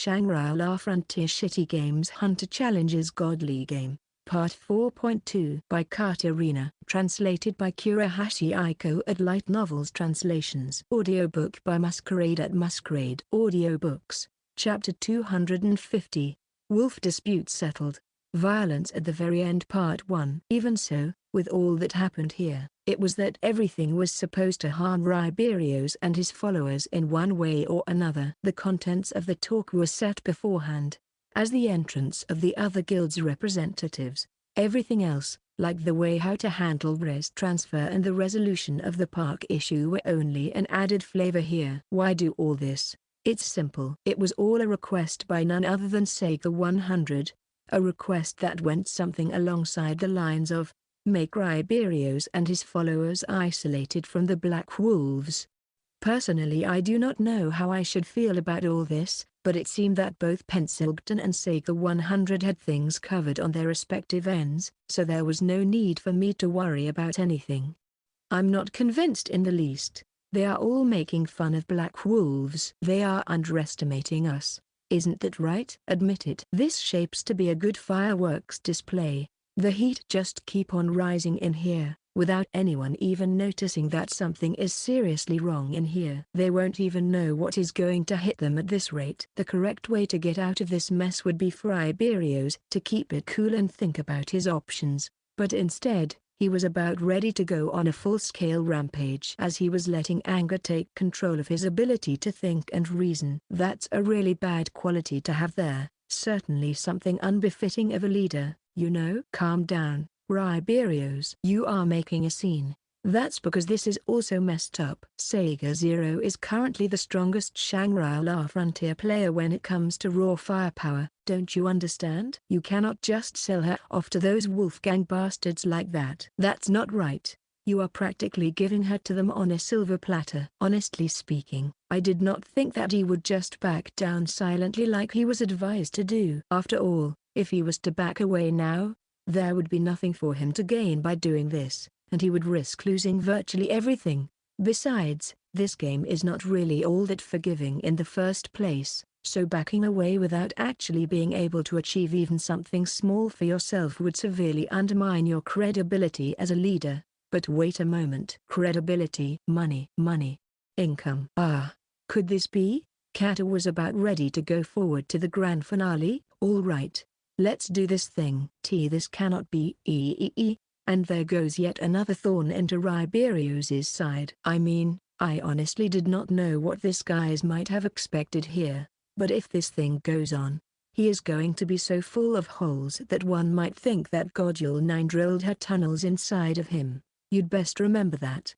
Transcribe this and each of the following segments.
Shangri-La Frontier Shitty Games Hunter Challenges Godly Game, Part 4.2 by Katarina. Translated by Kurahashi Aiko at Light Novels Translations. Audiobook by Masquerade at Masquerade Audiobooks, Chapter 250, Wolf Dispute Settled. Violence at the very end. Part 1. Even so, with all that happened here, it was that everything was supposed to harm Riberio and his followers in one way or another. The contents of the talk were set beforehand, as the entrance of the other guild's representatives. Everything else, like the way how to handle res transfer and the resolution of the park issue, were only an added flavor here. Why do all this? It's simple. It was all a request by none other than Sega 100. A request that went something alongside the lines of, make Riberio and his followers isolated from the Black Wolves. Personally, I do not know how I should feel about all this, but it seemed that both Pensilgton and Sega 100 had things covered on their respective ends, so there was no need for me to worry about anything. I'm not convinced in the least. They are all making fun of Black Wolves. They are underestimating us. Isn't that right? Admit it. This shapes to be a good fireworks display. The heat just keep on rising in here, without anyone even noticing that something is seriously wrong in here. They won't even know what is going to hit them at this rate. The correct way to get out of this mess would be for Riberio to keep it cool and think about his options, but instead, he was about ready to go on a full-scale rampage as he was letting anger take control of his ability to think and reason. That's a really bad quality to have there, certainly something unbefitting of a leader, you know. Calm down, Riberio. You are making a scene. That's because this is also messed up. Sega Zero is currently the strongest Shangri-La Frontier player when it comes to raw firepower, don't you understand? You cannot just sell her off to those Wolfgang bastards like that. That's not right. You are practically giving her to them on a silver platter. Honestly speaking, I did not think that he would just back down silently like he was advised to do. After all, if he was to back away now, there would be nothing for him to gain by doing this, and he would risk losing virtually everything. Besides, this game is not really all that forgiving in the first place, so backing away without actually being able to achieve even something small for yourself would severely undermine your credibility as a leader. But wait a moment. Credibility, money, income. Ah, could this be? Kata was about ready to go forward to the grand finale. All right, let's do this thing. This cannot be. And there goes yet another thorn into Riberio's side. I mean, I honestly did not know what this guys might have expected here, but if this thing goes on, he is going to be so full of holes that one might think that Goldunine drilled her tunnels inside of him. You'd best remember that.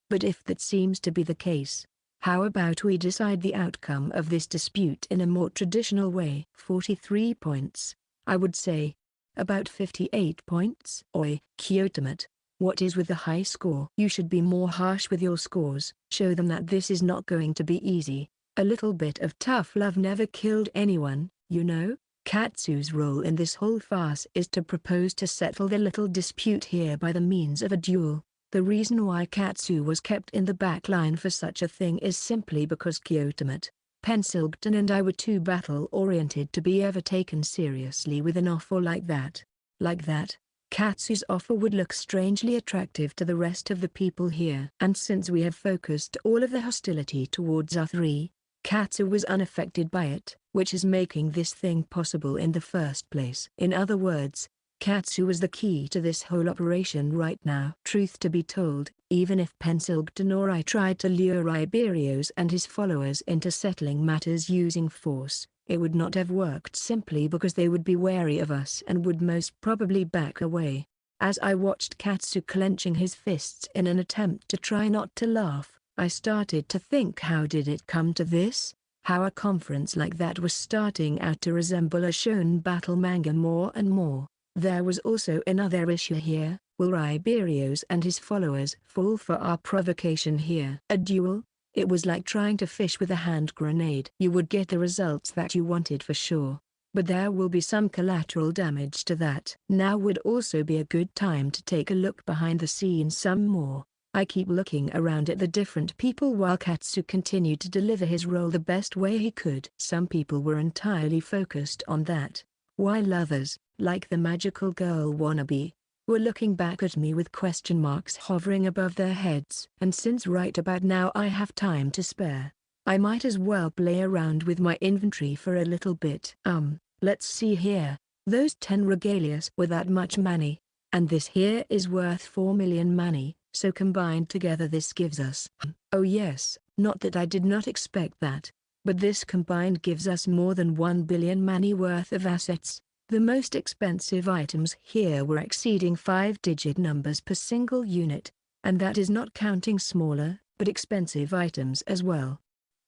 But if that seems to be the case, how about we decide the outcome of this dispute in a more traditional way? 43 points, I would say. About 58 points. Oi, Kyotomat, what is with the high score? You should be more harsh with your scores. Show them that this is not going to be easy. A little bit of tough love never killed anyone, you know? Katsu's role in this whole farce is to propose to settle the little dispute here by the means of a duel. The reason why Katsu was kept in the back line for such a thing is simply because Kyotomat, Pensilgton and I were too battle-oriented to be ever taken seriously with an offer like that. Katsu's offer would look strangely attractive to the rest of the people here. And since we have focused all of the hostility towards our three, Katsu was unaffected by it, which is making this thing possible in the first place. In other words, Katsu was the key to this whole operation right now. Truth to be told, even if Pensilgton or I tried to lure Riberio and his followers into settling matters using force, it would not have worked simply because they would be wary of us and would most probably back away. As I watched Katsu clenching his fists in an attempt to try not to laugh, I started to think, how did it come to this? How a conference like that was starting out to resemble a shonen battle manga more and more. There was also another issue here. Will Riberio and his followers fall for our provocation here? A duel? It was like trying to fish with a hand grenade. You would get the results that you wanted for sure, but there will be some collateral damage to that. Now would also be a good time to take a look behind the scenes some more. I keep looking around at the different people while Katsu continued to deliver his role the best way he could. Some people were entirely focused on that, while others, like the magical girl wannabe, were looking back at me with question marks hovering above their heads. And since right about now I have time to spare, I might as well play around with my inventory for a little bit. Let's see here. Those 10 regalias were that much money, and this here is worth 4 million money, so combined together this gives us. Oh yes, not that I did not expect that, but this combined gives us more than 1 billion money worth of assets. The most expensive items here were exceeding 5-digit numbers per single unit, and that is not counting smaller, but expensive items as well.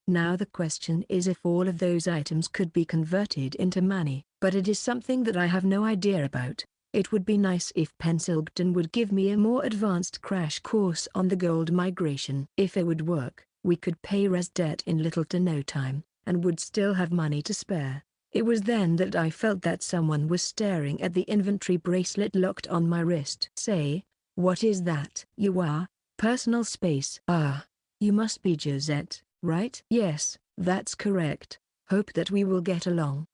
Now the question is if all of those items could be converted into money, but it is something that I have no idea about. It would be nice if Pensilgton would give me a more advanced crash course on the gold migration. If it would work, we could pay res debt in little to no time, and would still have money to spare. It was then that I felt that someone was staring at the inventory bracelet locked on my wrist. Say, what is that? You are? Personal space. Ah, you must be Josette, right? Yes, that's correct. Hope that we will get along.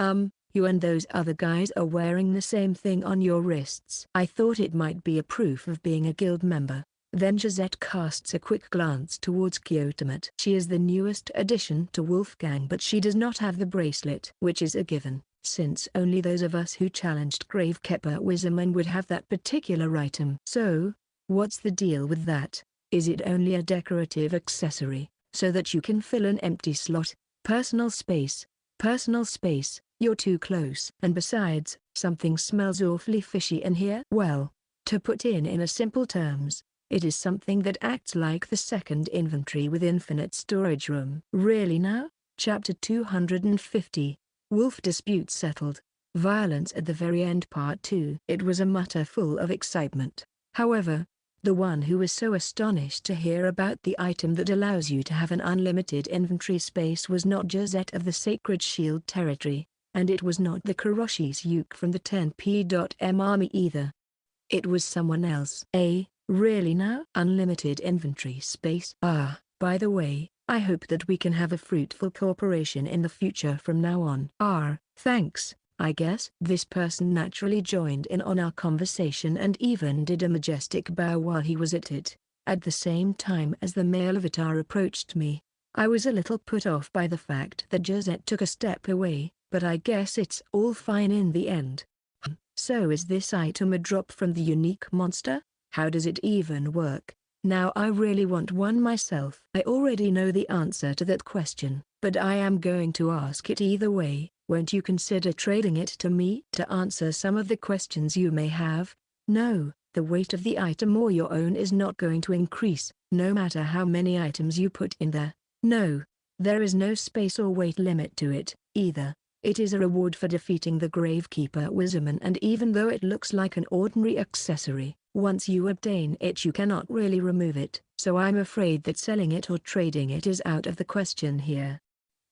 You and those other guys are wearing the same thing on your wrists. I thought it might be a proof of being a guild member. Then Josette casts a quick glance towards Kyotomet. She is the newest addition to Wolfgang, but she does not have the bracelet, which is a given, since only those of us who challenged Gravekeeper Wiseman would have that particular item. So, what's the deal with that? Is it only a decorative accessory, so that you can fill an empty slot? Personal space. Personal space. You're too close. And besides, something smells awfully fishy in here. Well, to put in a simple terms, it is something that acts like the second inventory with infinite storage room. Really now? Chapter 250. Wolf dispute settled. Violence at the very end Part 2. It was a mutter full of excitement. However, the one who was so astonished to hear about the item that allows you to have an unlimited inventory space was not Josette of the Sacred Shield territory, and it was not the Kuroshi's Yuke from the 10p.m army either. It was someone else. Really now? Unlimited inventory space? Ah, by the way, I hope that we can have a fruitful cooperation in the future from now on. Thanks, I guess. This person naturally joined in on our conversation and even did a majestic bow while he was at it, at the same time as the male avatar approached me. I was a little put off by the fact that Josette took a step away, but I guess it's all fine in the end. So is this item a drop from the unique monster? How does it even work? Now I really want one myself. I already know the answer to that question, but I am going to ask it either way. Won't you consider trading it to me to answer some of the questions you may have? No, the weight of the item or your own is not going to increase, no matter how many items you put in there. No, there is no space or weight limit to it, either. It is a reward for defeating the Gravekeeper Wiseman, and even though it looks like an ordinary accessory, once you obtain it you cannot really remove it, so I'm afraid that selling it or trading it is out of the question here.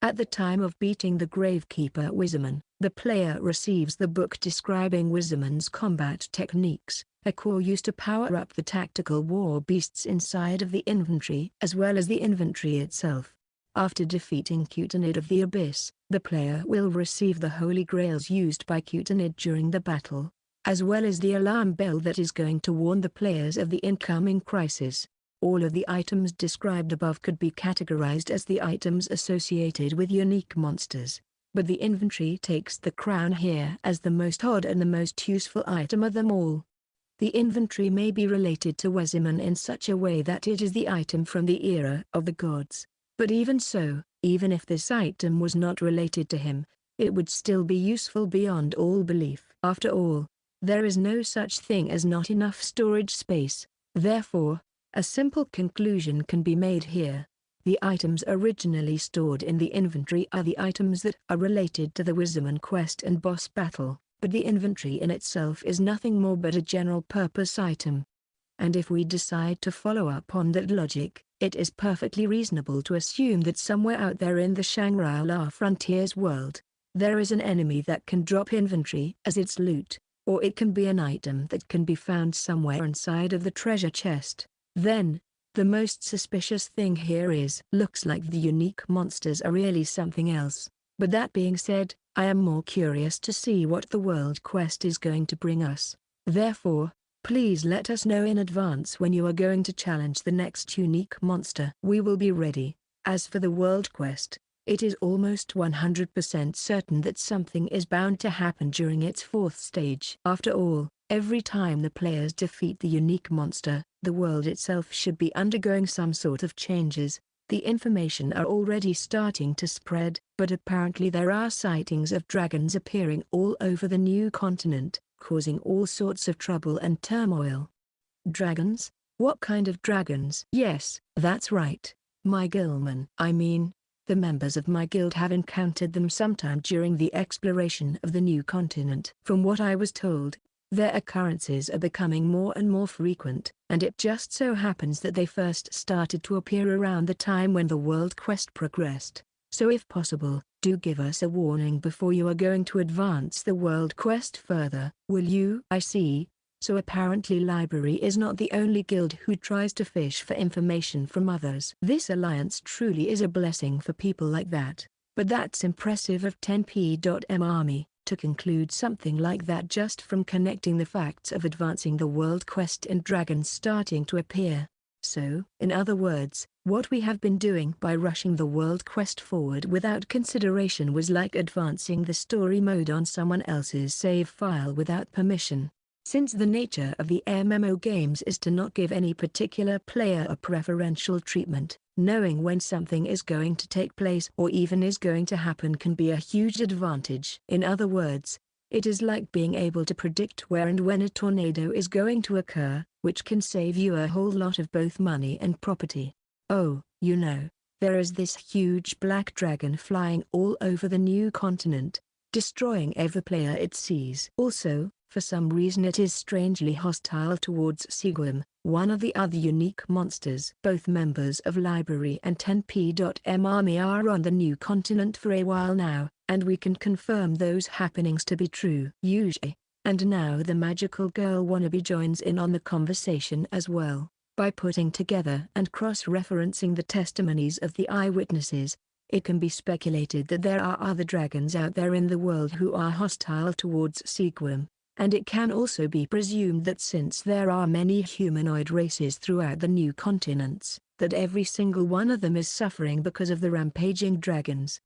At the time of beating the Gravekeeper Wiseman, the player receives the book describing Wiseman's combat techniques, a core used to power up the tactical war beasts inside of the inventory as well as the inventory itself. After defeating Kutanid of the Abyss, the player will receive the Holy Grails used by Kutanid during the battle, as well as the alarm bell that is going to warn the players of the incoming crisis. All of the items described above could be categorized as the items associated with unique monsters, but the inventory takes the crown here as the most odd and the most useful item of them all. The inventory may be related to Wiseman in such a way that it is the item from the era of the gods. But even so, even if this item was not related to him, it would still be useful beyond all belief. After all, there is no such thing as not enough storage space. Therefore, a simple conclusion can be made here. The items originally stored in the inventory are the items that are related to the Wiseman quest and boss battle, but the inventory in itself is nothing more but a general purpose item. And if we decide to follow up on that logic, it is perfectly reasonable to assume that somewhere out there in the Shangri-La Frontiers world, there is an enemy that can drop inventory as its loot, or it can be an item that can be found somewhere inside of the treasure chest. Then, The most suspicious thing here is, looks like the unique monsters are really something else. But that being said, I am more curious to see what the world quest is going to bring us. Therefore, please let us know in advance when you are going to challenge the next unique monster. We will be ready. As for the world quest, it is almost 100% certain that something is bound to happen during its fourth stage. After all, every time the players defeat the unique monster, the world itself should be undergoing some sort of changes. The information are already starting to spread, but apparently there are sightings of dragons appearing all over the new continent, causing all sorts of trouble and turmoil. Dragons? What kind of dragons? Yes, that's right. My guildmen. The members of my guild have encountered them sometime during the exploration of the new continent. From what I was told, their occurrences are becoming more and more frequent, and it just so happens that they first started to appear around the time when the world quest progressed. So if possible, do give us a warning before you are going to advance the world quest further, will you? I see. So apparently Library is not the only guild who tries to fish for information from others. This alliance truly is a blessing for people like that. But that's impressive of 10p.m army, to conclude something like that just from connecting the facts of advancing the world quest and dragons starting to appear. So, in other words, what we have been doing by rushing the world quest forward without consideration was like advancing the story mode on someone else's save file without permission. Since the nature of the MMO games is to not give any particular player a preferential treatment, knowing when something is going to take place or even is going to happen can be a huge advantage. In other words, it is like being able to predict where and when a tornado is going to occur, which can save you a whole lot of both money and property. Oh, there is this huge black dragon flying all over the new continent, destroying every player it sees. Also, for some reason it is strangely hostile towards schism, one of the other unique monsters. Both members of Library and 10p.m army are on the new continent for a while now, and we can confirm those happenings to be true. Usually. And now the magical girl wannabe joins in on the conversation as well. By putting together and cross-referencing the testimonies of the eyewitnesses, it can be speculated that there are other dragons out there in the world who are hostile towards schism. And it can also be presumed that since there are many humanoid races throughout the new continents, that every single one of them is suffering because of the rampaging dragons.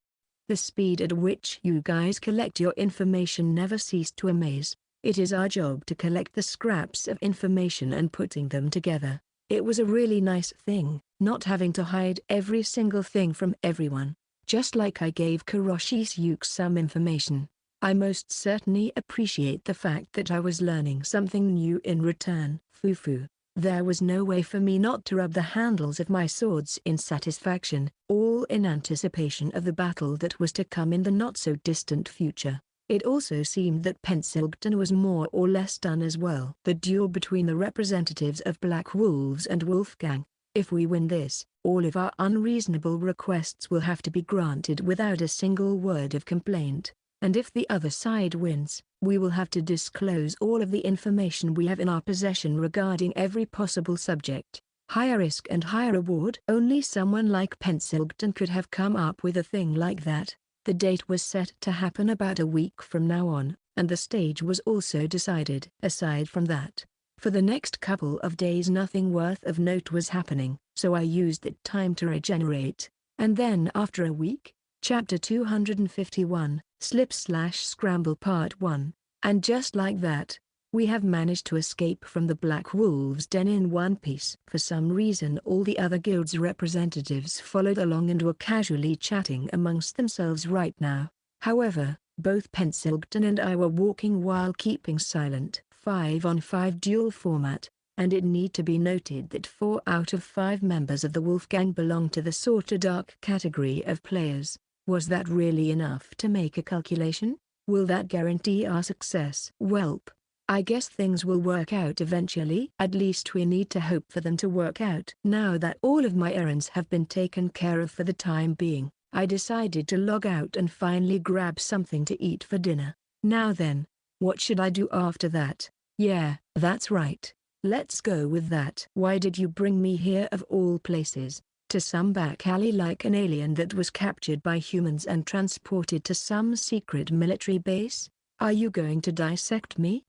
The speed at which you guys collect your information never ceased to amaze. It is our job to collect the scraps of information and putting them together. It was a really nice thing, not having to hide every single thing from everyone. Just like I gave Kuroshisuke some information, I most certainly appreciate the fact that I was learning something new in return. Fufu. There was no way for me not to rub the handles of my swords in satisfaction, all in anticipation of the battle that was to come in the not-so-distant future. It also seemed that Pensilgton was more or less done as well. The duel between the representatives of Black Wolves and Wolfgang. If we win this, all of our unreasonable requests will have to be granted without a single word of complaint. And if the other side wins, we will have to disclose all of the information we have in our possession regarding every possible subject. Higher risk and higher reward. Only someone like Pensilgton could have come up with a thing like that. The date was set to happen about a week from now on, and the stage was also decided. Aside from that, for the next couple of days nothing worth of note was happening, so I used that time to regenerate. And then after a week, Chapter 251, Slip/Scramble Part 1, and just like that, we have managed to escape from the Black Wolves' den in one piece. For some reason all the other guilds' representatives followed along and were casually chatting amongst themselves right now. However, both Pensilgton and I were walking while keeping silent. 5-on-5 duel format, and it need to be noted that 4 out of 5 members of the Wolfgang belong to the sorta dark category of players. Was that really enough to make a calculation? Will that guarantee our success? Welp. I guess things will work out eventually. At least we need to hope for them to work out. Now that all of my errands have been taken care of for the time being, I decided to log out and finally grab something to eat for dinner. Now then, what should I do after that? Yeah, that's right. Let's go with that. Why did you bring me here of all places? To some back alley like an alien that was captured by humans and transported to some secret military base? Are you going to dissect me?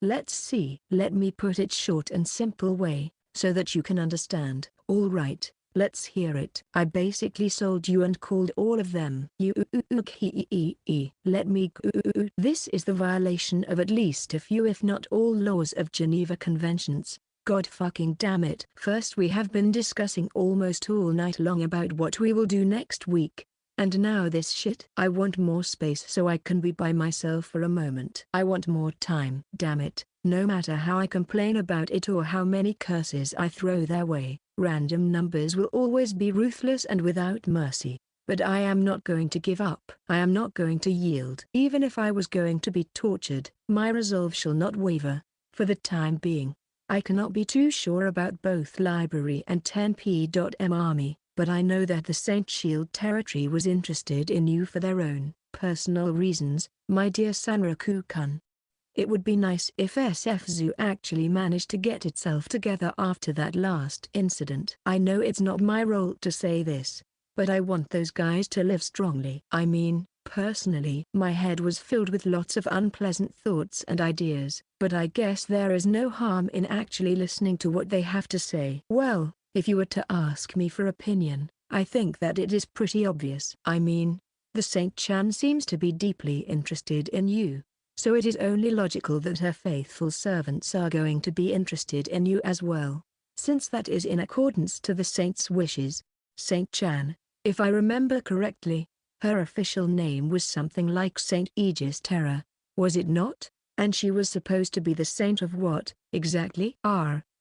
Let's see. Let me put it short and simple way, so that you can understand. All right, let's hear it. I basically sold you and called all of them. Let me go. This is the violation of at least a few if not all laws of Geneva Conventions. God fucking damn it. First we have been discussing almost all night long about what we will do next week. And now this shit. I want more space so I can be by myself for a moment. I want more time. Damn it. No matter how I complain about it or how many curses I throw their way, random numbers will always be ruthless and without mercy. But I am not going to give up. I am not going to yield. Even if I was going to be tortured, my resolve shall not waver. For the time being, I cannot be too sure about both Library and 10p.m Army, but I know that the Saint Shield territory was interested in you for their own personal reasons, my dear Sanraku-kun. It would be nice if SF Zoo actually managed to get itself together after that last incident. I know it's not my role to say this, but I want those guys to live strongly. I mean, personally. My head was filled with lots of unpleasant thoughts and ideas, but I guess there is no harm in actually listening to what they have to say. Well, if you were to ask me for opinion, I think that it is pretty obvious. I mean, the Saint Chan seems to be deeply interested in you, so it is only logical that her faithful servants are going to be interested in you as well, since that is in accordance to the Saint's wishes. Saint Chan, if I remember correctly, her official name was something like Saint Aegis Terra, was it not? And she was supposed to be the saint of what, exactly?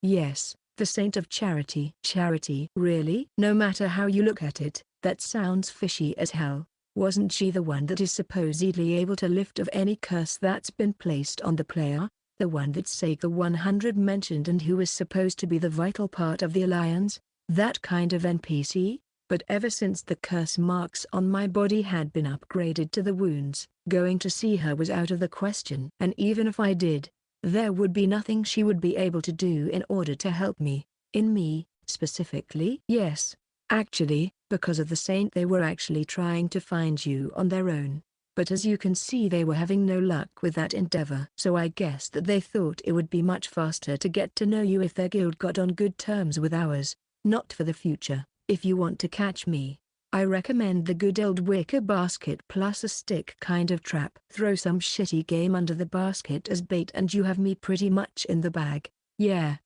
Yes, the saint of charity. Charity? Really? No matter how you look at it, that sounds fishy as hell. Wasn't she the one that is supposedly able to lift of any curse that's been placed on the player? The one that Sega 100 mentioned and who is supposed to be the vital part of the Alliance? That kind of NPC? But ever since the curse marks on my body had been upgraded to the wounds, going to see her was out of the question. And even if I did, there would be nothing she would be able to do in order to help me. In me, specifically? Yes, actually, because of the saint they were actually trying to find you on their own. But as you can see they were having no luck with that endeavor. So I guess that they thought it would be much faster to get to know you if their guild got on good terms with ours. Not for the future. If you want to catch me, I recommend the good old wicker basket plus a stick kind of trap. Throw some shitty game under the basket as bait and you have me pretty much in the bag. Yeah,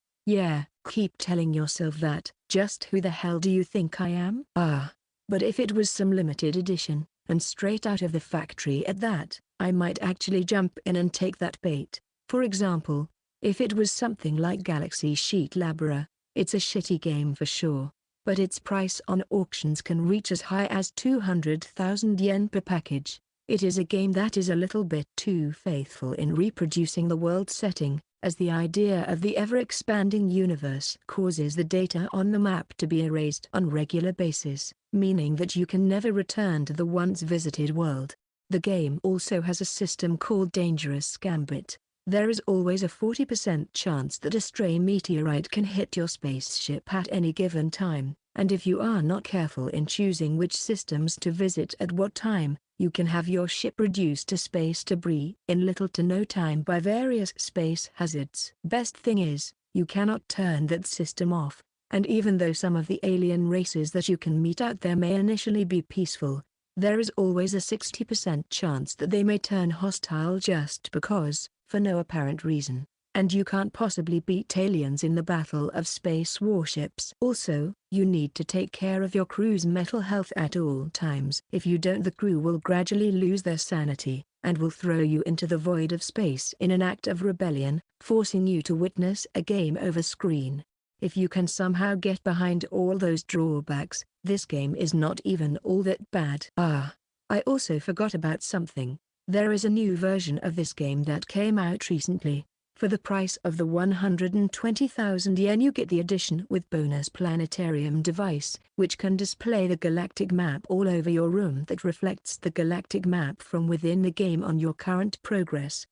keep telling yourself that. Just who the hell do you think I am? But if it was some limited edition, and straight out of the factory at that, I might actually jump in and take that bait. For example, if it was something like Galaxy Sheet Labra, it's a shitty game for sure. But its price on auctions can reach as high as 200,000 yen per package. It is a game that is a little bit too faithful in reproducing the world setting, as the idea of the ever-expanding universe causes the data on the map to be erased on regular basis, meaning that you can never return to the once visited world. The game also has a system called Dangerous Gambit. There is always a 40% chance that a stray meteorite can hit your spaceship at any given time, and if you are not careful in choosing which systems to visit at what time, you can have your ship reduced to space debris in little to no time by various space hazards. Best thing is, you cannot turn that system off, and even though some of the alien races that you can meet out there may initially be peaceful, there is always a 60% chance that they may turn hostile just because, for no apparent reason, and you can't possibly beat aliens in the battle of space warships. Also, you need to take care of your crew's mental health at all times. If you don't, the crew will gradually lose their sanity, and will throw you into the void of space in an act of rebellion, forcing you to witness a game over screen. If you can somehow get behind all those drawbacks, this game is not even all that bad. I also forgot about something. There is a new version of this game that came out recently. For the price of the 120,000 yen you get the edition with bonus planetarium device, which can display the galactic map all over your room that reflects the galactic map from within the game on your current progress.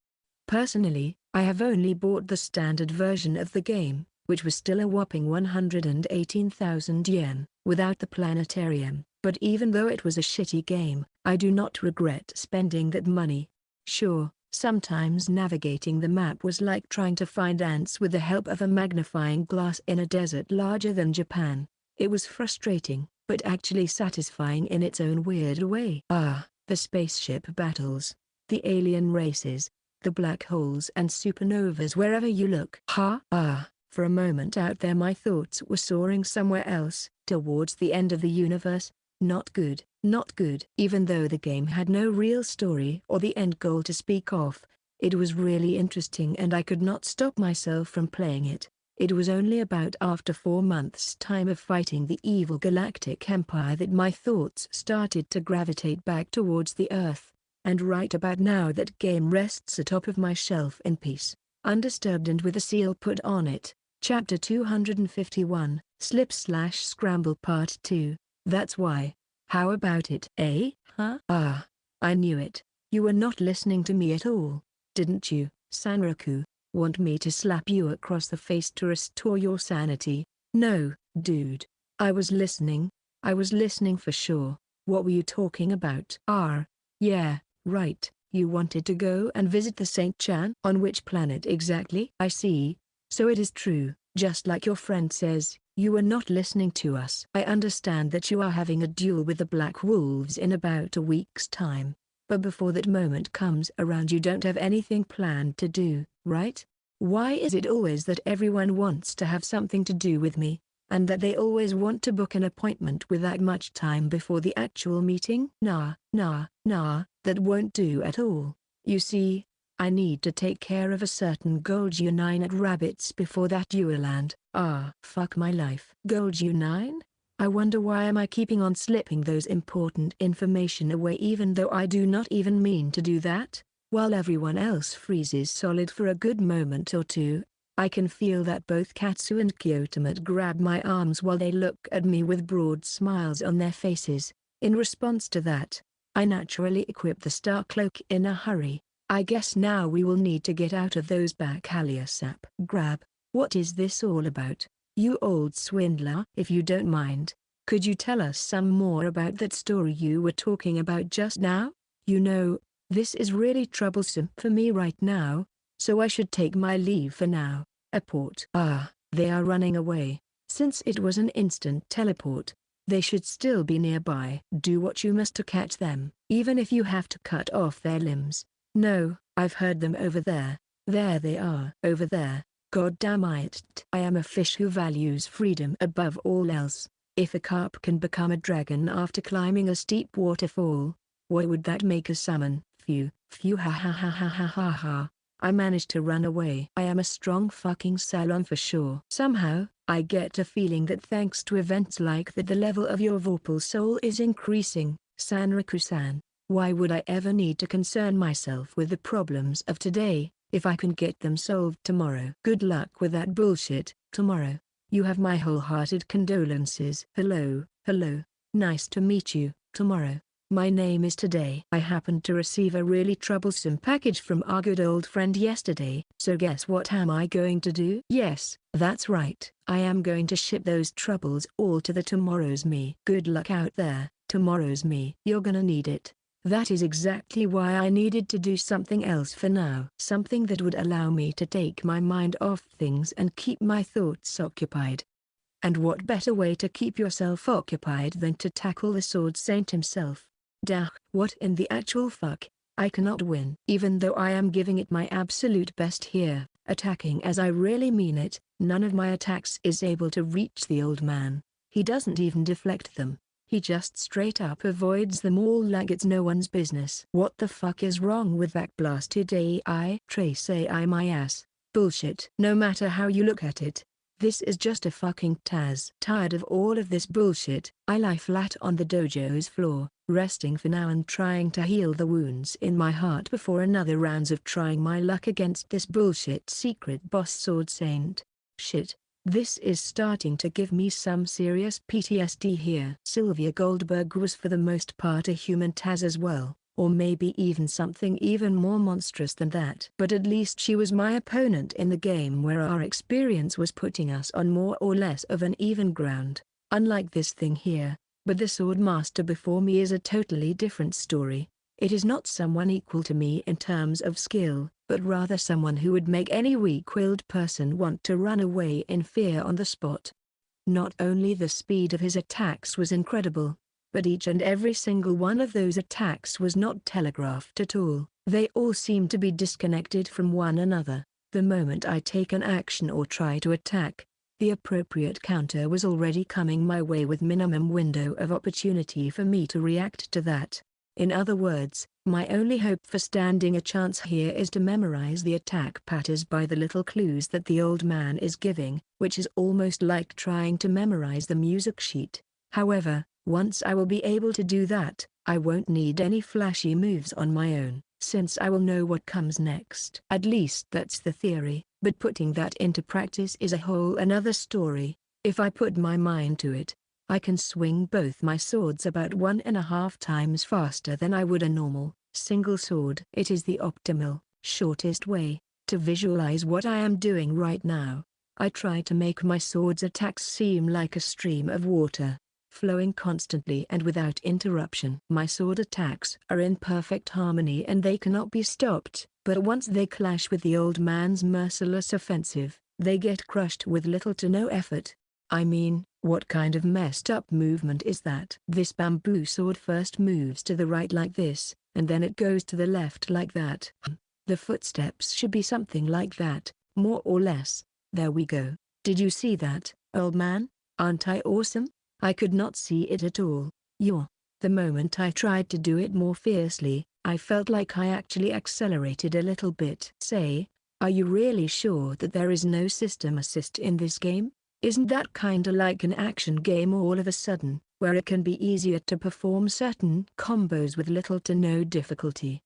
Personally, I have only bought the standard version of the game, which was still a whopping 118,000 yen, without the planetarium. But even though it was a shitty game, I do not regret spending that money. Sure, sometimes navigating the map was like trying to find ants with the help of a magnifying glass in a desert larger than Japan. It was frustrating, but actually satisfying in its own weird way. The spaceship battles, the alien races, the black holes and supernovas wherever you look. For a moment out there my thoughts were soaring somewhere else, towards the end of the universe. Not good, not good. Even though the game had no real story or the end goal to speak of, it was really interesting and I could not stop myself from playing it. It was only about after 4 months' time of fighting the evil galactic empire that my thoughts started to gravitate back towards the Earth. And right about now that game rests atop of my shelf in peace, undisturbed and with a seal put on it. Chapter 251, Slip/Scramble Part 2. That's why. How about it? I knew it. You were not listening to me at all. Didn't you, Sanraku? Want me to slap you across the face to restore your sanity? No, dude. I was listening. I was listening for sure. What were you talking about? Yeah, right. You wanted to go and visit the Saint Chan? On which planet exactly? I see. So it is true, just like your friend says, you were not listening to us. I understand that you are having a duel with the Black Wolves in about a week's time. But before that moment comes around you don't have anything planned to do, right? Why is it always that everyone wants to have something to do with me, and that they always want to book an appointment with that much time before the actual meeting? Nah, that won't do at all. You see, I need to take care of a certain Goldunine at Rabbits before that duel and, fuck my life. Goldunine? I wonder why am I keeping on slipping those important information away even though I do not even mean to do that? While everyone else freezes solid for a good moment or two, I can feel that both Katsu and Kyotomat grab my arms while they look at me with broad smiles on their faces. In response to that, I naturally equip the star cloak in a hurry. I guess now we will need to get out of those back-alley sap. Grab. What is this all about? You old swindler. If you don't mind, could you tell us some more about that story you were talking about just now? You know, this is really troublesome for me right now, so I should take my leave for now. A port. They are running away. Since it was an instant teleport, they should still be nearby. Do what you must to catch them, even if you have to cut off their limbs. No, I've heard them over there. There they are. Over there. God damn it. I am a fish who values freedom above all else. If a carp can become a dragon after climbing a steep waterfall, why would that make a salmon? Phew, ha. I managed to run away. I am a strong fucking salon for sure. Somehow, I get a feeling that thanks to events like that the level of your Vorpal soul is increasing. Sanraku-san, why would I ever need to concern myself with the problems of today, if I can get them solved tomorrow? Good luck with that bullshit, tomorrow. You have my wholehearted condolences. Hello, nice to meet you, tomorrow. My name is Today. I happened to receive a really troublesome package from our good old friend yesterday, so guess what am I going to do? Yes, that's right. I am going to ship those troubles all to the tomorrow's me. Good luck out there, tomorrow's me. You're gonna need it. That is exactly why I needed to do something else for now. Something that would allow me to take my mind off things and keep my thoughts occupied. And what better way to keep yourself occupied than to tackle the Sword Saint himself? What in the actual fuck? I cannot win. Even though I am giving it my absolute best here, attacking as I really mean it, none of my attacks is able to reach the old man. He doesn't even deflect them. He just straight up avoids them all like it's no one's business. What the fuck is wrong with that blasted AI? Trace AI my ass. Bullshit. No matter how you look at it, this is just a fucking Taz. Tired of all of this bullshit, I lie flat on the dojo's floor, resting for now and trying to heal the wounds in my heart before another rounds of trying my luck against this bullshit secret boss Sword Saint. Shit. This is starting to give me some serious PTSD here. Sylvia Goldberg was for the most part a human Taz as well, or maybe even something even more monstrous than that. But at least she was my opponent in the game where our experience was putting us on more or less of an even ground. Unlike this thing here, but the sword master before me is a totally different story. It is not someone equal to me in terms of skill, but rather someone who would make any weak-willed person want to run away in fear on the spot. Not only the speed of his attacks was incredible, but each and every single one of those attacks was not telegraphed at all. They all seemed to be disconnected from one another. The moment I take an action or try to attack, the appropriate counter was already coming my way with minimum window of opportunity for me to react to that. In other words, my only hope for standing a chance here is to memorize the attack patterns by the little clues that the old man is giving, which is almost like trying to memorize the music sheet. However, once I will be able to do that, I won't need any flashy moves on my own, since I will know what comes next. At least that's the theory, but putting that into practice is a whole another story. If I put my mind to it, I can swing both my swords about 1.5 times faster than I would a normal, single sword. It is the optimal, shortest way to visualize what I am doing right now. I try to make my sword's attacks seem like a stream of water, flowing constantly and without interruption. My sword attacks are in perfect harmony and they cannot be stopped, but once they clash with the old man's merciless offensive, they get crushed with little to no effort. I mean, what kind of messed up movement is that? This bamboo sword first moves to the right like this, and then it goes to the left like that. The footsteps should be something like that, more or less. There we go. Did you see that, old man? Aren't I awesome? I could not see it at all. The moment I tried to do it more fiercely, I felt like I actually accelerated a little bit. Say, are you really sure that there is no system assist in this game? Isn't that kinda like an action game all of a sudden, where it can be easier to perform certain combos with little to no difficulty?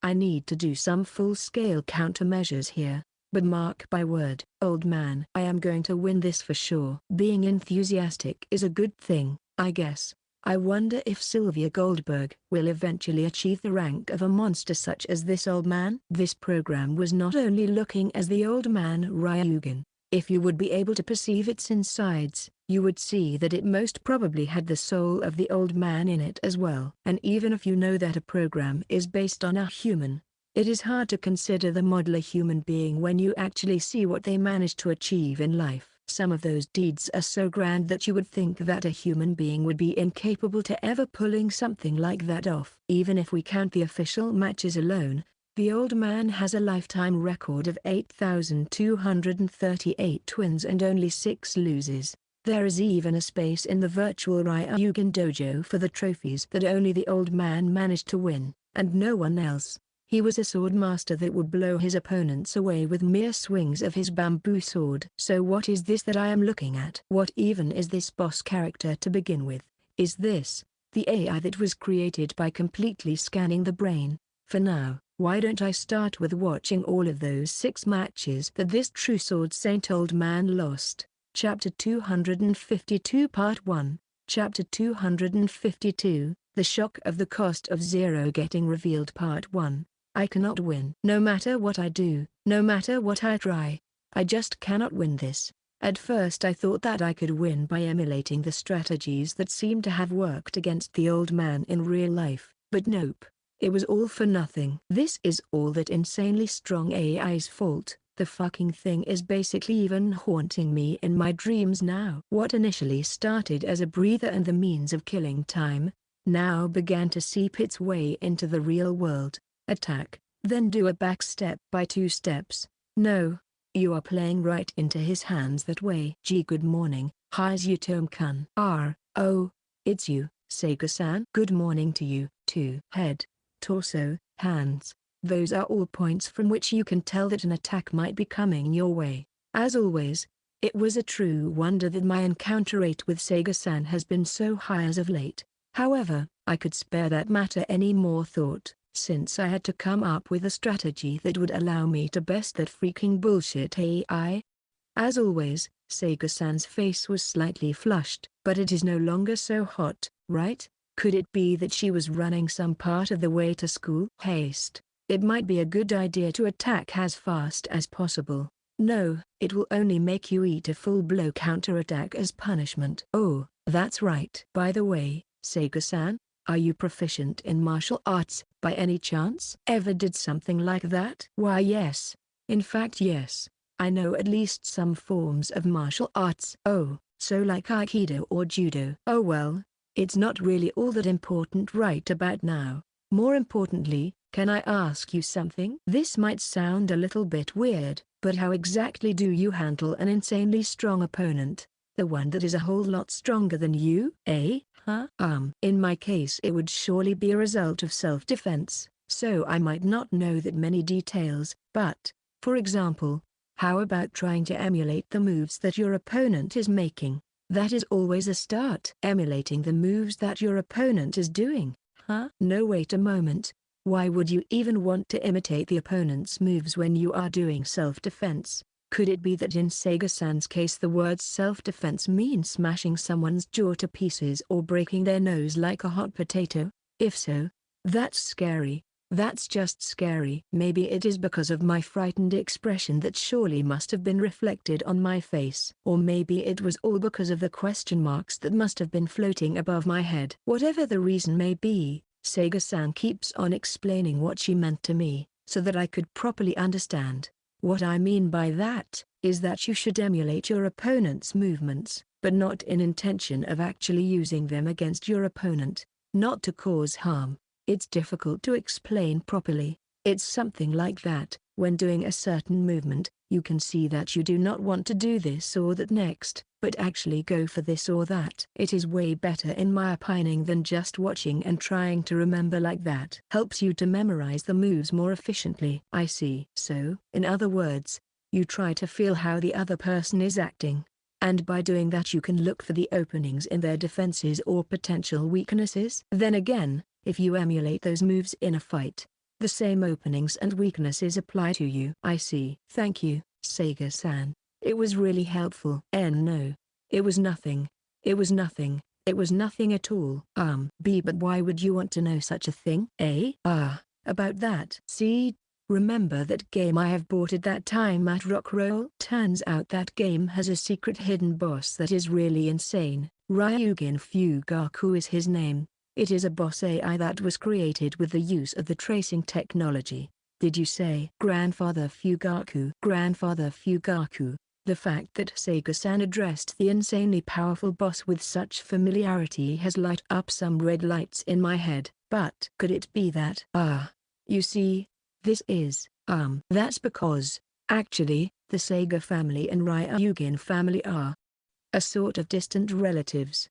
I need to do some full-scale countermeasures here, but mark my word, old man, I am going to win this for sure. Being enthusiastic is a good thing, I guess. I wonder if Sylvia Goldberg will eventually achieve the rank of a monster such as this old man. This program was not only looking as the old man Ryugen. If you would be able to perceive its insides, you would see that it most probably had the soul of the old man in it as well. And even if you know that a program is based on a human, it is hard to consider the model a human being when you actually see what they managed to achieve in life. Some of those deeds are so grand that you would think that a human being would be incapable to ever pulling something like that off. Even if we count the official matches alone, the old man has a lifetime record of 8,238 wins and only 6 loses. There is even a space in the virtual Ryugen dojo for the trophies that only the old man managed to win, and no one else. He was a sword master that would blow his opponents away with mere swings of his bamboo sword. So what is this that I am looking at? What even is this boss character to begin with? Is this the AI that was created by completely scanning the brain? For now, why don't I start with watching all of those 6 matches that this true sword saint old man lost? Chapter 252 Part 1. Chapter 252, The Shock of the Cost of Zero Getting Revealed Part 1. I cannot win. No matter what I do, no matter what I try, I just cannot win this. At first I thought that I could win by emulating the strategies that seemed to have worked against the old man in real life, but nope. It was all for nothing. This is all that insanely strong AI's fault. The fucking thing is basically even haunting me in my dreams now. What initially started as a breather and the means of killing time, now began to seep its way into the real world. Attack, then do a back step by 2 steps. No, you are playing right into his hands that way. Good morning, Hayazutome-kun. Oh, it's you, Sega-san. Good morning to you, too. Head, torso, hands, those are all points from which you can tell that an attack might be coming your way. As always, it was a true wonder that my encounter rate with Sega-san has been so high as of late. However, I could spare that matter any more thought, since I had to come up with a strategy that would allow me to best that freaking bullshit AI. As always, Sega-san's face was slightly flushed, but it is no longer so hot, right? Could it be that she was running some part of the way to school? Haste. It might be a good idea to attack as fast as possible. No, it will only make you eat a full blow counterattack as punishment. Oh, that's right. By the way, Sega-san, are you proficient in martial arts, by any chance? Ever did something like that? Why yes. In fact yes. I know at least some forms of martial arts. Oh, so like Aikido or Judo. Oh well, it's not really all that important right about now. More importantly, can I ask you something? This might sound a little bit weird, but how exactly do you handle an insanely strong opponent? The one that is a whole lot stronger than you? Huh? In my case it would surely be a result of self-defense, so I might not know that many details, but, for example, how about trying to emulate the moves that your opponent is making? That is always a start. Emulating the moves that your opponent is doing. Huh? No, wait a moment. Why would you even want to imitate the opponent's moves when you are doing self-defense? Could it be that in Sega-san's case the words self-defense mean smashing someone's jaw to pieces or breaking their nose like a hot potato? If so, that's scary. That's just scary. Maybe it is because of my frightened expression that surely must have been reflected on my face. Or maybe it was all because of the question marks that must have been floating above my head. Whatever the reason may be, Sega-san keeps on explaining what she meant to me, so that I could properly understand. What I mean by that, is that you should emulate your opponent's movements, but not in intention of actually using them against your opponent, not to cause harm. It's difficult to explain properly. It's something like that, when doing a certain movement, you can see that you do not want to do this or that next, but actually go for this or that. It is way better in my opinion than just watching and trying to remember like that. Helps you to memorize the moves more efficiently. I see. So, in other words, you try to feel how the other person is acting. And by doing that you can look for the openings in their defenses or potential weaknesses. Then again, if you emulate those moves in a fight, the same openings and weaknesses apply to you. I see. Thank you, Sega-san. It was really helpful. No. It was nothing. It was nothing. It was nothing at all. But why would you want to know such a thing? About that. See? Remember that game I have bought at that time at Rockroll? Turns out that game has a secret hidden boss that is really insane. Ryugen Fugaku is his name. It is a boss AI that was created with the use of the tracing technology. Did you say Grandfather Fugaku? Grandfather Fugaku. The fact that Sega-san addressed the insanely powerful boss with such familiarity has lit up some red lights in my head. But could it be that? You see, this is, that's because, actually, the Sega family and Ryugen family are a sort of distant relatives.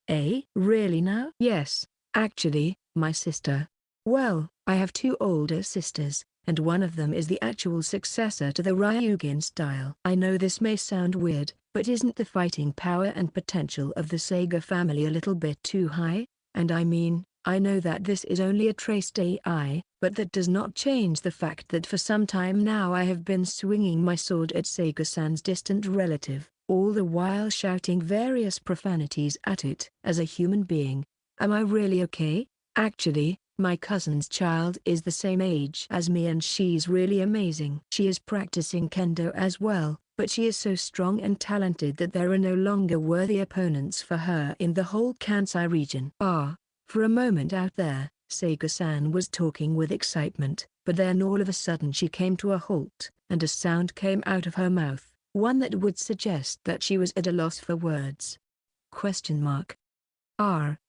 Really now? Yes. Actually, my sister. Well, I have two older sisters, and one of them is the actual successor to the Ryugen style. I know this may sound weird, but isn't the fighting power and potential of the Sega family a little bit too high? And I mean, I know that this is only a traced AI, but that does not change the fact that for some time now I have been swinging my sword at Sega-san's distant relative, all the while shouting various profanities at it. As a human being, am I really okay? Actually, my cousin's child is the same age as me and she's really amazing. She is practicing kendo as well, but she is so strong and talented that there are no longer worthy opponents for her in the whole Kansai region. For a moment out there, Sega-san was talking with excitement, but then all of a sudden she came to a halt, and a sound came out of her mouth, one that would suggest that she was at a loss for words. Question mark. I'm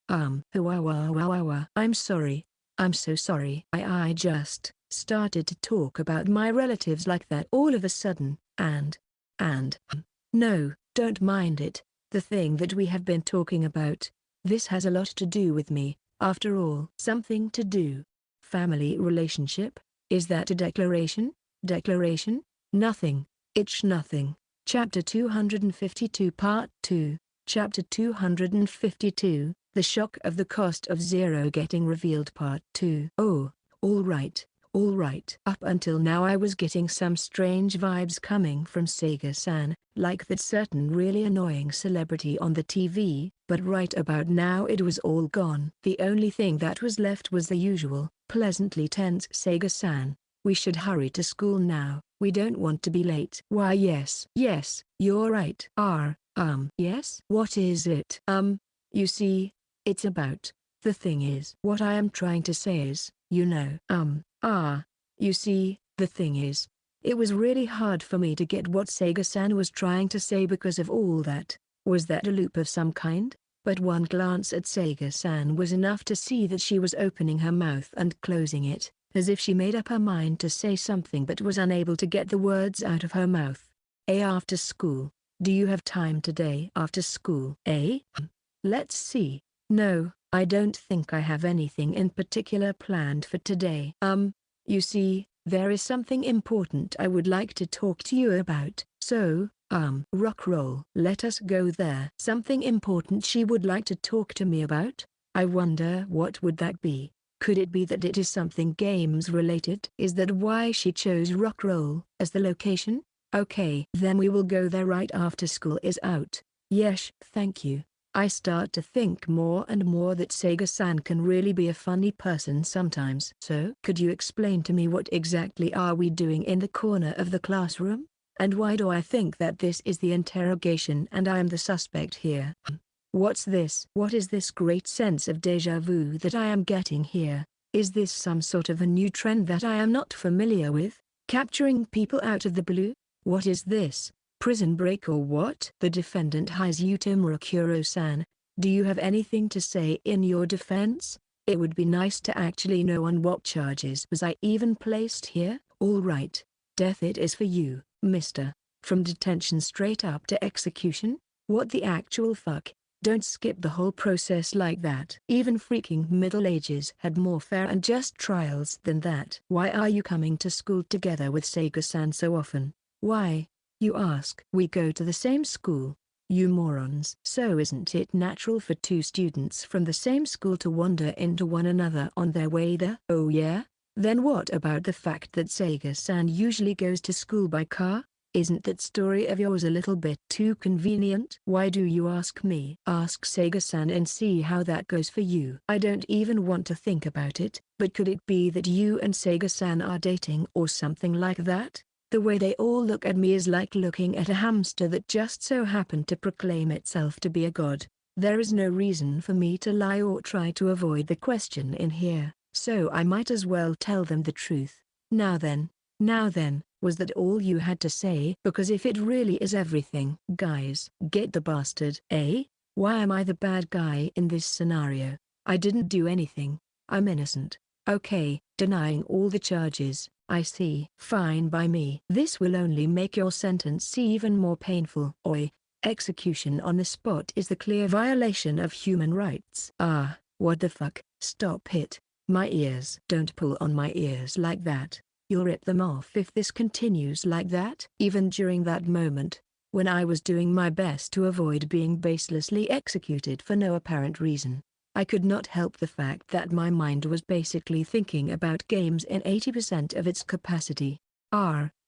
sorry. I'm so sorry. I just started to talk about my relatives like that all of a sudden, and no, don't mind it, the thing that we have been talking about. This has a lot to do with me, after all. Something to do. Family relationship? Is that a declaration? Declaration? Nothing. It's nothing. Chapter 252 Part 2. Chapter 252, The Shock of the Cost of Zero Getting Revealed Part 2. Oh, all right, Alright. Up until now I was getting some strange vibes coming from Sega-san, like that certain really annoying celebrity on the TV, but right about now it was all gone. The only thing that was left was the usual, pleasantly tense Sega-san. We should hurry to school now, we don't want to be late. Why yes, you're right. Yes? What is it? You see, it's about, the thing is. What I am trying to say is, you know. You see, the thing is. It was really hard for me to get what Sega-san was trying to say because of all that. Was that a loop of some kind? But one glance at Sega-san was enough to see that she was opening her mouth and closing it, as if she made up her mind to say something but was unable to get the words out of her mouth. After school. Do you have time today after school? Let's see. No, I don't think I have anything in particular planned for today. You see, there is something important I would like to talk to you about. So, rock roll. Let us go there. Something important she would like to talk to me about? I wonder what would that be? Could it be that it is something games related? Is that why she chose rock roll as the location? Okay, then we will go there right after school is out. Yes, thank you. I start to think more and more that Sega-san can really be a funny person sometimes. So, could you explain to me what exactly are we doing in the corner of the classroom? And why do I think that this is the interrogation and I am the suspect here? What's this? What is this great sense of déjà vu that I am getting here? Is this some sort of a new trend that I am not familiar with? Capturing people out of the blue? What is this? Prison break or what? The defendant Hazuto Murakuro-san, do you have anything to say in your defense? It would be nice to actually know on what charges was I even placed here. All right. Death it is for you, mister. From detention straight up to execution? What the actual fuck? Don't skip the whole process like that. Even freaking Middle Ages had more fair and just trials than that. Why are you coming to school together with Sega-san so often? Why? You ask. We go to the same school. You morons. So isn't it natural for two students from the same school to wander into one another on their way there? Oh yeah? Then what about the fact that Sega-san usually goes to school by car? Isn't that story of yours a little bit too convenient? Why do you ask me? Ask Sega-san and see how that goes for you. I don't even want to think about it, but could it be that you and Sega-san are dating or something like that? The way they all look at me is like looking at a hamster that just so happened to proclaim itself to be a god. There is no reason for me to lie or try to avoid the question in here, so I might as well tell them the truth. Now then, was that all you had to say? Because if it really is everything, guys, get the bastard. Why am I the bad guy in this scenario? I didn't do anything. I'm innocent. Okay, denying all the charges. I see. Fine by me. This will only make your sentence even more painful. Oi, execution on the spot is the clear violation of human rights. What the fuck? Stop it. My ears. Don't pull on my ears like that. You'll rip them off if this continues like that. Even during that moment, when I was doing my best to avoid being baselessly executed for no apparent reason, I could not help the fact that my mind was basically thinking about games in 80% of its capacity.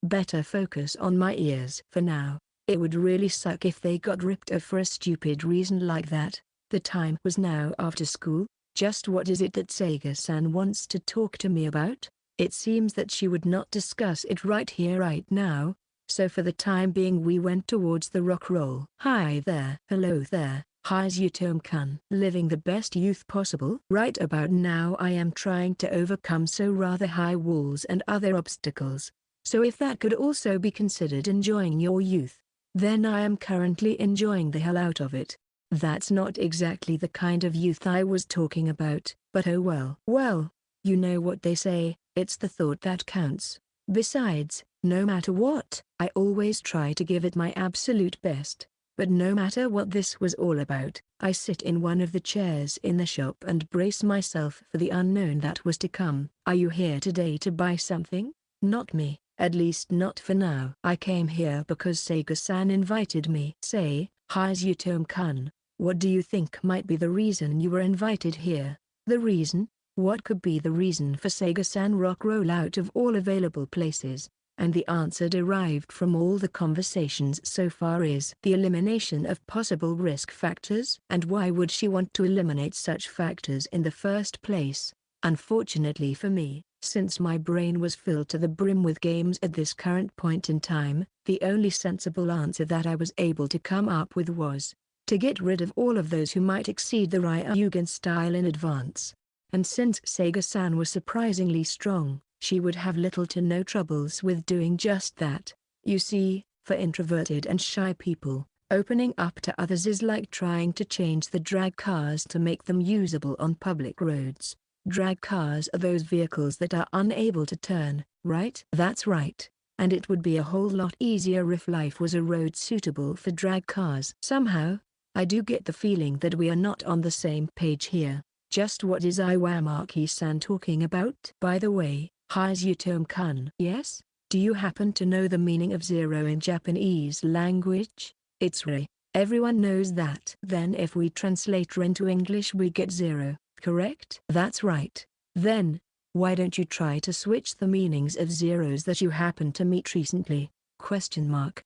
Better focus on my ears for now. It would really suck if they got ripped off for a stupid reason like that. The time was now after school. Just what is it that Sega-san wants to talk to me about? It seems that she would not discuss it right here right now, so for the time being we went towards the rock roll. Hi there. Hello there. Hazuto-kun. Living the best youth possible? Right about now I am trying to overcome so rather high walls and other obstacles. So if that could also be considered enjoying your youth, then I am currently enjoying the hell out of it. That's not exactly the kind of youth I was talking about, but oh well. Well, you know what they say, it's the thought that counts. Besides, no matter what, I always try to give it my absolute best. But no matter what this was all about, I sit in one of the chairs in the shop and brace myself for the unknown that was to come. Are you here today to buy something? Not me, at least not for now. I came here because Sega-san invited me. Say, Hazuto-kun, what do you think might be the reason you were invited here? The reason? What could be the reason for Sega-san rock roll out of all available places? And the answer derived from all the conversations so far is the elimination of possible risk factors. And why would she want to eliminate such factors in the first place? Unfortunately for me, since my brain was filled to the brim with games at this current point in time, the only sensible answer that I was able to come up with was to get rid of all of those who might exceed the Ryugen style in advance. And since Sega-san was surprisingly strong, she would have little to no troubles with doing just that. You see, for introverted and shy people, opening up to others is like trying to change the drag cars to make them usable on public roads. Drag cars are those vehicles that are unable to turn, right? That's right. And it would be a whole lot easier if life was a road suitable for drag cars. Somehow, I do get the feeling that we are not on the same page here. Just what is Iwamaki-san talking about? By the way, Hazutomi-kun. Yes? Do you happen to know the meaning of zero in Japanese language? It's re. Everyone knows that. Then if we translate re into English we get zero, correct? That's right. Then, why don't you try to switch the meanings of zeros that you happen to meet recently? Question mark.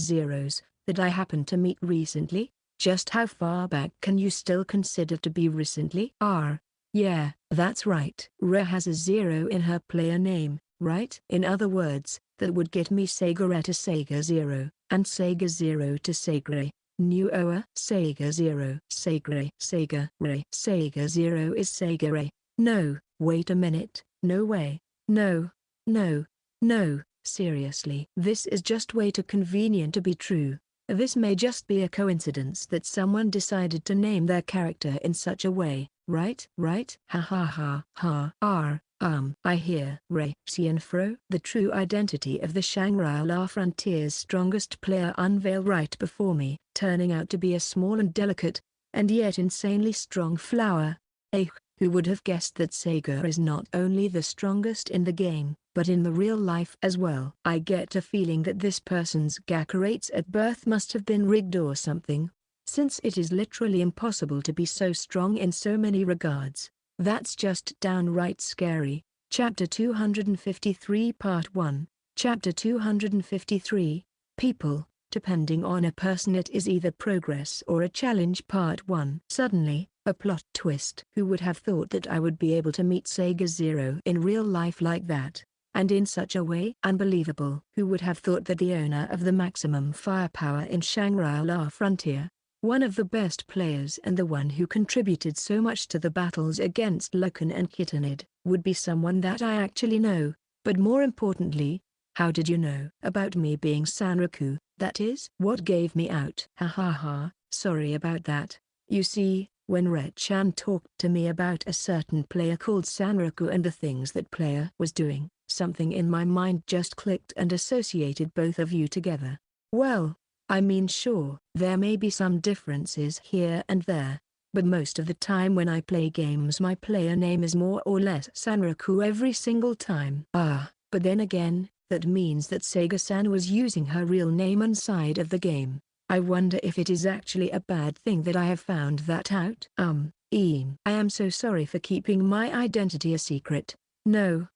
Zeros that I happen to meet recently? Just how far back can you still consider to be recently? Yeah, that's right. Re has a zero in her player name, right? In other words, that would get me Sega Re to Sega Zero, and Sega Zero to Sega Re. New OA Sega Zero, Sega Re, Sega Re. Sega Zero is Sega Re. No, wait a minute, no way. No, seriously. This is just way too convenient to be true. This may just be a coincidence that someone decided to name their character in such a way, right? Ha ha ha ha. I hear. Ray Cienfro. The true identity of the Shangri-La frontier's strongest player unveiled right before me, turning out to be a small and delicate, and yet insanely strong flower. Who would have guessed that Sega is not only the strongest in the game, but in the real life as well? I get a feeling that this person's Gaku rates at birth must have been rigged or something, since it is literally impossible to be so strong in so many regards. That's just downright scary. Chapter 253 Part 1. Chapter 253, People, depending on a person it is either progress or a challenge. Part 1. Suddenly, a plot twist. Who would have thought that I would be able to meet Sega Zero in real life like that? And in such a way? Unbelievable. Who would have thought that the owner of the maximum firepower in Shangri-La Frontier, one of the best players and the one who contributed so much to the battles against Loken and Kittanid, would be someone that I actually know? But more importantly, how did you know about me being Sanraku? That is what gave me out. Ha ha ha, sorry about that. You see, when Red-chan talked to me about a certain player called Sanraku and the things that player was doing, something in my mind just clicked and associated both of you together. Well, I mean sure, there may be some differences here and there, but most of the time when I play games my player name is more or less Sanraku every single time. But then again, that means that Sega-san was using her real name inside of the game. I wonder if it is actually a bad thing that I have found that out. I am so sorry for keeping my identity a secret. No,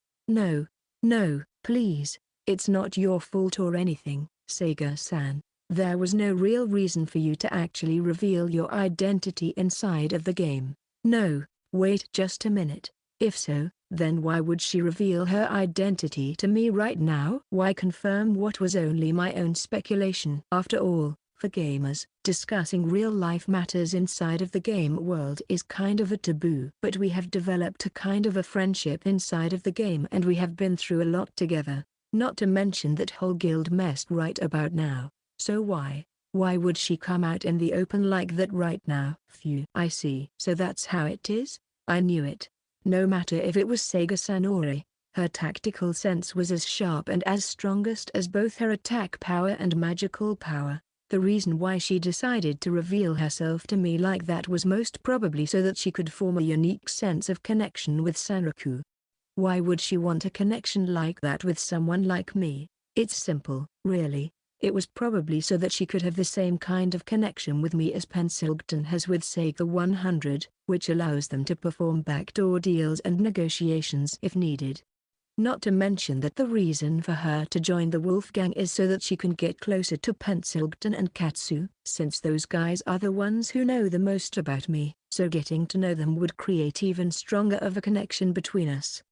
please, it's not your fault or anything, Sega-san. There was no real reason for you to actually reveal your identity inside of the game. No, wait just a minute. If so, then why would she reveal her identity to me right now? Why confirm what was only my own speculation? After all, for gamers, discussing real-life matters inside of the game world is kind of a taboo. But we have developed a kind of a friendship inside of the game and we have been through a lot together, not to mention that whole guild mess right about now. So why would she come out in the open like that right now? Phew. I see. So that's how it is? I knew it. No matter if it was Sega-san or Ray, her tactical sense was as sharp and as strongest as both her attack power and magical power. The reason why she decided to reveal herself to me like that was most probably so that she could form a unique sense of connection with Sanraku. Why would she want a connection like that with someone like me? It's simple, really. It was probably so that she could have the same kind of connection with me as Pensilgton has with Sega 100, which allows them to perform backdoor deals and negotiations if needed. Not to mention that the reason for her to join the Wolfgang is so that she can get closer to Pensilgton and Katsu, since those guys are the ones who know the most about me, so getting to know them would create even stronger of a connection between us.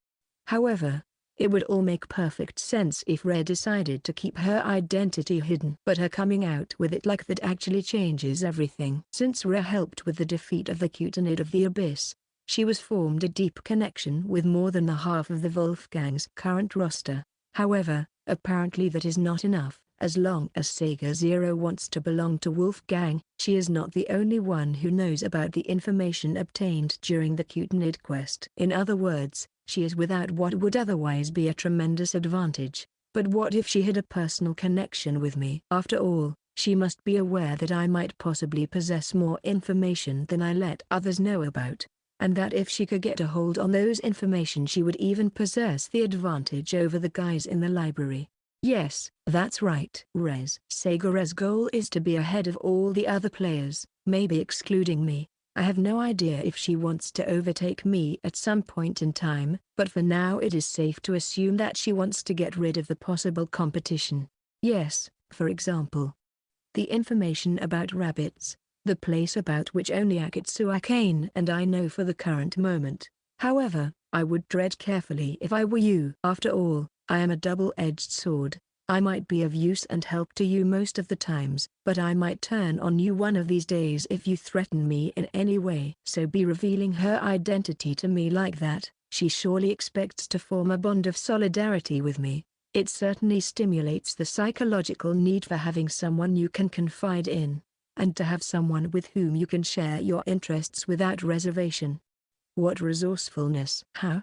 However, it would all make perfect sense if Rhea decided to keep her identity hidden. But her coming out with it like that actually changes everything. Since Rhea helped with the defeat of the Cutanid of the Abyss, she was formed a deep connection with more than the half of the Wolfgang's current roster. However, apparently that is not enough. As long as Sega Zero wants to belong to Wolfgang, she is not the only one who knows about the information obtained during the Cutanid quest. In other words, she is without what would otherwise be a tremendous advantage. But what if she had a personal connection with me? After all, she must be aware that I might possibly possess more information than I let others know about. And that if she could get a hold on those information she would even possess the advantage over the guys in the library. Yes, that's right. Sega's goal is to be ahead of all the other players, maybe excluding me. I have no idea if she wants to overtake me at some point in time, but for now it is safe to assume that she wants to get rid of the possible competition. Yes, for example, the information about rabbits, the place about which only Akatsu Akane and I know for the current moment. However, I would tread carefully if I were you. After all, I am a double-edged sword. I might be of use and help to you most of the times, but I might turn on you one of these days if you threaten me in any way. So be revealing her identity to me like that, she surely expects to form a bond of solidarity with me. It certainly stimulates the psychological need for having someone you can confide in, and to have someone with whom you can share your interests without reservation. What resourcefulness! How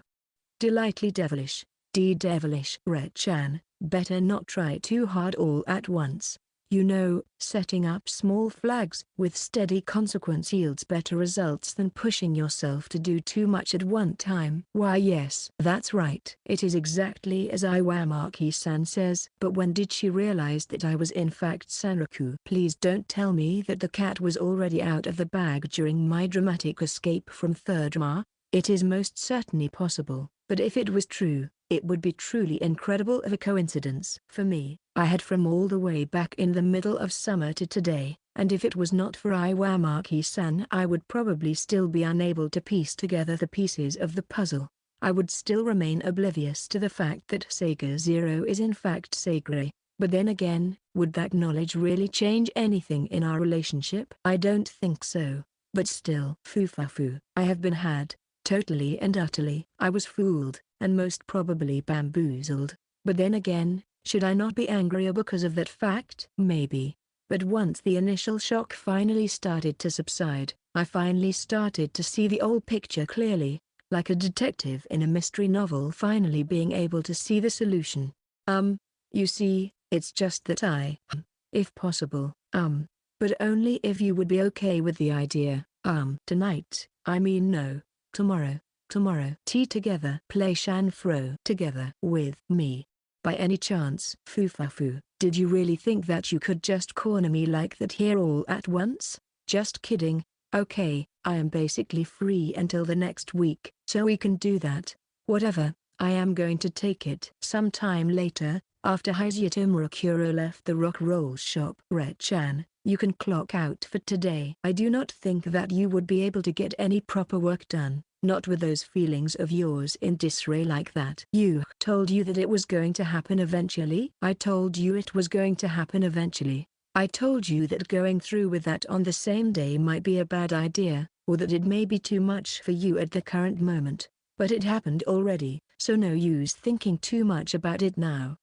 delightfully devilish, devilish. Red-chan, better not try too hard all at once. You know, setting up small flags with steady consequence yields better results than pushing yourself to do too much at one time. Why yes, that's right. It is exactly as Iwamaki-san says. But when did she realize that I was in fact Sanraku? Please don't tell me that the cat was already out of the bag during my dramatic escape from Third Ma. It is most certainly possible, but if it was true, it would be truly incredible of a coincidence. For me, I had from all the way back in the middle of summer to today, and if it was not for Iwamaki-san I would probably still be unable to piece together the pieces of the puzzle. I would still remain oblivious to the fact that Sega Zero is in fact Sega. But then again, would that knowledge really change anything in our relationship? I don't think so. But still, Fufafu, I have been had. Totally and utterly. I was fooled, and most probably bamboozled. But then again, should I not be angrier because of that fact? Maybe. But once the initial shock finally started to subside, I finally started to see the whole picture clearly, like a detective in a mystery novel finally being able to see the solution. You see, it's just that if possible, but only if you would be okay with the idea, tonight, I mean no. Tomorrow. Tea together. Play Shanfro together with me. By any chance? Fufafu, did you really think that you could just corner me like that here all at once? Just kidding. Okay, I am basically free until the next week, so we can do that. Whatever, I am going to take it. Sometime later, after Hayato Murakuro left the rock roll shop. Red-chan, you can clock out for today. I do not think that you would be able to get any proper work done, not with those feelings of yours in disarray like that. You told you that it was going to happen eventually? I told you it was going to happen eventually. I told you that going through with that on the same day might be a bad idea, or that it may be too much for you at the current moment. But it happened already, so no use thinking too much about it now.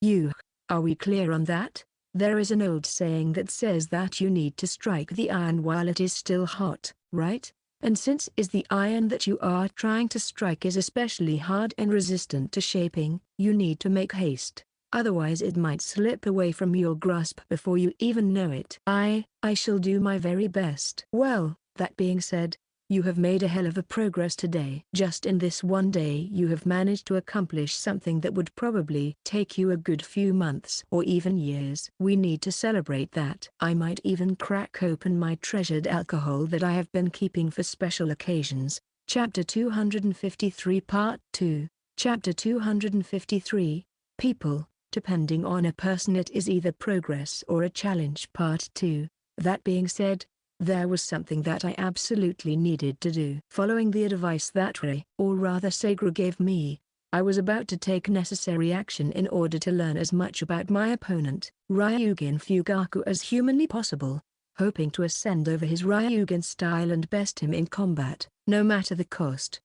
Are we clear on that? There is an old saying that says that you need to strike the iron while it is still hot, right? And since the iron that you are trying to strike is especially hard and resistant to shaping, you need to make haste. Otherwise it might slip away from your grasp before you even know it. I shall do my very best. Well, that being said, You have made a hell of a progress today. Just in this one day you have managed to accomplish something that would probably take you a good few months or even years. We need to celebrate that. I might even crack open my treasured alcohol that I have been keeping for special occasions. Chapter 253 Part 2. Chapter 253, People. Depending on a person it is either progress or a challenge. Part 2. That being said, there was something that I absolutely needed to do. Following the advice that Ray, or rather Sega, gave me, I was about to take necessary action in order to learn as much about my opponent, Ryugen Fugaku, as humanly possible, hoping to ascend over his Ryugen style and best him in combat, no matter the cost.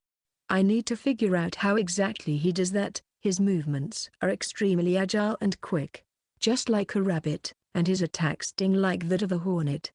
I need to figure out how exactly he does that. His movements are extremely agile and quick, just like a rabbit, and his attacks sting like that of a hornet.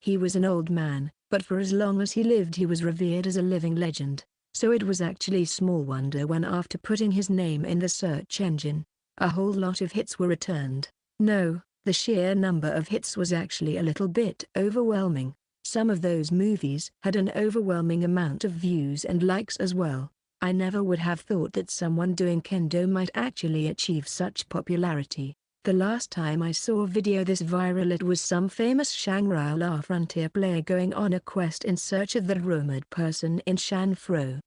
He was an old man, but for as long as he lived he was revered as a living legend, so it was actually small wonder when after putting his name in the search engine, a whole lot of hits were returned. No, the sheer number of hits was actually a little bit overwhelming. Some of those movies had an overwhelming amount of views and likes as well. I never would have thought that someone doing kendo might actually achieve such popularity. The last time I saw a video this viral it was some famous Shangri-La frontier player going on a quest in search of the rumored person in Shanfro.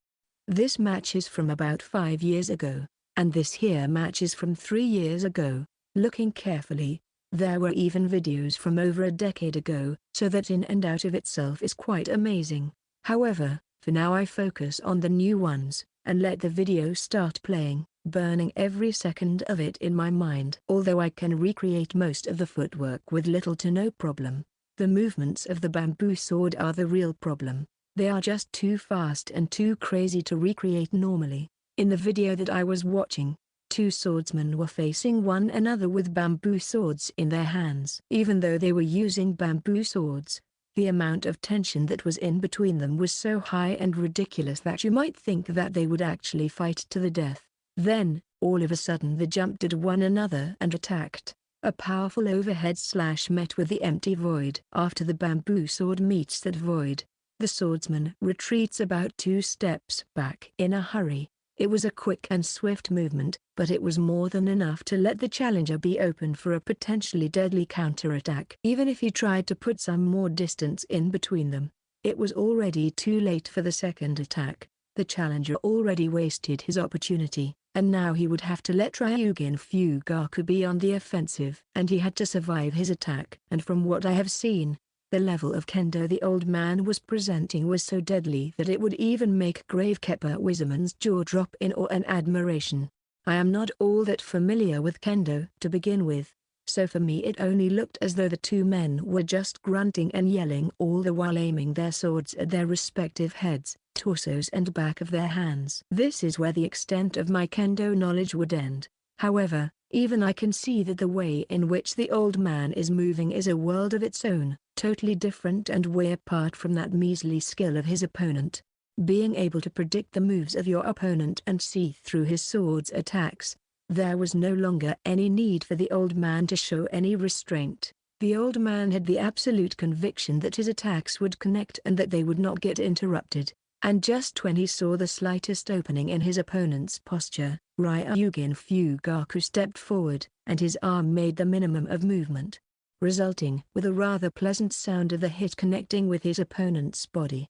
This match is from about 5 years ago, and this here match is from 3 years ago. Looking carefully, there were even videos from over a decade ago, so that in and out of itself is quite amazing. However, for now I focus on the new ones, and let the video start playing, burning every second of it in my mind. Although I can recreate most of the footwork with little to no problem, the movements of the bamboo sword are the real problem. They are just too fast and too crazy to recreate normally. In the video that I was watching, 2 swordsmen were facing one another with bamboo swords in their hands. Even though they were using bamboo swords, the amount of tension that was in between them was so high and ridiculous that you might think that they would actually fight to the death. Then, all of a sudden they jumped at one another and attacked. A powerful overhead slash met with the empty void. After the bamboo sword meets that void, the swordsman retreats about 2 steps back in a hurry. It was a quick and swift movement, but it was more than enough to let the challenger be open for a potentially deadly counterattack. Even if he tried to put some more distance in between them, it was already too late for the second attack. The challenger already wasted his opportunity, and now he would have to let Ryugen Fugaku be on the offensive. And he had to survive his attack. And from what I have seen, the level of kendo the old man was presenting was so deadly that it would even make Gravekeeper Wiseman's jaw drop in awe and admiration. I am not all that familiar with kendo to begin with, so for me it only looked as though the 2 men were just grunting and yelling all the while aiming their swords at their respective heads, torsos and back of their hands. This is where the extent of my kendo knowledge would end. However, even I can see that the way in which the old man is moving is a world of its own, totally different and way apart from that measly skill of his opponent. Being able to predict the moves of your opponent and see through his sword's attacks, there was no longer any need for the old man to show any restraint. The old man had the absolute conviction that his attacks would connect and that they would not get interrupted. And just when he saw the slightest opening in his opponent's posture, Ryugen Fugaku stepped forward, and his arm made the minimum of movement, resulting with a rather pleasant sound of the hit connecting with his opponent's body.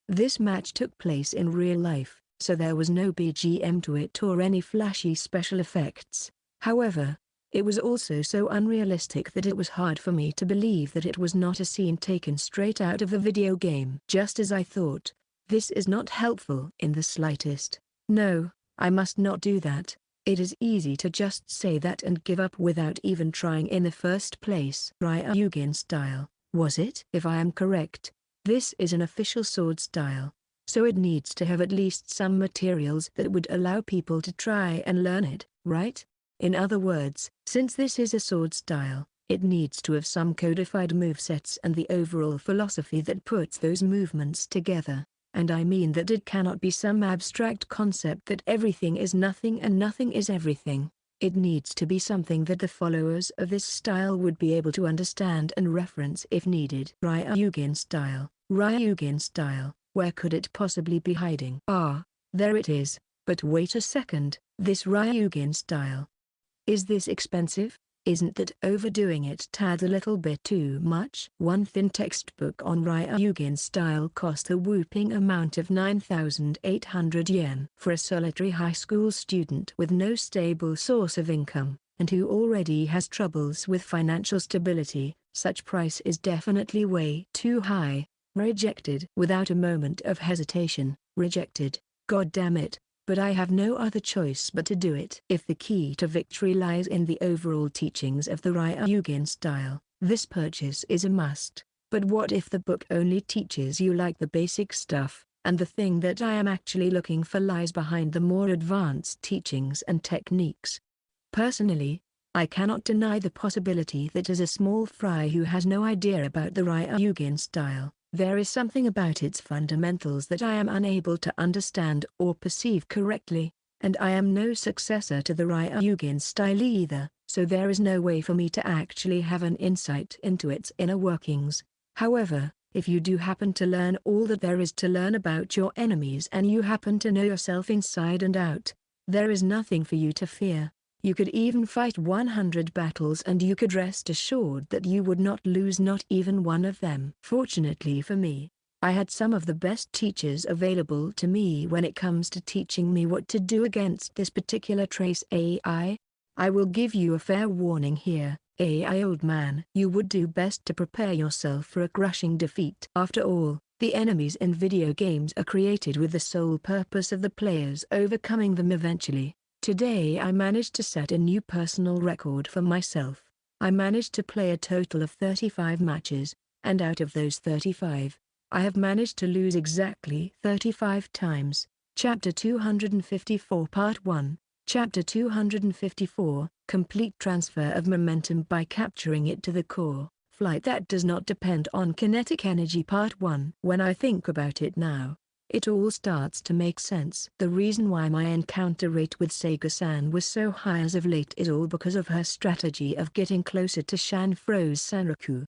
This match took place in real life, so there was no BGM to it or any flashy special effects. However, it was also so unrealistic that it was hard for me to believe that it was not a scene taken straight out of the video game. Just as I thought, this is not helpful in the slightest. No, I must not do that. It is easy to just say that and give up without even trying in the first place. Ryugen style, was it? If I am correct, this is an official sword style, so it needs to have at least some materials that would allow people to try and learn it, right? In other words, since this is a sword style, it needs to have some codified movesets and the overall philosophy that puts those movements together. And I mean that it cannot be some abstract concept that everything is nothing and nothing is everything. It needs to be something that the followers of this style would be able to understand and reference if needed. Ryugen style. Ryugen style Where could it possibly be hiding? Ah, there it is. But wait a second, this Ryugen style. Is this expensive? Isn't that overdoing it tad a little bit too much? One thin textbook on Ryugen style cost a whooping amount of 9,800 yen. For a solitary high school student with no stable source of income, and who already has troubles with financial stability, such price is definitely way too high. Rejected. Without a moment of hesitation, rejected. God damn it. But I have no other choice but to do it. If the key to victory lies in the overall teachings of the Ryugen style, this purchase is a must. But what if the book only teaches you like the basic stuff, and the thing that I am actually looking for lies behind the more advanced teachings and techniques? Personally, I cannot deny the possibility that as a small fry who has no idea about the Ryugen style, there is something about its fundamentals that I am unable to understand or perceive correctly, and I am no successor to the Ryugen style either, so there is no way for me to actually have an insight into its inner workings. However, if you do happen to learn all that there is to learn about your enemies and you happen to know yourself inside and out, there is nothing for you to fear. You could even fight 100 battles and you could rest assured that you would not lose not even one of them. Fortunately for me, I had some of the best teachers available to me when it comes to teaching me what to do against this particular trace AI. I will give you a fair warning here, AI old man. You would do best to prepare yourself for a crushing defeat. After all, the enemies in video games are created with the sole purpose of the players overcoming them eventually. Today I managed to set a new personal record for myself. I managed to play a total of 35 matches, and out of those 35, I have managed to lose exactly 35 times. Chapter 254 Part 1, Chapter 254, Complete Transfer of Momentum by Capturing It to the Core, Flight that Does Not Depend on Kinetic Energy Part 1. When I think about it now, it all starts to make sense. The reason why my encounter rate with Sega-san was so high as of late is all because of her strategy of getting closer to Shanfro's Sanraku.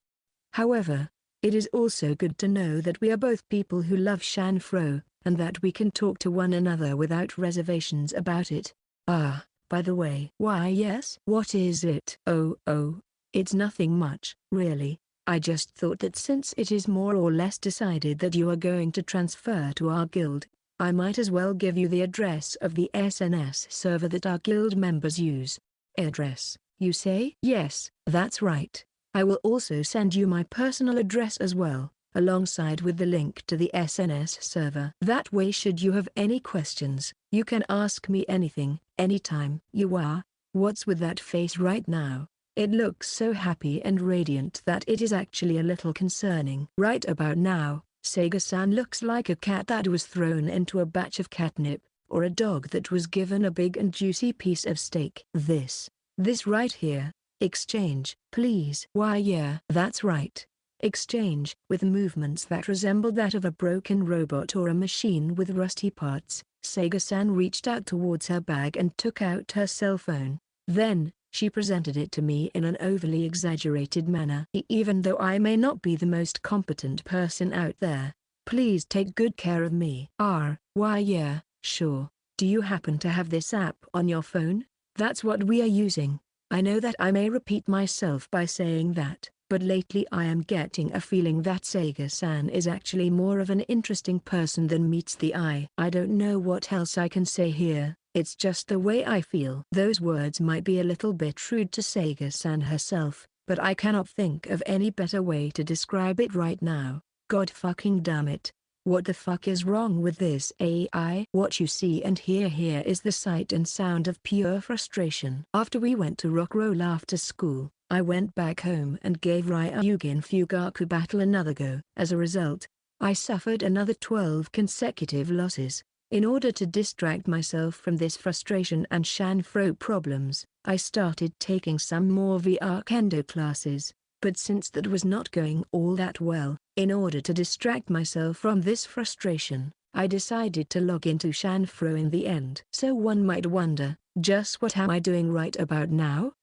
However, it is also good to know that we are both people who love Shanfro, and that we can talk to one another without reservations about it. Ah, by the way. Why yes? What is it? Oh, it's nothing much, really. I just thought that since it is more or less decided that you are going to transfer to our guild, I might as well give you the address of the SNS server that our guild members use. Address, you say? Yes, that's right. I will also send you my personal address as well, alongside with the link to the SNS server. That way should you have any questions, you can ask me anything, anytime. You are? What's with that face right now? It looks so happy and radiant that it is actually a little concerning. Right about now, Sega-san looks like a cat that was thrown into a batch of catnip, or a dog that was given a big and juicy piece of steak. This right here, exchange, please. Why yeah, that's right. Exchange. With movements that resembled that of a broken robot or a machine with rusty parts, Sega-san reached out towards her bag and took out her cell phone. Then, she presented it to me in an overly exaggerated manner. Even though I may not be the most competent person out there, please take good care of me. Why yeah, sure. Do you happen to have this app on your phone? That's what we are using. I know that I may repeat myself by saying that, but lately I am getting a feeling that Sega-san is actually more of an interesting person than meets the eye. I don't know what else I can say here. It's just the way I feel. Those words might be a little bit rude to Sega-san herself, but I cannot think of any better way to describe it right now. God fucking damn it. What the fuck is wrong with this AI? What you see and hear here is the sight and sound of pure frustration. After we went to Rockroll after school, I went back home and gave Ryugen Fugaku battle another go. As a result, I suffered another 12 consecutive losses. In order to distract myself from this frustration and Shanfro problems, I started taking some more VR kendo classes, but since that was not going all that well, in order to distract myself from this frustration, I decided to log into Shanfro in the end. So one might wonder, just what am I doing right about now?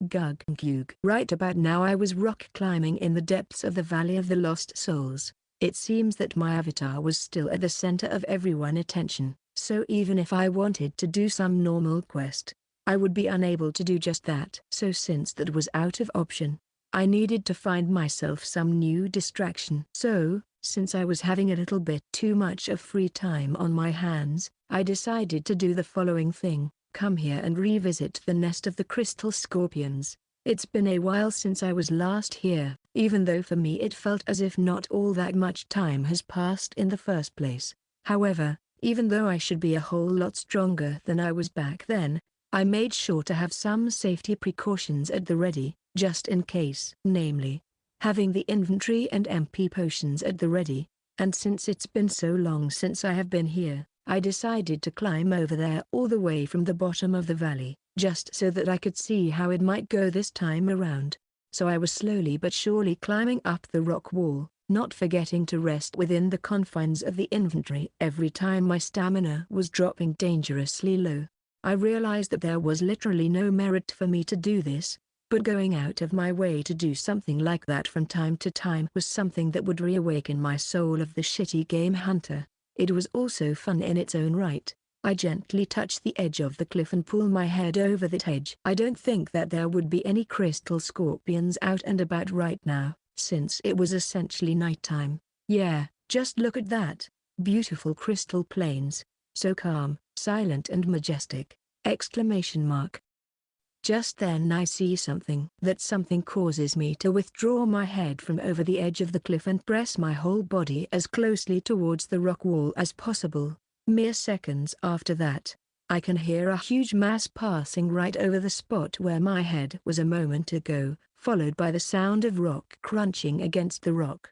Right about now I was rock climbing in the depths of the Valley of the Lost Souls. It seems that my avatar was still at the center of everyone's attention, so even if I wanted to do some normal quest, I would be unable to do just that. So since that was out of option, I needed to find myself some new distraction. So, since I was having a little bit too much of free time on my hands, I decided to do the following thing: come here and revisit the nest of the crystal scorpions. It's been a while since I was last here, even though for me it felt as if not all that much time has passed in the first place. However, even though I should be a whole lot stronger than I was back then, I made sure to have some safety precautions at the ready, just in case. Namely, having the inventory and MP potions at the ready, and since it's been so long since I have been here, I decided to climb over there all the way from the bottom of the valley, just so that I could see how it might go this time around. So I was slowly but surely climbing up the rock wall, not forgetting to rest within the confines of the inventory every time my stamina was dropping dangerously low. I realized that there was literally no merit for me to do this, but going out of my way to do something like that from time to time was something that would reawaken my soul of the shitty game hunter. It was also fun in its own right. I gently touched the edge of the cliff and pulled my head over that edge. I don't think that there would be any crystal scorpions out and about right now, since it was essentially nighttime. Yeah, just look at that. Beautiful crystal plains. So calm, silent and majestic! Exclamation mark. Just then I see something. That something causes me to withdraw my head from over the edge of the cliff and press my whole body as closely towards the rock wall as possible. Mere seconds after that, I can hear a huge mass passing right over the spot where my head was a moment ago, followed by the sound of rock crunching against the rock.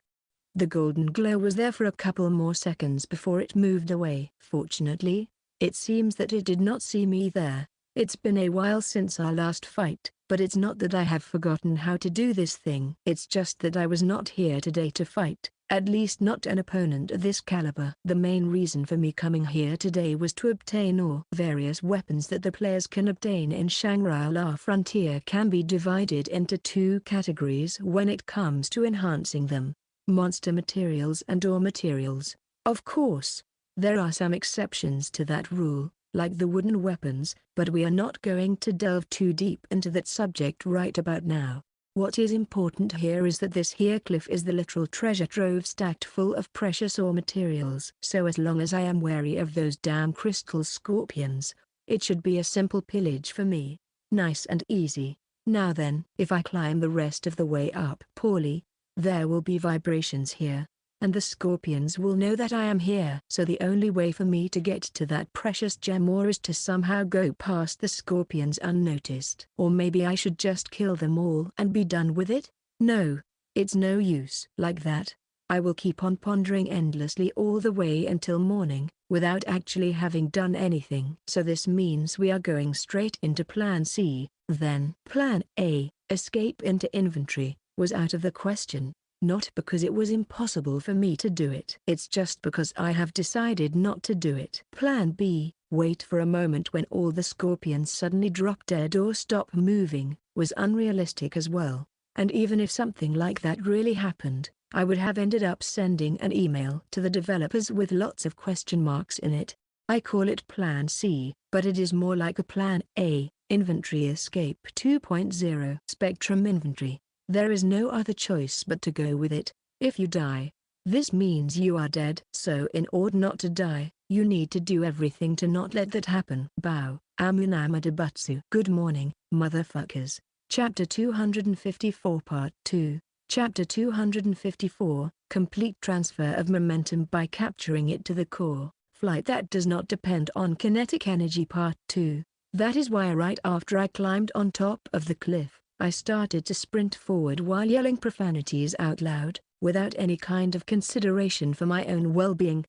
The golden glow was there for a couple more seconds before it moved away. Fortunately, it seems that it did not see me there. It's been a while since our last fight, but it's not that I have forgotten how to do this thing. It's just that I was not here today to fight, at least not an opponent of this caliber. The main reason for me coming here today was to obtain all various weapons that the players can obtain in Shangri-La. Frontier can be divided into two categories when it comes to enhancing them: monster materials and ore materials. Of course, there are some exceptions to that rule, like the wooden weapons, but we are not going to delve too deep into that subject right about now. What is important here is that this here cliff is the literal treasure trove stacked full of precious ore materials. So as long as I am wary of those damn crystal scorpions, it should be a simple pillage for me. Nice and easy. Now then, if I climb the rest of the way up poorly, there will be vibrations here, and the scorpions will know that I am here. So the only way for me to get to that precious gem ore is to somehow go past the scorpions unnoticed. Or maybe I should just kill them all and be done with it? No, it's no use. Like that, I will keep on pondering endlessly all the way until morning, without actually having done anything. So this means we are going straight into Plan C, then. Plan A, escape into inventory, was out of the question. Not because it was impossible for me to do it. It's just because I have decided not to do it. Plan B, wait for a moment when all the scorpions suddenly drop dead or stop moving, was unrealistic as well. And even if something like that really happened, I would have ended up sending an email to the developers with lots of question marks in it. I call it Plan C, but it is more like a Plan A, Inventory Escape 2.0. Spectrum Inventory. There is no other choice but to go with it. If you die, this means you are dead. So in order not to die, you need to do everything to not let that happen. Bow, Amunama Debatsu. Good morning, motherfuckers. Chapter 254 Part 2. Chapter 254, Complete Transfer of Momentum by Capturing It to the Core. Flight that does not depend on kinetic energy. Part 2. That is why right after I climbed on top of the cliff, I started to sprint forward while yelling profanities out loud, without any kind of consideration for my own well-being.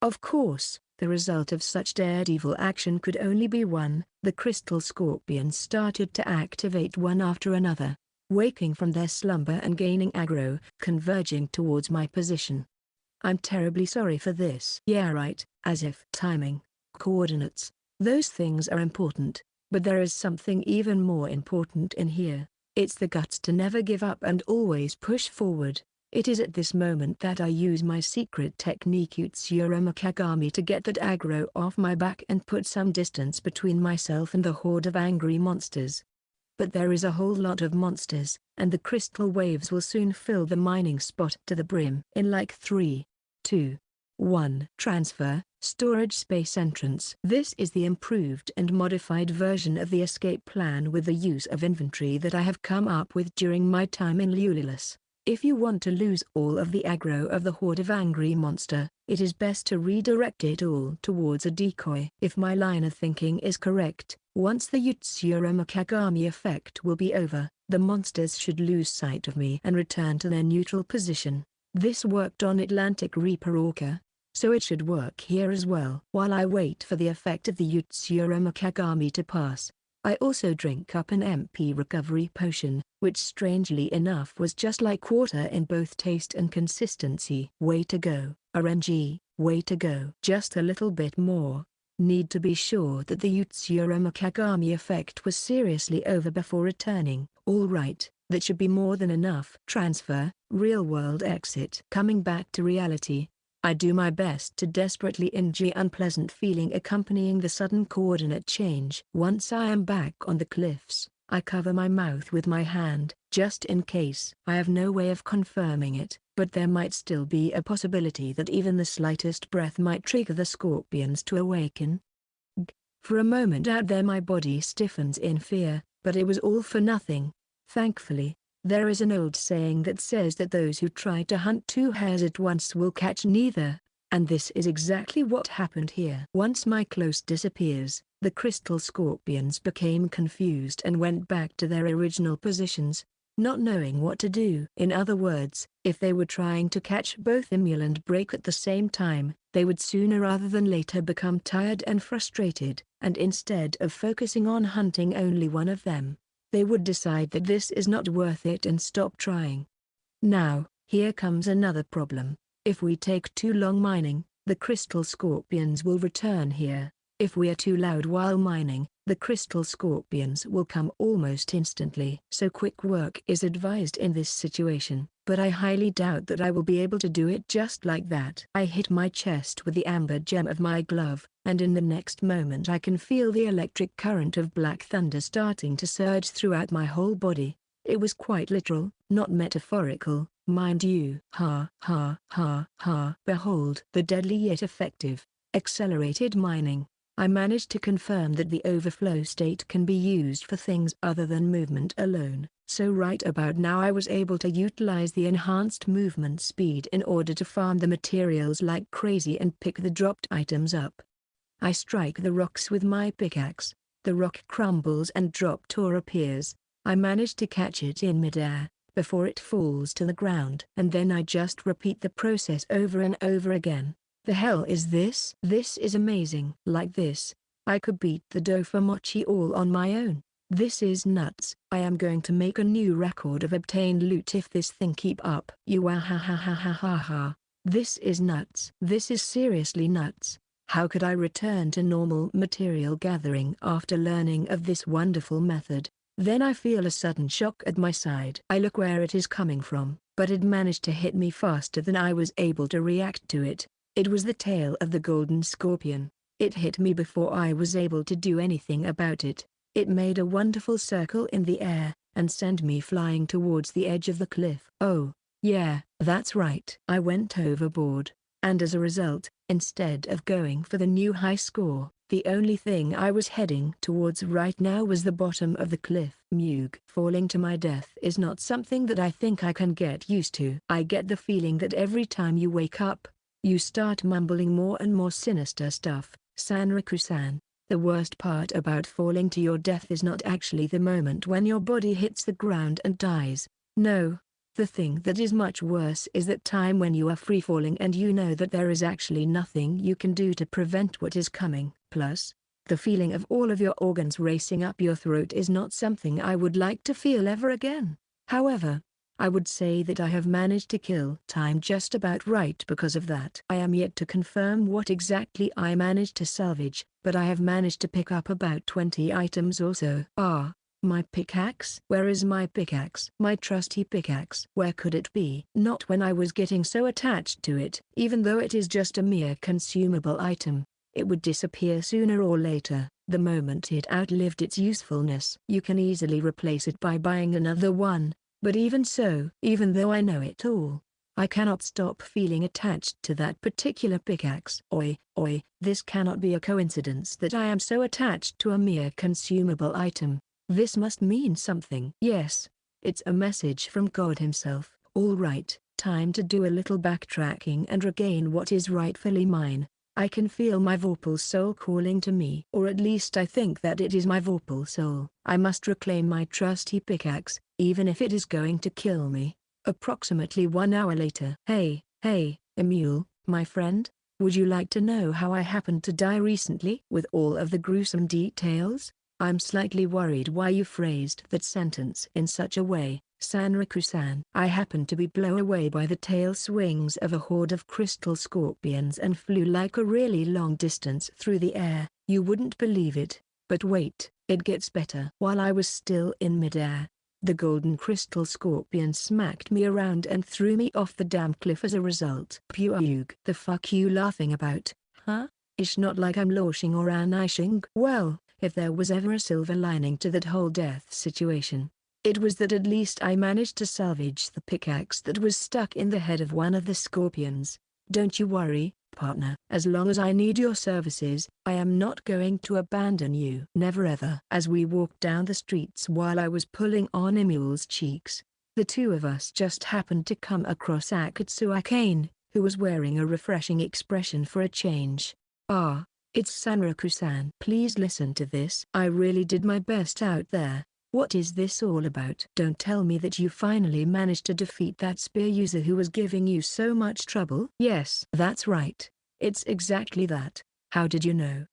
Of course, the result of such daredevil action could only be one: the crystal scorpions started to activate one after another, waking from their slumber and gaining aggro, converging towards my position. I'm terribly sorry for this. Yeah right, as if. Timing, coordinates, those things are important. But there is something even more important in here. It's the guts to never give up and always push forward. It is at this moment that I use my secret technique Utsuro Kagami to get that aggro off my back and put some distance between myself and the horde of angry monsters. But there is a whole lot of monsters, and the crystal waves will soon fill the mining spot to the brim. In like 3, 2, 1. Transfer, storage space entrance. This is the improved and modified version of the escape plan with the use of inventory that I have come up with during my time in Lulilus. If you want to lose all of the aggro of the horde of angry monster, it is best to redirect it all towards a decoy. If my line of thinking is correct, once the Utsuro Kagami effect will be over, the monsters should lose sight of me and return to their neutral position. This worked on Atlantic Reaper Orca, so it should work here as well. While I wait for the effect of the Utsuro Kagami to pass, I also drink up an MP recovery potion, which strangely enough was just like water in both taste and consistency. Way to go, RNG, way to go. Just a little bit more. Need to be sure that the Utsuro Kagami effect was seriously over before returning. Alright, that should be more than enough. Transfer, real world exit. Coming back to reality, I do my best to desperately enjoy unpleasant feeling accompanying the sudden coordinate change. Once I am back on the cliffs, I cover my mouth with my hand, just in case. I have no way of confirming it, but there might still be a possibility that even the slightest breath might trigger the scorpions to awaken. For a moment out there my body stiffens in fear, but it was all for nothing. Thankfully, there is an old saying that says that those who try to hunt two hares at once will catch neither, and this is exactly what happened here. Once my close disappears, the crystal scorpions became confused and went back to their original positions, not knowing what to do. In other words, if they were trying to catch both Emule and Break at the same time, they would sooner rather than later become tired and frustrated, and instead of focusing on hunting only one of them, they would decide that this is not worth it and stop trying. Now, here comes another problem. If we take too long mining, the crystal scorpions will return here. If we are too loud while mining, the crystal scorpions will come almost instantly. So quick work is advised in this situation, but I highly doubt that I will be able to do it just like that. I hit my chest with the amber gem of my glove, and in the next moment I can feel the electric current of black thunder starting to surge throughout my whole body. It was quite literal, not metaphorical, mind you. Ha ha ha ha. Behold the deadly yet effective, accelerated mining. I managed to confirm that the overflow state can be used for things other than movement alone, so right about now I was able to utilize the enhanced movement speed in order to farm the materials like crazy and pick the dropped items up. I strike the rocks with my pickaxe, the rock crumbles and dropped or appears. I manage to catch it in midair, before it falls to the ground. And then I just repeat the process over and over again. The hell is this? This is amazing. Like this, I could beat the Dofus all on my own. This is nuts. I am going to make a new record of obtained loot if this thing keep up. You. This is nuts. This is seriously nuts. How could I return to normal material gathering after learning of this wonderful method? Then I feel a sudden shock at my side. I look where it is coming from, but it managed to hit me faster than I was able to react to it. It was the tail of the golden scorpion. It hit me before I was able to do anything about it. It made a wonderful circle in the air, and sent me flying towards the edge of the cliff. Oh, yeah, that's right. I went overboard, and as a result, instead of going for the new high score, the only thing I was heading towards right now was the bottom of the cliff. Mug. Falling to my death is not something that I think I can get used to. I get the feeling that every time you wake up, you start mumbling more and more sinister stuff. Sanraku-san, the worst part about falling to your death is not actually the moment when your body hits the ground and dies. No. The thing that is much worse is that time when you are free falling and you know that there is actually nothing you can do to prevent what is coming. Plus, the feeling of all of your organs racing up your throat is not something I would like to feel ever again. However, I would say that I have managed to kill time just about right because of that. I am yet to confirm what exactly I managed to salvage, but I have managed to pick up about 20 items or so. My pickaxe? Where is my pickaxe? My trusty pickaxe? Where could it be? Not when I was getting so attached to it. Even though it is just a mere consumable item, it would disappear sooner or later, the moment it outlived its usefulness. You can easily replace it by buying another one, but even so, even though I know it all, I cannot stop feeling attached to that particular pickaxe. Oi, this cannot be a coincidence that I am so attached to a mere consumable item. This must mean something. Yes, it's a message from God himself. All right, time to do a little backtracking and regain what is rightfully mine. I can feel my Vorpal soul calling to me. Or at least I think that it is my Vorpal soul. I must reclaim my trusty pickaxe, even if it is going to kill me. Approximately 1 hour later. Hey, Emule, my friend? Would you like to know how I happened to die recently? With all of the gruesome details? I'm slightly worried why you phrased that sentence in such a way, Sanraku-san. I happened to be blown away by the tail swings of a horde of crystal scorpions and flew like a really long distance through the air. You wouldn't believe it, but wait, it gets better. While I was still in midair, the golden crystal scorpion smacked me around and threw me off the damn cliff as a result. Pugh. The fuck you laughing about, huh? It's not like I'm laughing or annishing. Well, if there was ever a silver lining to that whole death situation, it was that at least I managed to salvage the pickaxe that was stuck in the head of one of the scorpions. Don't you worry, partner. As long as I need your services, I am not going to abandon you. Never ever. As we walked down the streets while I was pulling on Emule's cheeks, the two of us just happened to come across Akatsuakane, who was wearing a refreshing expression for a change. Ah, it's Sanraku-san. Please listen to this. I really did my best out there. What is this all about? Don't tell me that you finally managed to defeat that spear user who was giving you so much trouble. Yes, that's right. It's exactly that. How did you know?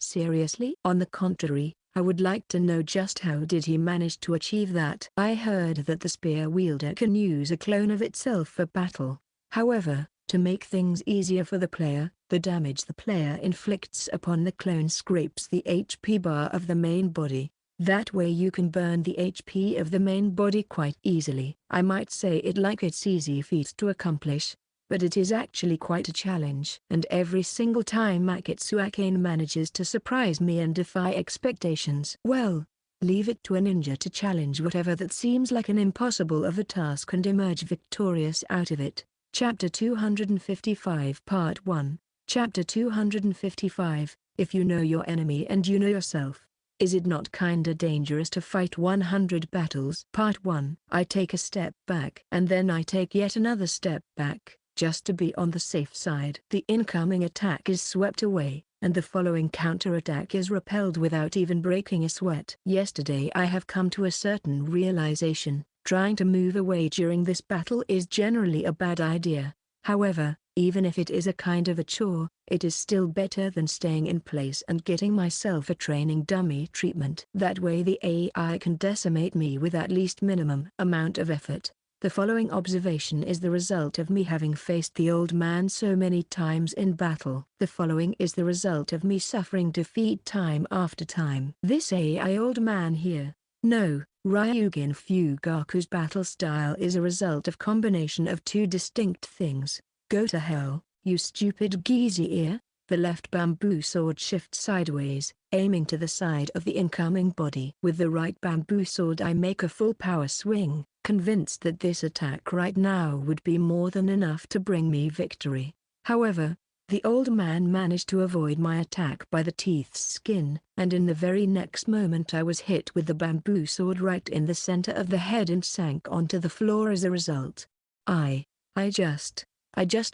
Seriously? On the contrary, I would like to know just how did he manage to achieve that. I heard that the spear wielder can use a clone of itself for battle. However, to make things easier for the player, the damage the player inflicts upon the clone scrapes the HP bar of the main body. That way you can burn the HP of the main body quite easily. I might say it like it's easy feat to accomplish, but it is actually quite a challenge. And every single time Akatsuakane manages to surprise me and defy expectations. Well, leave it to a ninja to challenge whatever that seems like an impossible of a task and emerge victorious out of it. Chapter 255 Part 1. Chapter 255, If you know your enemy and you know yourself, is it not kinda dangerous to fight 100 battles? Part 1. I take a step back and then I take yet another step back, just to be on the safe side. The incoming attack is swept away, and the following counterattack is repelled without even breaking a sweat. Yesterday I have come to a certain realization. Trying to move away during this battle is generally a bad idea. However, even if it is a kind of a chore, it is still better than staying in place and getting myself a training dummy treatment. That way the AI can decimate me with at least minimum amount of effort. The following observation is the result of me having faced the old man so many times in battle. The following is the result of me suffering defeat time after time. This AI old man here, no, Ryugen Fugaku's battle style is a result of combination of two distinct things. Go to hell, you stupid geezy ear. The left bamboo sword shifts sideways, aiming to the side of the incoming body. With the right bamboo sword I make a full power swing, convinced that this attack right now would be more than enough to bring me victory. However, the old man managed to avoid my attack by the teeth's skin, and in the very next moment I was hit with the bamboo sword right in the center of the head and sank onto the floor as a result. I just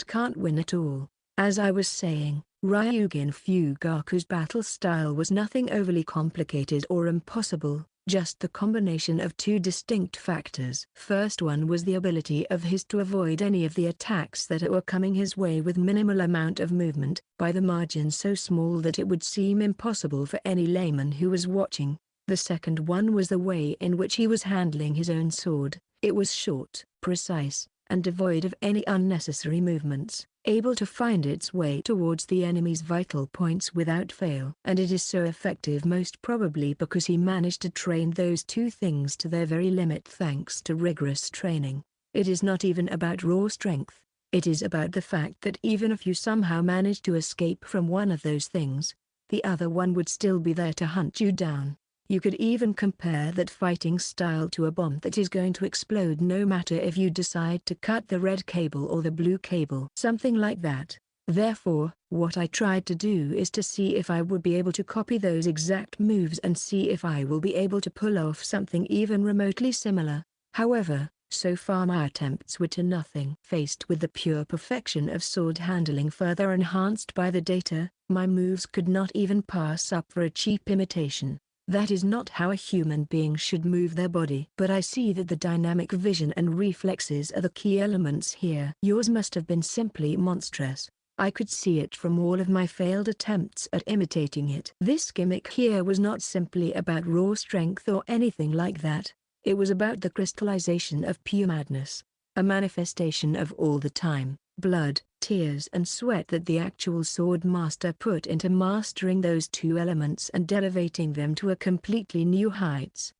can't win at all. As I was saying, Ryugen Fugaku's battle style was nothing overly complicated or impossible, just the combination of two distinct factors. First one was the ability of his to avoid any of the attacks that were coming his way with minimal amount of movement, by the margin so small that it would seem impossible for any layman who was watching. The second one was the way in which he was handling his own sword. It was short, precise, and devoid of any unnecessary movements, able to find its way towards the enemy's vital points without fail. And it is so effective most probably because he managed to train those two things to their very limit thanks to rigorous training. It is not even about raw strength. It is about the fact that even if you somehow manage to escape from one of those things, the other one would still be there to hunt you down. You could even compare that fighting style to a bomb that is going to explode no matter if you decide to cut the red cable or the blue cable. Something like that. Therefore, what I tried to do is to see if I would be able to copy those exact moves and see if I will be able to pull off something even remotely similar. However, so far my attempts were to nothing. Faced with the pure perfection of sword handling further enhanced by the data, my moves could not even pass up for a cheap imitation. That is not how a human being should move their body. But I see that the dynamic vision and reflexes are the key elements here. Yours must have been simply monstrous. I could see it from all of my failed attempts at imitating it. This gimmick here was not simply about raw strength or anything like that. It was about the crystallization of pure madness. A manifestation of all the time, blood, tears and sweat that the actual sword master put into mastering those two elements and elevating them to a completely new heights.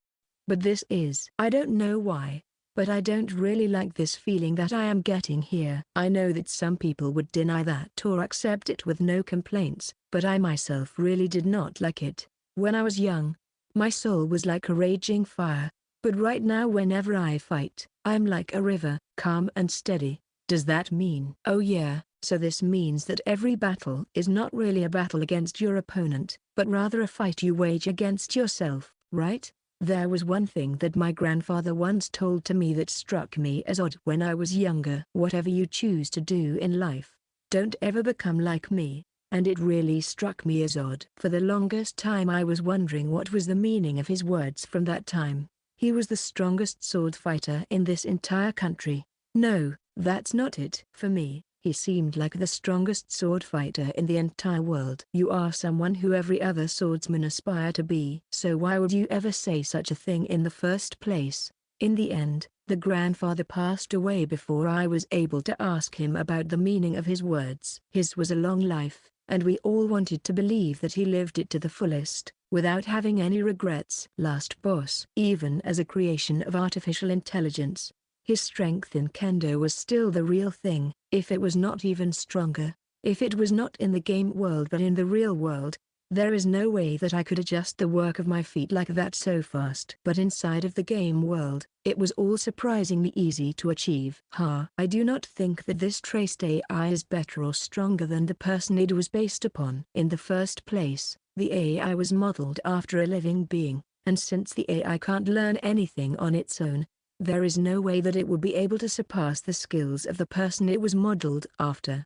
But this is, I don't know why, but I don't really like this feeling that I am getting here. I know that some people would deny that or accept it with no complaints, but I myself really did not like it. When I was young, my soul was like a raging fire, but right now whenever I fight, I'm like a river, calm and steady. Does that mean? Oh yeah, so this means that every battle is not really a battle against your opponent, but rather a fight you wage against yourself, right? There was one thing that my grandfather once told to me that struck me as odd when I was younger. Whatever you choose to do in life, don't ever become like me. And it really struck me as odd. For the longest time I was wondering what was the meaning of his words from that time. He was the strongest sword fighter in this entire country. No, that's not it. For me, he seemed like the strongest sword fighter in the entire world. You are someone who every other swordsman aspire to be. So why would you ever say such a thing in the first place? In the end, the grandfather passed away before I was able to ask him about the meaning of his words. His was a long life, and we all wanted to believe that he lived it to the fullest, without having any regrets. Last boss. Even as a creation of artificial intelligence, his strength in kendo was still the real thing, if it was not even stronger. If it was not in the game world but in the real world, there is no way that I could adjust the work of my feet like that so fast. But inside of the game world, it was all surprisingly easy to achieve. I do not think that this traced AI is better or stronger than the person it was based upon. In the first place, the AI was modeled after a living being, and since the AI can't learn anything on its own, there is no way that it would be able to surpass the skills of the person it was modeled after.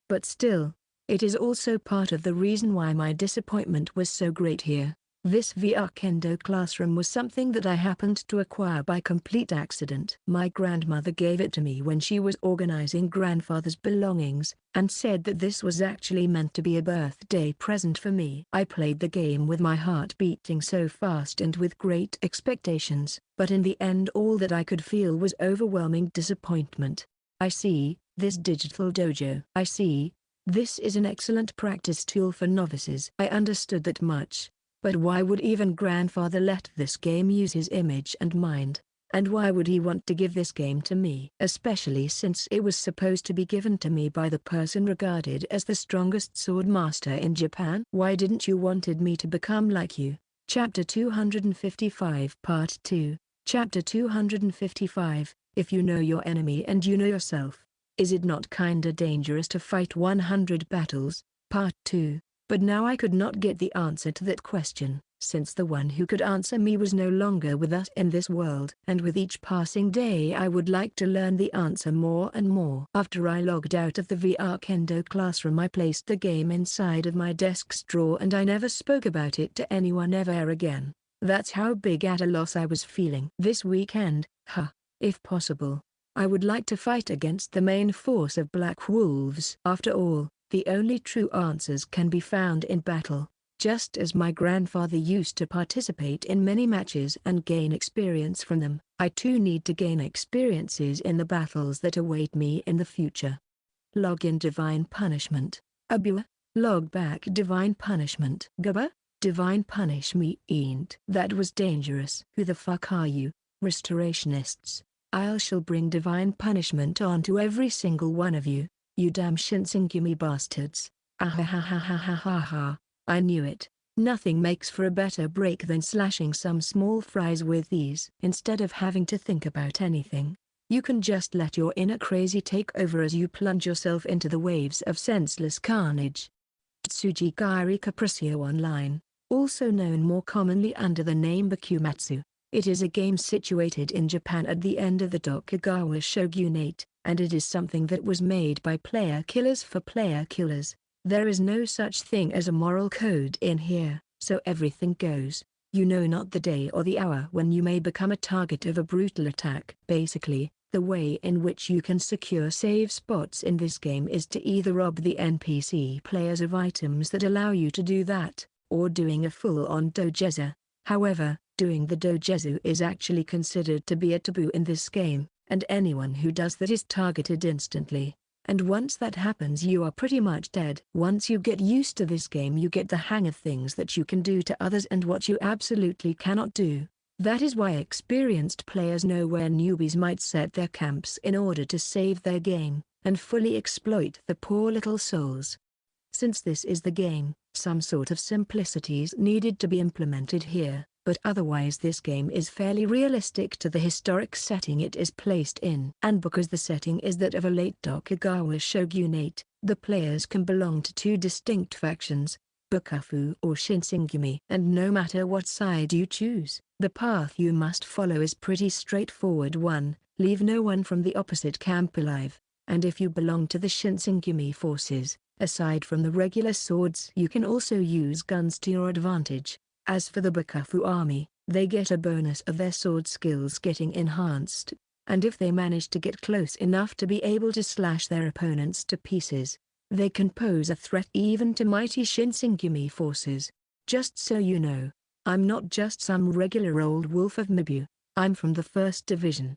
But still, it is also part of the reason why my disappointment was so great here. This VR Kendo classroom was something that I happened to acquire by complete accident. My grandmother gave it to me when she was organizing grandfather's belongings, and said that this was actually meant to be a birthday present for me. I played the game with my heart beating so fast and with great expectations, but in the end all that I could feel was overwhelming disappointment. I see, this digital dojo. I see, this is an excellent practice tool for novices. I understood that much. But why would even grandfather let this game use his image and mind? And why would he want to give this game to me? Especially since it was supposed to be given to me by the person regarded as the strongest sword master in Japan. Why didn't you wanted me to become like you? Chapter 255 Part 2. Chapter 255, If you know your enemy and you know yourself, is it not kinda dangerous to fight 100 battles? Part 2. But now I could not get the answer to that question, since the one who could answer me was no longer with us in this world. And with each passing day I would like to learn the answer more and more. After I logged out of the VR Kendo classroom I placed the game inside of my desk's drawer and I never spoke about it to anyone ever again. That's how big at a loss I was feeling. This weekend, if possible, I would like to fight against the main force of Black Wolves. After all, the only true answers can be found in battle. Just as my grandfather used to participate in many matches and gain experience from them, I too need to gain experiences in the battles that await me in the future. Log in Divine Punishment. Abua. Log back Divine Punishment. Gaba. Divine Punishment. That was dangerous. Who the fuck are you? Restorationists. Shall bring Divine Punishment onto every single one of you, you damn Shinsengumi bastards. Ahahahahahaha. I knew it. Nothing makes for a better break than slashing some small fries with these. Instead of having to think about anything, you can just let your inner crazy take over as you plunge yourself into the waves of senseless carnage. Tsuji Gairi Capriccio Online, also known more commonly under the name Bakumatsu. It is a game situated in Japan at the end of the Tokugawa shogunate, and it is something that was made by player killers for player killers. There is no such thing as a moral code in here, so everything goes. You know not the day or the hour when you may become a target of a brutal attack. Basically, the way in which you can secure save spots in this game is to either rob the NPC players of items that allow you to do that, or doing a full-on dogetsu. However, doing the dogetsu is actually considered to be a taboo in this game, and anyone who does that is targeted instantly. And once that happens you are pretty much dead. Once you get used to this game you get the hang of things that you can do to others and what you absolutely cannot do. That is why experienced players know where newbies might set their camps in order to save their game, and fully exploit the poor little souls. Since this is the game, some sort of simplicities needed to be implemented here, but otherwise this game is fairly realistic to the historic setting it is placed in. And because the setting is that of a late Tokugawa shogunate, the players can belong to two distinct factions, Bakufu or Shinsengumi. And no matter what side you choose, the path you must follow is pretty straightforward. 1. Leave no one from the opposite camp alive, and if you belong to the Shinsengumi forces, aside from the regular swords you can also use guns to your advantage. As for the Bakufu army, they get a bonus of their sword skills getting enhanced, and if they manage to get close enough to be able to slash their opponents to pieces, they can pose a threat even to mighty Shinsengumi forces. Just so you know, I'm not just some regular old wolf of Mibu, I'm from the 1st Division.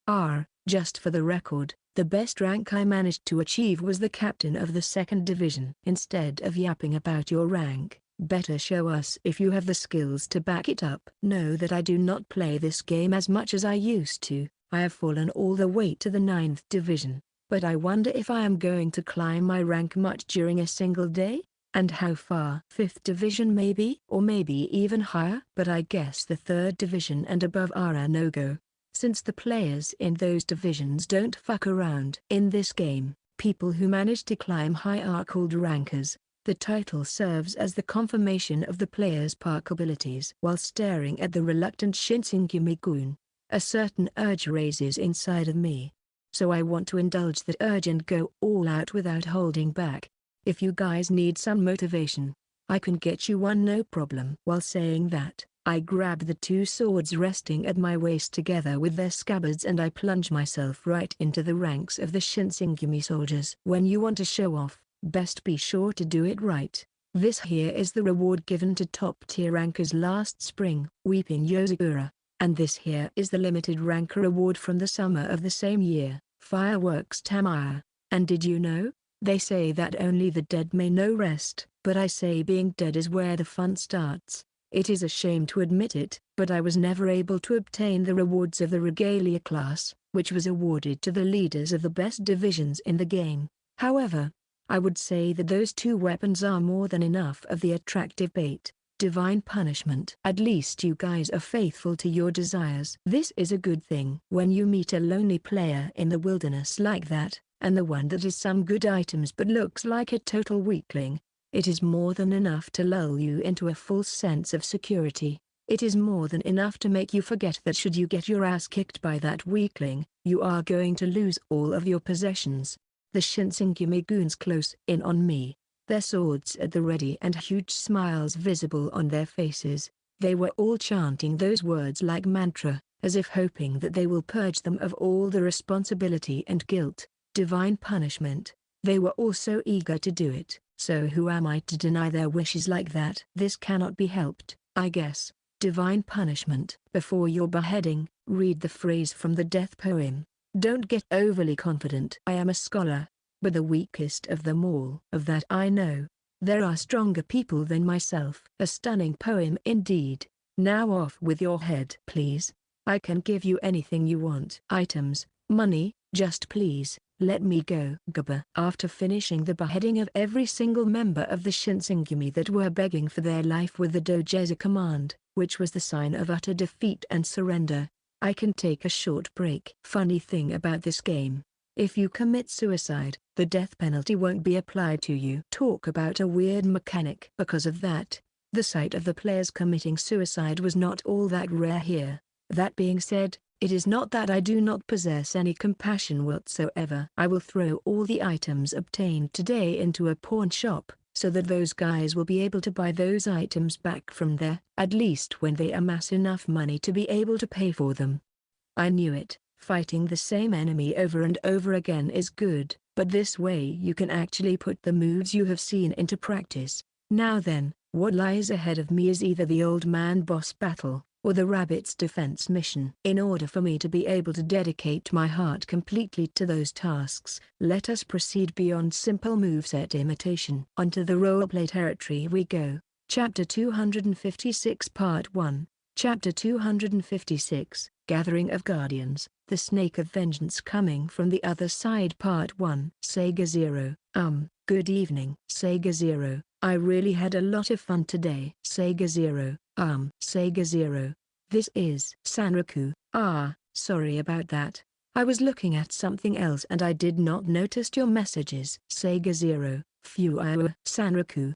Just for the record, the best rank I managed to achieve was the captain of the 2nd Division. Instead of yapping about your rank, better show us if you have the skills to back it up. Know that I do not play this game as much as I used to. I have fallen all the way to the 9th Division, but I wonder if I am going to climb my rank much during a single day? And how far? 5th Division maybe? Or maybe even higher? But I guess the 3rd Division and above are a no-go, since the players in those divisions don't fuck around. In this game, people who manage to climb high are called rankers. The title serves as the confirmation of the player's park abilities. While staring at the reluctant Shinsengumi-gun, a certain urge raises inside of me. So I want to indulge that urge and go all out without holding back. If you guys need some motivation, I can get you one no problem. While saying that, I grab the two swords resting at my waist together with their scabbards and I plunge myself right into the ranks of the Shinsengumi soldiers. When you want to show off, best be sure to do it right. This here is the reward given to top tier rankers last spring, Weeping Yozagura, and this here is the limited ranker award from the summer of the same year, Fireworks Tamaya. And did you know? They say that only the dead may know rest, but I say being dead is where the fun starts. It is a shame to admit it, but I was never able to obtain the rewards of the Regalia class, which was awarded to the leaders of the best divisions in the game. However, I would say that those two weapons are more than enough of the attractive bait. Divine Punishment. At least you guys are faithful to your desires. This is a good thing. When you meet a lonely player in the wilderness like that, and the one that has some good items but looks like a total weakling, it is more than enough to lull you into a false sense of security. It is more than enough to make you forget that should you get your ass kicked by that weakling, you are going to lose all of your possessions. The Shinsengumi goons close in on me, their swords at the ready and huge smiles visible on their faces. They were all chanting those words like mantra, as if hoping that they will purge them of all the responsibility and guilt. Divine Punishment. They were all so eager to do it, so who am I to deny their wishes like that? This cannot be helped, I guess. Divine punishment. Before your beheading, read the phrase from the death poem. Don't get overly confident. I am a scholar, but the weakest of them all. Of that I know. There are stronger people than myself. A stunning poem indeed. Now off with your head. Please. I can give you anything you want. Items, money, just please, let me go. Gaba. After finishing the beheading of every single member of the Shinsengumi that were begging for their life with the Dojeza command, which was the sign of utter defeat and surrender, I can take a short break. Funny thing about this game. If you commit suicide, the death penalty won't be applied to you. Talk about a weird mechanic. Because of that, the sight of the players committing suicide was not all that rare here. That being said, it is not that I do not possess any compassion whatsoever. I will throw all the items obtained today into a pawn shop, so that those guys will be able to buy those items back from there, at least when they amass enough money to be able to pay for them. I knew it. Fighting the same enemy over and over again is good, but this way you can actually put the moves you have seen into practice. Now then, what lies ahead of me is either the old man boss battle, or the rabbit's defense mission. In order for me to be able to dedicate my heart completely to those tasks, let us proceed beyond simple moveset imitation. Onto the roleplay territory we go. Chapter 256 Part 1. Chapter 256, Gathering of Guardians, The Snake of Vengeance Coming from the Other Side Part 1. Sega Zero. Good evening. Sega Zero, I really had a lot of fun today. Sega Zero. Sega Zero. This is Sanraku. Sorry about that. I was looking at something else and I did not notice your messages. Sega Zero. Phew. Sanraku.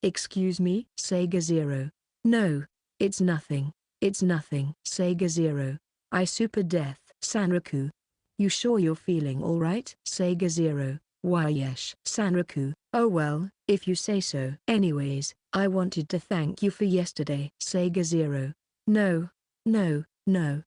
Excuse me? Sega Zero. No. It's nothing. It's nothing. Sega Zero. I super death. Sanraku. You sure you're feeling alright? Sega Zero. Why yes. Sanraku. Oh well, if you say so. Anyways, I wanted to thank you for yesterday. Sega Zero. No.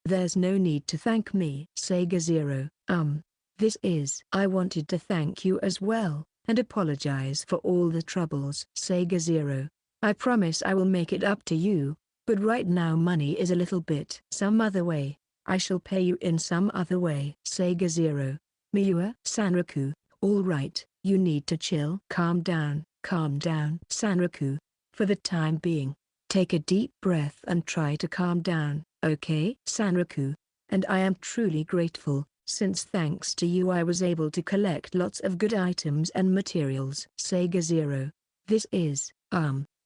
There's no need to thank me. Sega Zero. I wanted to thank you as well, and apologize for all the troubles. Sega Zero. I promise I will make it up to you. But right now money is a little bit some other way. I shall pay you in some other way. Sega Zero. Miura. Sanraku. Alright, you need to chill. Calm down. Sanraku. For the time being, take a deep breath and try to calm down, okay? Sanraku. And I am truly grateful, since thanks to you I was able to collect lots of good items and materials. Sega Zero. This is,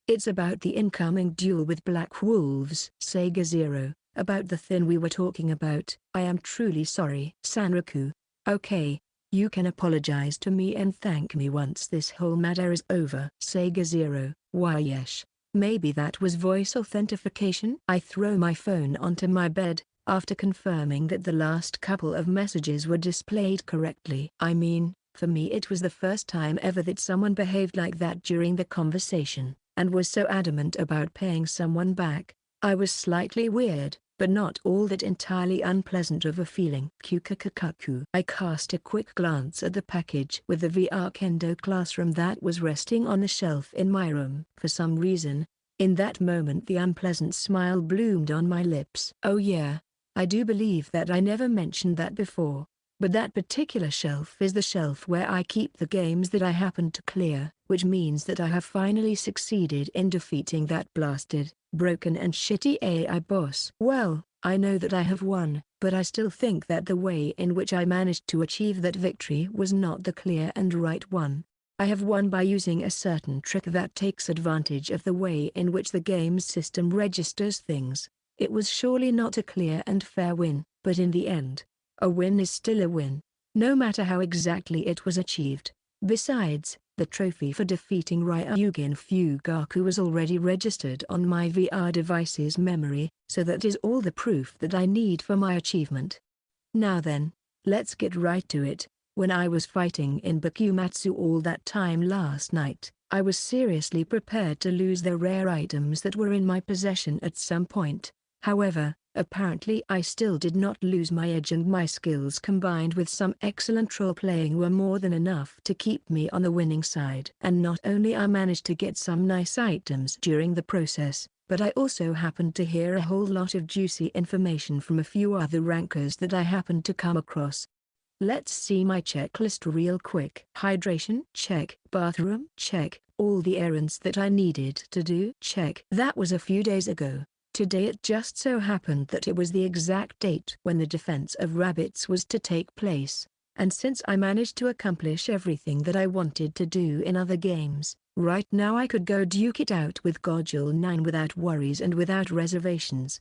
it's about the incoming duel with Black Wolves. Sega Zero. About the thing we were talking about. I am truly sorry. Sanraku. Okay. You can apologize to me and thank me once this whole matter is over. Sega Zero. Why yes. Maybe that was voice authentication? I throw my phone onto my bed, after confirming that the last couple of messages were displayed correctly. I mean, for me it was the first time ever that someone behaved like that during the conversation, and was so adamant about paying someone back. I was slightly weird, but not all that entirely unpleasant of a feeling. Kukakaku. I cast a quick glance at the package with the VR Kendo classroom that was resting on the shelf in my room. For some reason, in that moment the unpleasant smile bloomed on my lips. Oh yeah, I do believe that I never mentioned that before. But that particular shelf is the shelf where I keep the games that I happen to clear, which means that I have finally succeeded in defeating that blasted, broken and shitty AI boss. Well, I know that I have won, but I still think that the way in which I managed to achieve that victory was not the clear and right one. I have won by using a certain trick that takes advantage of the way in which the game's system registers things. It was surely not a clear and fair win, but in the end, a win is still a win, no matter how exactly it was achieved. Besides, the trophy for defeating Ryugen Fugaku was already registered on my VR device's memory, so that is all the proof that I need for my achievement. Now then, let's get right to it. When I was fighting in Bakumatsu all that time last night, I was seriously prepared to lose the rare items that were in my possession at some point. However, Apparently I still did not lose my edge, and my skills combined with some excellent role-playing were more than enough to keep me on the winning side. And not only I managed to get some nice items during the process, but I also happened to hear a whole lot of juicy information from a few other rankers that I happened to come across. Let's see my checklist real quick. Hydration, check. Bathroom, check. All the errands that I needed to do, check. That was a few days ago. Today it just so happened that it was the exact date when the defense of rabbits was to take place, and since I managed to accomplish everything that I wanted to do in other games, right now I could go duke it out with Goldunine without worries and without reservations.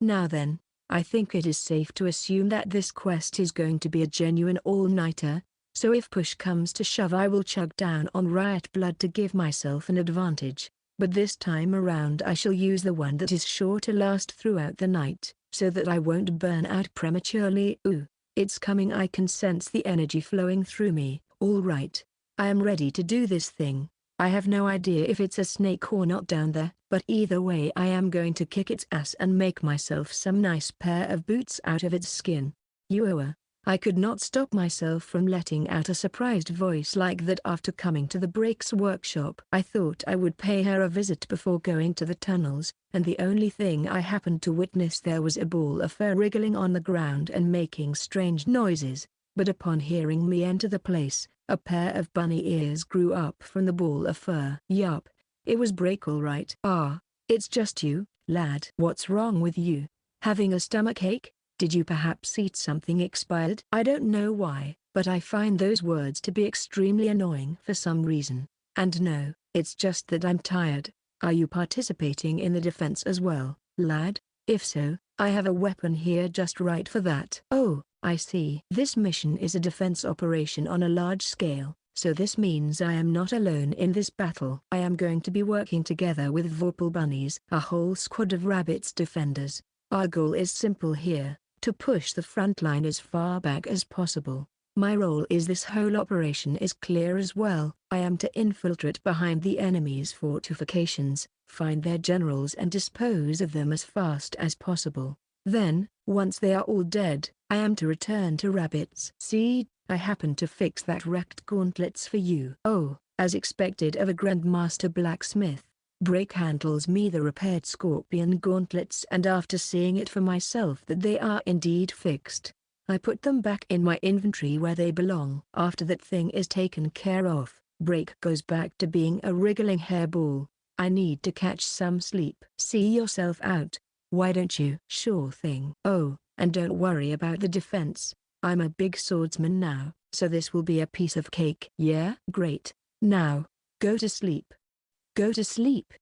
Now then, I think it is safe to assume that this quest is going to be a genuine all-nighter, so if push comes to shove I will chug down on riot blood to give myself an advantage. But this time around I shall use the one that is sure to last throughout the night, so that I won't burn out prematurely. Ooh, it's coming, I can sense the energy flowing through me. All right, I am ready to do this thing. I have no idea if it's a snake or not down there, but either way I am going to kick its ass and make myself some nice pair of boots out of its skin. Ewa. I could not stop myself from letting out a surprised voice like that after coming to the Breaks workshop. I thought I would pay her a visit before going to the tunnels, and the only thing I happened to witness there was a ball of fur wriggling on the ground and making strange noises, but upon hearing me enter the place, a pair of bunny ears grew up from the ball of fur. Yup, it was Break all right. Ah, it's just you, lad. What's wrong with you? Having a stomachache? Did you perhaps eat something expired? I don't know why, but I find those words to be extremely annoying for some reason. And no, it's just that I'm tired. Are you participating in the defense as well, lad? If so, I have a weapon here just right for that. Oh, I see. This mission is a defense operation on a large scale, so this means I am not alone in this battle. I am going to be working together with Vorpal bunnies, a whole squad of rabbits defenders. Our goal is simple here, to push the front line as far back as possible. My role is this whole operation is clear as well. I am to infiltrate behind the enemy's fortifications, find their generals and dispose of them as fast as possible. Then, once they are all dead, I am to return to rabbits. See, I happen to fix that wrecked gauntlets for you. Oh, as expected of a Grandmaster blacksmith, Break handles me the repaired scorpion gauntlets, and after seeing it for myself that they are indeed fixed, I put them back in my inventory where they belong. After that thing is taken care of, Break goes back to being a wriggling hairball. I need to catch some sleep. See yourself out, why don't you? Sure thing. Oh, and don't worry about the defense. I'm a big swordsman now, so this will be a piece of cake. Yeah? Great. Now, go to sleep. Go to sleep?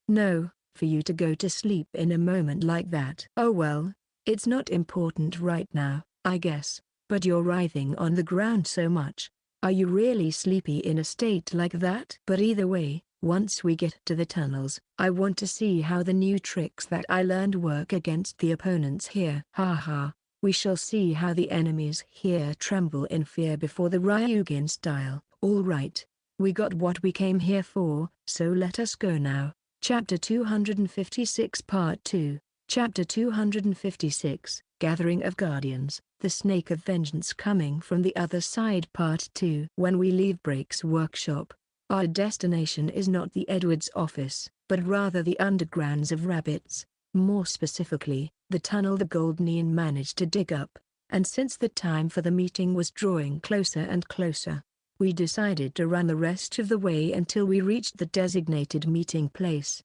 No, for you to go to sleep in a moment like that. Oh well, it's not important right now, I guess, but you're writhing on the ground so much. Are you really sleepy in a state like that? But either way, once we get to the tunnels, I want to see how the new tricks that I learned work against the opponents here. Haha, we shall see how the enemies here tremble in fear before the Ryugen style. Alright. We got what we came here for, so let us go now. Chapter 256 Part 2. Chapter 256, Gathering of Guardians, The Snake of Vengeance Coming from the Other Side Part 2. When we leave Break's workshop, our destination is not the Edwards office, but rather the undergrounds of rabbits, more specifically, the tunnel the Goldunine managed to dig up, and since the time for the meeting was drawing closer and closer, we decided to run the rest of the way until we reached the designated meeting place.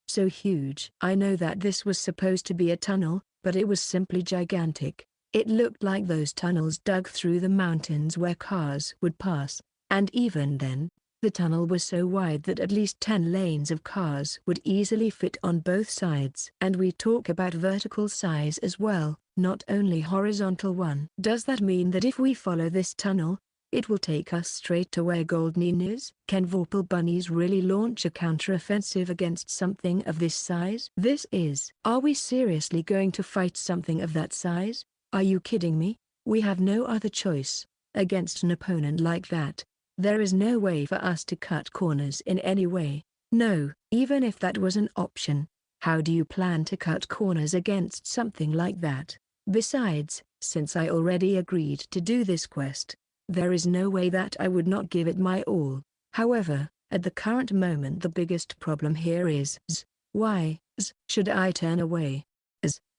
So huge. I know that this was supposed to be a tunnel, but it was simply gigantic. It looked like those tunnels dug through the mountains where cars would pass, and even then, the tunnel was so wide that at least 10 lanes of cars would easily fit on both sides. And we talk about vertical size as well, not only horizontal one. Does that mean that if we follow this tunnel, it will take us straight to where Goldunine is? Can Vorpal bunnies really launch a counteroffensive against something of this size? Are we seriously going to fight something of that size? Are you kidding me? We have no other choice. Against an opponent like that, there is no way for us to cut corners in any way. No, even if that was an option, How do you plan to cut corners against something like that? Besides, since I already agreed to do this quest, there is no way that I would not give it my all. However, at the current moment the biggest problem here is why should I turn away?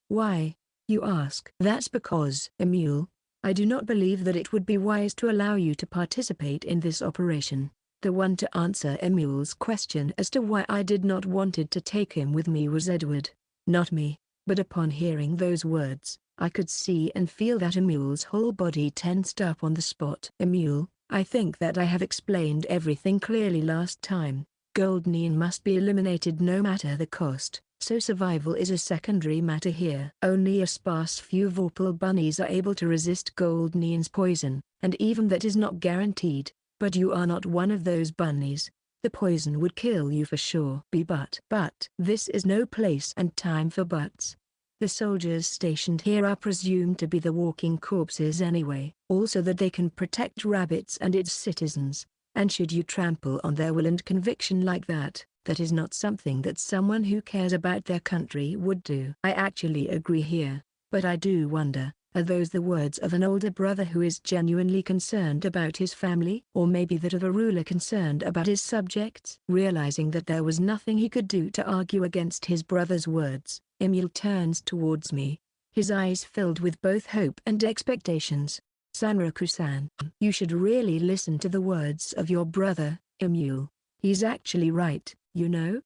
Why, you ask? That's because, Emil, I do not believe that it would be wise to allow you to participate in this operation. The one to answer Emil's question as to why I did not wanted to take him with me was Edward, not me. But upon hearing those words, I could see and feel that Emil's whole body tensed up on the spot. Emil, I think that I have explained everything clearly last time. Goldunine must be eliminated no matter the cost, so survival is a secondary matter here. Only a sparse few Vorpal bunnies are able to resist Goldunine's poison, and even that is not guaranteed. But you are not one of those bunnies. The poison would kill you for sure. But this is no place and time for buts. The soldiers stationed here are presumed to be the walking corpses anyway. Also that they can protect rabbits and its citizens. And should you trample on their will and conviction like that, that is not something that someone who cares about their country would do. I actually agree here, but I do wonder, are those the words of an older brother who is genuinely concerned about his family? Or maybe that of a ruler concerned about his subjects? Realizing that there was nothing he could do to argue against his brother's words, Emil turns towards me, his eyes filled with both hope and expectations. Sanraku-san, you should really listen to the words of your brother, Emil. He's actually right, you know.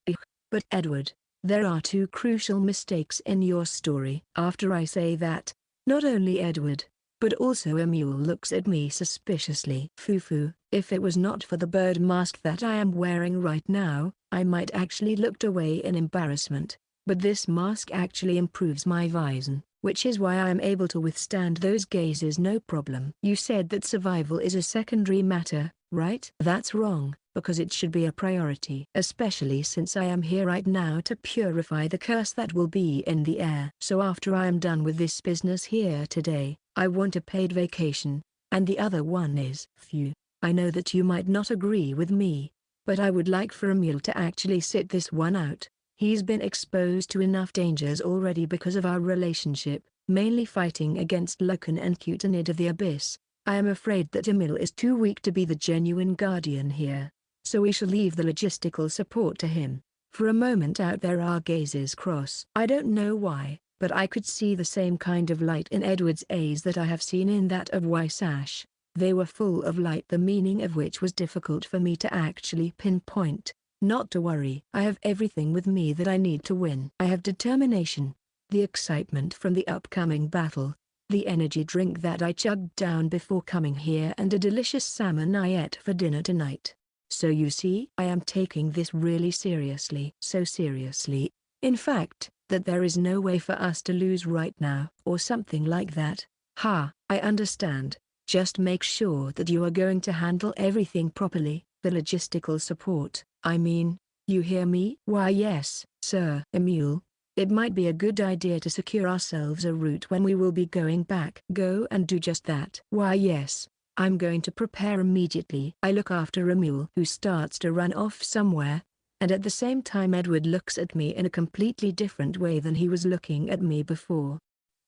But Edward, there are two crucial mistakes in your story. After I say that, not only Edward, but also Emil looks at me suspiciously. Fufu, if it was not for the bird mask that I am wearing right now, I might actually looked away in embarrassment. But this mask actually improves my vision, which is why I am able to withstand those gazes no problem. You said that survival is a secondary matter, right? That's wrong, because it should be a priority. Especially since I am here right now to purify the curse that will be in the air. So after I am done with this business here today, I want a paid vacation. And the other one is, phew, I know that you might not agree with me, but I would like for Emil to actually sit this one out. He's been exposed to enough dangers already because of our relationship, mainly fighting against Loken and Cutanid of the Abyss. I am afraid that Emil is too weak to be the genuine guardian here, so we shall leave the logistical support to him. For a moment out there our gazes cross. I don't know why, but I could see the same kind of light in Edward's eyes that I have seen in that of Wysash. They were full of light, the meaning of which was difficult for me to actually pinpoint. Not to worry. I have everything with me that I need to win. I have determination, the excitement from the upcoming battle, the energy drink that I chugged down before coming here, and a delicious salmon I ate for dinner tonight. So you see, I am taking this really seriously. So seriously, in fact, that there is no way for us to lose right now, or something like that. Ha, I understand. Just make sure that you are going to handle everything properly, the logistical support. I mean, you hear me? Why yes, sir. Emil, it might be a good idea to secure ourselves a route when we will be going back. Go and do just that. Why yes, I'm going to prepare immediately. I look after Emil, who starts to run off somewhere, and at the same time Edward looks at me in a completely different way than he was looking at me before.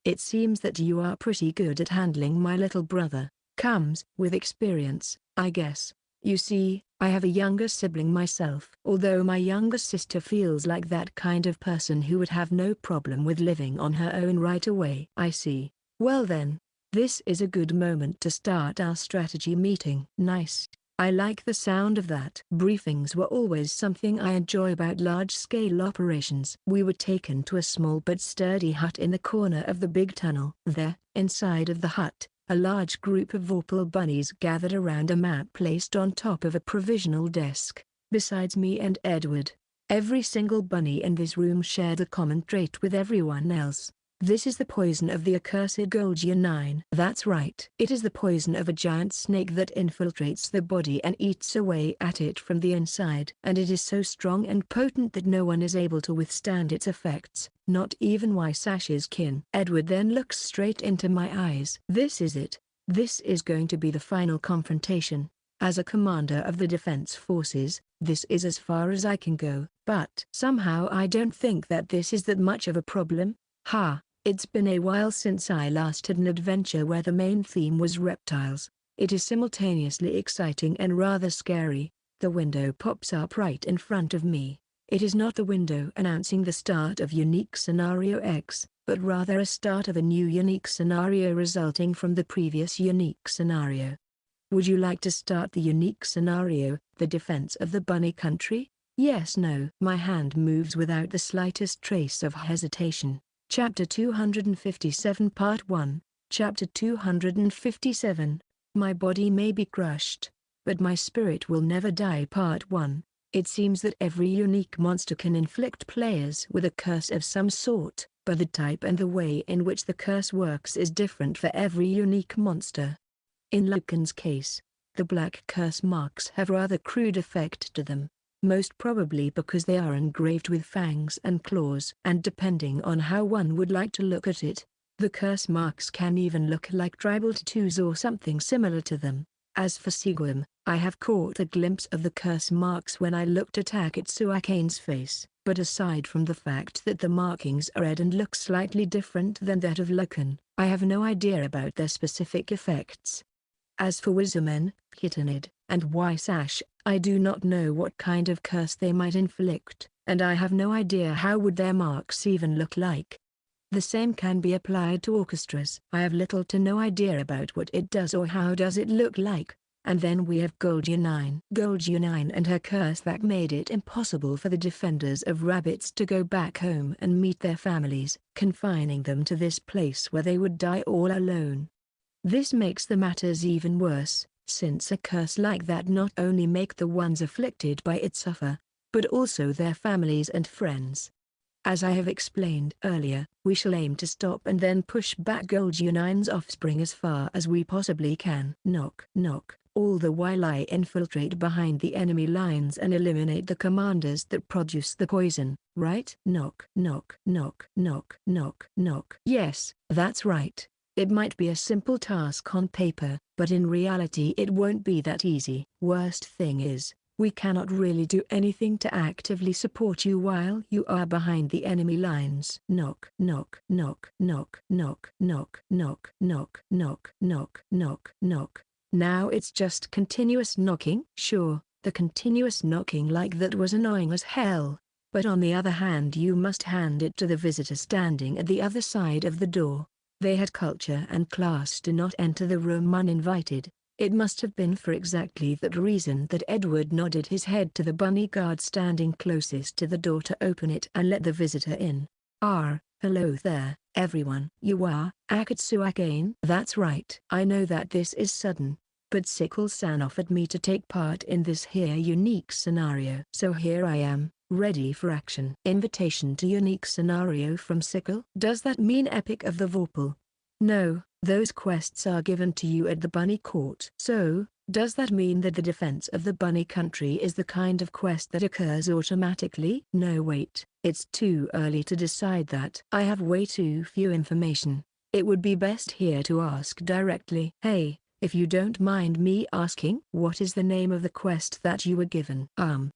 It seems that you are pretty good at handling my little brother. Comes with experience, I guess. You see, I have a younger sibling myself. Although my younger sister feels like that kind of person who would have no problem with living on her own right away. I see. Well then, this is a good moment to start our strategy meeting. Nice. I like the sound of that. Briefings were always something I enjoy about large-scale operations. We were taken to a small but sturdy hut in the corner of the big tunnel. There, inside of the hut, a large group of Vorpal bunnies gathered around a map placed on top of a provisional desk. Besides me and Edward, every single bunny in this room shared a common trait with everyone else. This is the poison of the accursed Goldunine. That's right. It is the poison of a giant snake that infiltrates the body and eats away at it from the inside. And it is so strong and potent that no one is able to withstand its effects, not even Wysash's kin. Edward then looks straight into my eyes. This is it. This is going to be the final confrontation. As a commander of the defense forces, this is as far as I can go. But somehow I don't think that this is that much of a problem. It's been a while since I last had an adventure where the main theme was reptiles. It is simultaneously exciting and rather scary. The window pops up right in front of me. It is not the window announcing the start of Unique Scenario X, but rather a start of a new unique scenario resulting from the previous unique scenario. Would you like to start the unique scenario, the defense of the bunny country? Yes, no. My hand moves without the slightest trace of hesitation. Chapter 257 Part 1, Chapter 257, My body may be crushed, but my spirit will never die. Part 1. It seems that every unique monster can inflict players with a curse of some sort, but the type and the way in which the curse works is different for every unique monster. In Lucan's case, the black curse marks have rather crude effect to them, most probably because they are engraved with fangs and claws. And depending on how one would like to look at it, the curse marks can even look like tribal tattoos or something similar to them. As for schism, I have caught a glimpse of the curse marks when I looked at Akatsuakane's face, but aside from the fact that the markings are red and look slightly different than that of Lucan, I have no idea about their specific effects. As for Wizumen, Kitanid, and Wysash, I do not know what kind of curse they might inflict, and I have no idea how would their marks even look like. The same can be applied to orchestras. I have little to no idea about what it does or how does it look like. And then we have Goldunine. Goldunine and her curse that made it impossible for the defenders of rabbits to go back home and meet their families, confining them to this place where they would die all alone. This makes the matters even worse, since a curse like that not only make the ones afflicted by it suffer, but also their families and friends. As I have explained earlier, we shall aim to stop and then push back Goldunine's offspring as far as we possibly can. Knock, knock. All the while I infiltrate behind the enemy lines and eliminate the commanders that produce the poison, right? Knock, knock, knock, knock, knock, knock. Yes, that's right. It might be a simple task on paper, but in reality it won't be that easy. Worst thing is, we cannot really do anything to actively support you while you are behind the enemy lines. Knock, knock, knock, knock, knock, knock, knock, knock, knock, knock, knock, knock. Now it's just continuous knocking. Sure, the continuous knocking like that was annoying as hell, but on the other hand you must hand it to the visitor standing at the other side of the door. They had culture and class to not enter the room uninvited. It must have been for exactly that reason that Edward nodded his head to the bunny guard standing closest to the door to open it and let the visitor in. Hello there, everyone. You are Akatsuakane? That's right. I know that this is sudden, but Sickle-san offered me to take part in this here unique scenario. So here I am, ready for action. Invitation to unique scenario from Sickle? Does that mean Epic of the Vorpal? No, those quests are given to you at the Bunny Court. So, does that mean that the defense of the Bunny Country is the kind of quest that occurs automatically? No, wait, it's too early to decide that. I have way too few information. It would be best here to ask directly. Hey, if you don't mind me asking, what is the name of the quest that you were given?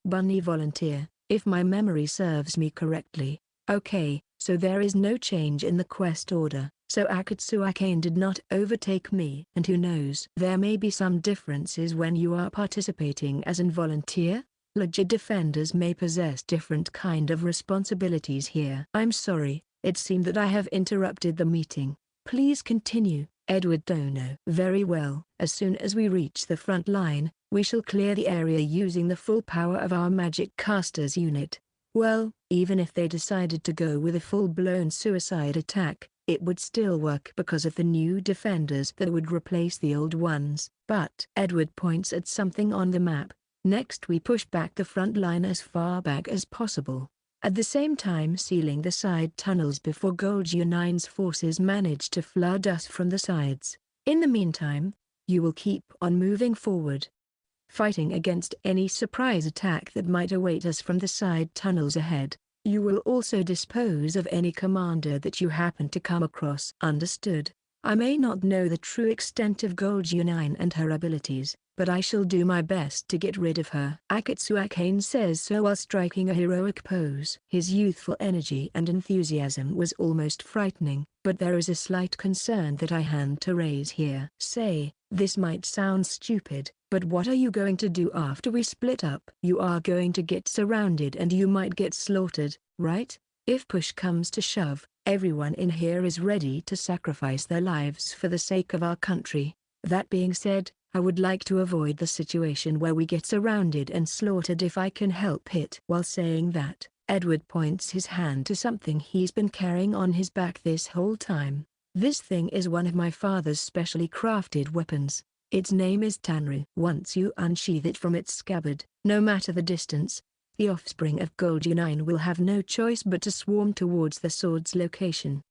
Bunny Volunteer, if my memory serves me correctly. Okay, so there is no change in the quest order. So Akatsuakane did not overtake me. And who knows, there may be some differences when you are participating as an volunteer. Legit defenders may possess different kind of responsibilities here. I'm sorry, it seemed that I have interrupted the meeting. Please continue, Edward Dono. Very well. As soon as we reach the front line, we shall clear the area using the full power of our magic casters unit. Well, even if they decided to go with a full-blown suicide attack, it would still work because of the new defenders that would replace the old ones. But Edward points at something on the map. Next we push back the front line as far back as possible, at the same time sealing the side tunnels before Goldunine's forces manage to flood us from the sides. In the meantime, you will keep on moving forward, fighting against any surprise attack that might await us from the side tunnels ahead. You will also dispose of any commander that you happen to come across. Understood. I may not know the true extent of Goldunine and her abilities, but I shall do my best to get rid of her." Akatsuki Akane says so while striking a heroic pose. His youthful energy and enthusiasm was almost frightening, but there is a slight concern that I hand to raise here. Say, this might sound stupid, but what are you going to do after we split up? You are going to get surrounded and you might get slaughtered, right? If push comes to shove, everyone in here is ready to sacrifice their lives for the sake of our country. That being said, I would like to avoid the situation where we get surrounded and slaughtered if I can help it. While saying that, Edward points his hand to something he's been carrying on his back this whole time. This thing is one of my father's specially crafted weapons. Its name is Tanru. Once you unsheath it from its scabbard, no matter the distance, the offspring of Goldunine will have no choice but to swarm towards the sword's location.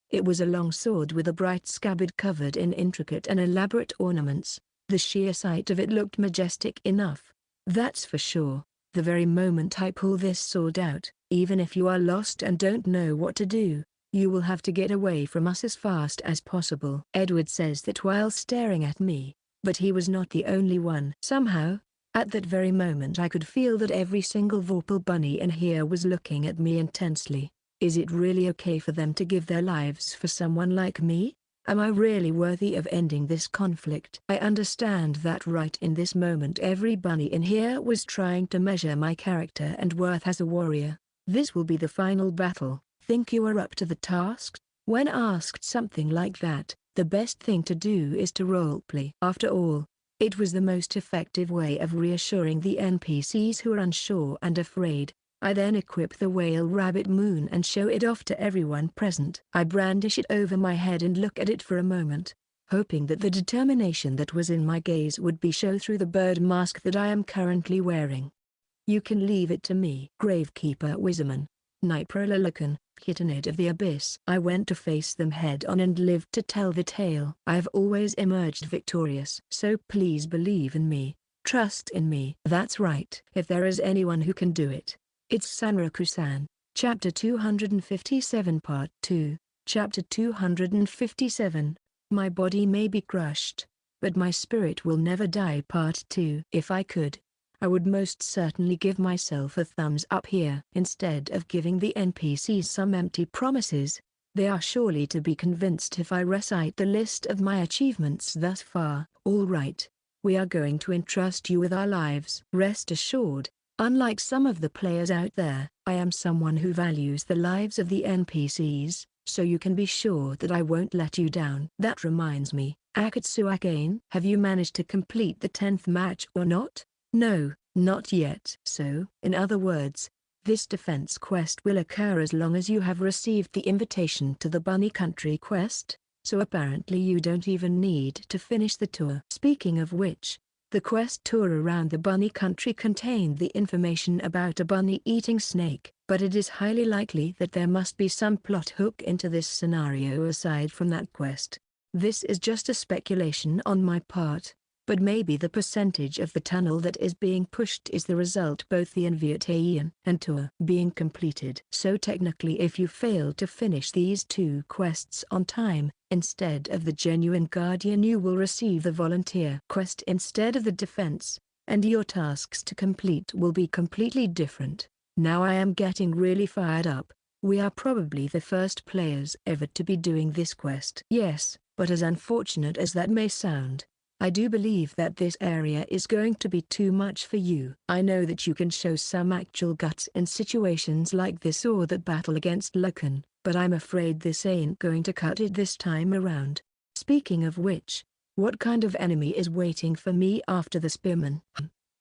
It was a long sword with a bright scabbard covered in intricate and elaborate ornaments. The sheer sight of it looked majestic enough. That's for sure. The very moment I pull this sword out, even if you are lost and don't know what to do, you will have to get away from us as fast as possible. Edward says that while staring at me, but he was not the only one. Somehow, at that very moment I could feel that every single Vorpal bunny in here was looking at me intensely. Is it really okay for them to give their lives for someone like me? Am I really worthy of ending this conflict? I understand that right in this moment every bunny in here was trying to measure my character and worth as a warrior. This will be the final battle. Think you are up to the task? When asked something like that, the best thing to do is to roleplay. After all, it was the most effective way of reassuring the NPCs who are unsure and afraid. I then equip the whale rabbit moon and show it off to everyone present. I brandish it over my head and look at it for a moment, hoping that the determination that was in my gaze would be shown through the bird mask that I am currently wearing. You can leave it to me. Gravekeeper Wisman, Niprololocan, Kitanid of the Abyss. I went to face them head on and lived to tell the tale. I have always emerged victorious. So please believe in me, trust in me. That's right. If there is anyone who can do it, it's Sanraku-san. Chapter 257 Part 2. Chapter 257. My body may be crushed, but my spirit will never die. Part 2. If I could, I would most certainly give myself a thumbs up here. Instead of giving the NPCs some empty promises, they are surely to be convinced if I recite the list of my achievements thus far. All right, we are going to entrust you with our lives. Rest assured, unlike some of the players out there, I am someone who values the lives of the NPCs, so you can be sure that I won't let you down. That reminds me, Akatsuki Akane, have you managed to complete the 10th match or not? No, not yet. So, in other words, this defense quest will occur as long as you have received the invitation to the Bunny Country quest, so apparently you don't even need to finish the tour. Speaking of which, the quest tour around the Bunny Country contained the information about a bunny-eating snake, but it is highly likely that there must be some plot hook into this scenario aside from that quest. This is just a speculation on my part, but maybe the percentage of the tunnel that is being pushed is the result both the invitation and tour being completed. So technically if you fail to finish these two quests on time, instead of the genuine guardian you will receive the volunteer quest instead of the defense, and your tasks to complete will be completely different. Now I am getting really fired up. We are probably the first players ever to be doing this quest. Yes, but as unfortunate as that may sound, I do believe that this area is going to be too much for you. I know that you can show some actual guts in situations like this or that battle against Loken, but I'm afraid this ain't going to cut it this time around. Speaking of which, what kind of enemy is waiting for me after the spearman?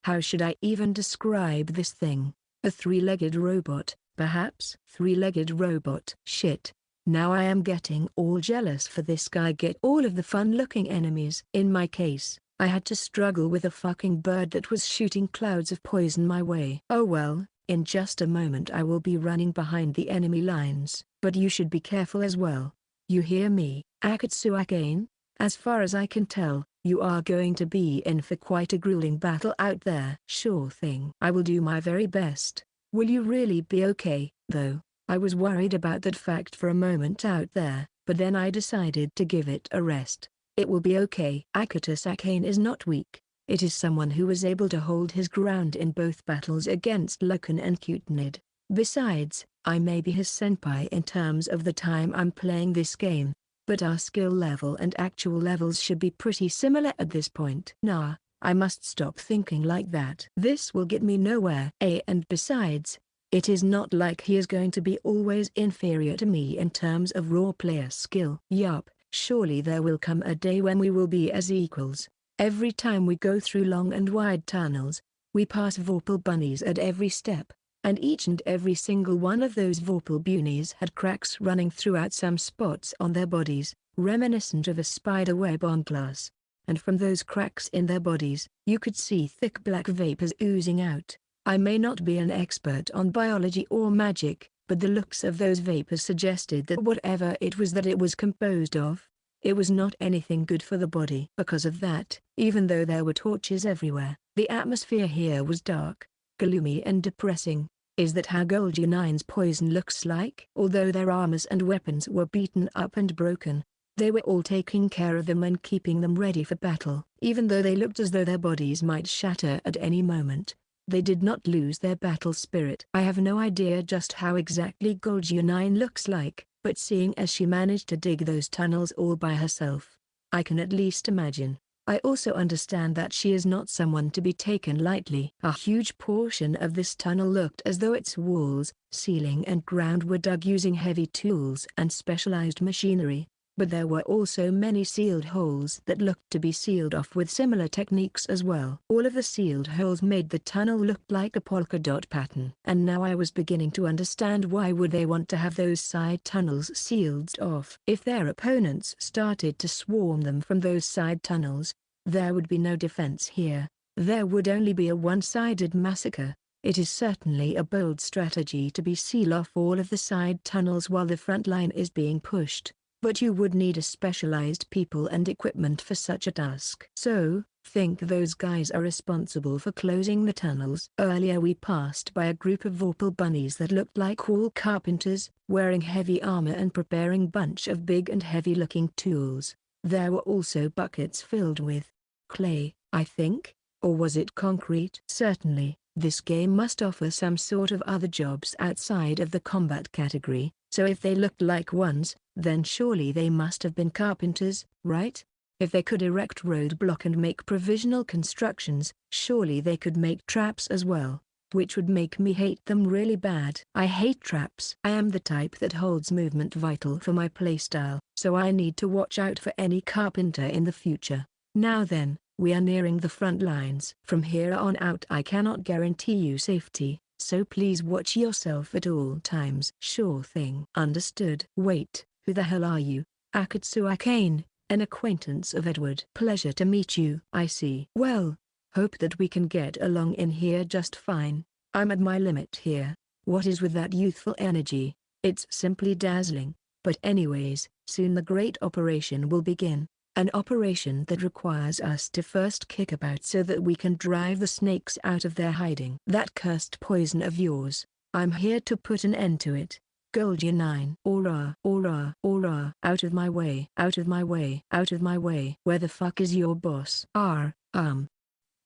How should I even describe this thing? A three-legged robot, perhaps? Three-legged robot. Shit. Now I am getting all jealous for this guy. Get all of the fun-looking enemies. In my case, I had to struggle with a fucking bird that was shooting clouds of poison my way. Oh well, in just a moment I will be running behind the enemy lines, but you should be careful as well. You hear me, Akatsuki Akane? As far as I can tell, you are going to be in for quite a grueling battle out there. Sure thing. I will do my very best. Will you really be okay, though? I was worried about that fact for a moment out there. but then I decided to give it a rest. It will be okay. Akatus Akane is not weak. It is someone who was able to hold his ground in both battles against Lucan and Cutenid. Besides, I may be his senpai in terms of the time I'm playing this game, but our skill level and actual levels should be pretty similar at this point. Nah, I must stop thinking like that. This will get me nowhere. And besides, it is not like he is going to be always inferior to me in terms of raw player skill. Yup, surely there will come a day when we will be as equals. Every time we go through long and wide tunnels, we pass Vorpal bunnies at every step, and each and every single one of those Vorpal bunnies had cracks running throughout some spots on their bodies, reminiscent of a spider web on glass. And from those cracks in their bodies, you could see thick black vapors oozing out. I may not be an expert on biology or magic, but the looks of those vapors suggested that whatever it was that it was composed of, it was not anything good for the body. Because of that, even though there were torches everywhere, the atmosphere here was dark, gloomy and depressing. Is that how Goldunine's poison looks like? Although their armors and weapons were beaten up and broken, they were all taking care of them and keeping them ready for battle. Even though they looked as though their bodies might shatter at any moment, they did not lose their battle spirit. I have no idea just how exactly Goldunine looks like, but seeing as she managed to dig those tunnels all by herself, I can at least imagine. I also understand that she is not someone to be taken lightly. A huge portion of this tunnel looked as though its walls, ceiling and ground were dug using heavy tools and specialized machinery, but there were also many sealed holes that looked to be sealed off with similar techniques as well. All of the sealed holes made the tunnel look like a polka dot pattern. And now I was beginning to understand why would they want to have those side tunnels sealed off. If their opponents started to swarm them from those side tunnels, there would be no defense here. There would only be a one-sided massacre. It is certainly a bold strategy to seal off all of the side tunnels while the front line is being pushed. But you would need a specialized people and equipment for such a task. So, think those guys are responsible for closing the tunnels. Earlier we passed by a group of Vorpal bunnies that looked like all carpenters, wearing heavy armor and preparing bunch of big and heavy looking tools. There were also buckets filled with clay, I think, or was it concrete? Certainly, this game must offer some sort of other jobs outside of the combat category. So if they looked like ones, then surely they must have been carpenters, right? If they could erect roadblock and make provisional constructions, surely they could make traps as well, which would make me hate them really bad. I hate traps. I am the type that holds movement vital for my playstyle, so I need to watch out for any carpenter in the future. Now then, we are nearing the front lines. From here on out I cannot guarantee you safety, so please watch yourself at all times. Sure thing. Understood. Wait, who the hell are you? Akatsu Akane, an acquaintance of Edward. Pleasure to meet you. I see. Well, hope that we can get along in here just fine. I'm at my limit here. What is with that youthful energy? It's simply dazzling. But anyways, soon the great operation will begin. An operation that requires us to first kick about so that we can drive the snakes out of their hiding. That cursed poison of yours, I'm here to put an end to it. Goldunine. Aura, aura, aura. Out of my way. Out of my way. Out of my way. Where the fuck is your boss?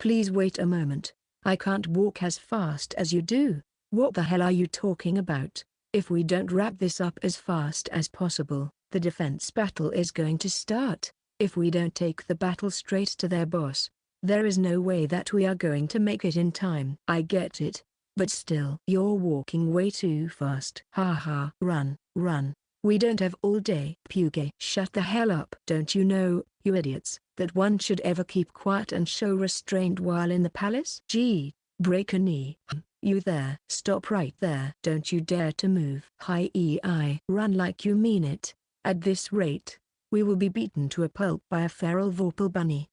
Please wait a moment. I can't walk as fast as you do. What the hell are you talking about? If we don't wrap this up as fast as possible, the defense battle is going to start. If we don't take the battle straight to their boss, there is no way that we are going to make it in time. I get it, but still. You're walking way too fast. Haha. Run, run. We don't have all day. Puge. Shut the hell up. Don't you know, you idiots, that one should ever keep quiet and show restraint while in the palace? Gee, break a knee. You there. Stop right there. Don't you dare to move. Hi-ei. Run like you mean it. At this rate, we will be beaten to a pulp by a feral Vorpal bunny.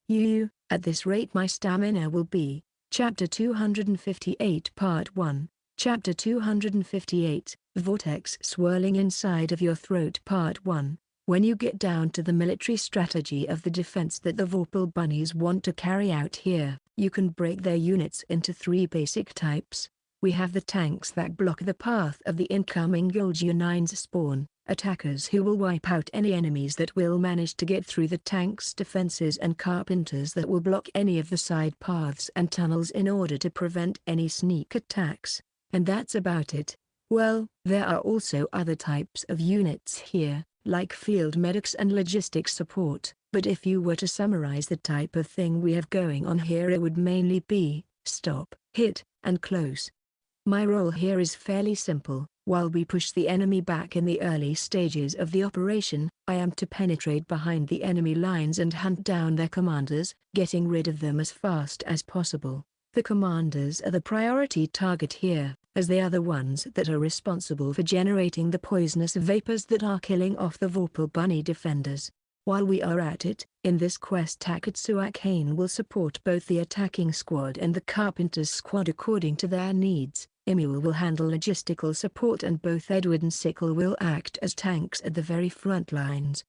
At this rate my stamina will be. Chapter 258 Part 1. Chapter 258, Vortex Swirling Inside of Your Throat Part 1. When you get down to the military strategy of the defense that the Vorpal bunnies want to carry out here, you can break their units into 3 basic types. We have the tanks that block the path of the incoming Goldunine's spawn. Attackers who will wipe out any enemies that will manage to get through the tank's defenses, and carpenters that will block any of the side paths and tunnels in order to prevent any sneak attacks. And that's about it. Well, there are also other types of units here, like field medics and logistics support, but if you were to summarize the type of thing we have going on here, it would mainly be stop, hit, and close. My role here is fairly simple. While we push the enemy back in the early stages of the operation, I am to penetrate behind the enemy lines and hunt down their commanders, getting rid of them as fast as possible. The commanders are the priority target here, as they are the ones that are responsible for generating the poisonous vapors that are killing off the Vorpal Bunny defenders. While we are at it, in this quest Takatsu Akane will support both the attacking squad and the carpenters squad according to their needs. Emil will handle logistical support, and both Edward and Sickle will act as tanks at the very front lines.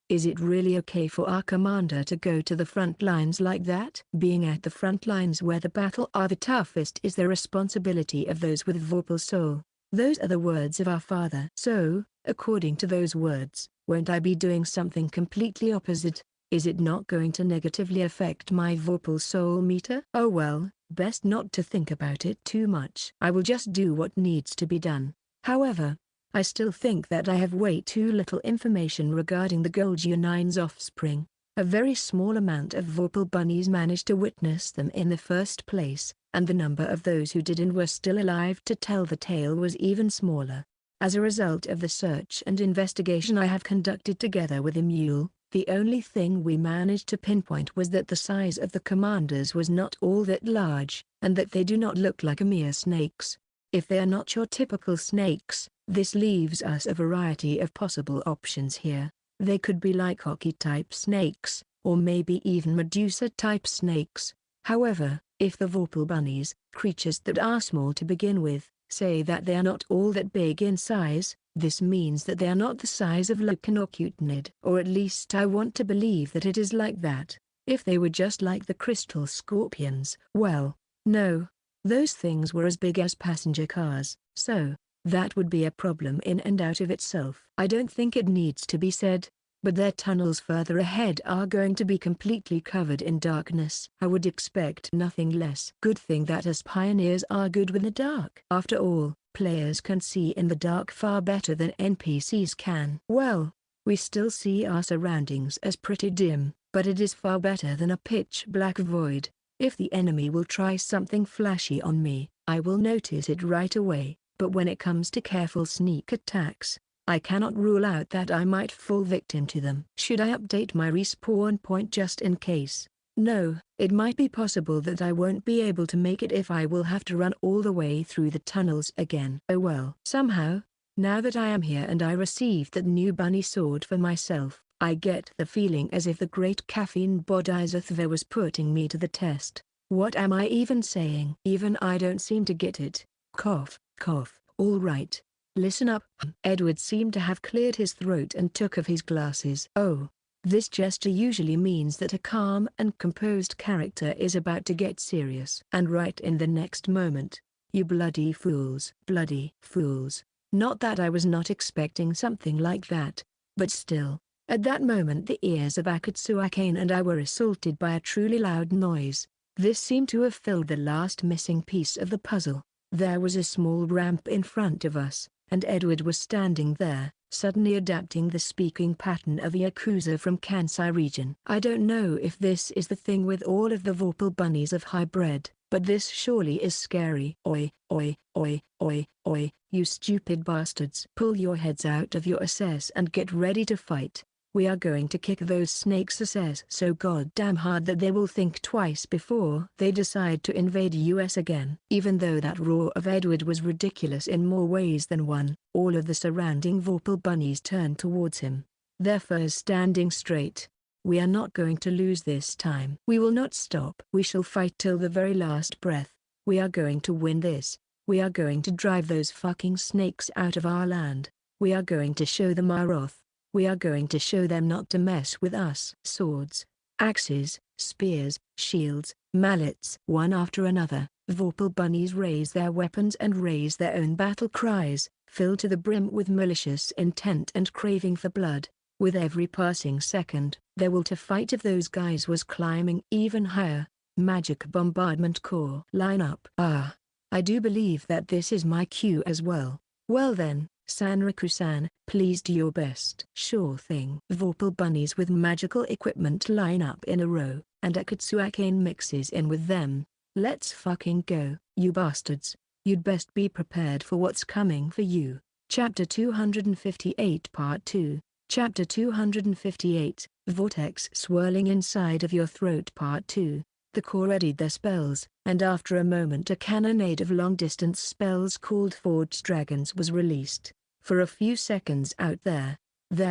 Is it really okay for our commander to go to the front lines like that? Being at the front lines where the battle are the toughest is the responsibility of those with Vorpal soul. Those are the words of our father. So, according to those words, won't I be doing something completely opposite? Is it not going to negatively affect my Vorpal soul meter? Oh well, best not to think about it too much. I will just do what needs to be done. However, I still think that I have way too little information regarding the Goldunine's offspring. A very small amount of Vorpal bunnies managed to witness them in the first place, and the number of those who did and were still alive to tell the tale was even smaller. As a result of the search and investigation I have conducted together with Emil, the only thing we managed to pinpoint was that the size of the commanders was not all that large, and that they do not look like mere snakes. If they are not your typical snakes, this leaves us a variety of possible options here. They could be like hockey-type snakes, or maybe even Medusa-type snakes. However, if the Vorpal bunnies, creatures that are small to begin with, say that they are not all that big in size, this means that they are not the size of Locan or Cutenid. Or at least I want to believe that it is like that. If they were just like the crystal scorpions, well, no. Those things were as big as passenger cars, so that would be a problem in and out of itself. I don't think it needs to be said, but their tunnels further ahead are going to be completely covered in darkness. I would expect nothing less. Good thing that us pioneers are good with the dark. After all, players can see in the dark far better than NPCs can. Well, we still see our surroundings as pretty dim, but it is far better than a pitch black void. If the enemy will try something flashy on me, I will notice it right away, but when it comes to careful sneak attacks, I cannot rule out that I might fall victim to them. Should I update my respawn point just in case? No, it might be possible that I won't be able to make it if I will have to run all the way through the tunnels again. Oh well. Somehow, now that I am here and I received that new bunny sword for myself, I get the feeling as if the great caffeine Bodhisattva was putting me to the test. What am I even saying? Even I don't seem to get it. Cough, cough. All right. Listen up. Edward seemed to have cleared his throat and took off his glasses. Oh. This gesture usually means that a calm and composed character is about to get serious. And right in the next moment, you bloody fools. Bloody fools. Not that I was not expecting something like that, but still. At that moment the ears of Akatsu Akane and I were assaulted by a truly loud noise. This seemed to have filled the last missing piece of the puzzle. There was a small ramp in front of us, and Edward was standing there, suddenly adapting the speaking pattern of a Yakuza from Kansai region. I don't know if this is the thing with all of the Vorpal bunnies of hybrid, but this surely is scary. Oi, oi, oi, oi, oi, you stupid bastards. Pull your heads out of your asses and get ready to fight. We are going to kick those snakes' asses so goddamn hard that they will think twice before they decide to invade US again. Even though that roar of Edward was ridiculous in more ways than one, all of the surrounding Vorpal bunnies turned towards him, their furs standing straight. We are not going to lose this time. We will not stop. We shall fight till the very last breath. We are going to win this. We are going to drive those fucking snakes out of our land. We are going to show them our wrath. We are going to show them not to mess with us. Swords, axes, spears, shields, mallets. One after another, Vorpal bunnies raise their weapons and raise their own battle cries, filled to the brim with malicious intent and craving for blood. With every passing second, their will to fight of those guys was climbing even higher. Magic bombardment core lineup. Ah, I do believe that this is my cue as well. Well then, Sanraku-san, please do your best. Sure thing. Vorpal bunnies with magical equipment line up in a row, and Akatsuakane mixes in with them. Let's fucking go, you bastards. You'd best be prepared for what's coming for you. Chapter 258 Part 2. Chapter 258, Vortex swirling inside of your throat Part 2. The core readied their spells, and after a moment a cannonade of long-distance spells called Forged Dragons was released. For a few seconds out there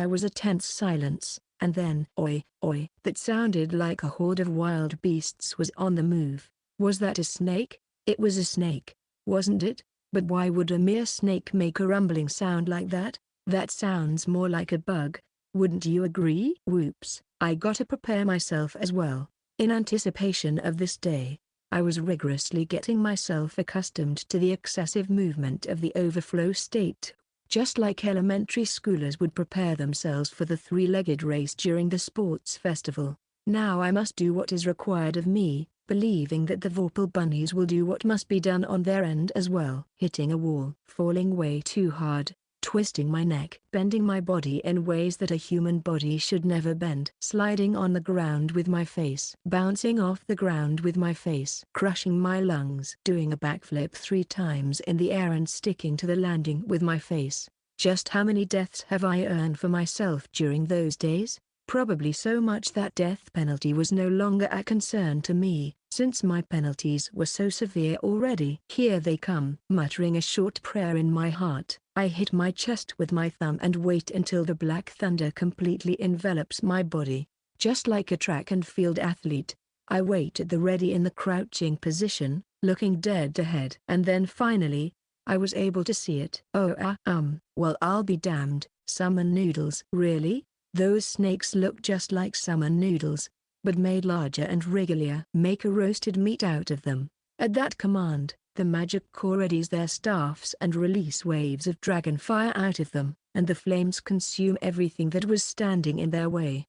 was a tense silence, and then oi, oi, that sounded like a horde of wild beasts was on the move. Was that a snake? It was a snake, wasn't it? But why would a mere snake make a rumbling sound like that? That sounds more like a bug, wouldn't you agree? Whoops, I gotta prepare myself as well. In anticipation of this day, I was rigorously getting myself accustomed to the excessive movement of the overflow state, just like elementary schoolers would prepare themselves for the three-legged race during the sports festival. Now I must do what is required of me, believing that the Vorpal bunnies will do what must be done on their end as well. Hitting a wall, falling way too hard, twisting my neck, bending my body in ways that a human body should never bend, sliding on the ground with my face, bouncing off the ground with my face, crushing my lungs, doing a backflip 3 times in the air and sticking to the landing with my face. Just how many deaths have I earned for myself during those days? Probably so much that death penalty was no longer a concern to me, since my penalties were so severe already. Here they come. Muttering a short prayer in my heart, I hit my chest with my thumb and wait until the black thunder completely envelops my body. Just like a track and field athlete, I wait at the ready in the crouching position, looking dead ahead. And then finally, I was able to see it. Well, I'll be damned. Summon noodles. Really? Those snakes look just like summon noodles, but made larger and wrigglier. Make a roasted meat out of them. At that command, the magic core readies their staffs and release waves of dragon fire out of them, and the flames consume everything that was standing in their way.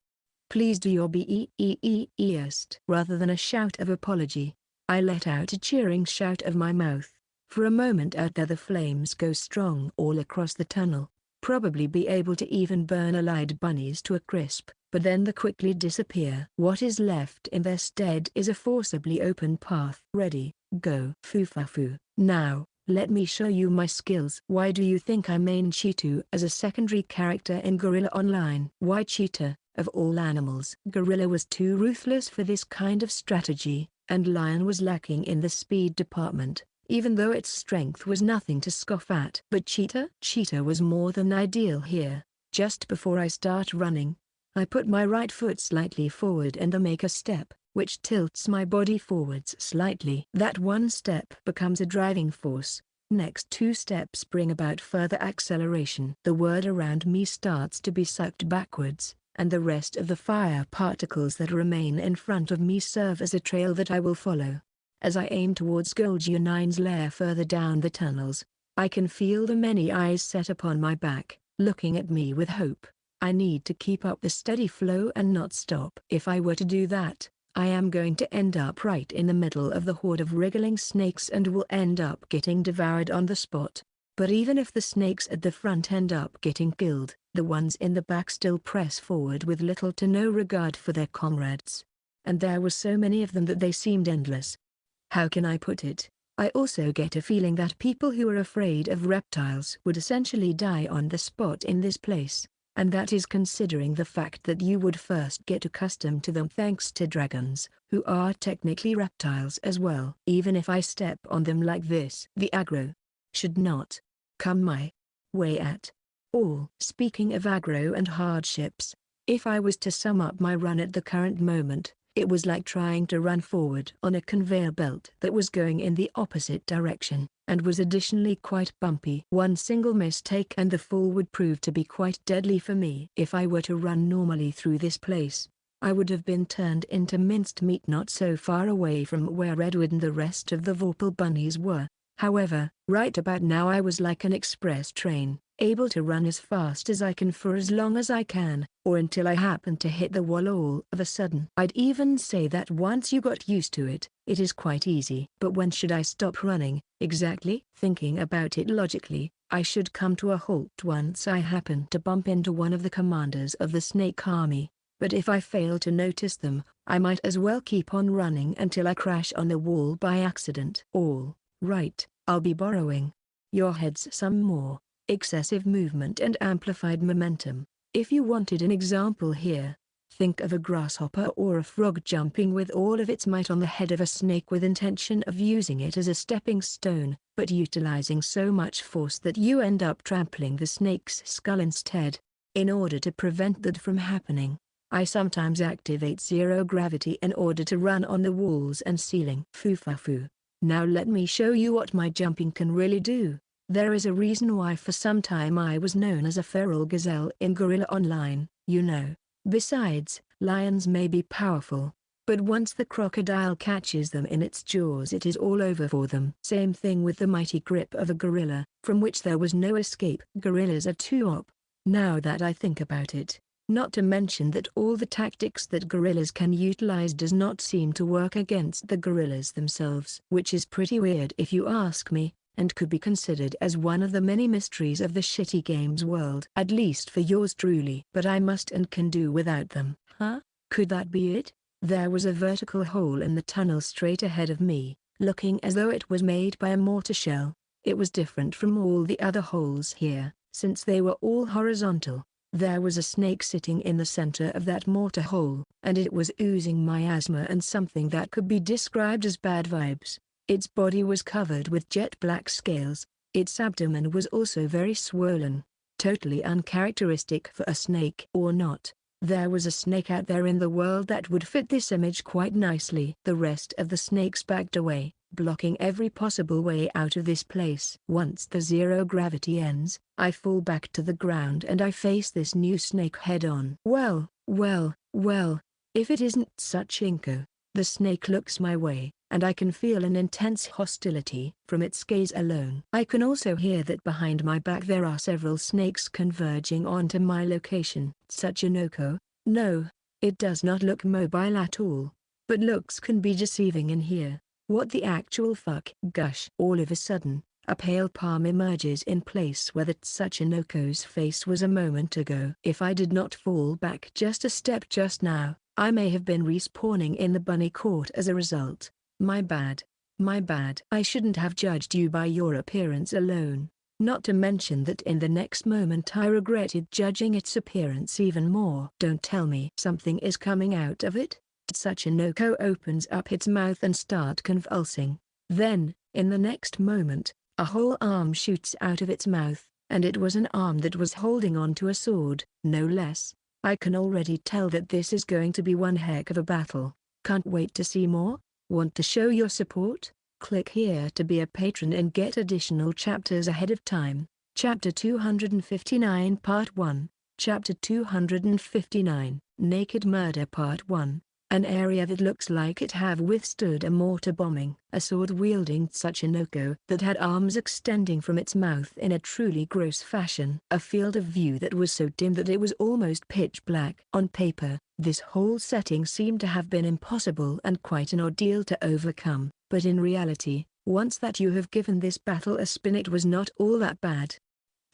Please do your best. Rather than a shout of apology, I let out a cheering shout of my mouth. For a moment out there the flames go strong all across the tunnel. Probably be able to even burn allied bunnies to a crisp, but then they quickly disappear. What is left in their stead is a forcibly open path. Ready, go. Foo. Now, let me show you my skills. Why do you think I main Cheetah as a secondary character in Gorilla Online? Why Cheetah, of all animals? Gorilla was too ruthless for this kind of strategy, and Lion was lacking in the speed department, even though its strength was nothing to scoff at. But Cheetah was more than ideal here. Just before I start running, I put my right foot slightly forward and I make a step, which tilts my body forwards slightly. That one step becomes a driving force. Next 2 steps bring about further acceleration. The world around me starts to be sucked backwards, and the rest of the fire particles that remain in front of me serve as a trail that I will follow. As I aim towards Goldunine's lair further down the tunnels, I can feel the many eyes set upon my back, looking at me with hope. I need to keep up the steady flow and not stop. If I were to do that, I am going to end up right in the middle of the horde of wriggling snakes and will end up getting devoured on the spot. But even if the snakes at the front end up getting killed, the ones in the back still press forward with little to no regard for their comrades. And there were so many of them that they seemed endless. How can I put it? I also get a feeling that people who are afraid of reptiles would essentially die on the spot in this place, and that is considering the fact that you would first get accustomed to them thanks to dragons, who are technically reptiles as well. Even if I step on them like this, the aggro should not come my way at all. Speaking of aggro and hardships, if I was to sum up my run at the current moment, it was like trying to run forward on a conveyor belt that was going in the opposite direction, and was additionally quite bumpy. One single mistake and the fall would prove to be quite deadly for me. If I were to run normally through this place, I would have been turned into minced meat not so far away from where Edward and the rest of the Vorpal bunnies were. However, right about now I was like an express train, able to run as fast as I can for as long as I can, or until I happen to hit the wall all of a sudden. I'd even say that once you got used to it, it is quite easy. But when should I stop running, exactly? Thinking about it logically, I should come to a halt once I happen to bump into one of the commanders of the Snake Army. But if I fail to notice them, I might as well keep on running until I crash on the wall by accident. All right, I'll be borrowing your heads some more. Excessive movement and amplified momentum. If you wanted an example here, think of a grasshopper or a frog jumping with all of its might on the head of a snake with intention of using it as a stepping stone, but utilizing so much force that you end up trampling the snake's skull instead. In order to prevent that from happening, I sometimes activate zero gravity in order to run on the walls and ceiling. Foo. Now let me show you what my jumping can really do. There is a reason why for some time I was known as a feral gazelle in Gorilla Online, you know. Besides, lions may be powerful, but once the crocodile catches them in its jaws it is all over for them. Same thing with the mighty grip of a gorilla, from which there was no escape. Gorillas are too OP. Now that I think about it, not to mention that all the tactics that gorillas can utilize does not seem to work against the gorillas themselves. Which is pretty weird if you ask me, and could be considered as one of the many mysteries of the shitty games world. At least for yours truly. But I must and can do without them. Huh? Could that be it? There was a vertical hole in the tunnel straight ahead of me, looking as though it was made by a mortar shell. It was different from all the other holes here, since they were all horizontal. There was a snake sitting in the center of that mortar hole, and it was oozing miasma and something that could be described as bad vibes. Its body was covered with jet black scales, its abdomen was also very swollen, totally uncharacteristic for a snake. Or not, there was a snake out there in the world that would fit this image quite nicely. The rest of the snakes backed away, blocking every possible way out of this place. Once the zero gravity ends, I fall back to the ground and I face this new snake head on. Well, if it isn't such Inko. The snake looks my way, and I can feel an intense hostility from its gaze alone. I can also hear that behind my back there are several snakes converging onto my location. Such a Noko? No, it does not look mobile at all. But looks can be deceiving in here. What the actual fuck? Gush. All of a sudden, a pale palm emerges in place where that Tsuchinoko's face was a moment ago. If I did not fall back just a step just now, I may have been respawning in the bunny court as a result. My bad. I shouldn't have judged you by your appearance alone. Not to mention that in the next moment I regretted judging its appearance even more. Don't tell me something is coming out of it? Tsuchinoko opens up its mouth and starts convulsing. Then, in the next moment, a whole arm shoots out of its mouth, and it was an arm that was holding onto a sword, no less. I can already tell that this is going to be one heck of a battle. Can't wait to see more? Want to show your support? Click here to be a patron and get additional chapters ahead of time. Chapter 259 Part 1. Chapter 259, Naked Murder Part 1. An area that looks like it have withstood a mortar bombing. A sword-wielding Tsuchinoko that had arms extending from its mouth in a truly gross fashion. A field of view that was so dim that it was almost pitch black. On paper, this whole setting seemed to have been impossible and quite an ordeal to overcome. But in reality, once that you have given this battle a spin, it was not all that bad.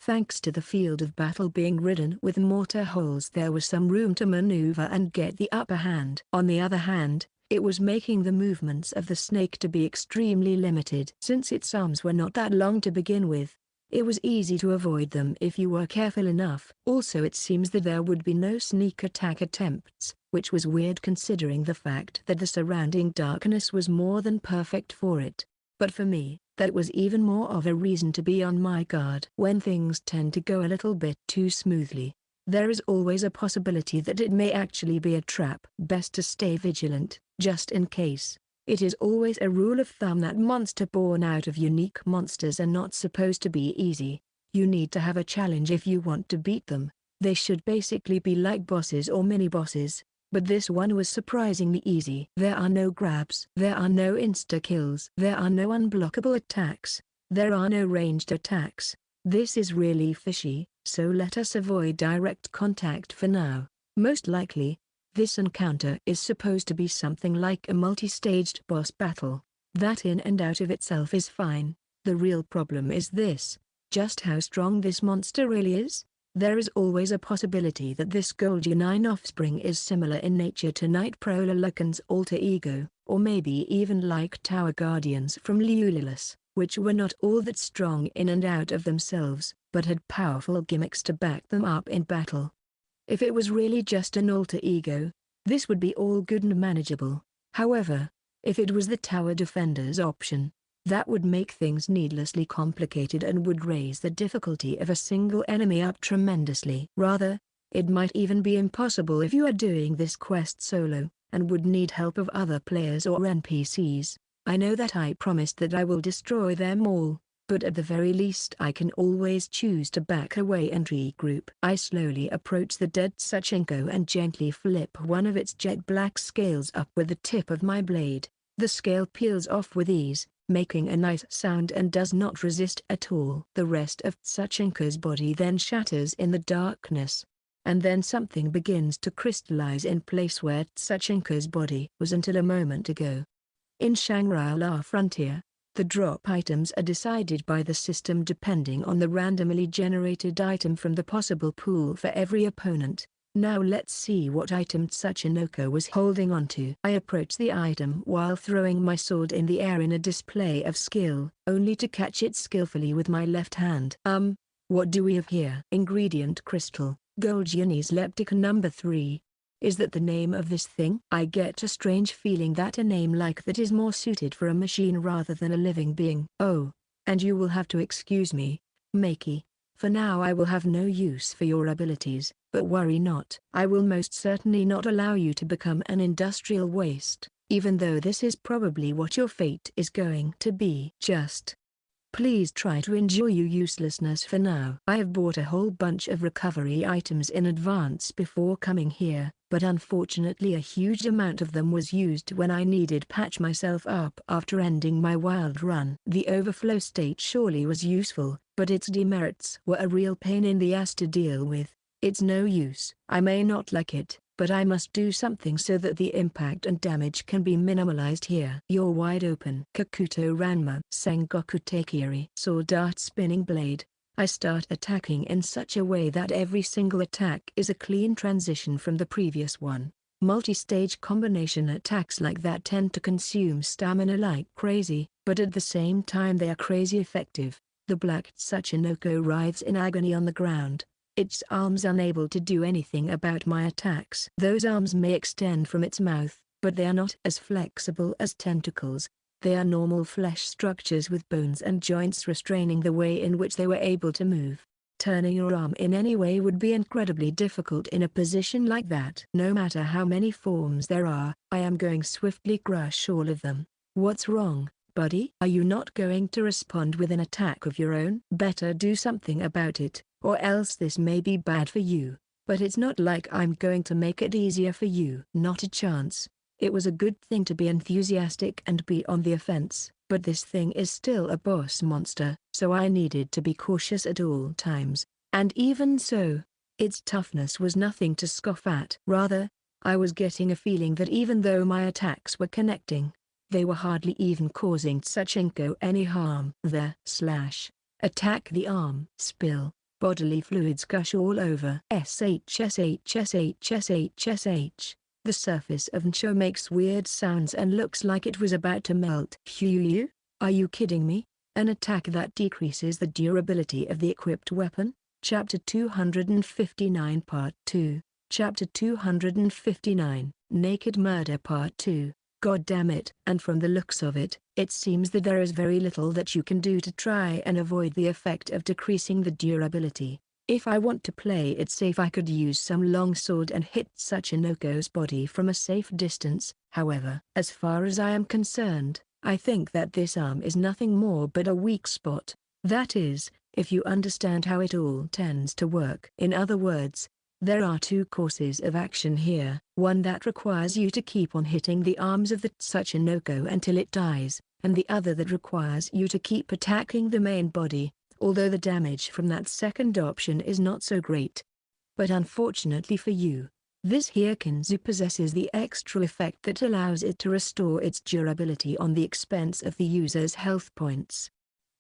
Thanks to the field of battle being ridden with mortar holes, there was some room to maneuver and get the upper hand. On the other hand, it was making the movements of the snake to be extremely limited. Since its arms were not that long to begin with, it was easy to avoid them if you were careful enough. Also, it seems that there would be no sneak attack attempts, which was weird considering the fact that the surrounding darkness was more than perfect for it. But for me, that was even more of a reason to be on my guard. When things tend to go a little bit too smoothly, there is always a possibility that it may actually be a trap. Best to stay vigilant, just in case. It is always a rule of thumb that monster born out of unique monsters are not supposed to be easy. You need to have a challenge if you want to beat them. They should basically be like bosses or mini-bosses. But this one was surprisingly easy. There are no grabs. There are no insta-kills. There are no unblockable attacks. There are no ranged attacks. This is really fishy, so let us avoid direct contact for now. Most likely, this encounter is supposed to be something like a multi-staged boss battle. That in and out of itself is fine. The real problem is this: just how strong this monster really is. There is always a possibility that this Goldunine offspring is similar in nature to Knight Prolulacan's alter ego, or maybe even like Tower Guardians from Leulilus, which were not all that strong in and out of themselves, but had powerful gimmicks to back them up in battle. If it was really just an alter ego, this would be all good and manageable. However, if it was the Tower Defender's option, that would make things needlessly complicated and would raise the difficulty of a single enemy up tremendously. Rather, it might even be impossible if you are doing this quest solo, and would need help of other players or NPCs. I know that I promised that I will destroy them all, but at the very least I can always choose to back away and regroup. I slowly approach the dead Sachinko and gently flip one of its jet black scales up with the tip of my blade. The scale peels off with ease, making a nice sound and does not resist at all. The rest of Sachinko's body then shatters in the darkness. And then something begins to crystallize in place where Sachinko's body was until a moment ago. In Shangri-La Frontier, the drop items are decided by the system depending on the randomly generated item from the possible pool for every opponent. Now let's see what item Sachinoko was holding onto. I approach the item while throwing my sword in the air in a display of skill, only to catch it skillfully with my left hand. What do we have here? Ingredient crystal, Goldunine's leptic number 3. Is that the name of this thing? I get a strange feeling that a name like that is more suited for a machine rather than a living being. Oh, and you will have to excuse me, Makey. For now I will have no use for your abilities, but worry not. I will most certainly not allow you to become an industrial waste, even though this is probably what your fate is going to be. Just please try to enjoy your uselessness for now. I have bought a whole bunch of recovery items in advance before coming here, but unfortunately a huge amount of them was used when I needed patch myself up after ending my wild run. The overflow state surely was useful, but its demerits were a real pain in the ass to deal with. It's no use. I may not like it, but I must do something so that the impact and damage can be minimalized here. You're wide open. Kakuto Ranma Sengoku Takiri. Sword dart spinning blade. I start attacking in such a way that every single attack is a clean transition from the previous one. Multi-stage combination attacks like that tend to consume stamina like crazy, but at the same time they are crazy effective. The black Sachinoko writhes in agony on the ground, its arms unable to do anything about my attacks. Those arms may extend from its mouth, but they are not as flexible as tentacles. They are normal flesh structures with bones and joints restraining the way in which they were able to move. Turning your arm in any way would be incredibly difficult in a position like that. No matter how many forms there are, I am going swiftly crush all of them. What's wrong, buddy? Are you not going to respond with an attack of your own? Better do something about it, or else this may be bad for you. But it's not like I'm going to make it easier for you. Not a chance. It was a good thing to be enthusiastic and be on the offense, but this thing is still a boss monster, so I needed to be cautious at all times. And even so, its toughness was nothing to scoff at. Rather, I was getting a feeling that even though my attacks were connecting, they were hardly even causing Sachinko any harm. Attack the arm. Spill. Bodily fluids gush all over. SHSHSHSHSH. The surface of Ncho makes weird sounds and looks like it was about to melt. Phew! Are you kidding me? An attack that decreases the durability of the equipped weapon? Chapter 259 Part 2. Chapter 259, Naked Murder Part 2. God damn it. And from the looks of it, it seems that there is very little that you can do to try and avoid the effect of decreasing the durability. If I want to play it safe, I could use some longsword and hit Sachinoko's body from a safe distance. However, as far as I am concerned, I think that this arm is nothing more but a weak spot. That is, if you understand how it all tends to work. In other words, there are two courses of action here, one that requires you to keep on hitting the arms of the Sachinoko until it dies, and the other that requires you to keep attacking the main body, although the damage from that second option is not so great. But unfortunately for you, this here Kinzu possesses the extra effect that allows it to restore its durability on the expense of the user's health points.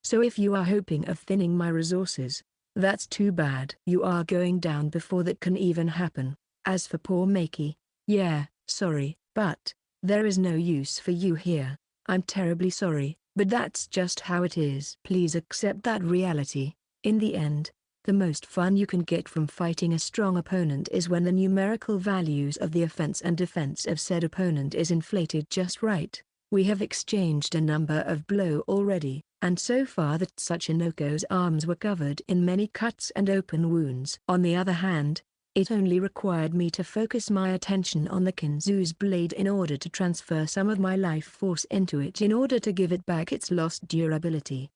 So if you are hoping of thinning my resources, that's too bad. You are going down before that can even happen. As for poor Makey, yeah, sorry, but there is no use for you here. I'm terribly sorry, but that's just how it is. Please accept that reality. In the end, the most fun you can get from fighting a strong opponent is when the numerical values of the offense and defense of said opponent is inflated just right. We have exchanged a number of blows already, and so far that Tsuchinoko's arms were covered in many cuts and open wounds. On the other hand, it only required me to focus my attention on the Kinzu's blade in order to transfer some of my life force into it in order to give it back its lost durability.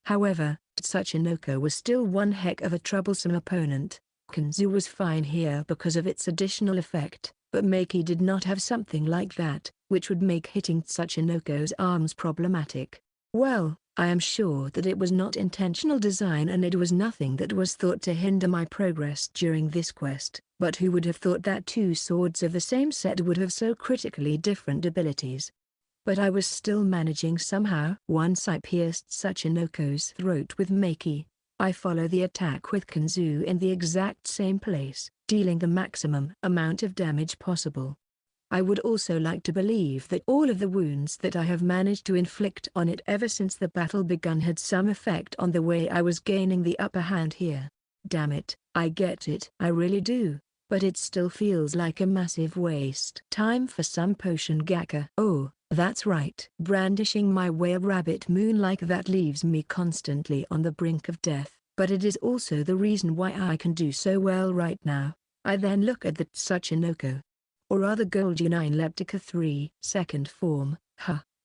However, Tsuchinoko was still one heck of a troublesome opponent. Kinzu was fine here because of its additional effect, but Makey did not have something like that, which would make hitting Tsuchinoko's arms problematic. Well, I am sure that it was not intentional design and it was nothing that was thought to hinder my progress during this quest, but who would have thought that two swords of the same set would have so critically different abilities? But I was still managing somehow. Once I pierced Tsuchinoko's throat with Makey, I follow the attack with Kinzu in the exact same place, dealing the maximum amount of damage possible. I would also like to believe that all of the wounds that I have managed to inflict on it ever since the battle begun had some effect on the way I was gaining the upper hand here. Damn it, I get it. I really do, but it still feels like a massive waste. Time for some potion gakka. Oh, that's right. Brandishing my were-rabbit moon like that leaves me constantly on the brink of death, but it is also the reason why I can do so well right now. I then look at the Tsuchinoko. Or rather Goldunine Leptica 3, second form.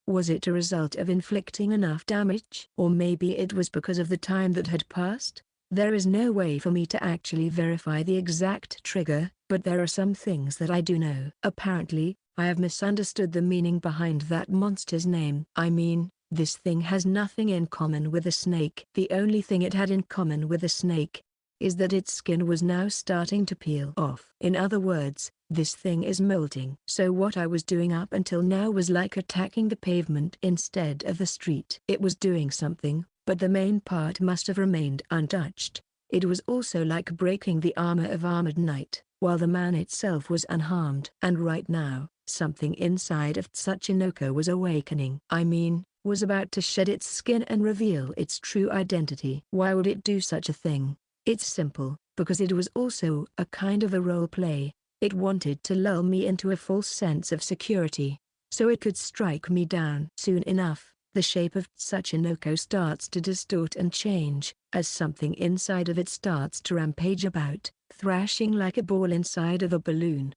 Was it a result of inflicting enough damage? Or maybe it was because of the time that had passed? There is no way for me to actually verify the exact trigger, but there are some things that I do know. Apparently, I have misunderstood the meaning behind that monster's name. I mean, this thing has nothing in common with a snake. The only thing it had in common with a snake is that its skin was now starting to peel off. In other words, this thing is molting. So what I was doing up until now was like attacking the pavement instead of the street. It was doing something, but the main part must have remained untouched. It was also like breaking the armor of Armored Knight, while the man itself was unharmed. And right now, something inside of Tsuchinoko was awakening. I mean, was about to shed its skin and reveal its true identity. Why would it do such a thing? It's simple, because it was also a kind of a role play. It wanted to lull me into a false sense of security, so it could strike me down. Soon enough, the shape of Tsuchinoko starts to distort and change, as something inside of it starts to rampage about, thrashing like a ball inside of a balloon.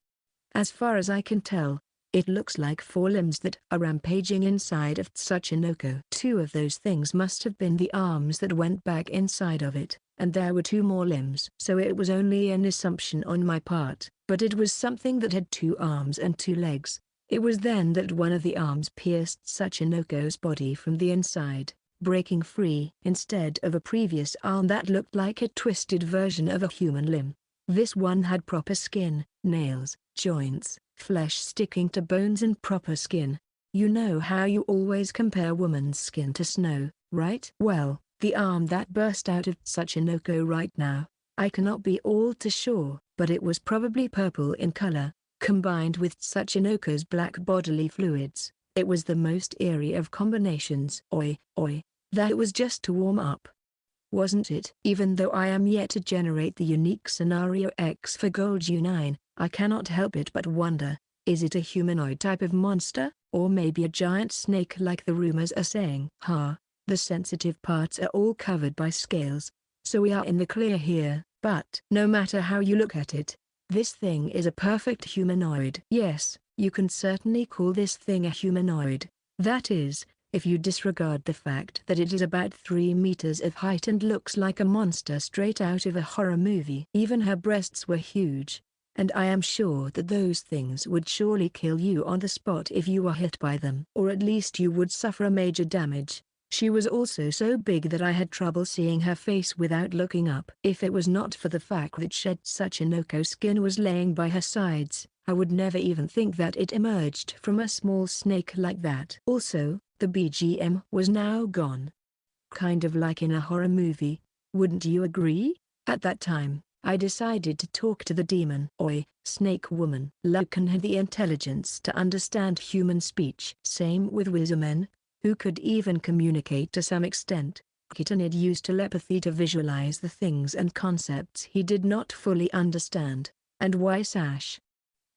As far as I can tell, it looks like four limbs that are rampaging inside of Tsuchinoko. Two of those things must have been the arms that went back inside of it, and there were two more limbs. So it was only an assumption on my part, but it was something that had two arms and two legs. It was then that one of the arms pierced Tsuchinoko's body from the inside, breaking free. Instead of a previous arm that looked like a twisted version of a human limb, this one had proper skin, nails, joints, flesh sticking to bones and proper skin. You know how you always compare woman's skin to snow, right? Well, the arm that burst out of Tsuchinoko right now, I cannot be all too sure, but it was probably purple in color, combined with Tsuchinoko's black bodily fluids. It was the most eerie of combinations. Oi, that was just to warm up, wasn't it? Even though I am yet to generate the unique scenario X for Goldunine, I cannot help it but wonder, is it a humanoid type of monster, or maybe a giant snake like the rumors are saying? The sensitive parts are all covered by scales, so we are in the clear here, but no matter how you look at it, this thing is a perfect humanoid. Yes, you can certainly call this thing a humanoid. That is, if you disregard the fact that it is about 3 meters of height and looks like a monster straight out of a horror movie. Even her breasts were huge, And I am sure that those things would surely kill you on the spot if you were hit by them. Or at least you would suffer a major damage. She was also so big that I had trouble seeing her face without looking up. If it was not for the fact that shed such an Oko skin was laying by her sides, I would never even think that it emerged from a small snake like that. Also, the BGM was now gone. Kind of like in a horror movie, wouldn't you agree? At that time, I decided to talk to the demon. Oi, snake woman. Lucan had the intelligence to understand human speech. Same with wizardmen, who could even communicate to some extent. Kitanid used telepathy to visualize the things and concepts he did not fully understand. And why Sash?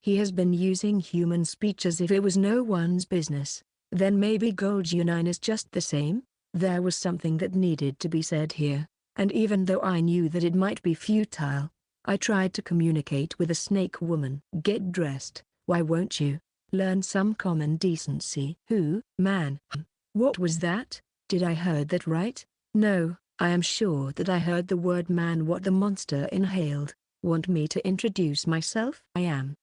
He has been using human speech as if it was no one's business. Then maybe Goldunine is just the same? There was something that needed to be said here, and even though I knew that it might be futile, I tried to communicate with a snake woman. Get dressed, why won't you? Learn some common decency. Who? Man. What was that? Did I heard that right? No, I am sure that I heard the word man. What the monster inhaled. Want me to introduce myself? I am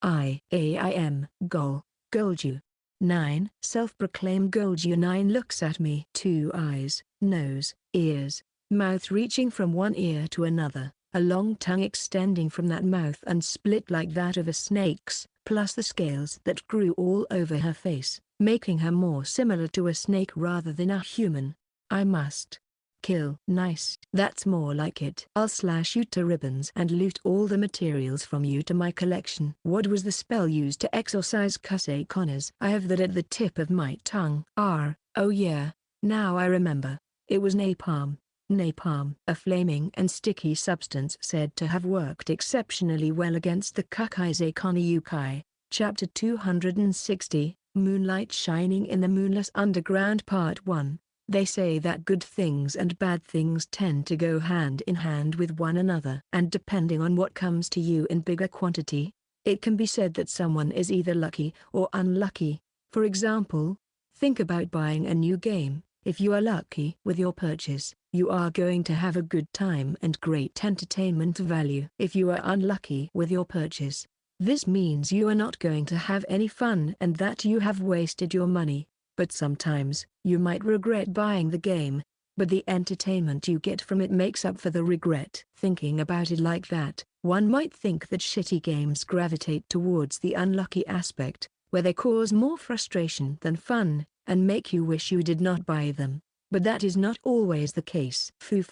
Goldu. 9. Self-proclaimed Goldunine looks at me. 2 eyes, nose, ears, mouth reaching from one ear to another, a long tongue extending from that mouth and split like that of a snake's, plus the scales that grew all over her face, making her more similar to a snake rather than a human. I must kill. Nice. That's more like it. I'll slash you to ribbons and loot all the materials from you to my collection. What was the spell used to exorcise Kusei Connors? I have that at the tip of my tongue. Oh yeah, now I remember. It was napalm. Napalm, a flaming and sticky substance said to have worked exceptionally well against the Kukaizei Koni Yukai. Chapter 260, Moonlight Shining in the Moonless Underground Part 1. They say that good things and bad things tend to go hand in hand with one another. And depending on what comes to you in bigger quantity, it can be said that someone is either lucky or unlucky. For example, think about buying a new game. If you are lucky with your purchase, you are going to have a good time and great entertainment value. If you are unlucky with your purchase, this means you are not going to have any fun and that you have wasted your money. But sometimes, you might regret buying the game, but the entertainment you get from it makes up for the regret. Thinking about it like that, one might think that shitty games gravitate towards the unlucky aspect, where they cause more frustration than fun, and make you wish you did not buy them. But that is not always the case. Foo.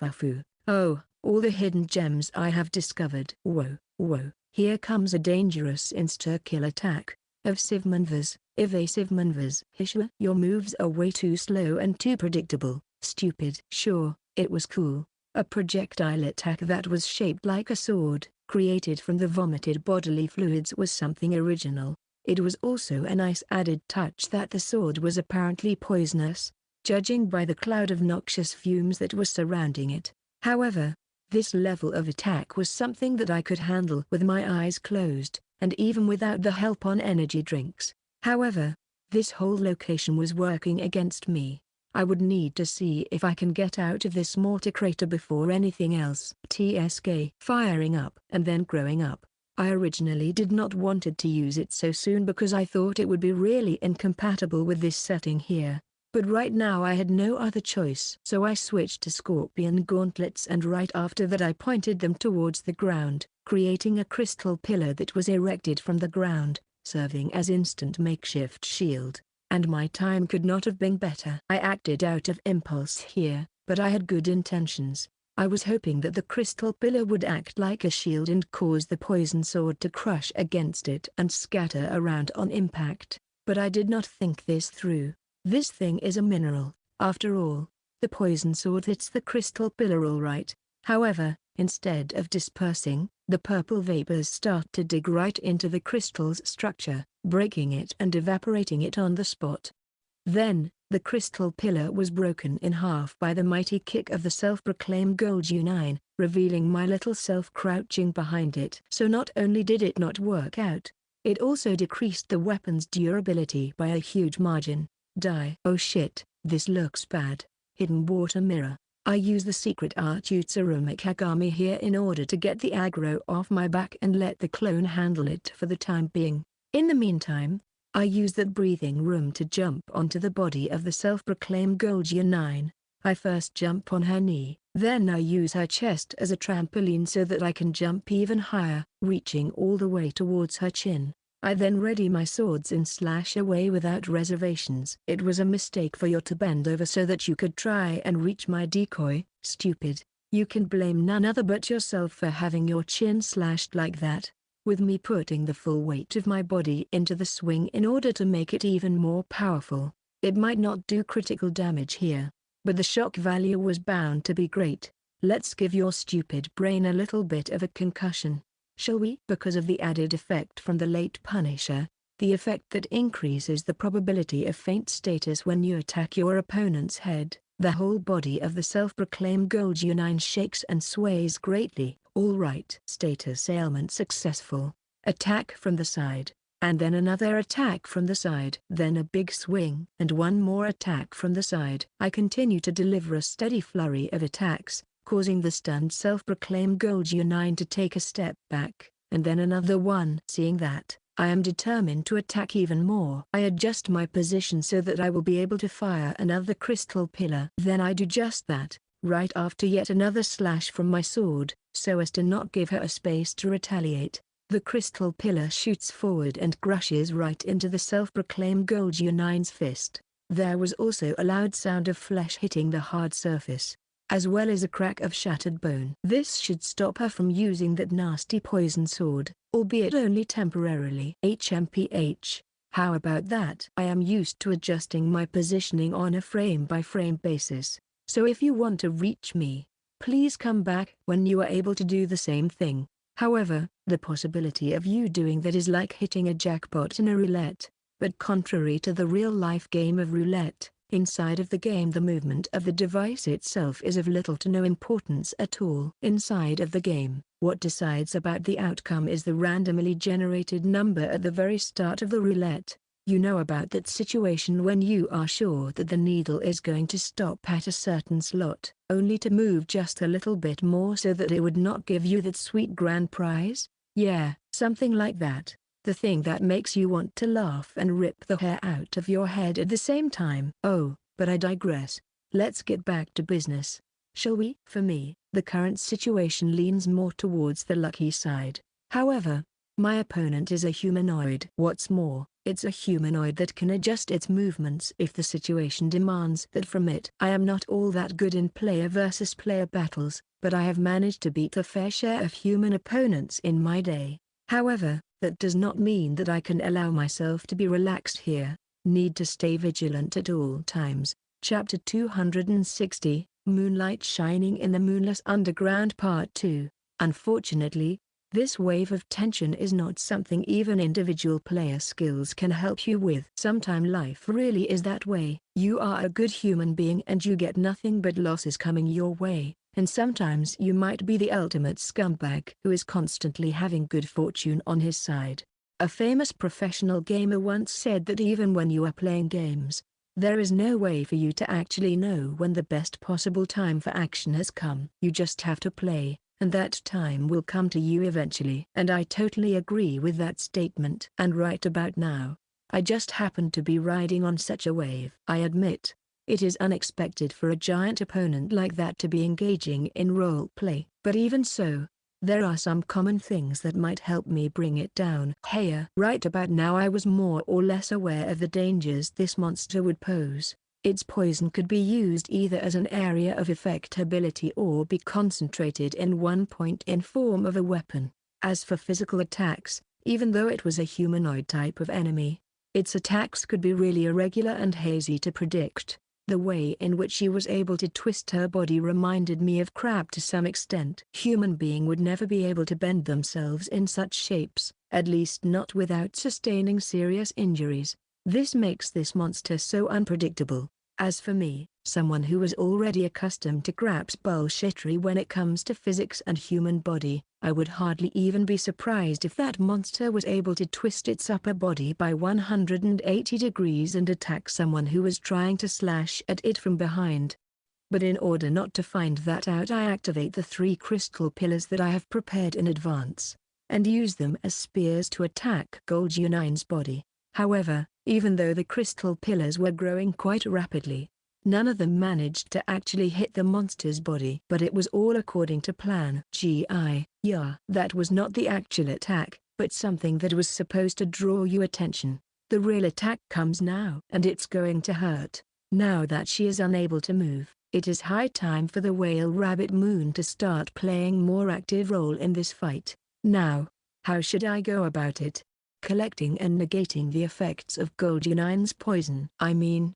Oh, all the hidden gems I have discovered. Whoa. Here comes a dangerous insta-kill attack. Evasive maneuvers. Hishwa, your moves are way too slow and too predictable. Stupid. Sure, it was cool. A projectile attack that was shaped like a sword, created from the vomited bodily fluids, was something original. It was also a nice added touch that the sword was apparently poisonous, judging by the cloud of noxious fumes that was surrounding it. However, this level of attack was something that I could handle with my eyes closed, and even without the help on energy drinks. However, this whole location was working against me. I would need to see if I can get out of this mortar crater before anything else. TSK. Firing up and then growing up. I originally did not wanted to use it so soon because I thought it would be really incompatible with this setting here. But right now I had no other choice. So I switched to scorpion gauntlets, and right after that I pointed them towards the ground, creating a crystal pillar that was erected from the ground, serving as instant makeshift shield. And my time could not have been better. I acted out of impulse here, but I had good intentions. I was hoping that the crystal pillar would act like a shield and cause the poison sword to crush against it and scatter around on impact. But I did not think this through. This thing is a mineral, after all. The poison sword hits the crystal pillar all right. However, instead of dispersing, the purple vapors start to dig right into the crystal's structure, breaking it and evaporating it on the spot. Then, the crystal pillar was broken in half by the mighty kick of the self-proclaimed Goldunine, revealing my little self crouching behind it. So not only did it not work out, it also decreased the weapon's durability by a huge margin. Die. Oh shit, this looks bad. Hidden water mirror. I use the secret art Utsurumi Kagami here in order to get the aggro off my back and let the clone handle it for the time being. In the meantime, I use that breathing room to jump onto the body of the self-proclaimed Goldunine. I first jump on her knee, then I use her chest as a trampoline so that I can jump even higher, reaching all the way towards her chin. I then ready my swords and slash away without reservations. It was a mistake for you to bend over so that you could try and reach my decoy, stupid. You can blame none other but yourself for having your chin slashed like that. With me putting the full weight of my body into the swing in order to make it even more powerful, it might not do critical damage here, but the shock value was bound to be great. Let's give your stupid brain a little bit of a concussion, shall we? Because of the added effect from the late Punisher, the effect that increases the probability of faint status when you attack your opponent's head, the whole body of the self-proclaimed Goldunine shakes and sways greatly. All right. Status ailment successful. Attack from the side, and then another attack from the side. Then a big swing, and one more attack from the side. I continue to deliver a steady flurry of attacks, causing the stunned self-proclaimed Goldunine to take a step back, and then another one. Seeing that, I am determined to attack even more. I adjust my position so that I will be able to fire another crystal pillar. Then I do just that, right after yet another slash from my sword, so as to not give her a space to retaliate. The crystal pillar shoots forward and crushes right into the self-proclaimed Goldunine's fist. There was also a loud sound of flesh hitting the hard surface, as well as a crack of shattered bone. This should stop her from using that nasty poison sword, albeit only temporarily. HMPH. How about that? I am used to adjusting my positioning on a frame-by-frame basis, so if you want to reach me, please come back when you are able to do the same thing. However, the possibility of you doing that is like hitting a jackpot in a roulette, but contrary to the real-life game of roulette, inside of the game the movement of the device itself is of little to no importance at all. Inside of the game, what decides about the outcome is the randomly generated number at the very start of the roulette. You know about that situation when you are sure that the needle is going to stop at a certain slot, only to move just a little bit more so that it would not give you that sweet grand prize? Yeah, something like that. The thing that makes you want to laugh and rip the hair out of your head at the same time. Oh, but I digress. Let's get back to business, shall we? For me, the current situation leans more towards the lucky side. However, my opponent is a humanoid. What's more, it's a humanoid that can adjust its movements if the situation demands that from it. I am not all that good in player versus player battles, but I have managed to beat a fair share of human opponents in my day. However, that does not mean that I can allow myself to be relaxed here. Need to stay vigilant at all times. Chapter 260, Moonlight Shining in the Moonless Underground Part 2. Unfortunately, this wave of tension is not something even individual player skills can help you with. Sometimes life really is that way. You are a good human being and you get nothing but losses coming your way, and sometimes you might be the ultimate scumbag who is constantly having good fortune on his side. A famous professional gamer once said that even when you are playing games, there is no way for you to actually know when the best possible time for action has come. You just have to play, and that time will come to you eventually. And I totally agree with that statement. And right about now, I just happen to be riding on such a wave. I admit, it is unexpected for a giant opponent like that to be engaging in role play. But even so, there are some common things that might help me bring it down. Right about now I was more or less aware of the dangers this monster would pose. Its poison could be used either as an area of effect ability or be concentrated in one point in form of a weapon. As for physical attacks, even though it was a humanoid type of enemy, its attacks could be really irregular and hazy to predict. The way in which she was able to twist her body reminded me of crab to some extent. Human being would never be able to bend themselves in such shapes, at least not without sustaining serious injuries. This makes this monster so unpredictable. As for me, someone who was already accustomed to crab's bullshittery when it comes to physics and human body, I would hardly even be surprised if that monster was able to twist its upper body by 180 degrees and attack someone who was trying to slash at it from behind. But in order not to find that out, I activate the 3 crystal pillars that I have prepared in advance, and use them as spears to attack Goldunine's body. However, even though the crystal pillars were growing quite rapidly, none of them managed to actually hit the monster's body. But it was all according to plan. Yeah, that was not the actual attack, but something that was supposed to draw your attention. The real attack comes now, and it's going to hurt. Now that she is unable to move, it is high time for the whale rabbit moon to start playing more active role in this fight. Now, how should I go about it? Collecting and negating the effects of Goldunine's poison. I mean,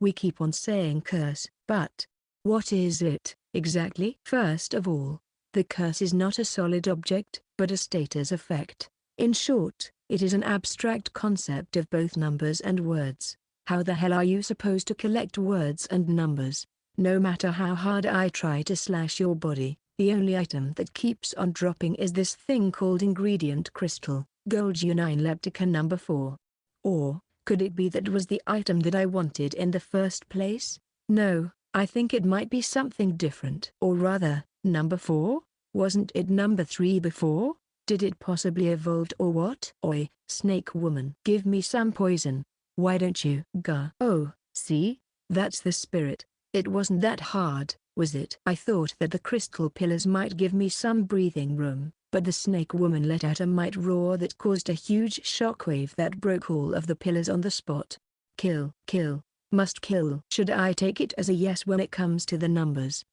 we keep on saying curse, but what is it, exactly? First of all, the curse is not a solid object, but a status effect. In short, it is an abstract concept of both numbers and words. How the hell are you supposed to collect words and numbers? No matter how hard I try to slash your body, the only item that keeps on dropping is this thing called ingredient crystal, Goldunine Leptica number 4. Or, could it be that was the item that I wanted in the first place? No, I think it might be something different. Or rather, number 4? Wasn't it number 3 before? Did it possibly evolved or what? Oi, snake woman. Give me some poison. Why don't you? Gah. Oh, see? That's the spirit. It wasn't that hard, was it? I thought that the crystal pillars might give me some breathing room, but the snake woman let out a mighty roar that caused a huge shockwave that broke all of the pillars on the spot. Kill, kill, must kill. Should I take it as a yes when it comes to the numbers?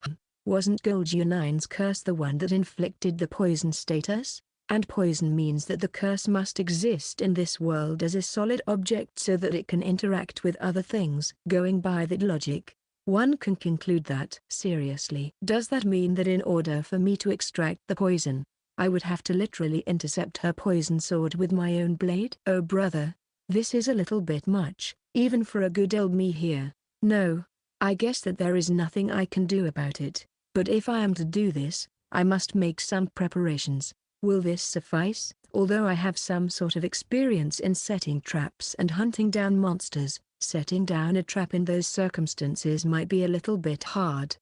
Wasn't Goldunine's curse the one that inflicted the poison status? And poison means that the curse must exist in this world as a solid object so that it can interact with other things. Going by that logic, one can conclude that. Seriously, does that mean that in order for me to extract the poison, I would have to literally intercept her poison sword with my own blade? Oh brother, this is a little bit much, even for a good old me here. No, I guess that there is nothing I can do about it, but if I am to do this, I must make some preparations. Will this suffice? Although I have some sort of experience in setting traps and hunting down monsters, setting down a trap in those circumstances might be a little bit hard.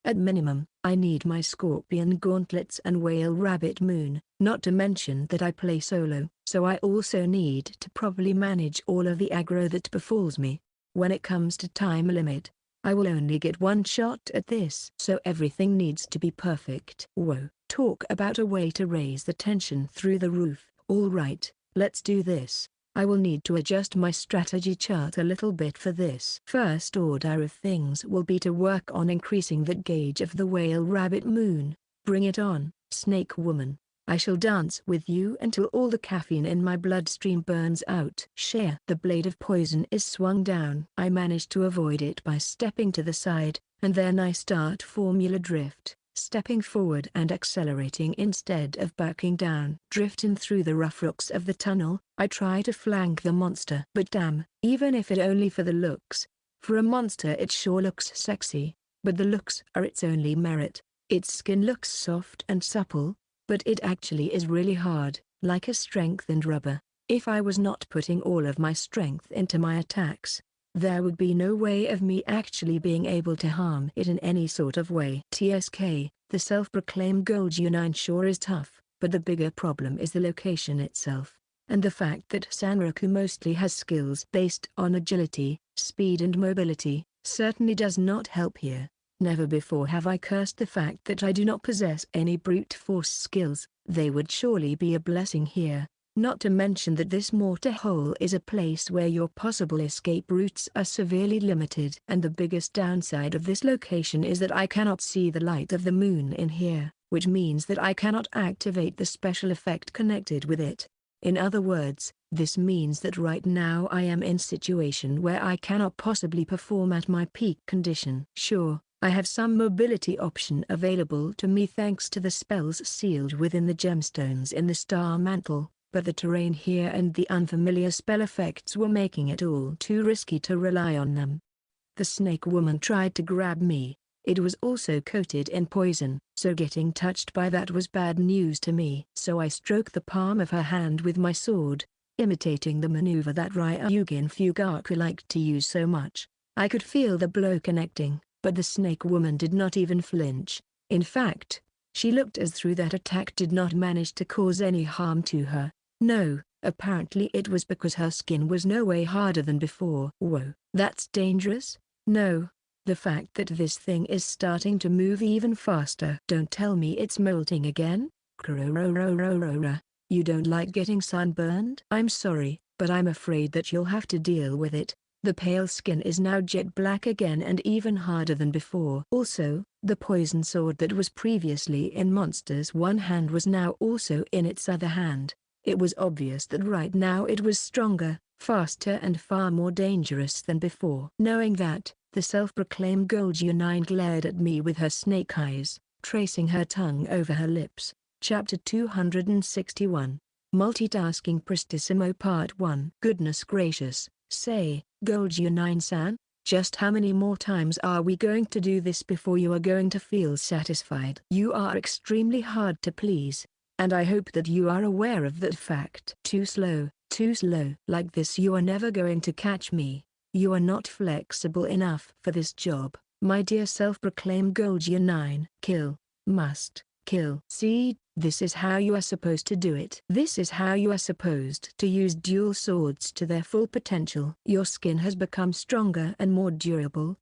At minimum, I need my scorpion gauntlets and whale rabbit moon, not to mention that I play solo, so I also need to properly manage all of the aggro that befalls me. When it comes to time limit, I will only get one shot at this, so everything needs to be perfect. Whoa, talk about a way to raise the tension through the roof. Alright, let's do this. I will need to adjust my strategy chart a little bit for this. First order of things will be to work on increasing that gauge of the whale rabbit moon. Bring it on, snake woman. I shall dance with you until all the caffeine in my bloodstream burns out. Share. The blade of poison is swung down. I manage to avoid it by stepping to the side, and then I start formula drift, stepping forward and accelerating instead of backing down. Drifting through the rough rocks of the tunnel, I try to flank the monster. But damn, even if it only for the looks. For a monster it sure looks sexy, but the looks are its only merit. Its skin looks soft and supple, but it actually is really hard, like a strengthened rubber. If I was not putting all of my strength into my attacks, there would be no way of me actually being able to harm it in any sort of way. TSK, the self-proclaimed Goldunine sure is tough, but the bigger problem is the location itself, and the fact that Sanraku mostly has skills based on agility, speed and mobility, certainly does not help here. Never before have I cursed the fact that I do not possess any brute force skills. They would surely be a blessing here, not to mention that this mortar hole is a place where your possible escape routes are severely limited. And the biggest downside of this location is that I cannot see the light of the moon in here, which means that I cannot activate the special effect connected with it. In other words, this means that right now I am in a situation where I cannot possibly perform at my peak condition. Sure, I have some mobility option available to me thanks to the spells sealed within the gemstones in the star mantle, but the terrain here and the unfamiliar spell effects were making it all too risky to rely on them. The snake woman tried to grab me. It was also coated in poison, so getting touched by that was bad news to me. So I stroked the palm of her hand with my sword, imitating the maneuver that Ryugen Fugaku liked to use so much. I could feel the blow connecting, But the snake woman did not even flinch. In fact, she looked as though that attack did not manage to cause any harm to her. No, apparently it was because her skin was no way harder than before. Whoa, that's dangerous? No. The fact that this thing is starting to move even faster. Don't tell me it's molting again? You don't like getting sunburned? I'm sorry, but I'm afraid that you'll have to deal with it. The pale skin is now jet black again and even harder than before. Also, the poison sword that was previously in Monster's one hand was now also in its other hand. It was obvious that right now it was stronger, faster and far more dangerous than before. Knowing that, the self-proclaimed Goldunine glared at me with her snake eyes, tracing her tongue over her lips. Chapter 261. Multitasking Prestissimo Part 1. Goodness gracious, say, Goldunine-san, just how many more times are we going to do this before you are going to feel satisfied? You are extremely hard to please, and I hope that you are aware of that fact. Too slow, too slow. Like this you are never going to catch me. You are not flexible enough for this job, my dear self-proclaimed Goldunine. Kill, must, kill. See, this is how you are supposed to do it. This is how you are supposed to use dual swords to their full potential. Your skin has become stronger and more durable.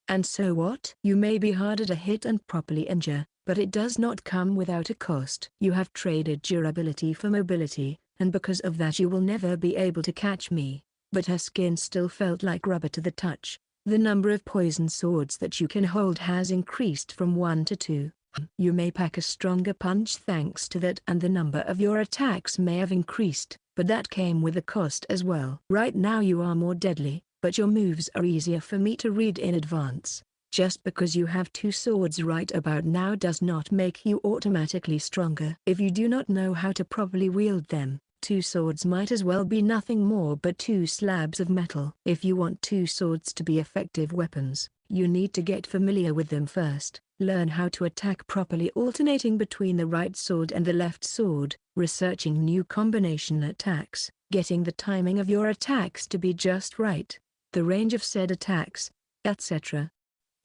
And so what? You may be harder to hit and properly injure, but it does not come without a cost. You have traded durability for mobility, and because of that you will never be able to catch me. But her skin still felt like rubber to the touch. The number of poison swords that you can hold has increased from 1 to 2. You may pack a stronger punch thanks to that, and the number of your attacks may have increased, but that came with a cost as well. Right now you are more deadly, but your moves are easier for me to read in advance. Just because you have 2 swords right about now does not make you automatically stronger. If you do not know how to properly wield them, 2 swords might as well be nothing more but 2 slabs of metal. If you want 2 swords to be effective weapons, you need to get familiar with them first. Learn how to attack properly, alternating between the right sword and the left sword, researching new combination attacks, getting the timing of your attacks to be just right, the range of said attacks, etc.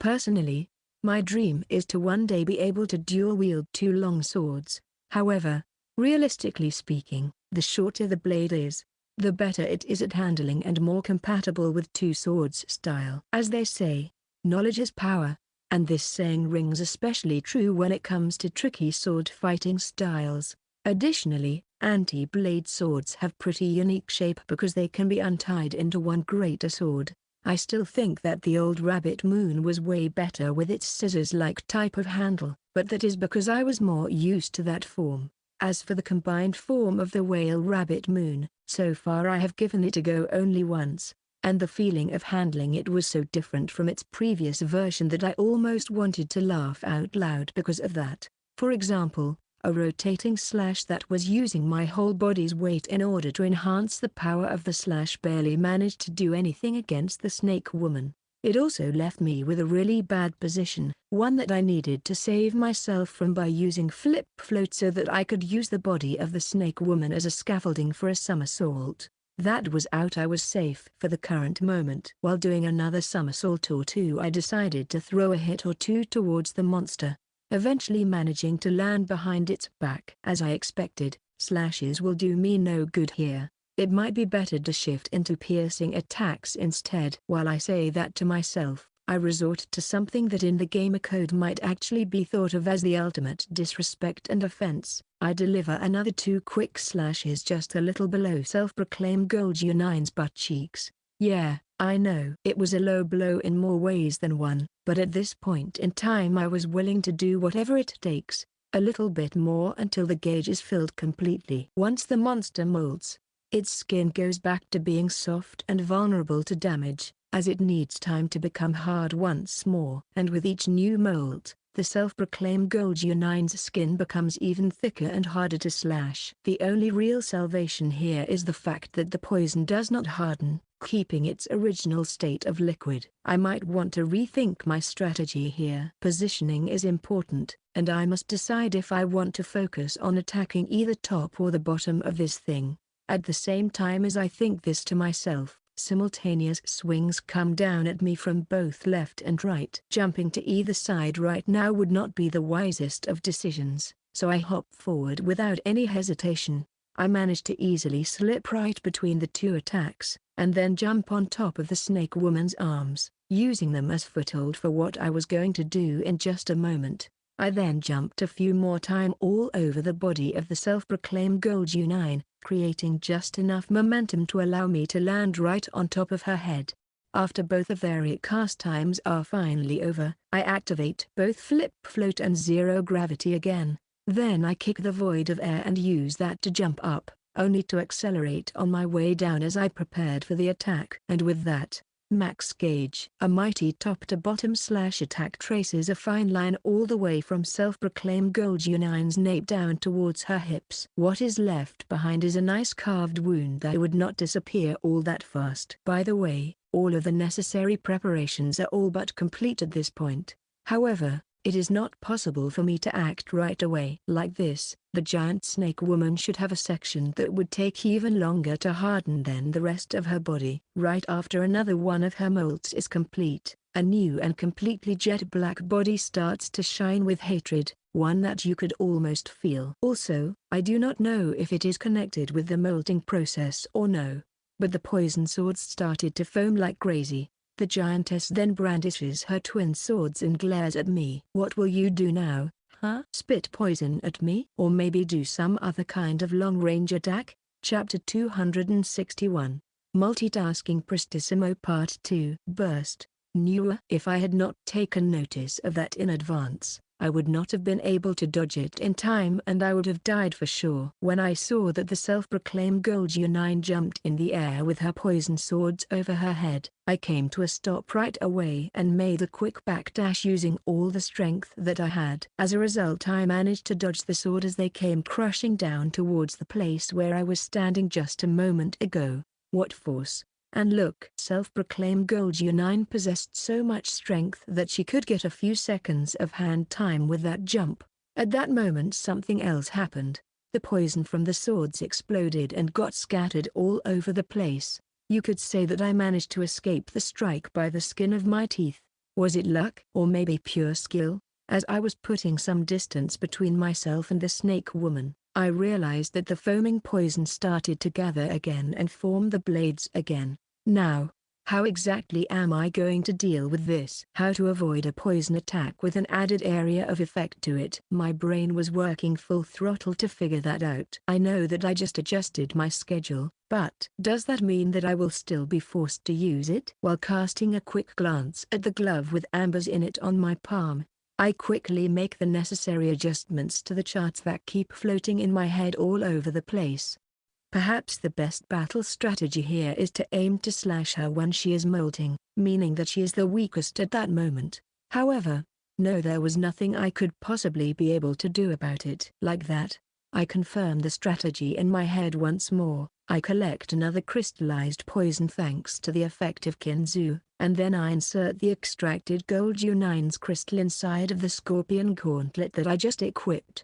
Personally, my dream is to one day be able to dual wield 2 long swords. However, realistically speaking, the shorter the blade is, the better it is at handling and more compatible with 2 swords style. As they say, knowledge is power. And this saying rings especially true when it comes to tricky sword fighting styles. Additionally, anti-blade swords have pretty unique shape because they can be untied into one greater sword. I still think that the old Rabbit Moon was way better with its scissors-like type of handle, but that is because I was more used to that form. As for the combined form of the Whale Rabbit Moon, so far I have given it a go only once. And the feeling of handling it was so different from its previous version that I almost wanted to laugh out loud because of that. For example, a rotating slash that was using my whole body's weight in order to enhance the power of the slash barely managed to do anything against the snake woman. It also left me with a really bad position, one that I needed to save myself from by using flip float so that I could use the body of the snake woman as a scaffolding for a somersault. That was out. I was safe for the current moment. While doing another somersault or 2 I decided to throw a hit or 2 towards the monster, eventually managing to land behind its back. As I expected, slashes will do me no good here. It might be better to shift into piercing attacks instead. While I say that to myself, I resort to something that in the gamer code might actually be thought of as the ultimate disrespect and offense. I deliver another 2 quick slashes just a little below self-proclaimed Goldunine's butt cheeks. Yeah, I know. It was a low blow in more ways than one, but at this point in time I was willing to do whatever it takes, a little bit more until the gauge is filled completely. Once the monster molds, its skin goes back to being soft and vulnerable to damage, as it needs time to become hard once more. And with each new mold, the self-proclaimed Goldunine's skin becomes even thicker and harder to slash. The only real salvation here is the fact that the poison does not harden, keeping its original state of liquid. I might want to rethink my strategy here. Positioning is important, and I must decide if I want to focus on attacking either top or the bottom of this thing. At the same time as I think this to myself, Simultaneous swings come down at me from both left and right. Jumping to either side right now would not be the wisest of decisions, so I hop forward without any hesitation. I manage to easily slip right between the two attacks, and then jump on top of the snake woman's arms, using them as foothold for what I was going to do in just a moment. I then jumped a few more times all over the body of the self-proclaimed Goldunine, creating just enough momentum to allow me to land right on top of her head. After both of their cast times are finally over, I activate both flip float and zero gravity again. Then I kick the void of air and use that to jump up, only to accelerate on my way down as I prepared for the attack. And with that, max gauge. A mighty top-to-bottom slash attack traces a fine line all the way from self-proclaimed Goldunine's nape down towards her hips. What is left behind is a nice carved wound that would not disappear all that fast. By the way, all of the necessary preparations are all but complete at this point. However, it is not possible for me to act right away. Like this, the giant snake woman should have a section that would take even longer to harden than the rest of her body. Right after another one of her molds is complete, a new and completely jet black body starts to shine with hatred, one that you could almost feel. Also, I do not know if it is connected with the molting process or no, but the poison swords started to foam like crazy. The giantess then brandishes her twin swords and glares at me. What will you do now, huh? Spit poison at me? Or maybe do some other kind of long-range attack? Chapter 261. Multitasking Prestissimo Part 2. Burst. Newer. If I had not taken notice of that in advance, I would not have been able to dodge it in time and I would have died for sure. When I saw that the self-proclaimed Goldunine jumped in the air with her poison swords over her head, I came to a stop right away and made a quick backdash using all the strength that I had. As a result, I managed to dodge the sword as they came crushing down towards the place where I was standing just a moment ago. What force! And look, self-proclaimed Goldunine possessed so much strength that she could get a few seconds of hand time with that jump. At that moment something else happened. The poison from the swords exploded and got scattered all over the place. You could say that I managed to escape the strike by the skin of my teeth. Was it luck? Or maybe pure skill? As I was putting some distance between myself and the snake woman, I realized that the foaming poison started to gather again and form the blades again. Now, how exactly am I going to deal with this? How to avoid a poison attack with an added area of effect to it? My brain was working full throttle to figure that out. I know that I just adjusted my schedule, but does that mean that I will still be forced to use it? While casting a quick glance at the glove with ambers in it on my palm, I quickly make the necessary adjustments to the charts that keep floating in my head all over the place. Perhaps the best battle strategy here is to aim to slash her when she is molting, meaning that she is the weakest at that moment. However, no, there was nothing I could possibly be able to do about it. Like that, I confirm the strategy in my head once more. I collect another crystallized poison thanks to the effect of Kinzu, and then I insert the extracted Goldunine's crystal inside of the scorpion gauntlet that I just equipped.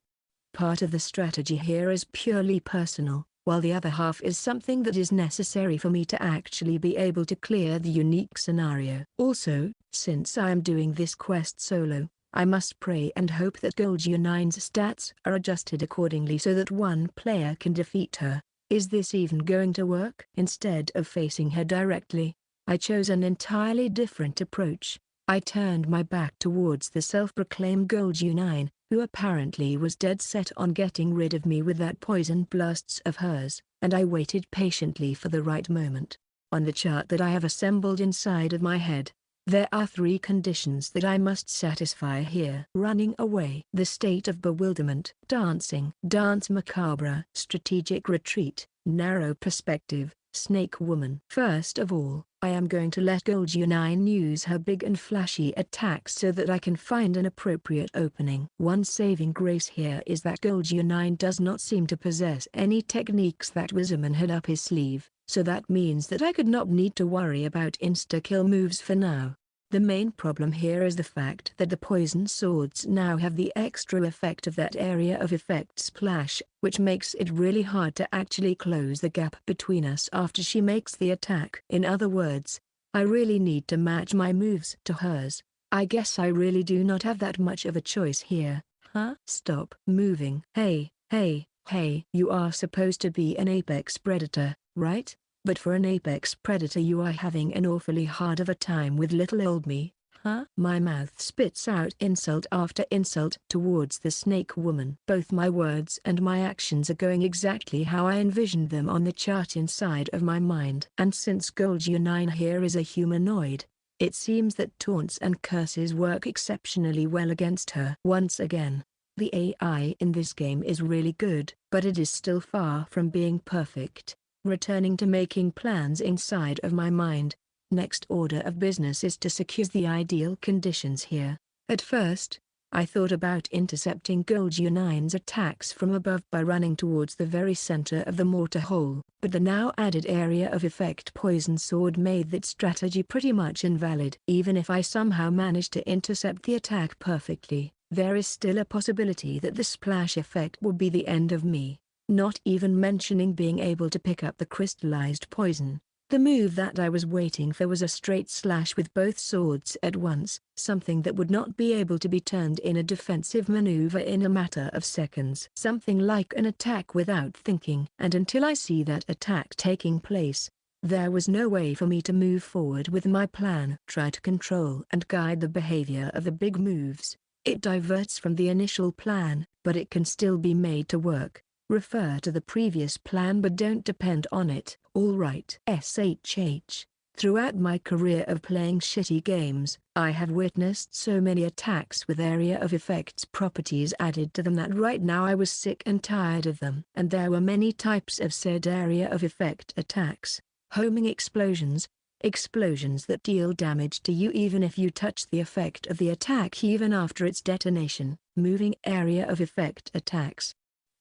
Part of the strategy here is purely personal, while the other half is something that is necessary for me to actually be able to clear the unique scenario. Also, since I am doing this quest solo, I must pray and hope that Goldunine's stats are adjusted accordingly so that one player can defeat her. Is this even going to work? Instead of facing her directly, I chose an entirely different approach. I turned my back towards the self-proclaimed Goldunine, who apparently was dead set on getting rid of me with that poison blasts of hers, and I waited patiently for the right moment. On the chart that I have assembled inside of my head, there are 3 conditions that I must satisfy here. Running away, the state of bewilderment, dancing, dance macabre, strategic retreat, narrow perspective, snake woman. First of all, I am going to let Goldunine use her big and flashy attacks so that I can find an appropriate opening. One saving grace here is that Goldunine does not seem to possess any techniques that Wizardman had up his sleeve, so that means that I could not need to worry about insta-kill moves for now. The main problem here is the fact that the poison swords now have the extra effect of that area of effect splash, which makes it really hard to actually close the gap between us after she makes the attack. In other words, I really need to match my moves to hers. I guess I really do not have that much of a choice here. Huh? Stop moving. Hey, hey, hey. You are supposed to be an apex predator, right? But for an apex predator you are having an awfully hard of a time with little old me, huh? My mouth spits out insult after insult towards the snake woman. Both my words and my actions are going exactly how I envisioned them on the chart inside of my mind. And since Goldunine here is a humanoid, it seems that taunts and curses work exceptionally well against her. Once again, the AI in this game is really good, but it is still far from being perfect. Returning to making plans inside of my mind, next order of business is to secure the ideal conditions here. At first, I thought about intercepting Goldunine's attacks from above by running towards the very center of the mortar hole, but the now added area of effect poison sword made that strategy pretty much invalid. Even if I somehow managed to intercept the attack perfectly, there is still a possibility that the splash effect will be the end of me. Not even mentioning being able to pick up the crystallized poison. The move that I was waiting for was a straight slash with both swords at once, something that would not be able to be turned in a defensive maneuver in a matter of seconds. Something like an attack without thinking. And until I see that attack taking place, there was no way for me to move forward with my plan. Try to control and guide the behavior of the big moves. It diverts from the initial plan, but it can still be made to work. Refer to the previous plan but don't depend on it. Alright. SHH. Throughout my career of playing shitty games, I have witnessed so many attacks with area of effects properties added to them that right now I was sick and tired of them. And there were many types of said area of effect attacks. Homing explosions. Explosions that deal damage to you even if you touch the effect of the attack even after its detonation. Moving area of effect attacks.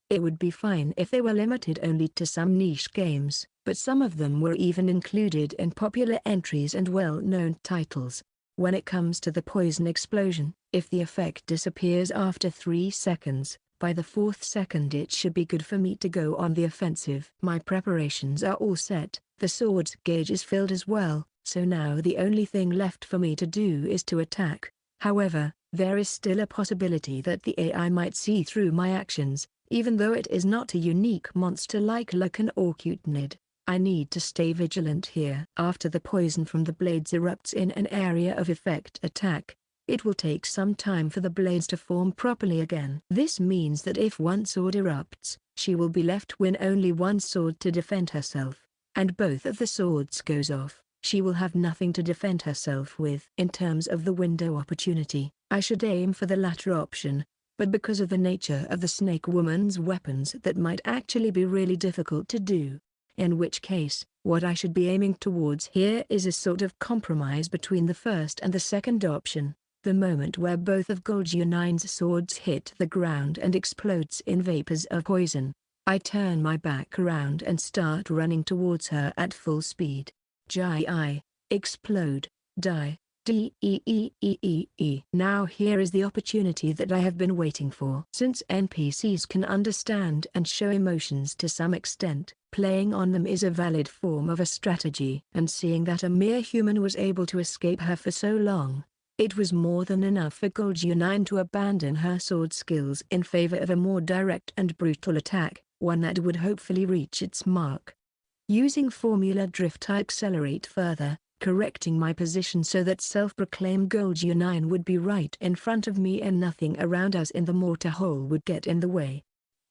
It would be fine if they were limited only to some niche games, but some of them were even included in popular entries and well-known titles. When it comes to the poison explosion, if the effect disappears after 3 seconds, by the 4th second it should be good for me to go on the offensive. My preparations are all set, the sword's gauge is filled as well, so now the only thing left for me to do is to attack. However, there is still a possibility that the AI might see through my actions. Even though it is not a unique monster like Lucan or Cutenid, I need to stay vigilant here. After the poison from the blades erupts in an area of effect attack, it will take some time for the blades to form properly again. This means that if one sword erupts, she will be left with only one sword to defend herself, and both of the swords goes off. She will have nothing to defend herself with. In terms of the window opportunity, I should aim for the latter option. But because of the nature of the snake woman's weapons that might actually be really difficult to do. In which case, what I should be aiming towards here is a sort of compromise between the first and the second option, the moment where both of Goldunine's swords hit the ground and explodes in vapors of poison. I turn my back around and start running towards her at full speed. Gi, explode, die. Now here is the opportunity that I have been waiting for. Since NPCs can understand and show emotions to some extent, playing on them is a valid form of a strategy. And seeing that a mere human was able to escape her for so long, it was more than enough for Goldunine to abandon her sword skills in favor of a more direct and brutal attack, one that would hopefully reach its mark. Using Formula Drift I accelerate further, correcting my position so that self-proclaimed Goldunine would be right in front of me and nothing around us in the mortar hole would get in the way.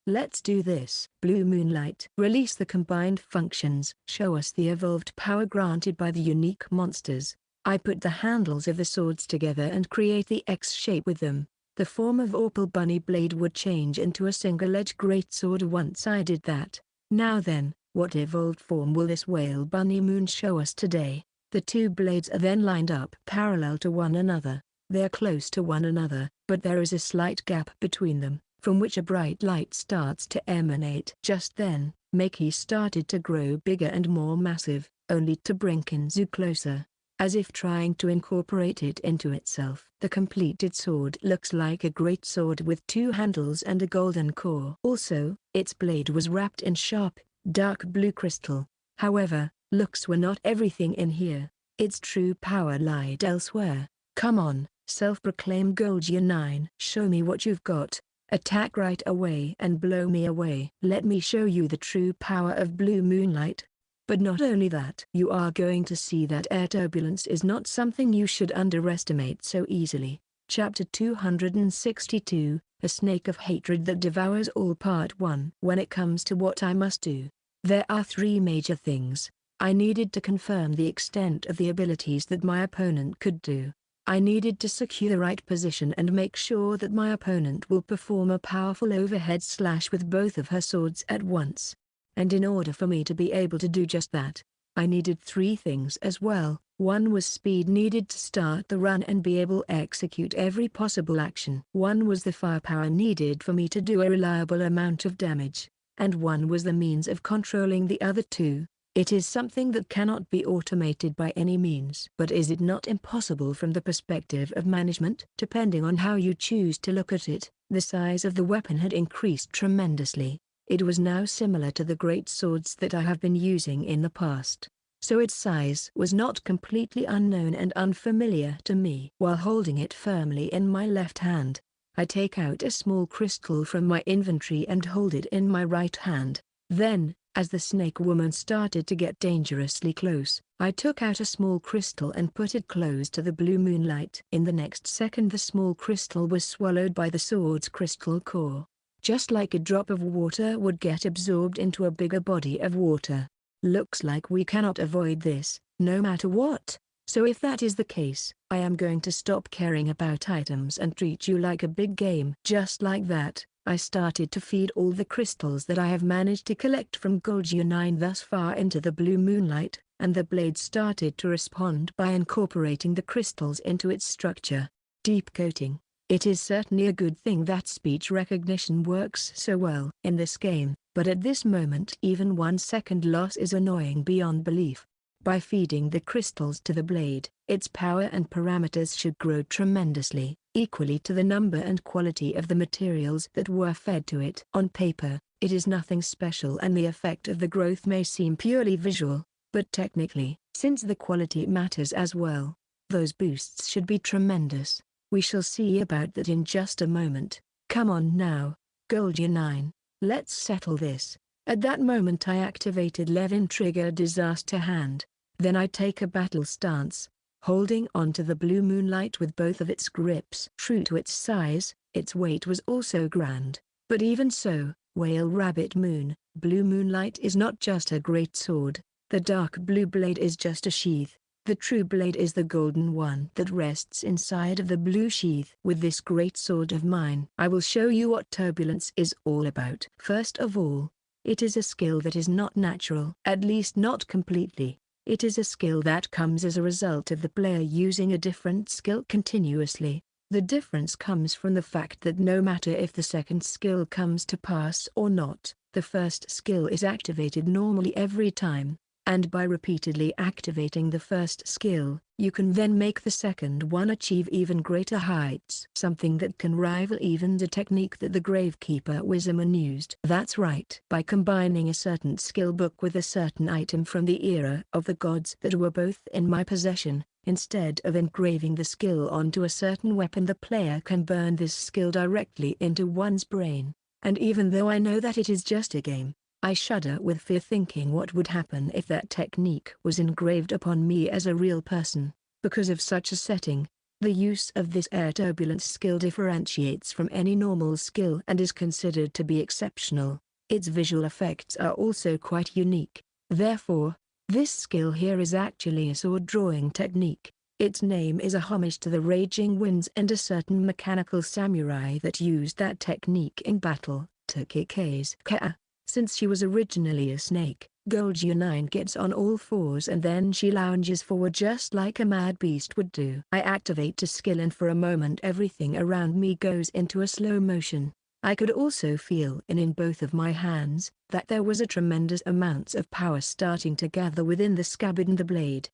Let's do this. Blue Moonlight. Release the combined functions. Show us the evolved power granted by the unique monsters. I put the handles of the swords together and create the X shape with them. The form of Orpal Bunny Blade would change into a single-edged greatsword once I did that. Now then, what evolved form will this Whale Bunny Moon show us today? The two blades are then lined up parallel to one another. They're close to one another, but there is a slight gap between them, from which a bright light starts to emanate. Just then, Maki started to grow bigger and more massive, only to bring Kinzu closer. as if trying to incorporate it into itself. The completed sword looks like a great sword with two handles and a golden core. Also, its blade was wrapped in sharp, dark blue crystal. However, looks were not everything in here. Its true power lied elsewhere. Come on, self-proclaimed Goldunine. Show me what you've got. Attack right away and blow me away. Let me show you the true power of blue moonlight. But not only that. You are going to see that air turbulence is not something you should underestimate so easily. Chapter 262, A Snake of Hatred That Devours All Part 1. When it comes to what I must do, there are three major things. I needed to confirm the extent of the abilities that my opponent could do. I needed to secure the right position and make sure that my opponent will perform a powerful overhead slash with both of her swords at once. And in order for me to be able to do just that, I needed three things as well. One was speed needed to start the run and be able to execute every possible action. One was the firepower needed for me to do a reliable amount of damage. And one was the means of controlling the other two. It is something that cannot be automated by any means. But is it not impossible from the perspective of management? Depending on how you choose to look at it, the size of the weapon had increased tremendously. It was now similar to the great swords that I have been using in the past. So its size was not completely unknown and unfamiliar to me. While holding it firmly in my left hand, I take out a small crystal from my inventory and hold it in my right hand. Then, as the snake woman started to get dangerously close, I took out a small crystal and put it close to the blue moonlight. In the next second the small crystal was swallowed by the sword's crystal core. Just like a drop of water would get absorbed into a bigger body of water. Looks like we cannot avoid this, no matter what. So if that is the case, I am going to stop caring about items and treat you like a big game. Just like that, I started to feed all the crystals that I have managed to collect from Goldunine thus far into the blue moonlight, and the blade started to respond by incorporating the crystals into its structure. Deep coating. It is certainly a good thing that speech recognition works so well in this game, but at this moment even 1 second loss is annoying beyond belief. By feeding the crystals to the blade, its power and parameters should grow tremendously, equally to the number and quality of the materials that were fed to it. On paper, it is nothing special and the effect of the growth may seem purely visual, but technically, since the quality matters as well, those boosts should be tremendous. We shall see about that in just a moment. Come on now, Goldunine, let's settle this. At that moment I activated Levin Trigger Disaster Hand. Then I take a battle stance, holding onto the blue moonlight with both of its grips. True to its size, its weight was also grand. But even so, Whale Rabbit Moon, blue moonlight is not just a great sword. The dark blue blade is just a sheath. The true blade is the golden one that rests inside of the blue sheath. With this great sword of mine, I will show you what turbulence is all about. First of all, it is a skill that is not natural. At least not completely. It is a skill that comes as a result of the player using a different skill continuously. The difference comes from the fact that no matter if the second skill comes to pass or not, the first skill is activated normally every time. And by repeatedly activating the first skill, you can then make the second one achieve even greater heights. Something that can rival even the technique that the Gravekeeper Wizardman used. That's right. By combining a certain skill book with a certain item from the era of the gods that were both in my possession, instead of engraving the skill onto a certain weapon, the player can burn this skill directly into one's brain. And even though I know that it is just a game, I shudder with fear thinking what would happen if that technique was engraved upon me as a real person. Because of such a setting, the use of this air turbulence skill differentiates from any normal skill and is considered to be exceptional. Its visual effects are also quite unique. Therefore, this skill here is actually a sword drawing technique. Its name is a homage to the Raging Winds and a certain mechanical samurai that used that technique in battle, Takekaze Ka. Since she was originally a snake, Goldunine gets on all fours and then she lounges forward just like a mad beast would do. I activate a skill and for a moment everything around me goes into a slow motion. I could also feel in both of my hands that there was a tremendous amount of power starting to gather within the scabbard and the blade.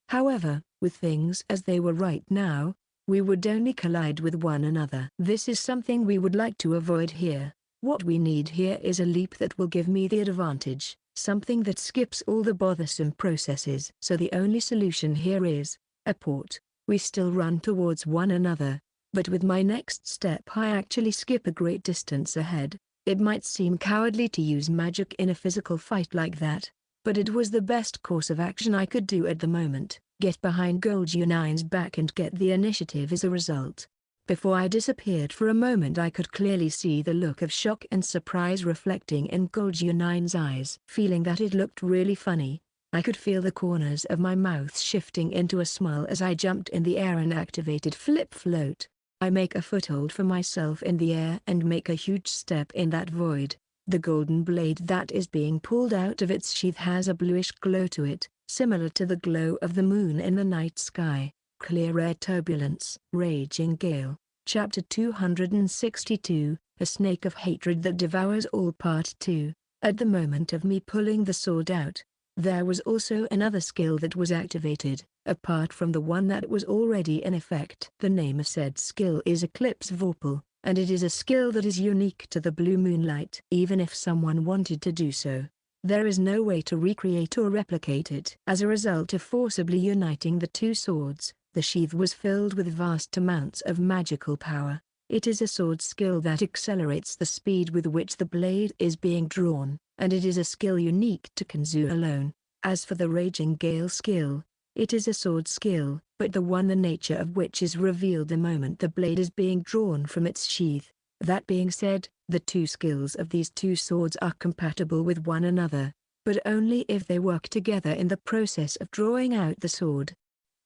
However, With things as they were right now, we would only collide with one another. This is something we would like to avoid here. What we need here is a leap that will give me the advantage, something that skips all the bothersome processes. So the only solution here is a port. We still run towards one another, but with my next step I actually skip a great distance ahead. It might seem cowardly to use magic in a physical fight like that, but it was the best course of action I could do at the moment. Get behind Goldunine's back and get the initiative as a result. Before I disappeared for a moment I could clearly see the look of shock and surprise reflecting in Goldunine's eyes. Feeling that it looked really funny, I could feel the corners of my mouth shifting into a smile as I jumped in the air and activated Flip Float. I make a foothold for myself in the air and make a huge step in that void. The golden blade that is being pulled out of its sheath has a bluish glow to it, similar to the glow of the moon in the night sky. Clear air turbulence. Raging Gale. Chapter 262, A Snake of Hatred That Devours All. Part 2. At the moment of me pulling the sword out, there was also another skill that was activated, apart from the one that was already in effect. The name of said skill is Eclipse Vorpal, and it is a skill that is unique to the blue moonlight. Even if someone wanted to do so, there is no way to recreate or replicate it. As a result of forcibly uniting the two swords, the sheath was filled with vast amounts of magical power. It is a sword skill that accelerates the speed with which the blade is being drawn, and it is a skill unique to Kanzu alone. As for the Raging Gale skill, it is a sword skill, but the one the nature of which is revealed the moment the blade is being drawn from its sheath. That being said, the two skills of these two swords are compatible with one another, but only if they work together in the process of drawing out the sword.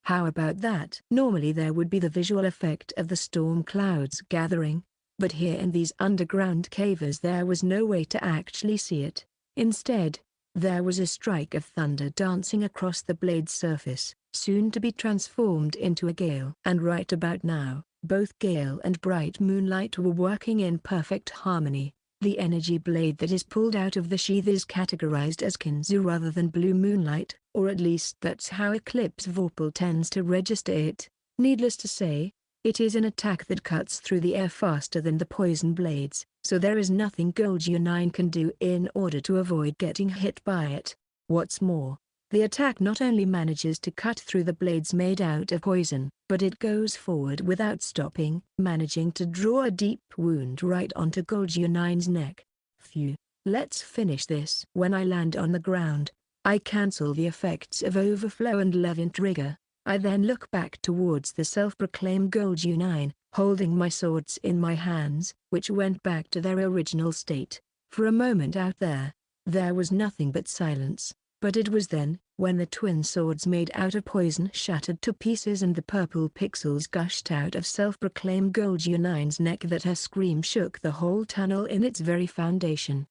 How about that? Normally there would be the visual effect of the storm clouds gathering, but here in these underground caves there was no way to actually see it. Instead, there was a strike of thunder dancing across the blade's surface, soon to be transformed into a gale. And right about now, both gale and bright moonlight were working in perfect harmony. The energy blade that is pulled out of the sheath is categorized as Kinzu rather than blue moonlight, or at least that's how Eclipse Vorpal tends to register it. Needless to say, it is an attack that cuts through the air faster than the poison blades, so there is nothing Goldunine can do in order to avoid getting hit by it. What's more, the attack not only manages to cut through the blades made out of poison, but it goes forward without stopping, managing to draw a deep wound right onto Goldunine's neck. Phew. Let's finish this. When I land on the ground, I cancel the effects of overflow and levant trigger. I then look back towards the self-proclaimed Goldunine, holding my swords in my hands, which went back to their original state. For a moment out there was nothing but silence. But it was then, when the twin swords made out of poison shattered to pieces and the purple pixels gushed out of self-proclaimed Goldunine's neck, that her scream shook the whole tunnel in its very foundation.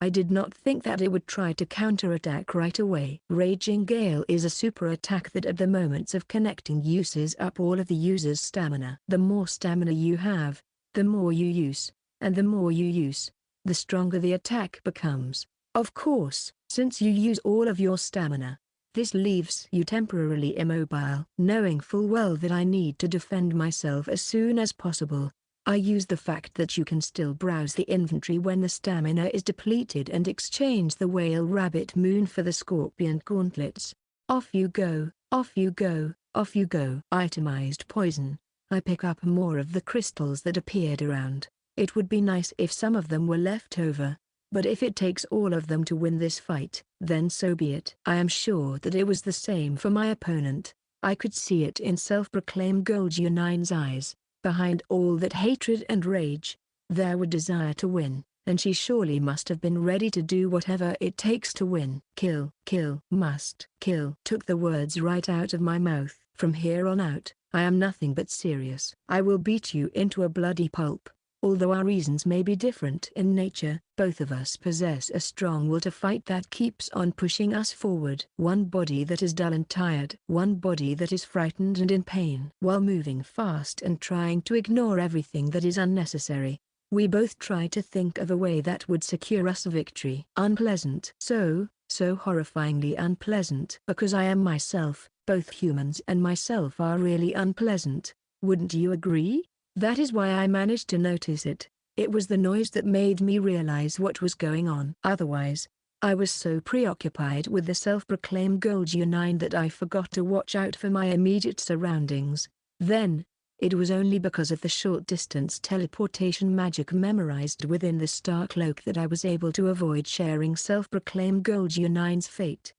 I did not think that it would try to counterattack right away. Raging Gale is a super attack that at the moments of connecting uses up all of the user's stamina. The more stamina you have, the more you use, and the more you use, the stronger the attack becomes. Of course, since you use all of your stamina, this leaves you temporarily immobile. Knowing full well that I need to defend myself as soon as possible, I use the fact that you can still browse the inventory when the stamina is depleted and exchange the whale rabbit moon for the scorpion gauntlets. Off you go, off you go, off you go. Itemized poison. I pick up more of the crystals that appeared around. It would be nice if some of them were left over, but if it takes all of them to win this fight, then so be it. I am sure that it was the same for my opponent. I could see it in self-proclaimed Goldunine's eyes. Behind all that hatred and rage, there were desire to win, and she surely must have been ready to do whatever it takes to win. Kill, kill, must kill. Took the words right out of my mouth. From here on out, I am nothing but serious. I will beat you into a bloody pulp. Although our reasons may be different in nature, both of us possess a strong will to fight that keeps on pushing us forward. One body that is dull and tired. One body that is frightened and in pain. While moving fast and trying to ignore everything that is unnecessary, we both try to think of a way that would secure us victory. Unpleasant. So horrifyingly unpleasant. Because I am myself, Both humans and myself are really unpleasant, wouldn't you agree? That is why I managed to notice it. It was the noise that made me realize what was going on. Otherwise, I was so preoccupied with the self-proclaimed Goldunine that I forgot to watch out for my immediate surroundings. Then, it was only because of the short-distance teleportation magic memorized within the star cloak that I was able to avoid sharing self-proclaimed Goldunine's fate.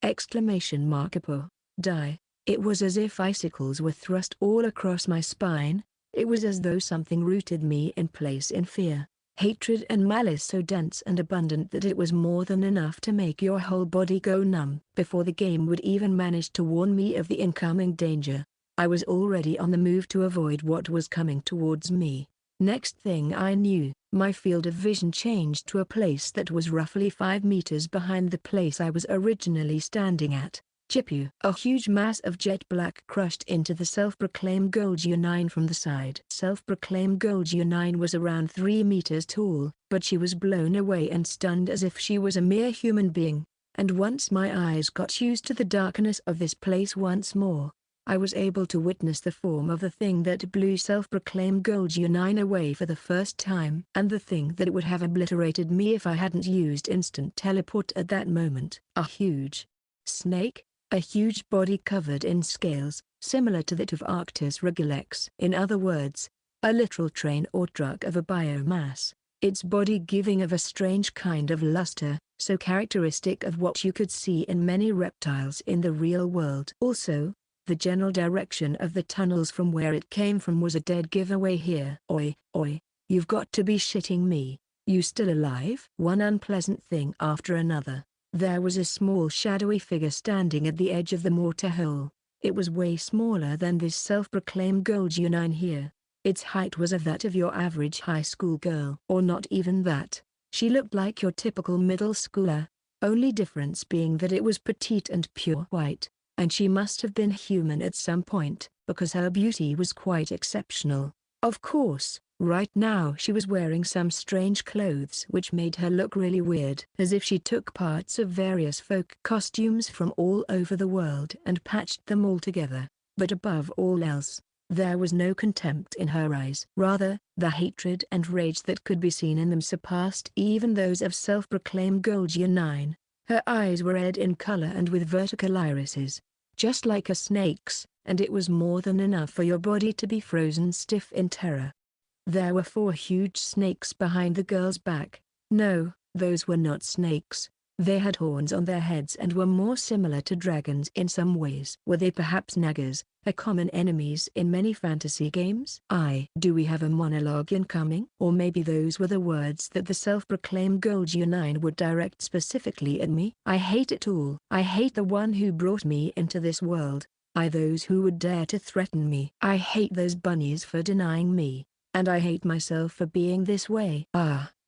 Exclamation mark upon die. It was as if icicles were thrust all across my spine. It was as though something rooted me in place in fear, hatred and malice so dense and abundant that it was more than enough to make your whole body go numb. Before the game would even manage to warn me of the incoming danger, I was already on the move to avoid what was coming towards me. Next thing I knew, my field of vision changed to a place that was roughly 5 meters behind the place I was originally standing at. Chipu. A huge mass of jet black crushed into the self-proclaimed Goldunine from the side. Self-proclaimed Goldunine was around 3 meters tall, but she was blown away and stunned as if she was a mere human being. And once my eyes got used to the darkness of this place once more, I was able to witness the form of the thing that blew self-proclaimed Goldunine away for the first time. And the thing that would have obliterated me if I hadn't used instant teleport at that moment. A huge snake. A huge body covered in scales, similar to that of Arctus regilex. In other words, a literal train or truck of a biomass, its body giving of a strange kind of luster, so characteristic of what you could see in many reptiles in the real world. Also, the general direction of the tunnels from where it came from was a dead giveaway here. Oi, you've got to be shitting me. You still alive? One unpleasant thing after another. There was a small shadowy figure standing at the edge of the mortar hole. It was way smaller than this self-proclaimed Goldunine here. Its height was of that of your average high school girl. Or not even that. She looked like your typical middle schooler, only difference being that it was petite and pure white, and she must have been human at some point, because her beauty was quite exceptional. Of course, right now she was wearing some strange clothes which made her look really weird, as if she took parts of various folk costumes from all over the world and patched them all together. But above all else, there was no contempt in her eyes. Rather, the hatred and rage that could be seen in them surpassed even those of self-proclaimed Goldunine. Her eyes were red in color and with vertical irises, just like a snake's, and it was more than enough for your body to be frozen stiff in terror. There were 4 huge snakes behind the girl's back. No, those were not snakes. They had horns on their heads and were more similar to dragons in some ways. Were they perhaps nagas, a common enemies in many fantasy games? Do we have a monologue incoming? Or maybe those were the words that the self-proclaimed Goldunine would direct specifically at me? I hate it all. I hate the one who brought me into this world. Those who would dare to threaten me. I hate those bunnies for denying me. And I hate myself for being this way.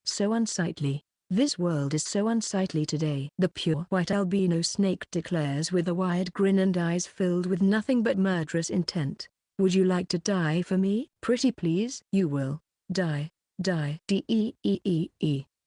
So unsightly. This world is so unsightly today. The pure white albino snake declares with a wide grin and eyes filled with nothing but murderous intent. Would you like to die for me? Pretty please? You will. Die. Die.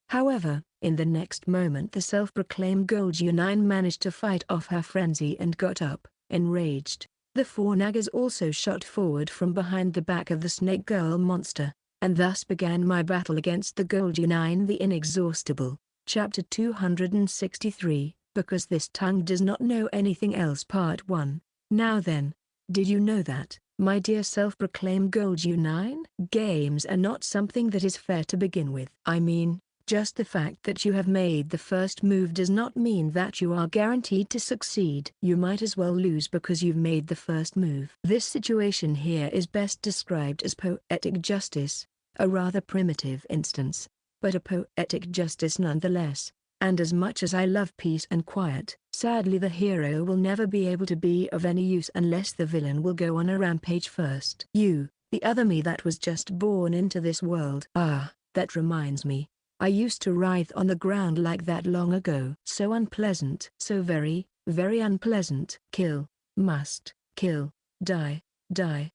However, in the next moment the self-proclaimed Goldunine managed to fight off her frenzy and got up, enraged. The 4 nagas also shot forward from behind the back of the snake girl monster, and thus began my battle against the Goldunine the Inexhaustible. Chapter 263, Because This Tongue Does Not Know Anything Else Part 1. Now then, did you know that, my dear self-proclaimed Goldunine? Games are not something that is fair to begin with. I mean, just the fact that you have made the first move does not mean that you are guaranteed to succeed. You might as well lose because you've made the first move. This situation here is best described as poetic justice, a rather primitive instance, but a poetic justice nonetheless. And as much as I love peace and quiet, sadly the hero will never be able to be of any use unless the villain will go on a rampage first. You, the other me that was just born into this world. That reminds me. I used to writhe on the ground like that long ago. So unpleasant. So very, very unpleasant. Kill. Must. Kill. Die. Die.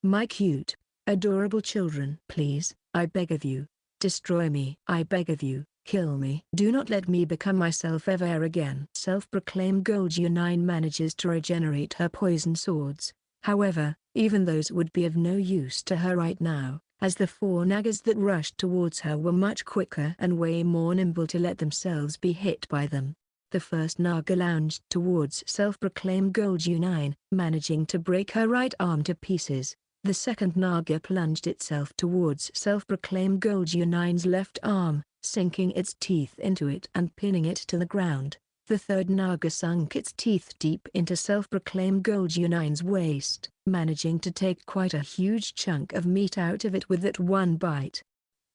My cute, adorable children. Please, I beg of you. Destroy me. I beg of you. Kill me. Do not let me become myself ever again. Self-proclaimed Goldunine manages to regenerate her poison swords. However, even those would be of no use to her right now, as the four nagas that rushed towards her were much quicker and way more nimble to let themselves be hit by them. The first naga lounged towards self-proclaimed Goldunine, managing to break her right arm to pieces. The second naga plunged itself towards self-proclaimed Goldunine's left arm, sinking its teeth into it and pinning it to the ground. The third naga sunk its teeth deep into self-proclaimed Goldunine's waist, managing to take quite a huge chunk of meat out of it with that one bite.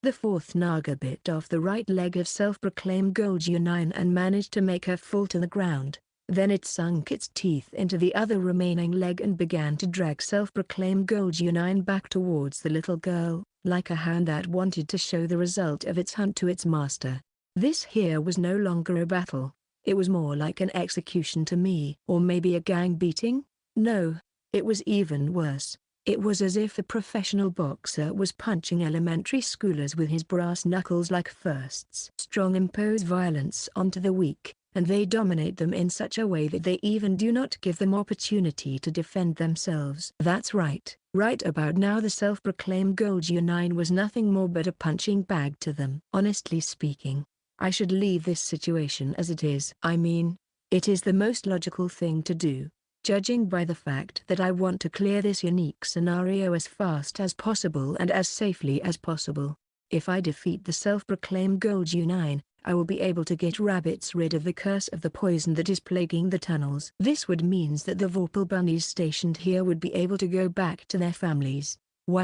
The fourth naga bit off the right leg of self-proclaimed Goldunine and managed to make her fall to the ground. Then it sunk its teeth into the other remaining leg and began to drag self-proclaimed Goldunine back towards the little girl, like a hound that wanted to show the result of its hunt to its master. This here was no longer a battle. It was more like an execution to me. Or maybe a gang beating? No, it was even worse. It was as if a professional boxer was punching elementary schoolers with his brass knuckles like fists. Strong impose violence onto the weak, and they dominate them in such a way that they even do not give them opportunity to defend themselves. That's right. Right about now the self-proclaimed Goldunine was nothing more but a punching bag to them. Honestly speaking, I should leave this situation as it is. I mean, it is the most logical thing to do, judging by the fact that I want to clear this unique scenario as fast as possible and as safely as possible. If I defeat the self-proclaimed Goldunine, I will be able to get rabbits rid of the curse of the poison that is plaguing the tunnels. This would mean that the Vorpal bunnies stationed here would be able to go back to their families.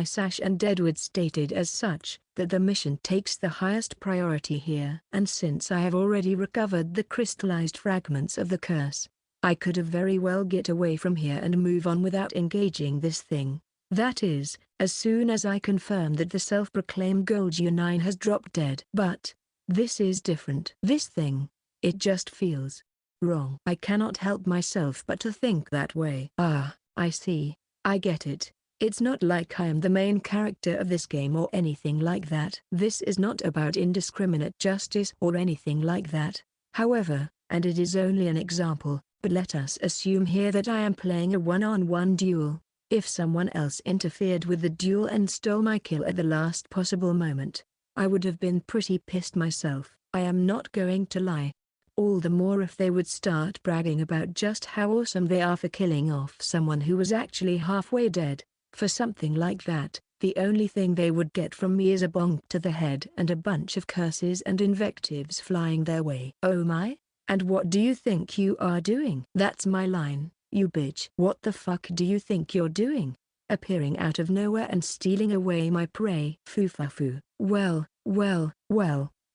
Sash and Deadwood stated as such, that the mission takes the highest priority here. And since I have already recovered the crystallized fragments of the curse, I could have very well get away from here and move on without engaging this thing. That is, as soon as I confirm that the self-proclaimed Goldunine has dropped dead. But this is different. This thing, it just feels wrong. I cannot help myself but to think that way. Ah, I see. I get it. It's not like I am the main character of this game or anything like that. This is not about indiscriminate justice or anything like that. However, and it is only an example, but let us assume here that I am playing a one-on-one duel. If someone else interfered with the duel and stole my kill at the last possible moment, I would have been pretty pissed myself. I am not going to lie. All the more if they would start bragging about just how awesome they are for killing off someone who was actually halfway dead. For something like that, the only thing they would get from me is a bonk to the head and a bunch of curses and invectives flying their way. Oh my? And what do you think you are doing? That's my line, you bitch. What the fuck do you think you're doing? Appearing out of nowhere and stealing away my prey. Foo-fa-foo. Well,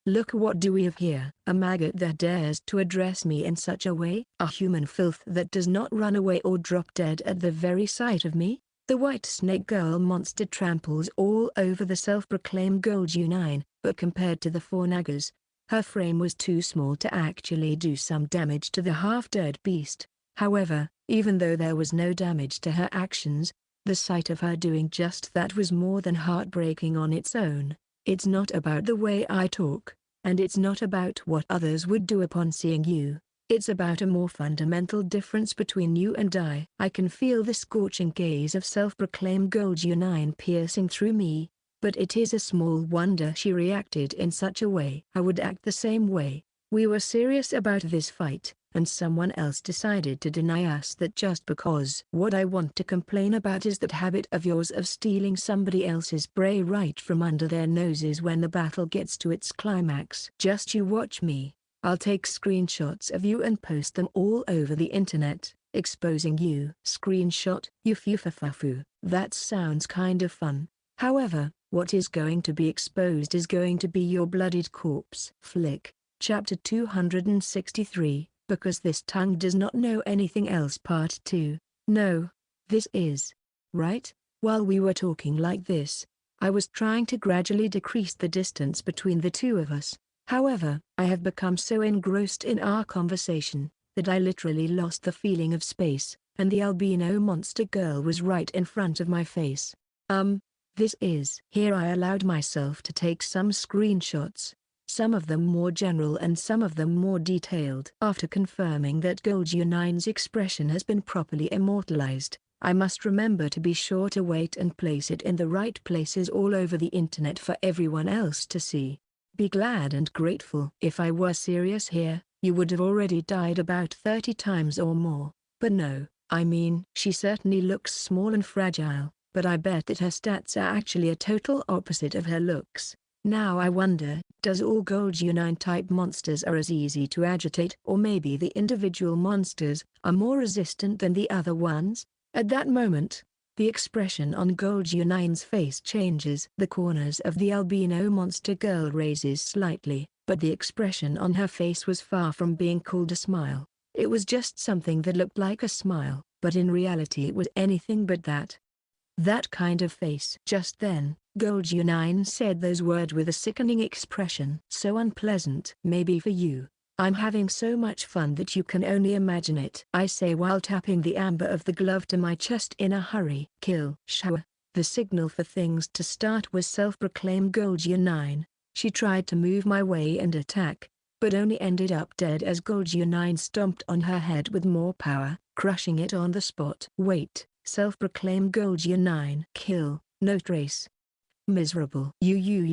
look what do we have here. A maggot that dares to address me in such a way? A human filth that does not run away or drop dead at the very sight of me? The white snake girl monster tramples all over the self-proclaimed Goldunine, but compared to the four nagas, her frame was too small to actually do some damage to the half-dead beast. However, even though there was no damage to her actions, the sight of her doing just that was more than heartbreaking on its own. It's not about the way I talk, and it's not about what others would do upon seeing you. It's about a more fundamental difference between you and I. I can feel the scorching gaze of self-proclaimed Goldunine piercing through me, but it is a small wonder she reacted in such a way. I would act the same way. We were serious about this fight, and someone else decided to deny us that just because. What I want to complain about is that habit of yours of stealing somebody else's prey right from under their noses when the battle gets to its climax. Just you watch me. I'll take screenshots of you and post them all over the internet, exposing you. Screenshot? You foo-fa-fa-foo. That sounds kind of fun. However, what is going to be exposed is going to be your bloodied corpse. Flick. Chapter 263, Because This Tongue Does Not Know Anything Else Part 2. No. This is. Right? While we were talking like this, I was trying to gradually decrease the distance between the two of us. However, I have become so engrossed in our conversation, that I literally lost the feeling of space, and the albino monster girl was right in front of my face. This is. Here I allowed myself to take some screenshots, some of them more general and some of them more detailed. After confirming that Goldunine's expression has been properly immortalized, I must remember to be sure to wait and place it in the right places all over the internet for everyone else to see. Be glad and grateful. If I were serious here, you would have already died about 30 times or more. But no, I mean, she certainly looks small and fragile, but I bet that her stats are actually a total opposite of her looks. Now I wonder, does all Goldunine type monsters are as easy to agitate, or maybe the individual monsters are more resistant than the other ones? At that moment, the expression on Goldunine's face changes. The corners of the albino monster girl raises slightly, but the expression on her face was far from being called a smile. It was just something that looked like a smile, but in reality it was anything but that. That kind of face. Just then, Goldunine said those words with a sickening expression. So unpleasant. Maybe for you. I'm having so much fun that you can only imagine it, I say while tapping the amber of the glove to my chest in a hurry. Kill. Shower. The signal for things to start was self-proclaimed Goldunine. She tried to move my way and attack, but only ended up dead as Goldunine stomped on her head with more power, crushing it on the spot. Wait. Self-proclaimed Goldunine. Kill. No trace. Miserable. You're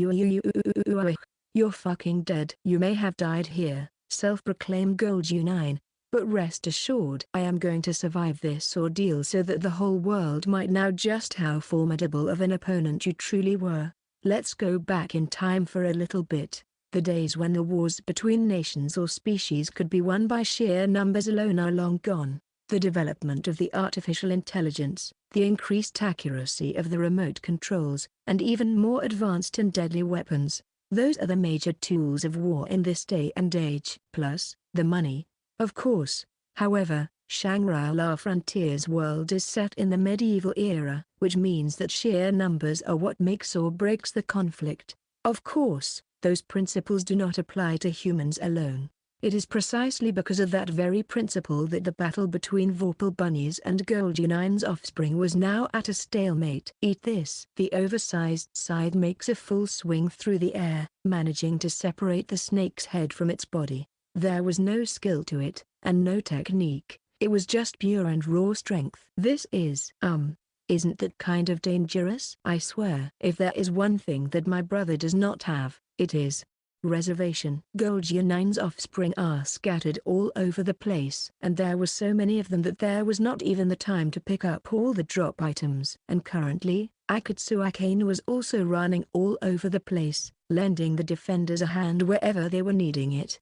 fucking dead. You may have died here, self-proclaimed Goldunine, but rest assured I am going to survive this ordeal so that the whole world might know just how formidable of an opponent you truly were. Let's go back in time for a little bit. The days when the wars between nations or species could be won by sheer numbers alone are long gone. The development of the artificial intelligence, the increased accuracy of the remote controls, and even more advanced and deadly weapons, those are the major tools of war in this day and age. Plus, the money, of course. However, Shangri-La Frontier's world is set in the medieval era, which means that sheer numbers are what makes or breaks the conflict. Of course, those principles do not apply to humans alone. It is precisely because of that very principle that the battle between Vorpal bunnies and Goldunine's offspring was now at a stalemate. Eat this. The oversized scythe makes a full swing through the air, managing to separate the snake's head from its body. There was no skill to it, and no technique. It was just pure and raw strength. This isn't that kind of dangerous? I swear. If there is one thing that my brother does not have, it is reservation. Goldunine's offspring are scattered all over the place, and there were so many of them that there was not even the time to pick up all the drop items. And currently, Akatsuakane was also running all over the place, lending the defenders a hand wherever they were needing it.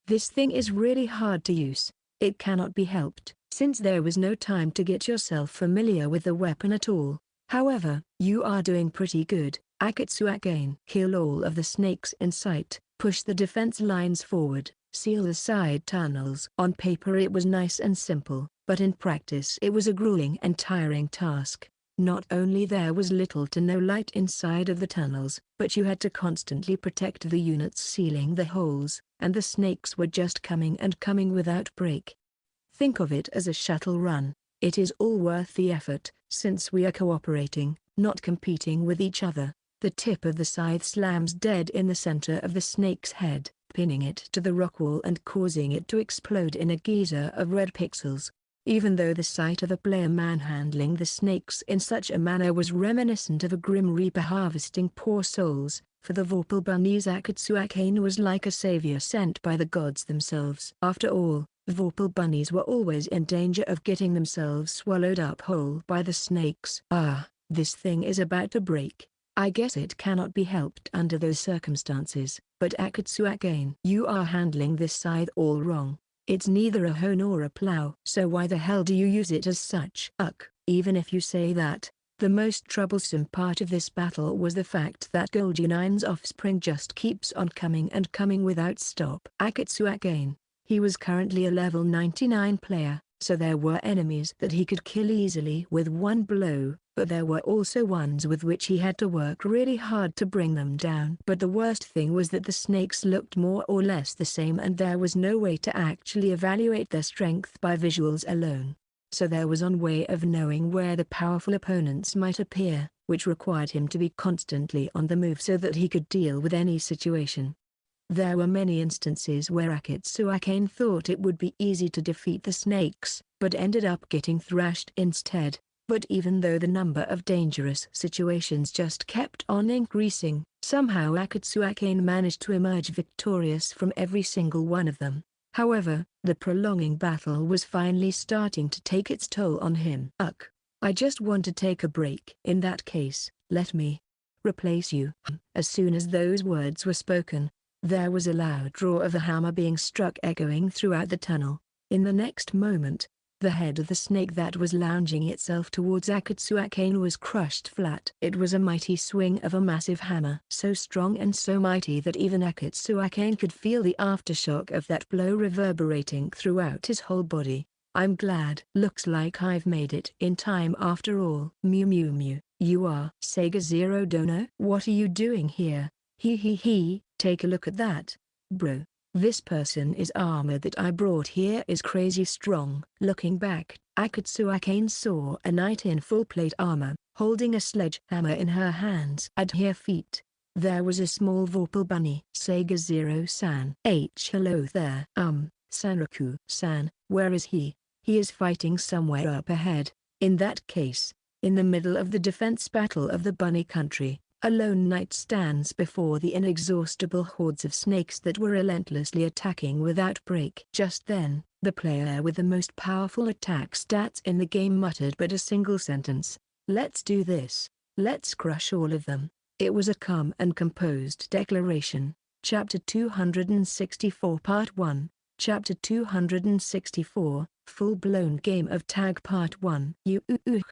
This thing is really hard to use. It cannot be helped, since there was no time to get yourself familiar with the weapon at all. However, you are doing pretty good, Akatsuakane. Kill all of the snakes in sight, push the defense lines forward, seal the side tunnels. On paper it was nice and simple, but in practice it was a grueling and tiring task. Not only there was little to no light inside of the tunnels, but you had to constantly protect the units sealing the holes, and the snakes were just coming and coming without break. Think of it as a shuttle run. It is all worth the effort, since we are cooperating, not competing with each other. The tip of the scythe slams dead in the center of the snake's head, pinning it to the rock wall and causing it to explode in a geyser of red pixels. Even though the sight of a player manhandling the snakes in such a manner was reminiscent of a grim reaper harvesting poor souls, for the Vorpal bunnies Akatsuakane was like a savior sent by the gods themselves. After all, Vorpal bunnies were always in danger of getting themselves swallowed up whole by the snakes. This thing is about to break. I guess it cannot be helped under those circumstances, but Akatsuakane, you are handling this scythe all wrong. It's neither a hoe nor a plow. So why the hell do you use it as such? Even if you say that, the most troublesome part of this battle was the fact that Goldunine's offspring just keeps on coming and coming without stop. Akatsuakane, he was currently a level 99 player, so there were enemies that he could kill easily with one blow, but there were also ones with which he had to work really hard to bring them down. But the worst thing was that the snakes looked more or less the same and there was no way to actually evaluate their strength by visuals alone. so there was one way of knowing where the powerful opponents might appear, which required him to be constantly on the move so that he could deal with any situation. There were many instances where Akatsuakane thought it would be easy to defeat the snakes, but ended up getting thrashed instead. But even though the number of dangerous situations just kept on increasing, somehow Akatsuakane managed to emerge victorious from every single one of them. However, the prolonging battle was finally starting to take its toll on him. I just want to take a break. In that case, let me replace you. As soon as those words were spoken, there was a loud roar of a hammer being struck echoing throughout the tunnel. In the next moment, the head of the snake that was lounging itself towards Akatsuakane was crushed flat. It was a mighty swing of a massive hammer, so strong and so mighty that even Akatsuakane could feel the aftershock of that blow reverberating throughout his whole body. I'm glad. Looks like I've made it in time after all. Mew mew mew. You are Sega Zero Dono? What are you doing here? He, take a look at that. Bro. This person is armor that I brought here is crazy strong. Looking back, Akatsuakane saw a knight in full plate armor, holding a sledgehammer in her hands. At her feet, there was a small vorpal bunny. Sega Zero-san. Hello there. Sanraku-san, where is he? He is fighting somewhere up ahead. In that case, in the middle of the defense battle of the bunny country, a lone knight stands before the inexhaustible hordes of snakes that were relentlessly attacking without break. Just then, the player with the most powerful attack stats in the game muttered but a single sentence: "Let's do this. Let's crush all of them." It was a calm and composed declaration. Chapter 264 Part 1, Chapter 264, Full-Blown Game of Tag Part 1.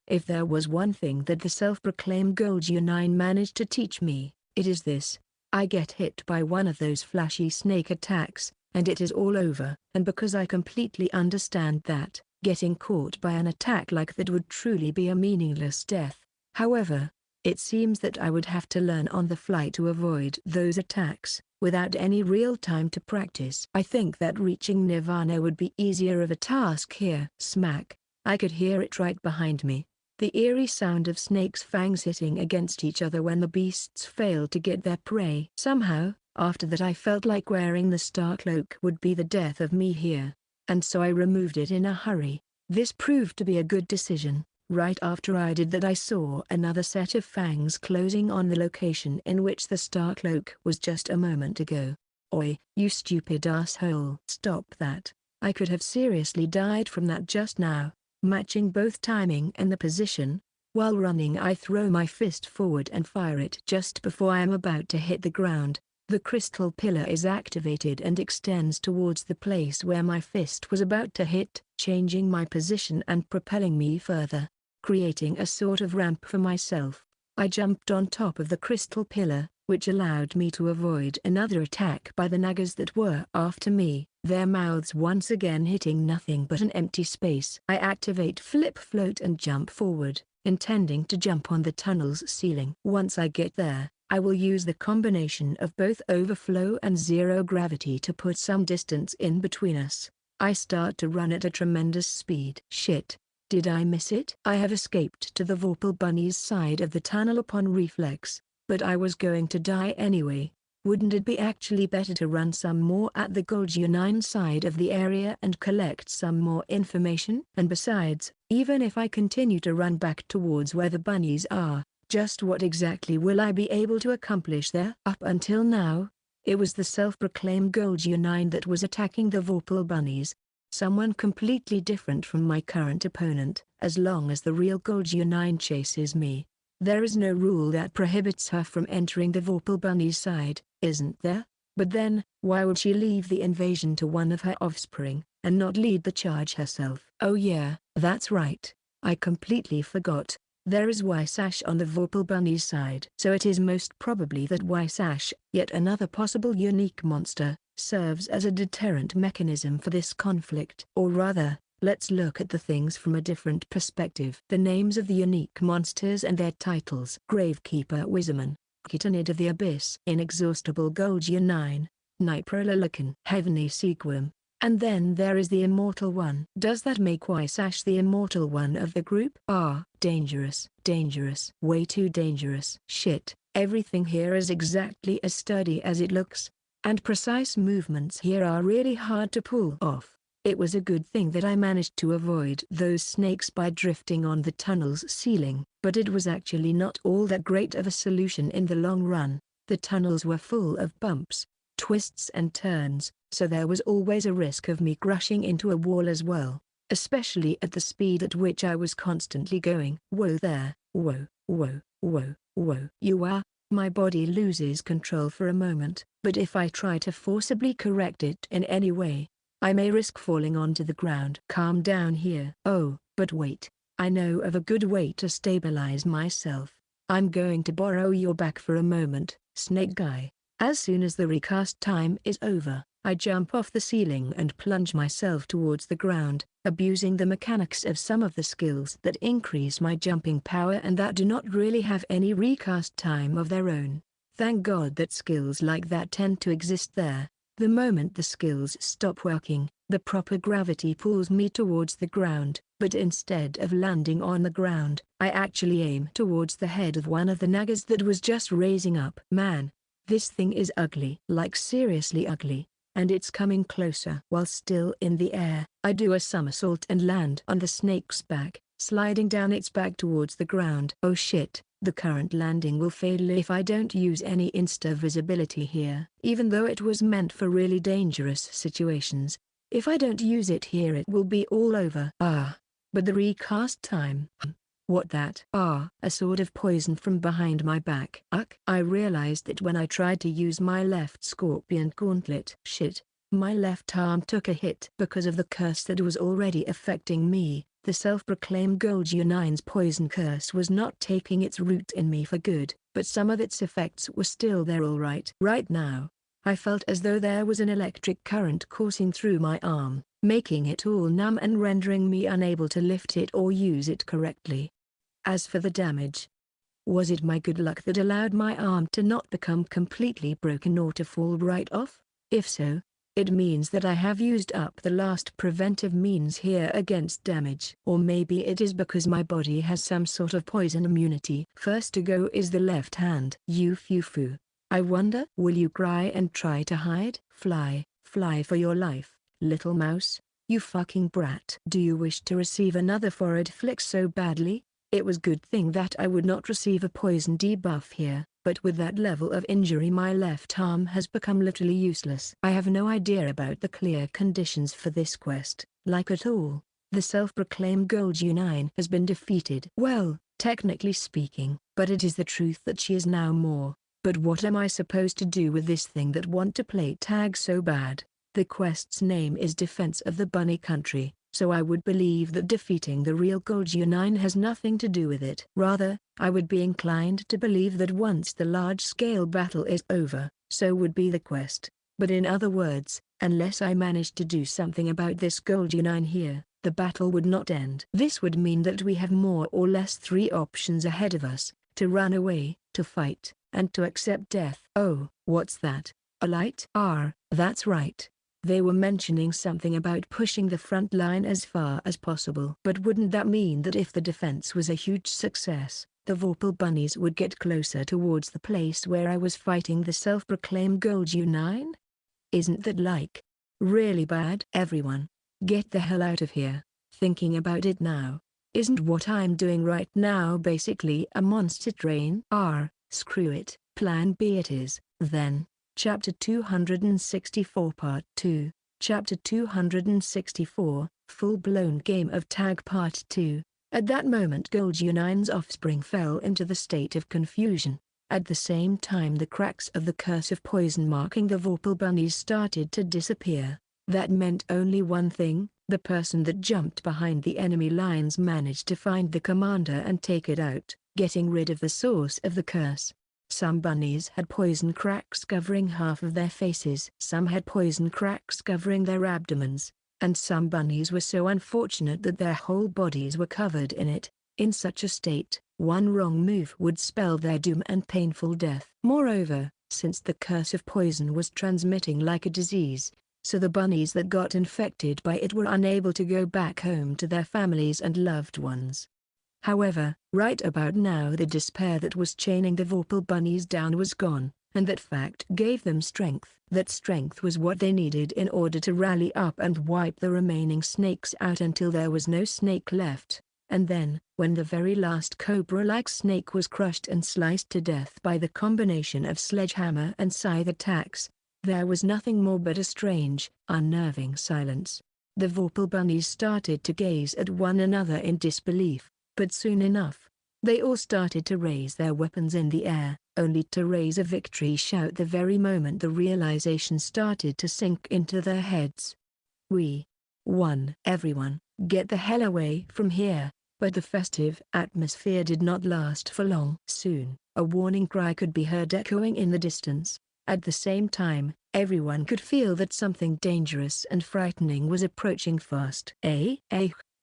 If there was one thing that the self-proclaimed Goldunine managed to teach me, it is this. I get hit by one of those flashy snake attacks, and it is all over. And because I completely understand that, getting caught by an attack like that would truly be a meaningless death. However, it seems that I would have to learn on the fly to avoid those attacks, without any real time to practice. I think that reaching Nirvana would be easier of a task here. Smack! I could hear it right behind me. The eerie sound of snakes' fangs hitting against each other when the beasts failed to get their prey. Somehow, after that I felt like wearing the star cloak would be the death of me here. And so I removed it in a hurry. This proved to be a good decision. Right after I did that I saw another set of fangs closing on the location in which the star cloak was just a moment ago. Oi, you stupid asshole. Stop that. I could have seriously died from that just now. Matching both timing and the position, while running I throw my fist forward and fire it just before I am about to hit the ground. The crystal pillar is activated and extends towards the place where my fist was about to hit, changing my position and propelling me further. Creating a sort of ramp for myself, I jumped on top of the crystal pillar, which allowed me to avoid another attack by the nagas that were after me, their mouths once again hitting nothing but an empty space. I activate flip float and jump forward, intending to jump on the tunnel's ceiling. Once I get there, I will use the combination of both overflow and zero gravity to put some distance in between us. I start to run at a tremendous speed. Shit. Did I miss it? I have escaped to the Vorpal Bunny's side of the tunnel upon reflex, but I was going to die anyway. Wouldn't it be actually better to run some more at the Goldunine side of the area and collect some more information? And besides, even if I continue to run back towards where the bunnies are, just what exactly will I be able to accomplish there? Up until now, it was the self-proclaimed Goldunine that was attacking the Vorpal Bunnies. Someone completely different from my current opponent. As long as the real Goldunine chases me, there is no rule that prohibits her from entering the Vorpal Bunny's side, isn't there? But then, why would she leave the invasion to one of her offspring, and not lead the charge herself? Oh yeah, that's right. I completely forgot. There is Wysash on the Vorpal Bunny's side. So it is most probably that Wysash, yet another possible unique monster, serves as a deterrent mechanism for this conflict. Or rather, let's look at the things from a different perspective. The names of the unique monsters and their titles: Gravekeeper Wizardman, Titanid of the Abyss, Inexhaustible Goldunine, Niprololican, Heavenly Sequim, And then there is the immortal one. Does that make Wysash the immortal one of the group? Ah, dangerous, dangerous, way too dangerous. Shit, everything here is exactly as sturdy as it looks. And precise movements here are really hard to pull off. It was a good thing that I managed to avoid those snakes by drifting on the tunnel's ceiling, but it was actually not all that great of a solution in the long run. The tunnels were full of bumps, twists and turns, so there was always a risk of me crashing into a wall as well, especially at the speed at which I was constantly going. Whoa there, whoa, whoa, whoa, whoa. My body loses control for a moment, but if I try to forcibly correct it in any way, I may risk falling onto the ground. Calm down here. Oh, but wait, I know of a good way to stabilize myself. I'm going to borrow your back for a moment, snake guy. As soon as the recast time is over, I jump off the ceiling and plunge myself towards the ground, abusing the mechanics of some of the skills that increase my jumping power and that do not really have any recast time of their own. Thank God that skills like that tend to exist there. The moment the skills stop working, the proper gravity pulls me towards the ground, but instead of landing on the ground, I actually aim towards the head of one of the nagas that was just raising up. Man, this thing is ugly. Like seriously ugly. And it's coming closer. While still in the air, I do a somersault and land on the snake's back, sliding down its back towards the ground. Oh shit, the current landing will fail if I don't use any insta-visibility here. Even though it was meant for really dangerous situations, if I don't use it here it will be all over. Ah. But the recast time. What that? Ah, a sword of poison from behind my back. I realized it when I tried to use my left scorpion gauntlet. Shit, my left arm took a hit because of the curse that was already affecting me. The self-proclaimed Goldunine's poison curse was not taking its root in me for good, but some of its effects were still there all right. Right now, I felt as though there was an electric current coursing through my arm, making it all numb and rendering me unable to lift it or use it correctly. As for the damage, was it my good luck that allowed my arm to not become completely broken or to fall right off? If so, it means that I have used up the last preventive means here against damage. Or maybe it is because my body has some sort of poison immunity. First to go is the left hand. You foo. I wonder, will you cry and try to hide? Fly for your life, little mouse, you fucking brat. Do you wish to receive another forehead flick so badly? It was good thing that I would not receive a poison debuff here, but with that level of injury my left arm has become literally useless. I have no idea about the clear conditions for this quest, like at all. The self-proclaimed Goldunine has been defeated. Well, technically speaking, but it is the truth that she is now more. But what am I supposed to do with this thing that want to play tag so bad? The quest's name is Defense of the Bunny Country, so I would believe that defeating the real Goldunine has nothing to do with it. Rather, I would be inclined to believe that once the large-scale battle is over, so would be the quest. But in other words, unless I manage to do something about this Goldunine here, the battle would not end. This would mean that we have more or less 3 options ahead of us: to run away, to fight, and to accept death. Oh, what's that? A light? That's right. They were mentioning something about pushing the front line as far as possible. But wouldn't that mean that if the defense was a huge success, the Vorpal bunnies would get closer towards the place where I was fighting the self-proclaimed Goldunine? Isn't that like really bad? Everyone, get the hell out of here. Thinking about it now, isn't what I'm doing right now basically a monster train? Screw it, plan B it is, then. Chapter 264 Part 2, Chapter 264, Full-Blown Game of Tag Part 2. At that moment Goldunine's offspring fell into the state of confusion. At the same time the cracks of the curse of poison marking the Vorpal bunnies started to disappear. That meant only one thing: the person that jumped behind the enemy lines managed to find the commander and take it out, getting rid of the source of the curse. Some bunnies had poison cracks covering half of their faces. Some had poison cracks covering their abdomens, and some bunnies were so unfortunate that their whole bodies were covered in it. In such a state, one wrong move would spell their doom and painful death. Moreover, since the curse of poison was transmitting like a disease, so the bunnies that got infected by it were unable to go back home to their families and loved ones. However, right about now the despair that was chaining the Vorpal bunnies down was gone, and that fact gave them strength. That strength was what they needed in order to rally up and wipe the remaining snakes out until there was no snake left. And then, when the very last cobra-like snake was crushed and sliced to death by the combination of sledgehammer and scythe attacks, there was nothing more but a strange, unnerving silence. The Vorpal bunnies started to gaze at one another in disbelief, but soon enough, they all started to raise their weapons in the air, only to raise a victory shout the very moment the realization started to sink into their heads. We won. Everyone, get the hell away from here. But the festive atmosphere did not last for long. Soon, a warning cry could be heard echoing in the distance. At the same time, everyone could feel that something dangerous and frightening was approaching fast.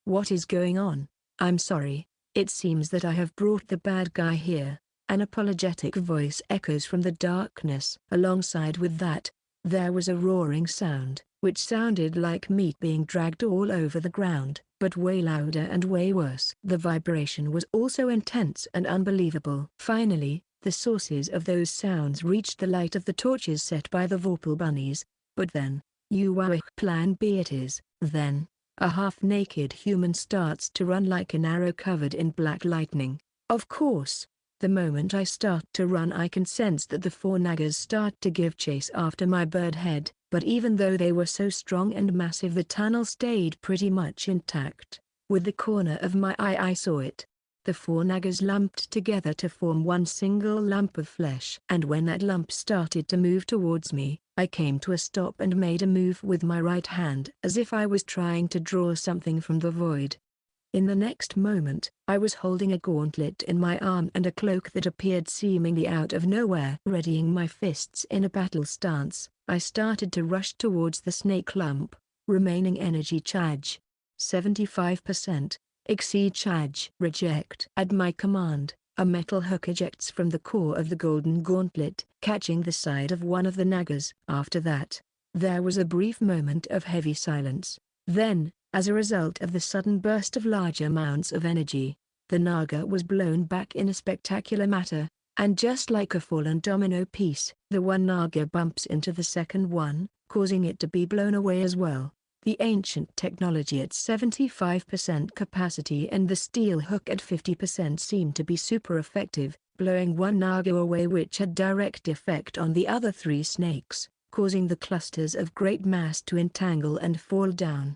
What is going on? I'm sorry. It seems that I have brought the bad guy here. An apologetic voice echoes from the darkness. Alongside with that, there was a roaring sound, which sounded like meat being dragged all over the ground, but way louder and way worse. The vibration was also intense and unbelievable. Finally, the sources of those sounds reached the light of the torches set by the Vorpal bunnies. But then, plan B it is. Then, a half-naked human starts to run like an arrow covered in black lightning. Of course, the moment I start to run I can sense that the four nagas start to give chase after my bird head, but even though they were so strong and massive the tunnel stayed pretty much intact. With the corner of my eye I saw it. The four nagas lumped together to form one single lump of flesh. And when that lump started to move towards me, I came to a stop and made a move with my right hand as if I was trying to draw something from the void. In the next moment, I was holding a gauntlet in my arm and a cloak that appeared seemingly out of nowhere. Readying my fists in a battle stance, I started to rush towards the snake lump. Remaining energy charge 75%. Exceed charge. Reject. At my command, a metal hook ejects from the core of the golden gauntlet, catching the side of one of the nagas. After that, there was a brief moment of heavy silence. Then, as a result of the sudden burst of large amounts of energy, the naga was blown back in a spectacular manner, and just like a fallen domino piece, the one naga bumps into the second one, causing it to be blown away as well. The ancient technology at 75% capacity and the steel hook at 50% seemed to be super effective, blowing one naga away which had direct effect on the other three snakes, causing the clusters of great mass to entangle and fall down.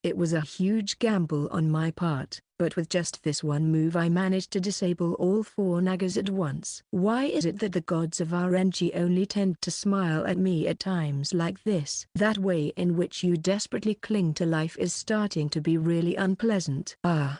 It was a huge gamble on my part, but with just this one move I managed to disable all four nagas at once. Why is it that the gods of RNG only tend to smile at me at times like this? That way in which you desperately cling to life is starting to be really unpleasant. I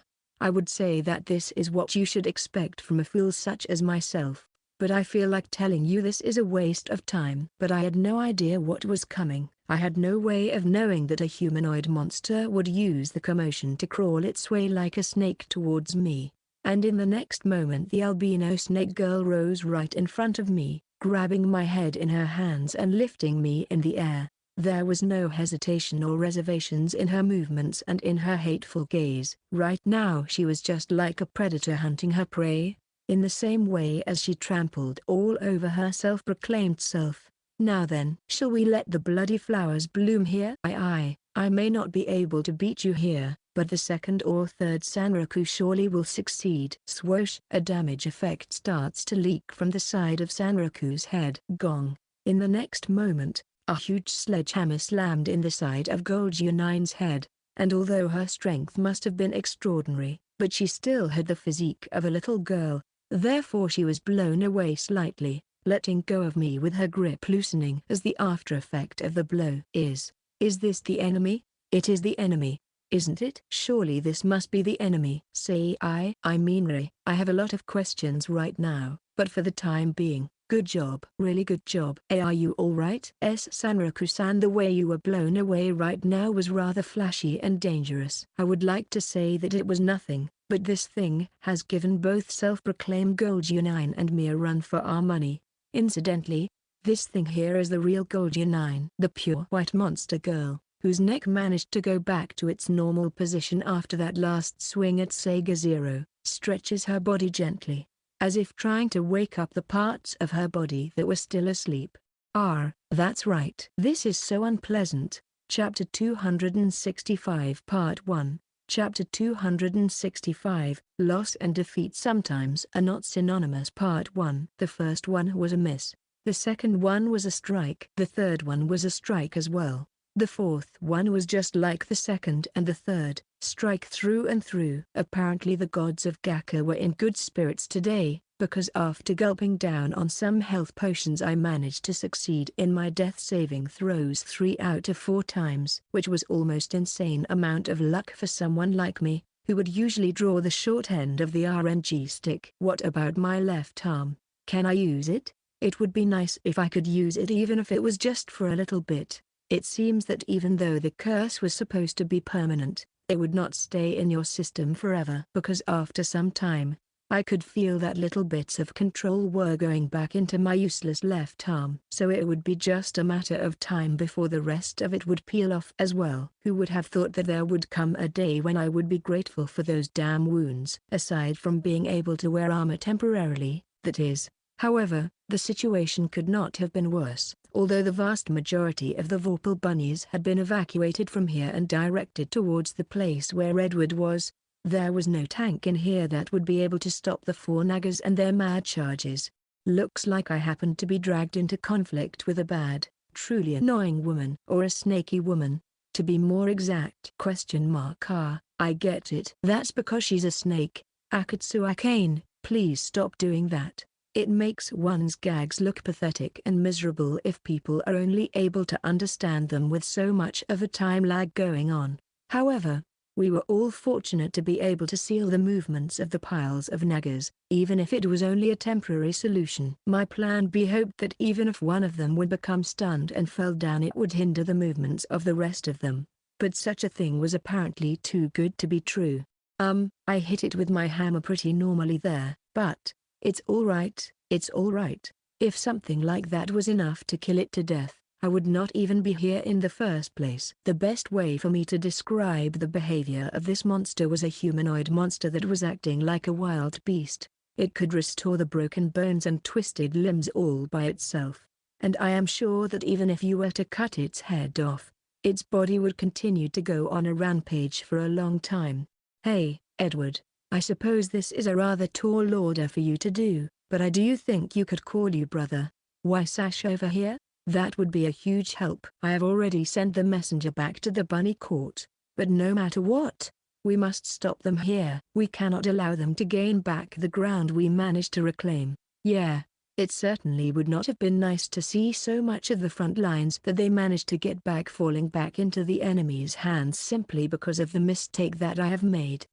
would say that this is what you should expect from a fool such as myself, but I feel like telling you this is a waste of time. But I had no idea what was coming. I had no way of knowing that a humanoid monster would use the commotion to crawl its way like a snake towards me. And in the next moment the albino snake girl rose right in front of me, grabbing my head in her hands and lifting me in the air. There was no hesitation or reservations in her movements and in her hateful gaze. Right now she was just like a predator hunting her prey, in the same way as she trampled all over her self-proclaimed self. Now then, shall we let the bloody flowers bloom here? I may not be able to beat you here, but the second or third Sanraku surely will succeed. Swoosh! A damage effect starts to leak from the side of Sanraku's head. Gong! In the next moment, a huge sledgehammer slammed in the side of Goldunine's head, and although her strength must have been extraordinary, but she still had the physique of a little girl, therefore she was blown away slightly, letting go of me with her grip loosening as the after effect of the blow. Is this the enemy? It is the enemy, isn't it? Surely this must be the enemy. Say I mean I have a lot of questions right now, but for the time being, good job. Really good job. Are you alright? Sanraku-san, the way you were blown away right now was rather flashy and dangerous. I would like to say that it was nothing, but this thing has given both self-proclaimed Goldunine and me a run for our money. Incidentally, This thing here is the real Goldunine, the pure white monster girl, whose neck managed to go back to its normal position after that last swing at Sega Zero, stretches her body gently, as if trying to wake up the parts of her body that were still asleep. That's right. This is so unpleasant. Chapter 265 Part 1. Chapter 265, Loss and Defeat sometimes are not synonymous. Part 1. The first one was a miss. The second one was a strike. The third one was a strike as well. The fourth one was just like the second and the third, strike through and through. Apparently the gods of Gacha were in good spirits today, because after gulping down on some health potions I managed to succeed in my death saving throws 3 out of 4 times, which was almost insane amount of luck for someone like me, who would usually draw the short end of the RNG stick. What about my left arm? Can I use it? It would be nice if I could use it, even if it was just for a little bit. It seems that even though the curse was supposed to be permanent, it would not stay in your system forever, because after some time, I could feel that little bits of control were going back into my useless left arm. So it would be just a matter of time before the rest of it would peel off as well. Who would have thought that there would come a day when I would be grateful for those damn wounds? Aside from being able to wear armor temporarily, that is. However, the situation could not have been worse. Although the vast majority of the Vorpal bunnies had been evacuated from here and directed towards the place where Edward was, there was no tank in here that would be able to stop the 4 naggers and their mad charges. Looks like I happened to be dragged into conflict with a bad, truly annoying woman. Or a snaky woman, to be more exact. I get it. That's because she's a snake. Akatsu Akane, please stop doing that. It makes one's gags look pathetic and miserable if people are only able to understand them with so much of a time lag going on. However, we were all fortunate to be able to seal the movements of the piles of naggers, even if it was only a temporary solution. My plan B hoped that even if one of them would become stunned and fell down, it would hinder the movements of the rest of them. But such a thing was apparently too good to be true. I hit it with my hammer pretty normally there, but it's alright, it's alright. If something like that was enough to kill it to death, I would not even be here in the first place. The best way for me to describe the behavior of this monster was a humanoid monster that was acting like a wild beast. It could restore the broken bones and twisted limbs all by itself. And I am sure that even if you were to cut its head off, its body would continue to go on a rampage for a long time. Hey, Edward. I suppose this is a rather tall order for you to do, but I do think you could call you brother. Why Sash over here? That would be a huge help. I have already sent the messenger back to the bunny court, but no matter what, we must stop them here. We cannot allow them to gain back the ground we managed to reclaim. Yeah, it certainly would not have been nice to see so much of the front lines that they managed to get back falling back into the enemy's hands simply because of the mistake that I have made.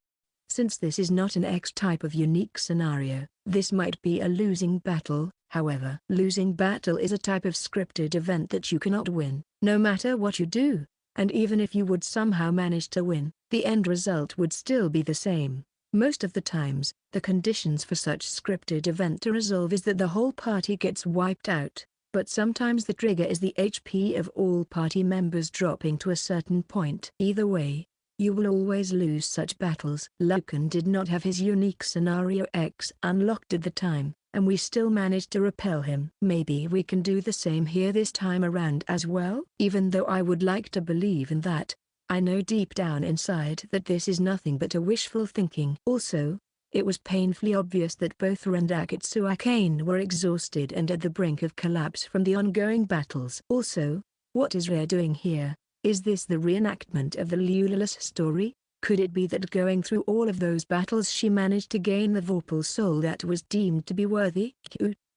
Since this is not an X type of unique scenario, this might be a losing battle. However, losing battle is a type of scripted event that you cannot win, no matter what you do, and even if you would somehow manage to win, the end result would still be the same. Most of the times, the conditions for such scripted event to resolve is that the whole party gets wiped out, but sometimes the trigger is the HP of all party members dropping to a certain point. Either way, you will always lose such battles. Lucan did not have his unique scenario X unlocked at the time, and we still managed to repel him. Maybe we can do the same here this time around as well? Even though I would like to believe in that, I know deep down inside that this is nothing but a wishful thinking. Also, it was painfully obvious that both Ren and Akatsu Akane were exhausted and at the brink of collapse from the ongoing battles. Also, what is Rare doing here? Is this the reenactment of the Lula's story? Could it be that going through all of those battles she managed to gain the Vorpal soul that was deemed to be worthy?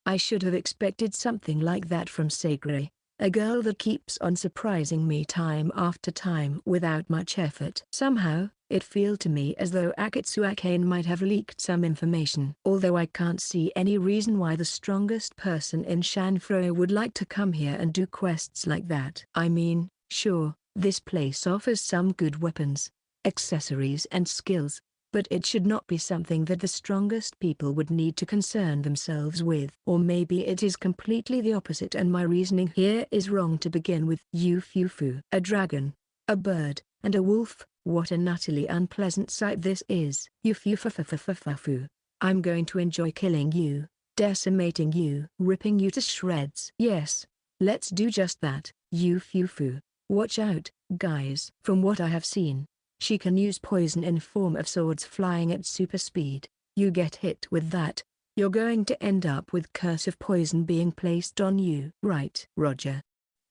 I should have expected something like that from Sagre, a girl that keeps on surprising me time after time without much effort. Somehow, it feels to me as though Akatsu Akane might have leaked some information. Although I can't see any reason why the strongest person in Shanfro would like to come here and do quests like that. I mean, sure, this place offers some good weapons, accessories and skills, but it should not be something that the strongest people would need to concern themselves with. Or maybe it is completely the opposite and my reasoning here is wrong to begin with. Yufufu. A dragon, a bird, and a wolf, what an utterly unpleasant sight this is. Yufufufufufufu. I'm going to enjoy killing you, decimating you, ripping you to shreds. Yes, let's do just that. Yufufu. Watch out, guys. From what I have seen, she can use poison in form of swords flying at super speed. You get hit with that, you're going to end up with curse of poison being placed on you. Right, Roger.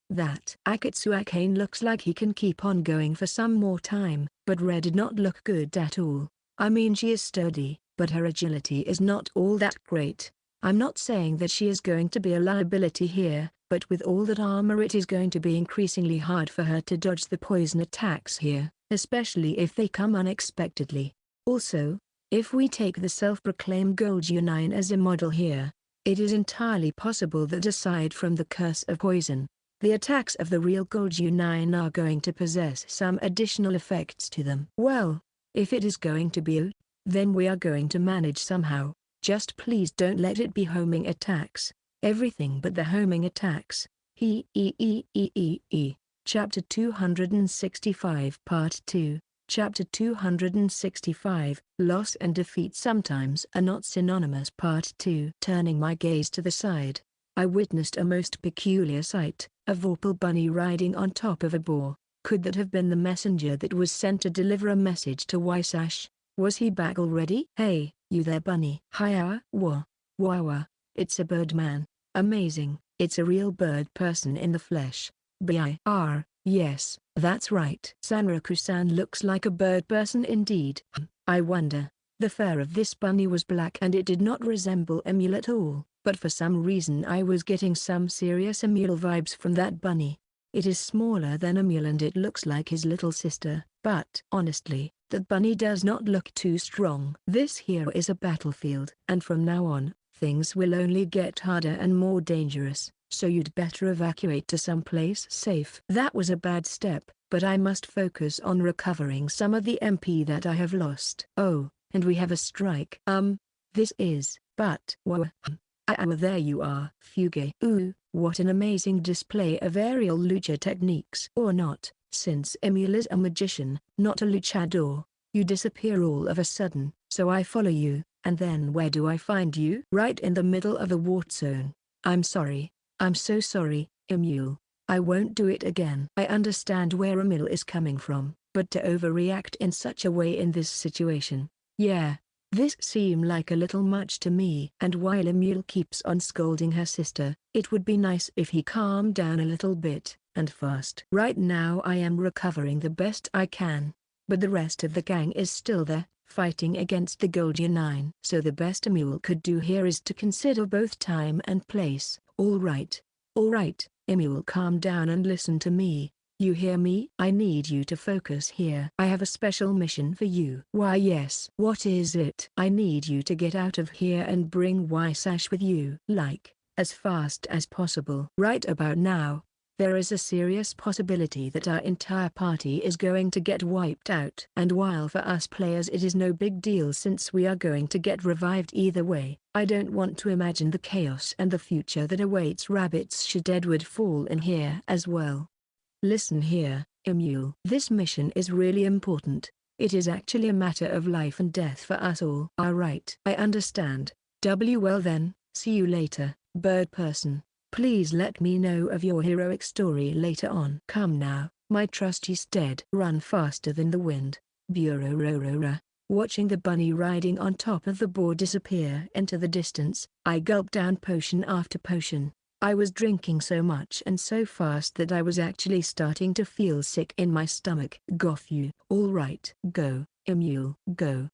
That Akatsu Akane looks like he can keep on going for some more time, but Red did not look good at all. I mean, she is sturdy, but her agility is not all that great. I'm not saying that she is going to be a liability here, but with all that armor it is going to be increasingly hard for her to dodge the poison attacks here, especially if they come unexpectedly. Also, if we take the self-proclaimed Goldunine as a model here, it is entirely possible that aside from the curse of poison, the attacks of the real Goldunine are going to possess some additional effects to them. Well, if it is going to be then we are going to manage somehow. Just please don't let it be homing attacks. Everything but the homing attacks. Chapter 265 Part 2. Chapter 265, Loss and Defeat sometimes are not synonymous. Part 2. Turning my gaze to the side, I witnessed a most peculiar sight, a vorpal bunny riding on top of a boar. Could that have been the messenger that was sent to deliver a message to Waisash? Was he back already? Hey, you there bunny? Hiya? Wah, it's a birdman. Amazing, it's a real bird person in the flesh. Bir, yes, that's right. Sanraku-san looks like a bird person indeed. I wonder, the fur of this bunny was black and it did not resemble Emule at all, but for some reason I was getting some serious Emule vibes from that bunny. It is smaller than Emule and it looks like his little sister, but honestly, that bunny does not look too strong. This here is a battlefield, and from now on, things will only get harder and more dangerous, so you'd better evacuate to some place safe. That was a bad step, but I must focus on recovering some of the MP that I have lost. Oh, and we have a strike. This is, but there you are. Fuge. Ooh, what an amazing display of aerial lucha techniques. Or not, since Emile is a magician, not a luchador. You disappear all of a sudden, so I follow you, and then where do I find you? Right in the middle of a war zone. I'm sorry. I'm so sorry, Emile. I won't do it again. I understand where Emile is coming from, but to overreact in such a way in this situation. Yeah. This seemed like a little much to me. And while Emile keeps on scolding her sister, it would be nice if he calmed down a little bit, and fast. Right now I am recovering the best I can. But the rest of the gang is still there, fighting against the Goldunine. So the best Emile could do here is to consider both time and place. Alright, Emile, calm down and listen to me. You hear me? I need you to focus here. I have a special mission for you. Why yes. What is it? I need you to get out of here and bring Waisash with you. Like, as fast as possible. Right about now, there is a serious possibility that our entire party is going to get wiped out. And while for us players it is no big deal since we are going to get revived either way, I don't want to imagine the chaos and the future that awaits rabbits should Edward fall in here as well. Listen here, Emule. This mission is really important. It is actually a matter of life and death for us all. Alright. I understand. Well then, see you later, bird person. Please let me know of your heroic story later on. Come now, my trusty steed. Run faster than the wind. Burororora. Watching the bunny riding on top of the boar disappear into the distance, I gulped down potion after potion. I was drinking so much and so fast that I was actually starting to feel sick in my stomach. Goth you. Alright. Go, Emule. Go.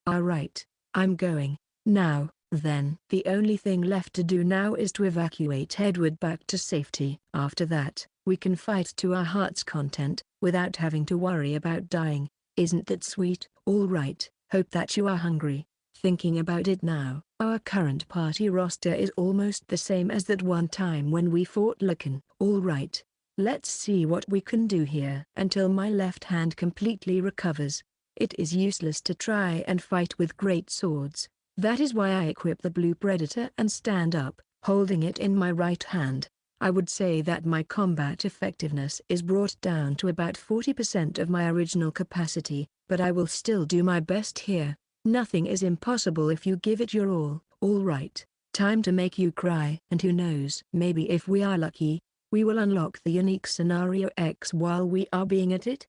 Alright. I'm going. Now, then. The only thing left to do now is to evacuate Edward back to safety. After that, we can fight to our heart's content, without having to worry about dying. Isn't that sweet? Alright. Hope that you are hungry. Thinking about it now, our current party roster is almost the same as that one time when we fought Lucan. Alright, let's see what we can do here. Until my left hand completely recovers, It is useless to try and fight with great swords. That is why I equip the blue predator and stand up, holding it in my right hand. I would say that my combat effectiveness is brought down to about 40% of my original capacity, but I will still do my best here. Nothing is impossible if you give it your all. All right, time to make you cry. And who knows, maybe if we are lucky, we will unlock the unique Scenario X while we are being at it.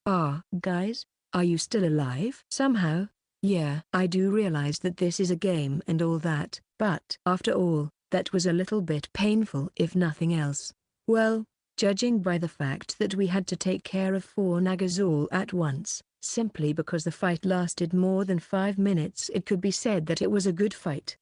Guys, are you still alive? Somehow? Yeah, I do realize that this is a game and all that, but after all, that was a little bit painful if nothing else. Well, judging by the fact that we had to take care of 4 nagas all at once, simply because the fight lasted more than 5 minutes, it could be said that it was a good fight.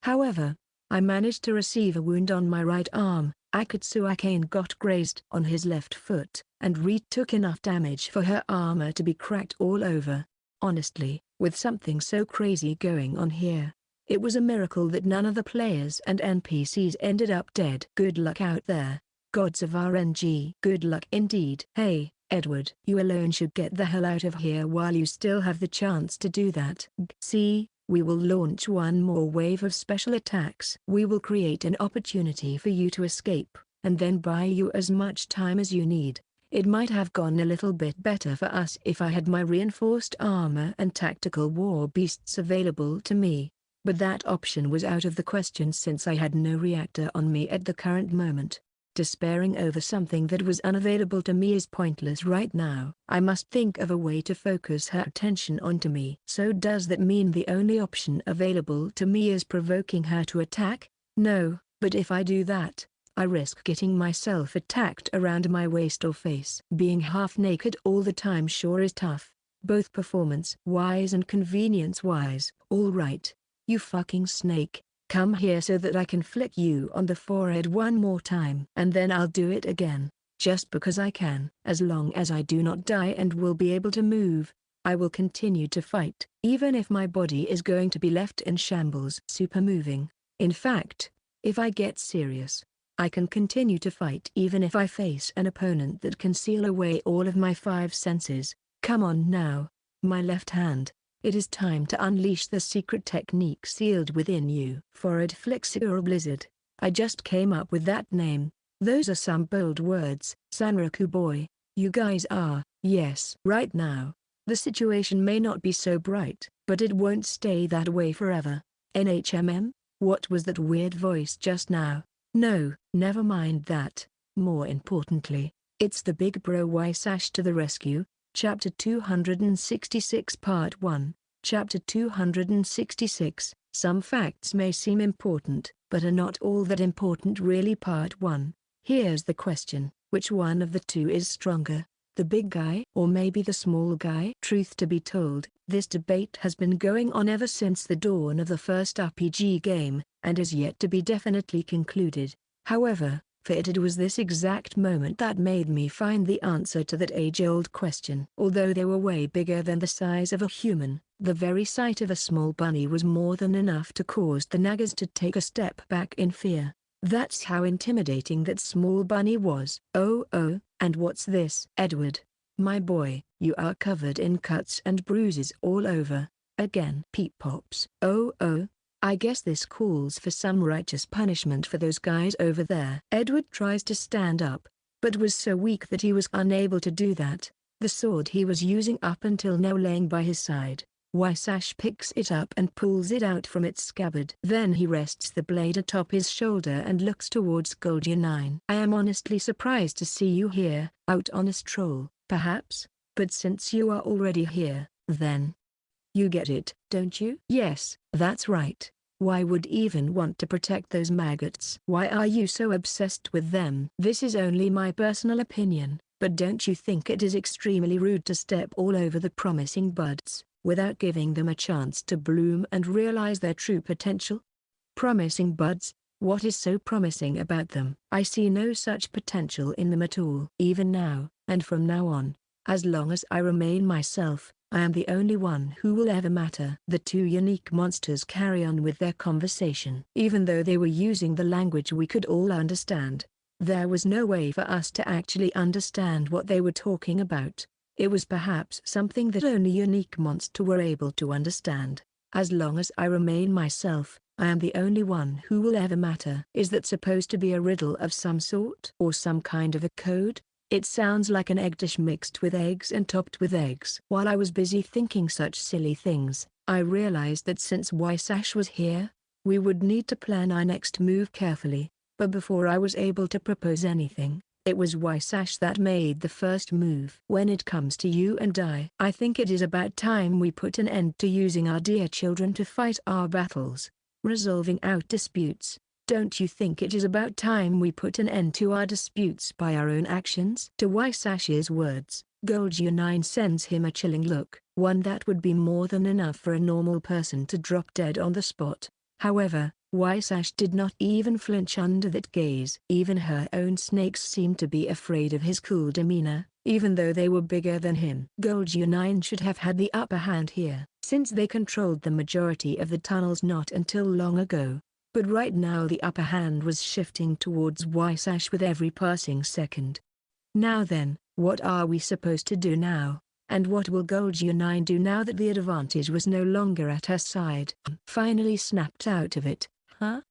However, I managed to receive a wound on my right arm. Akatsu Akane got grazed on his left foot, and Reed took enough damage for her armor to be cracked all over. Honestly, with something so crazy going on here, it was a miracle that none of the players and NPCs ended up dead. Good luck out there, gods of RNG. Good luck indeed. Hey, Edward, you alone should get the hell out of here while you still have the chance to do that. See, we will launch one more wave of special attacks. We will create an opportunity for you to escape, and then buy you as much time as you need. It might have gone a little bit better for us if I had my reinforced armor and tactical war beasts available to me, but that option was out of the question since I had no reactor on me at the current moment. Despairing over something that was unavailable to me is pointless right now. I must think of a way to focus her attention onto me. So does that mean the only option available to me is provoking her to attack? No, but if I do that, I risk getting myself attacked around my waist or face. Being half naked all the time sure is tough, both performance-wise and convenience-wise. All right, you fucking snake. Come here so that I can flick you on the forehead one more time. And then I'll do it again, just because I can. As long as I do not die and will be able to move, I will continue to fight. Even if my body is going to be left in shambles. Super moving. In fact, if I get serious, I can continue to fight even if I face an opponent that can seal away all of my 5 senses. Come on now, my left hand. It is time to unleash the secret technique sealed within you. Forward Flexor Blizzard. I just came up with that name. Those are some bold words. Sanraku boy, you guys are, yes. Right now, the situation may not be so bright, but it won't stay that way forever. NHMM? What was that weird voice just now? No, never mind that. More importantly, it's the big bro Wysash to the rescue. Chapter 266 Part 1, Chapter 266, Some facts may seem important, but are not all that important really. Part 1, here's the question, which one of the two is stronger, the big guy or maybe the small guy? Truth to be told, this debate has been going on ever since the dawn of the first RPG game, and is yet to be definitely concluded. However, for it was this exact moment that made me find the answer to that age-old question. Although they were way bigger than the size of a human, the very sight of a small bunny was more than enough to cause the nagas to take a step back in fear. That's how intimidating that small bunny was. Oh, and what's this? Edward, my boy, you are covered in cuts and bruises all over. Again. Peep pops. Oh, I guess this calls for some righteous punishment for those guys over there. Edward tries to stand up, but was so weak that he was unable to do that, the sword he was using up until now laying by his side. Wysash picks it up and pulls it out from its scabbard. Then he rests the blade atop his shoulder and looks towards Goldunine. I am honestly surprised to see you here, out on a stroll, perhaps, but since you are already here, then you get it, don't you? Yes, that's right. Why would even want to protect those maggots? Why are you so obsessed with them? This is only my personal opinion, but don't you think it is extremely rude to step all over the promising buds, without giving them a chance to bloom and realize their true potential? Promising buds? What is so promising about them? I see no such potential in them at all. Even now, and from now on, as long as I remain myself, I am the only one who will ever matter. The two unique monsters carry on with their conversation. Even though they were using the language we could all understand, there was no way for us to actually understand what they were talking about. It was perhaps something that only unique monsters were able to understand. As long as I remain myself, I am the only one who will ever matter. Is that supposed to be a riddle of some sort? Or some kind of a code? It sounds like an egg dish mixed with eggs and topped with eggs. While I was busy thinking such silly things, I realized that since Wysash was here, we would need to plan our next move carefully. But before I was able to propose anything, it was Wysash that made the first move. When it comes to you and I think it is about time we put an end to using our dear children to fight our battles, resolving out disputes. Don't you think it is about time we put an end to our disputes by our own actions? To Wysash's words, Goldunine sends him a chilling look, one that would be more than enough for a normal person to drop dead on the spot. However, Wysash did not even flinch under that gaze. Even her own snakes seemed to be afraid of his cool demeanor, even though they were bigger than him. Goldunine should have had the upper hand here, since they controlled the majority of the tunnels not until long ago. But right now the upper hand was shifting towards Wysash with every passing second. Now then, what are we supposed to do now? And what will Goldunine do now that the advantage was no longer at her side? Finally snapped out of it. Huh?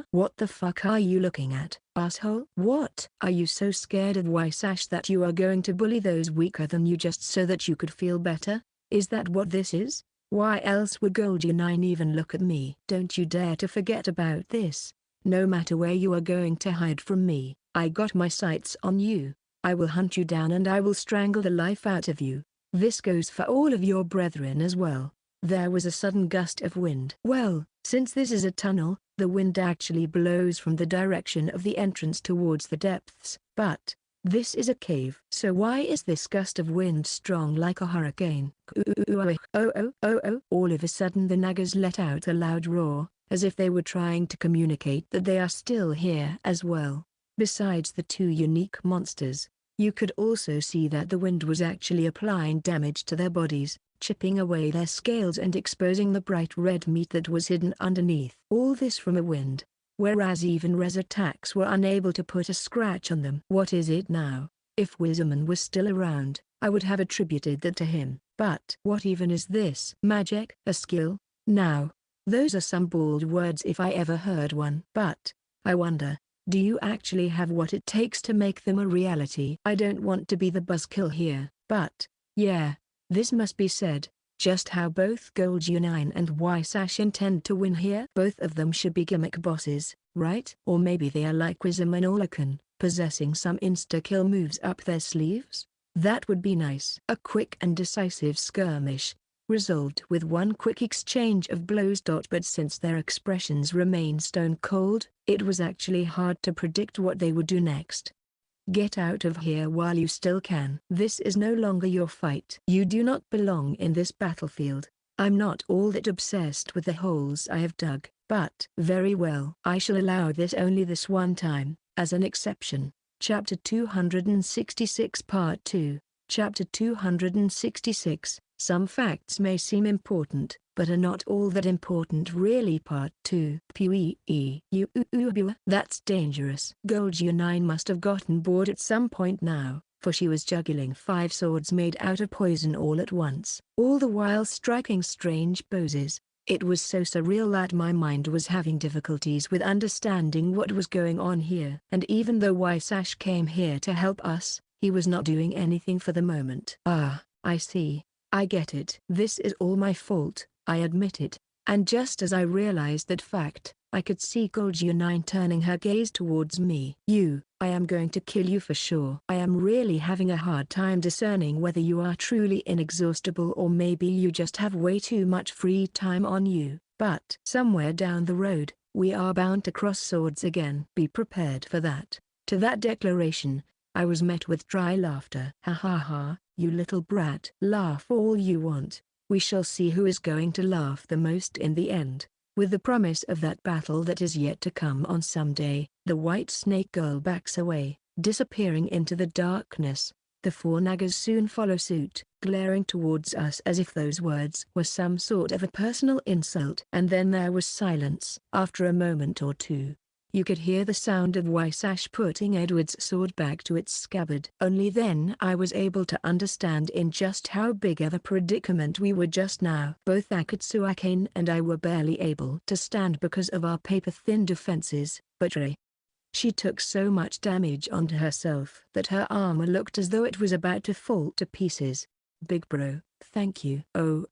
What the fuck are you looking at, asshole? What? Are you so scared of Wysash that you are going to bully those weaker than you just so that you could feel better? Is that what this is? Why else would Goldunine even look at me? Don't you dare to forget about this. No matter where you are going to hide from me, I got my sights on you. I will hunt you down and I will strangle the life out of you. This goes for all of your brethren as well. There was a sudden gust of wind. Well, since this is a tunnel, the wind actually blows from the direction of the entrance towards the depths. But this is a cave. So why is this gust of wind strong like a hurricane? Oh. All of a sudden the Nagas let out a loud roar, as if they were trying to communicate that they are still here as well. Besides the two unique monsters, you could also see that the wind was actually applying damage to their bodies, chipping away their scales and exposing the bright red meat that was hidden underneath. All this from a wind, whereas even Rez attacks were unable to put a scratch on them. What is it now? If Wisman was still around, I would have attributed that to him. But what even is this? Magic? A skill? Now, those are some bold words if I ever heard one. But, I wonder, do you actually have what it takes to make them a reality? I don't want to be the buzzkill here, but, yeah, this must be said, just how both Goldunine and Wysash intend to win here. Both of them should be gimmick bosses, right? Or maybe they are like Wism and Olakan, possessing some insta-kill moves up their sleeves? That would be nice. A quick and decisive skirmish, resolved with one quick exchange of blows. But since their expressions remained stone cold, it was actually hard to predict what they would do next. Get out of here while you still can. This is no longer your fight. You do not belong in this battlefield. I'm not all that obsessed with the holes I have dug, but very well. I shall allow this only this one time, as an exception. Chapter 266 Part 2. Chapter 266. Some facts may seem important, but are not all that important really. Part 2. That's dangerous. Goldunine must have gotten bored at some point now, for she was juggling 5 swords made out of poison all at once, all the while striking strange poses. It was so surreal that my mind was having difficulties with understanding what was going on here. And even though Wysash came here to help us, he was not doing anything for the moment. Ah, I see. I get it. This is all my fault, I admit it. And just as I realized that fact, I could see Goldunine turning her gaze towards me. I am going to kill you for sure. I am really having a hard time discerning whether you are truly inexhaustible or maybe you just have way too much free time on you. But somewhere down the road, we are bound to cross swords again. Be prepared for that. To that declaration, I was met with dry laughter. Ha ha ha, you little brat. Laugh all you want. We shall see who is going to laugh the most in the end. With the promise of that battle that is yet to come on some day, the white snake girl backs away, disappearing into the darkness. The 4 Nagas soon follow suit, glaring towards us as if those words were some sort of a personal insult. And then there was silence. After a moment or two, You could hear the sound of Wysash putting Edward's sword back to its scabbard. Only then I was able to understand in just how big of a predicament we were just now. Both Akatsuakane and I were barely able to stand because of our paper-thin defenses, but she took so much damage onto herself that her armor looked as though it was about to fall to pieces. Big bro, thank you. Oh,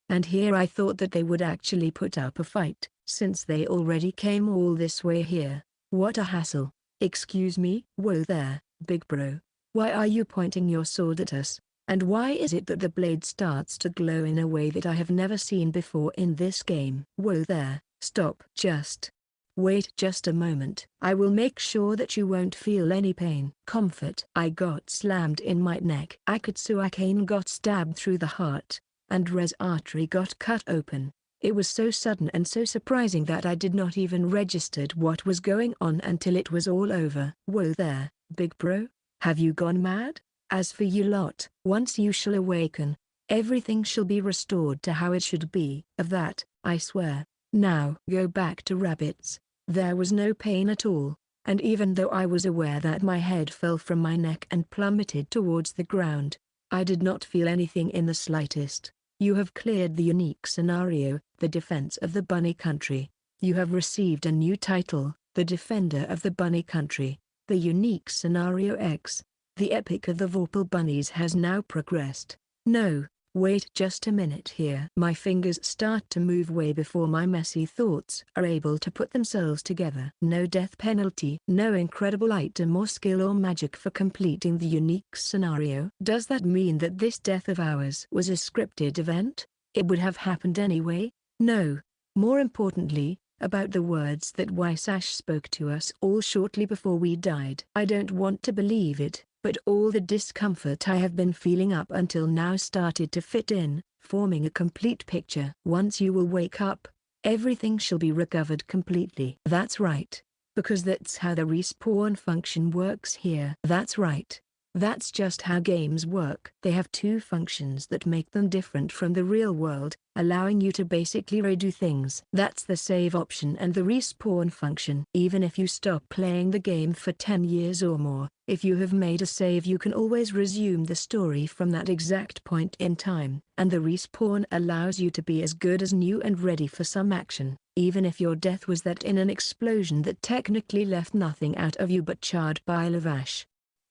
and here I thought that they would actually put up a fight, since they already came all this way here. What a hassle. Excuse me? Whoa there, big bro. Why are you pointing your sword at us? And why is it that the blade starts to glow in a way that I have never seen before in this game? Whoa there, stop. Just wait just a moment. I will make sure that you won't feel any pain. Comfort. I got slammed in my neck. Akatsuakane got stabbed through the heart, and Rez's artery got cut open. It was so sudden and so surprising that I did not even register what was going on until it was all over. Whoa there, big bro. Have you gone mad? As for you lot, once you shall awaken, everything shall be restored to how it should be. Of that, I swear. Now go back to rabbits. There was no pain at all, and even though I was aware that my head fell from my neck and plummeted towards the ground, I did not feel anything in the slightest. You have cleared the unique scenario, the defense of the bunny country. You have received a new title, the defender of the bunny country. The unique scenario X, the epic of the Vorpal bunnies has now progressed. No, wait just a minute here. My fingers start to move way before my messy thoughts are able to put themselves together. No death penalty. No incredible item or skill or magic for completing the unique scenario. Does that mean that this death of ours was a scripted event? It would have happened anyway? No. More importantly, about the words that Wysash spoke to us all shortly before we died. I don't want to believe it, but all the discomfort I have been feeling up until now started to fit in, forming a complete picture. Once you will wake up, everything shall be recovered completely. That's right. Because that's how the respawn function works here. That's right. That's just how games work. They have two functions that make them different from the real world, allowing you to basically redo things. That's the save option and the respawn function. Even if you stop playing the game for 10 years or more, if you have made a save you can always resume the story from that exact point in time. And the respawn allows you to be as good as new and ready for some action, even if your death was that in an explosion that technically left nothing out of you but charred pile of ash.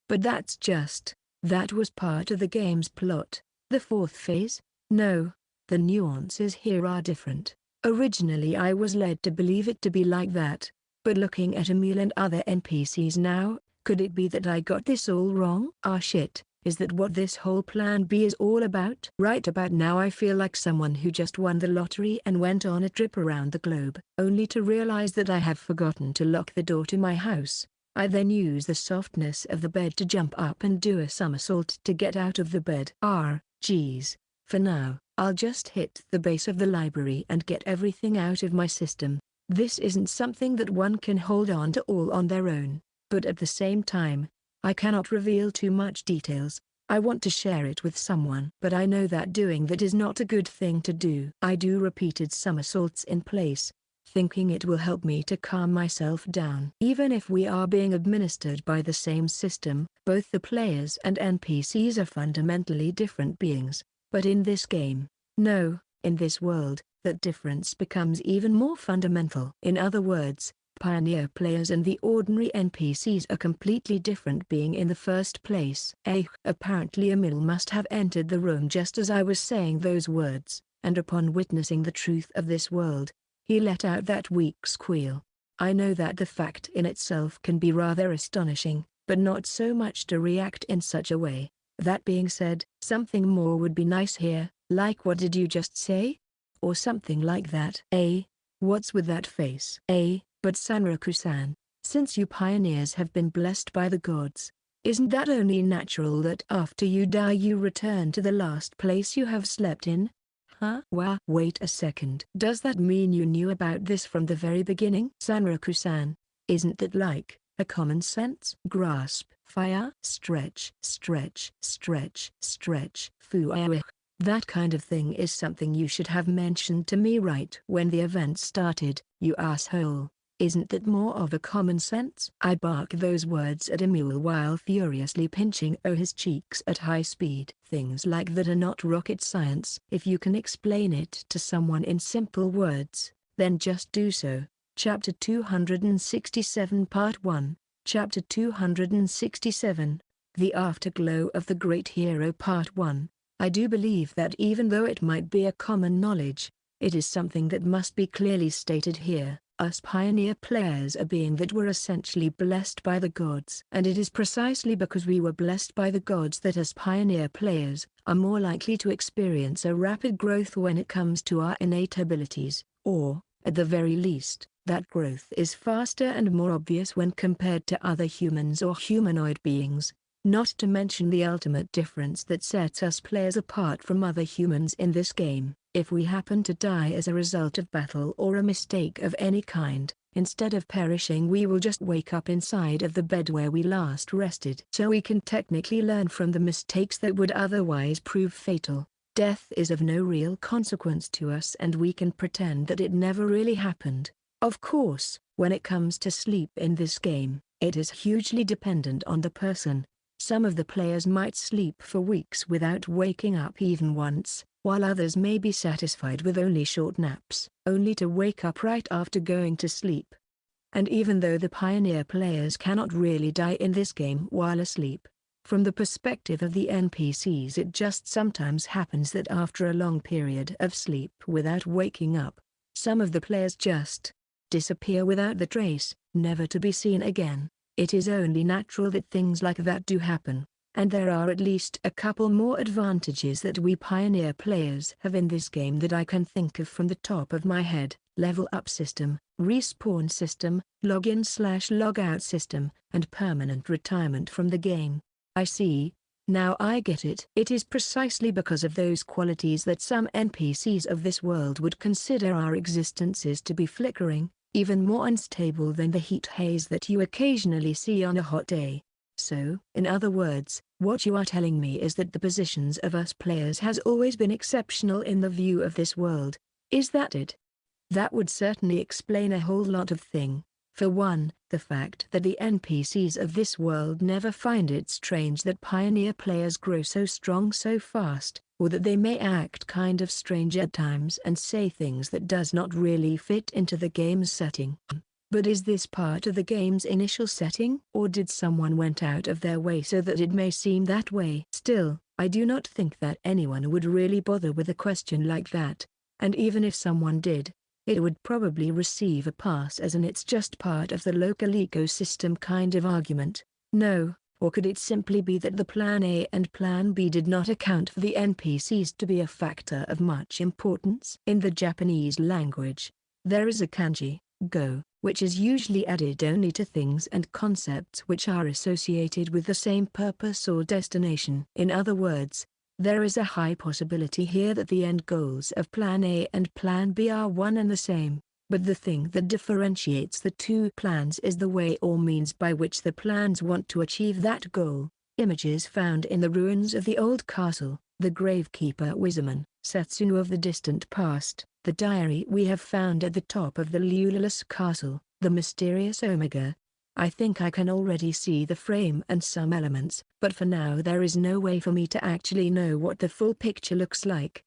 But that was part of the game's plot. The fourth phase? No, the nuances here are different. Originally I was led to believe it to be like that, but looking at Emil and other NPCs now, could it be that I got this all wrong? Ah shit, is that what this whole plan B is all about? Right about now I feel like someone who just won the lottery and went on a trip around the globe, only to realize that I have forgotten to lock the door to my house. I then use the softness of the bed to jump up and do a somersault to get out of the bed. Geez. For now, I'll just hit the base of the library and get everything out of my system. This isn't something that one can hold on to all on their own, but at the same time, I cannot reveal too much details. I want to share it with someone. But I know that doing that is not a good thing to do. I do repeated somersaults in place, thinking it will help me to calm myself down. Even if we are being administered by the same system, both the players and NPCs are fundamentally different beings. But in this game, no, in this world, that difference becomes even more fundamental. In other words, Pioneer players and the ordinary NPCs are completely different being in the first place. Apparently Emil must have entered the room just as I was saying those words, and upon witnessing the truth of this world, he let out that weak squeal. I know that the fact in itself can be rather astonishing, but not so much to react in such a way. That being said, something more would be nice here, like what did you just say? Or something like that. What's with that face? But Sanraku-san, since you pioneers have been blessed by the gods, isn't that only natural that after you die you return to the last place you have slept in? Huh? Wait a second. Does that mean you knew about this from the very beginning? Sanraku-san, isn't that like a common sense? Grasp, fire, stretch, stretch, stretch, stretch, fuah. That kind of thing is something you should have mentioned to me right when the event started, you asshole. Isn't that more of a common sense? I bark those words at a mule while furiously pinching his cheeks at high speed. Things like that are not rocket science. If you can explain it to someone in simple words, then just do so. Chapter 267 Part 1. Chapter 267. The Afterglow of the Great Hero Part 1. I do believe that even though it might be a common knowledge, it is something that must be clearly stated here. Us pioneer players are being that were essentially blessed by the gods. And it is precisely because we were blessed by the gods that us pioneer players are more likely to experience a rapid growth when it comes to our innate abilities, or, at the very least, that growth is faster and more obvious when compared to other humans or humanoid beings. Not to mention the ultimate difference that sets us players apart from other humans in this game. If we happen to die as a result of battle or a mistake of any kind, instead of perishing we will just wake up inside of the bed where we last rested. So we can technically learn from the mistakes that would otherwise prove fatal. Death is of no real consequence to us and we can pretend that it never really happened. Of course, when it comes to sleep in this game, it is hugely dependent on the person. Some of the players might sleep for weeks without waking up even once, while others may be satisfied with only short naps, only to wake up right after going to sleep. And even though the pioneer players cannot really die in this game while asleep, from the perspective of the NPCs it just sometimes happens that after a long period of sleep without waking up, some of the players just disappear without a trace, never to be seen again. It is only natural that things like that do happen, and there are at least a couple more advantages that we pioneer players have in this game that I can think of from the top of my head: level up system, respawn system, login/logout system, and permanent retirement from the game. I see. Now I get it. It is precisely because of those qualities that some NPCs of this world would consider our existences to be flickering, even more unstable than the heat haze that you occasionally see on a hot day. So, in other words, what you are telling me is that the positions of us players has always been exceptional in the view of this world. Is that it? That would certainly explain a whole lot of things. For one, the fact that the NPCs of this world never find it strange that pioneer players grow so strong so fast, or that they may act kind of strange at times and say things that does not really fit into the game's setting. But is this part of the game's initial setting? Or did someone went out of their way so that it may seem that way? Still, I do not think that anyone would really bother with a question like that, and even if someone did, it would probably receive a pass as an "it's just part of the local ecosystem" kind of argument. No, or could it simply be that the Plan A and Plan B did not account for the NPCs to be a factor of much importance? In the Japanese language, there is a kanji, go, which is usually added only to things and concepts which are associated with the same purpose or destination. In other words, there is a high possibility here that the end goals of Plan A and Plan B are one and the same, but the thing that differentiates the two plans is the way or means by which the plans want to achieve that goal. Images found in the ruins of the old castle, the gravekeeper Wiseman, Setsunu of the distant past, the diary we have found at the top of the Lululus castle, the mysterious Omega. I think I can already see the frame and some elements, but for now there is no way for me to actually know what the full picture looks like.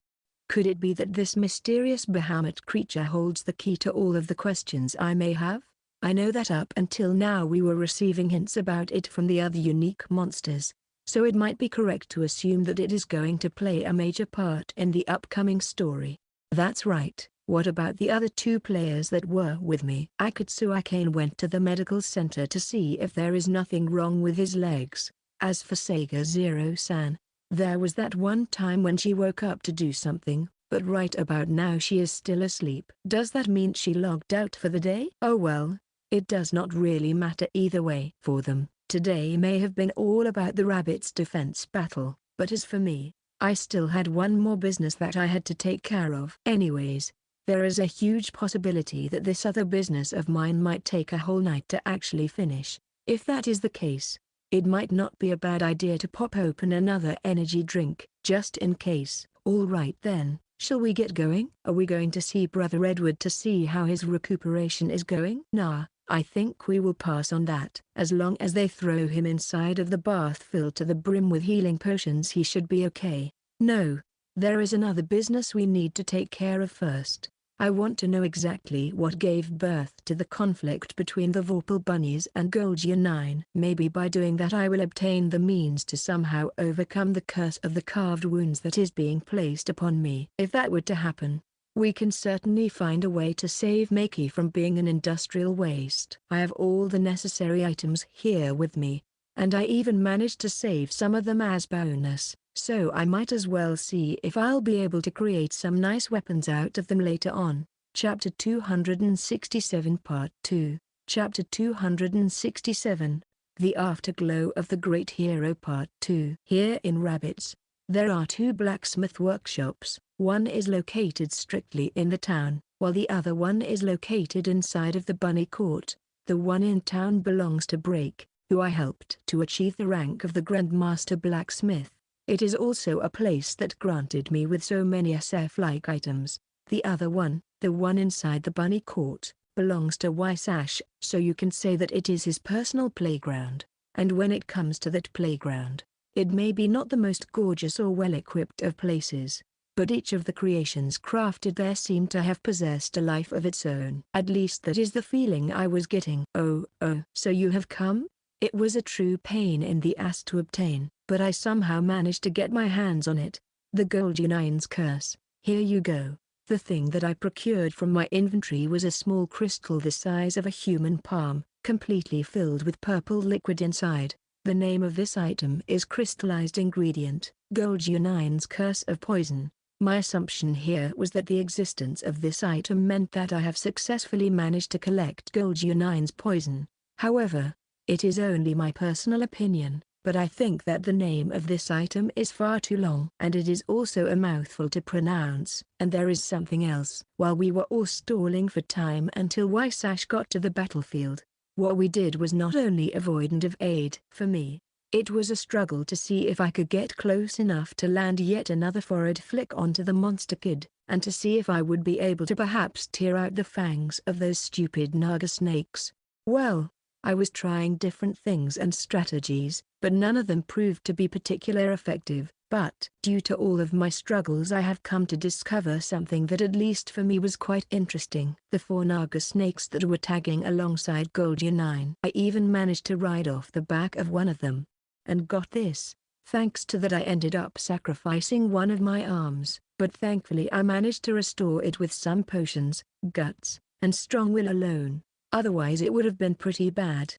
Could it be that this mysterious Bahamut creature holds the key to all of the questions I may have? I know that up until now we were receiving hints about it from the other unique monsters, so it might be correct to assume that it is going to play a major part in the upcoming story. That's right. What about the other two players that were with me? Akatsu Akane went to the medical center to see if there is nothing wrong with his legs. As for Sega Zero-san, there was that one time when she woke up to do something, but right about now she is still asleep. Does that mean she logged out for the day? Oh well, it does not really matter either way. For them, today may have been all about the rabbit's defense battle, but as for me, I still had one more business that I had to take care of. Anyways, there is a huge possibility that this other business of mine might take a whole night to actually finish. If that is the case, it might not be a bad idea to pop open another energy drink, just in case. All right then, Shall we get going? Are we going to see Brother Edward to see how his recuperation is going? Nah, I think we will pass on that. As long as they throw him inside of the bath filled to the brim with healing potions, he should be okay. No, there is another business we need to take care of first. I want to know exactly what gave birth to the conflict between the Vorpal bunnies and Goldunine. Maybe by doing that I will obtain the means to somehow overcome the curse of the carved wounds that is being placed upon me. If that were to happen, we can certainly find a way to save Maki from being an industrial waste. I have all the necessary items here with me, and I even managed to save some of them as bonus. So I might as well see if I'll be able to create some nice weapons out of them later on. Chapter 267 Part 2. Chapter 267, The Afterglow of the Great Hero Part 2. Here in Rabbits, there are two blacksmith workshops. One is located strictly in the town, while the other one is located inside of the bunny court. The one in town belongs to Break, who I helped to achieve the rank of the Grandmaster Blacksmith. It is also a place that granted me with so many SF-like items. The other one, the one inside the bunny court, belongs to Wysash, so you can say that it is his personal playground. And when it comes to that playground, it may be not the most gorgeous or well-equipped of places, but each of the creations crafted there seemed to have possessed a life of its own. At least that is the feeling I was getting. Oh, so you have come? It was a true pain in the ass to obtain, but I somehow managed to get my hands on it. The Goldunine's curse. Here you go. The thing that I procured from my inventory was a small crystal the size of a human palm, completely filled with purple liquid inside. The name of this item is Crystallized Ingredient, Goldunine's Curse of Poison. My assumption here was that the existence of this item meant that I have successfully managed to collect Goldunine's poison. However, it is only my personal opinion, but I think that the name of this item is far too long. And it is also a mouthful to pronounce. And there is something else. While we were all stalling for time until Wysash got to the battlefield, what we did was not only avoidant of aid. For me, it was a struggle to see if I could get close enough to land yet another forward flick onto the monster kid, and to see if I would be able to perhaps tear out the fangs of those stupid Naga snakes. Well, I was trying different things and strategies, but none of them proved to be particularly effective. But due to all of my struggles, I have come to discover something that at least for me was quite interesting. The 4 Naga snakes that were tagging alongside Goldunine. I even managed to ride off the back of one of them. And got this, thanks to that I ended up sacrificing one of my arms, but thankfully I managed to restore it with some potions, guts, and strong will alone. Otherwise it would have been pretty bad.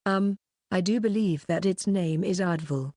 I do believe that its name is Ardvul.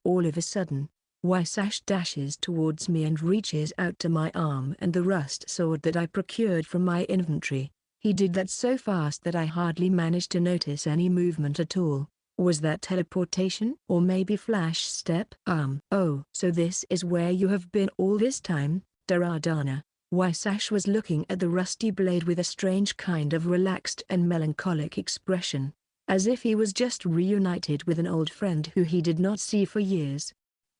All of a sudden, Wysash dashes towards me and reaches out to my arm and the rust sword that I procured from my inventory. He did that so fast that I hardly managed to notice any movement at all. Was that teleportation? Or maybe flash step? Oh, so this is where you have been all this time, Daradana. Wysash was looking at the rusty blade with a strange kind of relaxed and melancholic expression, as if he was just reunited with an old friend who he did not see for years.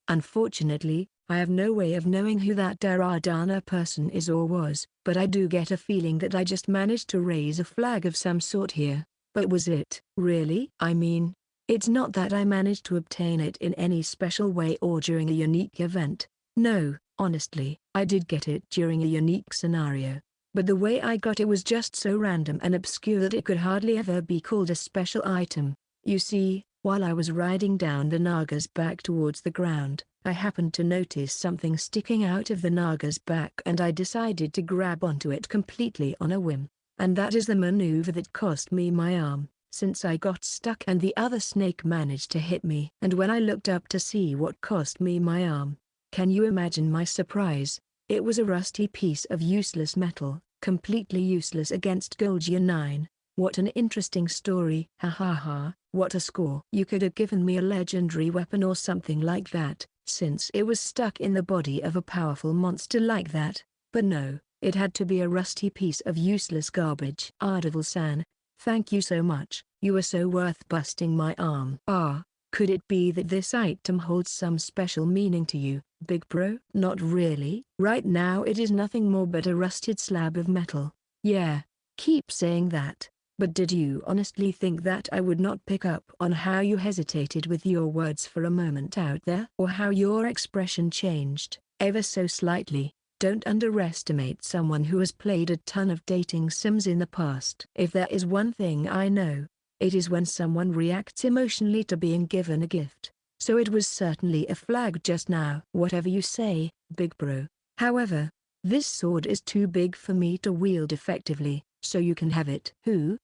Unfortunately, I have no way of knowing who that Daradana person is or was, but I do get a feeling that I just managed to raise a flag of some sort here. But was it really? I mean, it's not that I managed to obtain it in any special way or during a unique event. No, honestly, I did get it during a unique scenario. But the way I got it was just so random and obscure that it could hardly ever be called a special item. You see, while I was riding down the Naga's back towards the ground, I happened to notice something sticking out of the Naga's back and I decided to grab onto it completely on a whim. And that is the maneuver that cost me my arm, since I got stuck and the other snake managed to hit me. And when I looked up to see what cost me my arm, can you imagine my surprise? It was a rusty piece of useless metal, completely useless against Goldunine. What an interesting story. Ha ha ha, what a score. You could have given me a legendary weapon or something like that, since it was stuck in the body of a powerful monster like that. But no, it had to be a rusty piece of useless garbage. Ardvul-san, thank you so much. You were so worth busting my arm. Ah, Could it be that this item holds some special meaning to you, big bro? Not really. Right now it is nothing more but a rusted slab of metal. Yeah, keep saying that. But did you honestly think that I would not pick up on how you hesitated with your words for a moment out there? Or how your expression changed, ever so slightly? Don't underestimate someone who has played a ton of dating sims in the past. If there is one thing I know, it is when someone reacts emotionally to being given a gift. So it was certainly a flag just now. Whatever you say, big bro. However, this sword is too big for me to wield effectively, so you can have it. Who?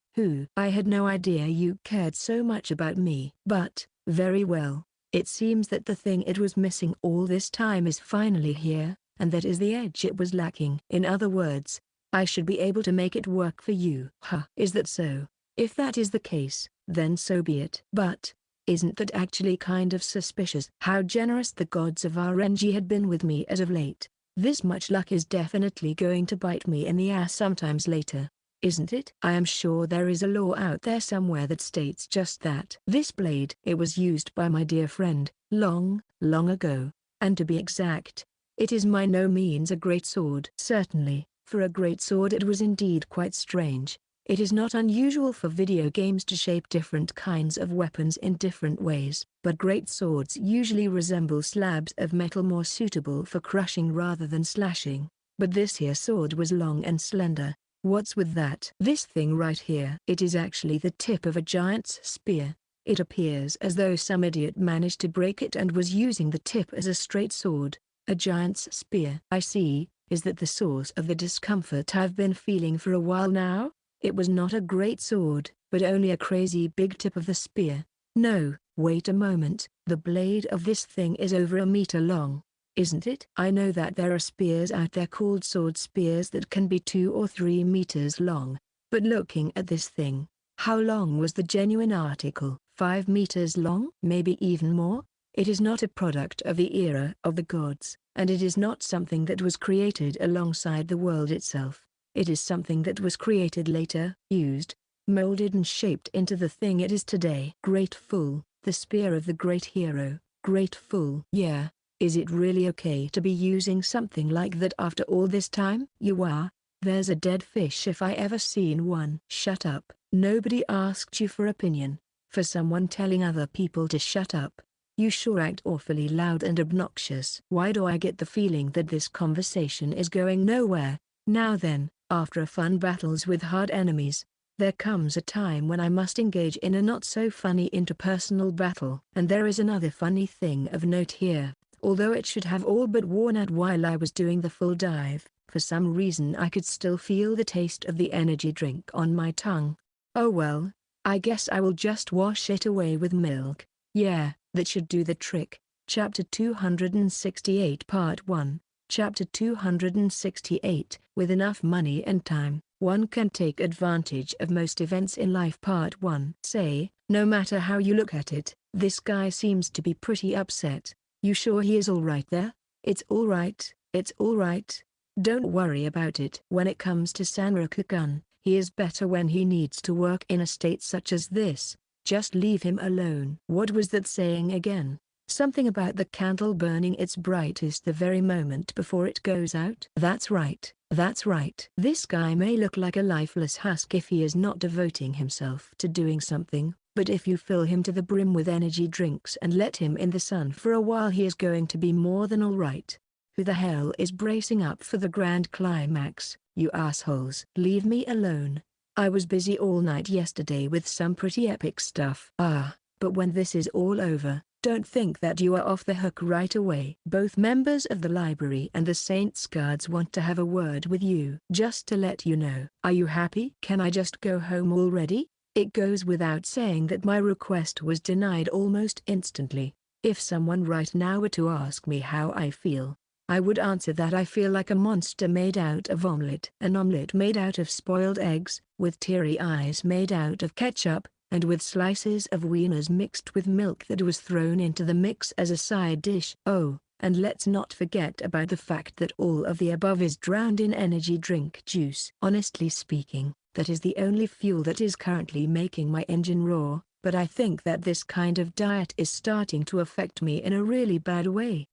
I had no idea you cared so much about me. But, very well, it seems that the thing it was missing all this time is finally here, and that is the edge it was lacking. In other words, I should be able to make it work for you. Huh. Is that so? If that is the case, then so be it. But, isn't that actually kind of suspicious? How generous the gods of RNG had been with me as of late. This much luck is definitely going to bite me in the ass sometimes later. Isn't it? I am sure there is a law out there somewhere that states just that. This blade, it was used by my dear friend, long ago. And to be exact, it is by no means a great sword. Certainly, for a great sword it was indeed quite strange. It is not unusual for video games to shape different kinds of weapons in different ways, but great swords usually resemble slabs of metal more suitable for crushing rather than slashing. But this here sword was long and slender. What's with that? This thing right here. It is actually the tip of a giant's spear. It appears as though some idiot managed to break it and was using the tip as a straight sword. A giant's spear. I see. Is that the source of the discomfort I've been feeling for a while now? It was not a great sword, but only a crazy big tip of the spear. No, wait a moment, the blade of this thing is over a meter long. Isn't it? I know that there are spears out there called sword spears that can be 2 or 3 meters long. But looking at this thing, how long was the genuine article? 5 meters long? Maybe even more? It is not a product of the era of the gods, and it is not something that was created alongside the world itself. It is something that was created later, used, molded and shaped into the thing it is today. Great fool, the spear of the great hero. Great fool. Yeah. Is it really okay to be using something like that after all this time? You are. There's a dead fish if I ever seen one. Shut up. Nobody asked you for opinion. For someone telling other people to shut up. You sure act awfully loud and obnoxious. Why do I get the feeling that this conversation is going nowhere? Now then, after a fun battles with hard enemies, there comes a time when I must engage in a not so funny interpersonal battle. And there is another funny thing of note here. Although it should have all but worn out while I was doing the full dive, for some reason I could still feel the taste of the energy drink on my tongue. Oh well, I guess I will just wash it away with milk. Yeah, that should do the trick. Chapter 268 Part 1. Chapter 268. With enough money and time, one can take advantage of most events in life. Part 1. Say, no matter how you look at it, this guy seems to be pretty upset. You sure he is alright there? It's alright, it's alright. Don't worry about it. When it comes to Sanraku-kun, he is better when he needs to work in a state such as this. Just leave him alone. What was that saying again? Something about the candle burning its brightest the very moment before it goes out? That's right, that's right. This guy may look like a lifeless husk if he is not devoting himself to doing something. But if you fill him to the brim with energy drinks and let him in the sun for a while, he is going to be more than alright. Who the hell is bracing up for the grand climax, you assholes? Leave me alone. I was busy all night yesterday with some pretty epic stuff. But when this is all over, don't think that you are off the hook right away. Both members of the library and the Saints Guards want to have a word with you. Just to let you know. Are you happy? Can I just go home already? It goes without saying that my request was denied almost instantly. If someone right now were to ask me how I feel, I would answer that I feel like a monster made out of omelette. An omelette made out of spoiled eggs, with teary eyes made out of ketchup, and with slices of wieners mixed with milk that was thrown into the mix as a side dish. Oh, and let's not forget about the fact that all of the above is drowned in energy drink juice. Honestly speaking, that is the only fuel that is currently making my engine roar. but I think that this kind of diet is starting to affect me in a really bad way.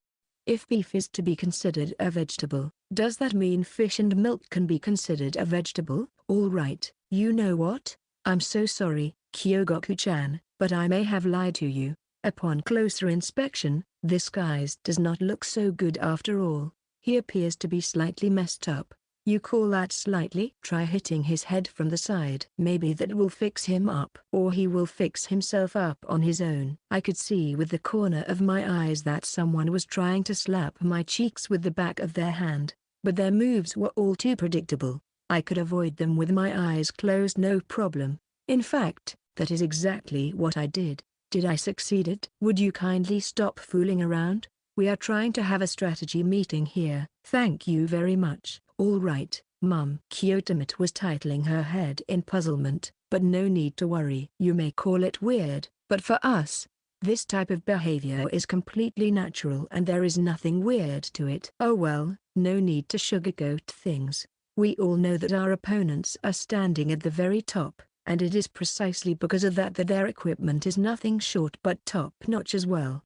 If beef is to be considered a vegetable, does that mean fish and milk can be considered a vegetable? Alright, you know what? I'm so sorry, Kyogoku-chan, but I may have lied to you. Upon closer inspection, this guy does not look so good after all. He appears to be slightly messed up. You call that slightly? Try hitting his head from the side. Maybe that will fix him up. Or he will fix himself up on his own. I could see with the corner of my eyes that someone was trying to slap my cheeks with the back of their hand. But their moves were all too predictable. I could avoid them with my eyes closed no problem. In fact, that is exactly what I did. Did I succeed? Would you kindly stop fooling around? We are trying to have a strategy meeting here. Thank you very much. All right, Mum. Kyotomate was titling her head in puzzlement, but no need to worry. You may call it weird, but for us, this type of behavior is completely natural and there is nothing weird to it. Oh well, no need to sugarcoat things. We all know that our opponents are standing at the very top, and it is precisely because of that their equipment is nothing short but top-notch as well.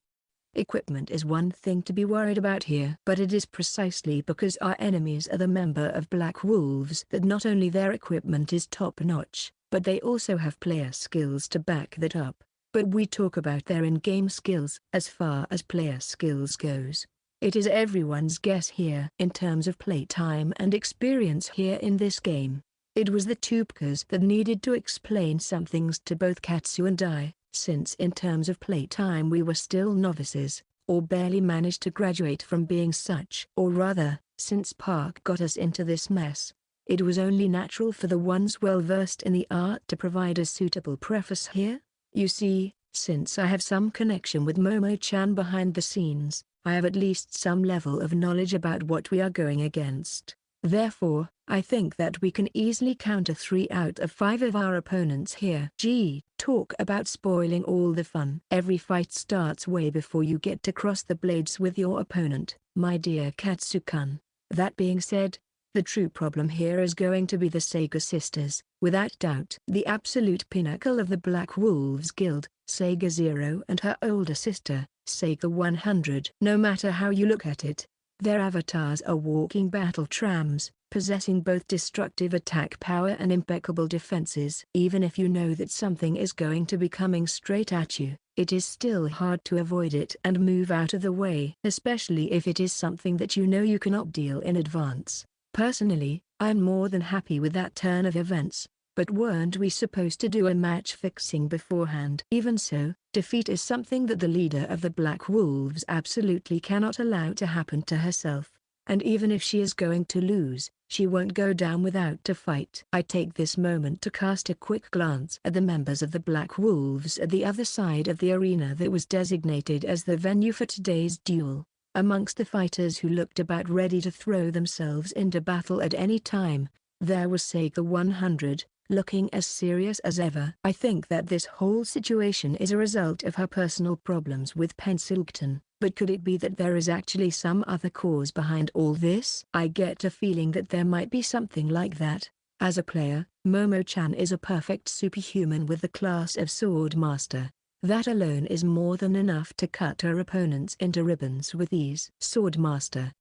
Equipment is one thing to be worried about here, but it is precisely because our enemies are the member of Black Wolves that not only their equipment is top-notch, but they also have player skills to back that up. But we talk about their in-game skills. As far as player skills goes, it is everyone's guess here. In terms of playtime and experience here in this game, it was the Tupkas that needed to explain some things to both Katsu and I, since in terms of playtime we were still novices, or barely managed to graduate from being such. Or rather, since Park got us into this mess, it was only natural for the ones well versed in the art to provide a suitable preface here. You see, since I have some connection with Momo-chan behind the scenes, I have at least some level of knowledge about what we are going against. Therefore, I think that we can easily counter 3 out of 5 of our opponents here. Gee, talk about spoiling all the fun. Every fight starts way before you get to cross the blades with your opponent, my dear Katsu-kun. That being said, the true problem here is going to be the Sega sisters, without doubt. The absolute pinnacle of the Black Wolves Guild, Sega Zero and her older sister, Sega 100. No matter how you look at it, their avatars are walking battle trams, possessing both destructive attack power and impeccable defenses. Even if you know that something is going to be coming straight at you, it is still hard to avoid it and move out of the way, especially if it is something that you know you cannot deal in advance. Personally, I'm more than happy with that turn of events, but weren't we supposed to do a match fixing beforehand? Even so, defeat is something that the leader of the Black Wolves absolutely cannot allow to happen to herself, and even if she is going to lose, she won't go down without a fight. I take this moment to cast a quick glance at the members of the Black Wolves at the other side of the arena that was designated as the venue for today's duel. Amongst the fighters who looked about ready to throw themselves into battle at any time, there was Sega 100, looking as serious as ever. I think that this whole situation is a result of her personal problems with Pensilgton, but could it be that there is actually some other cause behind all this? I get a feeling that there might be something like that. As a player, Momo-chan is a perfect superhuman with the class of Sword Master. That alone is more than enough to cut her opponents into ribbons with ease. Sword Master.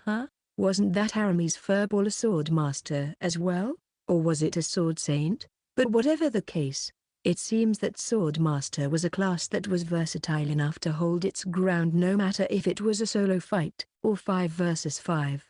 Huh? Wasn't that Harami's furball a Sword Master as well? Or was it a Sword Saint? But whatever the case, it seems that Sword Master was a class that was versatile enough to hold its ground no matter if it was a solo fight, or 5 versus 5.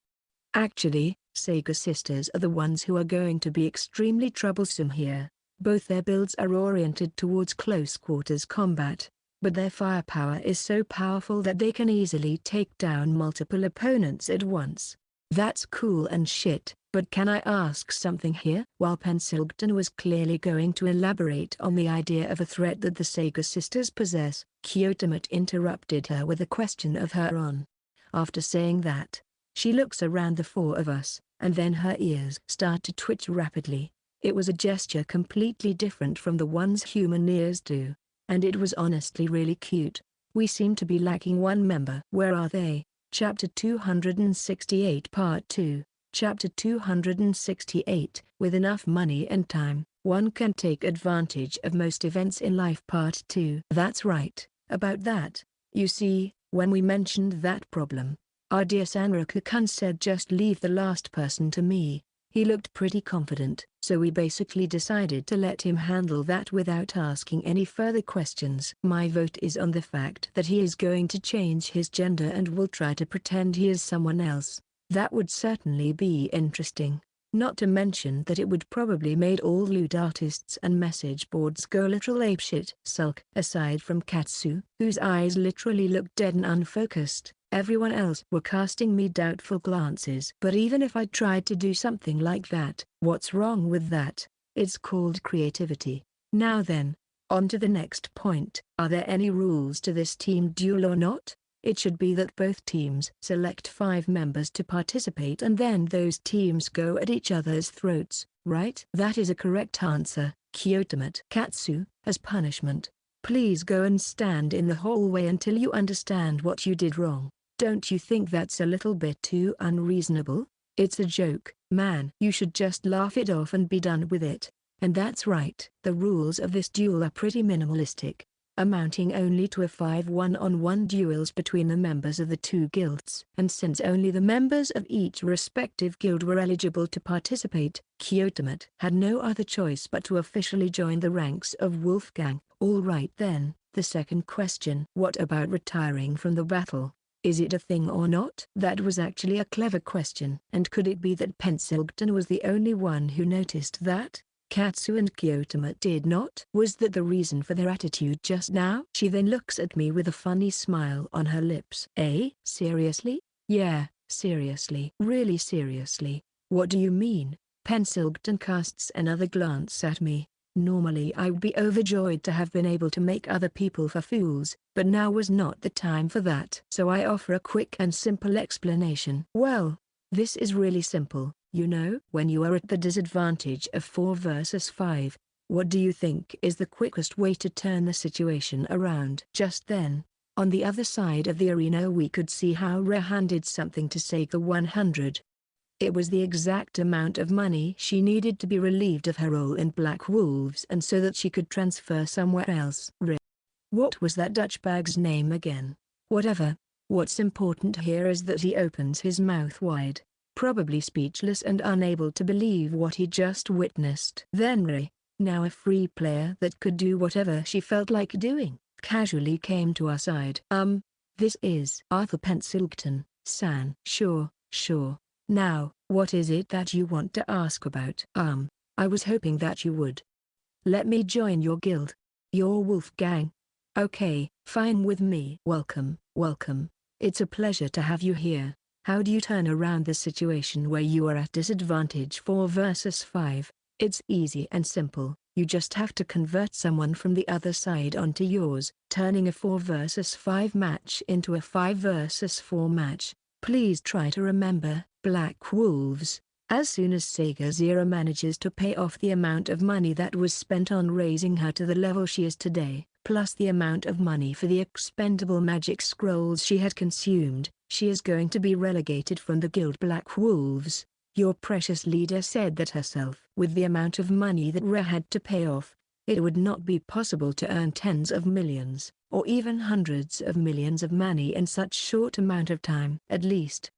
Actually, Sega sisters are the ones who are going to be extremely troublesome here. Both their builds are oriented towards close quarters combat, but their firepower is so powerful that they can easily take down multiple opponents at once. That's cool and shit, but can I ask something here? While Pensilgton was clearly going to elaborate on the idea of a threat that the Sega sisters possess, Kyotomate interrupted her with a question of her own. After saying that, she looks around the 4 of us, and then her ears start to twitch rapidly. It was a gesture completely different from the ones human ears do, and it was honestly really cute. We seem to be lacking one member. Where are they? Chapter 268 Part 2. Chapter 268, With enough money and time, one can take advantage of most events in life. Part 2. That's right, about that. You see, when we mentioned that problem, our dear Sanraku-kun said just leave the last person to me. He looked pretty confident, so we basically decided to let him handle that without asking any further questions. My vote is on the fact that he is going to change his gender and will try to pretend he is someone else. That would certainly be interesting. Not to mention that it would probably made all lewd artists and message boards go literal apeshit. Sulk. Aside from Katsu, whose eyes literally looked dead and unfocused, everyone else were casting me doubtful glances. But even if I tried to do something like that, what's wrong with that? It's called creativity. Now then, on to the next point. Are there any rules to this team duel or not? It should be that both teams select 5 members to participate and then those teams go at each other's throats, right? That is a correct answer, Kyotomat. Katsu, as punishment, please go and stand in the hallway until you understand what you did wrong. Don't you think that's a little bit too unreasonable? It's a joke, man. You should just laugh it off and be done with it. And that's right. The rules of this duel are pretty minimalistic, amounting only to a 5 one-on-one duels between the members of the 2 guilds. And since only the members of each respective guild were eligible to participate, Kyotomat had no other choice but to officially join the ranks of Wolfgang. All right then, the second question. What about retiring from the battle? Is it a thing or not? That was actually a clever question. And could it be that Pensilgton was the only one who noticed that Katsu and Kyotomat did not? Was that the reason for their attitude just now? She then looks at me with a funny smile on her lips. Seriously? Yeah, seriously. Really seriously. What do you mean? Pensilgton casts another glance at me. Normally I would be overjoyed to have been able to make other people for fools, but now was not the time for that. So I offer a quick and simple explanation. Well, this is really simple. You know, when you are at the disadvantage of 4 versus 5, what do you think is the quickest way to turn the situation around? Just then, on the other side of the arena we could see how Re handed something to Sega 100. It was the exact amount of money she needed to be relieved of her role in Black Wolves and so that she could transfer somewhere else. What was that Dutchbag's name again? Whatever. What's important here is that he opens his mouth wide, probably speechless and unable to believe what he just witnessed. Then Ray, now a free player that could do whatever she felt like doing, casually came to our side. This is Arthur Pensilgton, San. Sure. Now, what is it that you want to ask about? I was hoping that you would let me join your guild. Your Wolfgang. Okay, fine with me. Welcome. It's a pleasure to have you here. How do you turn around the situation where you are at disadvantage 4 versus 5? It's easy and simple. You just have to convert someone from the other side onto yours, turning a 4 versus 5 match into a 5 versus 4 match. Please try to remember, Black Wolves, as soon as Sega Zero manages to pay off the amount of money that was spent on raising her to the level she is today, plus the amount of money for the expendable magic scrolls she had consumed, she is going to be relegated from the guild Black Wolves. Your precious leader said that herself. With the amount of money that Re had to pay off, it would not be possible to earn tens of millions, or even hundreds of millions of money in such short amount of time. At least,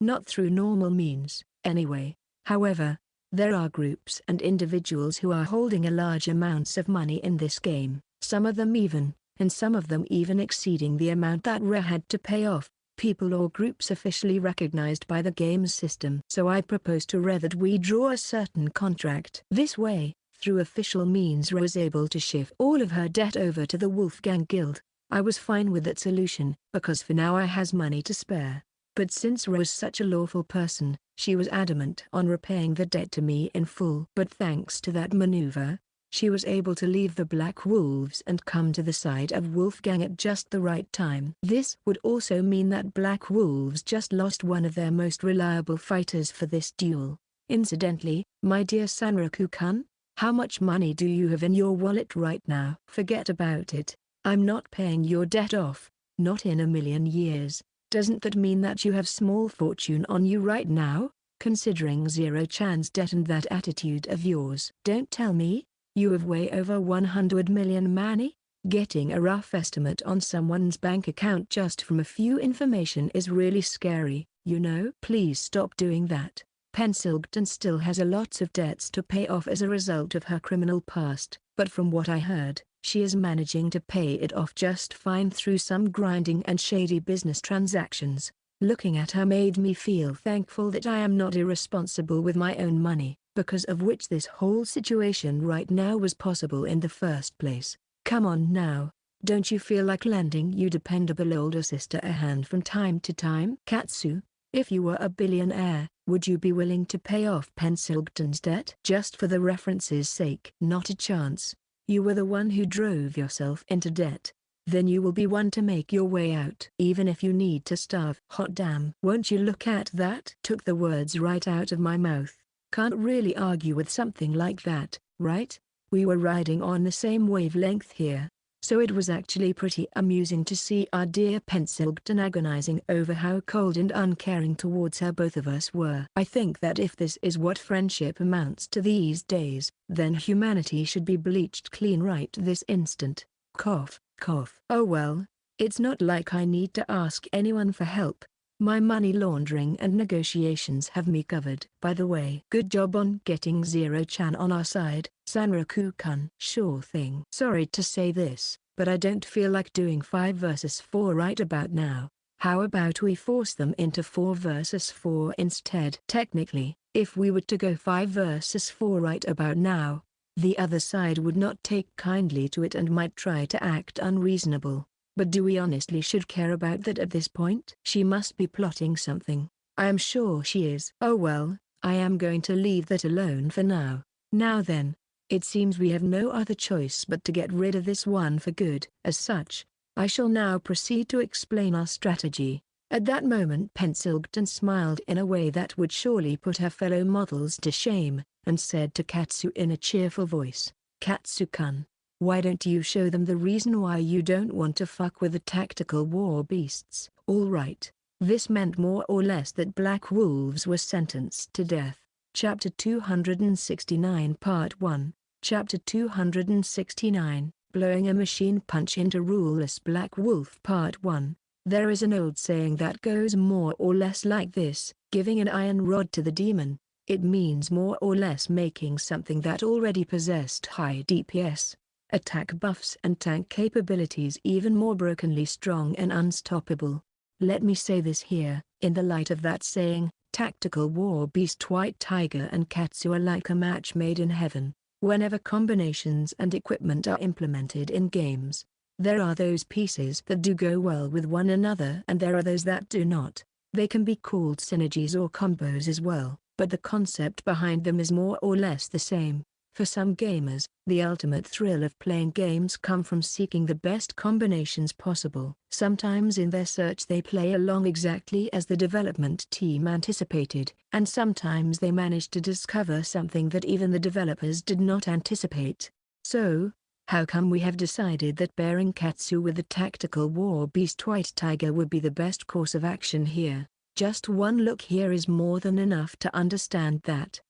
not through normal means, anyway. However, there are groups and individuals who are holding a large amounts of money in this game, some of them even exceeding the amount that Re had to pay off. People or groups officially recognized by the game's system. So I propose to Re that we draw a certain contract. This way, through official means Re was able to shift all of her debt over to the Wolfgang Guild. I was fine with that solution, because for now I has money to spare. But since Re was such a lawful person, she was adamant on repaying the debt to me in full. But thanks to that maneuver, she was able to leave the Black Wolves and come to the side of Wolfgang at just the right time. This would also mean that Black Wolves just lost one of their most reliable fighters for this duel. Incidentally, my dear Sanraku-kun, how much money do you have in your wallet right now? Forget about it. I'm not paying your debt off, not in a million years. Doesn't that mean that you have small fortune on you right now? considering Zero-chan's debt and that attitude of yours. Don't tell me, you have way over 100 million money? Getting a rough estimate on someone's bank account just from a few information is really scary, you know? Please stop doing that. Pensilgton still has a lots of debts to pay off as a result of her criminal past, but from what I heard, she is managing to pay it off just fine through some grinding and shady business transactions. Looking at her made me feel thankful that I am not irresponsible with my own money, because of which this whole situation right now was possible in the first place. Come on now, don't you feel like lending your dependable older sister a hand from time to time? Katsu, if you were a billionaire, would you be willing to pay off Pensilgton's debt? Just for the reference's sake. Not a chance. You were the one who drove yourself into debt. Then you will be one to make your way out. Even if you need to starve. Hot damn. Won't you look at that? Took the words right out of my mouth. Can't really argue with something like that, right? We were riding on the same wavelength here. So it was actually pretty amusing to see our dear Pensilgton agonizing over how cold and uncaring towards her both of us were. I think that if this is what friendship amounts to these days, then humanity should be bleached clean right this instant. Cough, cough. Oh well, it's not like I need to ask anyone for help. My money laundering and negotiations have me covered. By the way, good job on getting Zero-chan on our side, Sanraku-kun. Sure thing. Sorry to say this, but I don't feel like doing 5 versus 4 right about now. How about we force them into 4 versus 4 instead? Technically, if we were to go 5 versus 4 right about now, the other side would not take kindly to it and might try to act unreasonable. But do we honestly should care about that at this point? She must be plotting something. I am sure she is. Oh well, I am going to leave that alone for now. Now then, it seems we have no other choice but to get rid of this one for good. As such, I shall now proceed to explain our strategy. At that moment Pensilgton smiled in a way that would surely put her fellow models to shame, and said to Katsu in a cheerful voice, "Katsu-kun, why don't you show them the reason why you don't want to fuck with the tactical war beasts?" All right. This meant more or less that black wolves were sentenced to death. Chapter 269 Part 1. Chapter 269, Blowing a Machine Punch into Ruleless Black Wolf Part 1. There is an old saying that goes more or less like this: giving an iron rod to the demon. It means more or less making something that already possessed high DPS, attack buffs and tank capabilities even more brokenly strong and unstoppable. Let me say this here, in the light of that saying, tactical war beast White Tiger and Katsu are like a match made in heaven. Whenever combinations and equipment are implemented in games, there are those pieces that do go well with one another and there are those that do not. They can be called synergies or combos as well, but the concept behind them is more or less the same. For some gamers, the ultimate thrill of playing games come from seeking the best combinations possible. Sometimes in their search they play along exactly as the development team anticipated, and sometimes they manage to discover something that even the developers did not anticipate. So, how come we have decided that pairing Katsu with the tactical war beast White Tiger would be the best course of action here? Just one look here is more than enough to understand that.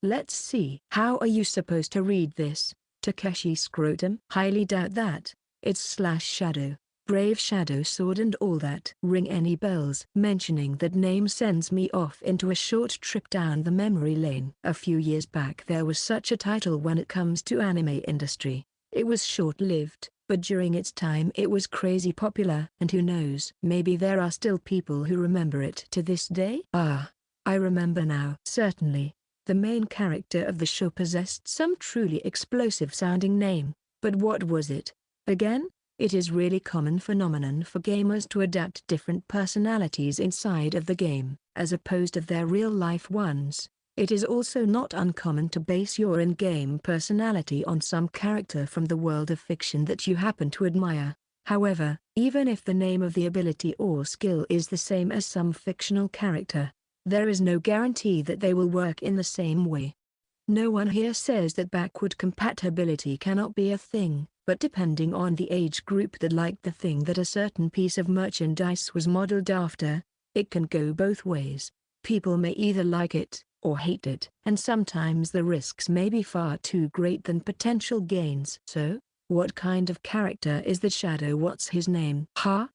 Let's see. How are you supposed to read this? Takeshi Scrotum? Highly doubt that. It's /shadow, brave shadow sword and all that. Ring any bells? Mentioning that name sends me off into a short trip down the memory lane. A few years back there was such a title when it comes to anime industry. It was short-lived, but during its time it was crazy popular. And who knows, maybe there are still people who remember it to this day? Ah, I remember now. Certainly. The main character of the show possessed some truly explosive-sounding name, but what was it? Again, it is really common phenomenon for gamers to adapt different personalities inside of the game, as opposed to their real-life ones. It is also not uncommon to base your in-game personality on some character from the world of fiction that you happen to admire. However, even if the name of the ability or skill is the same as some fictional character, there is no guarantee that they will work in the same way. No one here says that backward compatibility cannot be a thing, but depending on the age group that liked the thing that a certain piece of merchandise was modeled after, it can go both ways. People may either like it, or hate it. And sometimes the risks may be far too great than potential gains. So, what kind of character is the shadow? What's his name?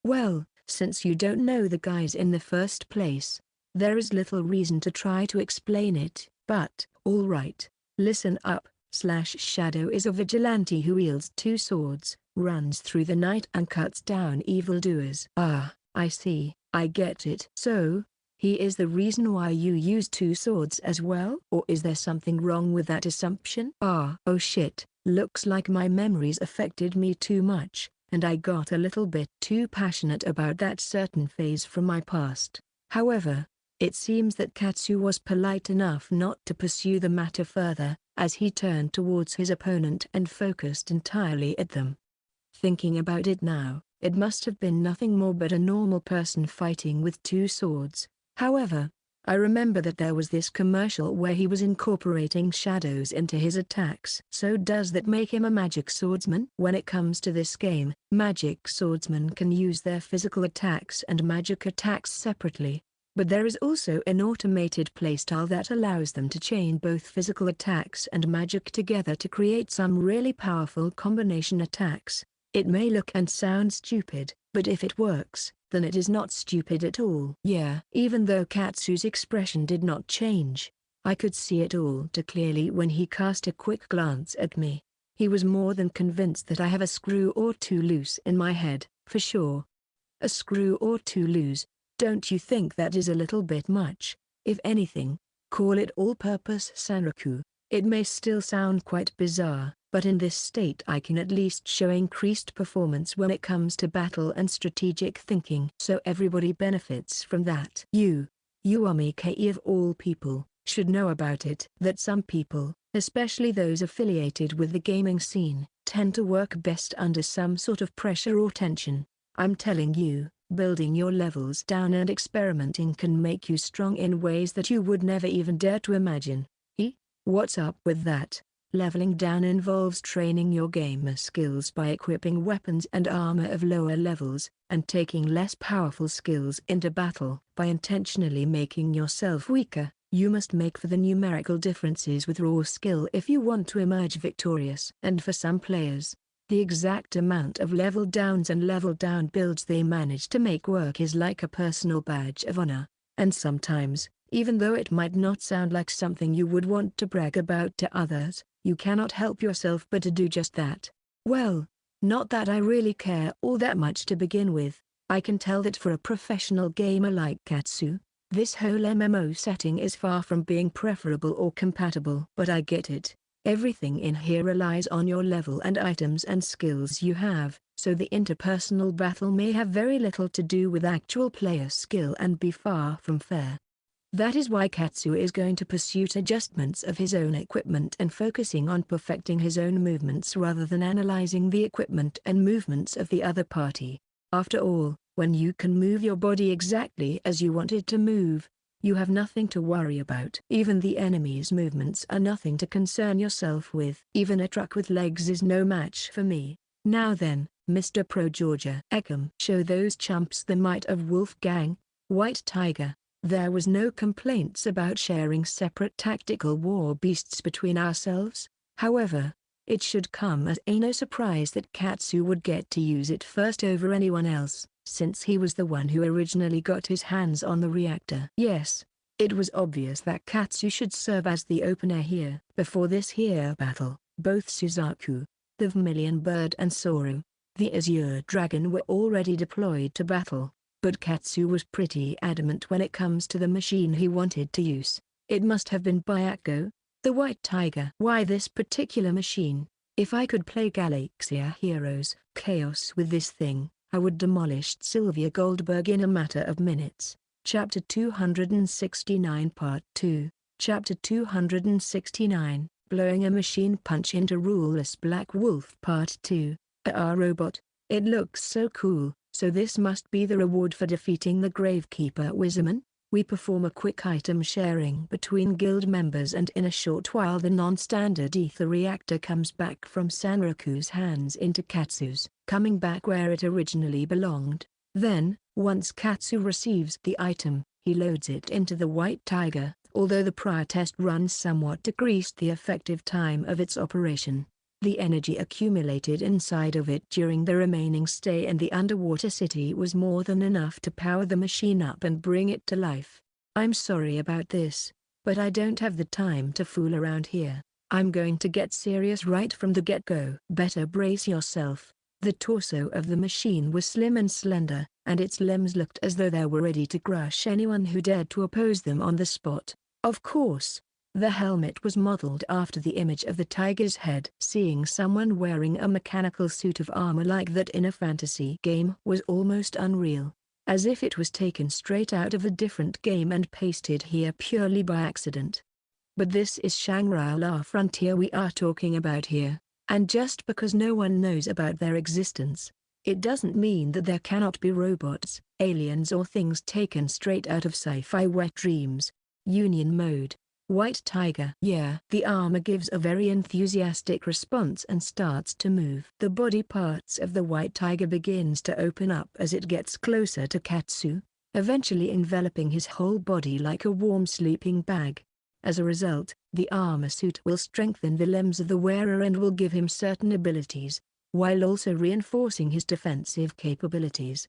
Well, since you don't know the guys in the first place, there is little reason to try to explain it. But, alright, listen up. Shadow is a vigilante who wields two swords, runs through the night and cuts down evildoers. Ah, I see, I get it. So, he is the reason why you use two swords as well? Or is there something wrong with that assumption? Oh shit, looks like my memories affected me too much, and I got a little bit too passionate about that certain phase from my past. However, it seems that Katsu was polite enough not to pursue the matter further, as he turned towards his opponent and focused entirely at them. Thinking about it now, it must have been nothing more but a normal person fighting with two swords. However, I remember that there was this commercial where he was incorporating shadows into his attacks. So does that make him a magic swordsman? When it comes to this game, magic swordsmen can use their physical attacks and magic attacks separately. But there is also an automated playstyle that allows them to chain both physical attacks and magic together to create some really powerful combination attacks. It may look and sound stupid, but if it works, then it is not stupid at all. Yeah. Even though Katsu's expression did not change, I could see it all too clearly when he cast a quick glance at me. He was more than convinced that I have a screw or two loose in my head, for sure. A screw or two loose. Don't you think that is a little bit much? If anything, call it all-purpose Sanraku. It may still sound quite bizarre, but in this state I can at least show increased performance when it comes to battle and strategic thinking. So everybody benefits from that. You Amike of all people, should know about it. That some people, especially those affiliated with the gaming scene, tend to work best under some sort of pressure or tension. I'm telling you, building your levels down and experimenting can make you strong in ways that you would never even dare to imagine. What's up with that? Leveling down involves training your gamer skills by equipping weapons and armor of lower levels, and taking less powerful skills into battle. By intentionally making yourself weaker, you must make for the numerical differences with raw skill if you want to emerge victorious. And for some players, the exact amount of level downs and level down builds they manage to make work is like a personal badge of honor. And sometimes, even though it might not sound like something you would want to brag about to others, you cannot help yourself but to do just that. Well, not that I really care all that much to begin with. I can tell that for a professional gamer like Katsu, this whole MMO setting is far from being preferable or compatible. But I get it. Everything in here relies on your level and items and skills you have, so the interpersonal battle may have very little to do with actual player skill and be far from fair. That is why Katsu is going to pursue adjustments of his own equipment and focusing on perfecting his own movements rather than analyzing the equipment and movements of the other party. After all, when you can move your body exactly as you want it to move, you have nothing to worry about. Even the enemy's movements are nothing to concern yourself with. Even a truck with legs is no match for me. Now then, Mr. Pro Georgia Eckham, show those chumps the might of Wolfgang, White Tiger. There was no complaints about sharing separate tactical war beasts between ourselves. However, it should come as no surprise that Katsu would get to use it first over anyone else, since he was the one who originally got his hands on the reactor. Yes, it was obvious that Katsu should serve as the opener here. Before this here battle, both Suzaku, the Vermilion Bird and Soru, the Azure Dragon were already deployed to battle. But Katsu was pretty adamant when it comes to the machine he wanted to use. It must have been Byakko, the White Tiger. Why this particular machine? If I could play Galaxia Heroes Chaos with this thing, I would demolish Sylvia Goldberg in a matter of minutes. Chapter 269 Part 2. Chapter 269, Blowing a Machine Punch into Ruleless Black Wolf Part 2. Our robot. It looks so cool. So this must be the reward for defeating the Gravekeeper Wizardman? We perform a quick item sharing between guild members and in a short while the non-standard ether reactor comes back from Sanraku's hands into Katsu's, coming back where it originally belonged. Then, once Katsu receives the item, He loads it into the white tiger, although the prior test run somewhat decreased the effective time of its operation. The energy accumulated inside of it during the remaining stay in the underwater city was more than enough to power the machine up and bring it to life. I'm sorry about this, but I don't have the time to fool around here. I'm going to get serious right from the get-go. Better brace yourself. The torso of the machine was slim and slender, and its limbs looked as though they were ready to crush anyone who dared to oppose them on the spot. Of course, the helmet was modeled after the image of the tiger's head. Seeing someone wearing a mechanical suit of armor like that in a fantasy game was almost unreal, as if it was taken straight out of a different game and pasted here purely by accident. But this is Shangri-La Frontier we are talking about here, and just because no one knows about their existence, it doesn't mean that there cannot be robots, aliens or things taken straight out of sci-fi wet dreams. Union mode. White tiger. Yeah. The armor gives a very enthusiastic response and starts to move. The body parts of the white tiger begins to open up as it gets closer to Katsu, eventually enveloping his whole body like a warm sleeping bag. As a result, the armor suit will strengthen the limbs of the wearer and will give him certain abilities, while also reinforcing his defensive capabilities.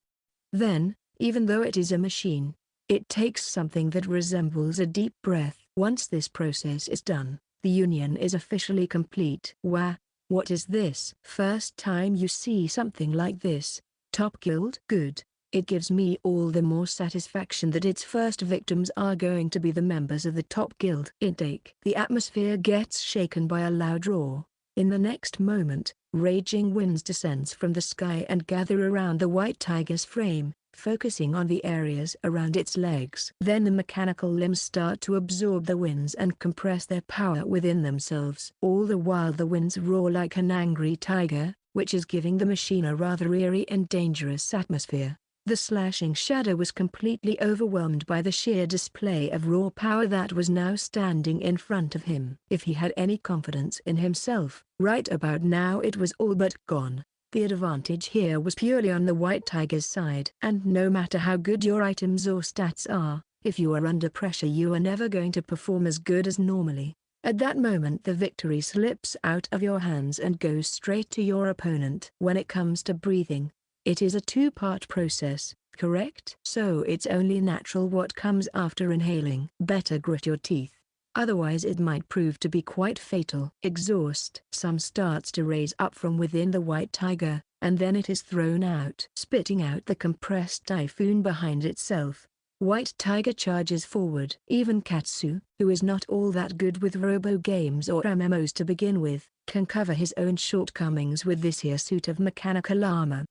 Then, even though it is a machine, it takes something that resembles a deep breath. Once this process is done, the union is officially complete. Wow, what is this? First time you see something like this. Top Guild? Good. It gives me all the more satisfaction that its first victims are going to be the members of the Top Guild. Intake. The atmosphere gets shaken by a loud roar. In the next moment, raging winds descends from the sky and gather around the white tiger's frame, focusing on the areas around its legs. Then the mechanical limbs start to absorb the winds and compress their power within themselves. All the while the winds roar like an angry tiger, which is giving the machine a rather eerie and dangerous atmosphere. The slashing shadow was completely overwhelmed by the sheer display of raw power that was now standing in front of him. If he had any confidence in himself, right about now it was all but gone. The advantage here was purely on the white tiger's side. And no matter how good your items or stats are, if you are under pressure you are never going to perform as good as normally. At that moment the victory slips out of your hands and goes straight to your opponent. When it comes to breathing, it is a two-part process, correct? So it's only natural what comes after inhaling. Better grit your teeth, otherwise it might prove to be quite fatal. Exhaust. Some starts to raise up from within the white tiger, and then it is thrown out, spitting out the compressed typhoon behind itself. White tiger charges forward. Even Katsu, who is not all that good with robo games or MMOs to begin with, can cover his own shortcomings with this here suit of mechanical armor.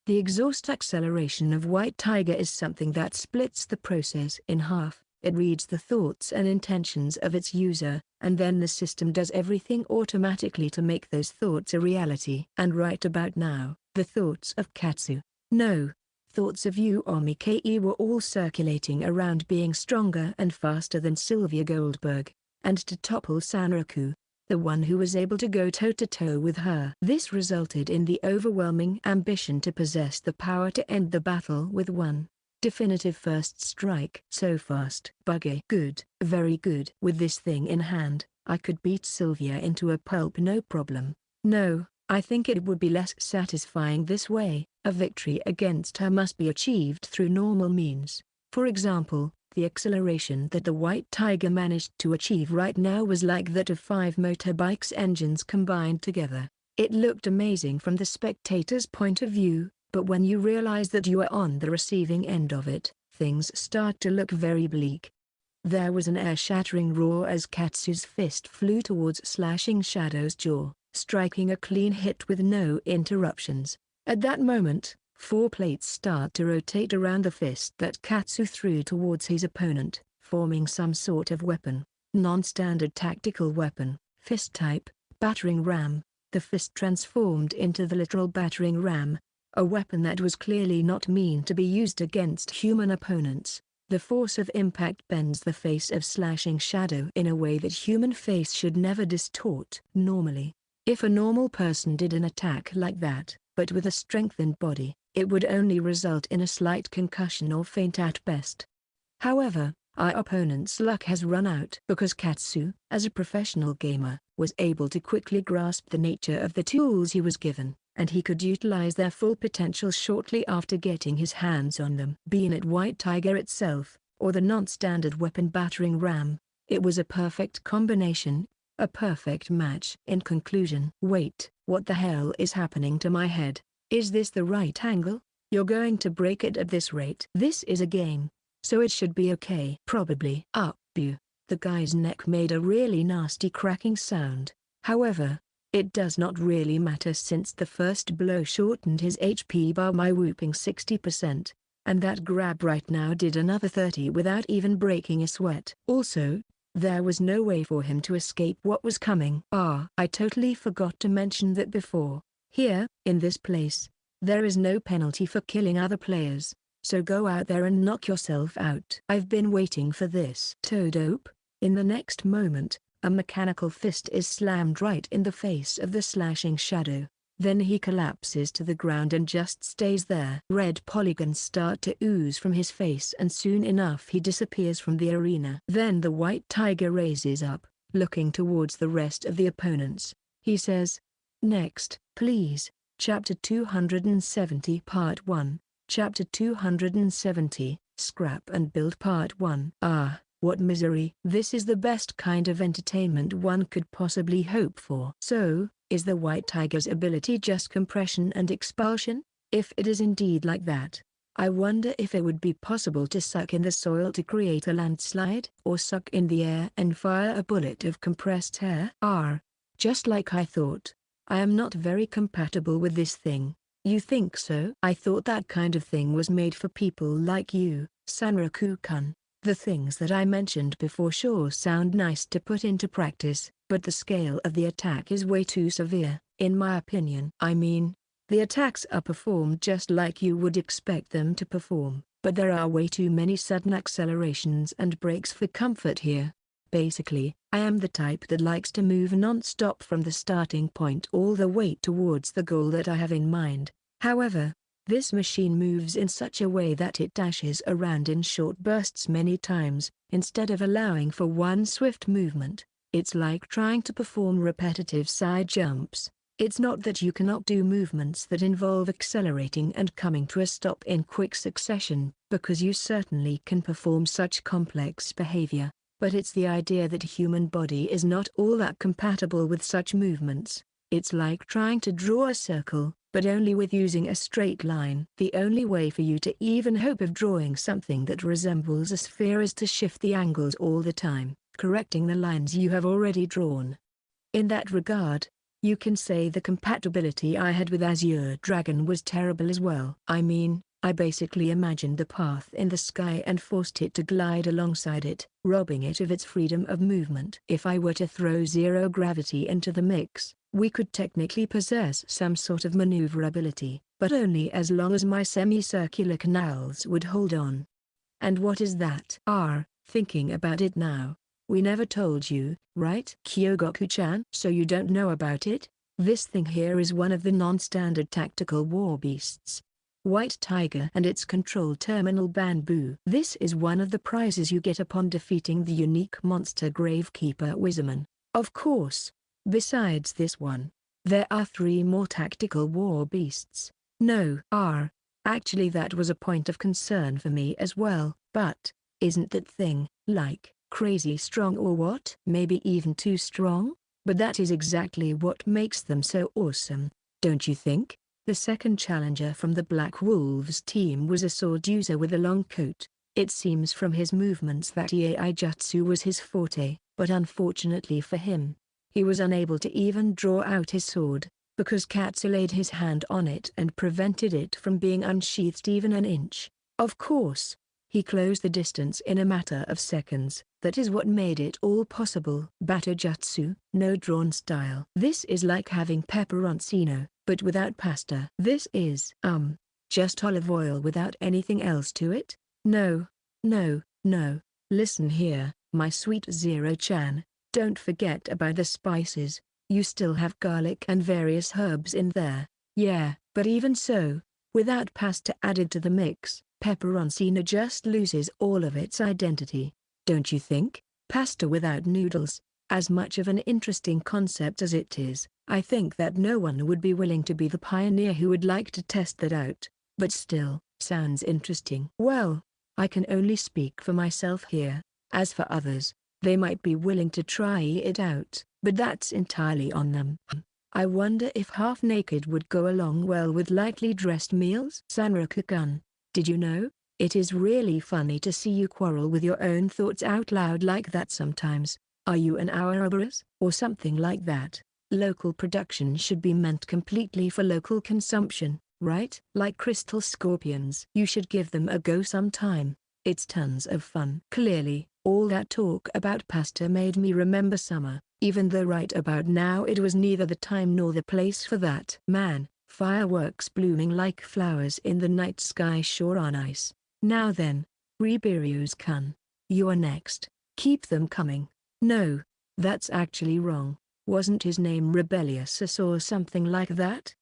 The exhaust acceleration of White Tiger is something that splits the process in half. It reads the thoughts and intentions of its user, and then the system does everything automatically to make those thoughts a reality. And right about now, the thoughts of Katsu, no, thoughts of you Omike were all circulating around being stronger and faster than Sylvia Goldberg, and to topple Sanraku, the one who was able to go toe-to-toe with her. This resulted in the overwhelming ambition to possess the power to end the battle with one definitive first strike. So fast. Buggy. Good. Very good. With this thing in hand, I could beat Sylvia into a pulp no problem. No, I think it would be less satisfying this way. A victory against her must be achieved through normal means. For example, the acceleration that the White Tiger managed to achieve right now was like that of 5 motorbikes' engines combined together. It looked amazing from the spectator's point of view, but when you realize that you are on the receiving end of it, things start to look very bleak. There was an air-shattering roar as Katsu's fist flew towards Slashing Shadow's jaw, striking a clean hit with no interruptions. At that moment, 4 plates start to rotate around the fist that Katsu threw towards his opponent, forming some sort of weapon. Non-standard tactical weapon, fist type, battering ram. The fist transformed into the literal battering ram, a weapon that was clearly not meant to be used against human opponents. The force of impact bends the face of Slashing Shadow in a way that human face should never distort. Normally, if a normal person did an attack like that, but with a strengthened body, it would only result in a slight concussion or faint at best. However, our opponent's luck has run out because Katsu, as a professional gamer, was able to quickly grasp the nature of the tools he was given, and he could utilize their full potential shortly after getting his hands on them. Being it White Tiger itself, or the non-standard weapon battering ram, it was a perfect combination, a perfect match. In conclusion, wait, what the hell is happening to my head? Is this the right angle? You're going to break it at this rate. This is a game, so it should be okay. Probably. Up you. The guy's neck made a really nasty cracking sound. However, it does not really matter since the first blow shortened his HP by my whooping 60%, and that grab right now did another 30 without even breaking a sweat. Also, there was no way for him to escape what was coming. I totally forgot to mention that before. Here, in this place, there is no penalty for killing other players, so go out there and knock yourself out. I've been waiting for this. Toadope. In the next moment, a mechanical fist is slammed right in the face of the slashing shadow. Then he collapses to the ground and just stays there. Red polygons start to ooze from his face and soon enough he disappears from the arena. Then the White Tiger raises up, looking towards the rest of the opponents. He says, "Next, please." Chapter 270 Part 1. Chapter 270, Scrap and Build Part 1. What misery. This is the best kind of entertainment one could possibly hope for. So, is the White Tiger's ability just compression and expulsion? If it is indeed like that, I wonder if it would be possible to suck in the soil to create a landslide, or suck in the air and fire a bullet of compressed air. Just like I thought. I am not very compatible with this thing. You think so? I thought that kind of thing was made for people like you, Sanraku-kun. The things that I mentioned before sure sound nice to put into practice, but the scale of the attack is way too severe, in my opinion. I mean, the attacks are performed just like you would expect them to perform, but there are way too many sudden accelerations and breaks for comfort here. Basically, I am the type that likes to move non-stop from the starting point all the way towards the goal that I have in mind. However, this machine moves in such a way that it dashes around in short bursts many times, instead of allowing for one swift movement. It's like trying to perform repetitive side jumps. It's not that you cannot do movements that involve accelerating and coming to a stop in quick succession, because you certainly can perform such complex behavior, but it's the idea that human body is not all that compatible with such movements. It's like trying to draw a circle, but only with using a straight line. The only way for you to even hope of drawing something that resembles a sphere is to shift the angles all the time, correcting the lines you have already drawn. In that regard, you can say the compatibility I had with Azure Dragon was terrible as well. I mean, I basically imagined the path in the sky and forced it to glide alongside it, robbing it of its freedom of movement. If I were to throw zero gravity into the mix, we could technically possess some sort of maneuverability, but only as long as my semicircular canals would hold on. And what is that? Thinking about it now, we never told you, right? Kyogoku-chan? So you don't know about it? This thing here is one of the non-standard tactical war beasts. White Tiger and its control terminal bamboo. This is one of the prizes you get upon defeating the unique monster Gravekeeper Wizardman. Of course. Besides this one, there are 3 more tactical war beasts. No, actually that was a point of concern for me as well, but, isn't that thing, like, crazy strong or what? Maybe even too strong? But that is exactly what makes them so awesome, don't you think? The second challenger from the Black Wolves team was a sword user with a long coat. It seems from his movements that Iai Jutsu was his forte, but unfortunately for him, he was unable to even draw out his sword, because Katsu laid his hand on it and prevented it from being unsheathed even an inch. Of course, he closed the distance in a matter of seconds. That is what made it all possible. Batter Jutsu, no drawn style. This is like having pepperoncino, but without pasta. This is, just olive oil without anything else to it? No. Listen here, my sweet Zero-chan. Don't forget about the spices, you still have garlic and various herbs in there. Yeah, but even so, without pasta added to the mix, pepperoncino just loses all of its identity. Don't you think? Pasta without noodles, as much of an interesting concept as it is, I think that no one would be willing to be the pioneer who would like to test that out. But still, sounds interesting. Well, I can only speak for myself here. As for others, they might be willing to try it out, but that's entirely on them. I wonder if half-naked would go along well with lightly dressed meals? Sanraku-kun, did you know? It is really funny to see you quarrel with your own thoughts out loud like that sometimes. Are you an Ouroboros, or something like that? Local production should be meant completely for local consumption, right? Like crystal scorpions. You should give them a go sometime. It's tons of fun. Clearly, all that talk about pasta made me remember summer, even though right about now it was neither the time nor the place for that. Man, fireworks blooming like flowers in the night sky sure are nice. Now then, Riberio's kun. You are next. Keep them coming. No, that's actually wrong. Wasn't his name Rebellious or something like that?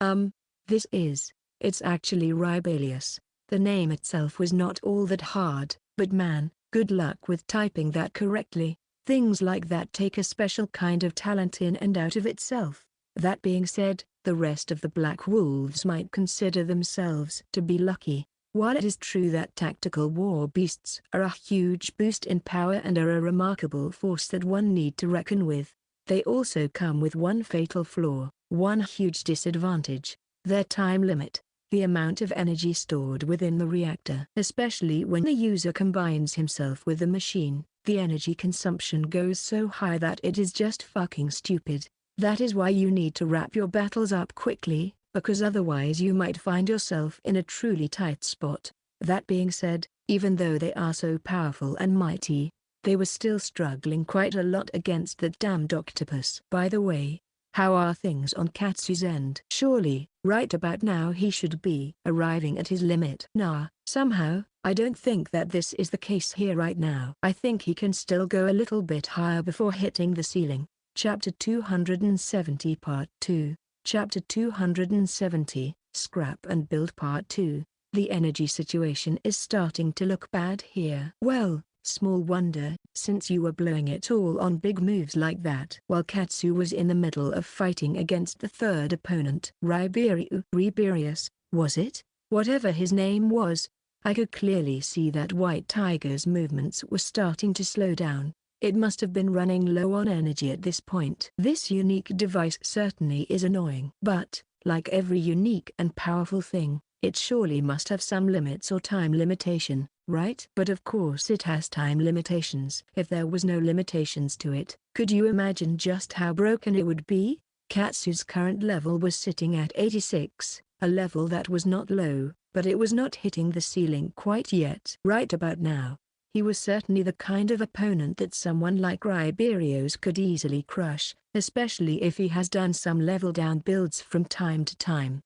It's actually Ribelius. The name itself was not all that hard, but man, good luck with typing that correctly. Things like that take a special kind of talent in and out of itself. That being said, the rest of the Black Wolves might consider themselves to be lucky. While it is true that tactical war beasts are a huge boost in power and are a remarkable force that one need to reckon with, they also come with one fatal flaw, one huge disadvantage: their time limit. The amount of energy stored within the reactor. Especially when the user combines himself with the machine, the energy consumption goes so high that it is just fucking stupid. That is why you need to wrap your battles up quickly, because otherwise you might find yourself in a truly tight spot. That being said, even though they are so powerful and mighty, they were still struggling quite a lot against that damned octopus. By the way, how are things on Katsu's end? Surely, right about now he should be arriving at his limit. Nah, somehow, I don't think that this is the case here right now. I think he can still go a little bit higher before hitting the ceiling. Chapter 270 Part 2. Chapter 270, Scrap and Build Part 2. The energy situation is starting to look bad here. Well, small wonder, since you were blowing it all on big moves like that. While Katsu was in the middle of fighting against the third opponent, Riberius, was it? Whatever his name was, I could clearly see that White Tiger's movements were starting to slow down. It must have been running low on energy at this point. This unique device certainly is annoying. But, like every unique and powerful thing, it surely must have some limits or time limitation, right? But of course it has time limitations. If there was no limitations to it, could you imagine just how broken it would be? Katsu's current level was sitting at 86, a level that was not low, but it was not hitting the ceiling quite yet. Right about now, he was certainly the kind of opponent that someone like Riberio's could easily crush, especially if he has done some level down builds from time to time.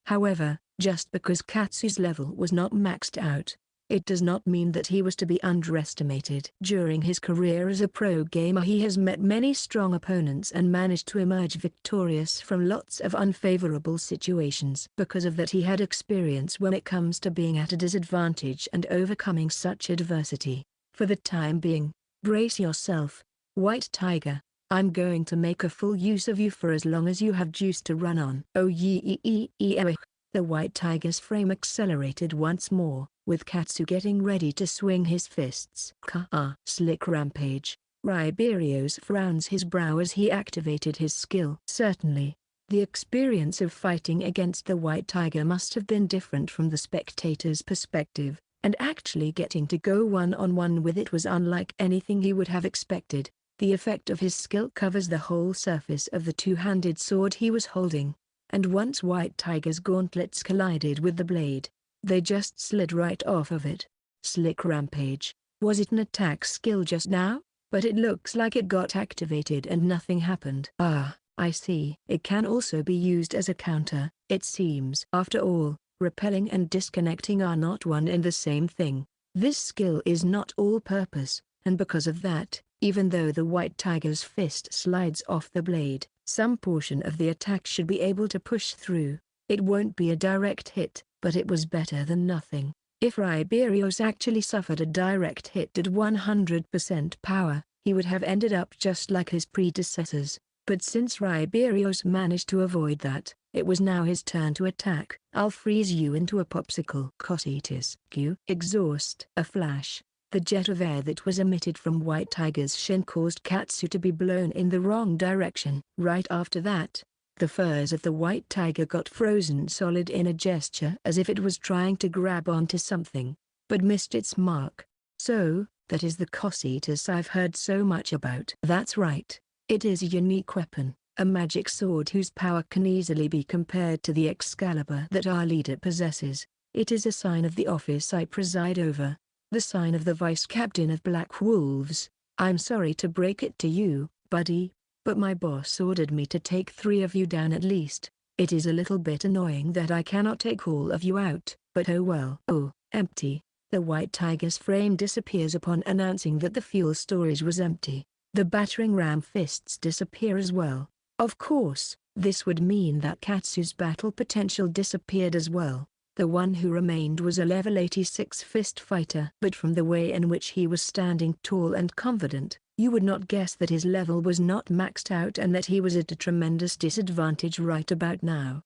However, just because Katsu's level was not maxed out, it does not mean that he was to be underestimated. During his career as a pro gamer he has met many strong opponents and managed to emerge victorious from lots of unfavorable situations. Because of that he had experience when it comes to being at a disadvantage and overcoming such adversity. For the time being, brace yourself, White Tiger. I'm going to make a full use of you for as long as you have juice to run on. Oh yeah. The White Tiger's frame accelerated once more, with Katsu getting ready to swing his fists. Slick rampage. Riberio's frowns his brow as he activated his skill. Certainly, the experience of fighting against the White Tiger must have been different from the spectator's perspective, and actually getting to go one-on-one with it was unlike anything he would have expected. The effect of his skill covers the whole surface of the two-handed sword he was holding, and once White Tiger's gauntlets collided with the blade, they just slid right off of it. Slick rampage. Was it an attack skill just now? But it looks like it got activated and nothing happened. Ah, I see. It can also be used as a counter, it seems. After all, repelling and disconnecting are not one and the same thing. This skill is not all-purpose, and because of that, even though the White Tiger's fist slides off the blade, some portion of the attack should be able to push through. It won't be a direct hit, but it was better than nothing. If Riberio's actually suffered a direct hit at 100% power, he would have ended up just like his predecessors. But since Riberio's managed to avoid that, it was now his turn to attack. I'll freeze you into a popsicle. Cositas. Q. Exhaust. A flash. The jet of air that was emitted from White Tiger's shin caused Katsu to be blown in the wrong direction. Right after that, the furs of the White Tiger got frozen solid in a gesture as if it was trying to grab onto something, but missed its mark. So, that is the Cositas I've heard so much about. That's right. It is a unique weapon, a magic sword whose power can easily be compared to the Excalibur that our leader possesses. It is a sign of the office I preside over, the sign of the Vice Captain of Black Wolves. I'm sorry to break it to you, buddy, but my boss ordered me to take 3 of you down at least. It is a little bit annoying that I cannot take all of you out, but oh well. Oh, empty. The White Tiger's frame disappears upon announcing that the fuel storage was empty. The battering ram fists disappear as well. Of course, this would mean that Katsu's battle potential disappeared as well. The one who remained was a level 86 fist fighter. But from the way in which he was standing tall and confident, you would not guess that his level was not maxed out and that he was at a tremendous disadvantage right about now.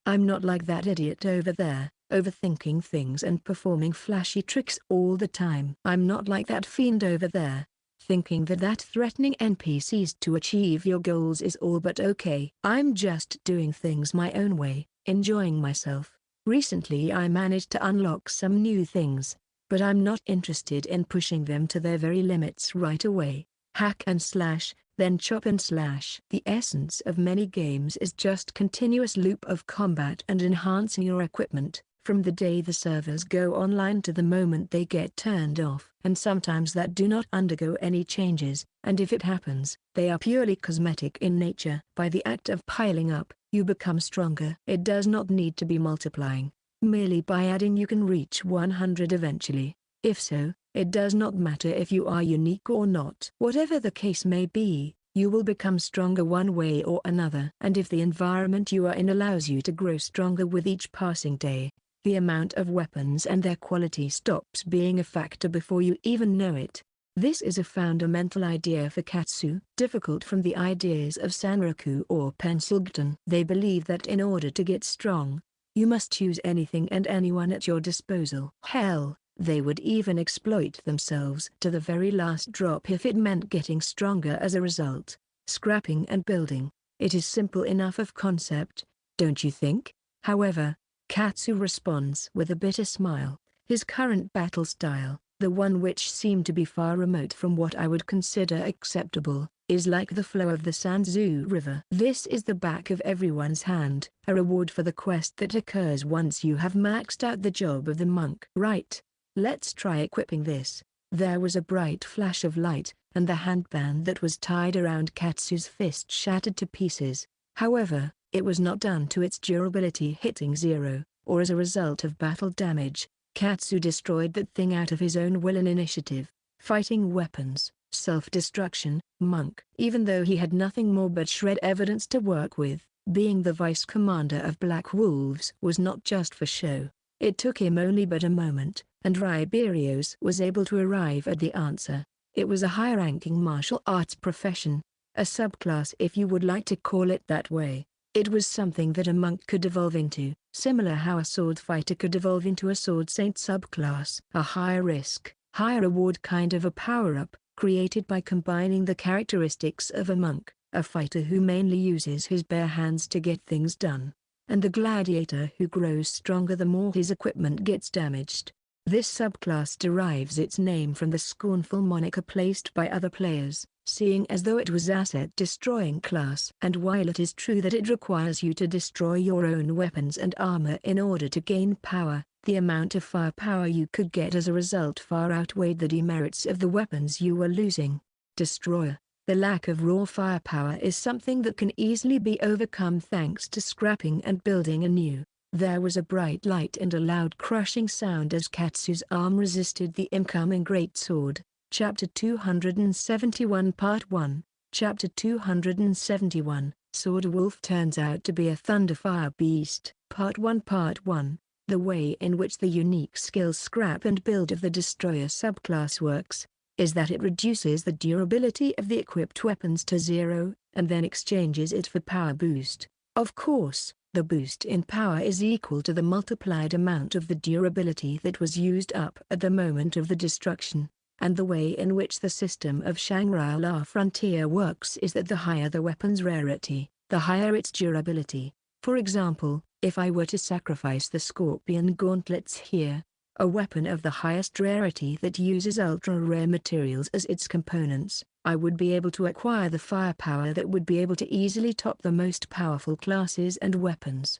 I'm not like that idiot over there, overthinking things and performing flashy tricks all the time. I'm not like that fiend over there, thinking that threatening NPCs to achieve your goals is all but okay. I'm just doing things my own way, enjoying myself. Recently I managed to unlock some new things, but I'm not interested in pushing them to their very limits right away. Hack and slash, then chop and slash. The essence of many games is just continuous loop of combat and enhancing your equipment, from the day the servers go online to the moment they get turned off. And sometimes that do not undergo any changes, and if it happens, they are purely cosmetic in nature. By the act of piling up, you become stronger. It does not need to be multiplying. Merely by adding you can reach 100 eventually. If so, it does not matter if you are unique or not. Whatever the case may be, you will become stronger one way or another. And if the environment you are in allows you to grow stronger with each passing day, the amount of weapons and their quality stops being a factor before you even know it. This is a fundamental idea for Katsu, difficult from the ideas of Sanraku or Pensilgton. They believe that in order to get strong, you must choose anything and anyone at your disposal. Hell, they would even exploit themselves to the very last drop if it meant getting stronger as a result. Scrapping and building. It is simple enough of concept, don't you think? However, Katsu responds with a bitter smile. His current battle style, the one which seemed to be far remote from what I would consider acceptable, is like the flow of the Sanzu River. This is the back of everyone's hand, a reward for the quest that occurs once you have maxed out the job of the monk. Right. Let's try equipping this. There was a bright flash of light, and the handband that was tied around Katsu's fist shattered to pieces. However, it was not done to its durability hitting 0, or as a result of battle damage. Katsu destroyed that thing out of his own will and initiative. Fighting weapons, self-destruction, monk. Even though he had nothing more but shred evidence to work with, being the vice commander of Black Wolves was not just for show. It took him only but a moment, and Riberio's was able to arrive at the answer. It was a high-ranking martial arts profession, a subclass if you would like to call it that way. It was something that a monk could evolve into, similar how a sword fighter could evolve into a sword saint subclass. A higher risk, higher reward kind of a power-up, created by combining the characteristics of a monk, a fighter who mainly uses his bare hands to get things done, and the gladiator who grows stronger the more his equipment gets damaged. This subclass derives its name from the scornful moniker placed by other players, seeing as though it was asset-destroying class. And while it is true that it requires you to destroy your own weapons and armor in order to gain power, the amount of firepower you could get as a result far outweighed the demerits of the weapons you were losing. Destroyer. The lack of raw firepower is something that can easily be overcome thanks to scrapping and building anew. There was a bright light and a loud crushing sound as Katsu's arm resisted the incoming greatsword. Chapter 271 Part 1. Chapter 271, Sword Wolf turns out to be a Thunderfire Beast. Part 1 Part 1. The way in which the unique skill scrap and build of the Destroyer subclass works, is that it reduces the durability of the equipped weapons to 0, and then exchanges it for power boost. Of course, the boost in power is equal to the multiplied amount of the durability that was used up at the moment of the destruction. And the way in which the system of Shangri-La Frontier works is that the higher the weapon's rarity, the higher its durability. For example, if I were to sacrifice the Scorpion Gauntlets here, a weapon of the highest rarity that uses ultra-rare materials as its components, I would be able to acquire the firepower that would be able to easily top the most powerful classes and weapons.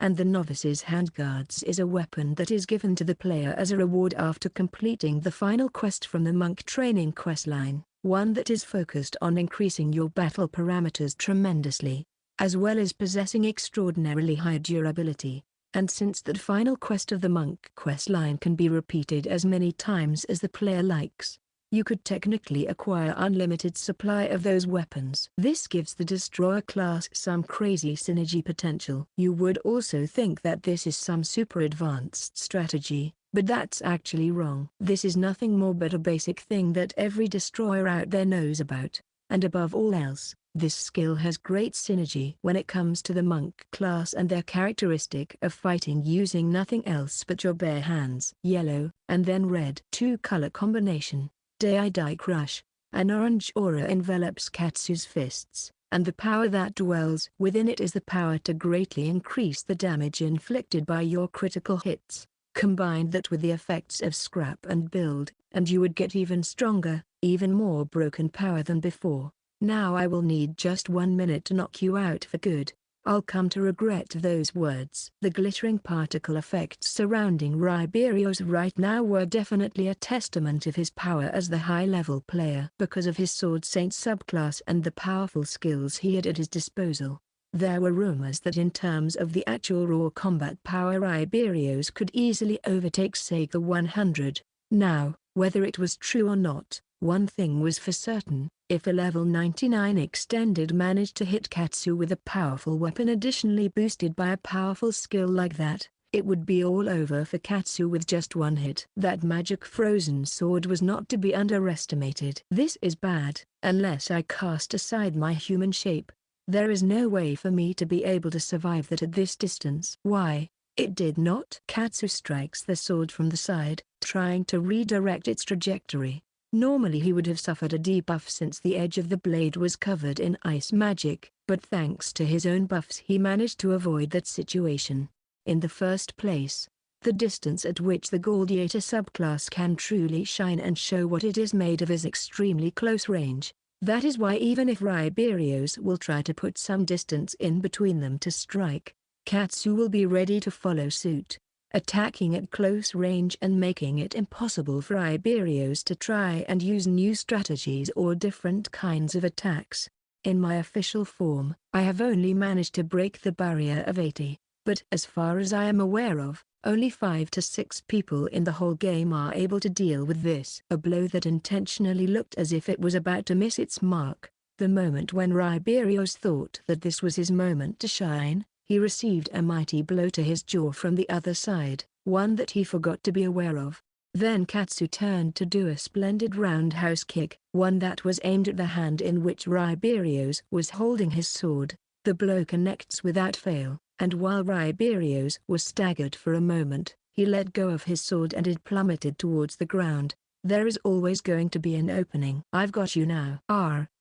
And the Novice's Handguards is a weapon that is given to the player as a reward after completing the final quest from the Monk Training questline, one that is focused on increasing your battle parameters tremendously, as well as possessing extraordinarily high durability. And since that final quest of the Monk questline can be repeated as many times as the player likes, you could technically acquire unlimited supply of those weapons. This gives the Destroyer class some crazy synergy potential. You would also think that this is some super advanced strategy, but that's actually wrong. This is nothing more but a basic thing that every Destroyer out there knows about, and above all else, this skill has great synergy when it comes to the Monk class and their characteristic of fighting using nothing else but your bare hands. Yellow, and then red. Two-color combination. Die Crush. An orange aura envelops Katsu's fists, and the power that dwells within it is the power to greatly increase the damage inflicted by your critical hits. Combine that with the effects of scrap and build, and you would get even stronger, even more broken power than before. Now I will need just 1 minute to knock you out for good. I'll come to regret those words. The glittering particle effects surrounding Riberio's right now were definitely a testament of his power as the high-level player. Because of his Sword Saint subclass and the powerful skills he had at his disposal, there were rumors that in terms of the actual raw combat power Riberio's could easily overtake Sega 100. Now, whether it was true or not, one thing was for certain: if a level 99 extended managed to hit Katsu with a powerful weapon additionally boosted by a powerful skill like that, it would be all over for Katsu with just one hit. That magic frozen sword was not to be underestimated. This is bad. Unless I cast aside my human shape, there is no way for me to be able to survive that at this distance. Why? It did not. Katsu strikes the sword from the side, trying to redirect its trajectory. Normally he would have suffered a debuff since the edge of the blade was covered in ice magic, but thanks to his own buffs he managed to avoid that situation. In the first place, the distance at which the Gladiator subclass can truly shine and show what it is made of is extremely close range. That is why even if Riberio's will try to put some distance in between them to strike, Katsu will be ready to follow suit, attacking at close range and making it impossible for Riberio's to try and use new strategies or different kinds of attacks. In my official form, I have only managed to break the barrier of 80, but as far as I am aware of, only 5 to 6 people in the whole game are able to deal with this. A blow that intentionally looked as if it was about to miss its mark. The moment when Riberio's thought that this was his moment to shine, he received a mighty blow to his jaw from the other side, one that he forgot to be aware of. Then Katsu turned to do a splendid roundhouse kick, one that was aimed at the hand in which Riberio's was holding his sword. The blow connects without fail, and while Riberio's was staggered for a moment, he let go of his sword and it plummeted towards the ground. There is always going to be an opening. I've got you now.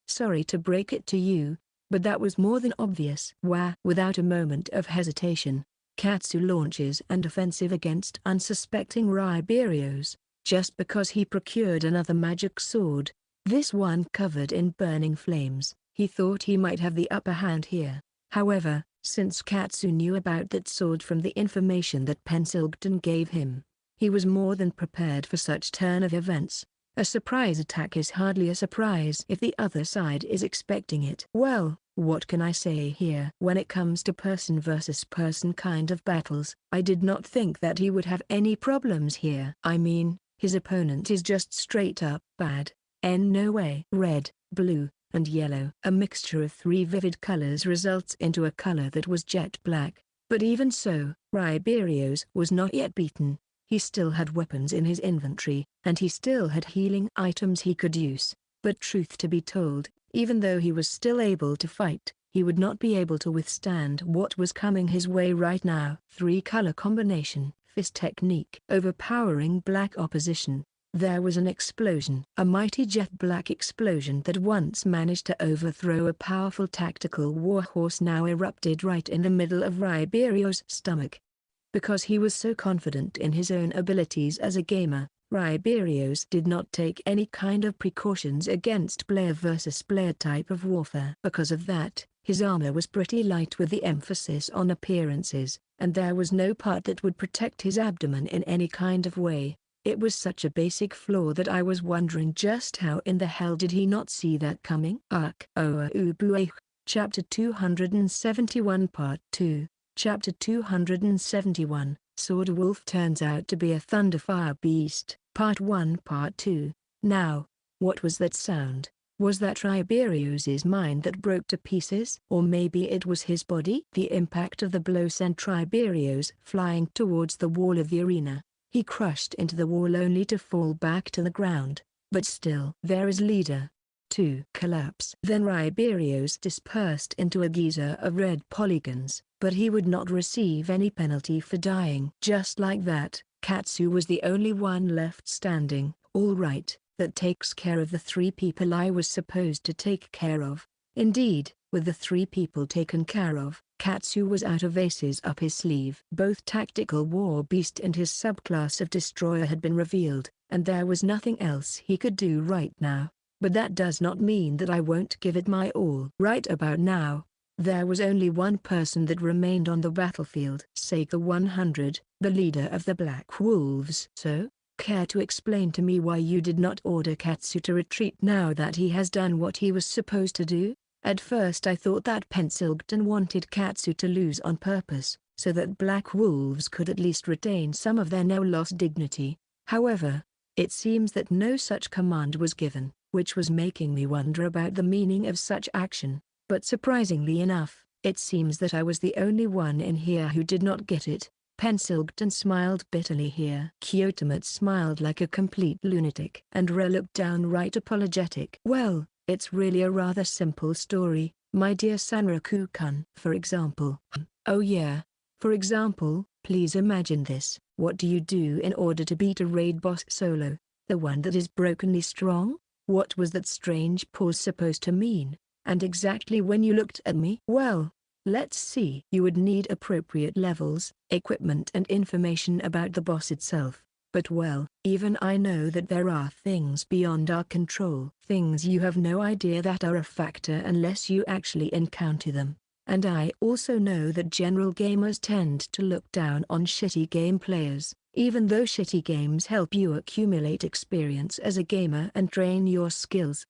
Sorry to break it to you, but that was more than obvious. Wah! Without a moment of hesitation, Katsu launches an offensive against unsuspecting Riberio's, just because he procured another magic sword, this one covered in burning flames. He thought he might have the upper hand here. However, since Katsu knew about that sword from the information that Pensilgton gave him, he was more than prepared for such turn of events. A surprise attack is hardly a surprise if the other side is expecting it. Well, what can I say here? When it comes to person versus person kind of battles, I did not think that he would have any problems here. I mean, his opponent is just straight up bad. No way. Red, blue, and yellow. A mixture of 3 vivid colors results into a color that was jet black. But even so, Riberio's was not yet beaten. He still had weapons in his inventory, and he still had healing items he could use. But truth to be told, even though he was still able to fight, he would not be able to withstand what was coming his way right now. 3-color combination, fist technique. Overpowering black opposition. There was an explosion. A mighty jet black explosion that once managed to overthrow a powerful tactical warhorse now erupted right in the middle of Riberio's stomach. Because he was so confident in his own abilities as a gamer, Riberio's did not take any kind of precautions against player versus player type of warfare. Because of that, his armor was pretty light with the emphasis on appearances, and there was no part that would protect his abdomen in any kind of way. It was such a basic flaw that I was wondering just how in the hell did he not see that coming? Chapter 271 Part 2. Chapter 271, Sword Wolf turns out to be a Thunderfire Beast. Part 1 Part 2. Now, what was that sound? Was that Riberio's mind that broke to pieces? Or maybe it was his body? The impact of the blow sent Riberio's flying towards the wall of the arena. He crushed into the wall only to fall back to the ground, but still there is leader. 2. Collapse. Then Riberio's dispersed into a geyser of red polygons, but he would not receive any penalty for dying. Just like that, Katsu was the only one left standing. All right, that takes care of the 3 people I was supposed to take care of. Indeed, with the 3 people taken care of, Katsu was out of aces up his sleeve. Both Tactical War Beast and his subclass of Destroyer had been revealed, and there was nothing else he could do right now. But that does not mean that I won't give it my all. Right about now, there was only one person that remained on the battlefield. Sega 100, the leader of the Black Wolves. So, care to explain to me why you did not order Katsu to retreat now that he has done what he was supposed to do? At first I thought that Pensilgton wanted Katsu to lose on purpose, so that Black Wolves could at least retain some of their now lost dignity. However, it seems that no such command was given, which was making me wonder about the meaning of such action. But surprisingly enough, it seems that I was the only one in here who did not get it. Pensilgton smiled bitterly here. Kyotomat smiled like a complete lunatic. And Re looked downright apologetic. Well, it's really a rather simple story, my dear Sanraku-kun. For example. Oh yeah. For example, please imagine this. What do you do in order to beat a raid boss solo? The one that is brokenly strong? What was that strange pause supposed to mean? And exactly when you looked at me? Well, let's see. You would need appropriate levels, equipment and information about the boss itself. But well, even I know that there are things beyond our control. Things you have no idea that are a factor unless you actually encounter them. And I also know that general gamers tend to look down on shitty game players, even though shitty games help you accumulate experience as a gamer and train your skills.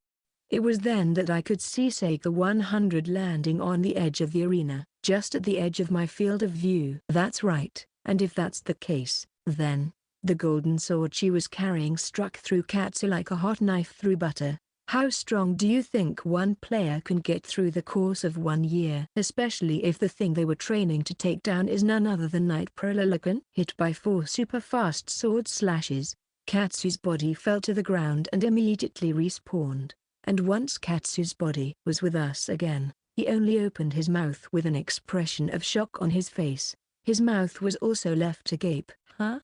It was then that I could see Sega 100 landing on the edge of the arena, just at the edge of my field of view. That's right, and if that's the case, then, the golden sword she was carrying struck through Katsu like a hot knife through butter. How strong do you think one player can get through the course of 1 year? Especially if the thing they were training to take down is none other than Knight Prololican. Hit by 4 super fast sword slashes, Katsu's body fell to the ground and immediately respawned. And once Katsu's body was with us again, he only opened his mouth with an expression of shock on his face. His mouth was also left agape.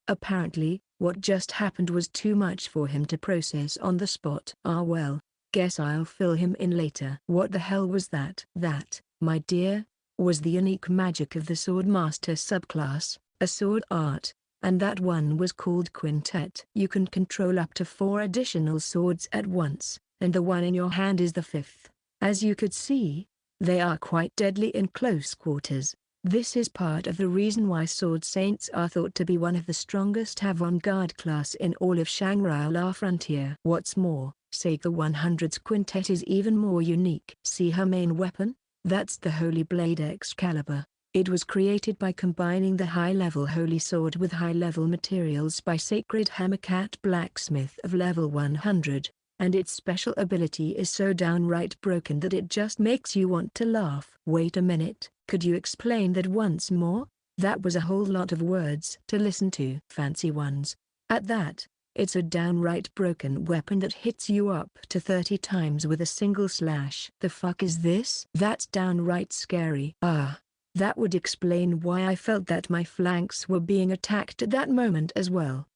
Apparently, what just happened was too much for him to process on the spot. Ah well, guess I'll fill him in later. What the hell was that? That, my dear, was the unique magic of the Swordmaster subclass, a sword art, and that one was called Quintet. You can control up to 4 additional swords at once, and the one in your hand is the 5th. As you could see, they are quite deadly in close quarters. This is part of the reason why Sword Saints are thought to be one of the strongest avant-garde class in all of Shangri-La Frontier. What's more, Sega 100's Quintet is even more unique. See her main weapon? That's the Holy Blade Excalibur. It was created by combining the high-level Holy Sword with high-level materials by Sacred Hammercat Blacksmith of level 100. And its special ability is so downright broken that it just makes you want to laugh. Wait a minute, could you explain that once more? That was a whole lot of words to listen to. Fancy ones. At that, it's a downright broken weapon that hits you up to 30 times with a single slash. The fuck is this? That's downright scary. That would explain why I felt that my flanks were being attacked at that moment as well.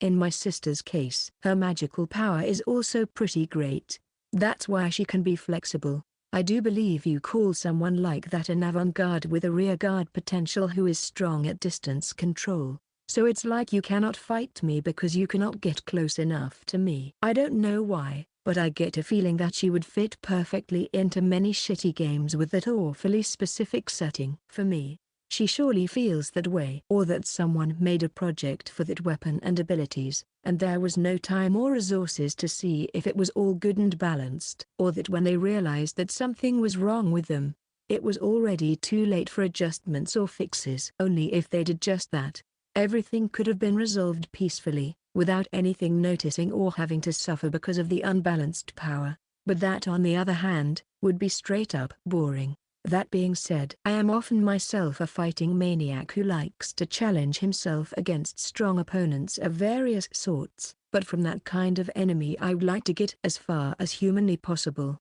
In my sister's case, her magical power is also pretty great. That's why she can be flexible. I do believe you call someone like that an avant-garde with a rear-guard potential who is strong at distance control. So it's like you cannot fight me because you cannot get close enough to me. I don't know why, but I get a feeling that she would fit perfectly into many shitty games with that awfully specific setting. For me, she surely feels that way. Or that someone made a project for that weapon and abilities, and there was no time or resources to see if it was all good and balanced. Or that when they realized that something was wrong with them, it was already too late for adjustments or fixes. Only if they did just that, everything could have been resolved peacefully, without anything noticing or having to suffer because of the unbalanced power. But that, on the other hand, would be straight up boring. That being said, I am often myself a fighting maniac who likes to challenge himself against strong opponents of various sorts, but from that kind of enemy I would like to get as far as humanly possible.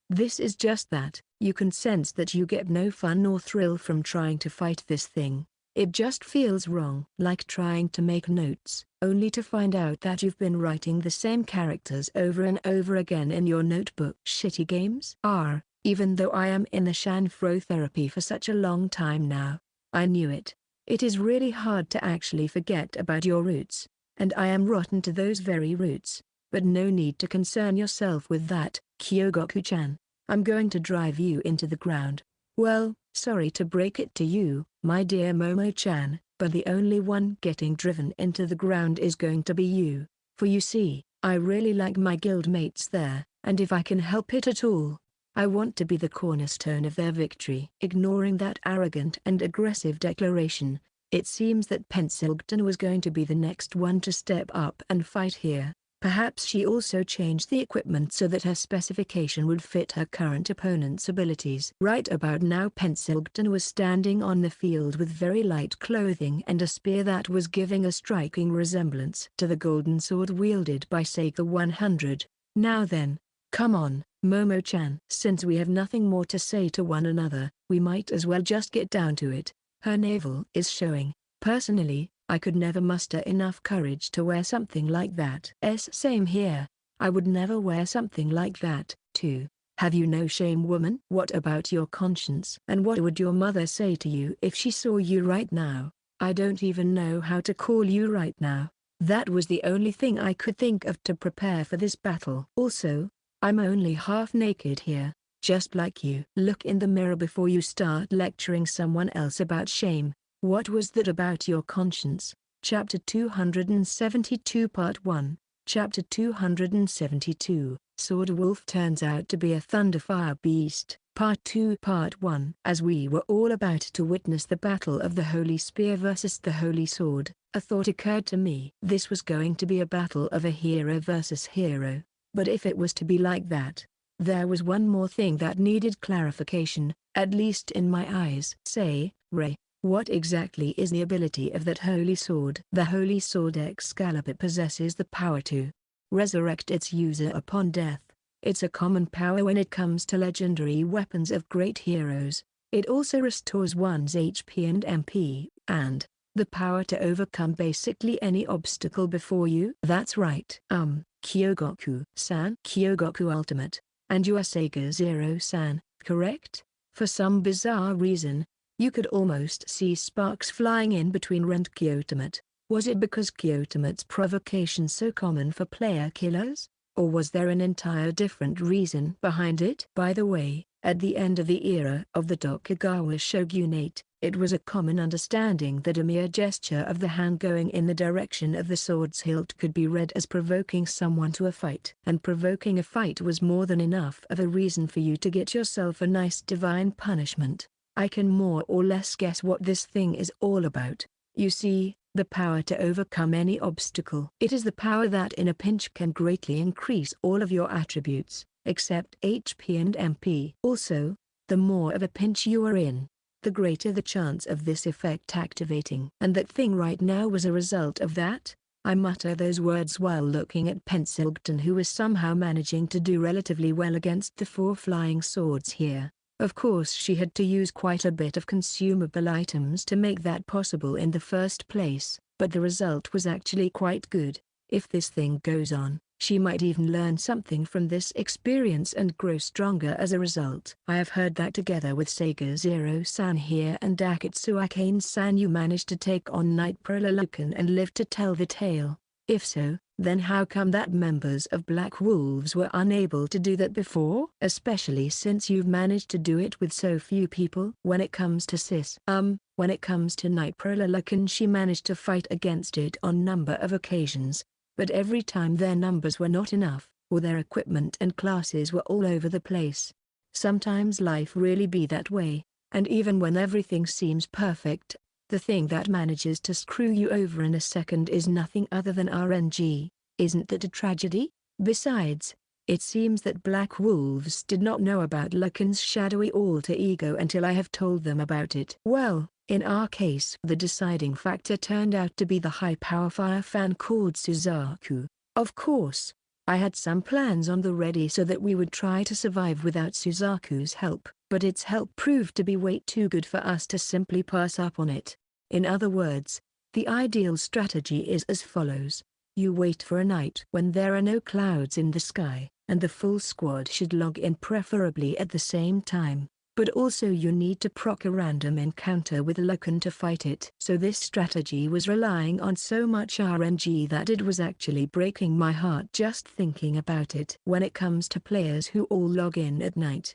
This is just that. You can sense that you get no fun or thrill from trying to fight this thing. It just feels wrong. Like trying to make notes, only to find out that you've been writing the same characters over and over again in your notebook. Shitty games are, even though I am in the Shanfro therapy for such a long time now, I knew it. It is really hard to actually forget about your roots, and I am rotten to those very roots. But no need to concern yourself with that, Kyogoku-chan. I'm going to drive you into the ground. Well, sorry to break it to you, my dear Momo-chan, but the only one getting driven into the ground is going to be you. For you see, I really like my guildmates there, and if I can help it at all, I want to be the cornerstone of their victory. Ignoring that arrogant and aggressive declaration, it seems that Pensilgton was going to be the next one to step up and fight here. Perhaps she also changed the equipment so that her specification would fit her current opponent's abilities. Right about now Pensilgton was standing on the field with very light clothing and a spear that was giving a striking resemblance to the golden sword wielded by Sega 100. Now then, come on, Momo-chan. Since we have nothing more to say to one another, we might as well just get down to it. Her navel is showing. Personally, I could never muster enough courage to wear something like that. Same here. I would never wear something like that, too. Have you no shame, woman? What about your conscience? And what would your mother say to you if she saw you right now? I don't even know how to call you right now. That was the only thing I could think of to prepare for this battle. Also, I'm only half naked here, just like you. Look in the mirror before you start lecturing someone else about shame. What was that about your conscience? Chapter 272 Part 1. Chapter 272, Sword Wolf turns out to be a Thunderfire Beast. Part 2 Part 1. As we were all about to witness the battle of the Holy Spear versus the Holy Sword, a thought occurred to me. This was going to be a battle of a hero versus hero. But if it was to be like that, there was one more thing that needed clarification, at least in my eyes. Say, Ray, what exactly is the ability of that holy sword? The holy sword Excalibur possesses the power to resurrect its user upon death. It's a common power when it comes to legendary weapons of great heroes. It also restores one's HP and MP, and the power to overcome basically any obstacle before you. That's right. Kyogoku-san. Kyogoku Ultimate. And you are Sega Zero-san, correct? For some bizarre reason, you could almost see sparks flying in between Ren and Kyotomat. Was it because Kyotomat's provocation so common for player killers? Or was there an entire different reason behind it? By the way, at the end of the era of the Tokugawa shogunate, it was a common understanding that a mere gesture of the hand going in the direction of the sword's hilt could be read as provoking someone to a fight. And provoking a fight was more than enough of a reason for you to get yourself a nice divine punishment. I can more or less guess what this thing is all about. You see, the power to overcome any obstacle. It is the power that in a pinch can greatly increase all of your attributes, except HP and MP. Also, the more of a pinch you are in, the greater the chance of this effect activating. And that thing right now was a result of that? I mutter those words while looking at Pensilgton, who was somehow managing to do relatively well against the 4 flying swords here. Of course she had to use quite a bit of consumable items to make that possible in the first place, but the result was actually quite good. If this thing goes on, she might even learn something from this experience and grow stronger as a result. I have heard that together with Sega Zero-san here and Akatsu Akane-san you managed to take on Knight Prololocan and live to tell the tale. If so, then how come that members of Black Wolves were unable to do that before? Especially since you've managed to do it with so few people. When it comes to when it comes to Knight Prololocan, she managed to fight against it on number of occasions, but every time their numbers were not enough, or their equipment and classes were all over the place. Sometimes life really be that way, and even when everything seems perfect, the thing that manages to screw you over in a second is nothing other than RNG. Isn't that a tragedy? Besides, it seems that Black Wolves did not know about Lucan's shadowy alter ego until I have told them about it. Well, in our case the deciding factor turned out to be the high-power fire fan called Suzaku. Of course, I had some plans on the ready so that we would try to survive without Suzaku's help, but its help proved to be way too good for us to simply pass up on it. In other words, the ideal strategy is as follows. You wait for a night when there are no clouds in the sky, and the full squad should log in preferably at the same time. But also you need to proc a random encounter with Lucan to fight it. So this strategy was relying on so much RNG that it was actually breaking my heart just thinking about it. When it comes to players who all log in at night,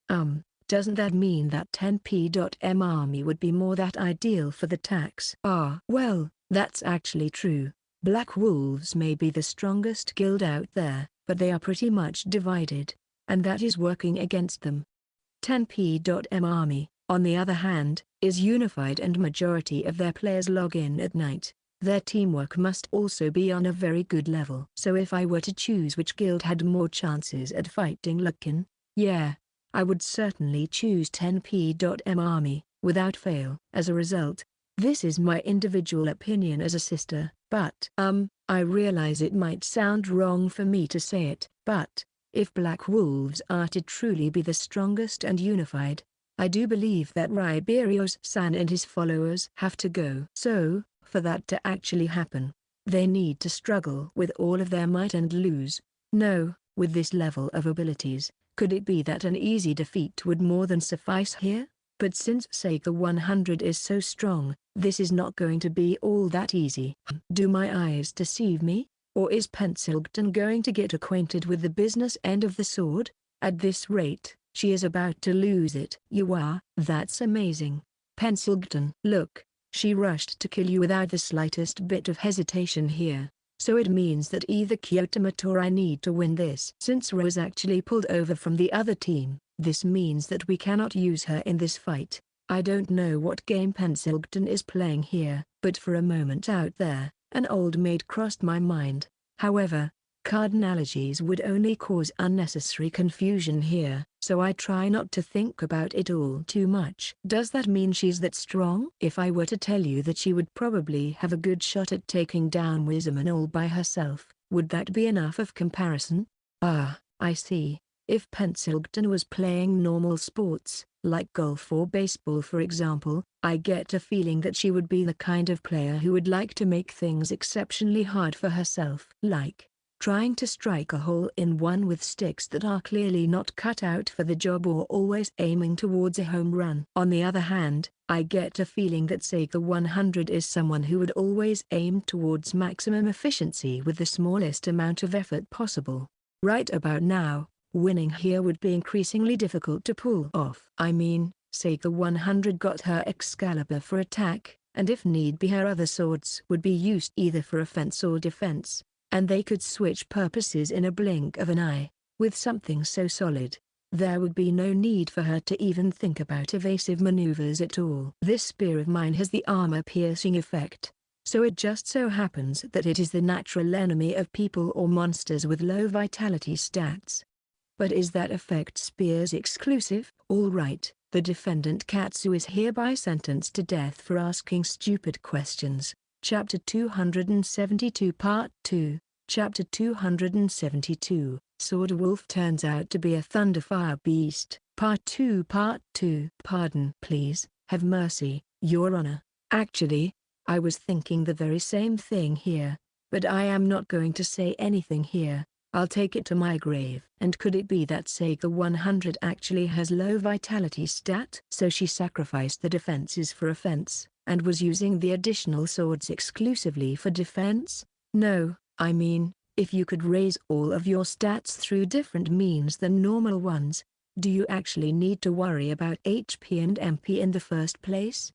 doesn't that mean that 10p.m army would be more that ideal for the tax? Well, that's actually true. Black Wolves may be the strongest guild out there, but they are pretty much divided, and that is working against them. 10p.m army, on the other hand, is unified and majority of their players log in at night. Their teamwork must also be on a very good level. So if I were to choose which guild had more chances at fighting Lucan, yeah, I would certainly choose 10p.m army, without fail. As a result, this is my individual opinion as a sister, but I realize it might sound wrong for me to say it, but if Black Wolves are to truly be the strongest and unified, I do believe that Riberio's san and his followers have to go. So, for that to actually happen, they need to struggle with all of their might and lose. No, with this level of abilities, could it be that an easy defeat would more than suffice here? But since Sega 100 is so strong, this is not going to be all that easy. Do my eyes deceive me? Or is Pensilgton going to get acquainted with the business end of the sword? At this rate, she is about to lose it. You are? That's amazing. Pensilgton. Look, she rushed to kill you without the slightest bit of hesitation here. So it means that either Kyotomat or I need to win this. Since Rose actually pulled over from the other team, this means that we cannot use her in this fight. I don't know what game Pensilgton is playing here, but for a moment out there, an old maid crossed my mind. However, card analogies would only cause unnecessary confusion here, so I try not to think about it all too much. Does that mean she's that strong? If I were to tell you that she would probably have a good shot at taking down Wisman all by herself, would that be enough of comparison? Ah, I see. If Pensilgton was playing normal sports, like golf or baseball for example, I get a feeling that she would be the kind of player who would like to make things exceptionally hard for herself. Like trying to strike a hole in one with sticks that are clearly not cut out for the job or always aiming towards a home run. On the other hand, I get a feeling that Sega 100 is someone who would always aim towards maximum efficiency with the smallest amount of effort possible. Right about now, winning here would be increasingly difficult to pull off. I mean, Sega 100 got her Excalibur for attack, and if need be her other swords would be used either for offense or defense, and they could switch purposes in a blink of an eye. With something so solid, there would be no need for her to even think about evasive maneuvers at all. This spear of mine has the armor-piercing effect, so it just so happens that it is the natural enemy of people or monsters with low vitality stats. But is that effect spears exclusive? All right, The defendant Katsu is hereby sentenced to death for asking stupid questions. Chapter 272 Part 2. Chapter 272, Sword Wolf turns out to be a Thunderfire Beast. Part 2. Part 2. Pardon please, have mercy, Your Honor. Actually, I was thinking the very same thing here, but I am not going to say anything here. I'll take it to my grave. And could it be that Sega 100 actually has low vitality stat? So she sacrificed the defenses for offense, and was using the additional swords exclusively for defense? No, I mean, if you could raise all of your stats through different means than normal ones, do you actually need to worry about HP and MP in the first place?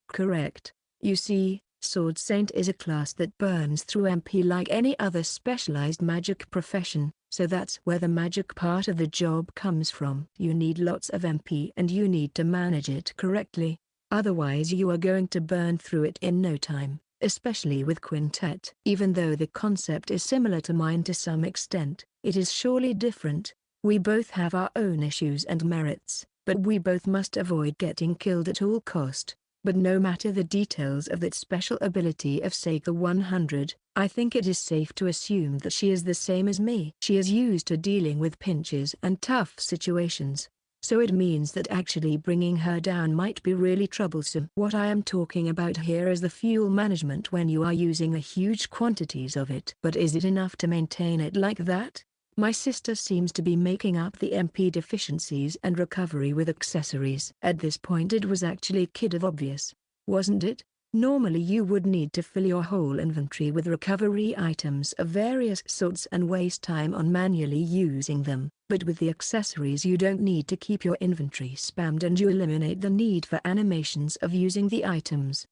Correct. You see, Sword Saint is a class that burns through MP like any other specialized magic profession, so that's where the magic part of the job comes from. You need lots of MP and you need to manage it correctly, otherwise you are going to burn through it in no time, especially with Quintet. Even though the concept is similar to mine to some extent, it is surely different. We both have our own issues and merits, but we both must avoid getting killed at all cost. But no matter the details of that special ability of Sega 100, I think it is safe to assume that she is the same as me. She is used to dealing with pinches and tough situations, so it means that actually bringing her down might be really troublesome. What I am talking about here is the fuel management when you are using huge quantities of it. But is it enough to maintain it like that? My sister seems to be making up the MP deficiencies and recovery with accessories. At this point it was actually kind of obvious, wasn't it? Normally you would need to fill your whole inventory with recovery items of various sorts and waste time on manually using them. But with the accessories you don't need to keep your inventory spammed and you eliminate the need for animations of using the items.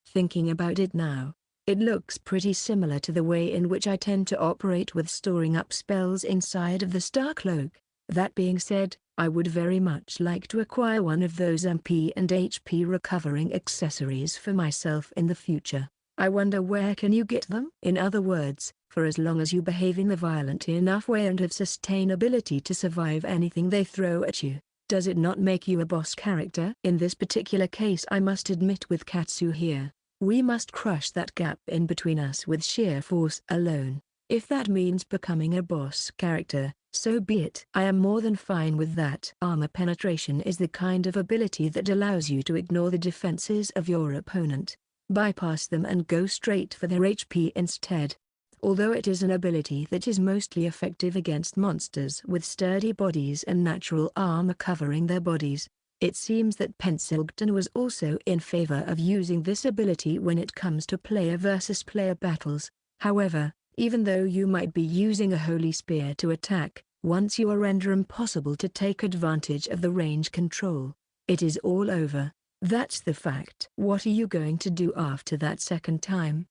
Thinking about it now, it looks pretty similar to the way in which I tend to operate with storing up spells inside of the Star Cloak. That being said, I would very much like to acquire one of those MP and HP recovering accessories for myself in the future. I wonder where can you get them? In other words, for as long as you behave in a violent enough way and have sustainability to survive anything they throw at you, does it not make you a boss character? In this particular case I must admit with Katsu here, we must crush that gap in between us with sheer force alone. If that means becoming a boss character, so be it. I am more than fine with that. Armor penetration is the kind of ability that allows you to ignore the defenses of your opponent, bypass them and go straight for their HP instead. Although it is an ability that is mostly effective against monsters with sturdy bodies and natural armor covering their bodies, it seems that Pensilgton was also in favor of using this ability when it comes to player versus player battles. However, even though you might be using a holy spear to attack, once you are render impossible to take advantage of the range control, it is all over. That's the fact. What are you going to do after that second time?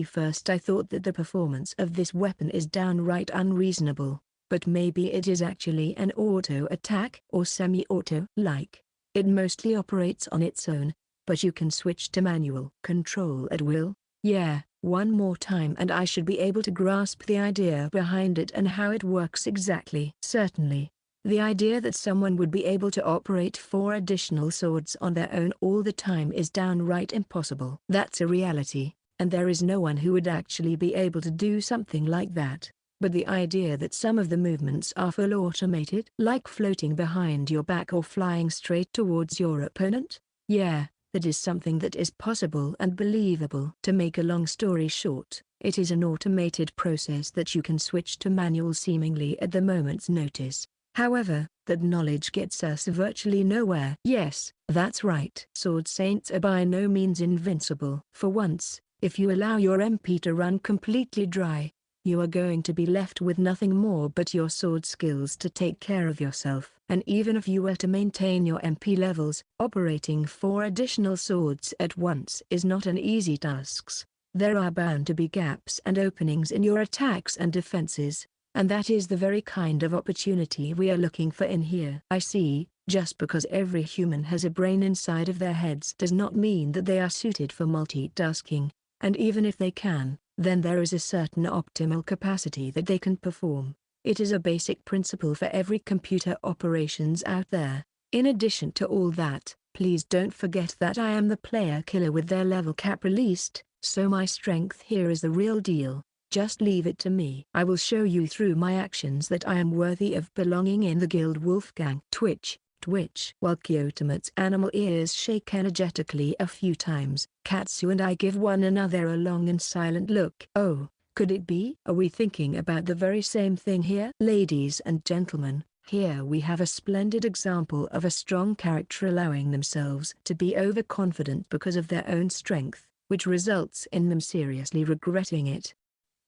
First I thought that the performance of this weapon is downright unreasonable, but maybe it is actually an auto attack or semi-auto like. It mostly operates on its own, but you can switch to manual control at will. Yeah, one more time and I should be able to grasp the idea behind it and how it works exactly. Certainly, the idea that someone would be able to operate 4 additional swords on their own all the time is downright impossible. That's a reality, and there is no one who would actually be able to do something like that. But the idea that some of the movements are full automated, like floating behind your back or flying straight towards your opponent, yeah, that is something that is possible and believable. To make a long story short, it is an automated process that you can switch to manual seemingly at the moment's notice. However, that knowledge gets us virtually nowhere. Yes, that's right. Sword Saints are by no means invincible. For once, if you allow your MP to run completely dry, you are going to be left with nothing more but your sword skills to take care of yourself. And even if you were to maintain your MP levels, operating 4 additional swords at once is not an easy task. There are bound to be gaps and openings in your attacks and defenses, and that is the very kind of opportunity we are looking for in here. I see, just because every human has a brain inside of their heads does not mean that they are suited for multitasking, and even if they can, then there is a certain optimal capacity that they can perform. It is a basic principle for every computer operations out there. In addition to all that, please don't forget that I am the player killer with their level cap released, so my strength here is the real deal. Just leave it to me. I will show you through my actions that I am worthy of belonging in the guild Wolfgang. Twitch, twitch. While Kyotomat's animal ears shake energetically a few times, Katsu and I give one another a long and silent look. Oh, could it be? Are we thinking about the very same thing here? Ladies and gentlemen, here we have a splendid example of a strong character allowing themselves to be overconfident because of their own strength, which results in them seriously regretting it.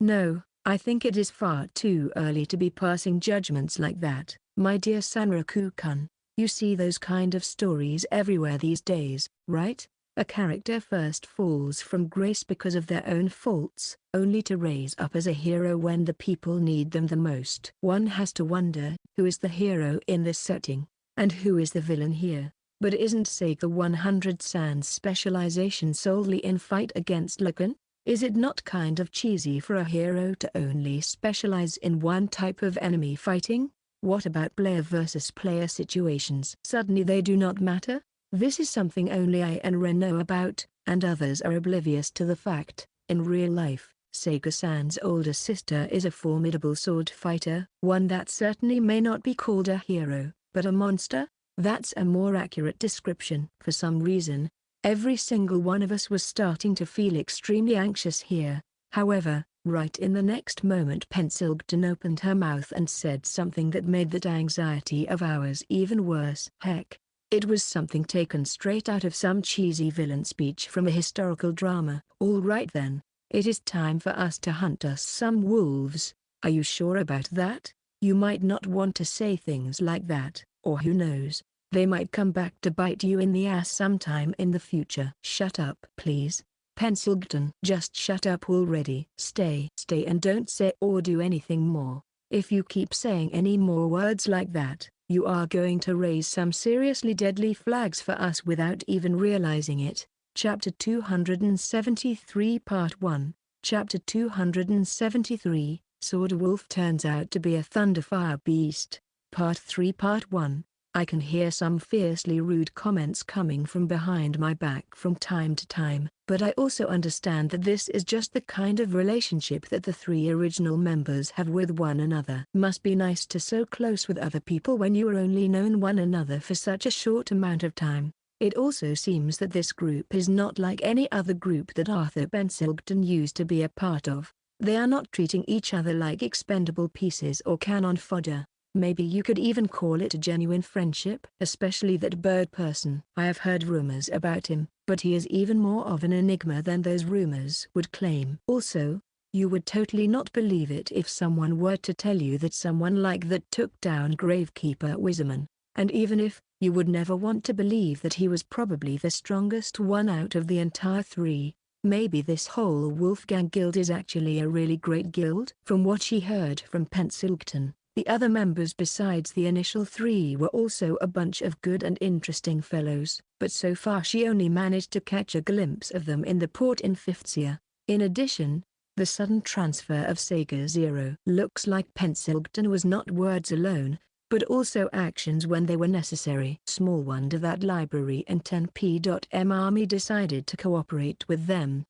No, I think it is far too early to be passing judgments like that, my dear Sanraku-kun. You see those kind of stories everywhere these days, right? A character first falls from grace because of their own faults, only to raise up as a hero when the people need them the most. One has to wonder, who is the hero in this setting, and who is the villain here? But isn't Sega 100 Sans specialization solely in fight against Lacan? Is it not kind of cheesy for a hero to only specialize in one type of enemy fighting? What about player versus player situations? Suddenly they do not matter? This is something only I and Ren know about, and others are oblivious to the fact. In real life, Sega-san's older sister is a formidable sword fighter, one that certainly may not be called a hero, but a monster? That's a more accurate description. For some reason, every single one of us was starting to feel extremely anxious here. However, right in the next moment Pensilgton opened her mouth and said something that made that anxiety of ours even worse. Heck, it was something taken straight out of some cheesy villain speech from a historical drama. All right then, it is time for us to hunt us some wolves. Are you sure about that? You might not want to say things like that, or who knows, they might come back to bite you in the ass sometime in the future. Shut up, please. Pensilgton. Just shut up already. Stay and don't say or do anything more. If you keep saying any more words like that, you are going to raise some seriously deadly flags for us without even realizing it. Chapter 273 Part 1. Chapter 273, Sword Wolf turns out to be a Thunderfire Beast. Part 3 Part 1. I can hear some fiercely rude comments coming from behind my back from time to time, but I also understand that this is just the kind of relationship that the three original members have with one another. Must be nice to so close with other people when you are only known one another for such a short amount of time. It also seems that this group is not like any other group that Arthur Pensilgton used to be a part of. They are not treating each other like expendable pieces or cannon fodder. Maybe you could even call it a genuine friendship. Especially that bird person. I have heard rumors about him, but he is even more of an enigma than those rumors would claim. Also, you would totally not believe it if someone were to tell you that someone like that took down Gravekeeper Wiseman. And even if, you would never want to believe that he was probably the strongest one out of the entire three. Maybe this whole Wolfgang guild is actually a really great guild. From what she heard from Pensilgton, the other members besides the initial three were also a bunch of good and interesting fellows, but so far she only managed to catch a glimpse of them in the port in Fifthsia. In addition, the sudden transfer of Sega Zero looks like Pensilgton was not words alone, but also actions when they were necessary. Small wonder that Library and 10p.m Army decided to cooperate with them.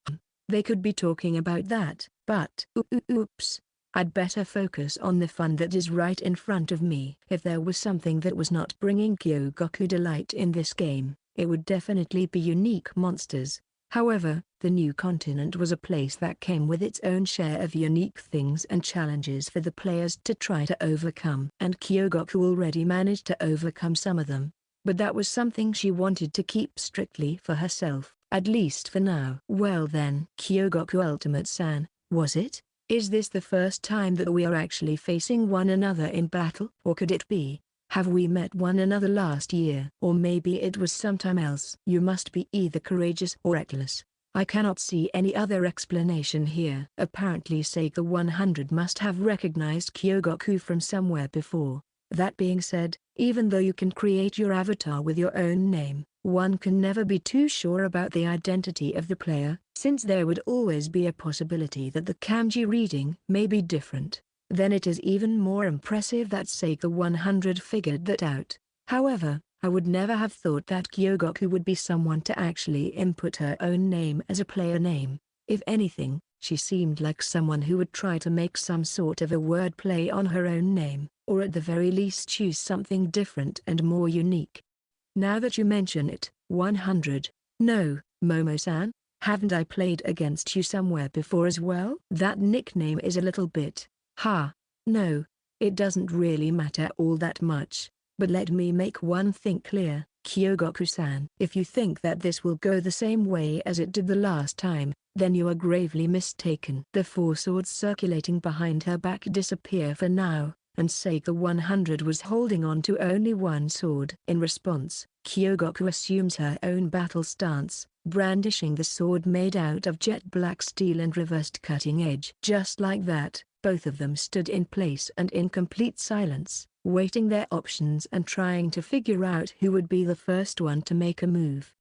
They could be talking about that, but oops. I'd better focus on the fun that is right in front of me. If there was something that was not bringing Kyogoku delight in this game, it would definitely be unique monsters. However, the new continent was a place that came with its own share of unique things and challenges for the players to try to overcome. And Kyogoku already managed to overcome some of them. But that was something she wanted to keep strictly for herself, at least for now. Well then, Kyogoku Ultimate-san, was it? Is this the first time that we are actually facing one another in battle? Or could it be, have we met one another last year? Or maybe it was sometime else. You must be either courageous or reckless. I cannot see any other explanation here. Apparently Sega 100 must have recognized Kyogoku from somewhere before. That being said, even though you can create your avatar with your own name, one can never be too sure about the identity of the player, since there would always be a possibility that the kanji reading may be different. Then it is even more impressive that Sega 100 figured that out. However, I would never have thought that Kyogoku would be someone to actually input her own name as a player name. If anything, she seemed like someone who would try to make some sort of a wordplay on her own name, or at the very least choose something different and more unique. Now that you mention it, 100. No, Momo-san, haven't I played against you somewhere before as well? That nickname is a little bit, no, it doesn't really matter all that much, but let me make one thing clear, Kyogoku-san. If you think that this will go the same way as it did the last time, then you are gravely mistaken. The four swords circulating behind her back disappear for now, and Sega 100 was holding on to only one sword. In response, Kyogoku assumes her own battle stance, brandishing the sword made out of jet black steel and reversed cutting edge. Just like that, both of them stood in place and in complete silence, waiting their options and trying to figure out who would be the first one to make a move.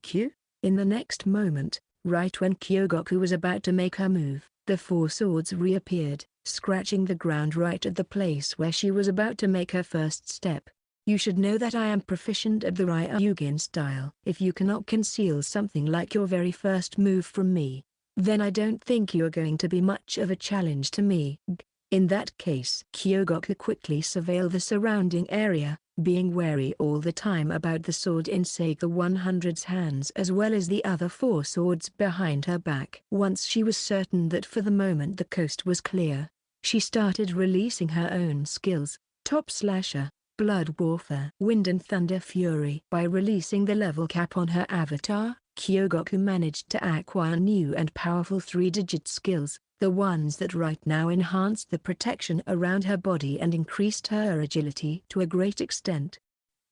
Q? In the next moment, right when Kyogoku was about to make her move, the four swords reappeared, scratching the ground right at the place where she was about to make her first step. You should know that I am proficient at the Ryugen style. If you cannot conceal something like your very first move from me, then I don't think you are going to be much of a challenge to me. In that case, Kyogoku quickly surveilled the surrounding area, being wary all the time about the sword in Sega 100's hands as well as the other four swords behind her back. Once she was certain that for the moment the coast was clear, she started releasing her own skills, Top Slasher, Blood Warfare, Wind and Thunder Fury. By releasing the level cap on her avatar, Kyogoku managed to acquire new and powerful 3-digit skills, the ones that right now enhanced the protection around her body and increased her agility to a great extent.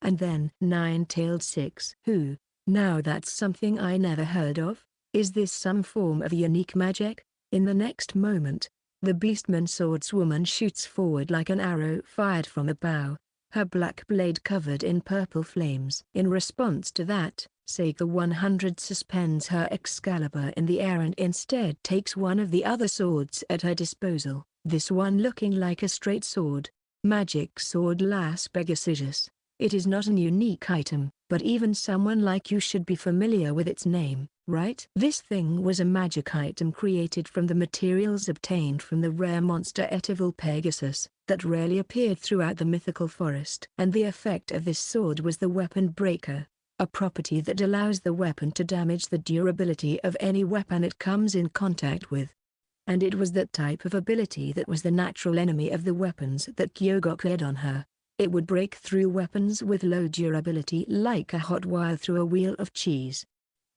And then Nine-Tailed Six. Who? Now that's something I never heard of. Is this some form of unique magic? In the next moment, the Beastman swordswoman shoots forward like an arrow fired from a bow, her black blade covered in purple flames. In response to that, Sega 100 suspends her Excalibur in the air and instead takes one of the other swords at her disposal, this one looking like a straight sword. Magic Sword Las Pegasus. It is not an unique item, but even someone like you should be familiar with its name, right? This thing was a magic item created from the materials obtained from the rare monster Etevil Pegasus, that rarely appeared throughout the mythical forest. And the effect of this sword was the Weapon Breaker, a property that allows the weapon to damage the durability of any weapon it comes in contact with. And it was that type of ability that was the natural enemy of the weapons that Kyogoku had on her. It would break through weapons with low durability like a hot wire through a wheel of cheese.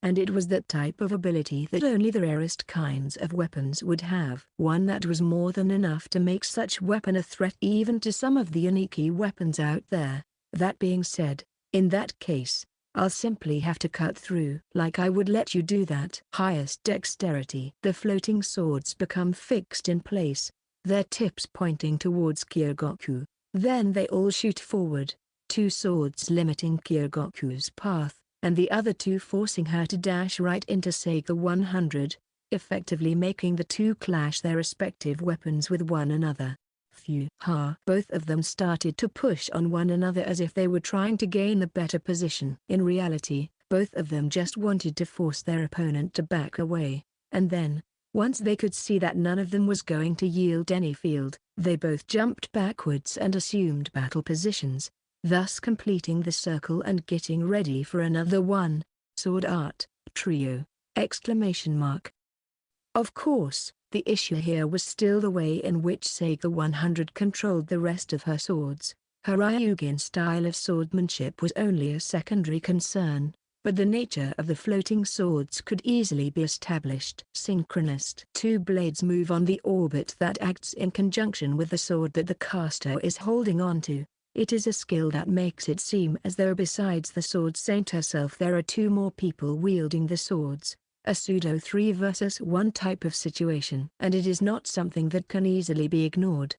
And it was that type of ability that only the rarest kinds of weapons would have. One that was more than enough to make such weapon a threat even to some of the unique weapons out there. That being said, in that case, I'll simply have to cut through. Like I would let you do that. Highest dexterity. The floating swords become fixed in place, their tips pointing towards Kyogoku. Then they all shoot forward, two swords limiting Kyogoku's path, and the other two forcing her to dash right into Sega 100, effectively making the two clash their respective weapons with one another. Phew. Both of them started to push on one another as if they were trying to gain a better position. In reality, both of them just wanted to force their opponent to back away, and then, once they could see that none of them was going to yield any field, they both jumped backwards and assumed battle positions, thus completing the circle and getting ready for another one. Sword Art, Trio! Of course, the issue here was still the way in which Sega 100 controlled the rest of her swords. Her Ryugen style of swordsmanship was only a secondary concern, but the nature of the floating swords could easily be established. Synchronized. Two blades move on the orbit that acts in conjunction with the sword that the caster is holding onto. It is a skill that makes it seem as though besides the sword saint herself there are two more people wielding the swords. A pseudo 3 versus 1 type of situation. And it is not something that can easily be ignored.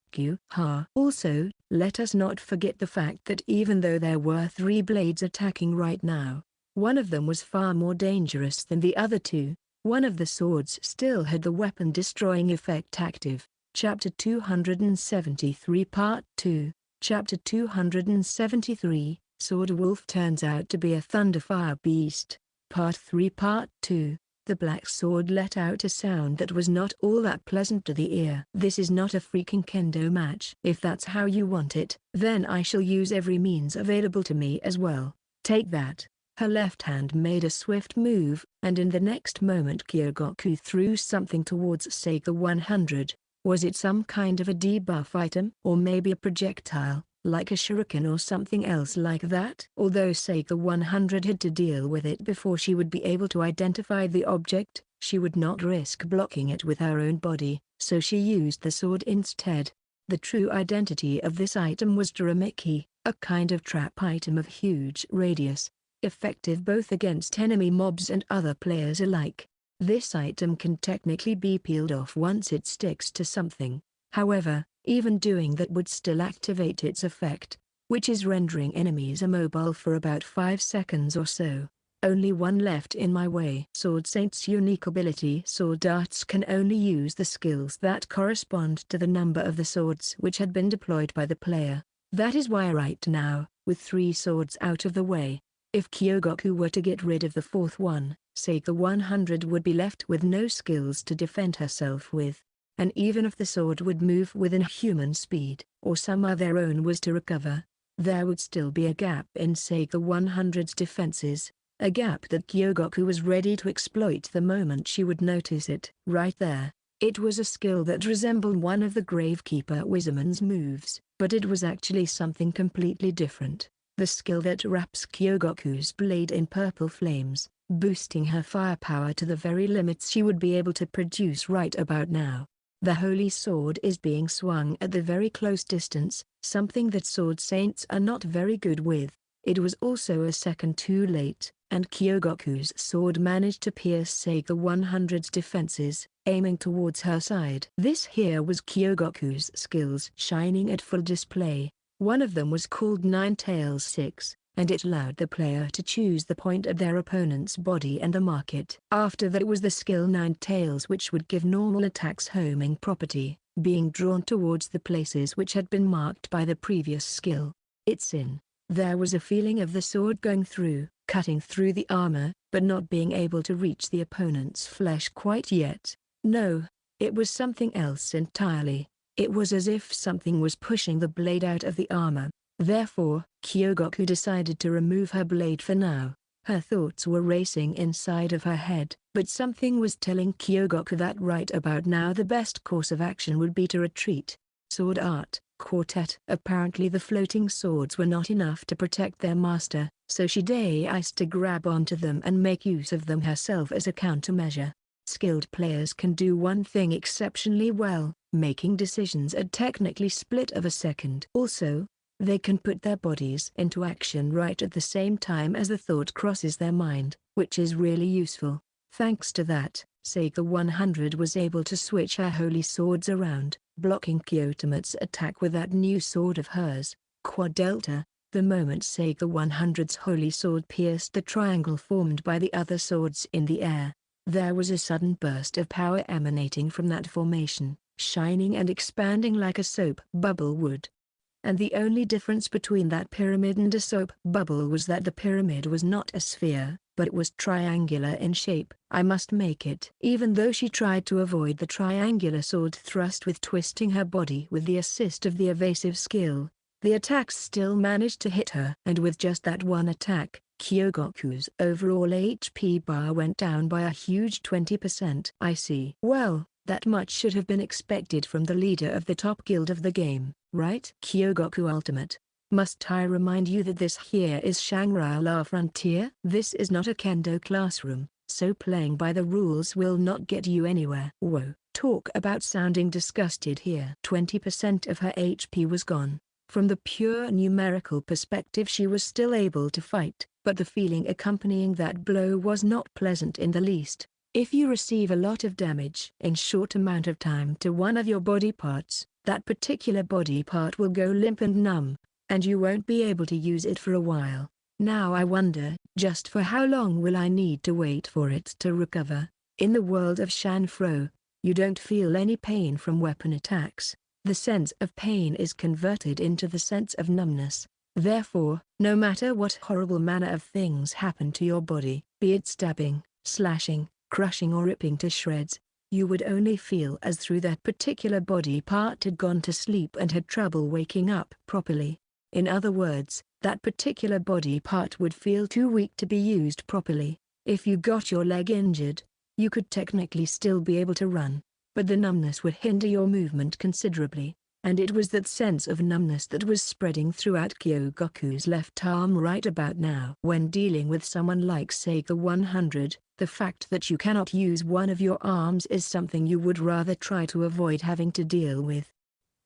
Also, let us not forget the fact that even though there were 3 blades attacking right now, one of them was far more dangerous than the other two. One of the swords still had the weapon destroying effect active. Chapter 273 Part 2, Chapter 273, Sword Wolf turns out to be a Thunderfire beast. Part 3 Part 2. The black sword let out a sound that was not all that pleasant to the ear. This is not a freaking kendo match. If that's how you want it, then I shall use every means available to me as well. Take that. Her left hand made a swift move, and in the next moment Kyogoku threw something towards Sega 100. Was it some kind of a debuff item? Or maybe a projectile, like a shuriken or something else like that? Although Sega 100 had to deal with it before she would be able to identify the object, she would not risk blocking it with her own body, so she used the sword instead. The true identity of this item was Jiramiki, a kind of trap item of huge radius, effective both against enemy mobs and other players alike. This item can technically be peeled off once it sticks to something. However, even doing that would still activate its effect, which is rendering enemies immobile for about 5 seconds or so. Only one left in my way. Sword Saint's unique ability. Sword Arts can only use the skills that correspond to the number of the swords which had been deployed by the player. That is why right now, with 3 swords out of the way, if Kyogoku were to get rid of the 4th one, Sega 100 would be left with no skills to defend herself with. And even if the sword would move within human speed, or some other own was to recover, there would still be a gap in Sega 100's defenses, a gap that Kyogoku was ready to exploit the moment she would notice it. Right there, it was a skill that resembled one of the Gravekeeper Wizardman's moves, but it was actually something completely different. The skill that wraps Kyogoku's blade in purple flames, boosting her firepower to the very limits she would be able to produce right about now. The holy sword is being swung at the very close distance, something that sword saints are not very good with. It was also a second too late, and Kyogoku's sword managed to pierce Sega 100's defenses, aiming towards her side. This here was Kyogoku's skills shining at full display. One of them was called Nine Tails 6, and it allowed the player to choose the point at their opponent's body and the mark it. After that was the skill Nine Tails, which would give normal attacks homing property, being drawn towards the places which had been marked by the previous skill. It's in. There was a feeling of the sword going through, cutting through the armor, but not being able to reach the opponent's flesh quite yet. No, it was something else entirely. It was as if something was pushing the blade out of the armor. Therefore, Kyogoku decided to remove her blade for now. Her thoughts were racing inside of her head, but something was telling Kyogoku that right about now the best course of action would be to retreat. Sword Art Quartet. Apparently the floating swords were not enough to protect their master, so she decided to grab onto them and make use of them herself as a countermeasure. Skilled players can do one thing exceptionally well, making decisions at technically split of a second. Also, they can put their bodies into action right at the same time as the thought crosses their mind, which is really useful. Thanks to that, Sega 100 was able to switch her holy swords around, blocking Kyotomat's attack with that new sword of hers, Quad Delta. The moment Sega 100's holy sword pierced the triangle formed by the other swords in the air, there was a sudden burst of power emanating from that formation, shining and expanding like a soap bubble would. And the only difference between that pyramid and a soap bubble was that the pyramid was not a sphere, but it was triangular in shape. I must make it. Even though she tried to avoid the triangular sword thrust with twisting her body with the assist of the evasive skill, the attacks still managed to hit her. And with just that one attack, Kyogoku's overall HP bar went down by a huge 20%. I see. Well, that much should have been expected from the leader of the top guild of the game, right? Kyogoku Ultimate. Must I remind you that this here is Shangri-La Frontier? This is not a kendo classroom, so playing by the rules will not get you anywhere. Whoa, talk about sounding disgusted here. 20% of her HP was gone. From the pure numerical perspective she was still able to fight, but the feeling accompanying that blow was not pleasant in the least. If you receive a lot of damage in short amount of time to one of your body parts, that particular body part will go limp and numb, and you won't be able to use it for a while. Now I wonder, just for how long will I need to wait for it to recover? In the world of Shanfro, you don't feel any pain from weapon attacks. The sense of pain is converted into the sense of numbness. Therefore, no matter what horrible manner of things happen to your body, be it stabbing, slashing, crushing or ripping to shreds, you would only feel as though that particular body part had gone to sleep and had trouble waking up properly. In other words, that particular body part would feel too weak to be used properly. If you got your leg injured, you could technically still be able to run, but the numbness would hinder your movement considerably, and it was that sense of numbness that was spreading throughout Kyogoku's left arm right about now. When dealing with someone like Sega 100, the fact that you cannot use one of your arms is something you would rather try to avoid having to deal with.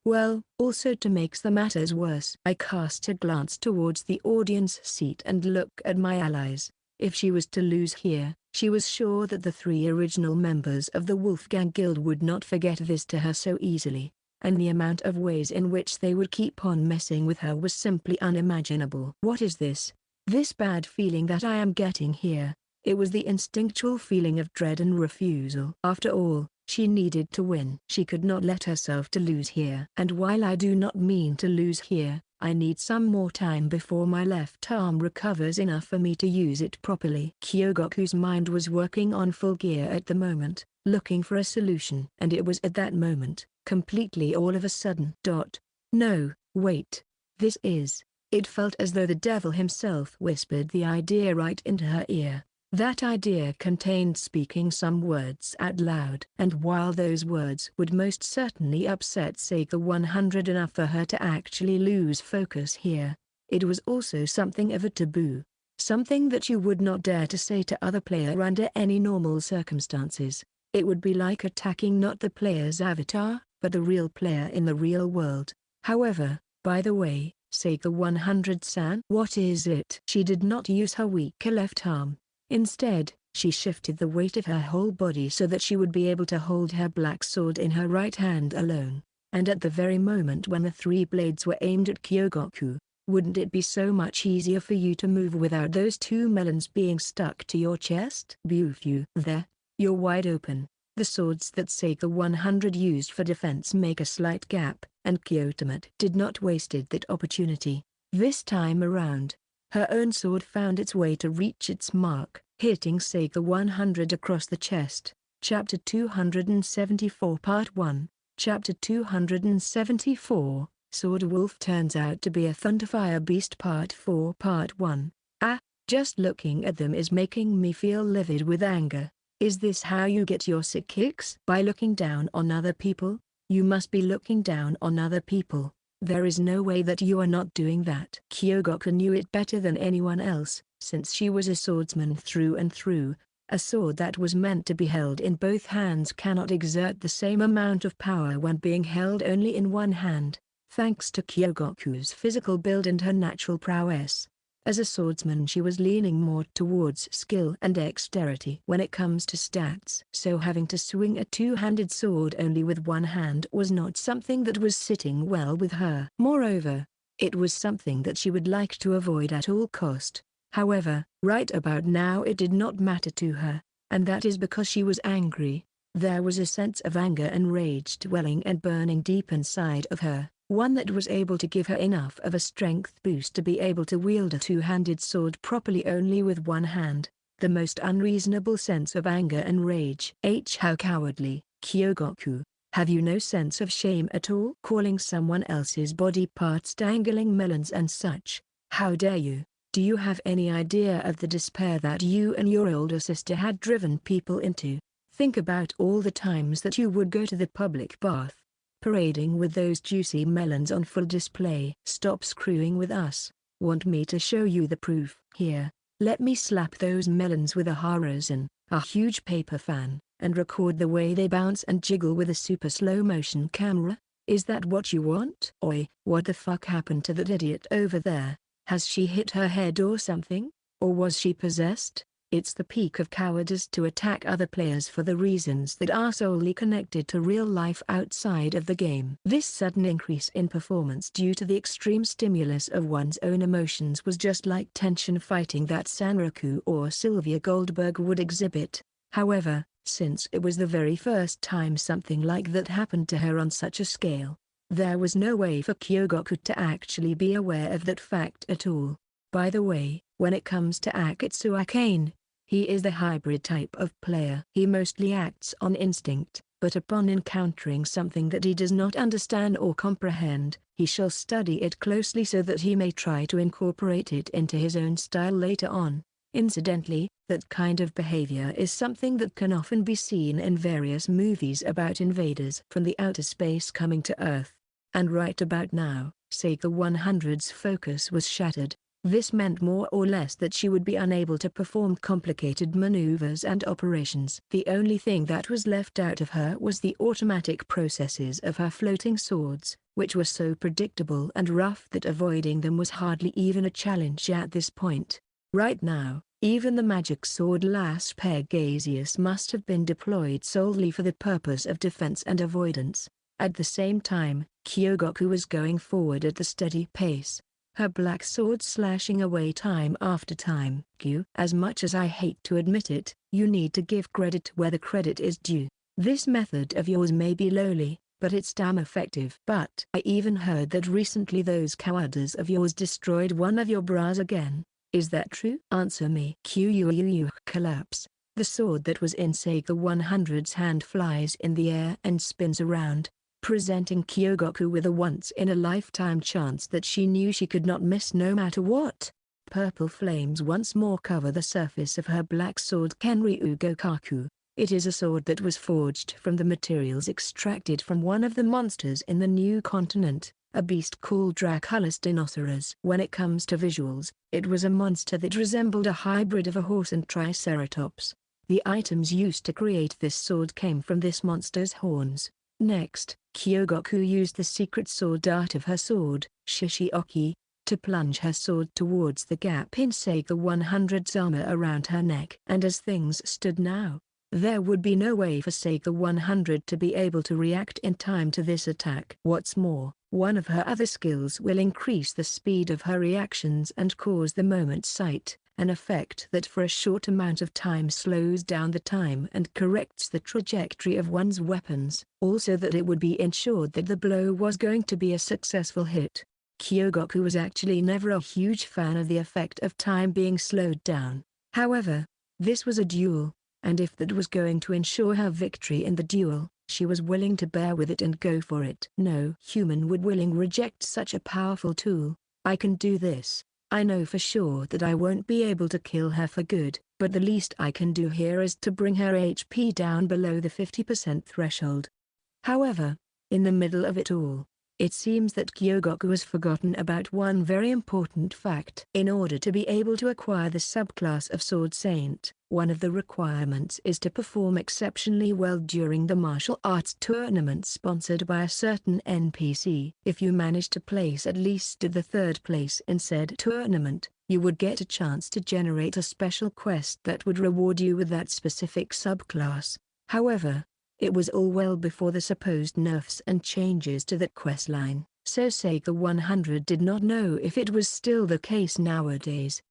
Well, also to make the matters worse, I cast a glance towards the audience seat and looked at my allies. If she was to lose here, she was sure that the 3 original members of the Wolfgang Guild would not forget this to her so easily, and the amount of ways in which they would keep on messing with her was simply unimaginable. What is this? This bad feeling that I am getting here. It was the instinctual feeling of dread and refusal. After all, she needed to win. She could not let herself to lose here. And while I do not mean to lose here, I need some more time before my left arm recovers enough for me to use it properly. Kyogoku's mind was working on full gear at the moment, looking for a solution. And it was at that moment, completely all of a sudden. No, wait. This is. It felt as though the devil himself whispered the idea right into her ear. That idea contained speaking some words out loud. And while those words would most certainly upset Sega 100 enough for her to actually lose focus here, it was also something of a taboo. Something that you would not dare to say to other player under any normal circumstances. It would be like attacking not the player's avatar, but the real player in the real world. However, by the way, Sega 100-san, what is it? She did not use her weaker left arm. Instead, she shifted the weight of her whole body so that she would be able to hold her black sword in her right hand alone. And at the very moment when the 3 blades were aimed at Kyogoku, wouldn't it be so much easier for you to move without those 2 melons being stuck to your chest? Beautiful. There, you're wide open. The swords that Sega 100 used for defense make a slight gap, and Kyotomat did not waste that opportunity. This time around, her own sword found its way to reach its mark, hitting Sega 100 across the chest. Chapter 274 Part 1, Chapter 274, Sword Wolf turns out to be a Thunderfire Beast Part 4 Part 1. Just looking at them is making me feel livid with anger. Is this how you get your sick kicks? By looking down on other people? You must be looking down on other people. There is no way that you are not doing that. Kyogoku knew it better than anyone else, since she was a swordsman through and through. A sword that was meant to be held in both hands cannot exert the same amount of power when being held only in one hand, thanks to Kyogoku's physical build and her natural prowess. As a swordsman she was leaning more towards skill and dexterity when it comes to stats. So having to swing a 2-handed sword only with one hand was not something that was sitting well with her. Moreover, it was something that she would like to avoid at all cost. However, right about now it did not matter to her, and that is because she was angry. There was a sense of anger and rage dwelling and burning deep inside of her. One that was able to give her enough of a strength boost to be able to wield a 2-handed sword properly only with one hand. The most unreasonable sense of anger and rage. How cowardly, Kyogoku. Have you no sense of shame at all? Calling someone else's body parts dangling melons and such. How dare you? Do you have any idea of the despair that you and your older sister had driven people into? Think about all the times that you would go to the public bath, parading with those juicy melons on full display. Stop screwing with us. Want me to show you the proof? Here, let me slap those melons with a horizon, a huge paper fan, and record the way they bounce and jiggle with a super slow motion camera. Is that what you want? Oi, what the fuck happened to that idiot over there? Has she hit her head or something? Or was she possessed? It's the peak of cowardice to attack other players for the reasons that are solely connected to real life outside of the game. This sudden increase in performance due to the extreme stimulus of one's own emotions was just like tension fighting that Sanraku or Sylvia Goldberg would exhibit. However, since it was the very first time something like that happened to her on such a scale, There was no way for Kyogoku to actually be aware of that fact at all. By the way, when it comes to Akatsu Arcane, he is the hybrid type of player. He mostly acts on instinct, but upon encountering something that he does not understand or comprehend, he shall study it closely so that he may try to incorporate it into his own style later on. Incidentally, that kind of behavior is something that can often be seen in various movies about invaders from the outer space coming to Earth. And right about now, Sega 100's focus was shattered. This meant more or less that she would be unable to perform complicated maneuvers and operations. The only thing that was left out of her was the automatic processes of her floating swords, which were so predictable and rough that avoiding them was hardly even a challenge at this point. Right now, even the magic sword Las Pegasius must have been deployed solely for the purpose of defense and avoidance. At the same time, Kyogoku was going forward at a steady pace, her black sword slashing away time after time. As much as I hate to admit it, you need to give credit where the credit is due. This method of yours may be lowly, but it's damn effective. But I even heard that recently those cowards of yours destroyed one of your bras again. Is that true? Answer me. Collapse. The sword that was in Sega 100's hand flies in the air and spins around, presenting Kyogoku with a once-in-a-lifetime chance that she knew she could not miss no matter what. Purple flames once more cover the surface of her black sword Kenryu Gokaku. It is a sword that was forged from the materials extracted from one of the monsters in the new continent, a beast called Draculus Dinosaurus. When it comes to visuals, it was a monster that resembled a hybrid of a horse and triceratops. The items used to create this sword came from this monster's horns. Next, Kyogoku used the secret sword dart of her sword, Shishioki, to plunge her sword towards the gap in Sega 100's armor around her neck. And as things stood now, there would be no way for Sega 100 to be able to react in time to this attack. What's more, one of her other skills will increase the speed of her reactions and cause the moment's sight, an effect that for a short amount of time slows down the time and corrects the trajectory of one's weapons, also that it would be ensured that the blow was going to be a successful hit. Kyogoku was actually never a huge fan of the effect of time being slowed down. However, this was a duel, and if that was going to ensure her victory in the duel, she was willing to bear with it and go for it. No human would willingly reject such a powerful tool. I can do this. I know for sure that I won't be able to kill her for good, but the least I can do here is to bring her HP down below the 50% threshold. However, in the middle of it all, it seems that Kyogoku has forgotten about one very important fact. In order to be able to acquire the subclass of Sword Saint, one of the requirements is to perform exceptionally well during the martial arts tournament sponsored by a certain NPC. If you manage to place at least the third place in said tournament, you would get a chance to generate a special quest that would reward you with that specific subclass. However, it was all well before the supposed nerfs and changes to that questline, so Sega 100 did not know if it was still the case nowadays.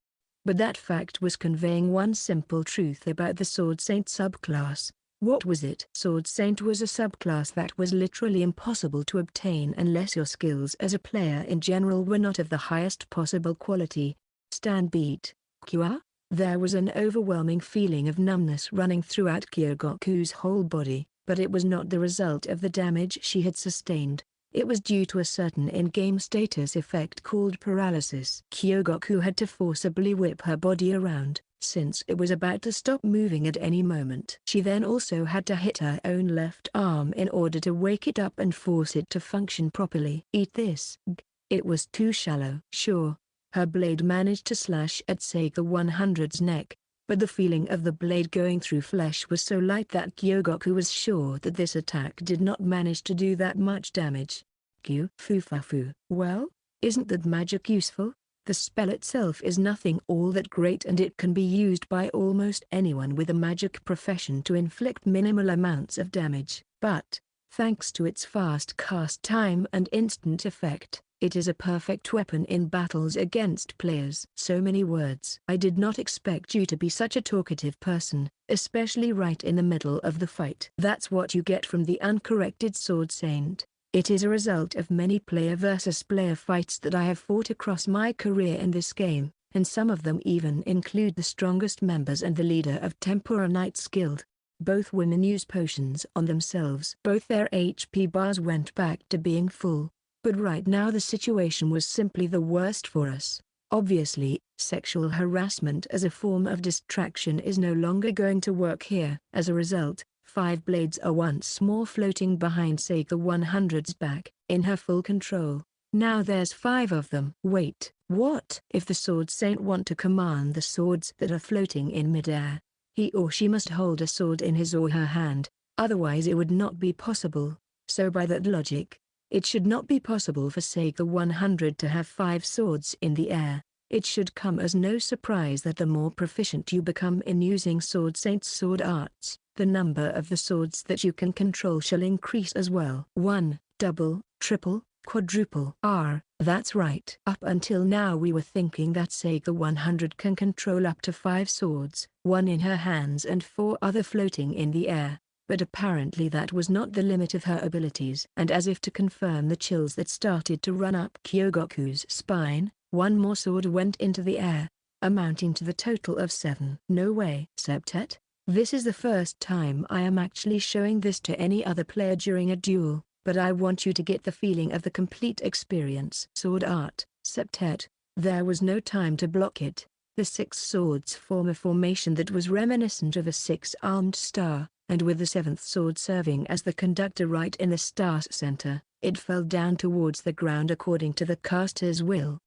But that fact was conveying one simple truth about the Sword Saint subclass. What was it? Sword Saint was a subclass that was literally impossible to obtain unless your skills as a player in general were not of the highest possible quality. Stand beat. Kua? There was an overwhelming feeling of numbness running throughout Kyogoku's whole body. But it was not the result of the damage she had sustained. It was due to a certain in-game status effect called paralysis. Kyogoku had to forcibly whip her body around, since it was about to stop moving at any moment. She then also had to hit her own left arm in order to wake it up and force it to function properly. Eat this. It was too shallow. Sure, her blade managed to slash at Sega 100's neck, but the feeling of the blade going through flesh was so light that Kyogoku was sure that this attack did not manage to do that much damage. Fufafu. Well, isn't that magic useful? The spell itself is nothing all that great and it can be used by almost anyone with a magic profession to inflict minimal amounts of damage. But, thanks to its fast cast time and instant effect, it is a perfect weapon in battles against players. So many words. I did not expect you to be such a talkative person, especially right in the middle of the fight. That's what you get from the uncorrected Sword Saint. It is a result of many player versus player fights that I have fought across my career in this game, and some of them even include the strongest members and the leader of Tempura Knight's Guild. Both women use potions on themselves. Both their HP bars went back to being full. But right now the situation was simply the worst for us. Obviously, sexual harassment as a form of distraction is no longer going to work here. As a result, 5 blades are once more floating behind Sega 100's back, in her full control. Now there's 5 of them. Wait, what? If the Sword Saint want to command the swords that are floating in midair, he or she must hold a sword in his or her hand, otherwise it would not be possible. So by that logic, it should not be possible for Sega 100 to have 5 swords in the air. It should come as no surprise that the more proficient you become in using Sword Saint's sword arts, the number of the swords that you can control shall increase as well. 1, double, triple, quadruple. That's right. Up until now we were thinking that Sega 100 can control up to 5 swords, 1 in her hands and 4 other floating in the air. But apparently that was not the limit of her abilities. And as if to confirm the chills that started to run up Kyogoku's spine, 1 more sword went into the air, amounting to the total of 7. No way. Septet? This is the first time I am actually showing this to any other player during a duel, but I want you to get the feeling of the complete experience. Sword art, Septet. There was no time to block it. The 6 swords form a formation that was reminiscent of a 6-armed star, and with the 7th sword serving as the conductor right in the star's center, it fell down towards the ground according to the caster's will.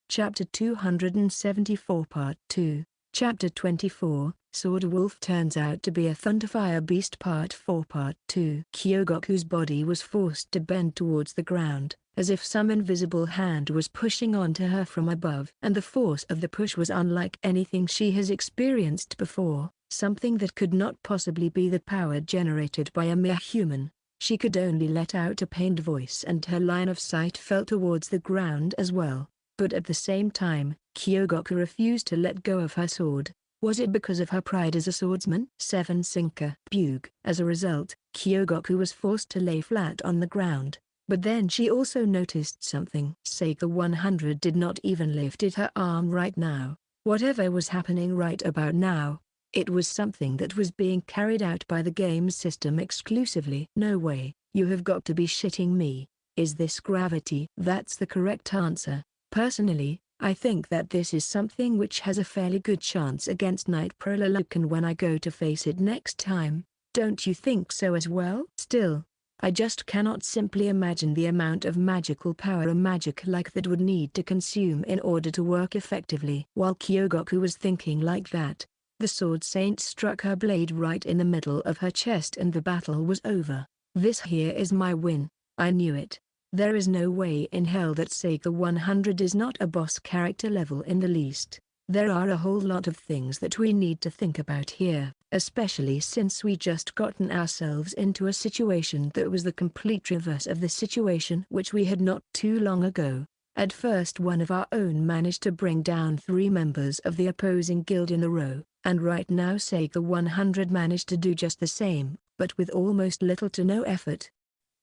Chapter 274 Part 2, Chapter 24, Sword Wolf turns out to be a Thunderfire Beast. Part 4 Part 2. Kyogoku's body was forced to bend towards the ground, as if some invisible hand was pushing onto her from above. And the force of the push was unlike anything she has experienced before, something that could not possibly be the power generated by a mere human. She could only let out a pained voice and her line of sight fell towards the ground as well. But at the same time, Kyogoku refused to let go of her sword. Was it because of her pride as a swordsman? 7 Sinker Bug. As a result, Kyogoku was forced to lay flat on the ground. But then she also noticed something. Sega 100 did not even lift her arm right now. Whatever was happening right about now, it was something that was being carried out by the game's system exclusively. No way, you have got to be shitting me. Is this gravity? That's the correct answer. Personally, I think that this is something which has a fairly good chance against Knight Prololocan when I go to face it next time. Don't you think so as well? Still, I just cannot simply imagine the amount of magical power a magic like that would need to consume in order to work effectively. While Kyogoku was thinking like that, the Sword Saint struck her blade right in the middle of her chest and the battle was over. This here is my win. I knew it. There is no way in hell that Sega 100 is not a boss character level in the least. There are a whole lot of things that we need to think about here, especially since we just gotten ourselves into a situation that was the complete reverse of the situation which we had not too long ago. At first one of our own managed to bring down 3 members of the opposing guild in a row, and right now Sega 100 managed to do just the same, but with almost little to no effort.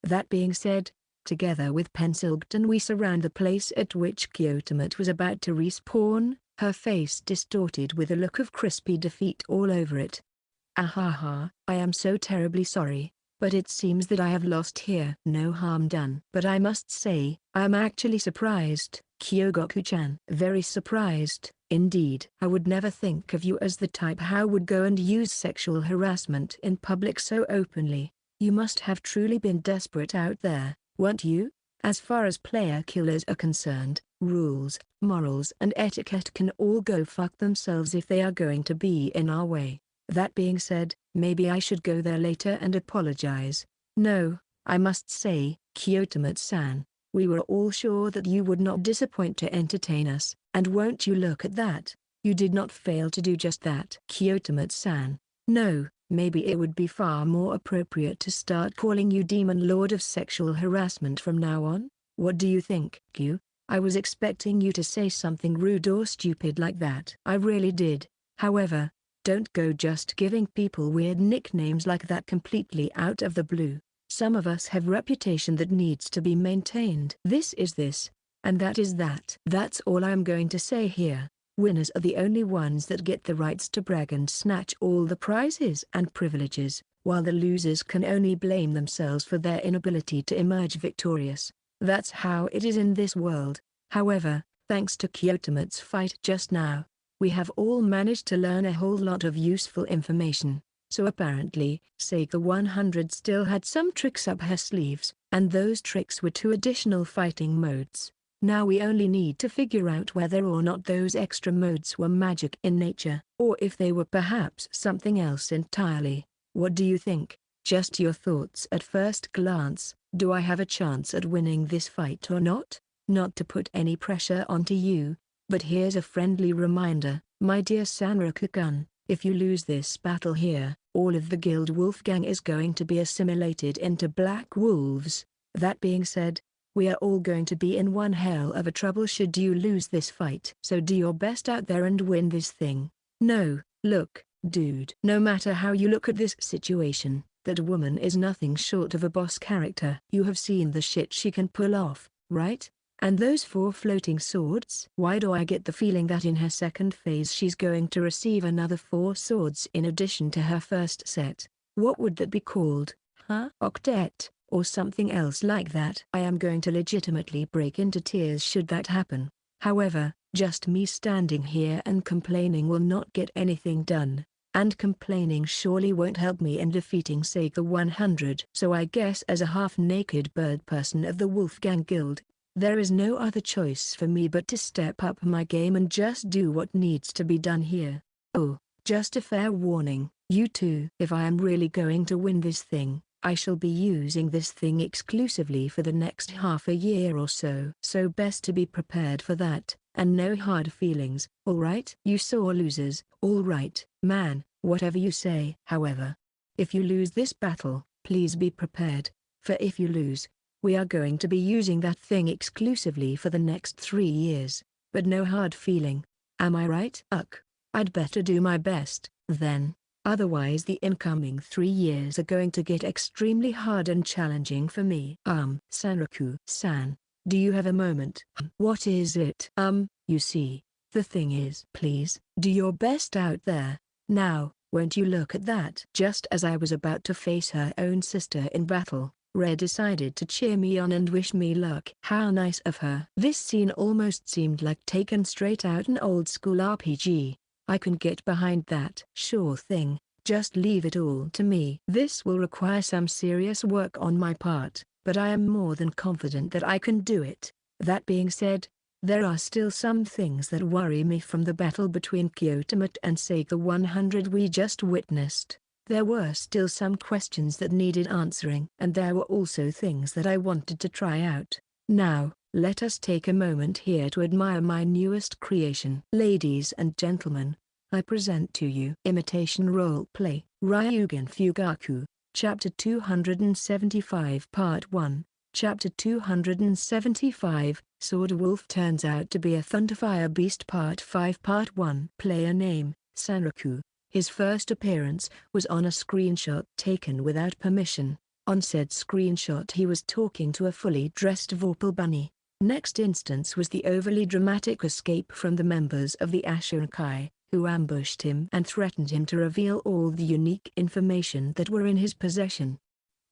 That being said, together with Pensilgton we surround the place at which Kyotomet was about to respawn, her face distorted with a look of crispy defeat all over it. Ahaha, I am so terribly sorry, but it seems that I have lost here. No harm done. But I must say, I am actually surprised, Kyogoku-chan. Very surprised, indeed. I would never think of you as the type who would go and use sexual harassment in public so openly. You must have truly been desperate out there, weren't you? As far as player killers are concerned, rules, morals and etiquette can all go fuck themselves if they are going to be in our way. That being said, maybe I should go there later and apologize. No, I must say, Kyotomet-san, we were all sure that you would not disappoint to entertain us, and won't you look at that, you did not fail to do just that. Kyotomet-san, no. Maybe it would be far more appropriate to start calling you Demon Lord of Sexual Harassment from now on? What do you think, Q? I was expecting you to say something rude or stupid like that. I really did. However, don't go just giving people weird nicknames like that completely out of the blue. Some of us have reputation that needs to be maintained. This is this, and that is that. That's all I'm going to say here. Winners are the only ones that get the rights to brag and snatch all the prizes and privileges, while the losers can only blame themselves for their inability to emerge victorious. That's how it is in this world. However, thanks to Kyotomat's fight just now, we have all managed to learn a whole lot of useful information. So apparently, Sega 100 still had some tricks up her sleeves, and those tricks were 2 additional fighting modes. Now we only need to figure out whether or not those extra modes were magic in nature, or if they were perhaps something else entirely. What do you think? Just your thoughts at first glance. Do I have a chance at winning this fight or not? Not to put any pressure onto you, but here's a friendly reminder, my dear Sanraku-kun, if you lose this battle here, all of the Guild Wolfgang is going to be assimilated into Black Wolves. That being said, we are all going to be in one hell of a trouble should you lose this fight. So do your best out there and win this thing. No, look, dude. No matter how you look at this situation, that woman is nothing short of a boss character. You have seen the shit she can pull off, right? And those 4 floating swords? Why do I get the feeling that in her second phase she's going to receive another 4 swords in addition to her first set? What would that be called? Huh? Octet, or something else like that. I am going to legitimately break into tears should that happen. However, just me standing here and complaining will not get anything done. And complaining surely won't help me in defeating Sega 100. So I guess as a half-naked bird person of the Wolfgang Guild, there is no other choice for me but to step up my game and just do what needs to be done here. Oh, just a fair warning, you two. If I am really going to win this thing, I shall be using this thing exclusively for the next half a year or so. So best to be prepared for that, and no hard feelings, alright? You sore losers. Alright, man, whatever you say. However, if you lose this battle, please be prepared, for if you lose, we are going to be using that thing exclusively for the next 3 years, but no hard feeling. Am I right? I'd better do my best, then. Otherwise the incoming 3 years are going to get extremely hard and challenging for me. Sanraku-san, do you have a moment? What is it? You see, the thing is, please, do your best out there. Now, won't you look at that? Just as I was about to face her own sister in battle, Rare decided to cheer me on and wish me luck. How nice of her. This scene almost seemed like taken straight out an old school RPG. I can get behind that. Sure thing, just leave it all to me. This will require some serious work on my part, but I am more than confident that I can do it. That being said, there are still some things that worry me from the battle between Kyotomat and Sega 100 we just witnessed. There were still some questions that needed answering, and there were also things that I wanted to try out. Now, let us take a moment here to admire my newest creation. Ladies and gentlemen, I present to you Imitation Roleplay, Ryugen Fugaku, Chapter 275 Part 1, Chapter 275, Sword Wolf turns out to be a Thunderfire Beast Part 5 Part 1. Player name, Sanraku. His first appearance was on a screenshot taken without permission. On said screenshot he was talking to a fully dressed Vorpal bunny. Next instance was the overly dramatic escape from the members of the Ashurakai, who ambushed him and threatened him to reveal all the unique information that were in his possession.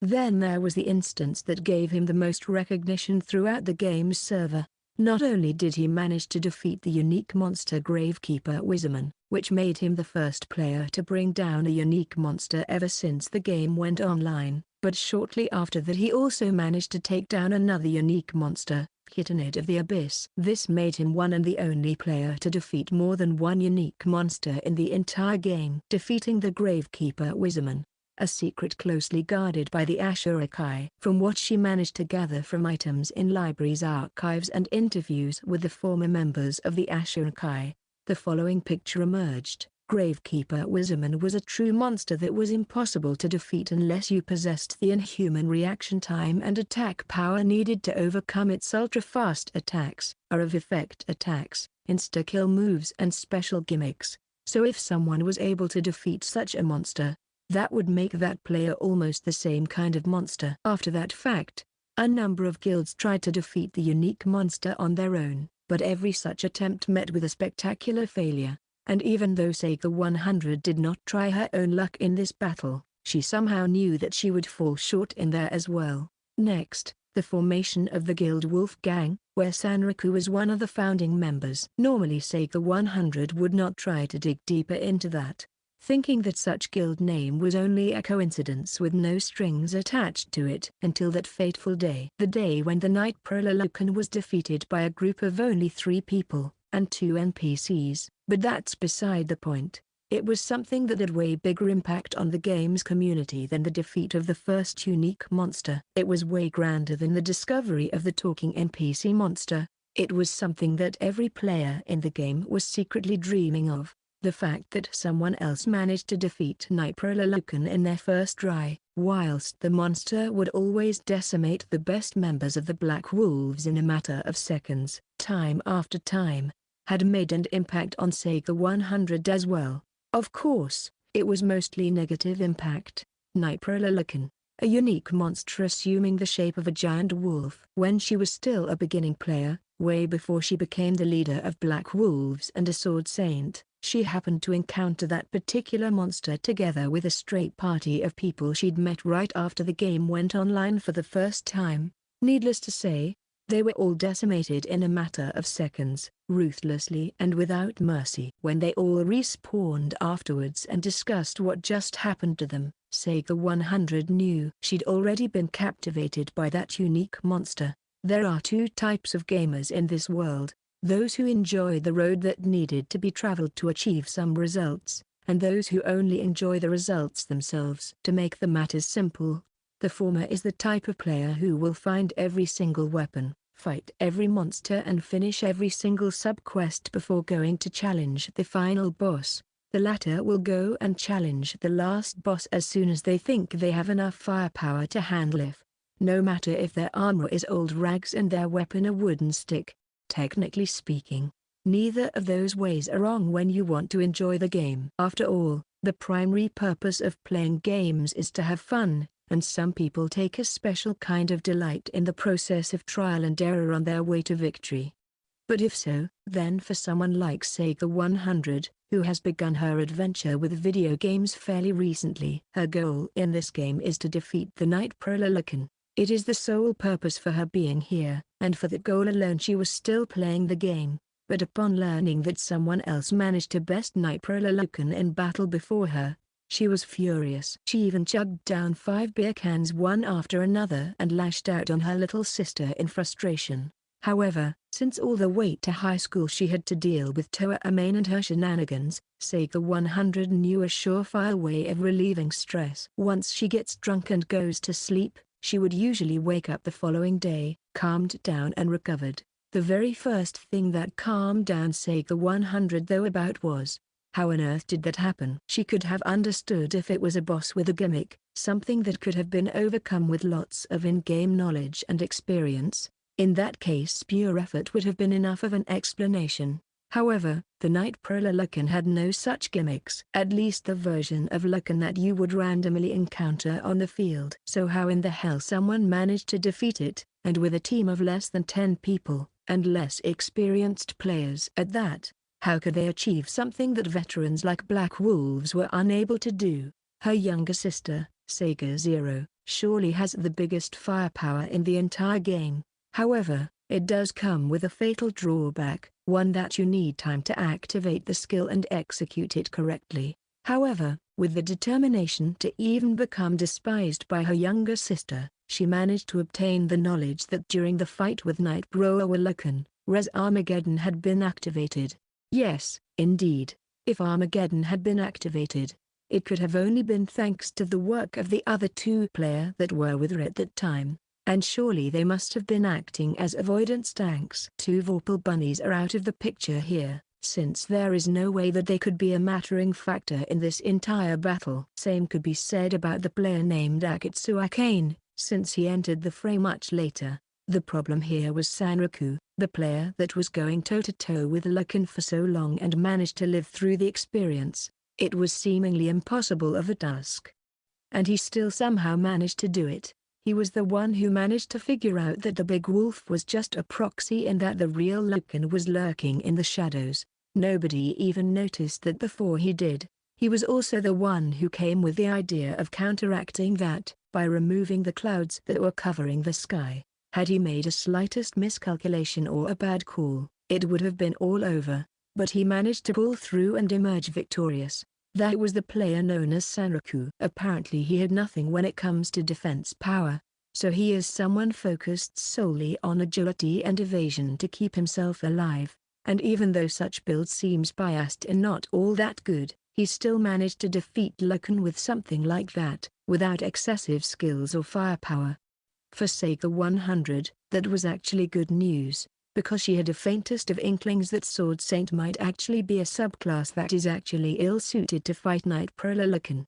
Then there was the instance that gave him the most recognition throughout the game's server. Not only did he manage to defeat the unique monster Gravekeeper Wizardman, which made him the first player to bring down a unique monster ever since the game went online, but shortly after that he also managed to take down another unique monster, Kitanid of the Abyss. This made him one and the only player to defeat more than one unique monster in the entire game. Defeating the Gravekeeper Wizardman, a secret closely guarded by the Ashurakai. From what she managed to gather from items in libraries, archives and interviews with the former members of the Ashurakai, the following picture emerged. Gravekeeper Wizardman was a true monster that was impossible to defeat unless you possessed the inhuman reaction time and attack power needed to overcome its ultra-fast attacks, of-effect attacks, insta-kill moves and special gimmicks. So if someone was able to defeat such a monster, That would make that player almost the same kind of monster. After that fact, a number of guilds tried to defeat the unique monster on their own, but every such attempt met with a spectacular failure. And even though Sega 100 did not try her own luck in this battle, she somehow knew that she would fall short in there as well. Next, the formation of the Guild Wolfgang, where Sanraku was one of the founding members. Normally Sega 100 would not try to dig deeper into that, thinking that such guild name was only a coincidence with no strings attached to it, until that fateful day. The day when the Knight Prololucan was defeated by a group of only 3 people, and 2 NPCs, but that's beside the point. It was something that had way bigger impact on the game's community than the defeat of the first unique monster. It was way grander than the discovery of the talking NPC monster. It was something that every player in the game was secretly dreaming of. The fact that someone else managed to defeat Knight Prololucan in their first try, whilst the monster would always decimate the best members of the Black Wolves in a matter of seconds, time after time, had made an impact on Sega 100 as well. Of course, it was mostly negative impact. Knight Prololucan, a unique monster assuming the shape of a giant wolf. When she was still a beginning player, way before she became the leader of Black Wolves and a Sword Saint, she happened to encounter that particular monster together with a stray party of people she'd met right after the game went online for the first time. Needless to say, they were all decimated in a matter of seconds, ruthlessly and without mercy. When they all respawned afterwards and discussed what just happened to them, Sega 100 knew she'd already been captivated by that unique monster. There are 2 types of gamers in this world: those who enjoy the road that needed to be traveled to achieve some results, and those who only enjoy the results themselves. To make the matters simple, the former is the type of player who will find every single weapon, fight every monster and finish every single sub-quest before going to challenge the final boss. The latter will go and challenge the last boss as soon as they think they have enough firepower to handle it, no matter if their armor is old rags and their weapon a wooden stick. Technically speaking, neither of those ways are wrong when you want to enjoy the game. After all, the primary purpose of playing games is to have fun, and some people take a special kind of delight in the process of trial and error on their way to victory. But if so, then for someone like Sega 100, who has begun her adventure with video games fairly recently, her goal in this game is to defeat the Knight Prololucan. It is the sole purpose for her being here, and for that goal alone she was still playing the game. But upon learning that someone else managed to best Knight Prololucan in battle before her, she was furious. She even chugged down 5 beer cans one after another and lashed out on her little sister in frustration. However, since all the way to high school she had to deal with Toa Amain and her shenanigans, Sega 100 knew a surefire way of relieving stress. Once she gets drunk and goes to sleep, she would usually wake up the following day, calmed down and recovered. The very first thing that calmed down Sega 100 though about was, how on earth did that happen? She could have understood if it was a boss with a gimmick, something that could have been overcome with lots of in-game knowledge and experience. In that case pure effort would have been enough of an explanation. However, the Knight Prololucan had no such gimmicks. At least the version of Lucan that you would randomly encounter on the field. So how in the hell someone managed to defeat it, and with a team of less than 10 people, and less experienced players at that? How could they achieve something that veterans like Black Wolves were unable to do? Her younger sister, Sega Zero, surely has the biggest firepower in the entire game. However, it does come with a fatal drawback, one that you need time to activate the skill and execute it correctly. However, with the determination to even become despised by her younger sister, she managed to obtain the knowledge that during the fight with Knight Prololucan, Res Armageddon had been activated. Yes, indeed, if Armageddon had been activated, it could have only been thanks to the work of the other 2 players that were with her at that time. And surely they must have been acting as avoidance tanks. 2 Vorpal bunnies are out of the picture here, since there is no way that they could be a mattering factor in this entire battle. Same could be said about the player named Akitsu Akane, since he entered the fray much later. The problem here was Sanraku, the player that was going toe-to-toe with Lucan for so long and managed to live through the experience. It was seemingly impossible of a task. And he still somehow managed to do it. He was the one who managed to figure out that the big wolf was just a proxy and that the real Loken was lurking in the shadows. Nobody even noticed that before he did. He was also the one who came with the idea of counteracting that, by removing the clouds that were covering the sky. Had he made a slightest miscalculation or a bad call, it would have been all over. But he managed to pull through and emerge victorious. That was the player known as Sanraku. Apparently he had nothing when it comes to defense power. So he is someone focused solely on agility and evasion to keep himself alive. And even though such build seems biased and not all that good, he still managed to defeat Loken with something like that, without excessive skills or firepower. For Sega 100, that was actually good news, because she had a faintest of inklings that Sword Saint might actually be a subclass that is actually ill-suited to fight Knight Prowler Loken.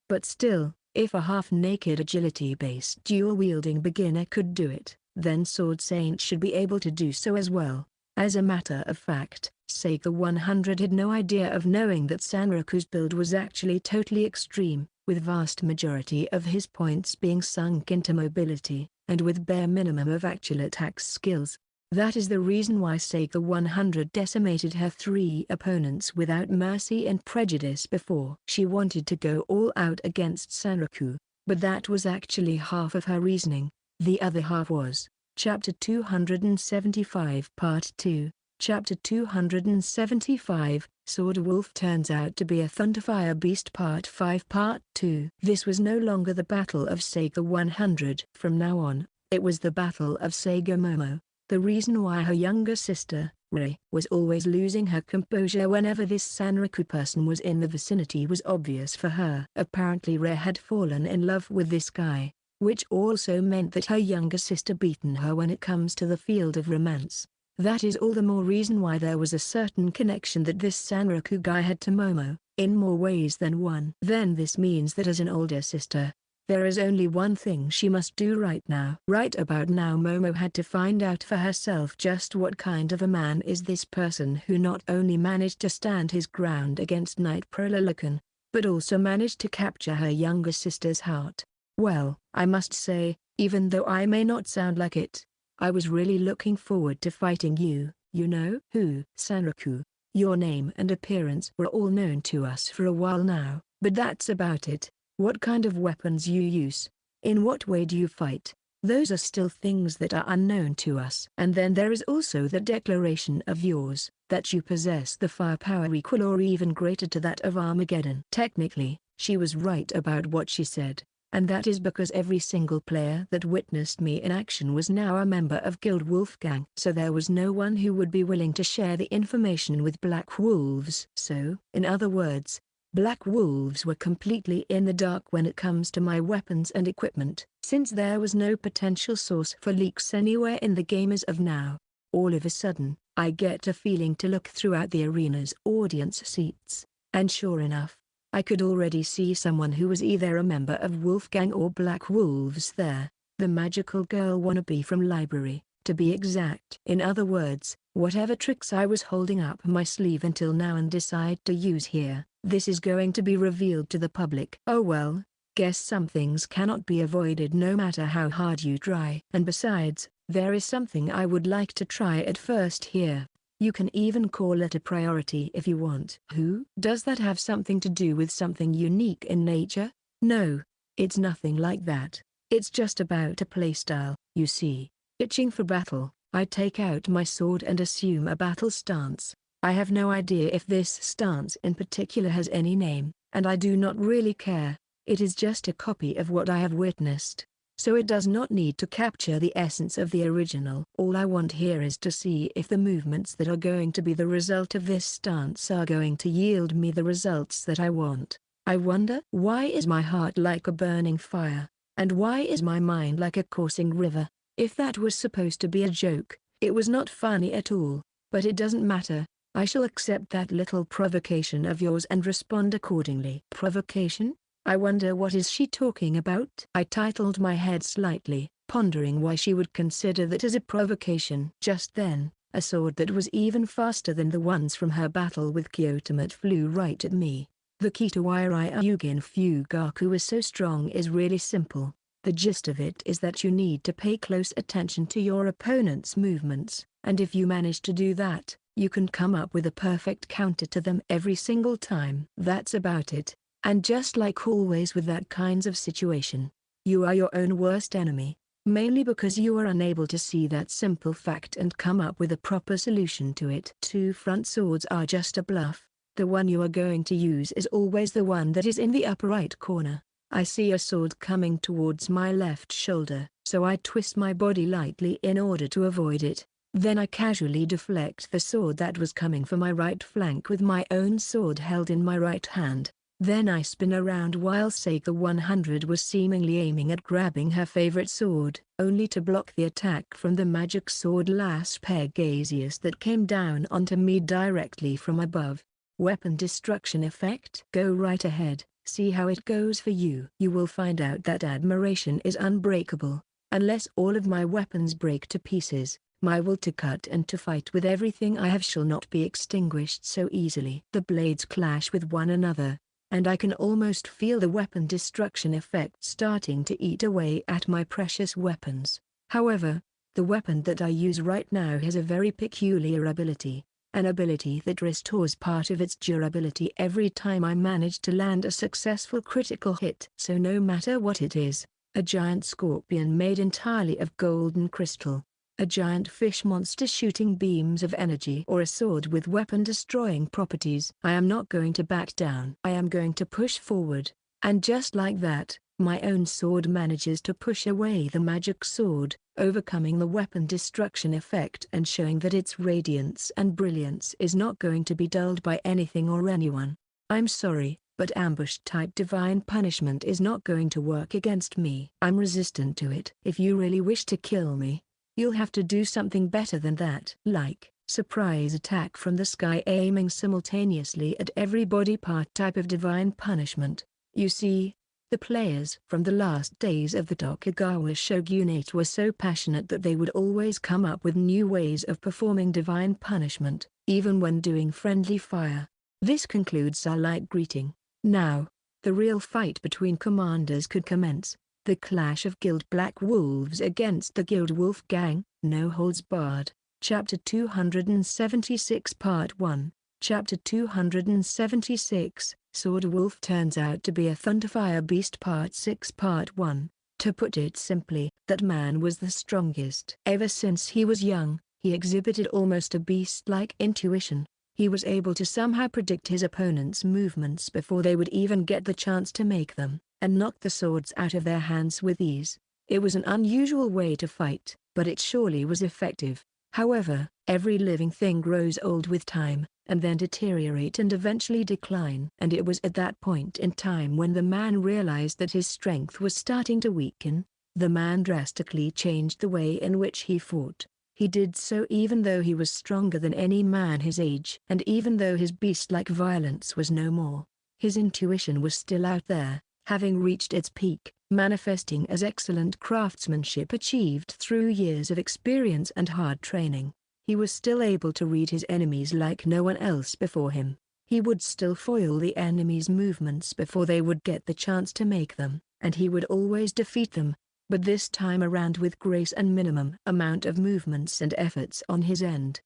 But still, if a half-naked agility-based dual-wielding beginner could do it, then Sword Saint should be able to do so as well. As a matter of fact, Sega 100 had no idea of knowing that Sanraku's build was actually totally extreme, with vast majority of his points being sunk into mobility, and with bare minimum of actual attack skills. That is the reason why Sega 100 decimated her 3 opponents without mercy and prejudice before. She wanted to go all out against Sanraku, but that was actually half of her reasoning. The other half was, Chapter 275 Part 2, Chapter 275, Sword Wolf turns out to be a Thunderfire Beast Part 5 Part 2. This was no longer the Battle of Sega 100. From now on, it was the Battle of Sega Momo. The reason why her younger sister, Rei, was always losing her composure whenever this Sanraku person was in the vicinity was obvious for her. Apparently Rei had fallen in love with this guy, which also meant that her younger sister beaten her when it comes to the field of romance. That is all the more reason why there was a certain connection that this Sanraku guy had to Momo, in more ways than one. Then this means that as an older sister, there is only one thing she must do right now. Right about now Momo had to find out for herself just what kind of a man is this person who not only managed to stand his ground against Knight Prowler Loken, but also managed to capture her younger sister's heart. Well, I must say, even though I may not sound like it, I was really looking forward to fighting you, you know. Who? Sanraku. Your name and appearance were all known to us for a while now, but that's about it. What kind of weapons you use? In what way do you fight? Those are still things that are unknown to us. And then there is also that declaration of yours, that you possess the firepower equal or even greater to that of Armageddon. Technically, she was right about what she said. And that is because every single player that witnessed me in action was now a member of Guild Wolfgang. So there was no one who would be willing to share the information with Black Wolves. So, in other words, Black Wolves were completely in the dark when it comes to my weapons and equipment. Since there was no potential source for leaks anywhere in the game as of now, all of a sudden, I get a feeling to look throughout the arena's audience seats, and sure enough, I could already see someone who was either a member of Wolfgang or Black Wolves there, the magical girl wannabe from Library, to be exact. In other words, whatever tricks I was holding up my sleeve until now and decide to use here, this is going to be revealed to the public. Oh well, guess some things cannot be avoided no matter how hard you try. And besides, there is something I would like to try at first here. You can even call it a priority if you want. Who? Does that have something to do with something unique in nature? No, it's nothing like that. It's just about a playstyle. You see, itching for battle, I take out my sword and assume a battle stance. I have no idea if this stance in particular has any name, and I do not really care. It is just a copy of what I have witnessed. So it does not need to capture the essence of the original. All I want here is to see if the movements that are going to be the result of this stance are going to yield me the results that I want. I wonder, why is my heart like a burning fire, and why is my mind like a coursing river? If that was supposed to be a joke, it was not funny at all, but it doesn't matter. I shall accept that little provocation of yours and respond accordingly. Provocation? I wonder what is she talking about? I titled my head slightly, pondering why she would consider that as a provocation. Just then, a sword that was even faster than the ones from her battle with Kyotomet flew right at me. The key to why Ryujin Fugaku is so strong is really simple. The gist of it is that you need to pay close attention to your opponent's movements, and if you manage to do that, you can come up with a perfect counter to them every single time. That's about it. And just like always with that kinds of situation, you are your own worst enemy, mainly because you are unable to see that simple fact and come up with a proper solution to it. Two front swords are just a bluff. The one you are going to use is always the one that is in the upper right corner. I see a sword coming towards my left shoulder, so I twist my body lightly in order to avoid it. Then I casually deflect the sword that was coming for my right flank with my own sword held in my right hand. Then I spin around while Sega 100 was seemingly aiming at grabbing her favorite sword, only to block the attack from the magic sword Las Pegasius that came down onto me directly from above. Weapon destruction effect? Go right ahead, see how it goes for you. You will find out that admiration is unbreakable. Unless all of my weapons break to pieces, my will to cut and to fight with everything I have shall not be extinguished so easily. The blades clash with one another, and I can almost feel the weapon destruction effect starting to eat away at my precious weapons. However, the weapon that I use right now has a very peculiar ability, an ability that restores part of its durability every time I manage to land a successful critical hit. So no matter what it is, a giant scorpion made entirely of golden crystal, a giant fish monster shooting beams of energy, or a sword with weapon-destroying properties, I am not going to back down. I am going to push forward, and just like that, my own sword manages to push away the magic sword, overcoming the weapon destruction effect and showing that its radiance and brilliance is not going to be dulled by anything or anyone. I'm sorry, but ambush-type divine punishment is not going to work against me. I'm resistant to it. If you really wish to kill me, you'll have to do something better than that. Like, surprise attack from the sky aiming simultaneously at every body part type of divine punishment. You see, the players from the last days of the Tokugawa shogunate were so passionate that they would always come up with new ways of performing divine punishment, even when doing friendly fire. This concludes our light greeting. Now, the real fight between commanders could commence. The clash of Guild Black Wolves against the Guild Wolf Gang, No Holds Barred. Chapter 276 Part 1. Chapter 276, Sword Wolf turns out to be a Thunderfire Beast Part 6 Part 1. To put it simply, that man was the strongest. Ever since he was young, he exhibited almost a beast-like intuition. He was able to somehow predict his opponent's movements before they would even get the chance to make them, and knock the swords out of their hands with ease. It was an unusual way to fight, but it surely was effective. However, every living thing grows old with time, and then deteriorate and eventually decline. And it was at that point in time when the man realized that his strength was starting to weaken. The man drastically changed the way in which he fought. He did so even though he was stronger than any man his age, and even though his beast-like violence was no more. His intuition was still out there, having reached its peak, manifesting as excellent craftsmanship achieved through years of experience and hard training. He was still able to read his enemies like no one else before him. He would still foil the enemy's movements before they would get the chance to make them, and he would always defeat them, but this time around with grace and minimum amount of movements and efforts on his end.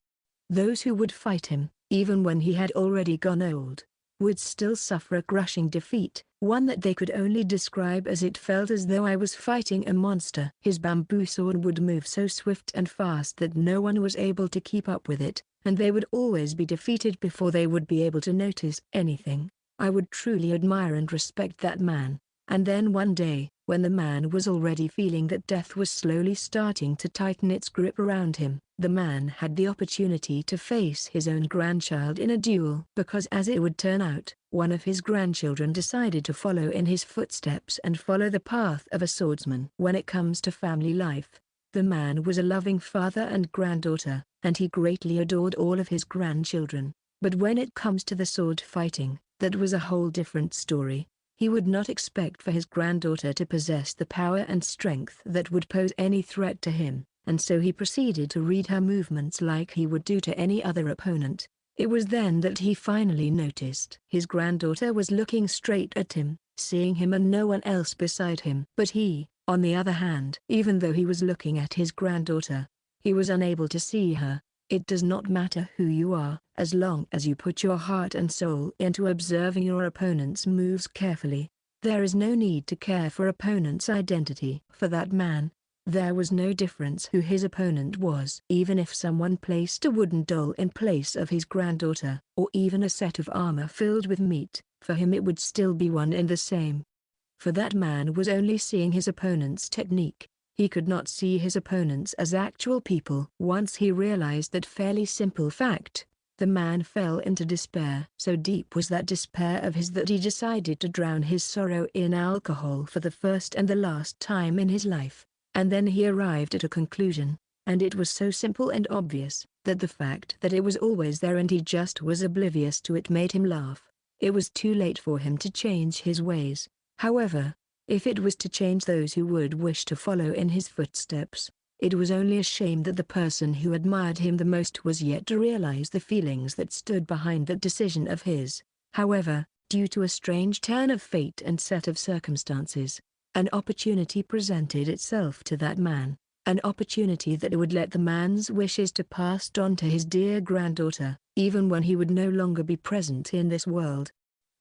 Those who would fight him, even when he had already gone old, would still suffer a crushing defeat, one that they could only describe as it felt as though I was fighting a monster. His bamboo sword would move so swift and fast that no one was able to keep up with it, and they would always be defeated before they would be able to notice anything. I would truly admire and respect that man. And then one day, when the man was already feeling that death was slowly starting to tighten its grip around him, the man had the opportunity to face his own grandchild in a duel. Because as it would turn out, one of his grandchildren decided to follow in his footsteps and follow the path of a swordsman. When it comes to family life, the man was a loving father and granddaughter, and he greatly adored all of his grandchildren. But when it comes to the sword fighting, that was a whole different story. He would not expect for his granddaughter to possess the power and strength that would pose any threat to him, and so he proceeded to read her movements like he would do to any other opponent. It was then that he finally noticed his granddaughter was looking straight at him, seeing him and no one else beside him. But he, on the other hand, even though he was looking at his granddaughter, he was unable to see her. It does not matter who you are, as long as you put your heart and soul into observing your opponent's moves carefully. There is no need to care for opponent's identity. For that man, there was no difference who his opponent was. Even if someone placed a wooden doll in place of his granddaughter, or even a set of armor filled with meat, for him it would still be one and the same. For that man was only seeing his opponent's technique. He could not see his opponents as actual people. Once he realized that fairly simple fact, the man fell into despair. So deep was that despair of his that he decided to drown his sorrow in alcohol for the first and the last time in his life. And then he arrived at a conclusion, and it was so simple and obvious, that the fact that it was always there and he just was oblivious to it made him laugh. It was too late for him to change his ways. However, if it was to change those who would wish to follow in his footsteps, it was only a shame that the person who admired him the most was yet to realize the feelings that stood behind that decision of his. However, due to a strange turn of fate and set of circumstances, an opportunity presented itself to that man, an opportunity that would let the man's wishes to pass on to his dear granddaughter, even when he would no longer be present in this world.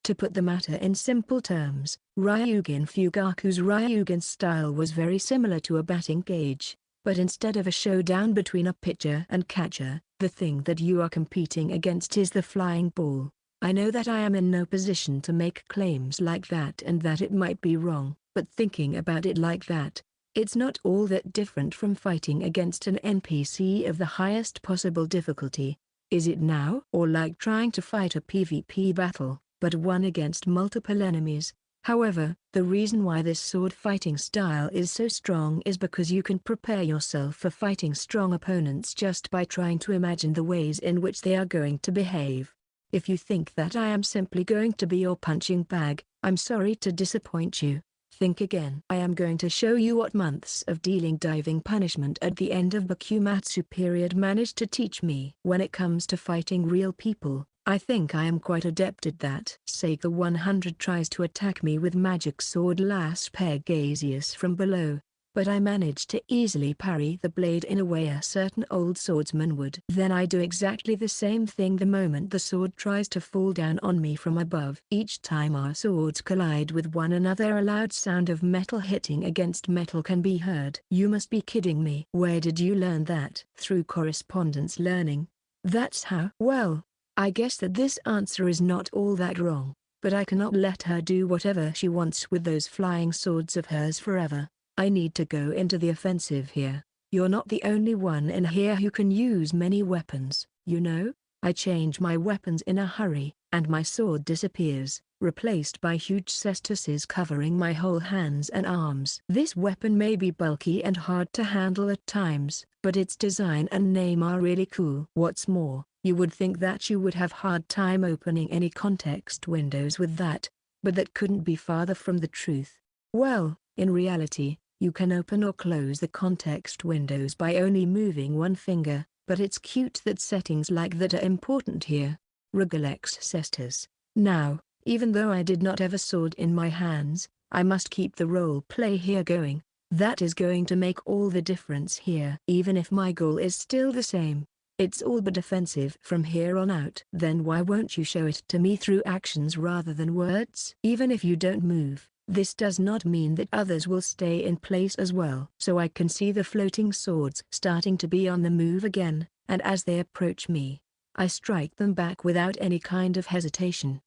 To put the matter in simple terms, Ryugen Fugaku's Ryugen style was very similar to a batting cage, but instead of a showdown between a pitcher and catcher, the thing that you are competing against is the flying ball. I know that I am in no position to make claims like that and that it might be wrong, but thinking about it like that, it's not all that different from fighting against an NPC of the highest possible difficulty, is it now? Or like trying to fight a PvP battle, but one against multiple enemies. However, the reason why this sword fighting style is so strong is because you can prepare yourself for fighting strong opponents just by trying to imagine the ways in which they are going to behave. If you think that I am simply going to be your punching bag, I'm sorry to disappoint you. Think again. I am going to show you what months of dealing diving punishment at the end of Bakumatsu period managed to teach me. When it comes to fighting real people, I think I am quite adept at that. Sega 100 tries to attack me with magic sword Las Pegasius from below, but I manage to easily parry the blade in a way a certain old swordsman would. Then I do exactly the same thing the moment the sword tries to fall down on me from above. Each time our swords collide with one another, a loud sound of metal hitting against metal can be heard. You must be kidding me. Where did you learn that? Through correspondence learning. That's how? Well, I guess that this answer is not all that wrong, but I cannot let her do whatever she wants with those flying swords of hers forever. I need to go into the offensive here. You're not the only one in here who can use many weapons, you know? I change my weapons in a hurry, and my sword disappears, replaced by huge cestus's covering my whole hands and arms. This weapon may be bulky and hard to handle at times, but its design and name are really cool. What's more, you would think that you would have hard time opening any context windows with that, but that couldn't be farther from the truth. Well, in reality, you can open or close the context windows by only moving one finger, but it's cute that settings like that are important here. Regolex Cestus. Now, even though I did not have a sword in my hands, I must keep the role play here going. That is going to make all the difference here. Even if my goal is still the same, it's all but offensive from here on out. Then why won't you show it to me through actions rather than words? Even if you don't move, this does not mean that others will stay in place as well. So I can see the floating swords starting to be on the move again, and as they approach me, I strike them back without any kind of hesitation.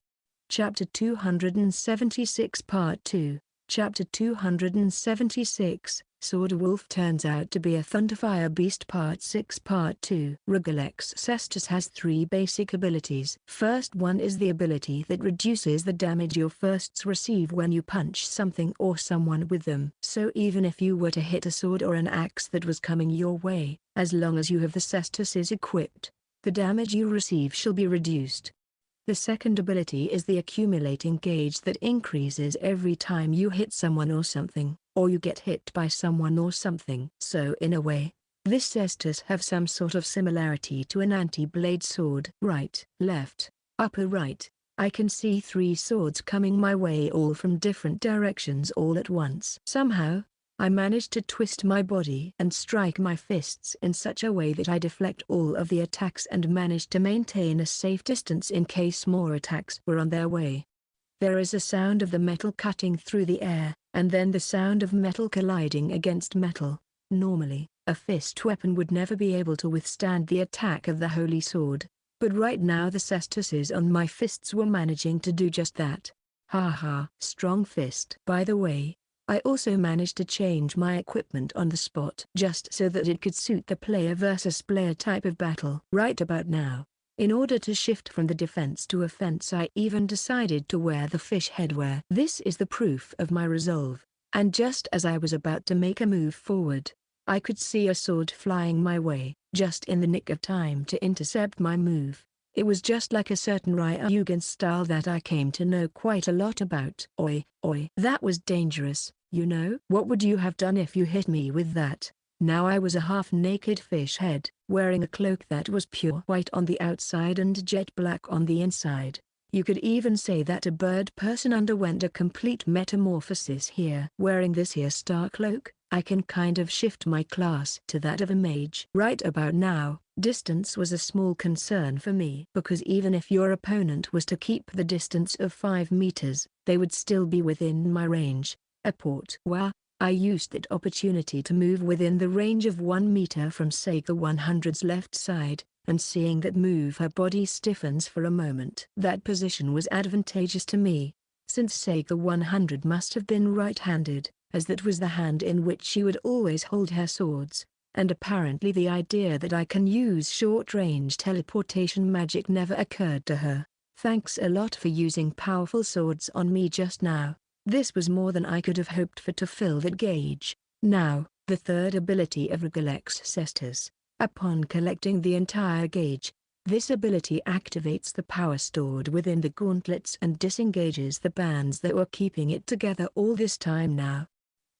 Chapter 276 Part 2. Chapter 276, Sword Wolf turns out to be a Thunderfire Beast Part 6 Part 2. Regolex Cestus has 3 basic abilities. First one is the ability that reduces the damage your fists receive when you punch something or someone with them. So even if you were to hit a sword or an axe that was coming your way, as long as you have the cestus equipped, the damage you receive shall be reduced. The second ability is the accumulating gauge that increases every time you hit someone or something, or you get hit by someone or something. So in a way, This cestus have some sort of similarity to an anti-blade sword. Right, left, upper right. I can see 3 swords coming my way, all from different directions all at once. Somehow, I managed to twist my body and strike my fists in such a way that I deflect all of the attacks and managed to maintain a safe distance in case more attacks were on their way. There is a sound of the metal cutting through the air, and then the sound of metal colliding against metal. Normally, a fist weapon would never be able to withstand the attack of the holy sword, but right now the cestuses on my fists were managing to do just that. Haha. Strong fist. By the way, I also managed to change my equipment on the spot just so that it could suit the player versus player type of battle. Right about now, in order to shift from the defense to offense, I even decided to wear the fish headwear. This is the proof of my resolve, and just as I was about to make a move forward, I could see a sword flying my way, just in the nick of time to intercept my move. It was just like a certain Ryugen style that I came to know quite a lot about. Oi, oi. That was dangerous, you know? What would you have done if you hit me with that? Now I was a half-naked fish head, wearing a cloak that was pure white on the outside and jet black on the inside. You could even say that a bird person underwent a complete metamorphosis here. Wearing this here star cloak, I can kind of shift my class to that of a mage. Right about now, distance was a small concern for me, because even if your opponent was to keep the distance of 5 meters, they would still be within my range. A port. Wow. I used that opportunity to move within the range of 1 meter from Sega 100's left side, and seeing that move, her body stiffens for a moment. That position was advantageous to me, since Sega 100 must have been right-handed, as that was the hand in which she would always hold her swords, and apparently the idea that I can use short-range teleportation magic never occurred to her. Thanks a lot for using powerful swords on me just now. This was more than I could have hoped for to fill that gauge. Now, the third ability of Regilex Cestus. Upon collecting the entire gauge, this ability activates the power stored within the gauntlets and disengages the bands that were keeping it together all this time now.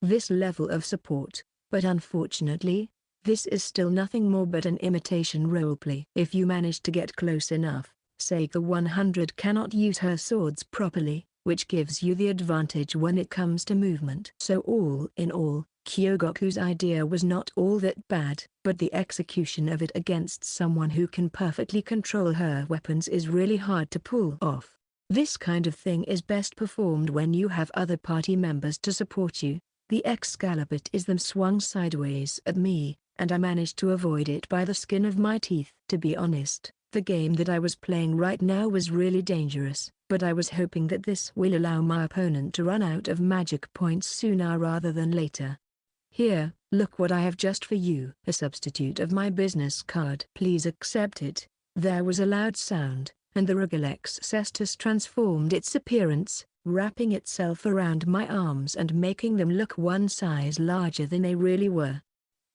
This level of support, but unfortunately, this is still nothing more but an imitation roleplay. If you manage to get close enough, Sega 100 cannot use her swords properly, which gives you the advantage when it comes to movement. So all in all, Kyogoku's idea was not all that bad, but the execution of it against someone who can perfectly control her weapons is really hard to pull off. This kind of thing is best performed when you have other party members to support you. The Excalibur is them swung sideways at me, and I managed to avoid it by the skin of my teeth. To be honest, the game that I was playing right now was really dangerous, but I was hoping that this will allow my opponent to run out of magic points sooner rather than later. Here, look what I have just for you. A substitute of my business card. Please accept it. There was a loud sound, and the Regilex Cestus transformed its appearance, wrapping itself around my arms and making them look one size larger than they really were.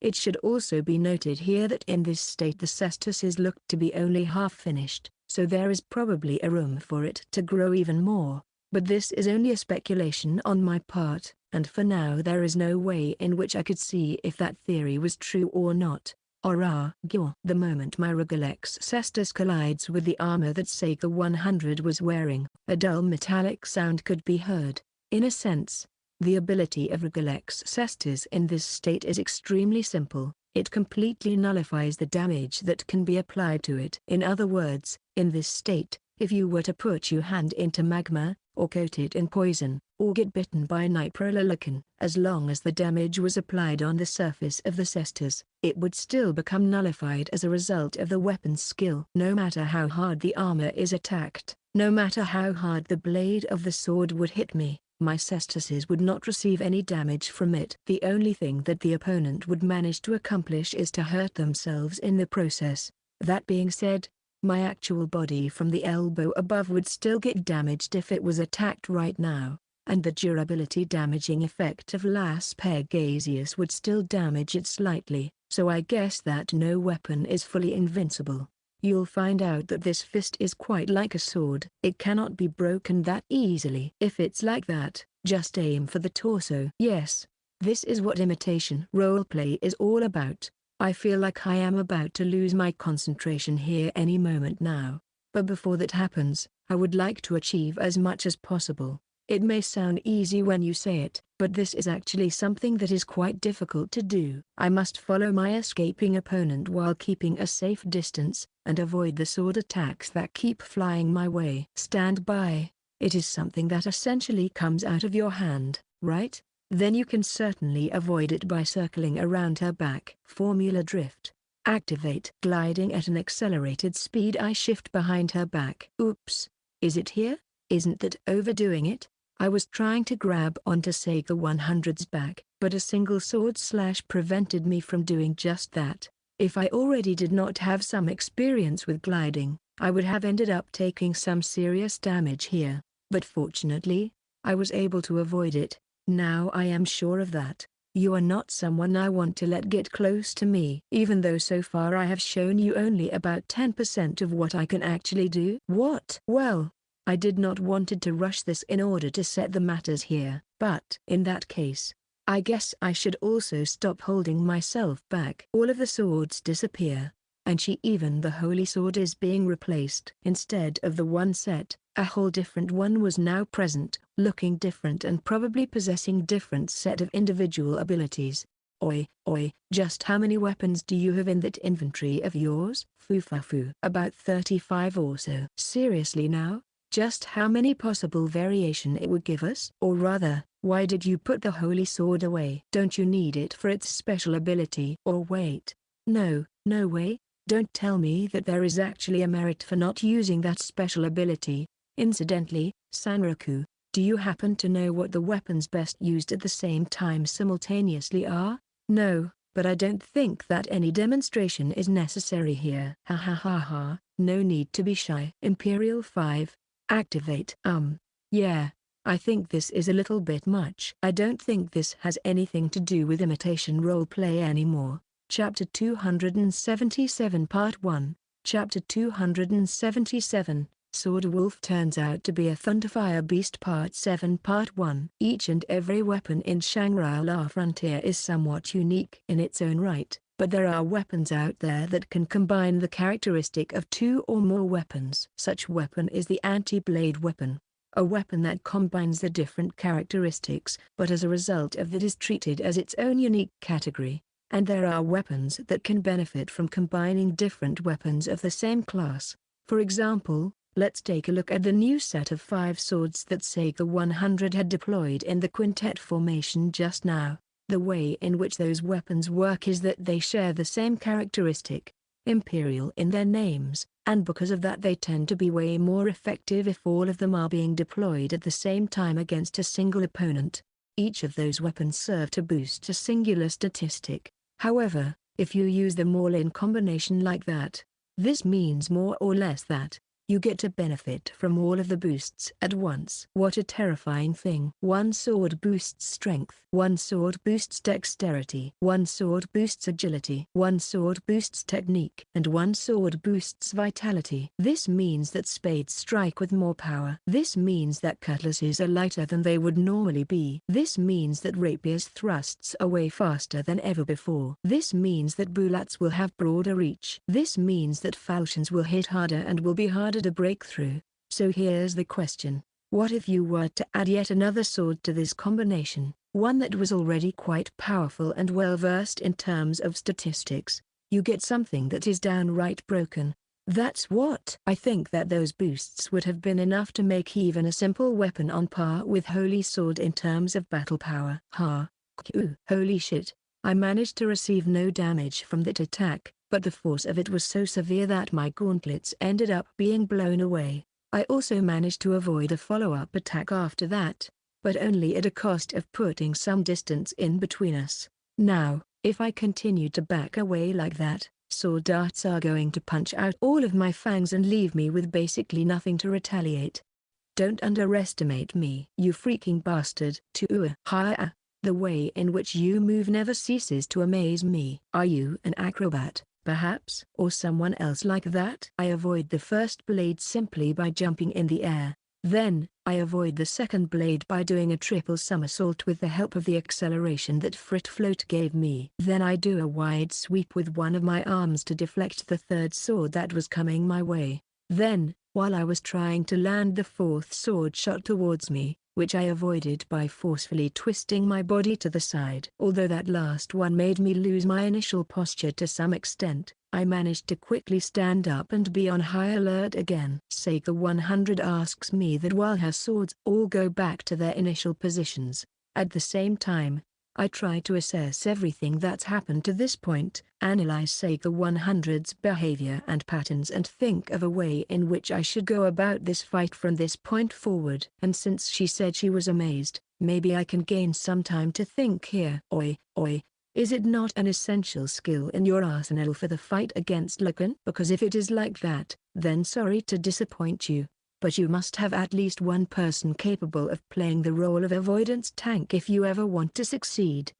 It should also be noted here that in this state the Cestuses looked to be only half finished, so there is probably a room for it to grow even more, but this is only a speculation on my part, and for now there is no way in which I could see if that theory was true or not. The moment my Regilex Cestus collides with the armor that Sega 100 was wearing, a dull metallic sound could be heard. In a sense, the ability of Regilex Cestus in this state is extremely simple. It completely nullifies the damage that can be applied to it. In other words, in this state, if you were to put your hand into magma, or coat it in poison, or get bitten by niprololican, as long as the damage was applied on the surface of the cestus, it would still become nullified as a result of the weapon's skill. No matter how hard the armor is attacked, no matter how hard the blade of the sword would hit me, my cestuses would not receive any damage from it. The only thing that the opponent would manage to accomplish is to hurt themselves in the process. That being said, my actual body from the elbow above would still get damaged if it was attacked right now, and the durability damaging effect of Las Pegasius would still damage it slightly, so I guess that no weapon is fully invincible. You'll find out that this fist is quite like a sword. It cannot be broken that easily. If it's like that, just aim for the torso. Yes, this is what imitation roleplay is all about. I feel like I am about to lose my concentration here any moment now. But before that happens, I would like to achieve as much as possible. It may sound easy when you say it, but this is actually something that is quite difficult to do. I must follow my escaping opponent while keeping a safe distance, and avoid the sword attacks that keep flying my way. Stand by. It is something that essentially comes out of your hand, right? Then you can certainly avoid it by circling around her back. Formula drift. Activate. Gliding at an accelerated speed, I shift behind her back. Oops. Is it here? Isn't that overdoing it? I was trying to grab onto Sega 100's back, but a single sword slash prevented me from doing just that. If I already did not have some experience with gliding, I would have ended up taking some serious damage here. But fortunately, I was able to avoid it. Now I am sure of that. You are not someone I want to let get close to me. Even though so far I have shown you only about 10% of what I can actually do. What? Well, I did not wanted to rush this in order to set the matters here. But in that case, I guess I should also stop holding myself back. All of the swords disappear, and even the holy sword is being replaced. Instead of the one set, a whole different one was now present, looking different and probably possessing different set of individual abilities. Oi, just how many weapons do you have in that inventory of yours? Foo. About 35 or so. Seriously now? Just how many possible variation it would give us? Or rather, why did you put the holy sword away? Don't you need it for its special ability? Or wait. No way. Don't tell me that there is actually a merit for not using that special ability. Incidentally, Sanraku, do you happen to know what the weapons best used at the same time simultaneously are? No, but I don't think that any demonstration is necessary here. Ha, no need to be shy. Imperial 5. Activate. Yeah, I think this is a little bit much. I don't think this has anything to do with imitation roleplay anymore. Chapter 277 Part 1. Chapter 277, Sword Wolf turns out to be a Thunderfire Beast Part 7 Part 1. Each and every weapon in Shangri-La Frontier is somewhat unique in its own right, but there are weapons out there that can combine the characteristic of two or more weapons. Such weapon is the anti-blade weapon. A weapon that combines the different characteristics, but as a result of that is treated as its own unique category. And there are weapons that can benefit from combining different weapons of the same class. For example, let's take a look at the new set of 5 swords that Sega 100 had deployed in the quintet formation just now. The way in which those weapons work is that they share the same characteristic, Imperial, in their names, and because of that they tend to be way more effective if all of them are being deployed at the same time against a single opponent. Each of those weapons serve to boost a singular statistic. However, if you use them all in combination like that, this means more or less that you get to benefit from all of the boosts at once. What a terrifying thing. One sword boosts strength. One sword boosts dexterity. One sword boosts agility. One sword boosts technique. And one sword boosts vitality. This means that spades strike with more power. This means that cutlasses are lighter than they would normally be. This means that rapiers thrusts away faster than ever before. This means that bullets will have broader reach. This means that falchions will hit harder and will be harder to break through. So here's the question. What if you were to add yet another sword to this combination, one that was already quite powerful and well versed in terms of statistics? You get something that is downright broken. That's what I think that those boosts would have been enough to make even a simple weapon on par with Holy Sword in terms of battle power. Holy shit. I managed to receive no damage from that attack, but the force of it was so severe that my gauntlets ended up being blown away. I also managed to avoid a follow-up attack after that, but only at a cost of putting some distance in between us. Now, if I continue to back away like that, sword darts are going to punch out all of my fangs and leave me with basically nothing to retaliate. Don't underestimate me, you freaking bastard. Hiya. The way in which you move never ceases to amaze me. Are you an acrobat, perhaps? Or someone else like that? I avoid the first blade simply by jumping in the air. Then, I avoid the second blade by doing a triple somersault with the help of the acceleration that Frit Float gave me. Then I do a wide sweep with one of my arms to deflect the third sword that was coming my way. Then, while I was trying to land, the fourth sword shot towards me, which I avoided by forcefully twisting my body to the side. Although that last one made me lose my initial posture to some extent, I managed to quickly stand up and be on high alert again. Sega 100 asks me that while her swords all go back to their initial positions, at the same time, I try to assess everything that's happened to this point, analyze Sega 100's behavior and patterns, and think of a way in which I should go about this fight from this point forward. And since she said she was amazed, maybe I can gain some time to think here. Oi, is it not an essential skill in your arsenal for the fight against Lucan? Because if it is like that, then sorry to disappoint you, but you must have at least one person capable of playing the role of avoidance tank if you ever want to succeed.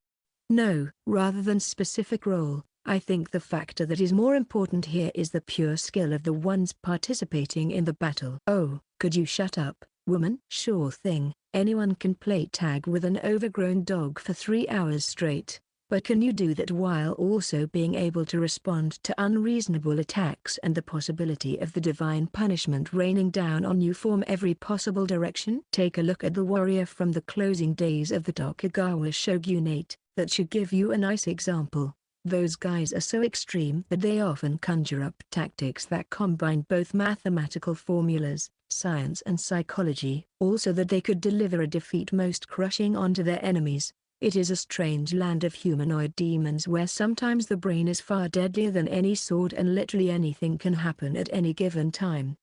No, rather than specific role, I think the factor that is more important here is the pure skill of the ones participating in the battle. Oh, could you shut up, woman? Sure thing, anyone can play tag with an overgrown dog for 3 hours straight. But can you do that while also being able to respond to unreasonable attacks and the possibility of the divine punishment raining down on you from every possible direction? Take a look at the warrior from the closing days of the Tokugawa shogunate. That should give you a nice example. Those guys are so extreme that they often conjure up tactics that combine both mathematical formulas, science and psychology, also that they could deliver a defeat most crushing onto their enemies. It is a strange land of humanoid demons where sometimes the brain is far deadlier than any sword and literally anything can happen at any given time.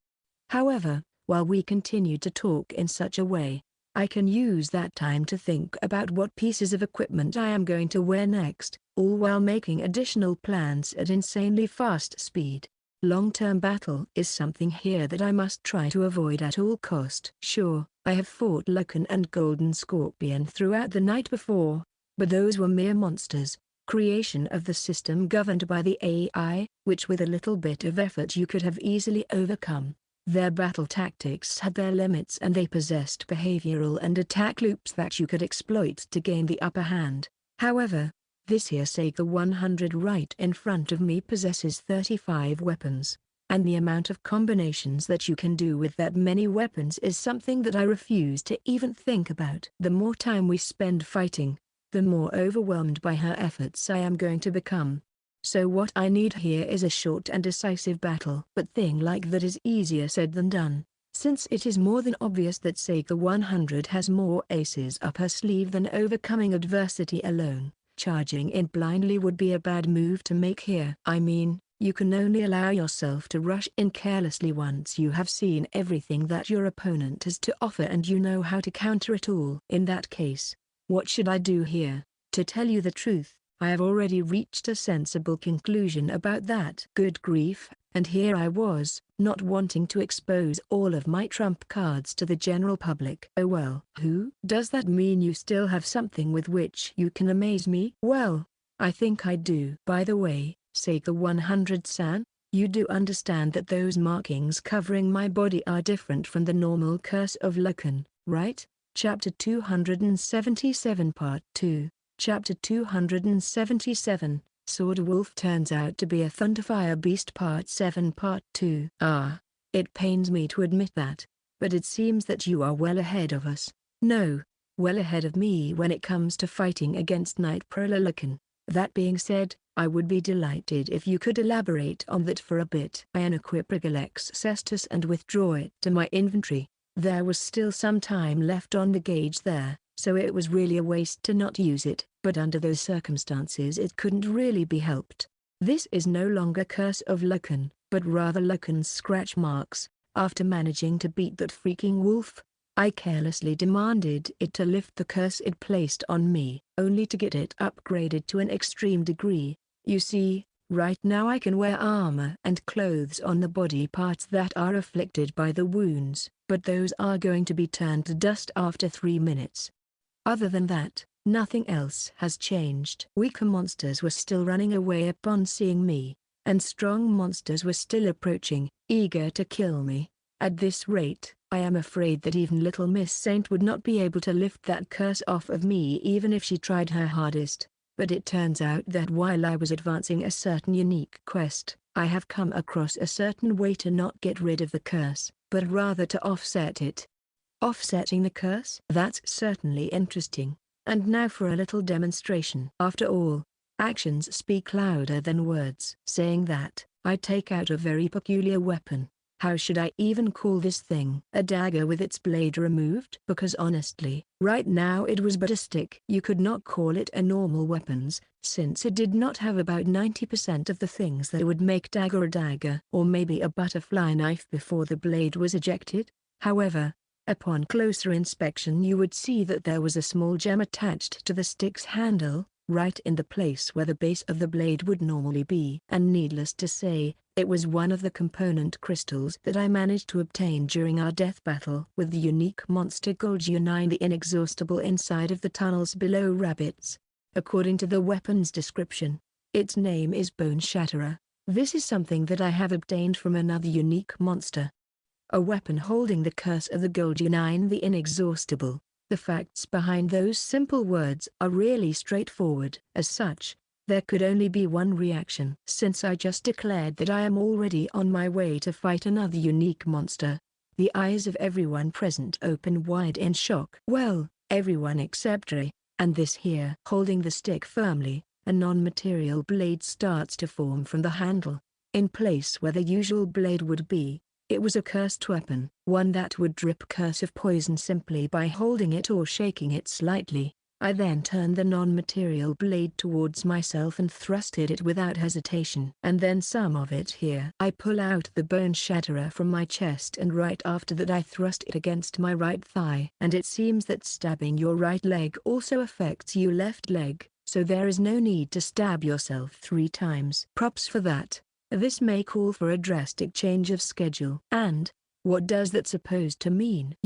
However, while we continue to talk in such a way, I can use that time to think about what pieces of equipment I am going to wear next, all while making additional plans at insanely fast speed. Long-term battle is something here that I must try to avoid at all cost. Sure, I have fought Lucan and Golden Scorpion throughout the night before, but those were mere monsters, creation of the system governed by the AI, which with a little bit of effort you could have easily overcome. Their battle tactics had their limits and they possessed behavioral and attack loops that you could exploit to gain the upper hand. However, this here Sega 100 right in front of me possesses 35 weapons, and the amount of combinations that you can do with that many weapons is something that I refuse to even think about. The more time we spend fighting, the more overwhelmed by her efforts I am going to become. So what I need here is a short and decisive battle. But thing like that is easier said than done, since it is more than obvious that Sega 100 has more aces up her sleeve than overcoming adversity alone. Charging in blindly would be a bad move to make here. I mean, you can only allow yourself to rush in carelessly once you have seen everything that your opponent has to offer and you know how to counter it all. In that case, what should I do here? To tell you the truth, I have already reached a sensible conclusion about that. Good grief, and here I was, not wanting to expose all of my trump cards to the general public. Oh well. Who? Does that mean you still have something with which you can amaze me? Well, I think I do. By the way, Sega 100-san, you do understand that those markings covering my body are different from the normal curse of Lucan, right? Chapter 277 Part 2. Chapter 277, Sword Wolf turns out to be a Thunderfire Beast Part 7 Part 2. It pains me to admit that, but it seems that you are well ahead of us. No, well ahead of me when it comes to fighting against Knight Prowler Lucan. That being said, I would be delighted if you could elaborate on that for a bit. I unequip Regalex Cestus and withdraw it to my inventory. There was still some time left on the gauge there, so it was really a waste to not use it, but under those circumstances it couldn't really be helped. This is no longer Curse of Lucan, but rather Lucan's scratch marks. After managing to beat that freaking wolf, I carelessly demanded it to lift the curse it placed on me, only to get it upgraded to an extreme degree. You see, right now I can wear armor and clothes on the body parts that are afflicted by the wounds, but those are going to be turned to dust after 3 minutes. Other than that, nothing else has changed. Weaker monsters were still running away upon seeing me, and strong monsters were still approaching, eager to kill me. At this rate, I am afraid that even little Miss Saint would not be able to lift that curse off of me even if she tried her hardest. But it turns out that while I was advancing a certain unique quest, I have come across a certain way to not get rid of the curse, but rather to offset it. Offsetting the curse? That's certainly interesting. And now for a little demonstration. After all, actions speak louder than words. Saying that, I take out a very peculiar weapon. How should I even call this thing? A dagger with its blade removed? Because honestly, right now it was but a stick. You could not call it a normal weapons, since it did not have about 90% of the things that would make dagger a dagger. Or maybe a butterfly knife before the blade was ejected? However, upon closer inspection you would see that there was a small gem attached to the stick's handle, right in the place where the base of the blade would normally be. And needless to say, it was one of the component crystals that I managed to obtain during our death battle with the unique monster Goldunine the Inexhaustible inside of the tunnels below Rabbits. According to the weapon's description, its name is Bone Shatterer. This is something that I have obtained from another unique monster. A weapon holding the curse of the Goldunine the Inexhaustible. The facts behind those simple words are really straightforward. As such, there could only be one reaction. Since I just declared that I am already on my way to fight another unique monster, the eyes of everyone present open wide in shock. Well, everyone except Ray, and this here. Holding the stick firmly, a non-material blade starts to form from the handle. In place where the usual blade would be, it was a cursed weapon, one that would drip curse of poison simply by holding it or shaking it slightly. I then turned the non-material blade towards myself and thrusted it without hesitation. And then some of it here. I pull out the Bone Shatterer from my chest and right after that I thrust it against my right thigh. And it seems that stabbing your right leg also affects your left leg, so there is no need to stab yourself 3 times. Props for that. This may call for a drastic change of schedule. And, what does that supposed to mean?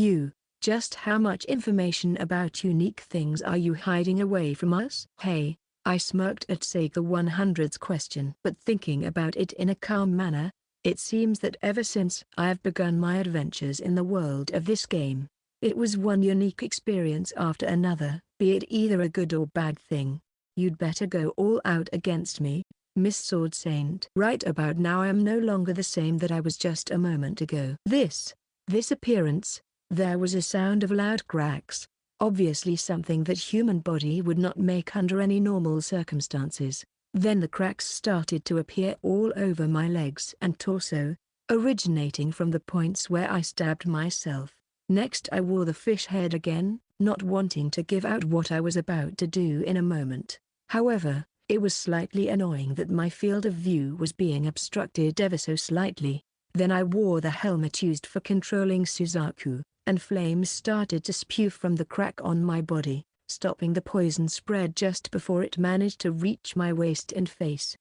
Just how much information about unique things are you hiding away from us? Hey, I smirked at Sega 100's question. But thinking about it in a calm manner, it seems that ever since I have begun my adventures in the world of this game, it was one unique experience after another, be it either a good or bad thing. You'd better go all out against me, Miss Sword Saint. Right about now I am no longer the same that I was just a moment ago. This appearance. There was a sound of loud cracks, obviously something that human body would not make under any normal circumstances. Then the cracks started to appear all over my legs and torso, originating from the points where I stabbed myself. Next I wore the fish head again, not wanting to give out what I was about to do in a moment. However, it was slightly annoying that my field of view was being obstructed ever so slightly. Then I wore the helmet used for controlling Suzaku, and flames started to spew from the crack on my body, stopping the poison spread just before it managed to reach my waist and face.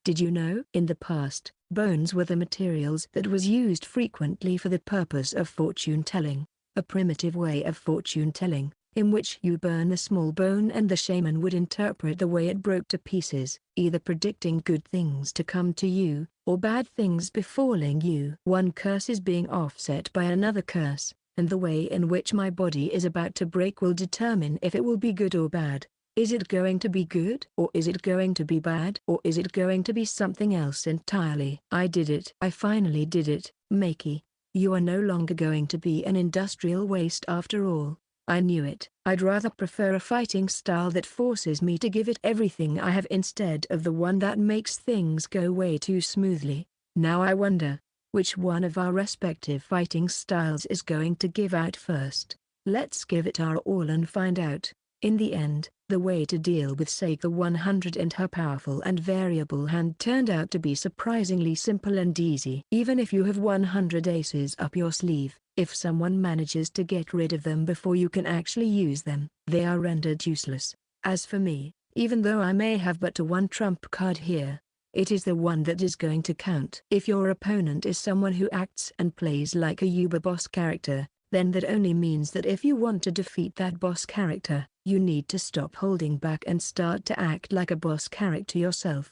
Did you know? In the past, bones were the materials that was used frequently for the purpose of fortune-telling, a primitive way of fortune-telling, in which you burn a small bone and the shaman would interpret the way it broke to pieces, either predicting good things to come to you, or bad things befalling you. One curse is being offset by another curse, and the way in which my body is about to break will determine if it will be good or bad. Is it going to be good? Or is it going to be bad? Or is it going to be something else entirely? I did it. I finally did it, Makey. You are no longer going to be an industrial waste after all. I knew it. I'd rather prefer a fighting style that forces me to give it everything I have instead of the one that makes things go way too smoothly. Now I wonder, which one of our respective fighting styles is going to give out first? Let's give it our all and find out. In the end, the way to deal with Sega 100 and her powerful and variable hand turned out to be surprisingly simple and easy. Even if you have 100 aces up your sleeve, if someone manages to get rid of them before you can actually use them, they are rendered useless. As for me, even though I may have but one trump card here, it is the one that is going to count. If your opponent is someone who acts and plays like a Uber boss character, then that only means that if you want to defeat that boss character, you need to stop holding back and start to act like a boss character yourself.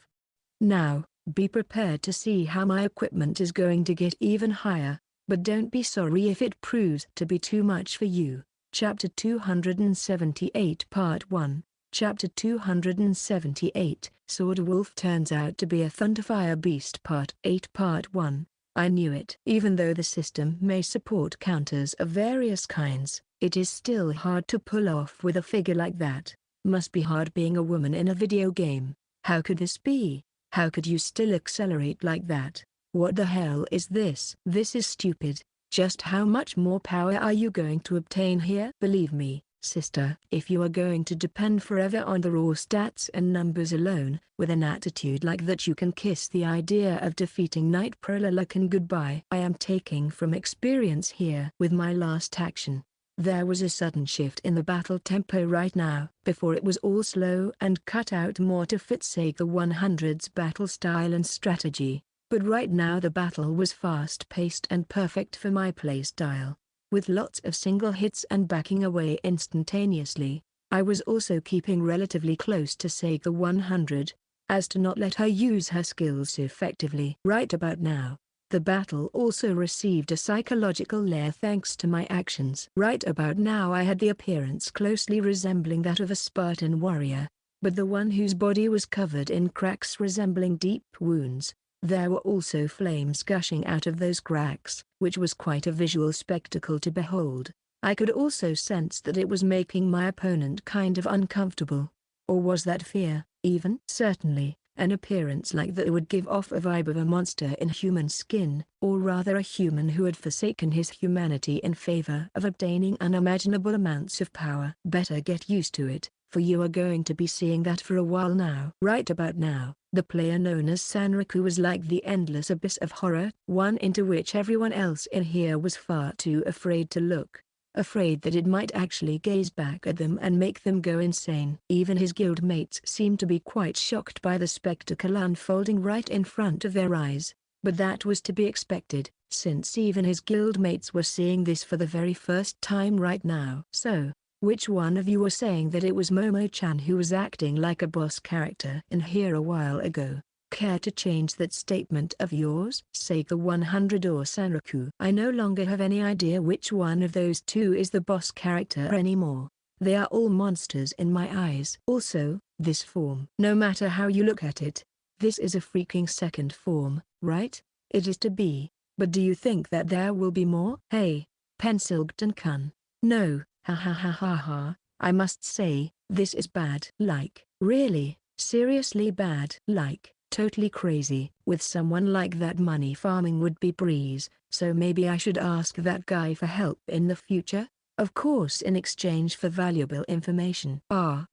Now, be prepared to see how my equipment is going to get even higher. But don't be sorry if it proves to be too much for you. Chapter 278 Part 1. Chapter 278, Sword Wolf turns out to be a Thunderfire Beast. Part 8 Part 1. I knew it. Even though the system may support counters of various kinds, it is still hard to pull off with a figure like that. Must be hard being a woman in a video game. How could this be? How could you still accelerate like that? What the hell is this? This is stupid. Just how much more power are you going to obtain here? Believe me, sister, if you are going to depend forever on the raw stats and numbers alone, with an attitude like that, you can kiss the idea of defeating Knight Prolalakan goodbye. I am taking from experience here. With my last action, there was a sudden shift in the battle tempo right now. Before it was all slow and cut out more to fit Sega 100's battle style and strategy. But right now the battle was fast-paced and perfect for my playstyle. With lots of single hits and backing away instantaneously, I was also keeping relatively close to Sega 100, as to not let her use her skills effectively. Right about now, the battle also received a psychological layer thanks to my actions. Right about now I had the appearance closely resembling that of a Spartan warrior, but the one whose body was covered in cracks resembling deep wounds. There were also flames gushing out of those cracks, which was quite a visual spectacle to behold. I could also sense that it was making my opponent kind of uncomfortable. Or was that fear, even? Certainly, an appearance like that would give off a vibe of a monster in human skin, or rather a human who had forsaken his humanity in favor of obtaining unimaginable amounts of power. Better get used to it, for you are going to be seeing that for a while now. Right about now, the player known as Sanraku was like the endless abyss of horror, one into which everyone else in here was far too afraid to look. Afraid that it might actually gaze back at them and make them go insane. Even his guildmates seemed to be quite shocked by the spectacle unfolding right in front of their eyes. But that was to be expected, since even his guildmates were seeing this for the very first time right now. So, which one of you were saying that it was Momo-chan who was acting like a boss character in here a while ago? Care to change that statement of yours? Sega 100 or Sanraku? I no longer have any idea which one of those two is the boss character anymore. They are all monsters in my eyes. Also, this form. No matter how you look at it, this is a freaking second form, right? It is to be. But do you think that there will be more? Hey, Pencilgton-kun. No. Ha ha ha ha ha, I must say, this is bad. Like, really, seriously bad. Like, totally crazy. With someone like that, money farming would be breeze, so maybe I should ask that guy for help in the future? Of course, in exchange for valuable information.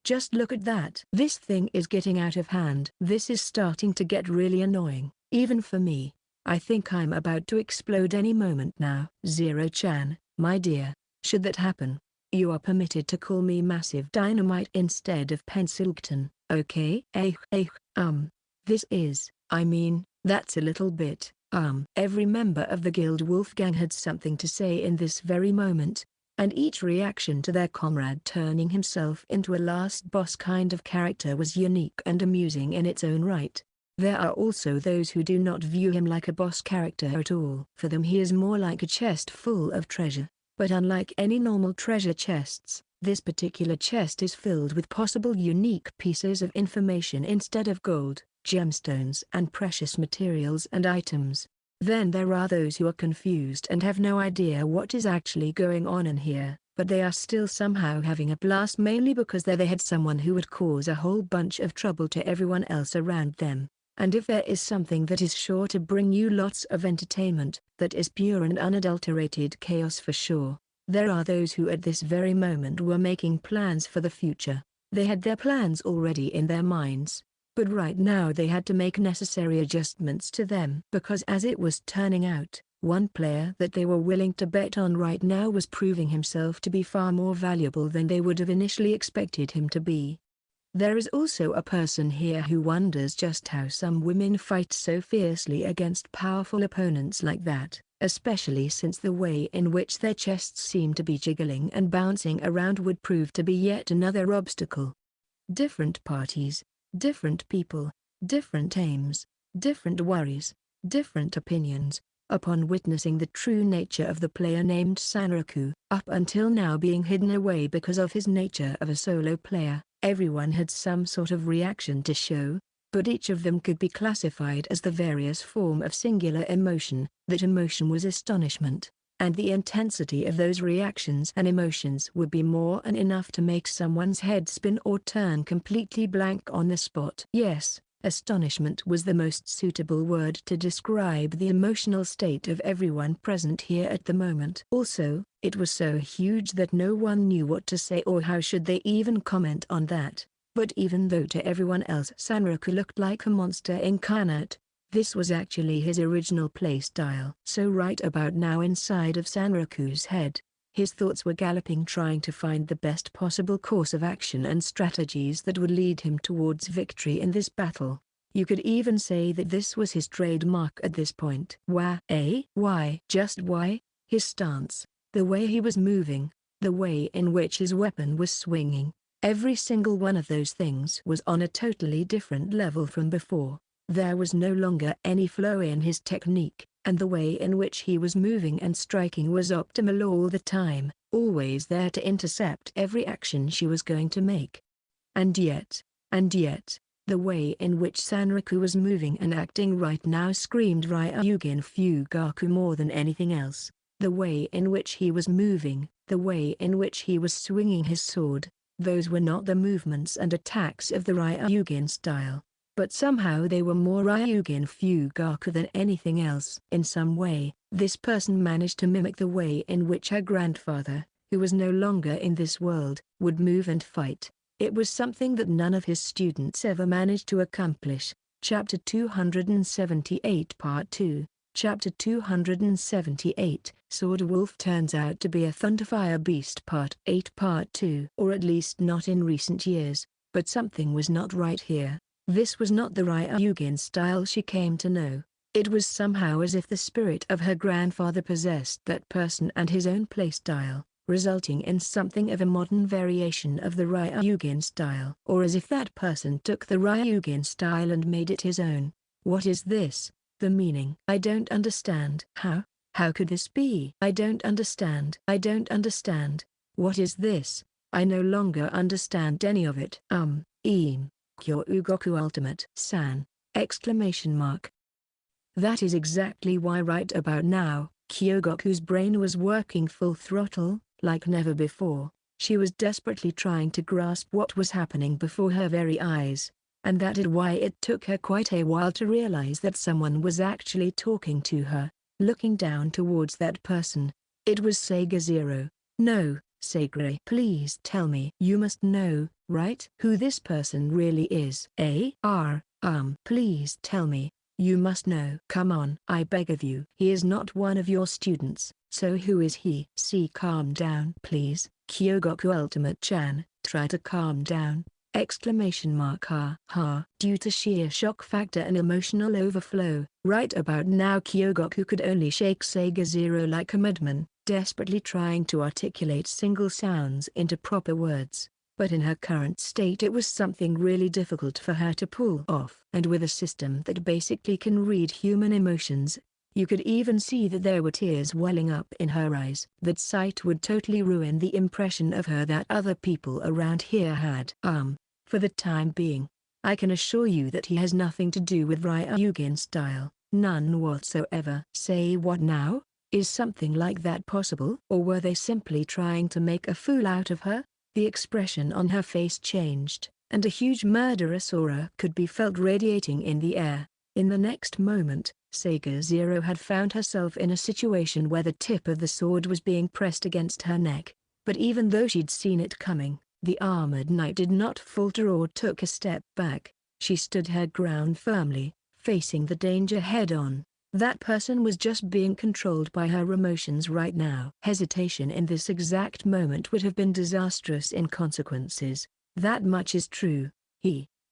Just look at that. This thing is getting out of hand. This is starting to get really annoying, even for me. I think I'm about to explode any moment now. Zero-chan, my dear, should that happen, you are permitted to call me Massive Dynamite instead of Pencilgton, okay? This is, that's a little bit, Every member of the guild Wolfgang had something to say in this very moment, and each reaction to their comrade turning himself into a last boss kind of character was unique and amusing in its own right. There are also those who do not view him like a boss character at all. For them he is more like a chest full of treasure. But unlike any normal treasure chests, this particular chest is filled with possible unique pieces of information instead of gold, gemstones and precious materials and items. Then there are those who are confused and have no idea what is actually going on in here, but they are still somehow having a blast, mainly because they had someone who would cause a whole bunch of trouble to everyone else around them. And if there is something that is sure to bring you lots of entertainment, that is pure and unadulterated chaos for sure. There are those who at this very moment were making plans for the future. They had their plans already in their minds, but right now they had to make necessary adjustments to them. Because as it was turning out, one player that they were willing to bet on right now was proving himself to be far more valuable than they would have initially expected him to be. There is also a person here who wonders just how some women fight so fiercely against powerful opponents like that, especially since the way in which their chests seem to be jiggling and bouncing around would prove to be yet another obstacle. Different parties, different people, different aims, different worries, different opinions, Upon witnessing the true nature of the player named Sanraku, up until now being hidden away because of his nature of a solo player, everyone had some sort of reaction to show, but each of them could be classified as the various form of singular emotion. That emotion was astonishment, and the intensity of those reactions and emotions would be more than enough to make someone's head spin or turn completely blank on the spot. Yes, astonishment was the most suitable word to describe the emotional state of everyone present here at the moment. Also, it was so huge that no one knew what to say or how should they even comment on that. But even though to everyone else Sanraku looked like a monster incarnate, this was actually his original playstyle. So right about now inside of Sanraku's head, his thoughts were galloping, trying to find the best possible course of action and strategies that would lead him towards victory in this battle. You could even say that this was his trademark at this point. Why? Just why? His stance, the way he was moving, the way in which his weapon was swinging. Every single one of those things was on a totally different level from before. There was no longer any flow in his technique, and the way in which he was moving and striking was optimal all the time, always there to intercept every action she was going to make. And yet, the way in which Sanraku was moving and acting right now screamed Ryugen Fugaku more than anything else. The way in which he was moving, the way in which he was swinging his sword, those were not the movements and attacks of the Ryugen style. But somehow they were more Ryugen Fugaku than anything else. In some way, this person managed to mimic the way in which her grandfather, who was no longer in this world, would move and fight. It was something that none of his students ever managed to accomplish. Chapter 278 Part 2, Chapter 278, Sword Wolf turns out to be a Thunderfire Beast Part 8 Part 2. Or at least not in recent years, but something was not right here. This was not the Ryugen style she came to know. It was somehow as if the spirit of her grandfather possessed that person and his own playstyle, resulting in something of a modern variation of the Ryugen style. Or as if that person took the Ryugen style and made it his own. What is this? The meaning? I don't understand. How? How could this be? I don't understand. I don't understand. What is this? I no longer understand any of it. Kyo Ugoku Ultimate San! Exclamation mark. That is exactly why right about now, Kyogoku's brain was working full throttle, like never before. She was desperately trying to grasp what was happening before her very eyes, and that is why it took her quite a while to realize that someone was actually talking to her. Looking down towards that person, it was Sega Zero. No, Sega, please tell me. You must know, right? Who this person really is. Please tell me. You must know. Come on, I beg of you. He is not one of your students, so who is he? Calm down please. Kyogoku Ultimate-chan, try to calm down. Exclamation mark. Due to sheer shock factor and emotional overflow, right about now Kyogoku could only shake Sega Zero like a madman, desperately trying to articulate single sounds into proper words. But in her current state it was something really difficult for her to pull off. And with a system that basically can read human emotions, you could even see that there were tears welling up in her eyes. That sight would totally ruin the impression of her that other people around here had. For the time being, I can assure you that he has nothing to do with Ryugen style, none whatsoever. Say what now? Is something like that possible? Or were they simply trying to make a fool out of her? The expression on her face changed, and a huge murderous aura could be felt radiating in the air. In the next moment, Sega Zero had found herself in a situation where the tip of the sword was being pressed against her neck. But even though she'd seen it coming, the armored knight did not falter or took a step back. She stood her ground firmly, facing the danger head-on. That person was just being controlled by her emotions right now. Hesitation in this exact moment would have been disastrous in consequences. That much is true.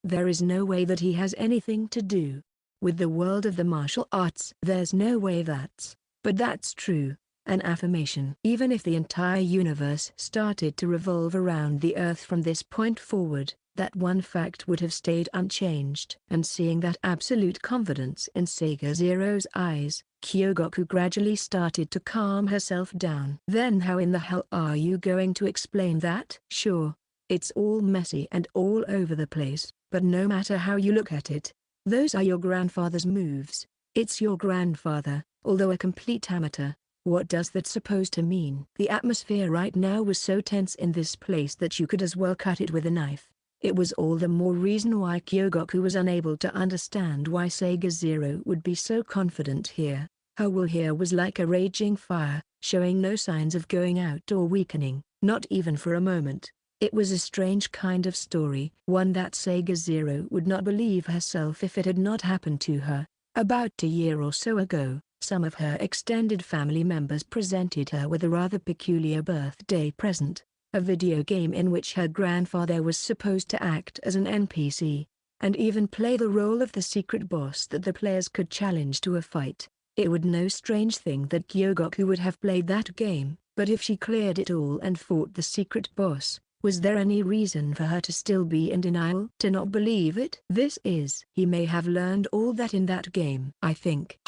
There is no way that he has anything to do with the world of the martial arts. There's no way but that's true. An affirmation. Even if the entire universe started to revolve around the Earth from this point forward, that one fact would have stayed unchanged. And seeing that absolute confidence in Sega Zero's eyes, Kyogoku gradually started to calm herself down. Then how in the hell are you going to explain that? Sure, it's all messy and all over the place, but no matter how you look at it, those are your grandfather's moves. It's your grandfather, although a complete amateur. What does that supposed to mean? The atmosphere right now was so tense in this place that you could as well cut it with a knife. It was all the more reason why Kyogoku was unable to understand why Sega Zero would be so confident here. Her will here was like a raging fire, showing no signs of going out or weakening, not even for a moment. It was a strange kind of story, one that Sega Zero would not believe herself if it had not happened to her. About a year or so ago, some of her extended family members presented her with a rather peculiar birthday present, a video game in which her grandfather was supposed to act as an NPC, and even play the role of the secret boss that the players could challenge to a fight. It would no strange thing that Kyogoku would have played that game, but if she cleared it all and fought the secret boss, was there any reason for her to still be in denial? To not believe it? He may have learned all that in that game. I think.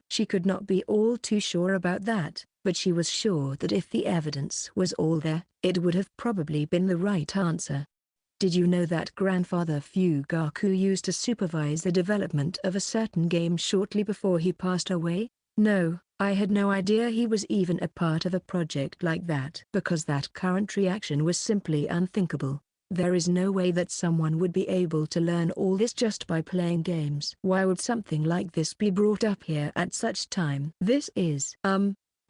She could not be all too sure about that, but she was sure that if the evidence was all there, it would have probably been the right answer. Did you know that Grandfather Fugaku used to supervise the development of a certain game shortly before he passed away? No, I had no idea he was even a part of a project like that. Because that current reaction was simply unthinkable. There is no way that someone would be able to learn all this just by playing games. Why would something like this be brought up here at such time?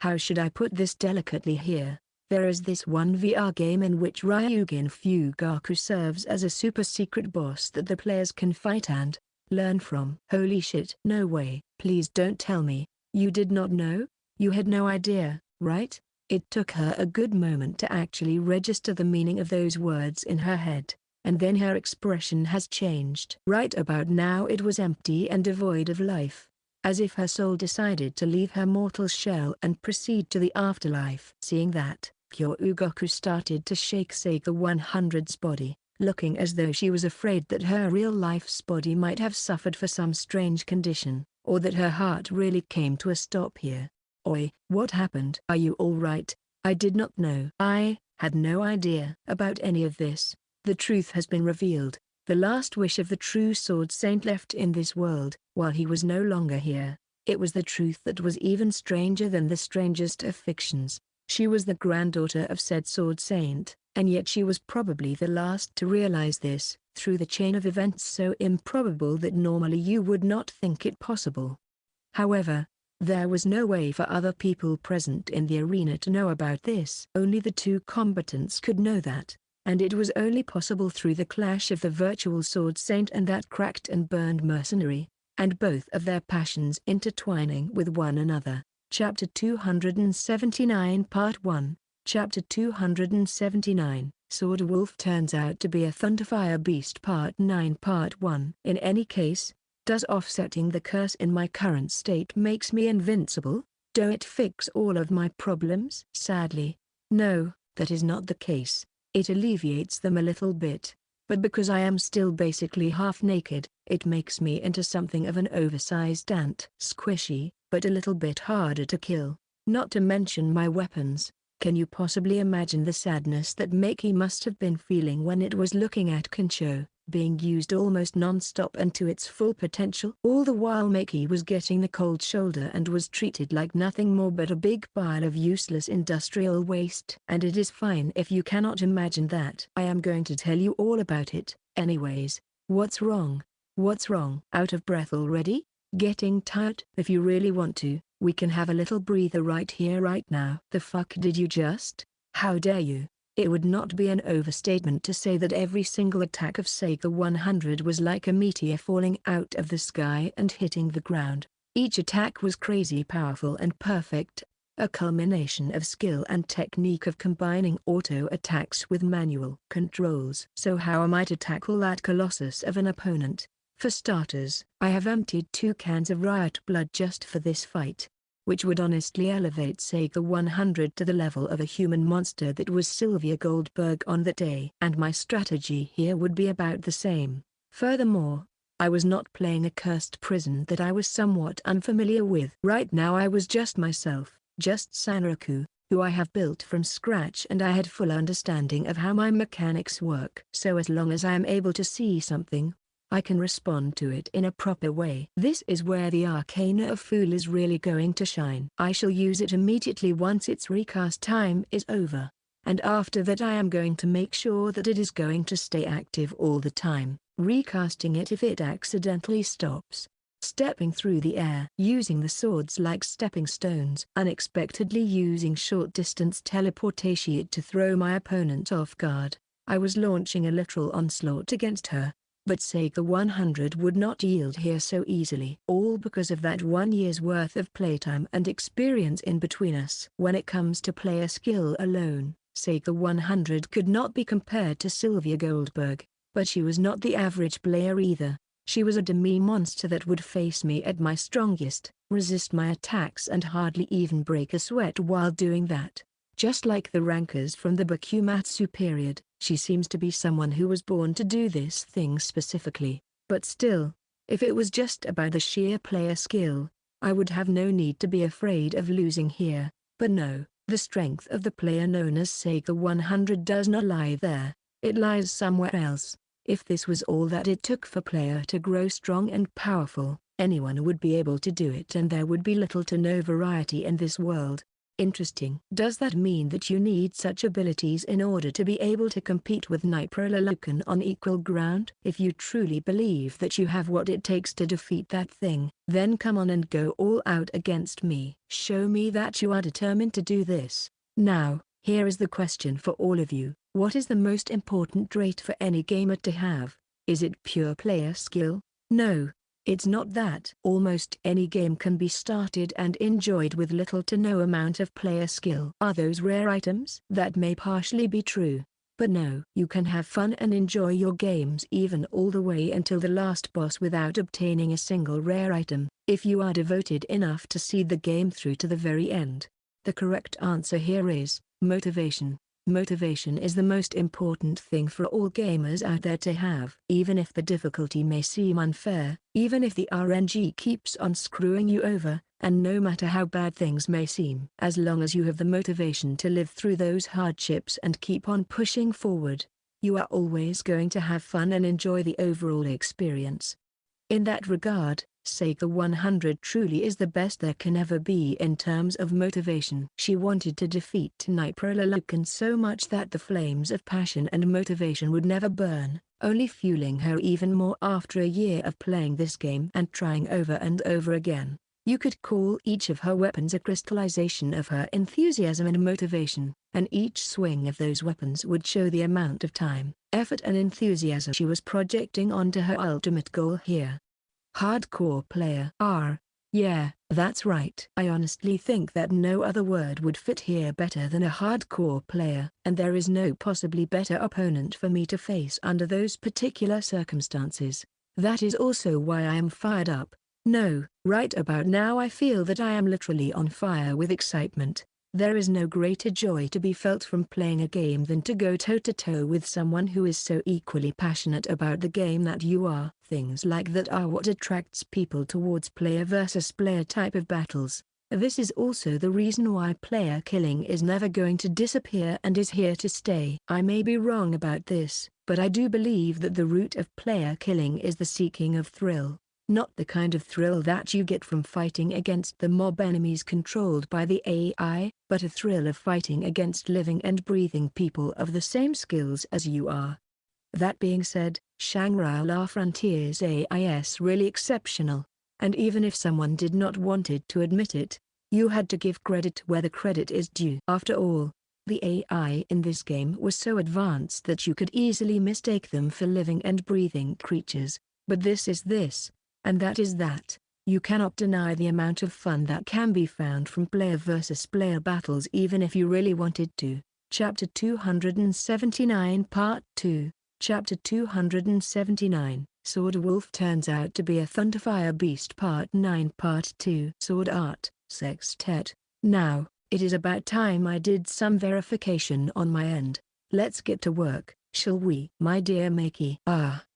How should I put this delicately here? There is this one VR game in which Ryugen Fugaku serves as a super secret boss that the players can fight and learn from. Holy shit. No way. Please don't tell me. You did not know? You had no idea, right? It took her a good moment to actually register the meaning of those words in her head, and then her expression has changed. Right about now it was empty and devoid of life, as if her soul decided to leave her mortal shell and proceed to the afterlife. Seeing that, Kyogoku started to shake Sega 100's body, looking as though she was afraid that her real-life's body might have suffered for some strange condition, or that her heart really came to a stop here. Oi, what happened? Are you all right? I did not know. I had no idea about any of this. The truth has been revealed. The last wish of the true Sword Saint left in this world, while he was no longer here. It was the truth that was even stranger than the strangest of fictions. She was the granddaughter of said Sword Saint, and yet she was probably the last to realize this, through the chain of events so improbable that normally you would not think it possible. However, there was no way for other people present in the arena to know about this. Only the two combatants could know that, and it was only possible through the clash of the virtual Sword Saint and that cracked and burned mercenary, and both of their passions intertwining with one another. Chapter 279 Part 1, Chapter 279, Sword Wolf turns out to be a Thunderfire Beast Part 9 Part 1. In any case, does offsetting the curse in my current state makes me invincible? Do it fix all of my problems? Sadly, no, that is not the case. It alleviates them a little bit, but because I am still basically half naked, it makes me into something of an oversized ant. Squishy, but a little bit harder to kill. Not to mention my weapons. Can you possibly imagine the sadness that Maki must have been feeling when it was looking at Kensho, being used almost non-stop and to its full potential? All the while Maki was getting the cold shoulder and was treated like nothing more but a big pile of useless industrial waste. And it is fine if you cannot imagine that. I am going to tell you all about it, anyways. What's wrong? What's wrong? Out of breath already? Getting tired? If you really want to, we can have a little breather right here right now. The fuck did you just? How dare you? It would not be an overstatement to say that every single attack of Sega 100 was like a meteor falling out of the sky and hitting the ground. Each attack was crazy powerful and perfect, a culmination of skill and technique of combining auto attacks with manual controls. So how am I to tackle that colossus of an opponent? For starters, I have emptied 2 cans of riot blood just for this fight, which would honestly elevate Sega 100 to the level of a human monster that was Sylvia Goldberg on that day. And my strategy here would be about the same. Furthermore, I was not playing a cursed prison that I was somewhat unfamiliar with. Right now I was just myself, just Sanraku, who I have built from scratch, and I had full understanding of how my mechanics work. So as long as I am able to see something, I can respond to it in a proper way. This is where the Arcana of Fool is really going to shine. I shall use it immediately once its recast time is over. And after that I am going to make sure that it is going to stay active all the time, recasting it if it accidentally stops. Stepping through the air, using the swords like stepping stones, unexpectedly using short-distance teleportation to throw my opponent off guard. I was launching a literal onslaught against her. But Sega 100 would not yield here so easily. All because of that 1 year's worth of playtime and experience in between us. When it comes to player skill alone, Sega 100 could not be compared to Sylvia Goldberg, but she was not the average player either. She was a demi-monster that would face me at my strongest, resist my attacks and hardly even break a sweat while doing that. Just like the rankers from the Bakumatsu period, she seems to be someone who was born to do this thing specifically. But still, if it was just about the sheer player skill, I would have no need to be afraid of losing here. But no, the strength of the player known as Sega 100 does not lie there, it lies somewhere else. If this was all that it took for player to grow strong and powerful, anyone would be able to do it and there would be little to no variety in this world. Interesting. Does that mean that you need such abilities in order to be able to compete with Nyprololocan on equal ground? If you truly believe that you have what it takes to defeat that thing, then come on and go all out against me. Show me that you are determined to do this. Now, here is the question for all of you. What is the most important trait for any gamer to have? Is it pure player skill? No. It's not that. Almost any game can be started and enjoyed with little to no amount of player skill. Are those rare items? That may partially be true. But no. You can have fun and enjoy your games even all the way until the last boss without obtaining a single rare item, if you are devoted enough to see the game through to the very end. The correct answer here is motivation. Motivation is the most important thing for all gamers out there to have. Even if the difficulty may seem unfair, even if the RNG keeps on screwing you over, and no matter how bad things may seem, as long as you have the motivation to live through those hardships and keep on pushing forward, you are always going to have fun and enjoy the overall experience. In that regard, Sega 100 truly is the best there can ever be in terms of motivation. She wanted to defeat Nyprololocan so much that the flames of passion and motivation would never burn, only fueling her even more after a year of playing this game and trying over and over again. You could call each of her weapons a crystallization of her enthusiasm and motivation, and each swing of those weapons would show the amount of time, effort and enthusiasm she was projecting onto her ultimate goal here. Hardcore player. Yeah, that's right. I honestly think that no other word would fit here better than a hardcore player, and there is no possibly better opponent for me to face under those particular circumstances. That is also why I am fired up. No, right about now I feel that I am literally on fire with excitement. There is no greater joy to be felt from playing a game than to go toe-to-toe with someone who is so equally passionate about the game that you are. Things like that are what attracts people towards player versus player type of battles. This is also the reason why player killing is never going to disappear and is here to stay. I may be wrong about this, but I do believe that the root of player killing is the seeking of thrill. Not the kind of thrill that you get from fighting against the mob enemies controlled by the AI, but a thrill of fighting against living and breathing people of the same skills as you are. That being said, Shangri-La Frontiers AIS really exceptional, and even if someone did not wanted to admit it, you had to give credit where the credit is due. After all, the AI in this game was so advanced that you could easily mistake them for living and breathing creatures, but this is this. And that is that. You cannot deny the amount of fun that can be found from player versus player battles even if you really wanted to. Chapter 279 Part 2. Chapter 279, Sword Wolf turns out to be a Thunderfire Beast Part 9 Part 2. Sword Art, Sextet. Now, it is about time I did some verification on my end. Let's get to work, shall we? My dear Makey.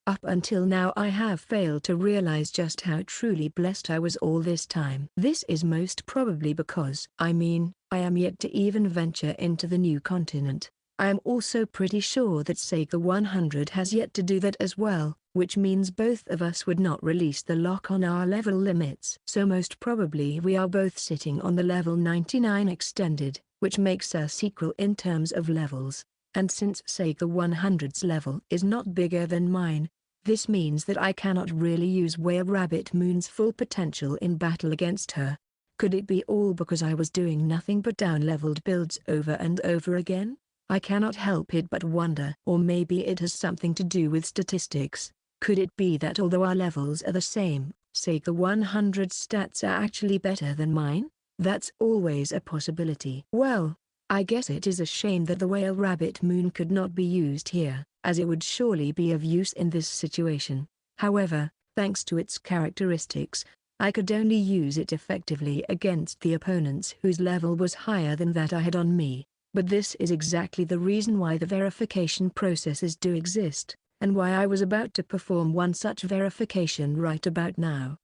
Up until now I have failed to realize just how truly blessed I was all this time. This is most probably because, I am yet to even venture into the new continent. I am also pretty sure that Sega 100 has yet to do that as well, which means both of us would not release the lock on our level limits. So most probably we are both sitting on the level 99 extended, which makes us equal in terms of levels. And since Sega 100's level is not bigger than mine, this means that I cannot really use Whale Rabbit Moon's full potential in battle against her. Could it be all because I was doing nothing but down-leveled builds over and over again? I cannot help it but wonder. Or maybe it has something to do with statistics. Could it be that although our levels are the same, Sega 100's stats are actually better than mine? That's always a possibility. Well, I guess it is a shame that the Whale Rabbit Moon could not be used here, as it would surely be of use in this situation. However, thanks to its characteristics, I could only use it effectively against the opponents whose level was higher than that I had on me. But this is exactly the reason why the verification processes do exist, and why I was about to perform one such verification right about now.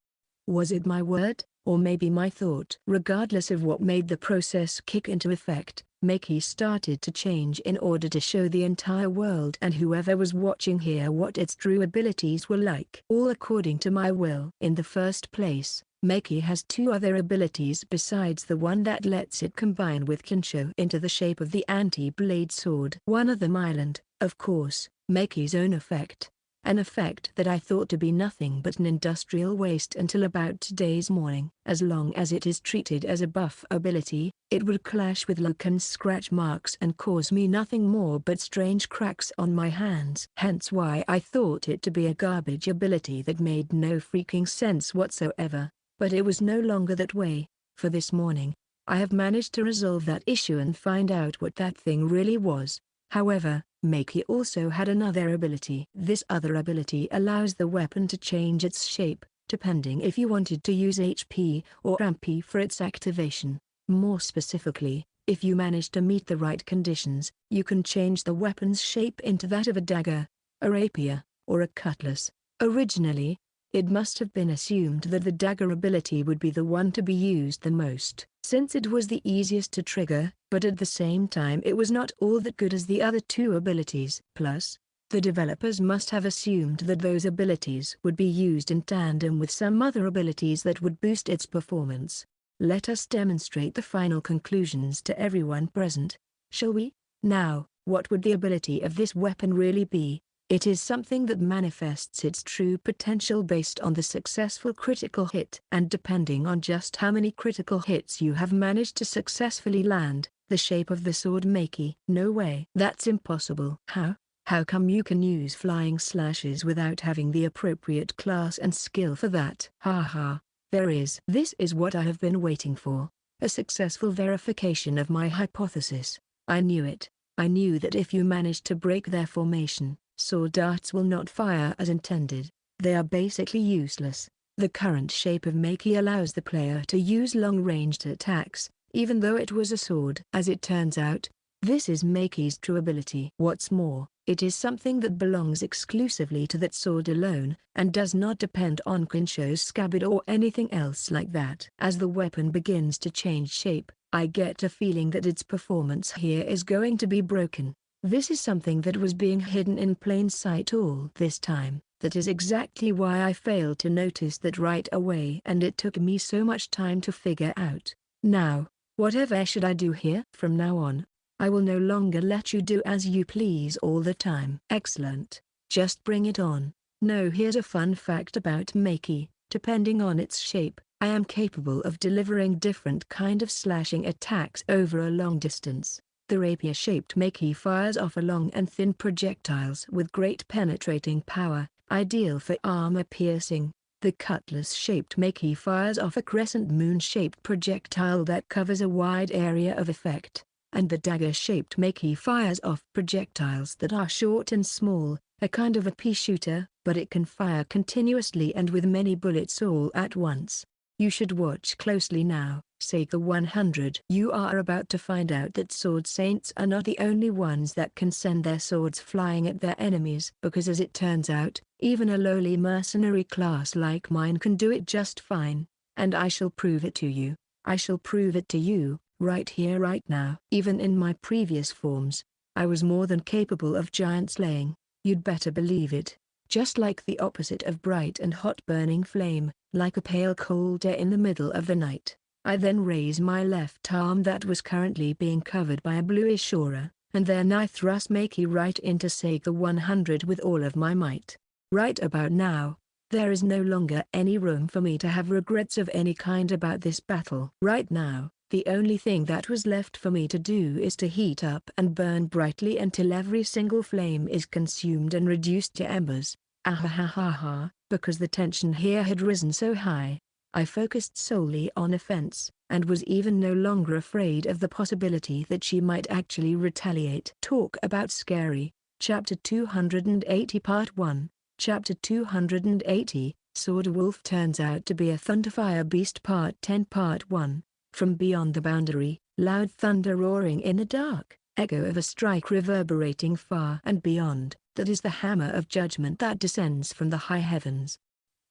Was it my word, or maybe my thought? Regardless of what made the process kick into effect, Makey started to change in order to show the entire world and whoever was watching here what its true abilities were like. All according to my will. In the first place, Makey has two other abilities besides the one that lets it combine with Kinsho into the shape of the anti-blade sword. One of them Island, of course, Makey's own effect. An effect that I thought to be nothing but an industrial waste until about today's morning. As long as it is treated as a buff ability, it would clash with Lucan's scratch marks and cause me nothing more but strange cracks on my hands. Hence why I thought it to be a garbage ability that made no freaking sense whatsoever. But it was no longer that way, for this morning, I have managed to resolve that issue and find out what that thing really was. However, Makey also had another ability. This other ability allows the weapon to change its shape, depending if you wanted to use HP or MP for its activation. More specifically, if you manage to meet the right conditions, you can change the weapon's shape into that of a dagger, a rapier, or a cutlass. Originally, it must have been assumed that the dagger ability would be the one to be used the most, since it was the easiest to trigger, but at the same time it was not all that good as the other two abilities. Plus, the developers must have assumed that those abilities would be used in tandem with some other abilities that would boost its performance. Let us demonstrate the final conclusions to everyone present, shall we? Now, what would the ability of this weapon really be? It is something that manifests its true potential based on the successful critical hit. And depending on just how many critical hits you have managed to successfully land, the shape of the sword Makey. No way. That's impossible. How? How come you can use flying slashes without having the appropriate class and skill for that? Haha, there is. This is what I have been waiting for. A successful verification of my hypothesis. I knew it. I knew that if you managed to break their formation, sword darts will not fire as intended. They are basically useless. The current shape of Makey allows the player to use long-ranged attacks, even though it was a sword. As it turns out, this is Makey's true ability. What's more, it is something that belongs exclusively to that sword alone, and does not depend on Kinsho's scabbard or anything else like that. As the weapon begins to change shape, I get a feeling that its performance here is going to be broken. This is something that was being hidden in plain sight all this time. That is exactly why I failed to notice that right away, and it took me so much time to figure out. Now, whatever should I do here? From now on, I will no longer let you do as you please all the time. Excellent. Just bring it on. No, here's a fun fact about Makey. Depending on its shape, I am capable of delivering different kind of slashing attacks over a long distance. The rapier-shaped Makey fires off a long and thin projectiles with great penetrating power, ideal for armor piercing. The cutlass-shaped Makey fires off a crescent moon-shaped projectile that covers a wide area of effect. And the dagger-shaped Makey fires off projectiles that are short and small, a kind of a pea shooter, but it can fire continuously and with many bullets all at once. You should watch closely now, Sega 100. You are about to find out that sword saints are not the only ones that can send their swords flying at their enemies, because as it turns out, Even a lowly mercenary class like mine can do it just fine. And I shall prove it to you. I shall prove it to you, right here right now. Even in my previous forms, I was more than capable of giant slaying. You'd better believe it. Just like the opposite of bright and hot burning flame, like a pale cold air in the middle of the night. I then raise my left arm that was currently being covered by a bluish aura, and then I thrust Makey right into Sega 100 with all of my might. Right about now, there is no longer any room for me to have regrets of any kind about this battle. Right now, the only thing that was left for me to do is to heat up and burn brightly until every single flame is consumed and reduced to embers. Ahahaha, because the tension here had risen so high, I focused solely on offense, and was even no longer afraid of the possibility that she might actually retaliate. Talk about scary. Chapter 280 Part 1. Chapter 280, Sword Wolf turns out to be a Thunderfire Beast Part 10 Part 1. From beyond the boundary, loud thunder roaring in the dark, echo of a strike reverberating far and beyond, that is the hammer of judgment that descends from the high heavens.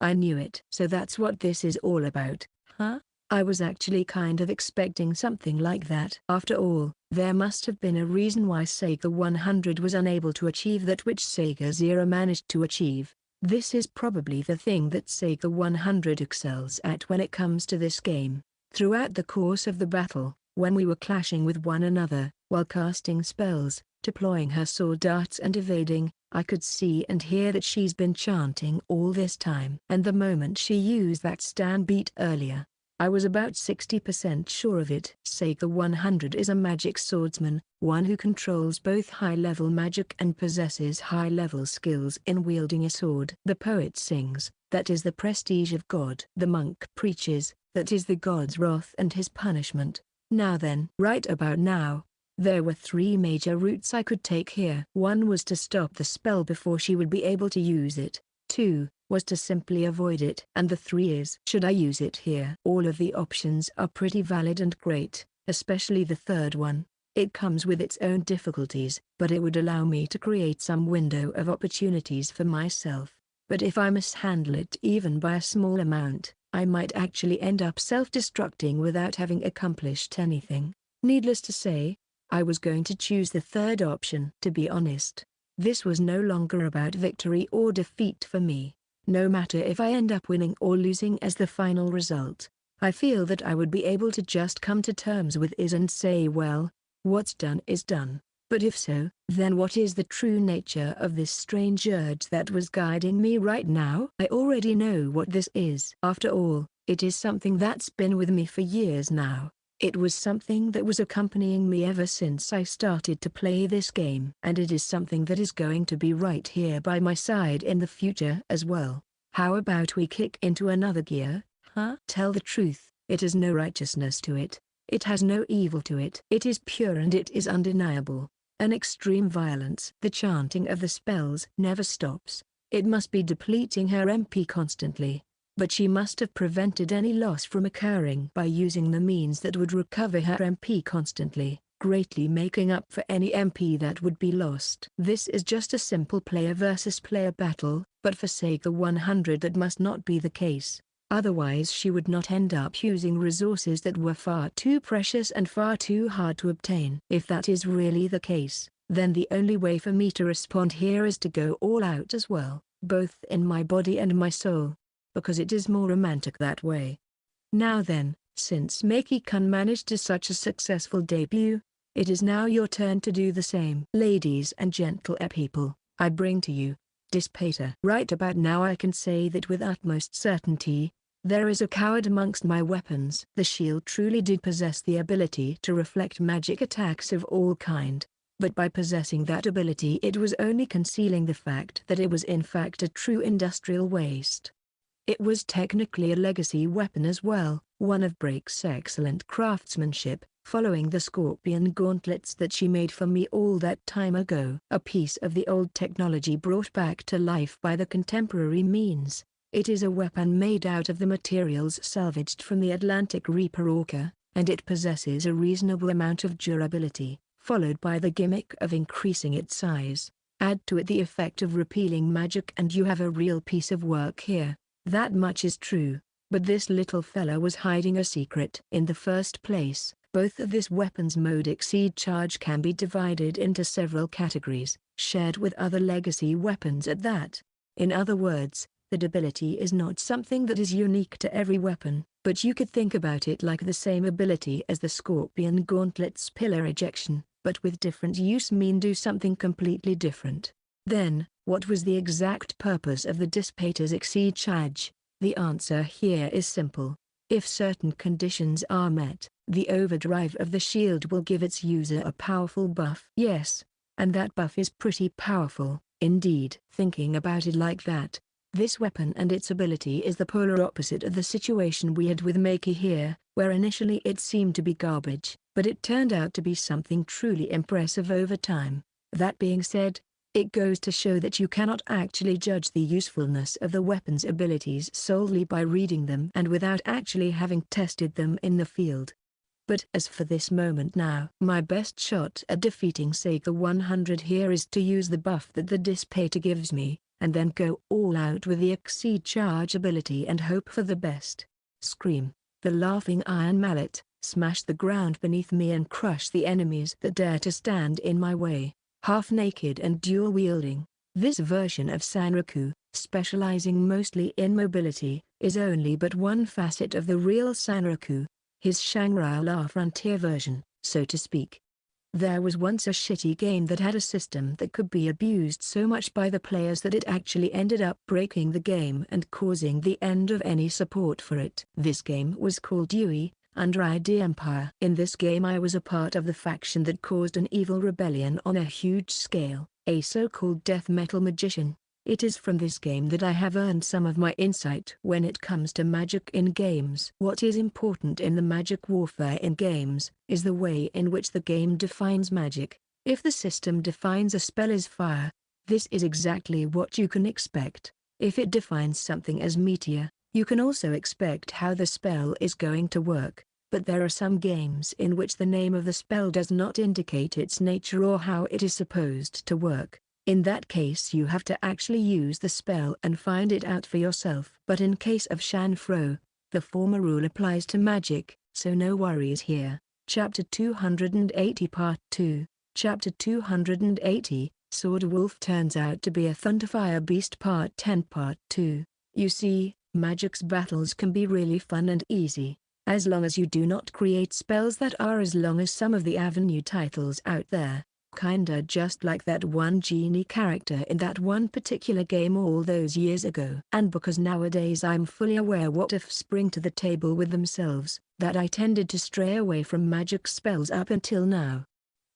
I knew it. So that's what this is all about, huh? I was actually kind of expecting something like that. After all, there must have been a reason why Sega 100 was unable to achieve that which Sega Zero managed to achieve. This is probably the thing that Sega 100 excels at when it comes to this game. Throughout the course of the battle, when we were clashing with one another, while casting spells, deploying her sword darts and evading, I could see and hear that she's been chanting all this time. And the moment she used that stand beat earlier, I was about 60% sure of it. Sega 100 is a magic swordsman, one who controls both high-level magic and possesses high-level skills in wielding a sword. The poet sings, that is the prestige of God. The monk preaches, that is the God's wrath and his punishment. Now then, right about now, there were three major routes I could take here. One was to stop the spell before she would be able to use it. 2, was to simply avoid it. And the 3 is, should I use it here? All of the options are pretty valid and great, especially the third one. It comes with its own difficulties, but it would allow me to create some window of opportunities for myself. But if I mishandle it even by a small amount, I might actually end up self-destructing without having accomplished anything. Needless to say, I was going to choose the third option. To be honest, this was no longer about victory or defeat for me. No matter if I end up winning or losing as the final result, I feel that I would be able to just come to terms with it and say, well, what's done is done. But if so, then what is the true nature of this strange urge that was guiding me right now? I already know what this is. After all, it is something that's been with me for years now. It was something that was accompanying me ever since I started to play this game. And it is something that is going to be right here by my side in the future as well. How about we kick into another gear, huh? Tell the truth, it has no righteousness to it. It has no evil to it. It is pure and it is undeniable. An extreme violence. The chanting of the spells never stops. It must be depleting her MP constantly. But she must have prevented any loss from occurring by using the means that would recover her MP constantly, greatly making up for any MP that would be lost. This is just a simple player versus player battle, but for Sega 100 that must not be the case. Otherwise she would not end up using resources that were far too precious and far too hard to obtain. If that is really the case, then the only way for me to respond here is to go all out as well, both in my body and my soul. Because it is more romantic that way. Now then, since Makey-kun managed to such a successful debut, it is now your turn to do the same. Ladies and gentle people, I bring to you, Dispater. Right about now I can say that with utmost certainty, there is a coward amongst my weapons. The shield truly did possess the ability to reflect magic attacks of all kind, but by possessing that ability it was only concealing the fact that it was in fact a true industrial waste. It was technically a legacy weapon as well, one of Break's excellent craftsmanship, following the scorpion gauntlets that she made for me all that time ago. A piece of the old technology brought back to life by the contemporary means. It is a weapon made out of the materials salvaged from the Atlantic Reaper Orca, and it possesses a reasonable amount of durability, followed by the gimmick of increasing its size. Add to it the effect of repealing magic and you have a real piece of work here. That much is true, but this little fella was hiding a secret. In the first place, both of this weapon's mode exceed charge can be divided into several categories, shared with other legacy weapons at that. In other words, the ability is not something that is unique to every weapon, but you could think about it like the same ability as the Scorpion Gauntlet's pillar ejection, but with different use mean do something completely different. Then, what was the exact purpose of the Dissipator's exceed charge? The answer here is simple. If certain conditions are met, the overdrive of the shield will give its user a powerful buff. Yes, and that buff is pretty powerful, indeed. Thinking about it like that, this weapon and its ability is the polar opposite of the situation we had with Maki here, where initially it seemed to be garbage, but it turned out to be something truly impressive over time. That being said, it goes to show that you cannot actually judge the usefulness of the weapon's abilities solely by reading them and without actually having tested them in the field. But as for this moment now, my best shot at defeating Sega 100 here is to use the buff that the Dissipator gives me, and then go all out with the exceed charge ability and hope for the best. Scream, the laughing iron mallet, smash the ground beneath me and crush the enemies that dare to stand in my way. Half-naked and dual-wielding, this version of Sanraku, specializing mostly in mobility, is only but one facet of the real Sanraku, his Shangri-La frontier version, so to speak. There was once a shitty game that had a system that could be abused so much by the players that it actually ended up breaking the game and causing the end of any support for it. This game was called Duel, under ID Empire. In this game I was a part of the faction that caused an evil rebellion on a huge scale, a so-called death metal magician. It is from this game that I have earned some of my insight when it comes to magic in games. What is important in the magic warfare in games is the way in which the game defines magic. If the system defines a spell as fire, this is exactly what you can expect. If it defines something as meteor, you can also expect how the spell is going to work. But there are some games in which the name of the spell does not indicate its nature or how it is supposed to work. In that case you have to actually use the spell and find it out for yourself. But in case of Shanfro, the former rule applies to magic, so no worries here. Chapter 280 Part 2, Chapter 280, Sword Wolf turns out to be a Thunderfire Beast Part 10 Part 2. You see, magic's battles can be really fun and easy, as long as you do not create spells that are as long as some of the Avenue titles out there. Kinda just like that one genie character in that one particular game all those years ago. And because nowadays I'm fully aware what ifs bring to the table with themselves, that I tended to stray away from magic spells up until now.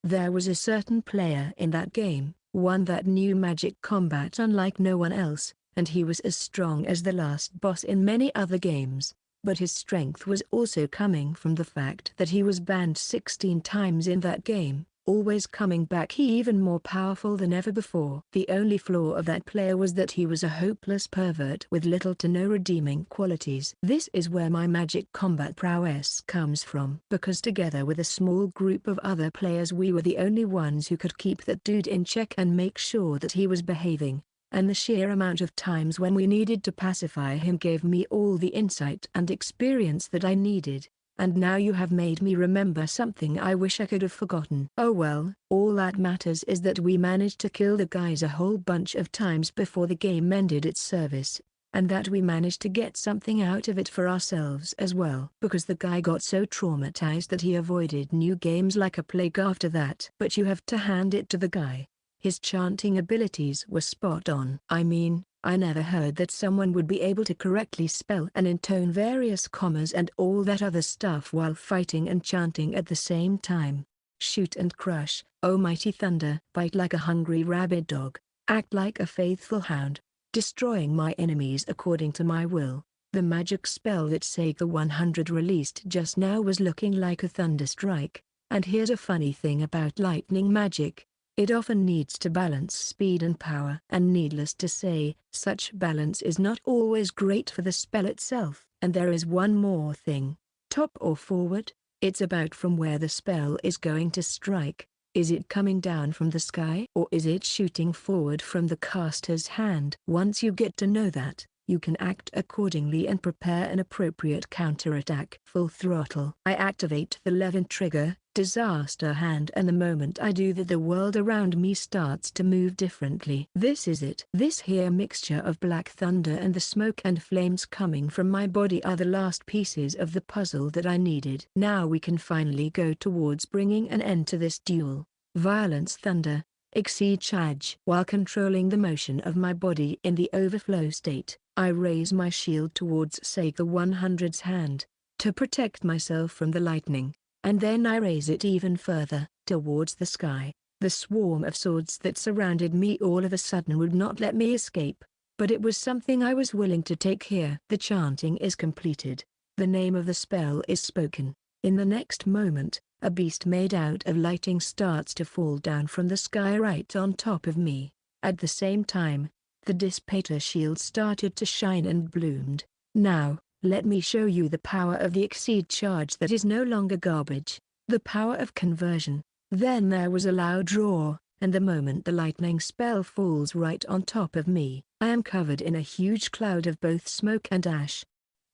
There was a certain player in that game, one that knew magic combat unlike no one else, and he was as strong as the last boss in many other games. But his strength was also coming from the fact that he was banned 16 times in that game, always coming back even more powerful than ever before. The only flaw of that player was that he was a hopeless pervert with little to no redeeming qualities. This is where my magic combat prowess comes from. Because together with a small group of other players we were the only ones who could keep that dude in check and make sure that he was behaving. And the sheer amount of times when we needed to pacify him gave me all the insight and experience that I needed. And now you have made me remember something I wish I could have forgotten. Oh well, all that matters is that we managed to kill the guys a whole bunch of times before the game ended its service, and that we managed to get something out of it for ourselves as well. Because the guy got so traumatized that he avoided new games like a plague after that. But you have to hand it to the guy. His chanting abilities were spot on. I mean, I never heard that someone would be able to correctly spell and intone various commas and all that other stuff while fighting and chanting at the same time. Shoot and crush, O mighty thunder. Bite like a hungry rabid dog. Act like a faithful hound. Destroying my enemies according to my will. The magic spell that Sega 100 released just now was looking like a thunder strike. And here's a funny thing about lightning magic. It often needs to balance speed and power. And needless to say, such balance is not always great for the spell itself. And there is one more thing. Top or forward, it's about from where the spell is going to strike. Is it coming down from the sky or is it shooting forward from the caster's hand? Once you get to know that, you can act accordingly and prepare an appropriate counterattack. Full throttle. I activate the Levin trigger, disaster hand, and the moment I do that, the world around me starts to move differently. This is it. This here mixture of black thunder and the smoke and flames coming from my body are the last pieces of the puzzle that I needed. Now we can finally go towards bringing an end to this duel. Violence thunder. Exceed charge. While controlling the motion of my body in the overflow state, I raise my shield towards Sega 100's hand, to protect myself from the lightning, and then I raise it even further, towards the sky. The swarm of swords that surrounded me all of a sudden would not let me escape, but it was something I was willing to take here. The chanting is completed. The name of the spell is spoken. In the next moment, a beast made out of lighting starts to fall down from the sky right on top of me. At the same time, the dissipator shield started to shine and bloomed. Now, let me show you the power of the exceed charge that is no longer garbage, the power of conversion. Then there was a loud roar, and the moment the lightning spell falls right on top of me, I am covered in a huge cloud of both smoke and ash.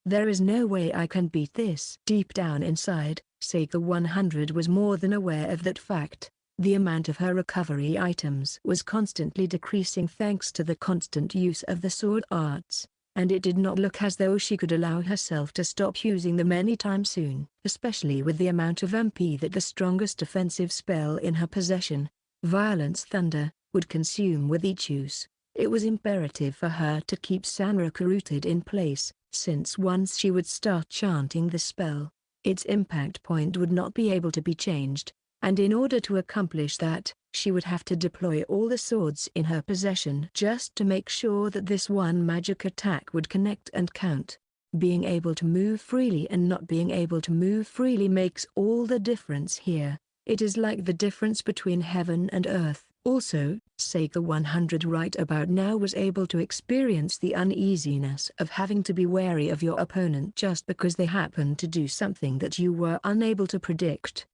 There is no way I can beat this. Deep down inside, Sega 100 was more than aware of that fact. The amount of her recovery items was constantly decreasing thanks to the constant use of the sword arts, and it did not look as though she could allow herself to stop using them anytime soon, especially with the amount of MP that the strongest defensive spell in her possession, Violence Thunder, would consume with each use. It was imperative for her to keep Sanraku rooted in place, since once she would start chanting the spell, its impact point would not be able to be changed, and in order to accomplish that, she would have to deploy all the swords in her possession just to make sure that this one magic attack would connect and count. Being able to move freely and not being able to move freely makes all the difference here. It is like the difference between heaven and earth. Also, Sega 100 right about now was able to experience the uneasiness of having to be wary of your opponent just because they happened to do something that you were unable to predict.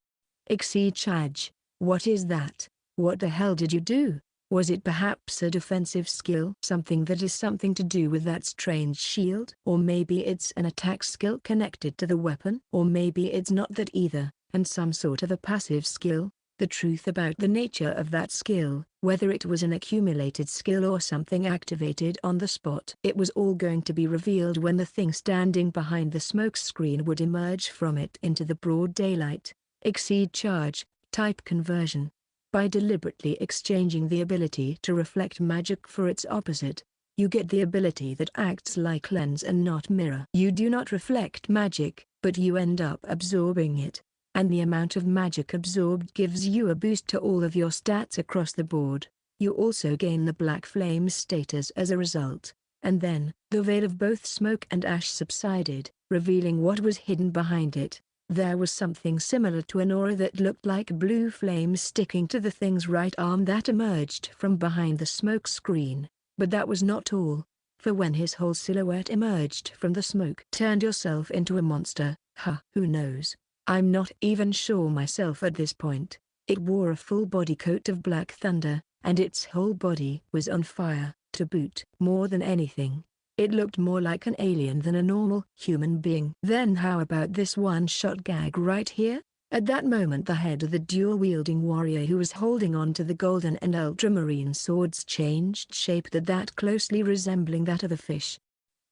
Exceed charge. What is that? What the hell did you do? Was it perhaps a defensive skill? Something that is something to do with that strange shield? Or maybe it's an attack skill connected to the weapon? Or maybe it's not that either, and some sort of a passive skill? The truth about the nature of that skill, whether it was an accumulated skill or something activated on the spot, it was all going to be revealed when the thing standing behind the smoke screen would emerge from it into the broad daylight. Exceed charge, type conversion. By deliberately exchanging the ability to reflect magic for its opposite, you get the ability that acts like lens and not mirror. You do not reflect magic, but you end up absorbing it. And the amount of magic absorbed gives you a boost to all of your stats across the board. You also gain the Black Flame status as a result. And then, the veil of both smoke and ash subsided, revealing what was hidden behind it. There was something similar to an aura that looked like blue flames sticking to the thing's right arm that emerged from behind the smoke screen. But that was not all. For when his whole silhouette emerged from the smoke, turned yourself into a monster, who knows? I'm not even sure myself at this point. It wore a full body coat of black thunder, and its whole body was on fire, to boot. More than anything, it looked more like an alien than a normal human being. Then how about this one-shot gag right here? At that moment the head of the dual-wielding warrior who was holding on to the golden and ultramarine swords changed shape to that closely resembling that of a fish.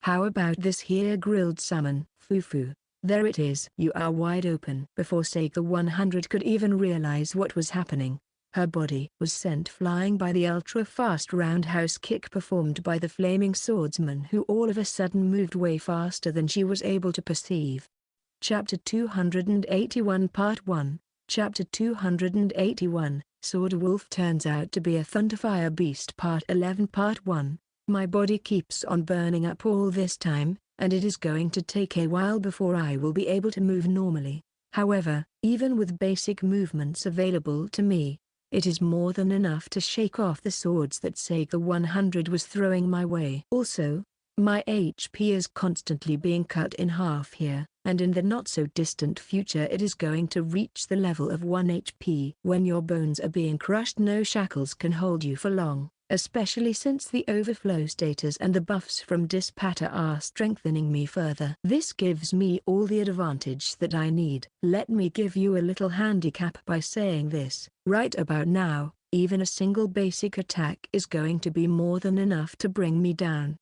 How about this here grilled salmon, fufu? There it is. You are wide open. Before Sega 100 could even realize what was happening, her body was sent flying by the ultra-fast roundhouse kick performed by the flaming swordsman, who all of a sudden moved way faster than she was able to perceive. Chapter 281 Part 1. Chapter 281, Sword Wolf turns out to be a Thunderfire Beast. Part 11 Part 1. My body keeps on burning up all this time, and it is going to take a while before I will be able to move normally. However, even with basic movements available to me, it is more than enough to shake off the swords that Sega 100 was throwing my way. Also, my HP is constantly being cut in half here. and in the not-so-distant future it is going to reach the level of 1 HP. When your bones are being crushed, no shackles can hold you for long, especially since the overflow status and the buffs from Dispata are strengthening me further. This gives me all the advantage that I need. Let me give you a little handicap by saying this. Right about now, even a single basic attack is going to be more than enough to bring me down.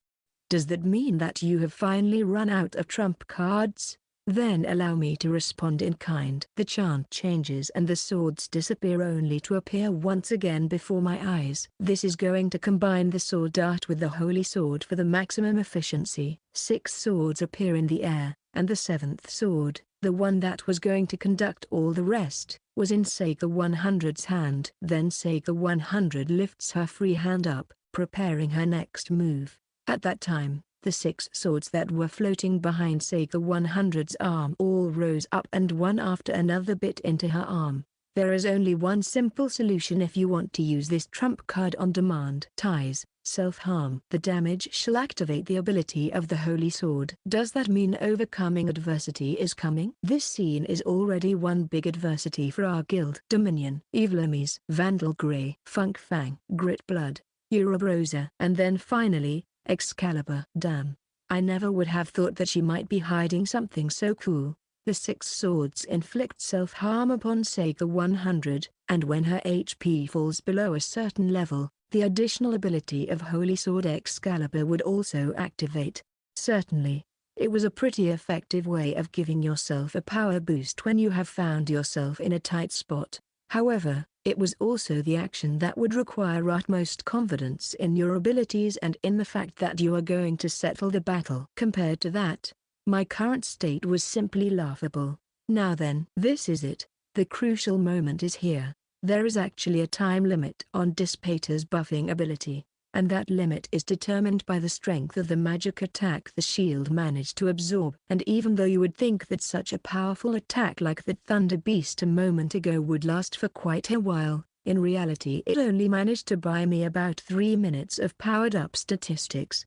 Does that mean that you have finally run out of trump cards? Then allow me to respond in kind. The chant changes and the swords disappear only to appear once again before my eyes. This is going to combine the sword art with the holy sword for the maximum efficiency. 6 swords appear in the air, and the 7th sword, the one that was going to conduct all the rest, was in Sega 100's hand. Then Sega 100 lifts her free hand up, preparing her next move. At that time, the 6 swords that were floating behind Sega 100's arm all rose up and one after another bit into her arm. There is only one simple solution if you want to use this trump card on demand. Ties, self-harm. The damage shall activate the ability of the Holy Sword. Does that mean overcoming adversity is coming? This scene is already one big adversity for our guild. Dominion, Evil Enemies, Vandal Grey, Funk Fang, Grit Blood, Urobrosa, and then finally, Excalibur. Damn. I never would have thought that she might be hiding something so cool. The 6 swords inflict self-harm upon Sega 100, and when her HP falls below a certain level, the additional ability of Holy Sword Excalibur would also activate. Certainly, it was a pretty effective way of giving yourself a power boost when you have found yourself in a tight spot. However, it was also the action that would require utmost confidence in your abilities and in the fact that you are going to settle the battle. Compared to that, my current state was simply laughable. Now then, this is it. The crucial moment is here. There is actually a time limit on Dispata's buffing ability, and that limit is determined by the strength of the magic attack the shield managed to absorb. And even though you would think that such a powerful attack like that Thunder Beast a moment ago would last for quite a while, in reality it only managed to buy me about 3 minutes of powered-up statistics.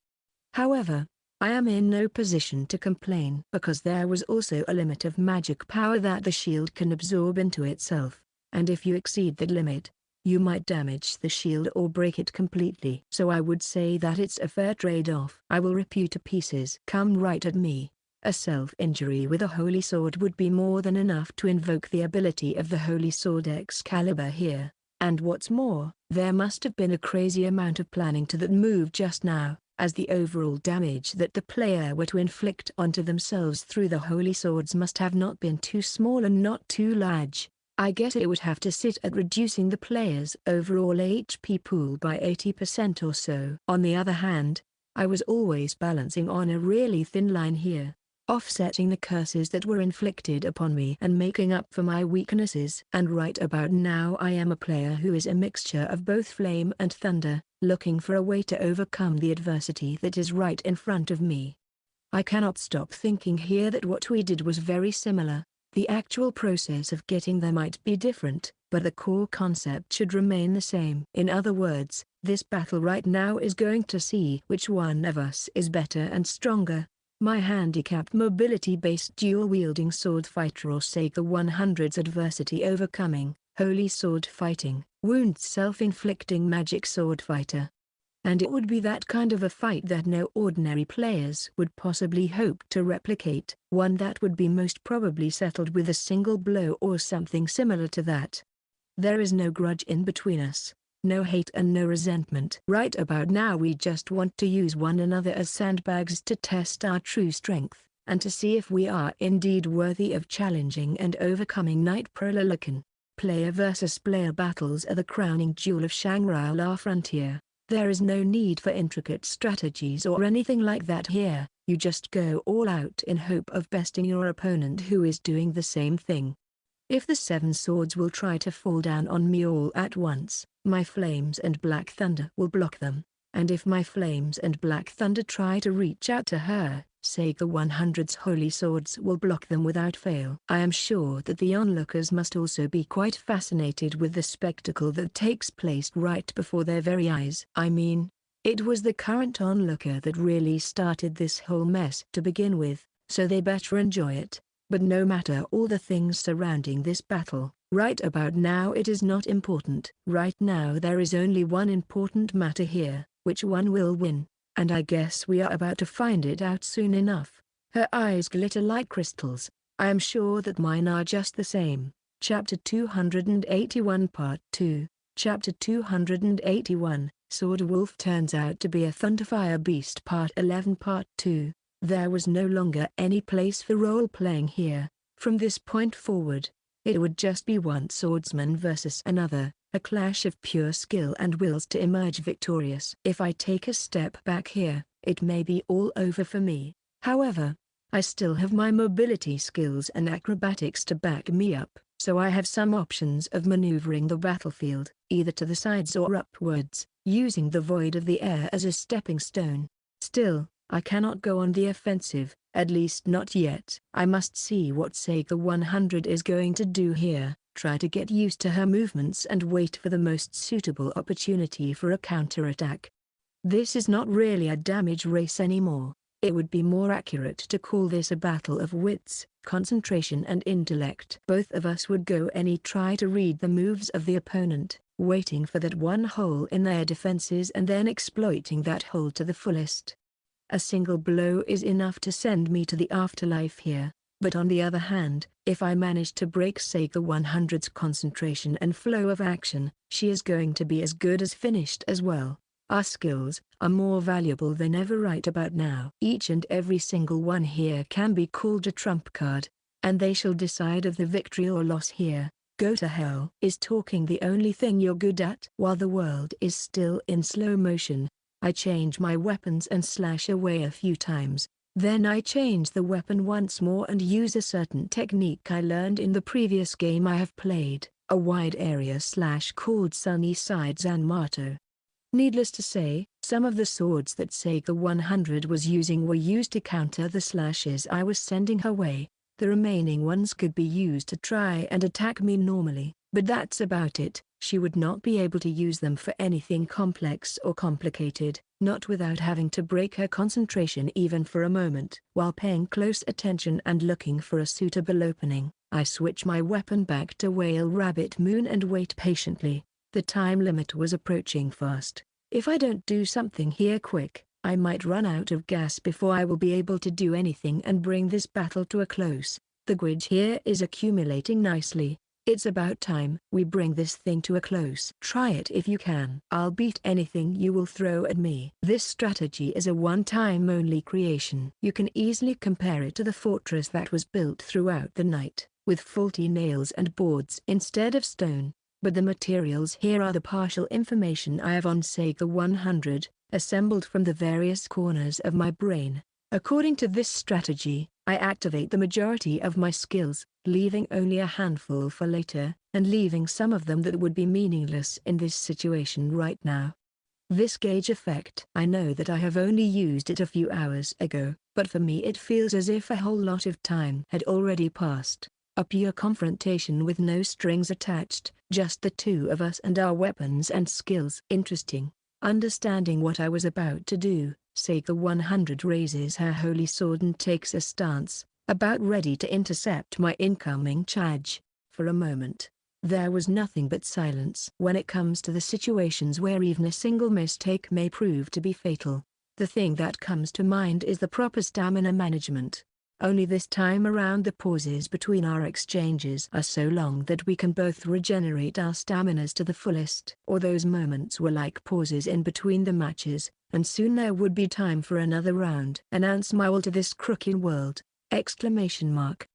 However, I am in no position to complain because there was also a limit of magic power that the shield can absorb into itself, and if you exceed that limit, you might damage the shield or break it completely. So I would say that it's a fair trade-off. I will rip you to pieces. Come right at me. A self-injury with a holy sword would be more than enough to invoke the ability of the holy sword Excalibur here. And what's more, there must have been a crazy amount of planning to that move just now, as the overall damage that the player were to inflict onto themselves through the holy swords must have not been too small and not too large. I guess it would have to sit at reducing the player's overall HP pool by 80% or so. On the other hand, I was always balancing on a really thin line here, offsetting the curses that were inflicted upon me and making up for my weaknesses. And right about now I am a player who is a mixture of both flame and thunder, looking for a way to overcome the adversity that is right in front of me. I cannot stop thinking here that what we did was very similar. The actual process of getting there might be different, but the core concept should remain the same. In other words, this battle right now is going to see which one of us is better and stronger. My handicapped mobility-based dual-wielding sword fighter or Sega 100's adversity overcoming, holy sword fighting, wounds self-inflicting magic sword fighter. And it would be that kind of a fight that no ordinary players would possibly hope to replicate, one that would be most probably settled with a single blow or something similar to that. There is no grudge in between us, no hate and no resentment. Right about now we just want to use one another as sandbags to test our true strength, and to see if we are indeed worthy of challenging and overcoming Knight Prololican. Player versus player battles are the crowning jewel of Shangri-La Frontier. There is no need for intricate strategies or anything like that here, you just go all out in hope of besting your opponent who is doing the same thing. If the 7 swords will try to fall down on me all at once, my flames and black thunder will block them, and if my flames and black thunder try to reach out to her, Sega 100's holy swords will block them without fail. I am sure that the onlookers must also be quite fascinated with the spectacle that takes place right before their very eyes. I mean, it was the current onlooker that really started this whole mess to begin with, so they better enjoy it. But no matter all the things surrounding this battle, right about now it is not important. Right now there is only one important matter here: which one will win? And I guess we are about to find it out soon enough. Her eyes glitter like crystals. I am sure that mine are just the same. Chapter 281 Part 2. Chapter 281, Sword Wolf turns out to be a Thunderfire Beast. Part 11 Part 2. There was no longer any place for role-playing here. From this point forward, it would just be one swordsman versus another, a clash of pure skill and wills to emerge victorious. If I take a step back here, it may be all over for me. However, I still have my mobility skills and acrobatics to back me up, so I have some options of maneuvering the battlefield, either to the sides or upwards, using the void of the air as a stepping stone. Still, I cannot go on the offensive, at least not yet. I must see what Sega 100 is going to do here, try to get used to her movements and wait for the most suitable opportunity for a counterattack. This is not really a damage race anymore. It would be more accurate to call this a battle of wits, concentration and intellect. Both of us would go try to read the moves of the opponent, waiting for that one hole in their defenses and then exploiting that hole to the fullest. A single blow is enough to send me to the afterlife here, but on the other hand, if I manage to break Sega 100's concentration and flow of action, she is going to be as good as finished as well. Our skills are more valuable than ever right about now. Each and every single one here can be called a trump card, and they shall decide of the victory or loss here. Go to hell. Is talking the only thing you're good at? While the world is still in slow motion, I change my weapons and slash away a few times. Then I change the weapon once more and use a certain technique I learned in the previous game I have played, a wide area slash called Sunny Side Zanmato. Needless to say, some of the swords that Sega 100 was using were used to counter the slashes I was sending her way. The remaining ones could be used to try and attack me normally, but that's about it. She would not be able to use them for anything complex or complicated, not without having to break her concentration even for a moment. While paying close attention and looking for a suitable opening, I switch my weapon back to Whale Rabbit Moon and wait patiently. The time limit was approaching fast. If I don't do something here quick, I might run out of gas before I will be able to do anything and bring this battle to a close. The grid here is accumulating nicely. It's about time we bring this thing to a close. Try it if you can. I'll beat anything you will throw at me. This strategy is a one-time only creation. You can easily compare it to the fortress that was built throughout the night, with faulty nails and boards instead of stone. But the materials here are the partial information I have on Sega 100, assembled from the various corners of my brain. According to this strategy, I activate the majority of my skills, leaving only a handful for later, and leaving some of them that would be meaningless in this situation right now. This gauge effect, I know that I have only used it a few hours ago, but for me it feels as if a whole lot of time had already passed. A pure confrontation with no strings attached, just the two of us and our weapons and skills. Interesting. Understanding what I was about to do, Sega 100 raises her holy sword and takes a stance, about ready to intercept my incoming charge. For a moment, there was nothing but silence. When it comes to the situations where even a single mistake may prove to be fatal, the thing that comes to mind is the proper stamina management. Only this time around the pauses between our exchanges are so long that we can both regenerate our staminas to the fullest. Or those moments were like pauses in between the matches, and soon there would be time for another round. Announce my will to this crooked world! Exclamation mark.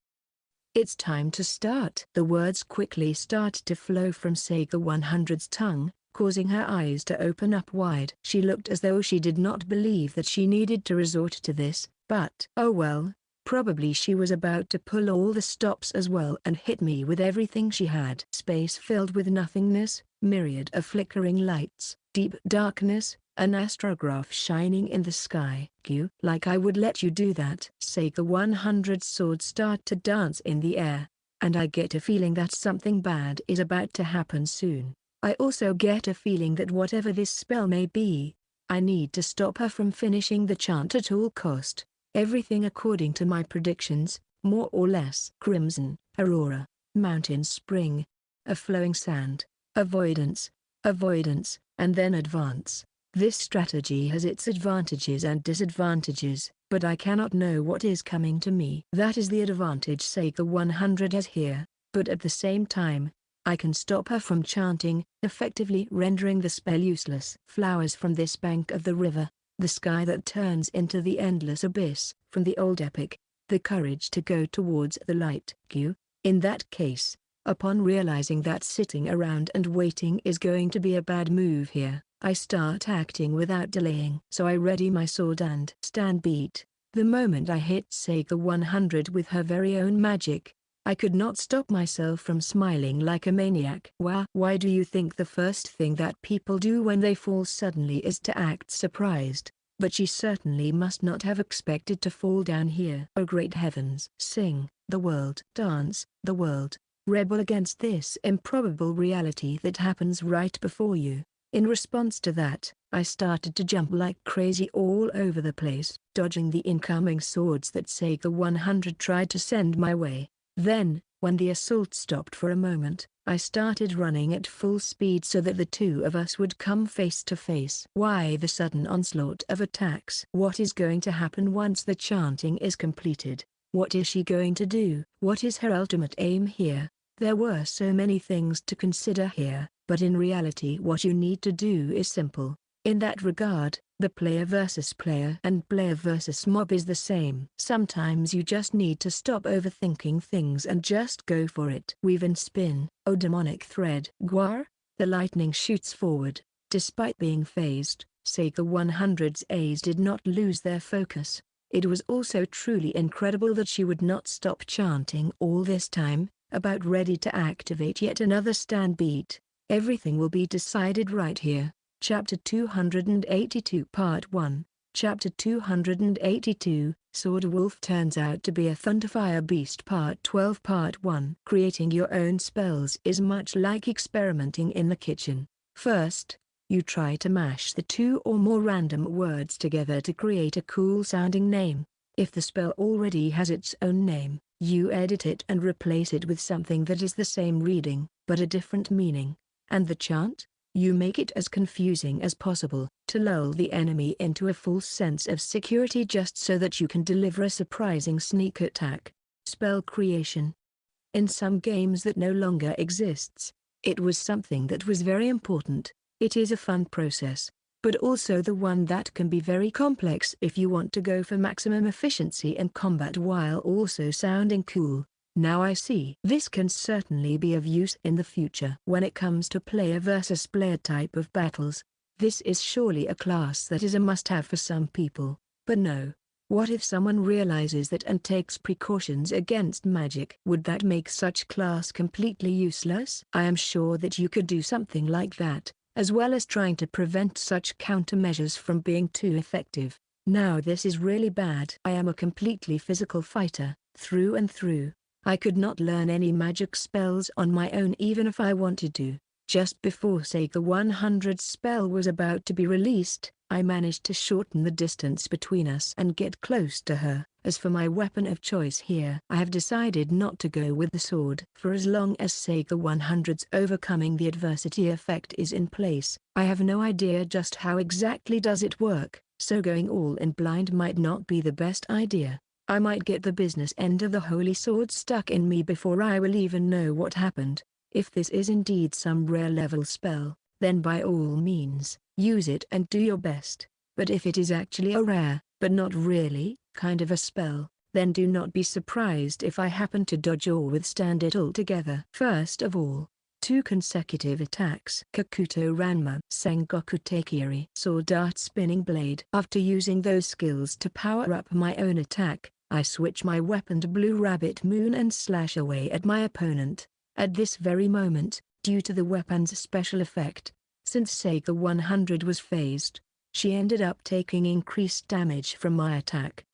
It's time to start. The words quickly start to flow from Sega 100's tongue, causing her eyes to open up wide. She looked as though she did not believe that she needed to resort to this, but oh well. Probably she was about to pull all the stops as well and hit me with everything she had. Space filled with nothingness, myriad of flickering lights, deep darkness, an astrograph shining in the sky. You, like I would let you do that. Sega 100's swords start to dance in the air, and I get a feeling that something bad is about to happen soon. I also get a feeling that whatever this spell may be, I need to stop her from finishing the chant at all cost. Everything according to my predictions, more or less. Crimson, Aurora, Mountain Spring, a flowing sand, avoidance, avoidance, and then advance. This strategy has its advantages and disadvantages, but I cannot know what is coming to me. That is the advantage Sega 100 has here, but at the same time, I can stop her from chanting, effectively rendering the spell useless. Flowers from this bank of the river, the sky that turns into the endless abyss, from the old epic, the courage to go towards the light. In that case, upon realizing that sitting around and waiting is going to be a bad move here, I start acting without delaying. So I ready my sword and stand beat. The moment I hit Sega 100 with her very own magic, I could not stop myself from smiling like a maniac. Why do you think the first thing that people do when they fall suddenly is to act surprised? But she certainly must not have expected to fall down here. Oh great heavens! Sing, the world. Dance, the world. Rebel against this improbable reality that happens right before you. In response to that, I started to jump like crazy all over the place, dodging the incoming swords that Sega 100 tried to send my way. Then, when the assault stopped for a moment, I started running at full speed so that the two of us would come face to face. Why the sudden onslaught of attacks? What is going to happen once the chanting is completed? What is she going to do? What is her ultimate aim here? There were so many things to consider here, but in reality what you need to do is simple. In that regard, the player versus player and player versus mob is the same. Sometimes you just need to stop overthinking things and just go for it. Weave and spin, oh demonic thread. Gwar, the lightning shoots forward. Despite being phased, Sega 100's A's did not lose their focus. It was also truly incredible that she would not stop chanting all this time, about ready to activate yet another stand beat. Everything will be decided right here. Chapter 282 Part 1, Chapter 282, Sword Wolf turns out to be a Thunderfire Beast Part 12 Part 1. Creating your own spells is much like experimenting in the kitchen. First, you try to mash the two or more random words together to create a cool-sounding name. If the spell already has its own name, you edit it and replace it with something that is the same reading, but a different meaning. And the chant? You make it as confusing as possible, to lull the enemy into a false sense of security just so that you can deliver a surprising sneak attack. Spell creation. In some games that no longer exists, it was something that was very important. It is a fun process, but also the one that can be very complex if you want to go for maximum efficiency in combat while also sounding cool. Now I see. This can certainly be of use in the future. When it comes to player versus player type of battles, this is surely a class that is a must-have for some people. But no. What if someone realizes that and takes precautions against magic? Would that make such class completely useless? I am sure that you could do something like that, as well as trying to prevent such countermeasures from being too effective. Now this is really bad. I am a completely physical fighter, through and through. I could not learn any magic spells on my own even if I wanted to. Just before Sega 100's spell was about to be released, I managed to shorten the distance between us and get close to her. As for my weapon of choice here, I have decided not to go with the sword. For as long as Sega 100's overcoming the adversity effect is in place, I have no idea just how exactly does it work, so going all in blind might not be the best idea. I might get the business end of the holy sword stuck in me before I will even know what happened. If this is indeed some rare level spell, then by all means, use it and do your best. But if it is actually a rare, but not really, kind of a spell, then do not be surprised if I happen to dodge or withstand it altogether. First of all, 2 consecutive attacks. Kakuto Ranma Sengoku Taikiri Sword Art Spinning Blade. After using those skills to power up my own attack, I switch my weapon to Blue Rabbit Moon and slash away at my opponent. At this very moment, due to the weapon's special effect, since Sega 100 was phased, she ended up taking increased damage from my attack.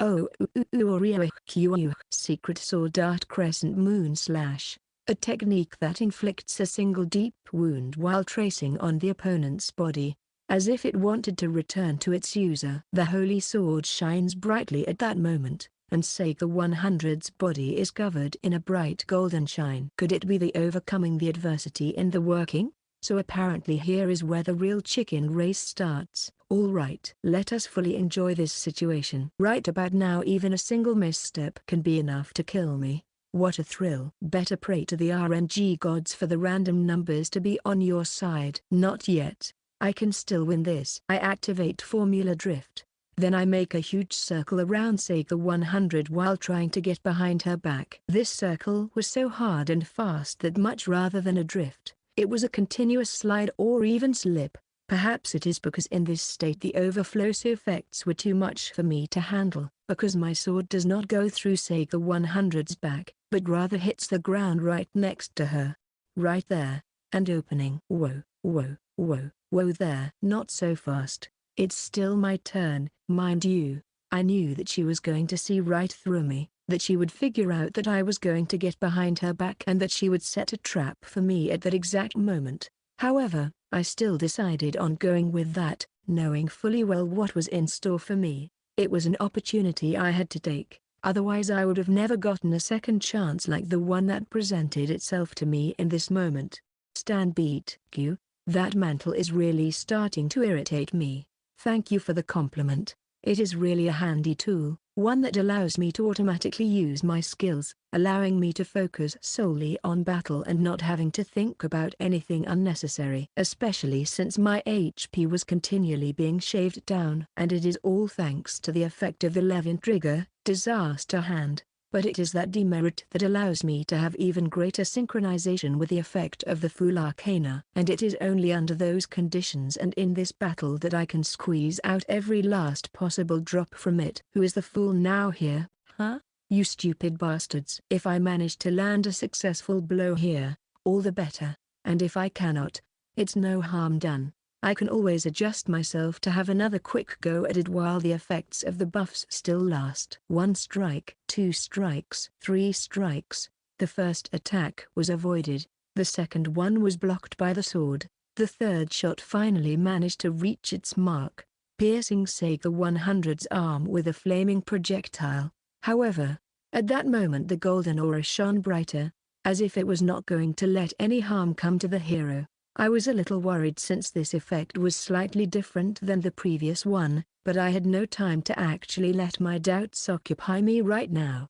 Secret Sword Art Crescent Moon Slash, a technique that inflicts a single deep wound while tracing on the opponent's body. as if it wanted to return to its user. The holy sword shines brightly at that moment, and Sega 100's body is covered in a bright golden shine. Could it be the overcoming the adversity in the working? So apparently here is where the real chicken race starts. Alright, let us fully enjoy this situation. Right about now even a single misstep can be enough to kill me. What a thrill. Better pray to the RNG gods for the random numbers to be on your side. Not yet. I can still win this. I activate Formula Drift. Then I make a huge circle around Sega 100 while trying to get behind her back. This circle was so hard and fast that much rather than a drift, it was a continuous slide or even slip. Perhaps it is because in this state the overflow effects were too much for me to handle, because my sword does not go through Sega 100's back, but rather hits the ground right next to her. Right there, and opening. Whoa, whoa, whoa, whoa there. Not so fast. It's still my turn, mind you. I knew that she was going to see right through me, that she would figure out that I was going to get behind her back and that she would set a trap for me at that exact moment. However, I still decided on going with that, knowing fully well what was in store for me. It was an opportunity I had to take, otherwise I would have never gotten a second chance like the one that presented itself to me in this moment. Stand beat, Q. That mantle is really starting to irritate me. Thank you for the compliment. It is really a handy tool, one that allows me to automatically use my skills, allowing me to focus solely on battle and not having to think about anything unnecessary. Especially since my HP was continually being shaved down. And it is all thanks to the effect of the Levin trigger, Disaster Hand. But it is that demerit that allows me to have even greater synchronization with the effect of the Full Arcana. And it is only under those conditions and in this battle that I can squeeze out every last possible drop from it. Who is the fool now here, huh? You stupid bastards. If I manage to land a successful blow here, all the better. And if I cannot, it's no harm done. I can always adjust myself to have another quick go at it while the effects of the buffs still last. 1 strike, 2 strikes, 3 strikes. The first attack was avoided, the second one was blocked by the sword, the third shot finally managed to reach its mark, piercing Sega 100's arm with a flaming projectile. However, at that moment the golden aura shone brighter, as if it was not going to let any harm come to the hero. I was a little worried since this effect was slightly different than the previous one, but I had no time to actually let my doubts occupy me right now.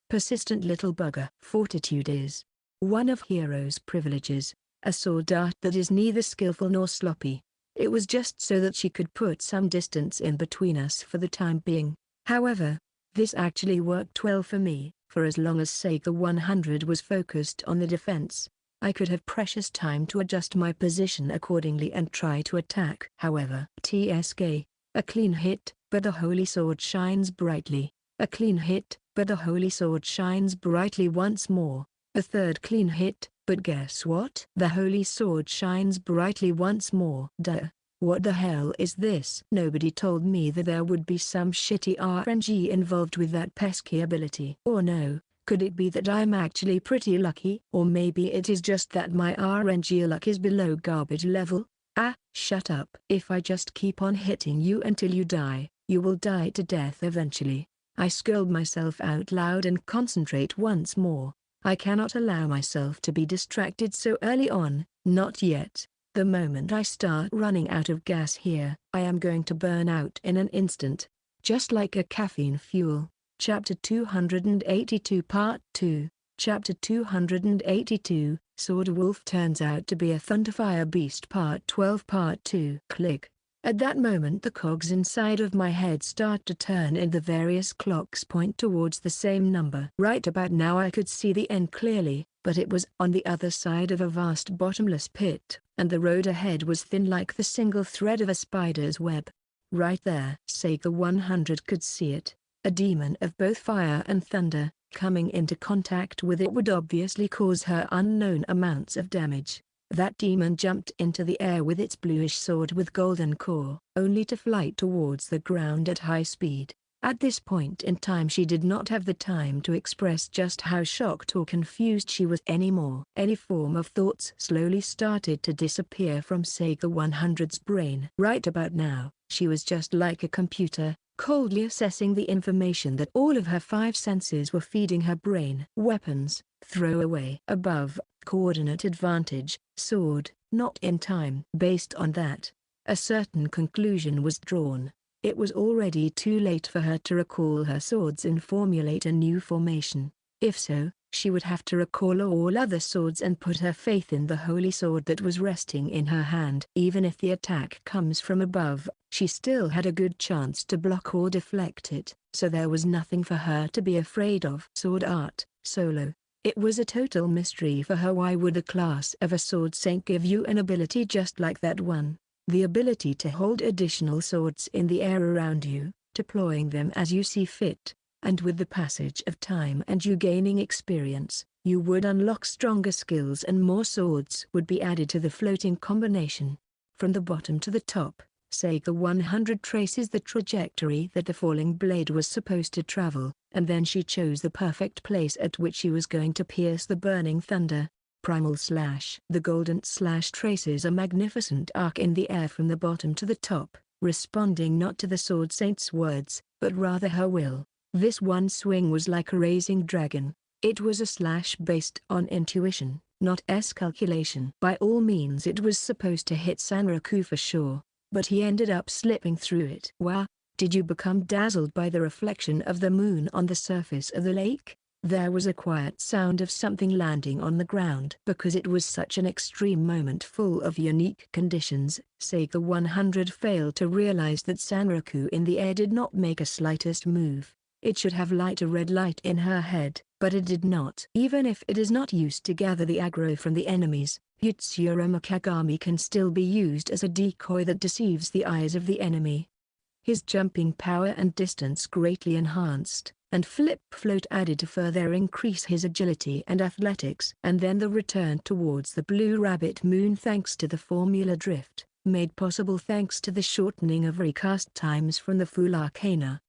Persistent little bugger. Fortitude is one of Hero's privileges, a sword art that is neither skillful nor sloppy. It was just so that she could put some distance in between us for the time being. However, this actually worked well for me, for as long as Sega 100 was focused on the defense, I could have precious time to adjust my position accordingly and try to attack. However, TSK, a clean hit, but the holy sword shines brightly. A clean hit, but the holy sword shines brightly once more. A third clean hit, but guess what? The holy sword shines brightly once more. Duh. What the hell is this? Nobody told me that there would be some shitty RNG involved with that pesky ability. Or no. Could it be that I'm actually pretty lucky? Or maybe it is just that my RNG luck is below garbage level? Ah, shut up. If I just keep on hitting you until you die, you will die to death eventually. I scold myself out loud and concentrate once more. I cannot allow myself to be distracted so early on, not yet. The moment I start running out of gas here, I am going to burn out in an instant. Just like a caffeine fuel. Chapter 282 Part 2, Chapter 282, Sword Wolf turns out to be a Thunderfire Beast Part 12 Part 2. Click. At that moment the cogs inside of my head start to turn and the various clocks point towards the same number. Right about now I could see the end clearly, but it was on the other side of a vast bottomless pit, and the road ahead was thin like the single thread of a spider's web. Right there. Sega 100 could see it. A demon of both fire and thunder, coming into contact with it would obviously cause her unknown amounts of damage. That demon jumped into the air with its bluish sword with golden core, only to fly towards the ground at high speed. At this point in time she did not have the time to express just how shocked or confused she was anymore. Any form of thoughts slowly started to disappear from Sega 100's brain. Right about now, she was just like a computer, coldly assessing the information that all of her 5 senses were feeding her brain. Weapons, throw away. Above, coordinate advantage, sword, not in time. Based on that, a certain conclusion was drawn. It was already too late for her to recall her swords and formulate a new formation. If so, she would have to recall all other swords and put her faith in the holy sword that was resting in her hand. Even if the attack comes from above, she still had a good chance to block or deflect it, so there was nothing for her to be afraid of. Sword art, solo. It was a total mystery for her. Why would the class of a sword saint give you an ability just like that one? The ability to hold additional swords in the air around you, deploying them as you see fit, and with the passage of time and you gaining experience, you would unlock stronger skills and more swords would be added to the floating combination. From the bottom to the top, Sega 100 traces the trajectory that the falling blade was supposed to travel, and then she chose the perfect place at which she was going to pierce the burning thunder. Primal slash. The golden slash traces a magnificent arc in the air from the bottom to the top, responding not to the sword saint's words, but rather her will. This one swing was like a raising dragon. It was a slash based on intuition, not calculation. By all means it was supposed to hit Sanraku for sure, but he ended up slipping through it. Wow, did you become dazzled by the reflection of the moon on the surface of the lake? There was a quiet sound of something landing on the ground. Because it was such an extreme moment full of unique conditions, Sega 100 failed to realize that Sanraku in the air did not make a slightest move. It should have light a red light in her head, but it did not. Even if it is not used to gather the aggro from the enemies, Yutsuro Kagami can still be used as a decoy that deceives the eyes of the enemy. His jumping power and distance greatly enhanced, and flip float added to further increase his agility and athletics. And then the return towards the Blue Rabbit Moon thanks to the formula drift, made possible thanks to the shortening of recast times from the Full Arcana.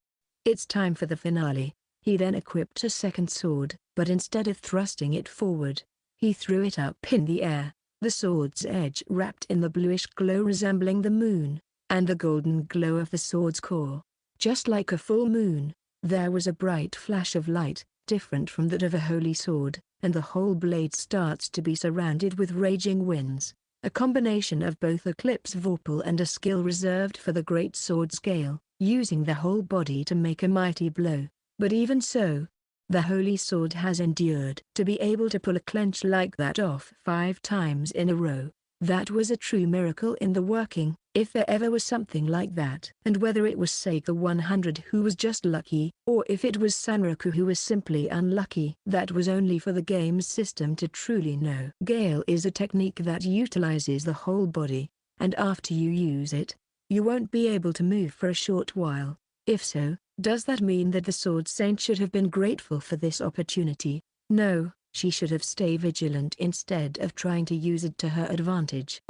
It's time for the finale. He then equipped a second sword, but instead of thrusting it forward, he threw it up in the air, the sword's edge wrapped in the bluish glow resembling the moon, and the golden glow of the sword's core. Just like a full moon, there was a bright flash of light, different from that of a holy sword, and the whole blade starts to be surrounded with raging winds, a combination of both eclipse vorpal and a skill reserved for the great sword scale, using the whole body to make a mighty blow. But even so, the holy sword has endured. To be able to pull a clench like that off 5 times in a row, that was a true miracle in the working, if there ever was something like that. And whether it was Sega 100 who was just lucky, or if it was Sanraku who was simply unlucky, that was only for the game's system to truly know. Gale is a technique that utilizes the whole body, and after you use it, you won't be able to move for a short while. If so, does that mean that the Sword Saint should have been grateful for this opportunity? No. She should have stayed vigilant instead of trying to use it to her advantage.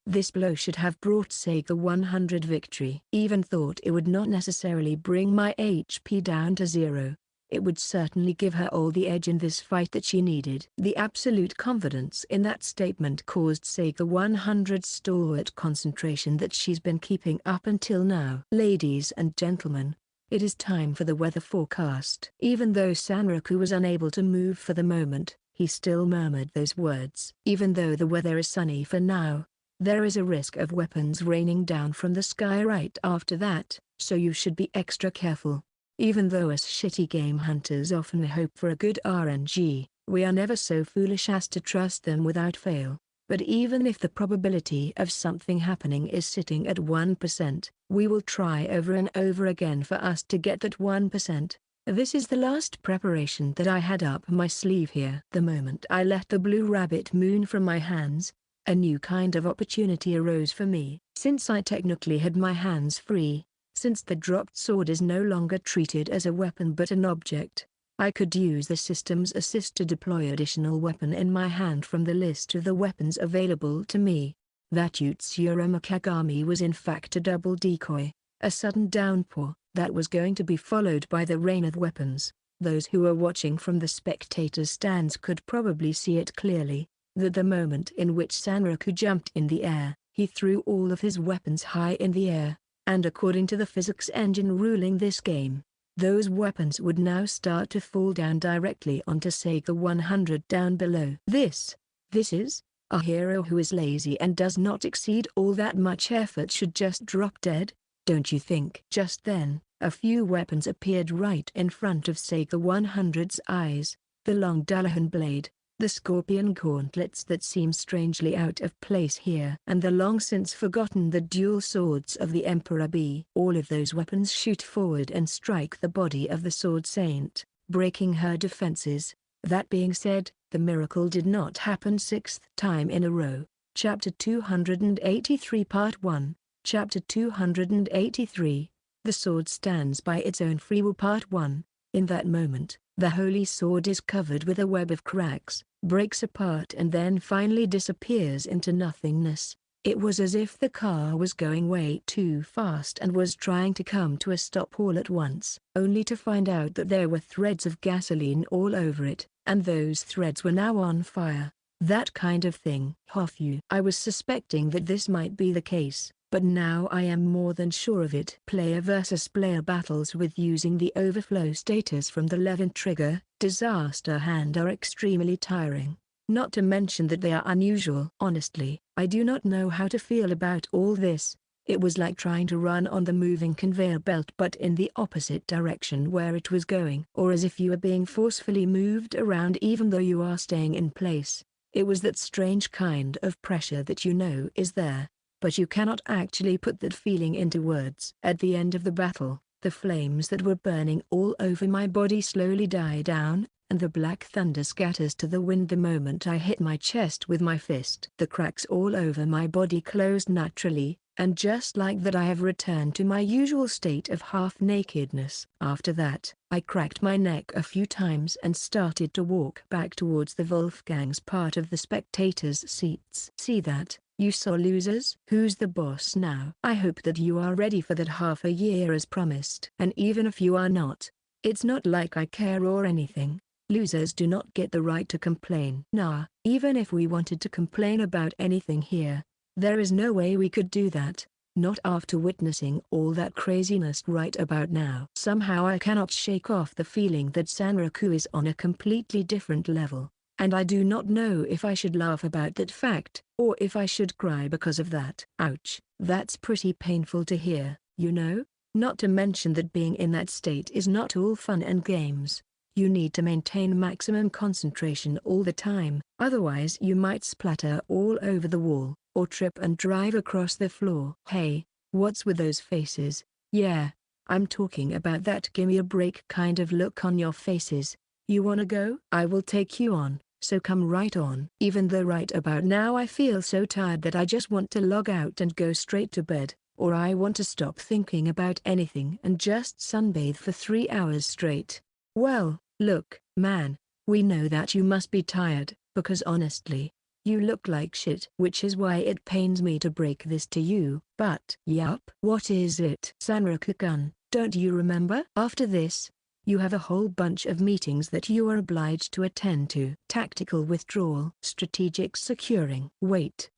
This blow should have brought Sega 100 victory. Even thought it would not necessarily bring my HP down to 0. It would certainly give her all the edge in this fight that she needed. The absolute confidence in that statement caused Sega 100's stalwart concentration that she's been keeping up until now. Ladies and gentlemen, it is time for the weather forecast. Even though Sanraku was unable to move for the moment, he still murmured those words. Even though the weather is sunny for now, there is a risk of weapons raining down from the sky right after that, so you should be extra careful. Even though us shitty game hunters often hope for a good RNG, we are never so foolish as to trust them without fail. But even if the probability of something happening is sitting at 1%, we will try over and over again for us to get that 1%. This is the last preparation that I had up my sleeve here. The moment I let the Blue Rabbit Moon from my hands, a new kind of opportunity arose for me. Since I technically had my hands free, since the dropped sword is no longer treated as a weapon but an object, I could use the system's assist to deploy additional weapon in my hand from the list of the weapons available to me. That Yutsuro Kagami was in fact a double decoy, A sudden downpour, that was going to be followed by the rain of weapons. Those who were watching from the spectators' stands could probably see it clearly, that the moment in which Sanraku jumped in the air, he threw all of his weapons high in the air, and according to the physics engine ruling this game, those weapons would now start to fall down directly onto Sega 100 down below. This is, a hero who is lazy and does not exceed all that much effort should just drop dead, don't you think? Just then, a few weapons appeared right in front of Sega 100's eyes, the long Dullahan blade, the scorpion gauntlets that seem strangely out of place here, and the long since forgotten the dual swords of the Emperor B. All of those weapons shoot forward and strike the body of the Sword Saint, breaking her defenses. That being said, the miracle did not happen sixth time in a row. Chapter 283 Part 1, Chapter 283, The Sword Stands by Its Own Free Will Part 1. In that moment, the holy sword is covered with a web of cracks, breaks apart and then finally disappears into nothingness. It was as if the car was going way too fast and was trying to come to a stop all at once, only to find out that there were threads of gasoline all over it, and those threads were now on fire. That kind of thing. I was suspecting that this might be the case, but now I am more than sure of it. Player versus player battles with using the overflow status from the Levin trigger, disaster hand are extremely tiring. Not to mention that they are unusual. Honestly, I do not know how to feel about all this. It was like trying to run on the moving conveyor belt but in the opposite direction where it was going. Or as if you are being forcefully moved around even though you are staying in place. It was that strange kind of pressure that you know is there, but you cannot actually put that feeling into words. At the end of the battle, the flames that were burning all over my body slowly die down, and the black thunder scatters to the wind the moment I hit my chest with my fist. The cracks all over my body closed naturally, and just like that I have returned to my usual state of half-nakedness. After that, I cracked my neck a few times and started to walk back towards the Wolfgang's part of the spectators' seats. See that, you sore losers? Who's the boss now? I hope that you are ready for that half a year as promised. And even if you are not, it's not like I care or anything. Losers do not get the right to complain. Nah, even if we wanted to complain about anything here, there is no way we could do that, not after witnessing all that craziness right about now. Somehow I cannot shake off the feeling that Sanraku is on a completely different level, and I do not know if I should laugh about that fact, or if I should cry because of that. Ouch, that's pretty painful to hear, you know? Not to mention that being in that state is not all fun and games. You need to maintain maximum concentration all the time, otherwise you might splatter all over the wall, or trip and drive across the floor. Hey, what's with those faces? Yeah, I'm talking about that gimme a break kind of look on your faces. You wanna go? I will take you on, so come right on. Even though right about now I feel so tired that I just want to log out and go straight to bed, or I want to stop thinking about anything and just sunbathe for 3 hours straight. Well, look, man, we know that you must be tired, because honestly, you look like shit. Which is why it pains me to break this to you, but yup. What is it? Sanraku-kun, don't you remember? After this, you have a whole bunch of meetings that you are obliged to attend to. Tactical withdrawal, strategic securing. Wait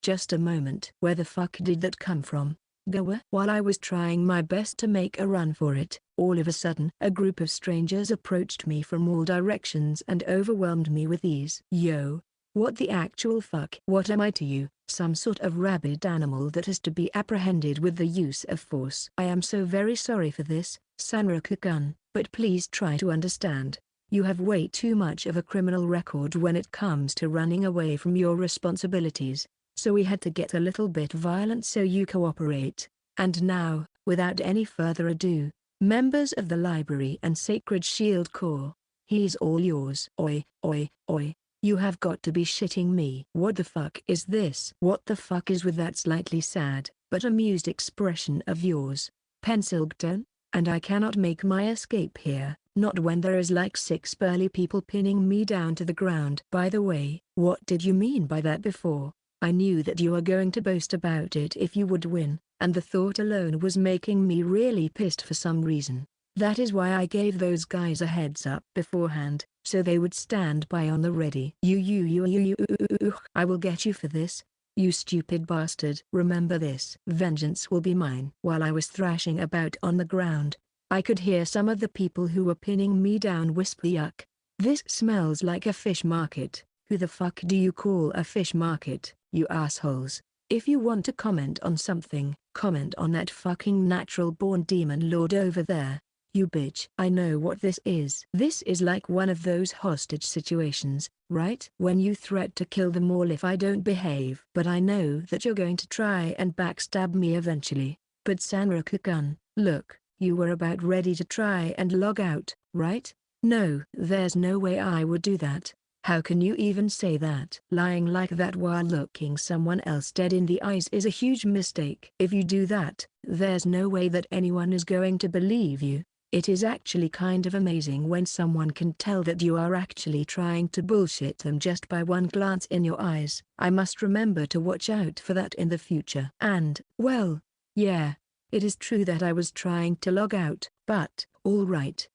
just a moment. Where the fuck did that come from? Goa? While I was trying my best to make a run for it, all of a sudden a group of strangers approached me from all directions and overwhelmed me with ease. Yo, what the actual fuck? What am I to you, some sort of rabid animal that is to be apprehended with the use of force? I am so very sorry for this, Sanraku-kun, but please try to understand. You have way too much of a criminal record when it comes to running away from your responsibilities. So we had to get a little bit violent so you cooperate. And now, without any further ado, members of the Library and Sacred Shield Corps, he's all yours. Oi, you have got to be shitting me. What the fuck is this? What the fuck is with that slightly sad, but amused expression of yours, Pencilton? And I cannot make my escape here, not when there is like 6 burly people pinning me down to the ground. By the way, what did you mean by that before? I knew that you were going to boast about it if you would win, and the thought alone was making me really pissed for some reason. That is why I gave those guys a heads up beforehand, so they would stand by on the ready. I will get you for this, you stupid bastard. Remember this. Vengeance will be mine. While I was thrashing about on the ground, I could hear some of the people who were pinning me down whisper, yuck. This smells like a fish market. Who the fuck do you call a fish market, you assholes? If you want to comment on something, comment on that fucking natural-born demon lord over there. You bitch. I know what this is. This is like one of those hostage situations, right? When you threat to kill them all if I don't behave. But I know that you're going to try and backstab me eventually. But Sanraku-kun, look, you were about ready to try and log out, right? No, there's no way I would do that. How can you even say that? Lying like that while looking someone else dead in the eyes is a huge mistake. If you do that, there's no way that anyone is going to believe you. It is actually kind of amazing when someone can tell that you are actually trying to bullshit them just by one glance in your eyes. I must remember to watch out for that in the future. And, well, yeah, it is true that I was trying to log out, but, alright,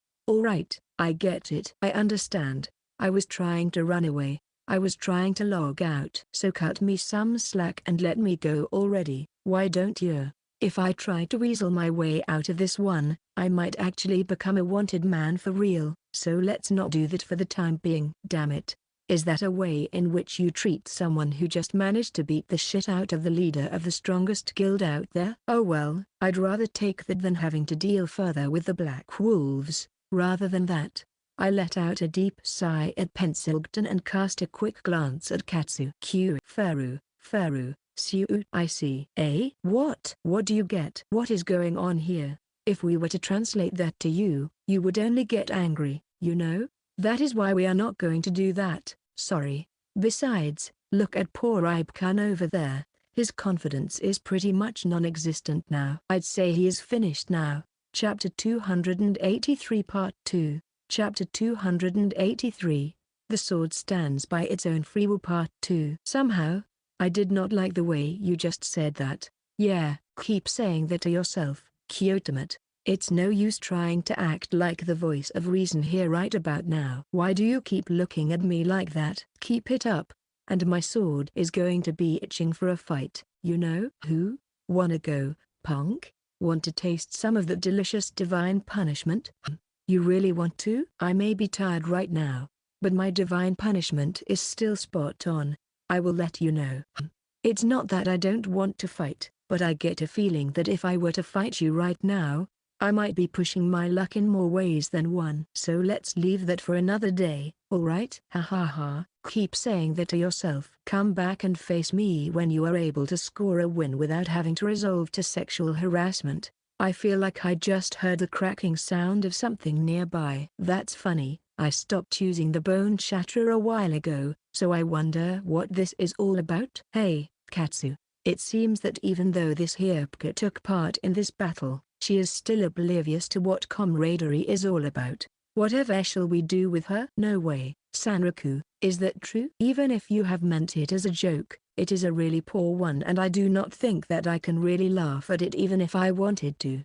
I get it. I understand. I was trying to run away. I was trying to log out. So cut me some slack and let me go already. Why don't you? If I try to weasel my way out of this one, I might actually become a wanted man for real. So let's not do that for the time being. Damn it. Is that a way in which you treat someone who just managed to beat the shit out of the leader of the strongest guild out there? Oh well, I'd rather take that than having to deal further with the Black Wolves. Rather than that, I let out a deep sigh at Pencilton and cast a quick glance at Katsu. Furu, Siu. I see. Eh? What? What do you get? What is going on here? If we were to translate that to you, you would only get angry, you know? That is why we are not going to do that, sorry. Besides, look at poor Ibe-kun over there. His confidence is pretty much non-existent now. I'd say he is finished now. Chapter 283 Part 2. Chapter 283. The Sword Stands by Its Own Free Will Part 2. Somehow, I did not like the way you just said that. Yeah, keep saying that to yourself, Kyotomate. It's no use trying to act like the voice of reason here right about now. Why do you keep looking at me like that? Keep it up, and my sword is going to be itching for a fight, you know? Who? Wanna go, punk? Want to taste some of that delicious divine punishment? You really want to? I may be tired right now, but my divine punishment is still spot on. I will let you know. It's not that I don't want to fight, but I get a feeling that if I were to fight you right now, I might be pushing my luck in more ways than one. So let's leave that for another day, alright? Ha ha ha, keep saying that to yourself. Come back and face me when you are able to score a win without having to resort to sexual harassment. I feel like I just heard the cracking sound of something nearby. That's funny, I stopped using the bone shatterer a while ago, so I wonder what this is all about. Hey, Katsu, it seems that even though this Hypka took part in this battle, she is still oblivious to what camaraderie is all about. Whatever shall we do with her? No way, Sanraku, is that true? Even if you have meant it as a joke, it is a really poor one and I do not think that I can really laugh at it even if I wanted to.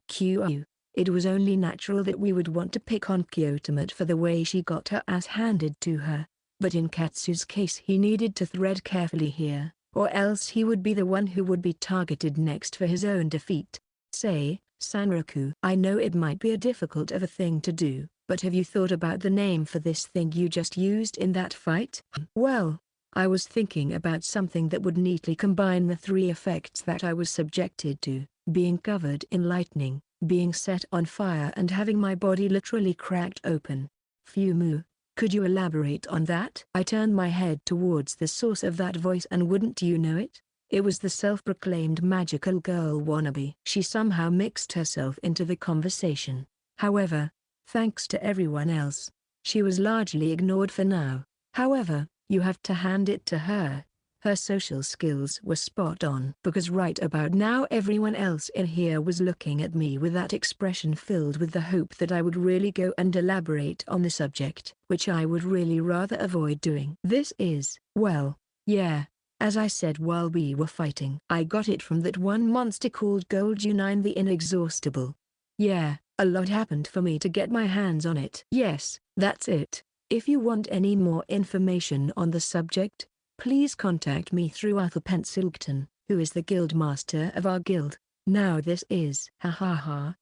It was only natural that we would want to pick on Kyotomate for the way she got her ass handed to her. But in Katsu's case he needed to tread carefully here, or else he would be the one who would be targeted next for his own defeat. Say, Sanraku, I know it might be a difficult of a thing to do, but have you thought about the name for this thing you just used in that fight? Well, I was thinking about something that would neatly combine the three effects that I was subjected to, being covered in lightning, being set on fire and having my body literally cracked open. Fumu, could you elaborate on that? I turned my head towards the source of that voice and wouldn't you know it? It was the self-proclaimed magical girl wannabe. She somehow mixed herself into the conversation. However, thanks to everyone else, she was largely ignored for now. However, you have to hand it to her. Her social skills were spot on. Because right about now everyone else in here was looking at me with that expression filled with the hope that I would really go and elaborate on the subject, which I would really rather avoid doing. This is, well, yeah, As I said while we were fighting, I got it from that one monster called Goldunine the Inexhaustible. Yeah, a lot happened for me to get my hands on it. Yes, that's it. If you want any more information on the subject, please contact me through Arthur Pensilgton, who is the guild master of our guild. Now this is ha ha ha.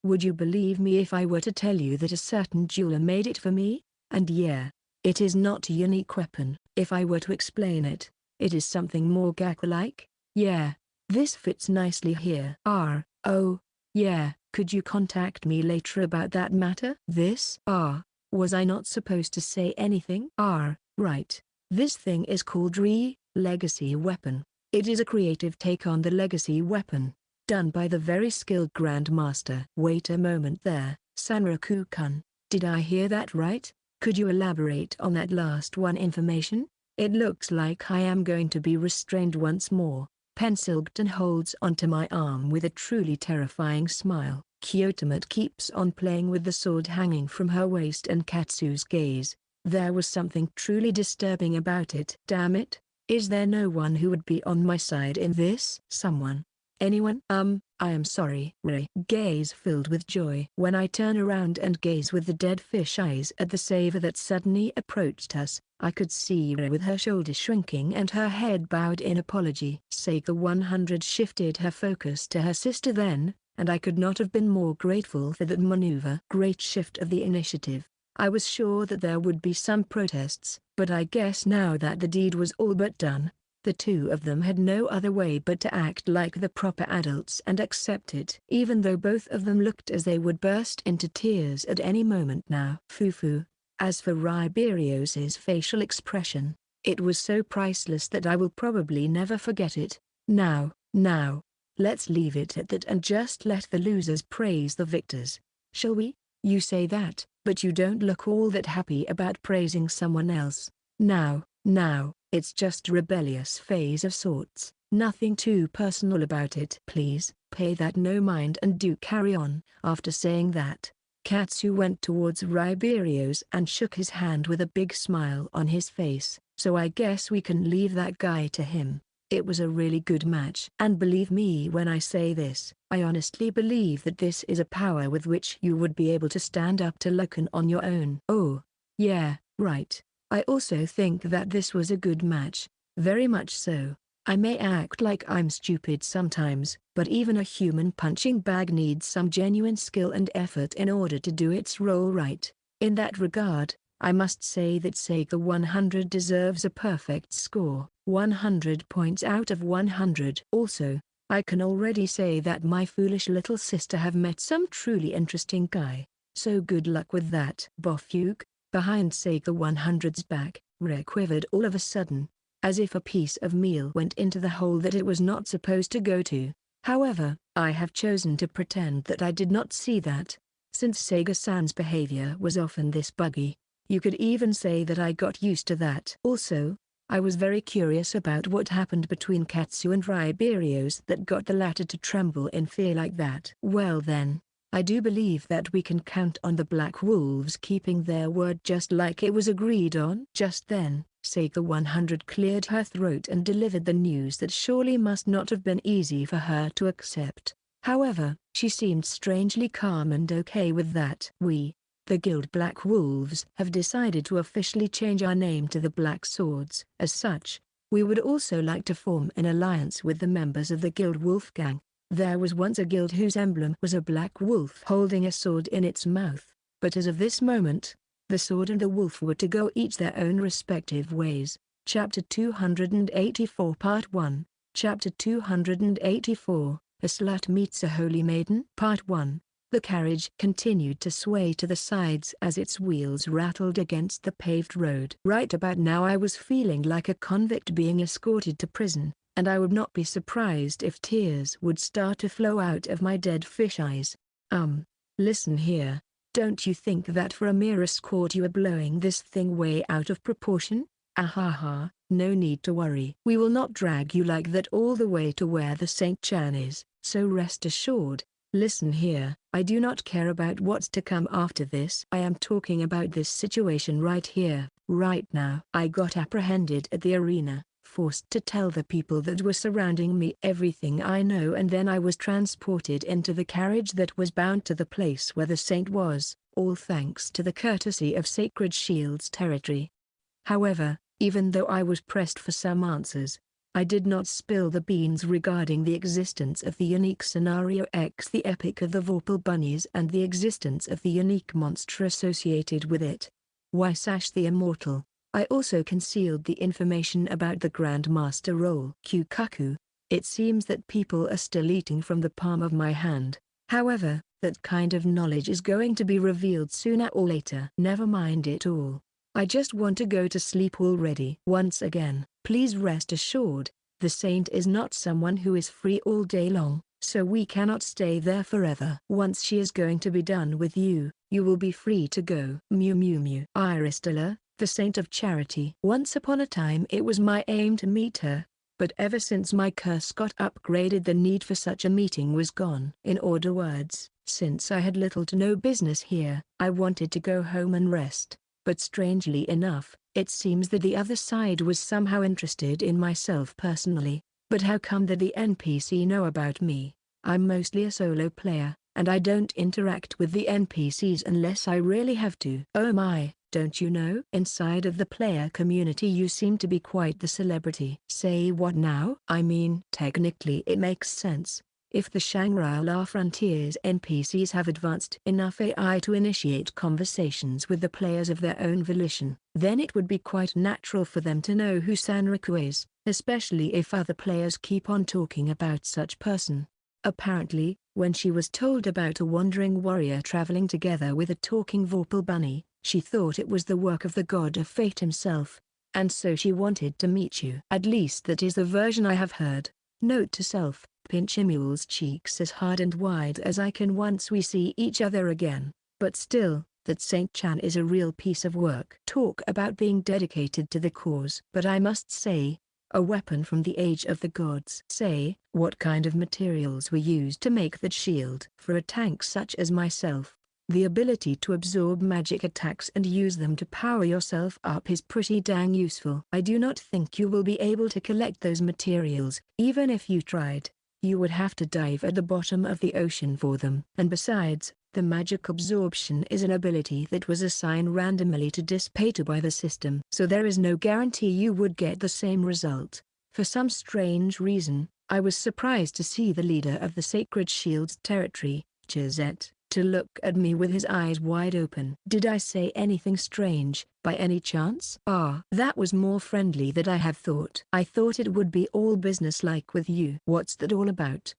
Would you believe me if I were to tell you that a certain jeweler made it for me? And yeah, it is not a unique weapon. If I were to explain it, it is something more gak-like. Yeah, this fits nicely here. Oh, yeah, could you contact me later about that matter? Was I not supposed to say anything? Right. This thing is called Legacy Weapon. It is a creative take on the Legacy Weapon, done by the very skilled Grandmaster. Wait a moment there, Sanraku-kun, did I hear that right? Could you elaborate on that last one information? It looks like I am going to be restrained once more. Pensilgton holds onto my arm with a truly terrifying smile. Kyotomat keeps on playing with the sword hanging from her waist, and Katsu's gaze, there was something truly disturbing about it. Damn it, is there no one who would be on my side in this? Someone? Anyone? I am sorry. Ray. Gaze filled with joy. When I turn around and gaze with the dead fish eyes at the saver that suddenly approached us, I could see Ray with her shoulders shrinking and her head bowed in apology. Sega 100 shifted her focus to her sister then, and I could not have been more grateful for that maneuver. Great shift of the initiative. I was sure that there would be some protests, but I guess now that the deed was all but done, the two of them had no other way but to act like the proper adults and accept it. Even though both of them looked as they would burst into tears at any moment now. Fufu. As for Riberio's facial expression, it was so priceless that I will probably never forget it. Now, let's leave it at that and just let the losers praise the victors. Shall we? You say that, but you don't look all that happy about praising someone else. Now, it's just a rebellious phase of sorts. Nothing too personal about it. Please, pay that no mind and do carry on. After saying that, Katsu went towards Riberio's and shook his hand with a big smile on his face. So I guess we can leave that guy to him. It was a really good match. And believe me when I say this, I honestly believe that this is a power with which you would be able to stand up to Loken on your own. Oh, yeah, right. I also think that this was a good match, very much so. I may act like I'm stupid sometimes, but even a human punching bag needs some genuine skill and effort in order to do its role right. In that regard, I must say that Sega 100 deserves a perfect score, 100 points out of 100. Also, I can already say that my foolish little sister have met some truly interesting guy, so good luck with that. Bofug. Behind Sega 100's back, Rare quivered all of a sudden, as if a piece of meal went into the hole that it was not supposed to go to. However, I have chosen to pretend that I did not see that. Since Sega-san's behavior was often this buggy, you could even say that I got used to that. Also, I was very curious about what happened between Katsu and Riberio's that got the latter to tremble in fear like that. Well then, I do believe that we can count on the Black Wolves keeping their word just like it was agreed on. Just then, Sega 100 cleared her throat and delivered the news that surely must not have been easy for her to accept. However, she seemed strangely calm and okay with that. We, the Guild Black Wolves, have decided to officially change our name to the Black Swords. As such, we would also like to form an alliance with the members of the Guild Wolfgang. There was once a guild whose emblem was a black wolf holding a sword in its mouth, but as of this moment, the sword and the wolf were to go each their own respective ways. Chapter 284 Part 1. Chapter 284, A Slut Meets a Holy Maiden. Part 1. The carriage continued to sway to the sides as its wheels rattled against the paved road. Right about now I was feeling like a convict being escorted to prison, and I would not be surprised if tears would start to flow out of my dead fish eyes. Listen here, don't you think that for a mere escort you are blowing this thing way out of proportion? Ahaha, no need to worry. We will not drag you like that all the way to where the Saint Chan is, so rest assured. Listen here, I do not care about what's to come after this. I am talking about this situation right here, right now. I got apprehended at the arena, forced to tell the people that were surrounding me everything I know, and then I was transported into the carriage that was bound to the place where the saint was, all thanks to the courtesy of Sacred Shield's territory. However, even though I was pressed for some answers, I did not spill the beans regarding the existence of the unique Scenario X, the Epic of the Vorpal Bunnies, and the existence of the unique monster associated with it. Why Sash the Immortal. I also concealed the information about the Grandmaster role. Kyukaku. It seems that people are still eating from the palm of my hand. However, that kind of knowledge is going to be revealed sooner or later. Never mind it all. I just want to go to sleep already. Once again, please rest assured, the saint is not someone who is free all day long, so we cannot stay there forever. Once she is going to be done with you, you will be free to go. Mew mew mew. Iristella, the saint of charity. Once upon a time it was my aim to meet her, but ever since my curse got upgraded, the need for such a meeting was gone. In other words, since I had little to no business here, I wanted to go home and rest. But strangely enough, it seems that the other side was somehow interested in myself personally. But how come that the NPC know about me? I'm mostly a solo player, and I don't interact with the NPCs unless I really have to. Oh my, don't you know? Inside of the player community you seem to be quite the celebrity. Say what now? I mean, technically it makes sense. If the Shangri-La Frontiers NPCs have advanced enough AI to initiate conversations with the players of their own volition, then it would be quite natural for them to know who Sanraku is, especially if other players keep on talking about such person. Apparently, when she was told about a wandering warrior traveling together with a talking Vorpal bunny, she thought it was the work of the god of fate himself, and so she wanted to meet you. At least that is the version I have heard. Note to self. Pinch Emule's cheeks as hard and wide as I can once we see each other again, but still, that Saint Chan is a real piece of work. Talk about being dedicated to the cause. But I must say, a weapon from the age of the gods. Say, what kind of materials were used to make that shield? For a tank such as myself, the ability to absorb magic attacks and use them to power yourself up is pretty dang useful. I do not think you will be able to collect those materials. Even if you tried, you would have to dive at the bottom of the ocean for them. And besides, the magic absorption is an ability that was assigned randomly to Dispater by the system. So there is no guarantee you would get the same result. For some strange reason, I was surprised to see the leader of the Sacred Shield's territory, Chazette, to look at me with his eyes wide open. Did I say anything strange, by any chance? Ah, that was more friendly than I had thought. I thought it would be all business-like with you. What's that all about?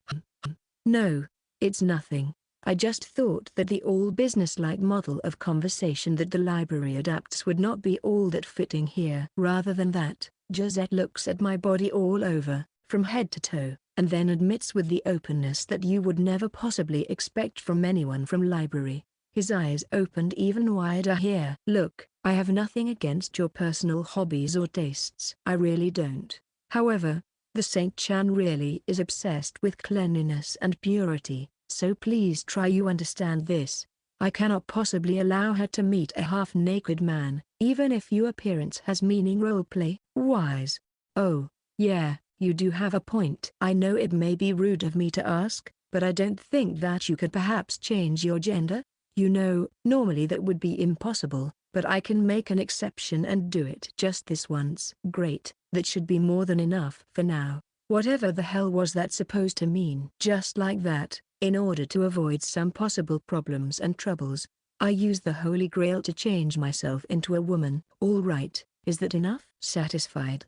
No, it's nothing. I just thought that the all-business-like model of conversation that the library adapts would not be all that fitting here. Rather than that, Josette looks at my body all over, from head to toe, and then admits with the openness that you would never possibly expect from anyone from library. His eyes opened even wider here. Look, I have nothing against your personal hobbies or tastes. I really don't. However, the Saint Chan really is obsessed with cleanliness and purity, so please try you understand this. I cannot possibly allow her to meet a half-naked man, even if your appearance has meaning. Roleplay, wise. Oh, yeah, you do have a point. I know it may be rude of me to ask, but I don't think that you could perhaps change your gender? You know, normally that would be impossible, but I can make an exception and do it just this once. Great, that should be more than enough for now. Whatever the hell was that supposed to mean? Just like that, in order to avoid some possible problems and troubles, I used the Holy Grail to change myself into a woman. All right, is that enough? Satisfied.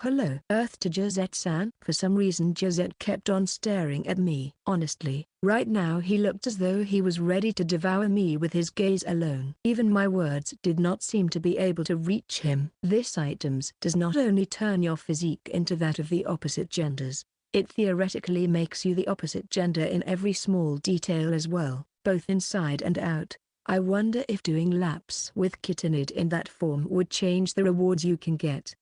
Hello. Earth to Josette-san. For some reason Josette kept on staring at me. Honestly, right now he looked as though he was ready to devour me with his gaze alone. Even my words did not seem to be able to reach him. This items does not only turn your physique into that of the opposite genders, it theoretically makes you the opposite gender in every small detail as well, both inside and out. I wonder if doing laps with Kittenid in that form would change the rewards you can get.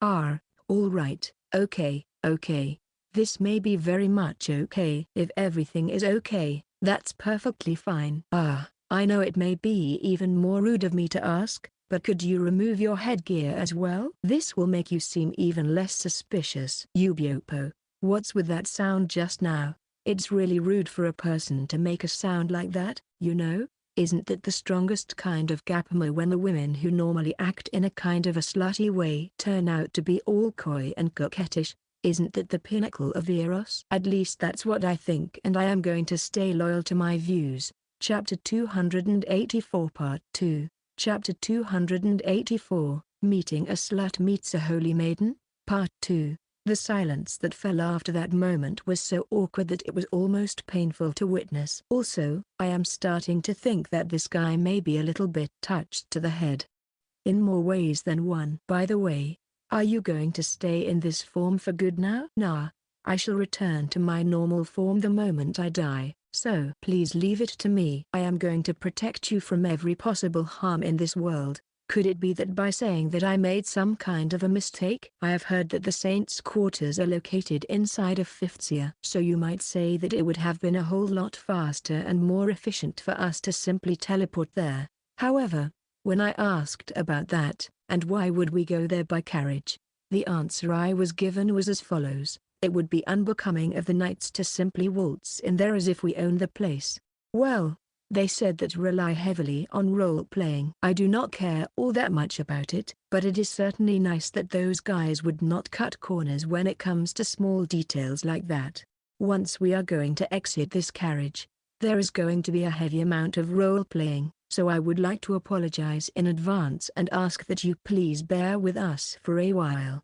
Alright, okay. This may be very much okay. If everything is okay, that's perfectly fine. I know it may be even more rude of me to ask, But could you remove your headgear as well? This will make you seem even less suspicious. Yubiopo, what's with that sound just now? It's really rude for a person to make a sound like that, you know? Isn't that the strongest kind of gapmo when the women who normally act in a kind of a slutty way turn out to be all coy and coquettish? Isn't that the pinnacle of eros? At least that's what I think, and I am going to stay loyal to my views. Chapter 284 Part 2. Chapter 284, Meeting a Slut Meets a Holy Maiden, Part 2. The silence that fell after that moment was so awkward that it was almost painful to witness. Also, I am starting to think that this guy may be a little bit touched to the head. In more ways than one. By the way, are you going to stay in this form for good now? Nah. I shall return to my normal form the moment I die, so please leave it to me. I am going to protect you from every possible harm in this world. Could it be that by saying that I made some kind of a mistake? I have heard that the Saints' quarters are located inside of Fifthsia. So you might say that it would have been a whole lot faster and more efficient for us to simply teleport there. However, when I asked about that, and why would we go there by carriage, the answer I was given was as follows: it would be unbecoming of the knights to simply waltz in there as if we owned the place. Well, they said that rely heavily on role-playing. I do not care all that much about it, but it is certainly nice that those guys would not cut corners when it comes to small details like that. Once we are going to exit this carriage, there is going to be a heavy amount of role-playing, so I would like to apologize in advance and ask that you please bear with us for a while.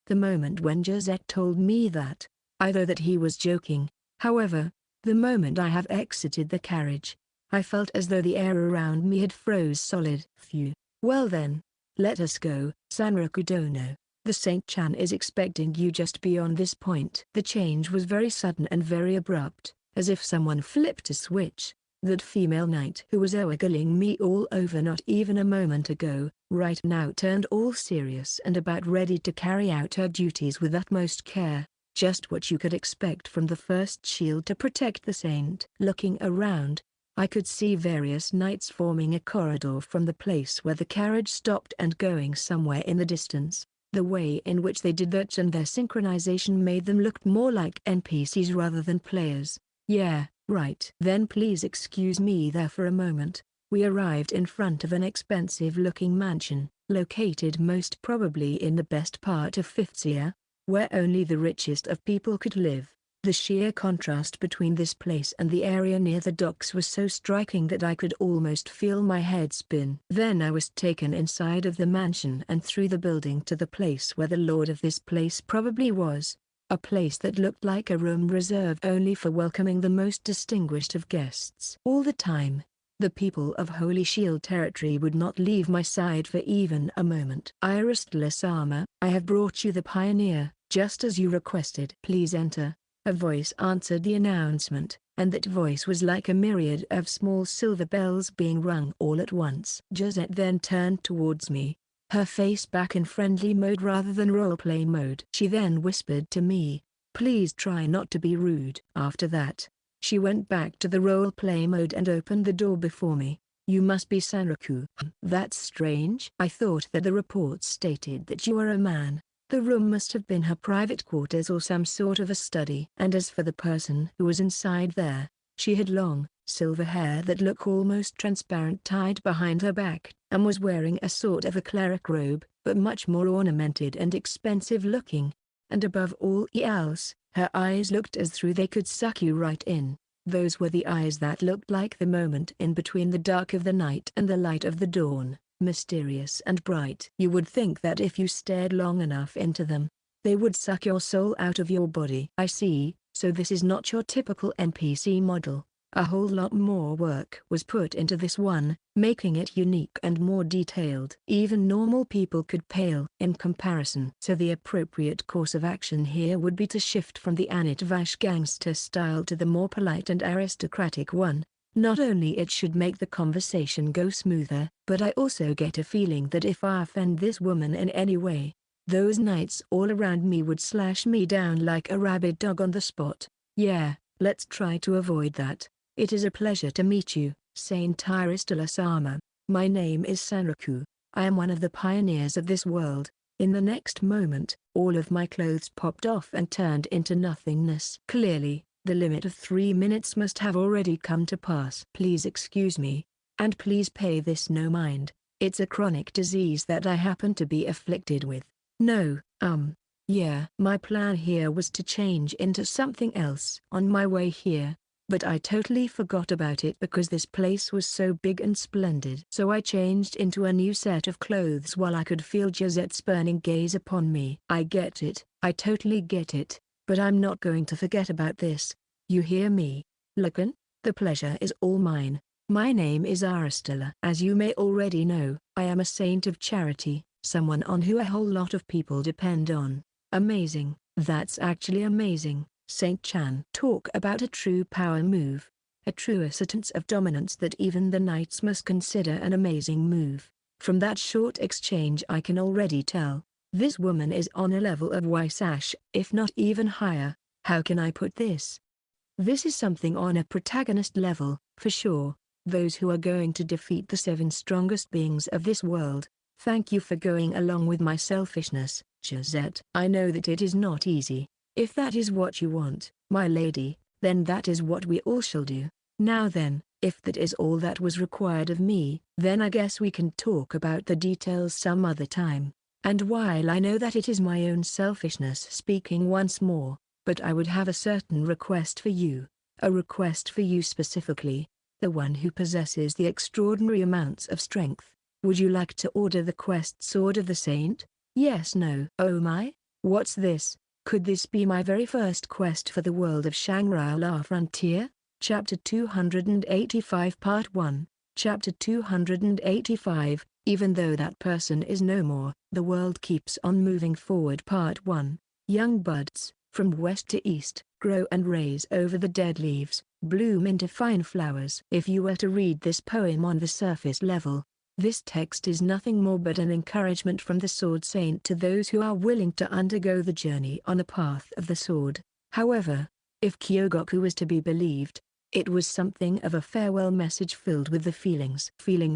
The moment when Josette told me that, I thought that he was joking. However, the moment I have exited the carriage, I felt as though the air around me had froze solid. Phew. Well then, let us go. Sanraku Dono, the Saint-chan is expecting you just beyond this point. The change was very sudden and very abrupt, as if someone flipped a switch. That female knight who was ogling me all over not even a moment ago, right now turned all serious and about ready to carry out her duties with utmost care. Just what you could expect from the first shield to protect the saint. Looking around, I could see various knights forming a corridor from the place where the carriage stopped and going somewhere in the distance. The way in which they did that and their synchronization made them look more like NPCs rather than players. Yeah, right. Then please excuse me there for a moment. We arrived in front of an expensive-looking mansion, located most probably in the best part of Fifthsia, where only the richest of people could live. The sheer contrast between this place and the area near the docks was so striking that I could almost feel my head spin. Then I was taken inside of the mansion and through the building to the place where the lord of this place probably was. A place that looked like a room reserved only for welcoming the most distinguished of guests. All the time, the people of Holy Shield territory would not leave my side for even a moment. Iris Lasama, I have brought you the pioneer, just as you requested. Please enter. A voice answered the announcement, and that voice was like a myriad of small silver bells being rung all at once. Josette then turned towards me, her face back in friendly mode rather than roleplay mode. She then whispered to me, "Please try not to be rude." After that, she went back to the roleplay mode and opened the door before me. "You must be Sanraku." "That's strange. I thought that the report stated that you are a man." The room must have been her private quarters or some sort of a study. And as for the person who was inside there, she had long, silver hair that looked almost transparent tied behind her back, and was wearing a sort of a cleric robe, but much more ornamented and expensive looking. And above all else, her eyes looked as though they could suck you right in. Those were the eyes that looked like the moment in between the dark of the night and the light of the dawn. Mysterious and bright. You would think that if you stared long enough into them, they would suck your soul out of your body. I see, so this is not your typical NPC model. A whole lot more work was put into this one, making it unique and more detailed. Even normal people could pale in comparison. So the appropriate course of action here would be to shift from the Anit Vash gangster style to the more polite and aristocratic one. Not only it should make the conversation go smoother, but I also get a feeling that if I offend this woman in any way, those knights all around me would slash me down like a rabid dog on the spot. Yeah, let's try to avoid that. It is a pleasure to meet you, Saint Iris de la Sama. My name is Sanraku. I am one of the pioneers of this world. In the next moment, all of my clothes popped off and turned into nothingness. Clearly, the limit of 3 minutes must have already come to pass. Please excuse me, and please pay this no mind. It's a chronic disease that I happen to be afflicted with. No, yeah. My plan here was to change into something else on my way here, but I totally forgot about it because this place was so big and splendid. So I changed into a new set of clothes while I could feel Josette's burning gaze upon me. I get it, I totally get it, but I'm not going to forget about this. You hear me, Lacan? The pleasure is all mine. My name is Aristella. As you may already know, I am a saint of charity, someone on who a whole lot of people depend on. Amazing, that's actually amazing, Saint Chan. Talk about a true power move. A true assertance of dominance that even the knights must consider an amazing move. From that short exchange I can already tell, this woman is on a level of Wysash, if not even higher. How can I put this? This is something on a protagonist level, for sure. Those who are going to defeat the 7 strongest beings of this world. Thank you for going along with my selfishness, Josette. I know that it is not easy. If that is what you want, my lady, then that is what we all shall do. Now then, if that is all that was required of me, then I guess we can talk about the details some other time. And while I know that it is my own selfishness speaking once more, but I would have a certain request for you. A request for you specifically. The one who possesses the extraordinary amounts of strength. Would you like to order the quest Sword of the Saint? Yes, no. Oh my? What's this? Could this be my very first quest for the world of Shangri-La Frontier? Chapter 285 Part 1. Chapter 285, Even though that person is no more, the world keeps on moving forward. Part 1. Young buds, from west to east, grow and raise over the dead leaves, bloom into fine flowers. If you were to read this poem on the surface level, this text is nothing more but an encouragement from the Sword Saint to those who are willing to undergo the journey on the path of the sword. However, if Kyogoku was to be believed, it was something of a farewell message filled with the feelings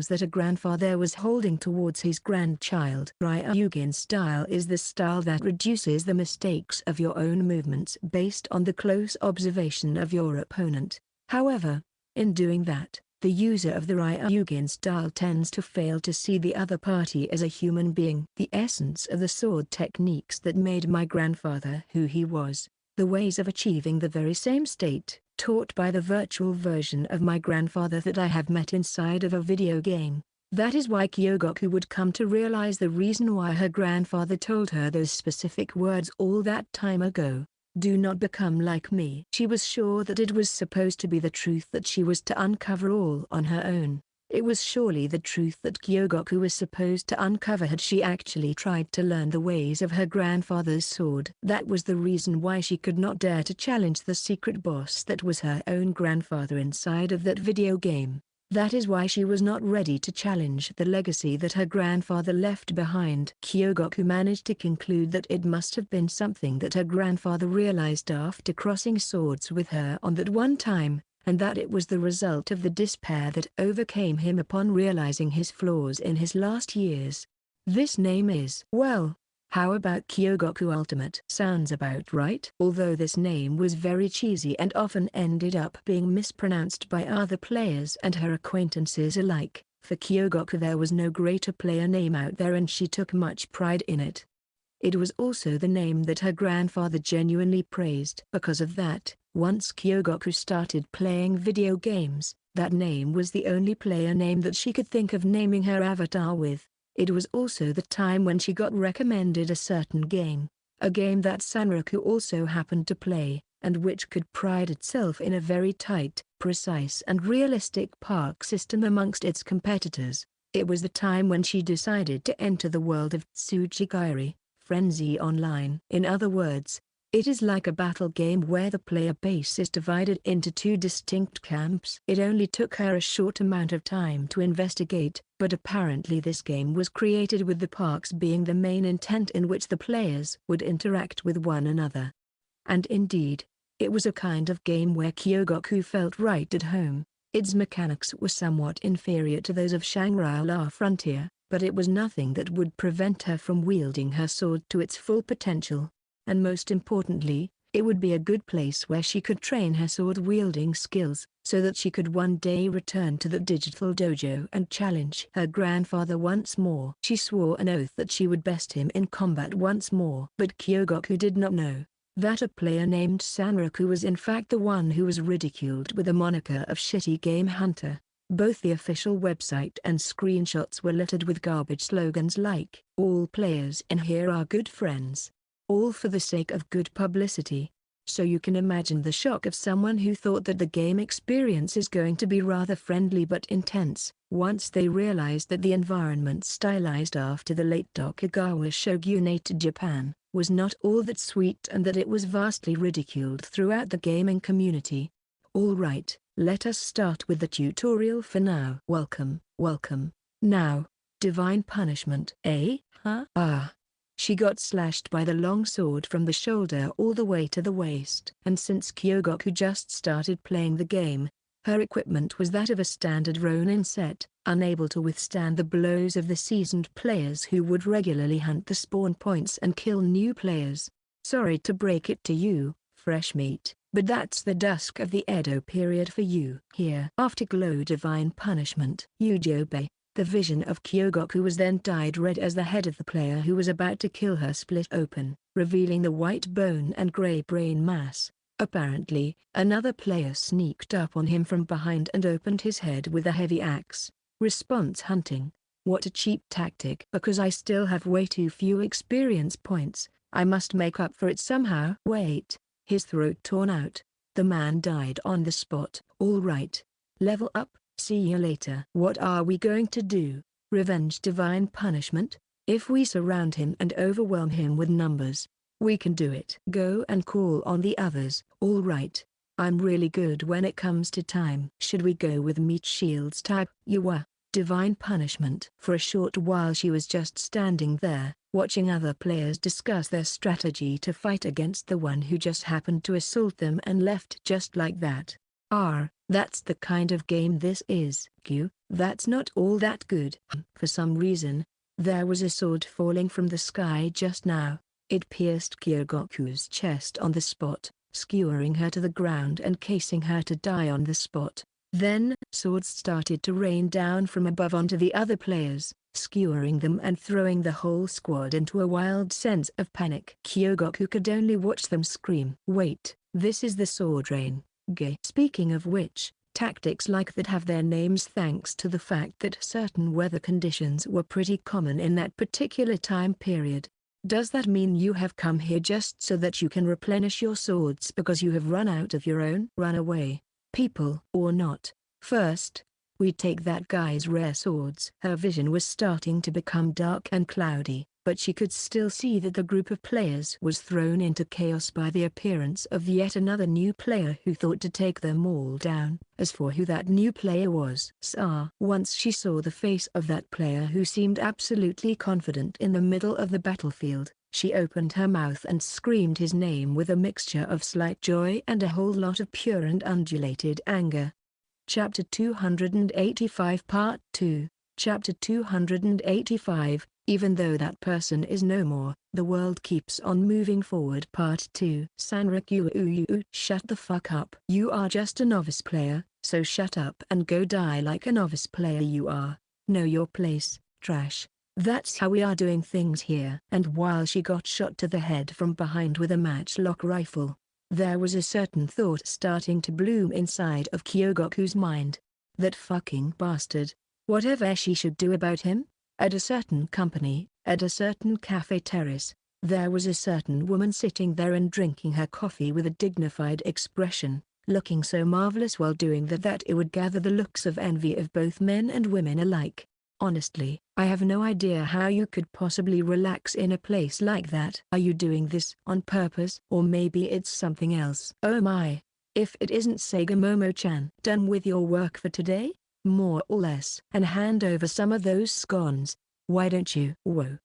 that a grandfather was holding towards his grandchild. Ryugen style is the style that reduces the mistakes of your own movements based on the close observation of your opponent. However, in doing that, the user of the Ryugen style tends to fail to see the other party as a human being. The essence of the sword techniques that made my grandfather who he was, the ways of achieving the very same state, taught by the virtual version of my grandfather that I have met inside of a video game. That is why Kyogoku would come to realize the reason why her grandfather told her those specific words all that time ago. Do not become like me. She was sure that it was supposed to be the truth that she was to uncover all on her own. It was surely the truth that Kyogoku was supposed to uncover had she actually tried to learn the ways of her grandfather's sword. That was the reason why she could not dare to challenge the secret boss that was her own grandfather inside of that video game. That is why she was not ready to challenge the legacy that her grandfather left behind. Kyogoku managed to conclude that it must have been something that her grandfather realized after crossing swords with her on that one time, and that it was the result of the despair that overcame him upon realizing his flaws in his last years. This name is, well, how about Kyogoku Ultimate? Sounds about right. Although this name was very cheesy and often ended up being mispronounced by other players and her acquaintances alike, for Kyogoku there was no greater player name out there and she took much pride in it. It was also the name that her grandfather genuinely praised. Because of that, once Kyogoku started playing video games, that name was the only player name that she could think of naming her avatar with. It was also the time when she got recommended a certain game, a game that Sanraku also happened to play, and which could pride itself in a very tight, precise and realistic park system amongst its competitors. It was the time when she decided to enter the world of Tsujigiri, Frenzy Online. In other words, it is like a battle game where the player base is divided into 2 distinct camps. It only took her a short amount of time to investigate, but apparently this game was created with the parks being the main intent in which the players would interact with one another. And indeed, it was a kind of game where Kyogoku felt right at home. Its mechanics were somewhat inferior to those of Shangri-La Frontier, but it was nothing that would prevent her from wielding her sword to its full potential. And most importantly, it would be a good place where she could train her sword-wielding skills, so that she could one day return to the digital dojo and challenge her grandfather once more. She swore an oath that she would best him in combat once more. But Kyogoku did not know that a player named Sanraku was in fact the one who was ridiculed with the moniker of Shitty Game Hunter. Both the official website and screenshots were littered with garbage slogans like, "All players in here are good friends. All for the sake of good publicity." So you can imagine the shock of someone who thought that the game experience is going to be rather friendly but intense, once they realized that the environment stylized after the late Tokugawa shogunate Japan was not all that sweet and that it was vastly ridiculed throughout the gaming community. Alright, let us start with the tutorial for now. Welcome. Now, divine punishment. Huh? She got slashed by the long sword from the shoulder all the way to the waist. And since Kyogoku just started playing the game, her equipment was that of a standard Ronin set, unable to withstand the blows of the seasoned players who would regularly hunt the spawn points and kill new players. Sorry to break it to you, fresh meat, but that's the dusk of the Edo period for you. Here. Afterglow divine punishment. Yuji. The vision of Kyogoku was then dyed red as the head of the player who was about to kill her split open, revealing the white bone and grey brain mass. Apparently, another player sneaked up on him from behind and opened his head with a heavy axe. Response hunting. What a cheap tactic. Because I still have way too few experience points, I must make up for it somehow. Wait. His throat torn out. The man died on the spot. Alright. Level up. See you later. What are we going to do? Revenge divine punishment? If we surround him and overwhelm him with numbers, we can do it. Go and call on the others. All right. I'm really good when it comes to time. Should we go with meat shields type? Divine punishment. For a short while she was just standing there, watching other players discuss their strategy to fight against the one who just happened to assault them and left just like that. That's the kind of game this is. That's not all that good. For some reason, there was a sword falling from the sky just now. It pierced Kyogoku's chest on the spot, skewering her to the ground and casing her to die on the spot. Then, swords started to rain down from above onto the other players, skewering them and throwing the whole squad into a wild sense of panic. Kyogoku could only watch them scream. Wait, this is the sword rain. Speaking of which, tactics like that have their names thanks to the fact that certain weather conditions were pretty common in that particular time period. Does that mean you have come here just so that you can replenish your swords because you have run out of your own? Run away, people, or not? First, we take that guy's rare swords. Her vision was starting to become dark and cloudy, but she could still see that the group of players was thrown into chaos by the appearance of yet another new player who thought to take them all down. As for who that new player was, once she saw the face of that player who seemed absolutely confident in the middle of the battlefield, she opened her mouth and screamed his name with a mixture of slight joy and a whole lot of pure and undulated anger. Chapter 285 Part 2. Chapter 285, Even though that person is no more, the world keeps on moving forward. Part 2. Sanraku, shut the fuck up. You are just a novice player, so shut up and go die like a novice player you are. Know your place, trash. That's how we are doing things here. And while she got shot to the head from behind with a matchlock rifle, there was a certain thought starting to bloom inside of Kyogoku's mind. That fucking bastard. Whatever she should do about him? At a certain company, at a certain cafe terrace, there was a certain woman sitting there and drinking her coffee with a dignified expression, looking so marvelous while doing that it would gather the looks of envy of both men and women alike. Honestly, I have no idea how you could possibly relax in a place like that. Are you doing this on purpose? Or maybe it's something else. Oh my. If it isn't Sega Momo-chan. Done with your work for today? More or less. And hand over some of those scones. Why don't you? Whoa.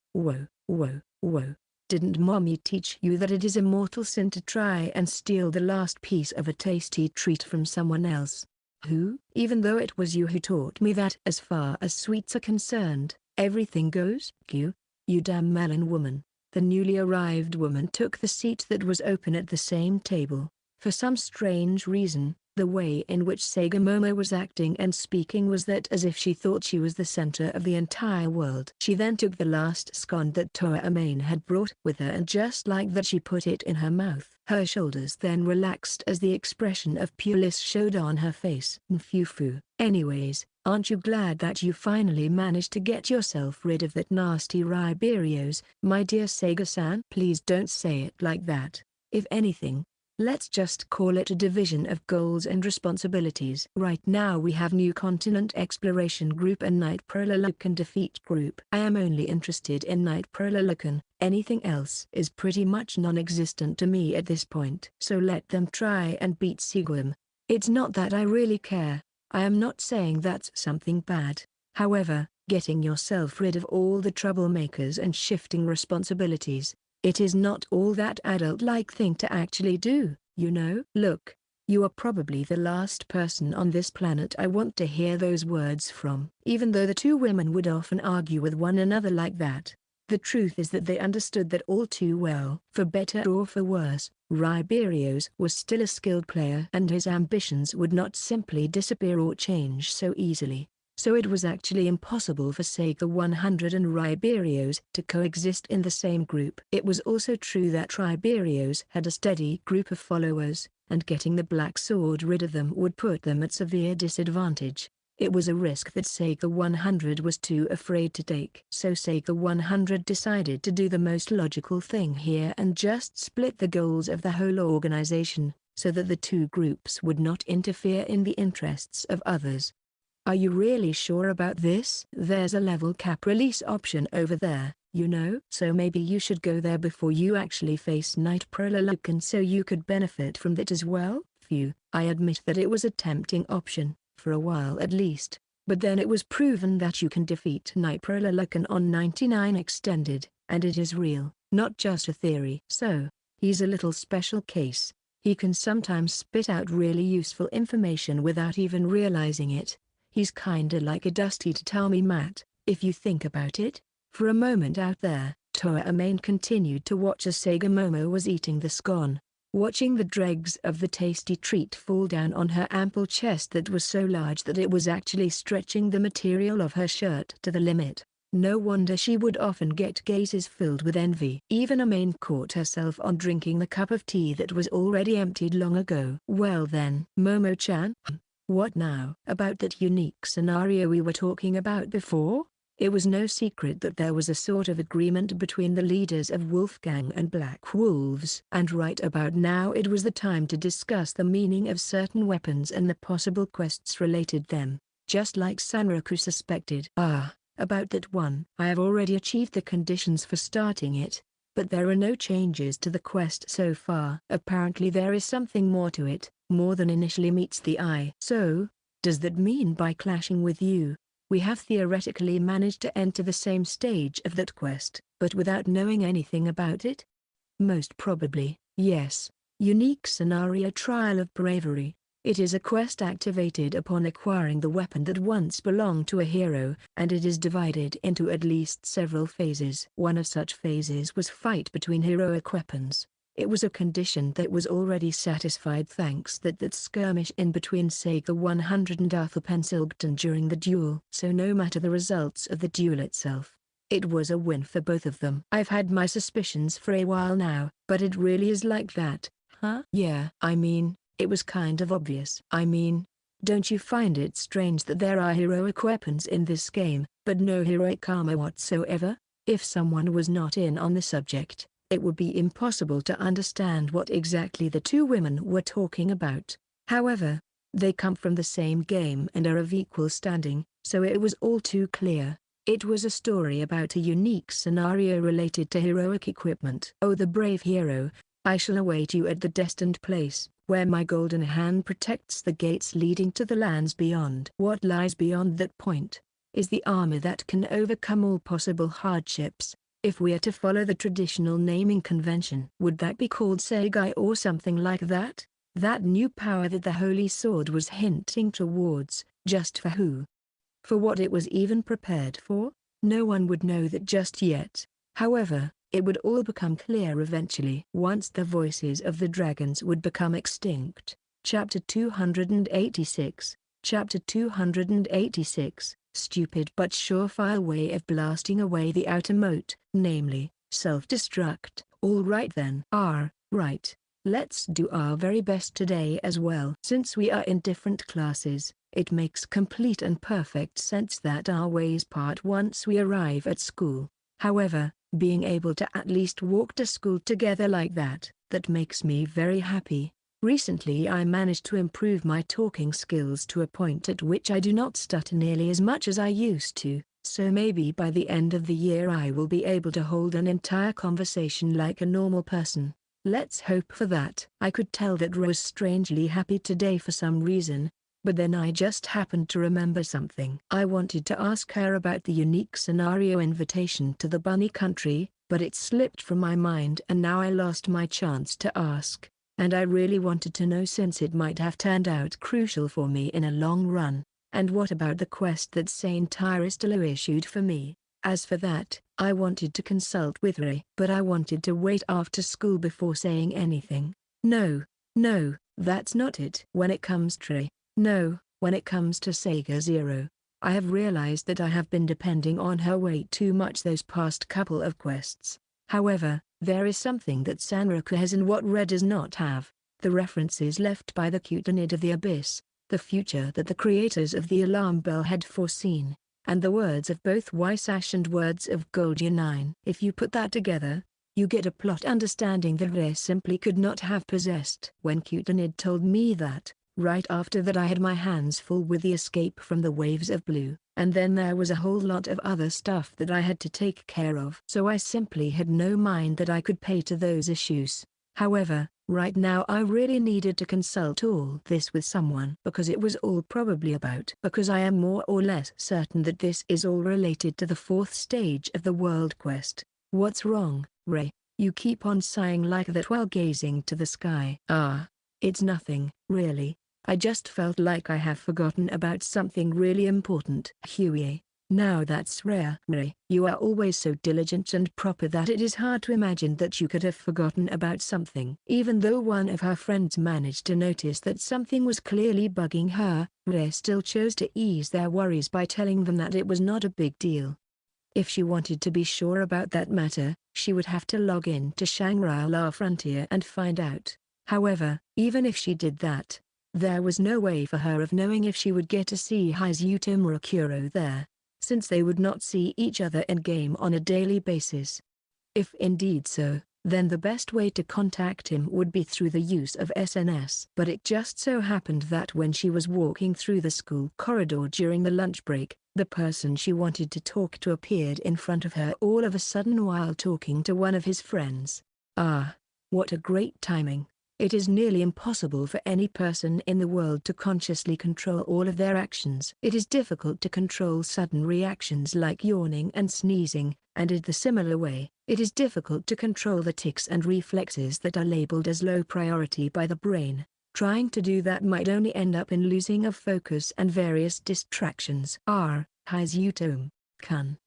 Didn't mommy teach you that it is a mortal sin to try and steal the last piece of a tasty treat from someone else? Who? Even though it was you who taught me that. As far as sweets are concerned, Everything goes. You damn melon woman. The newly arrived woman took the seat that was open at the same table. For some strange reason, the way in which Sega Momo was acting and speaking was that as if she thought she was the center of the entire world. She then took the last scone that Toa Amane had brought with her and just like that she put it in her mouth. Her shoulders then relaxed as the expression of pureness showed on her face. Nfufu. Anyways, aren't you glad that you finally managed to get yourself rid of that nasty Riberios, my dear Sega-san? Please don't say it like that. If anything, let's just call it a division of goals and responsibilities. Right now we have New Continent Exploration Group and Night Prololocan Defeat Group. I am only interested in Night Prololocan, anything else is pretty much non-existent to me at this point. So let them try and beat Sigwim. It's not that I really care, I am not saying that's something bad. However, getting yourself rid of all the troublemakers and shifting responsibilities, it is not all that adult-like thing to actually do, you know? Look, you are probably the last person on this planet I want to hear those words from. Even though the two women would often argue with one another like that, the truth is that they understood that all too well. For better or for worse, Riberios was still a skilled player and his ambitions would not simply disappear or change so easily. So it was actually impossible for Sega 100 and Riberios to coexist in the same group. It was also true that Riberios had a steady group of followers, and getting the Black Sword rid of them would put them at severe disadvantage. It was a risk that Sega 100 was too afraid to take. So Sega 100 decided to do the most logical thing here and just split the goals of the whole organization, so that the two groups would not interfere in the interests of others. Are you really sure about this? There's a level cap release option over there, you know? So maybe you should go there before you actually face Night Prololocan so you could benefit from that as well? Phew, I admit that it was a tempting option, for a while at least, but then it was proven that you can defeat Night Prololocan on 99 Extended, and it is real, not just a theory. So, he's a little special case. He can sometimes spit out really useful information without even realizing it. He's kinda like a Dusty Tatami Mat, if you think about it. For a moment out there, Toa Amane continued to watch as Sega Momo was eating the scone. Watching the dregs of the tasty treat fall down on her ample chest that was so large that it was actually stretching the material of her shirt to the limit. No wonder she would often get gazes filled with envy. Even Amane caught herself on drinking the cup of tea that was already emptied long ago. Well then, Momo-chan? What now? About that unique scenario we were talking about before? It was no secret that there was a sort of agreement between the leaders of Wolfgang and Black Wolves. And right about now it was the time to discuss the meaning of certain weapons and the possible quests related them, just like Sanraku suspected. About that one. I have already achieved the conditions for starting it, but there are no changes to the quest so far. Apparently there is something more to it, more than initially meets the eye. So, does that mean by clashing with you, we have theoretically managed to enter the same stage of that quest, but without knowing anything about it? Most probably, yes. Unique Scenario Trial of Bravery. It is a quest activated upon acquiring the weapon that once belonged to a hero, and it is divided into at least several phases. One of such phases was fight between heroic weapons. It was a condition that was already satisfied thanks to that skirmish in between Sega 100 and Arthur Pensilgton during the duel. So no matter the results of the duel itself, it was a win for both of them. I've had my suspicions for a while now, but it really is like that, huh? Yeah, I mean, it was kind of obvious. I mean, don't you find it strange that there are heroic weapons in this game, but no heroic armor whatsoever? If someone was not in on the subject, it would be impossible to understand what exactly the two women were talking about. However, they come from the same game and are of equal standing, so it was all too clear. It was a story about a unique scenario related to heroic equipment. Oh, the brave hero, I shall await you at the destined place, where my golden hand protects the gates leading to the lands beyond. What lies beyond that point is the armor that can overcome all possible hardships. If we are to follow the traditional naming convention, would that be called Segai or something like that? That new power that the Holy Sword was hinting towards, just for who? For what it was even prepared for? No one would know that just yet. However, it would all become clear eventually once the voices of the dragons would become extinct. Chapter 286. Chapter 286. Stupid but surefire way of blasting away the outer moat, namely, self-destruct. All right then. Right. Let's do our very best today as well. Since we are in different classes, it makes complete and perfect sense that our ways part once we arrive at school. However, being able to at least walk to school together like that makes me very happy. Recently I managed to improve my talking skills to a point at which I do not stutter nearly as much as I used to, so maybe by the end of the year I will be able to hold an entire conversation like a normal person. Let's hope for that. I could tell that Rose was strangely happy today for some reason, but then I just happened to remember something. I wanted to ask her about the unique scenario invitation to the bunny country, but it slipped from my mind and now I lost my chance to ask. And I really wanted to know since it might have turned out crucial for me in a long run. And what about the quest that Saint Aristolo issued for me? As for that, I wanted to consult with Ray, but I wanted to wait after school before saying anything. No, that's not it. When it comes to Ray, no, when it comes to Sega Zero, I have realized that I have been depending on her way too much those past couple of quests. However, there is something that Sanraku has and what Red does not have: the references left by the Goldunine of the Abyss, the future that the creators of the alarm bell had foreseen, and the words of both Wysash and words of Goldunine. If you put that together, you get a plot understanding that Ray simply could not have possessed. When Goldunine told me that, right after that I had my hands full with the escape from the waves of blue, and then there was a whole lot of other stuff that I had to take care of. So I simply had no mind that I could pay to those issues. However, right now I really needed to consult all this with someone because it was all probably about. Because I am more or less certain that this is all related to the fourth stage of the world quest. What's wrong, Ray? You keep on sighing like that while gazing to the sky. It's nothing, really. I just felt like I have forgotten about something really important. Huey, now that's rare. Ray, you are always so diligent and proper that it is hard to imagine that you could have forgotten about something. Even though one of her friends managed to notice that something was clearly bugging her, Ray still chose to ease their worries by telling them that it was not a big deal. If she wanted to be sure about that matter, she would have to log in to Shangri-La Frontier and find out. However, even if she did that, there was no way for her of knowing if she would get to see Hazuto Murakuro there, since they would not see each other in-game on a daily basis. If indeed so, then the best way to contact him would be through the use of SNS. But it just so happened that when she was walking through the school corridor during the lunch break, the person she wanted to talk to appeared in front of her all of a sudden while talking to one of his friends. What a great timing. It is nearly impossible for any person in the world to consciously control all of their actions. It is difficult to control sudden reactions like yawning and sneezing, and in the similar way, it is difficult to control the tics and reflexes that are labeled as low priority by the brain. Trying to do that might only end up in losing of focus and various distractions. Hazuto-kun.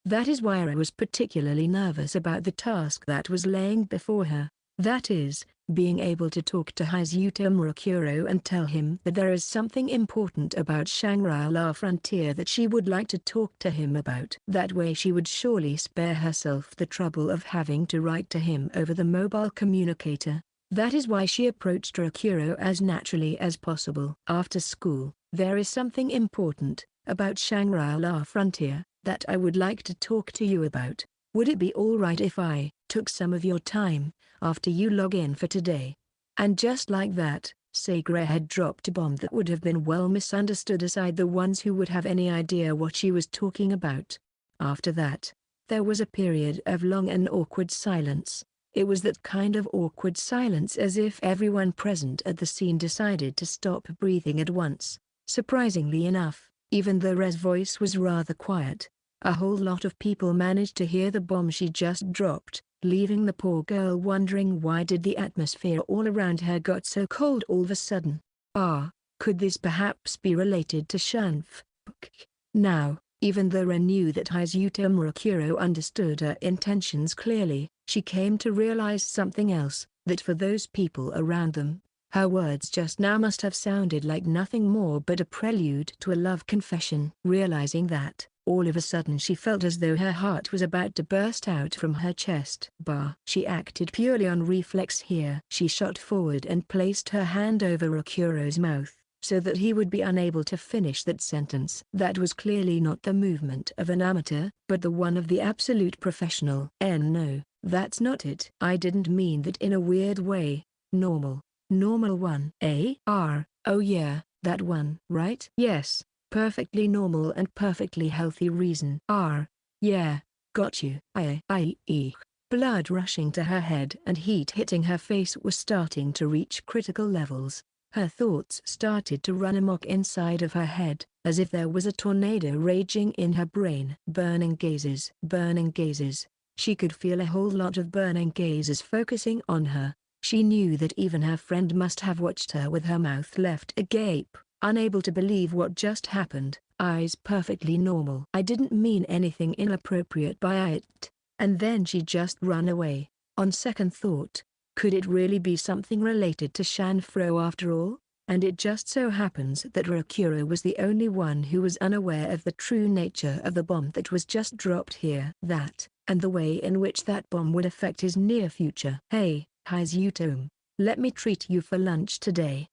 That is why I was particularly nervous about the task that was laying before her. That is, being able to talk to Hazuto Murakuro and tell him that there is something important about Shangri-La Frontier that she would like to talk to him about. That way she would surely spare herself the trouble of having to write to him over the mobile communicator. That is why she approached Murakuro as naturally as possible. After school, there is something important about Shangri-La Frontier that I would like to talk to you about. Would it be alright if I took some of your time after you log in for today? And just like that, Sega had dropped a bomb that would have been well misunderstood aside the ones who would have any idea what she was talking about. After that, there was a period of long and awkward silence. It was that kind of awkward silence as if everyone present at the scene decided to stop breathing at once. Surprisingly enough, even though Rez's voice was rather quiet, a whole lot of people managed to hear the bomb she just dropped, leaving the poor girl wondering why did the atmosphere all around her got so cold all of a sudden. Could this perhaps be related to Shanf? Now, Even though Ren knew that Hizuto Murakuro understood her intentions clearly, she came to realize something else, that for those people around them, her words just now must have sounded like nothing more but a prelude to a love confession. Realizing that, all of a sudden she felt as though her heart was about to burst out from her chest. She acted purely on reflex here. She shot forward and placed her hand over Rakuro's mouth, so that he would be unable to finish that sentence. That was clearly not the movement of an amateur, but the one of the absolute professional. No, that's not it. I didn't mean that in a weird way. Normal one. Oh yeah, that one. Right? Yes, perfectly normal and perfectly healthy reason. Yeah, got you. Blood rushing to her head and heat hitting her face was starting to reach critical levels. Her thoughts started to run amok inside of her head, as if there was a tornado raging in her brain. Burning gazes. She could feel a whole lot of burning gazes focusing on her. She knew that even her friend must have watched her with her mouth left agape, unable to believe what just happened. Eyes perfectly normal. I didn't mean anything inappropriate by it. And then she just ran away. On second thought, could it really be something related to Shanfro after all? And it just so happens that Rakuro was the only one who was unaware of the true nature of the bomb that was just dropped here. That, and the way in which that bomb would affect his near future. Hey, Hizuto, let me treat you for lunch today.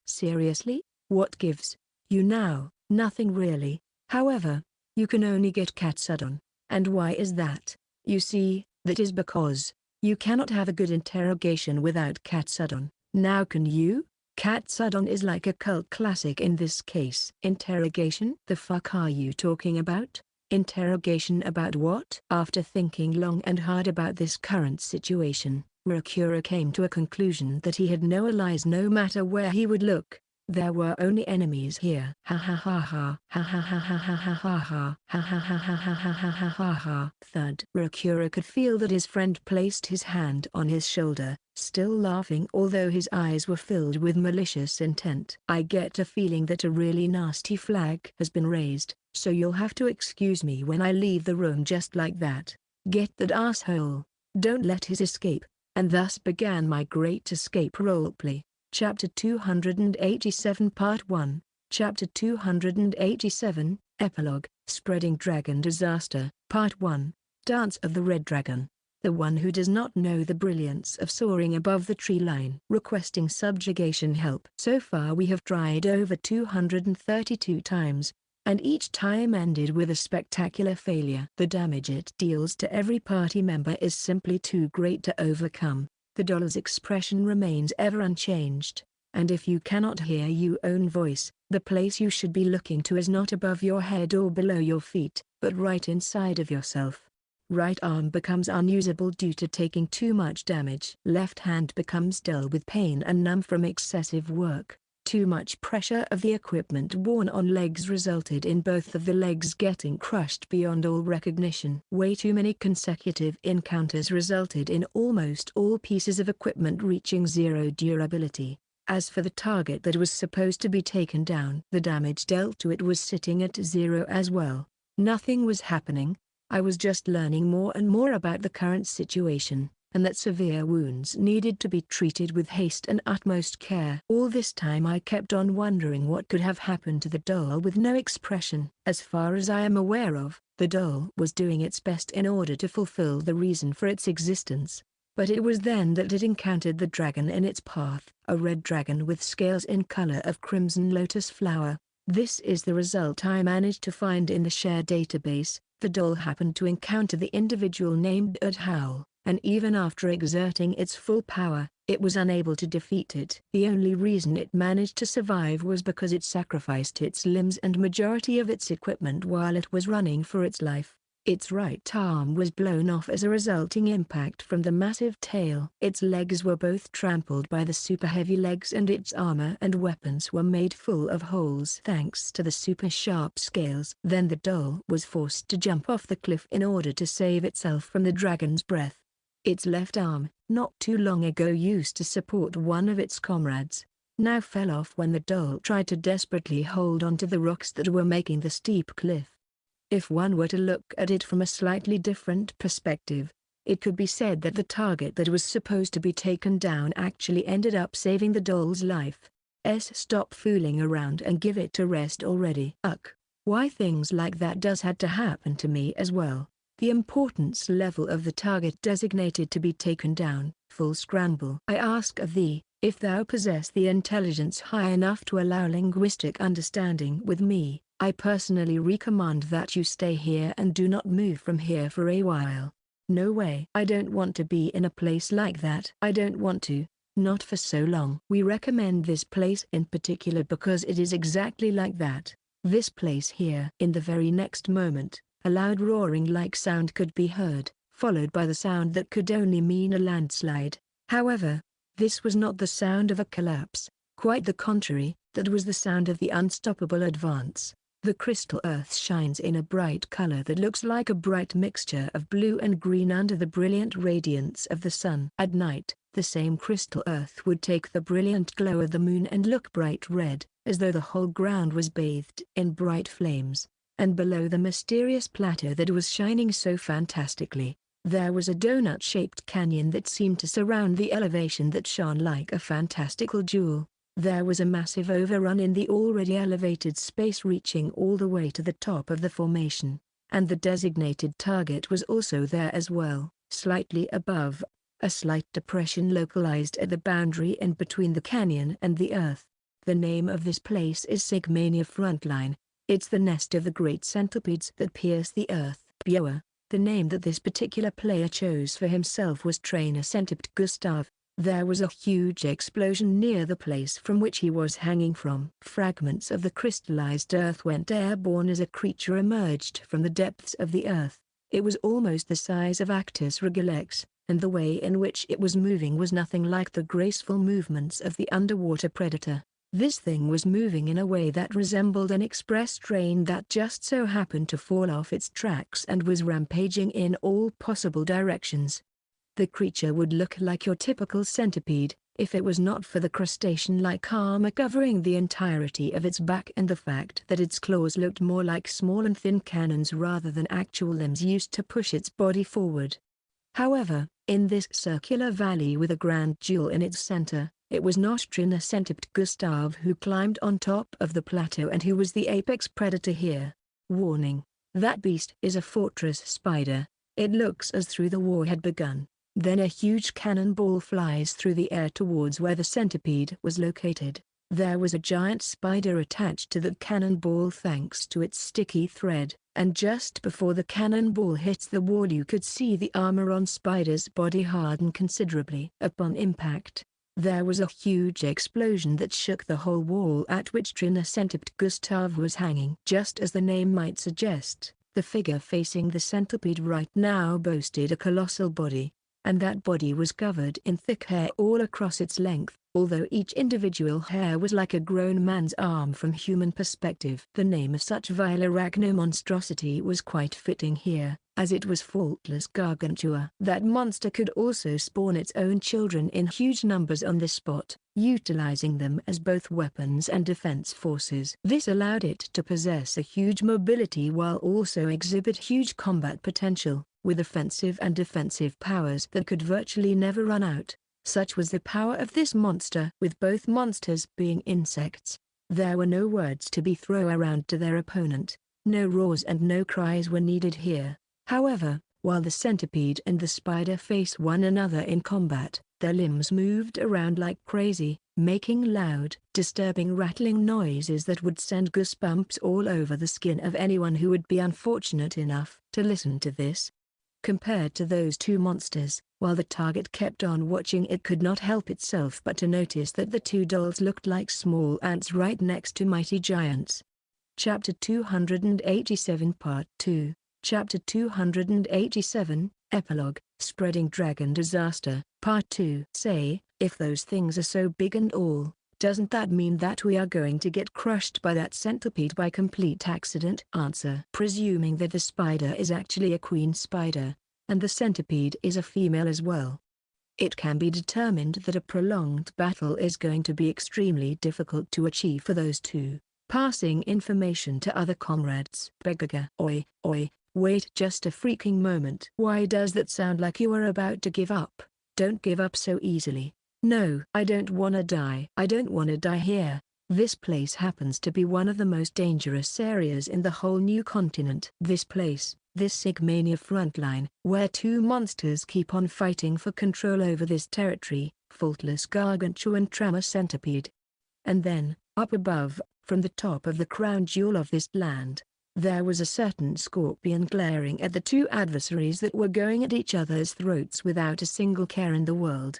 Seriously? What gives? You now? Nothing really. However, you can only get katsudon. And why is that? You see, that is because you cannot have a good interrogation without katsudon. Now can you? Katsudon is like a cult classic in this case. Interrogation? The fuck are you talking about? Interrogation about what? After thinking long and hard about this current situation, Rakuro came to a conclusion that he had no allies no matter where he would look. There were only enemies here. Ha ha ha ha. Ha ha ha ha ha ha ha ha. Ha ha ha ha ha ha ha ha ha ha. Thud. Rakuro could feel that his friend placed his hand on his shoulder, still laughing although his eyes were filled with malicious intent. I get a feeling that a really nasty flag has been raised, so you'll have to excuse me when I leave the room just like that. Get that asshole. Don't let his escape. And thus began my great escape roleplay. Chapter 287 Part 1, Chapter 287, Epilogue, Spreading Dragon Disaster, Part 1, Dance of the Red Dragon. The one who does not know the brilliance of soaring above the tree line. Requesting subjugation help. So far we have tried over 232 times, and each time ended with a spectacular failure. The damage it deals to every party member is simply too great to overcome. The dollar's expression remains ever unchanged, and if you cannot hear your own voice, the place you should be looking to is not above your head or below your feet, but right inside of yourself. Right arm becomes unusable due to taking too much damage. Left hand becomes dull with pain and numb from excessive work. Too much pressure of the equipment worn on legs resulted in both of the legs getting crushed beyond all recognition. Way too many consecutive encounters resulted in almost all pieces of equipment reaching zero durability. As for the target that was supposed to be taken down, the damage dealt to it was sitting at zero as well. Nothing was happening. I was just learning more and more about the current situation, and that severe wounds needed to be treated with haste and utmost care. All this time I kept on wondering what could have happened to the doll with no expression. As far as I am aware of, the doll was doing its best in order to fulfill the reason for its existence. But it was then that it encountered the dragon in its path, a red dragon with scales in color of crimson lotus flower. This is the result I managed to find in the shared database. The doll happened to encounter the individual named Howl, and even after exerting its full power, it was unable to defeat it. The only reason it managed to survive was because it sacrificed its limbs and majority of its equipment while it was running for its life. Its right arm was blown off as a resulting impact from the massive tail. Its legs were both trampled by the super heavy legs and its armor and weapons were made full of holes thanks to the super sharp scales. Then the doll was forced to jump off the cliff in order to save itself from the dragon's breath. Its left arm, not too long ago used to support one of its comrades, now fell off when the doll tried to desperately hold onto the rocks that were making the steep cliff. If one were to look at it from a slightly different perspective, it could be said that the target that was supposed to be taken down actually ended up saving the doll's life. Stop fooling around and give it a rest already. Why things like that does had to happen to me as well. The importance level of the target designated to be taken down, full scramble. I ask of thee, if thou possess the intelligence high enough to allow linguistic understanding with me, I personally recommend that you stay here and do not move from here for a while. No way. I don't want to be in a place like that. I don't want to, not for so long. We recommend this place in particular because it is exactly like that. This place here. In the very next moment, a loud roaring-like sound could be heard, followed by the sound that could only mean a landslide. However, this was not the sound of a collapse, quite the contrary, that was the sound of the unstoppable advance. The crystal earth shines in a bright color that looks like a bright mixture of blue and green under the brilliant radiance of the sun. At night, the same crystal earth would take the brilliant glow of the moon and look bright red, as though the whole ground was bathed in bright flames. And below the mysterious plateau that was shining so fantastically, there was a donut-shaped canyon that seemed to surround the elevation that shone like a fantastical jewel. There was a massive overrun in the already elevated space reaching all the way to the top of the formation, and the designated target was also there as well, slightly above, a slight depression localized at the boundary in between the canyon and the earth. The name of this place is Sigmania Frontline. It's the nest of the great centipedes that pierce the earth. Bioa, the name that this particular player chose for himself was Trainer Centipede Gustav. There was a huge explosion near the place from which he was hanging from. Fragments of the crystallized earth went airborne as a creature emerged from the depths of the earth. It was almost the size of Actus regilex, and the way in which it was moving was nothing like the graceful movements of the underwater predator. This thing was moving in a way that resembled an express train that just so happened to fall off its tracks and was rampaging in all possible directions. The creature would look like your typical centipede, if it was not for the crustacean-like armor covering the entirety of its back and the fact that its claws looked more like small and thin cannons rather than actual limbs used to push its body forward. However, in this circular valley with a grand jewel in its center, it was not Trainer Centipede Gustav who climbed on top of the plateau and who was the apex predator here. Warning: that beast is a fortress spider. It looks as though the war had begun. Then a huge cannonball flies through the air towards where the centipede was located. There was a giant spider attached to the cannonball thanks to its sticky thread, and just before the cannonball hits the wall you could see the armor on spider's body harden considerably. Upon impact, there was a huge explosion that shook the whole wall at which Trainer Centipede Gustav was hanging. Just as the name might suggest, the figure facing the centipede right now boasted a colossal body, and that body was covered in thick hair all across its length, although each individual hair was like a grown man's arm from human perspective. The name of such vile arachno monstrosity was quite fitting here, as it was Faultless Gargantua. That monster could also spawn its own children in huge numbers on the spot, utilizing them as both weapons and defense forces. This allowed it to possess a huge mobility while also exhibit huge combat potential, with offensive and defensive powers that could virtually never run out. Such was the power of this monster. With both monsters being insects, there were no words to be thrown around to their opponent. No roars and no cries were needed here. However, while the centipede and the spider face one another in combat, their limbs moved around like crazy, making loud, disturbing rattling noises that would send goosebumps all over the skin of anyone who would be unfortunate enough to listen to this. Compared to those two monsters, while the target kept on watching, it could not help itself but to notice that the two dolls looked like small ants right next to mighty giants. Chapter 287 Part 2. Chapter 287, Epilogue, Spreading Dragon Disaster, Part 2. Say, if those things are so big and all, doesn't that mean that we are going to get crushed by that centipede by complete accident? Answer: presuming that the spider is actually a queen spider, and the centipede is a female as well, it can be determined that a prolonged battle is going to be extremely difficult to achieve for those two. passing information to other comrades. Begaga. Oi, oi, wait just a freaking moment. Why does that sound like you are about to give up? Don't give up so easily. No, I don't wanna die. I don't wanna die here. This place happens to be one of the most dangerous areas in the whole new continent. This place, this Sigmania frontline, where two monsters keep on fighting for control over this territory, faultless gargantuan tremor centipede. And then, up above, from the top of the crown jewel of this land, there was a certain scorpion glaring at the two adversaries that were going at each other's throats without a single care in the world.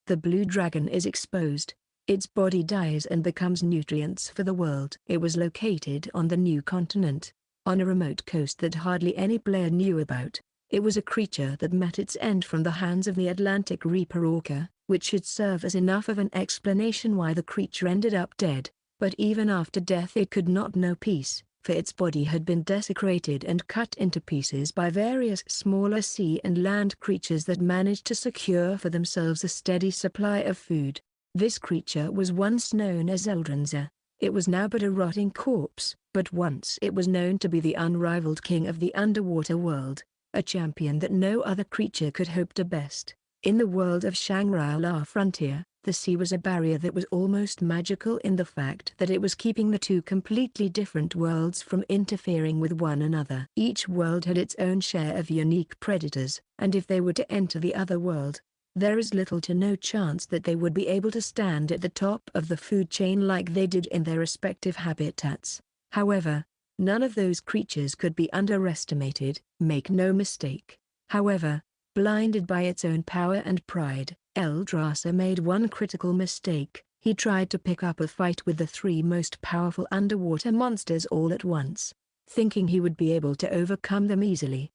The blue dragon is exposed. Its body dies and becomes nutrients for the world. It was located on the new continent, on a remote coast that hardly any player knew about. It was a creature that met its end from the hands of the Atlantic Reaper Orca, which should serve as enough of an explanation why the creature ended up dead. But even after death it could not know peace, for its body had been desecrated and cut into pieces by various smaller sea and land creatures that managed to secure for themselves a steady supply of food. This creature was once known as Eldranza. It was now but a rotting corpse, but once it was known to be the unrivaled king of the underwater world, a champion that no other creature could hope to best. In the world of Shangri-La frontier, the sea was a barrier that was almost magical in the fact that it was keeping the two completely different worlds from interfering with one another. Each world had its own share of unique predators, and if they were to enter the other world, there is little to no chance that they would be able to stand at the top of the food chain like they did in their respective habitats. However, none of those creatures could be underestimated, make no mistake. However, blinded by its own power and pride, Eldrazi made one critical mistake. He tried to pick up a fight with the three most powerful underwater monsters all at once, thinking he would be able to overcome them easily.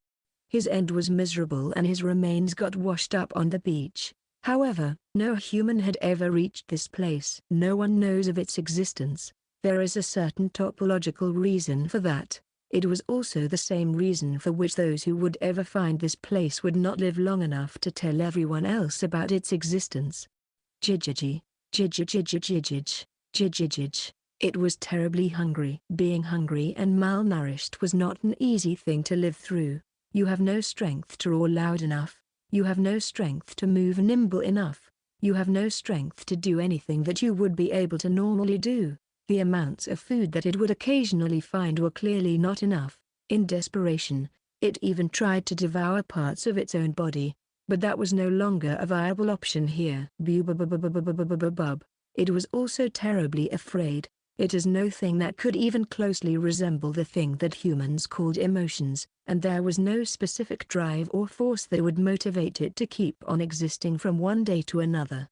His end was miserable and his remains got washed up on the beach. However, no human had ever reached this place. No one knows of its existence. There is a certain topological reason for that. It was also the same reason for which those who would ever find this place would not live long enough to tell everyone else about its existence. Jijiji, jijijijijij, jijijij. It was terribly hungry. Being hungry and malnourished was not an easy thing to live through. You have no strength to roar loud enough. You have no strength to move nimble enough. You have no strength to do anything that you would be able to normally do. The amounts of food that it would occasionally find were clearly not enough. In desperation, it even tried to devour parts of its own body, but that was no longer a viable option here. It was also terribly afraid. It is no thing that could even closely resemble the thing that humans called emotions, and there was no specific drive or force that would motivate it to keep on existing from one day to another.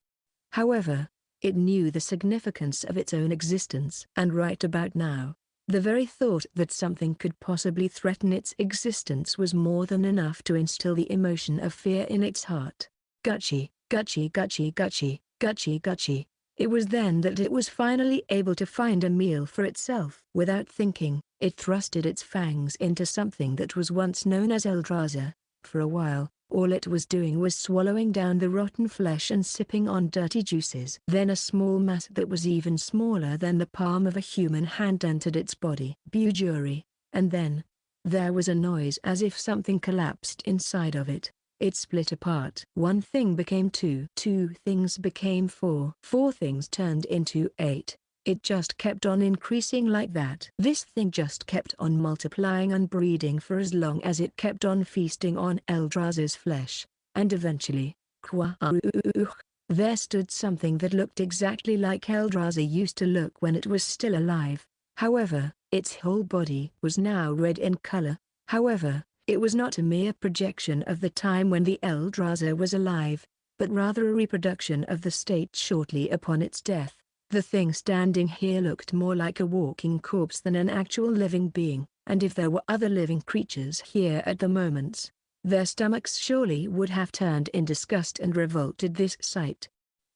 However, it knew the significance of its own existence. And right about now, the very thought that something could possibly threaten its existence was more than enough to instill the emotion of fear in its heart. Gutchy, gutchy, gutchy, gutchy, gutchy, gutchy. It was then that it was finally able to find a meal for itself. Without thinking, it thrusted its fangs into something that was once known as Eldrazi. For a while, all it was doing was swallowing down the rotten flesh and sipping on dirty juices. Then a small mass that was even smaller than the palm of a human hand entered its body. Bujuri. And then, there was a noise as if something collapsed inside of it. It split apart. One thing became two. Two things became four. Four things turned into 8. It just kept on increasing like that. This thing just kept on multiplying and breeding for as long as it kept on feasting on Eldrazi's flesh. And eventually, there stood something that looked exactly like Eldrazi used to look when it was still alive. However, its whole body was now red in color. However, it was not a mere projection of the time when the Eldrazi was alive, but rather a reproduction of the state shortly upon its death. The thing standing here looked more like a walking corpse than an actual living being, and if there were other living creatures here at the moment, their stomachs surely would have turned in disgust and revolt at this sight.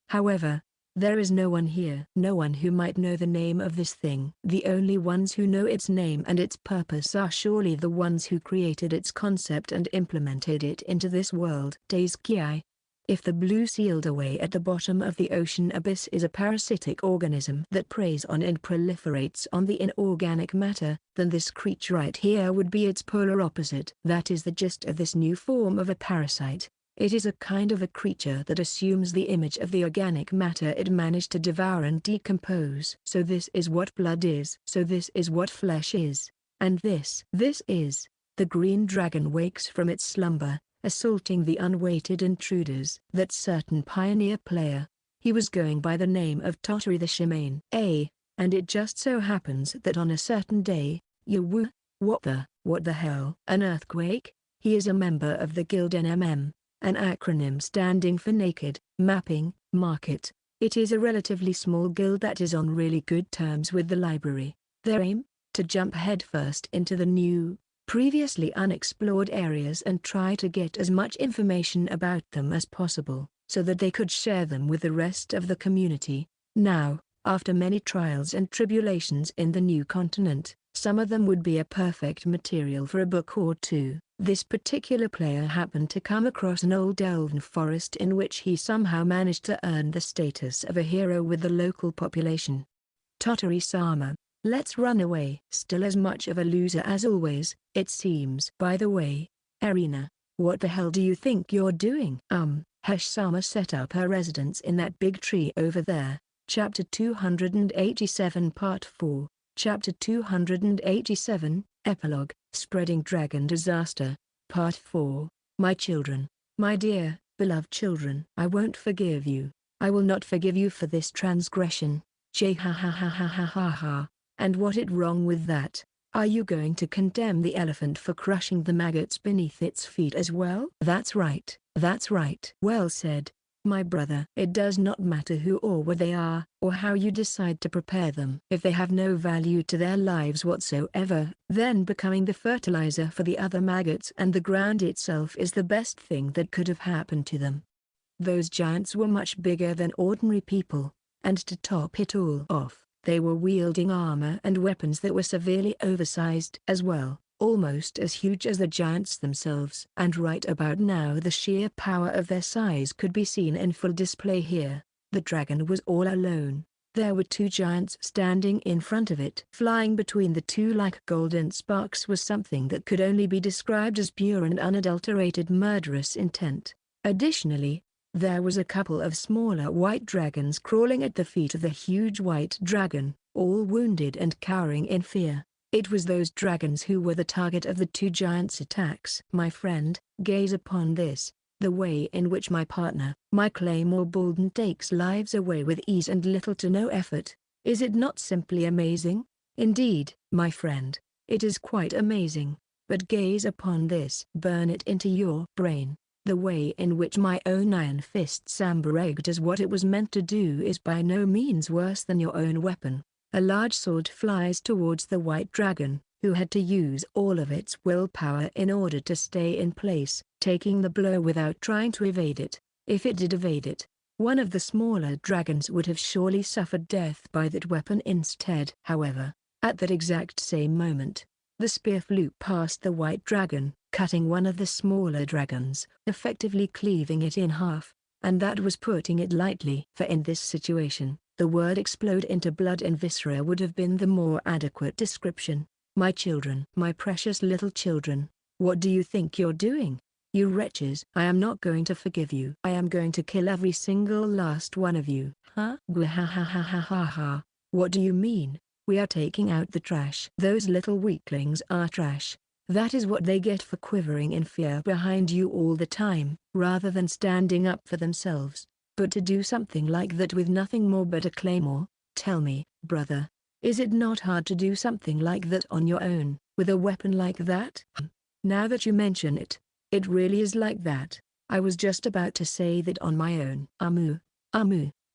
However, there is no one here. No one who might know the name of this thing. The only ones who know its name and its purpose are surely the ones who created its concept and implemented it into this world. Daisuke. If the blue sealed away at the bottom of the ocean abyss is a parasitic organism that preys on and proliferates on the inorganic matter, then this creature right here would be its polar opposite. That is the gist of this new form of a parasite. It is a kind of a creature that assumes the image of the organic matter it managed to devour and decompose. So this is what blood is. So this is what flesh is. And this is. The green dragon wakes from its slumber, assaulting the unweighted intruders. That certain pioneer player. He was going by the name of Tottery the Shimane. And it just so happens that on a certain day, what the hell? An earthquake? He is a member of the guild NMM, an acronym standing for Naked, Mapping, Market. It is a relatively small guild that is on really good terms with the library. Their aim? To jump headfirst into the new, previously unexplored areas and try to get as much information about them as possible, so that they could share them with the rest of the community. Now, after many trials and tribulations in the new continent, some of them would be a perfect material for a book or two. This particular player happened to come across an old elven forest in which he somehow managed to earn the status of a hero with the local population. Tottery-sama. Let's run away. Still as much of a loser as always, it seems. By the way, Erina, what the hell do you think you're doing? Sama set up her residence in that big tree over there. Chapter 287 Part 4. Chapter 287, Epilogue, Spreading Dragon Disaster. Part 4. My children, my dear, beloved children. I won't forgive you. I will not forgive you for this transgression. Ha ha ha ha ha ha ha. And what is wrong with that? Are you going to condemn the elephant for crushing the maggots beneath its feet as well? That's right, that's right. Well said, my brother. It does not matter who or what they are, or how you decide to prepare them. If they have no value to their lives whatsoever, then becoming the fertilizer for the other maggots and the ground itself is the best thing that could have happened to them. Those giants were much bigger than ordinary people, and to top it all off, they were wielding armor and weapons that were severely oversized as well, almost as huge as the giants themselves. And right about now the sheer power of their size could be seen in full display here. The dragon was all alone. There were two giants standing in front of it. Flying between the two like golden sparks was something that could only be described as pure and unadulterated murderous intent. Additionally, there was a couple of smaller white dragons crawling at the feet of the huge white dragon, all wounded and cowering in fear. It was those dragons who were the target of the two giants' attacks. My friend, gaze upon this, the way in which my partner, my Claymore Bolden takes lives away with ease and little to no effort. Is it not simply amazing? Indeed, my friend, it is quite amazing. But gaze upon this. Burn it into your brain. The way in which my own Iron Fist Sambareg does what it was meant to do is by no means worse than your own weapon. A large sword flies towards the white dragon, who had to use all of its willpower in order to stay in place, taking the blow without trying to evade it. If it did evade it, one of the smaller dragons would have surely suffered death by that weapon instead. However, at that exact same moment, the spear flew past the white dragon, cutting one of the smaller dragons, effectively cleaving it in half, and that was putting it lightly. For in this situation, the word explode into blood and viscera would have been the more adequate description. My children, my precious little children, what do you think you're doing? You wretches! I am not going to forgive you. I am going to kill every single last one of you. Huh? Ha ha ha ha ha ha. What do you mean? We are taking out the trash. Those little weaklings are trash. That is what they get for quivering in fear behind you all the time, rather than standing up for themselves. But to do something like that with nothing more but a claymore, tell me, brother, is it not hard to do something like that on your own, with a weapon like that? Now that you mention it, it really is like that. I was just about to say that on my own.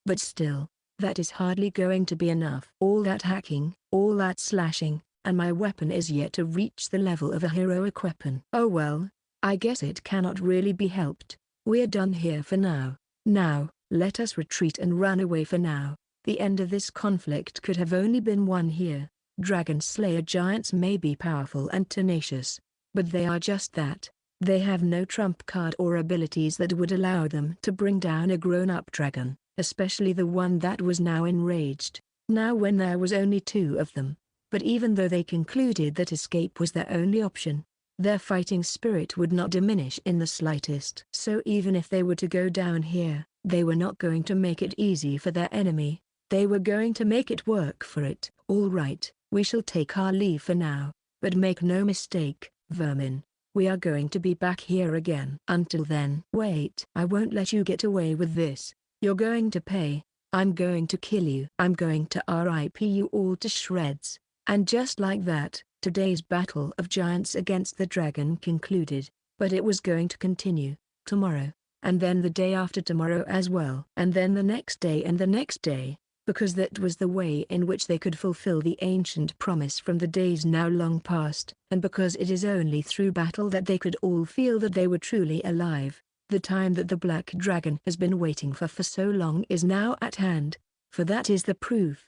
But still, that is hardly going to be enough. All that hacking, all that slashing, and my weapon is yet to reach the level of a heroic weapon. Oh well, I guess it cannot really be helped. We're done here for now. Now, let us retreat and run away for now. The end of this conflict could have only been one here. Dragon Slayer giants may be powerful and tenacious, but they are just that. They have no trump card or abilities that would allow them to bring down a grown-up dragon, especially the one that was now enraged, now when there was only two of them. But even though they concluded that escape was their only option, their fighting spirit would not diminish in the slightest. So even if they were to go down here, they were not going to make it easy for their enemy. They were going to make it work for it. All right, we shall take our leave for now, but make no mistake, vermin. We are going to be back here again. Until then. Wait. I won't let you get away with this. You're going to pay. I'm going to kill you. I'm going to rip you all to shreds. And just like that, today's battle of giants against the dragon concluded, but it was going to continue, tomorrow, and then the day after tomorrow as well. And then the next day and the next day, because that was the way in which they could fulfill the ancient promise from the days now long past, and because it is only through battle that they could all feel that they were truly alive. The time that the black dragon has been waiting for so long is now at hand, for that is the proof.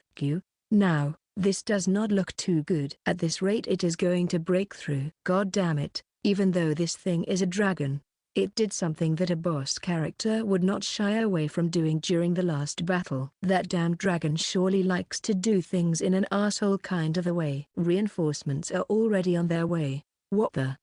Now, this does not look too good. At this rate it is going to break through. God damn it, even though this thing is a dragon, it did something that a boss character would not shy away from doing during the last battle. That damn dragon surely likes to do things in an asshole kind of a way. Reinforcements are already on their way. What the,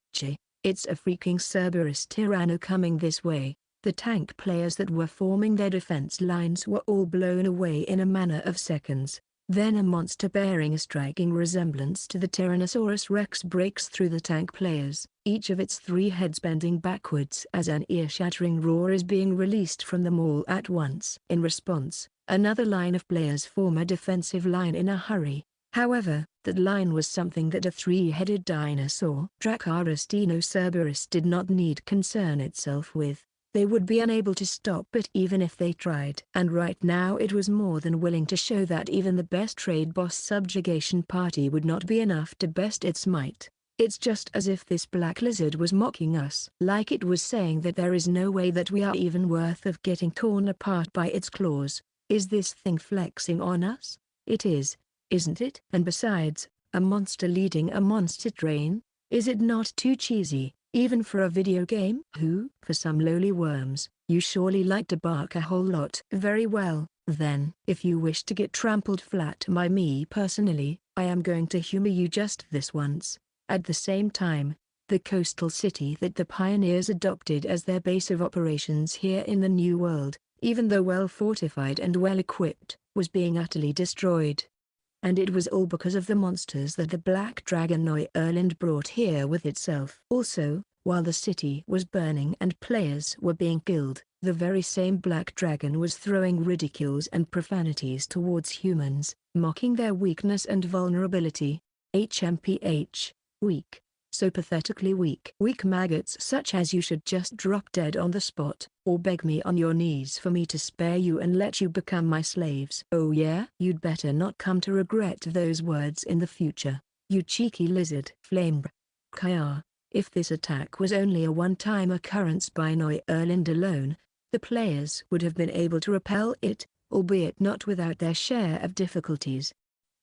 it's a freaking Cerberus Tyran coming this way. The tank players that were forming their defense lines were all blown away in a matter of seconds. Then a monster bearing a striking resemblance to the Tyrannosaurus Rex breaks through the tank players, each of its three heads bending backwards as an ear-shattering roar is being released from them all at once. In response, another line of players form a defensive line in a hurry. However, that line was something that a three-headed dinosaur Dracarys Dino Cerberus did not need concern itself with. They would be unable to stop it even if they tried. And right now it was more than willing to show that even the best trade boss subjugation party would not be enough to best its might. It's just as if this black lizard was mocking us. Like it was saying that there is no way that we are even worth of getting torn apart by its claws. Is this thing flexing on us? It is, isn't it? And besides, a monster leading a monster train? Is it not too cheesy, even for a video game? For some lowly worms, you surely like to bark a whole lot. Very well, then. If you wish to get trampled flat by me personally, I am going to humor you just this once. At the same time, the coastal city that the pioneers adopted as their base of operations here in the New World, even though well fortified and well equipped, was being utterly destroyed. And it was all because of the monsters that the black dragon Erland brought here with itself. Also, while the city was burning and players were being killed, the very same black dragon was throwing ridicules and profanities towards humans, mocking their weakness and vulnerability. HMPH, weak. So pathetically weak. Weak maggots such as you should just drop dead on the spot, or beg me on your knees for me to spare you and let you become my slaves. Oh yeah? You'd better not come to regret those words in the future, you cheeky lizard. Flamebr. Kaya, if this attack was only a one-time occurrence by Erland alone, the players would have been able to repel it, albeit not without their share of difficulties.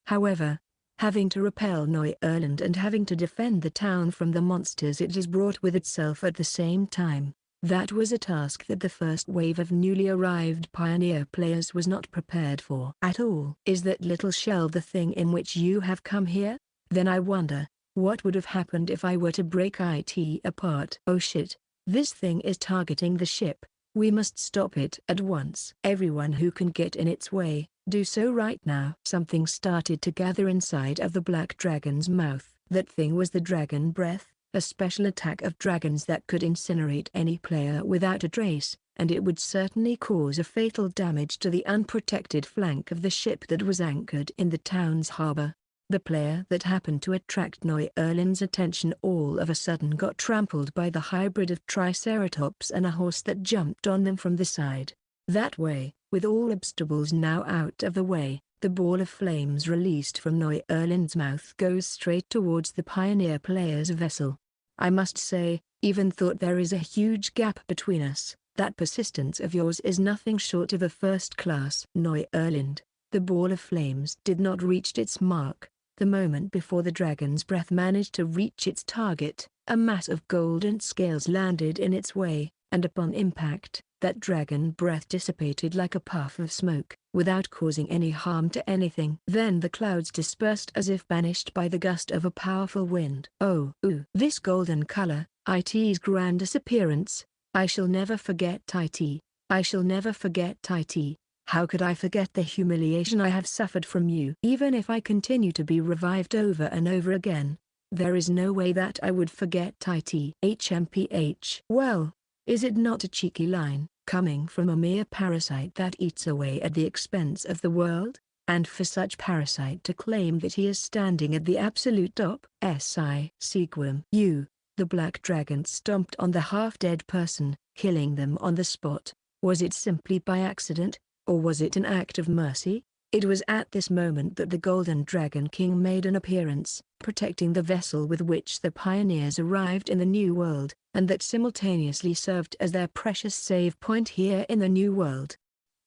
However, having to repel Erland and having to defend the town from the monsters it has brought with itself at the same time, that was a task that the first wave of newly arrived pioneer players was not prepared for at all. Is that little shell the thing in which you have come here? Then I wonder, what would have happened if I were to break it apart? Oh shit, this thing is targeting the ship. We must stop it at once. Everyone who can get in its way, do so right now. Something started to gather inside of the black dragon's mouth. That thing was the dragon breath, a special attack of dragons that could incinerate any player without a trace, and it would certainly cause a fatal damage to the unprotected flank of the ship that was anchored in the town's harbor. The player that happened to attract Erland's attention all of a sudden got trampled by the hybrid of Triceratops and a horse that jumped on them from the side. That way, with all obstacles now out of the way, the ball of flames released from Erland's mouth goes straight towards the pioneer player's vessel. I must say, even though there is a huge gap between us, that persistence of yours is nothing short of a first class. Erland, the ball of flames did not reach its mark. The moment before the dragon's breath managed to reach its target, a mass of golden scales landed in its way, and upon impact, that dragon breath dissipated like a puff of smoke, without causing any harm to anything. Then the clouds dispersed as if banished by the gust of a powerful wind. Oh, this golden color, it's grandest appearance. I shall never forget it. I shall never forget it. How could I forget the humiliation I have suffered from you? Even if I continue to be revived over and over again, there is no way that I would forget it. HMPH. Well, is it not a cheeky line, coming from a mere parasite that eats away at the expense of the world? And for such parasite to claim that he is standing at the absolute top? Sequim. You, the black dragon stomped on the half-dead person, killing them on the spot. Was it simply by accident? Or was it an act of mercy? It was at this moment that the Golden Dragon King made an appearance, protecting the vessel with which the pioneers arrived in the New World, and that simultaneously served as their precious save point here in the New World.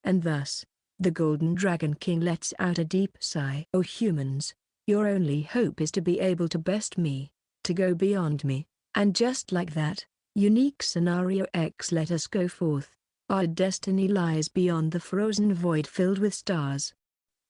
And thus, the Golden Dragon King lets out a deep sigh. O humans, your only hope is to be able to best me, to go beyond me, and just like that, unique scenario X, let us go forth. Our destiny lies beyond the frozen void filled with stars.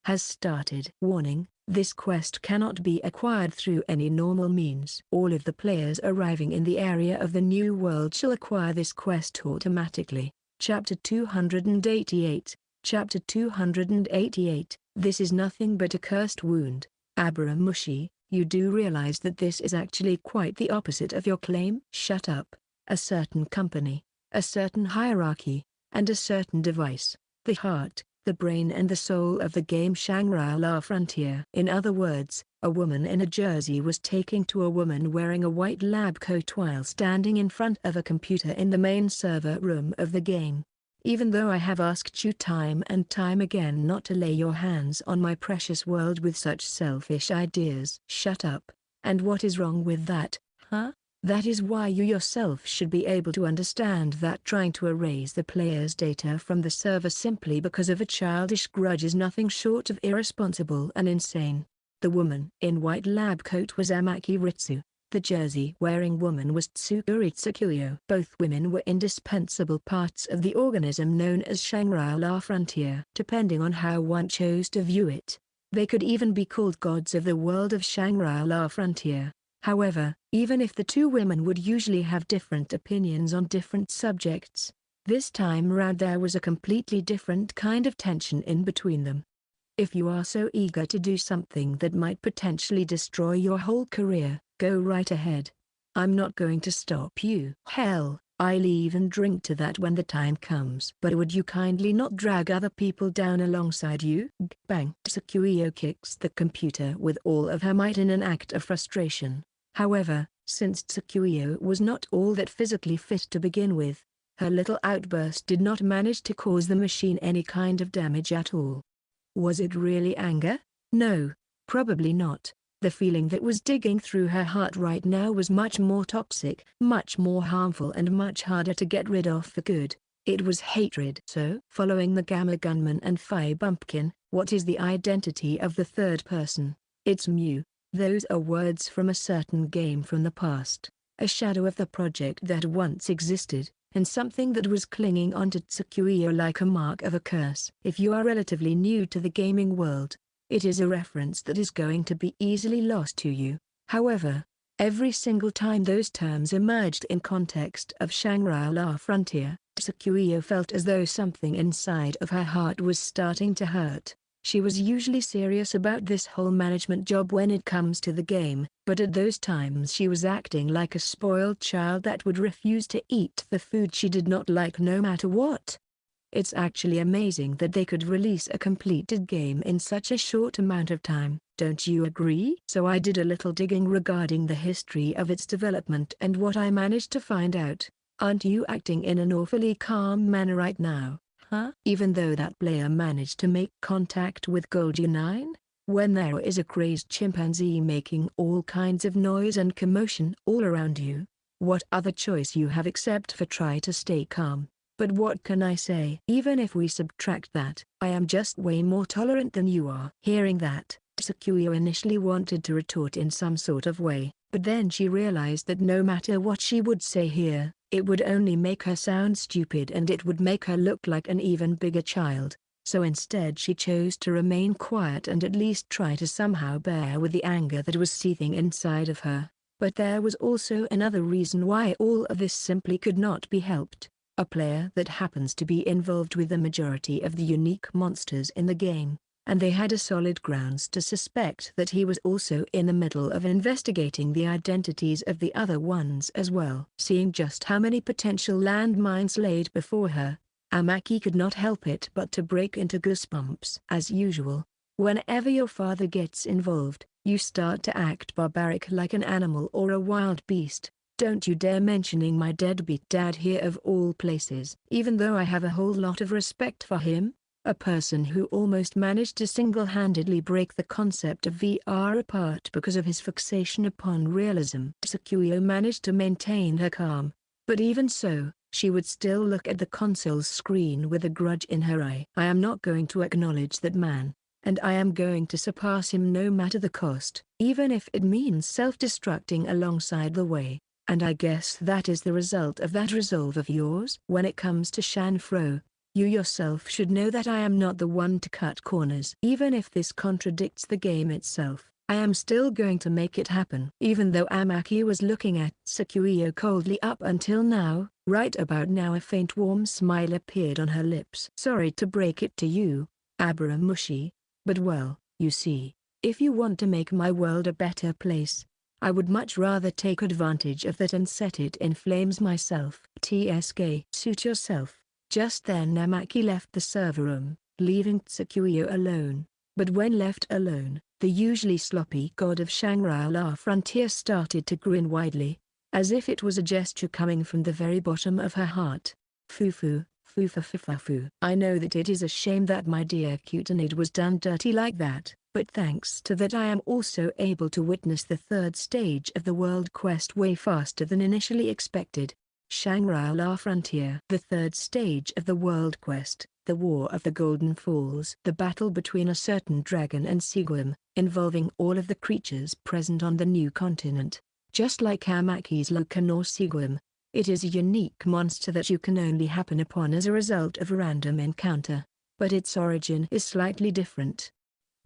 Has started. Warning, this quest cannot be acquired through any normal means. All of the players arriving in the area of the New World shall acquire this quest automatically. Chapter 288. Chapter 288. This is nothing but a cursed wound. Aburamushi, you do realize that this is actually quite the opposite of your claim? Shut up. A certain company, a certain hierarchy, and a certain device, the heart, the brain and the soul of the game Shangri-La Frontier. In other words, a woman in a jersey was taking to a woman wearing a white lab coat while standing in front of a computer in the main server room of the game. Even though I have asked you time and time again not to lay your hands on my precious world with such selfish ideas. Shut up. And what is wrong with that, huh? That is why you yourself should be able to understand that trying to erase the player's data from the server simply because of a childish grudge is nothing short of irresponsible and insane. The woman in white lab coat was Amaki Ritsu. The jersey-wearing woman was Tsukuri Tsukuyo. Both women were indispensable parts of the organism known as Shangri-La Frontier. Depending on how one chose to view it, they could even be called gods of the world of Shangri-La Frontier. However, even if the two women would usually have different opinions on different subjects, this time around there was a completely different kind of tension in between them. If you are so eager to do something that might potentially destroy your whole career, go right ahead. I'm not going to stop you. Hell, I'll even drink to that when the time comes. But would you kindly not drag other people down alongside you? Bang! Tsukuyo kicks the computer with all of her might in an act of frustration. However, since Tsukuyo was not all that physically fit to begin with, her little outburst did not manage to cause the machine any kind of damage at all. Was it really anger? No, probably not. The feeling that was digging through her heart right now was much more toxic, much more harmful and much harder to get rid of for good. It was hatred. So, following the Gamma Gunman and Phi Bumpkin, what is the identity of the third person? It's Mew. Those are words from a certain game from the past, a shadow of the project that once existed, and something that was clinging onto Tsukuyo like a mark of a curse. If you are relatively new to the gaming world, it is a reference that is going to be easily lost to you. However, every single time those terms emerged in context of Shangri-La Frontier, Tsukuyo felt as though something inside of her heart was starting to hurt. She was usually serious about this whole management job when it comes to the game, but at those times she was acting like a spoiled child that would refuse to eat the food she did not like no matter what. It's actually amazing that they could release a completed game in such a short amount of time, don't you agree? So I did a little digging regarding the history of its development and what I managed to find out. Aren't you acting in an awfully calm manner right now? Huh? Even though that player managed to make contact with Goldunine, when there is a crazed chimpanzee making all kinds of noise and commotion all around you, what other choice you have except for try to stay calm? But what can I say? Even if we subtract that, I am just way more tolerant than you are. Hearing that, Tsukuyo initially wanted to retort in some sort of way, but then she realized that no matter what she would say here, it would only make her sound stupid and it would make her look like an even bigger child. So instead she chose to remain quiet and at least try to somehow bear with the anger that was seething inside of her. But there was also another reason why all of this simply could not be helped. A player that happens to be involved with the majority of the unique monsters in the game, and they had a solid grounds to suspect that he was also in the middle of investigating the identities of the other ones as well. Seeing just how many potential landmines laid before her, Amaki could not help it but to break into goosebumps. As usual, whenever your father gets involved, you start to act barbaric like an animal or a wild beast. Don't you dare mentioning my deadbeat dad here of all places. Even though I have a whole lot of respect for him, a person who almost managed to single-handedly break the concept of VR apart because of his fixation upon realism. Tsukuyo managed to maintain her calm, but even so, she would still look at the console's screen with a grudge in her eye. I am not going to acknowledge that man, and I am going to surpass him no matter the cost, even if it means self-destructing alongside the way. And I guess that is the result of that resolve of yours. When it comes to Shanfro, you yourself should know that I am not the one to cut corners. Even if this contradicts the game itself, I am still going to make it happen. Even though Amaki was looking at Tsukuyo coldly up until now, right about now a faint warm smile appeared on her lips. Sorry to break it to you, Aburamushi, but well, you see, if you want to make my world a better place, I would much rather take advantage of that and set it in flames myself. TSK. Suit yourself. Just then Amaki left the server room, leaving Tsukuyo alone. But when left alone, the usually sloppy god of Shangri-La frontier started to grin widely, as if it was a gesture coming from the very bottom of her heart. Fufu, fufa-fufa-fu. I know that it is a shame that my dear Cutinid was done dirty like that, but thanks to that I am also able to witness the third stage of the world quest way faster than initially expected. Shangri-La Frontier. The third stage of the world quest, the War of the Golden Falls. The battle between a certain dragon and schism, involving all of the creatures present on the new continent. Just like Amaki's Locan or schism, it is a unique monster that you can only happen upon as a result of a random encounter, but its origin is slightly different.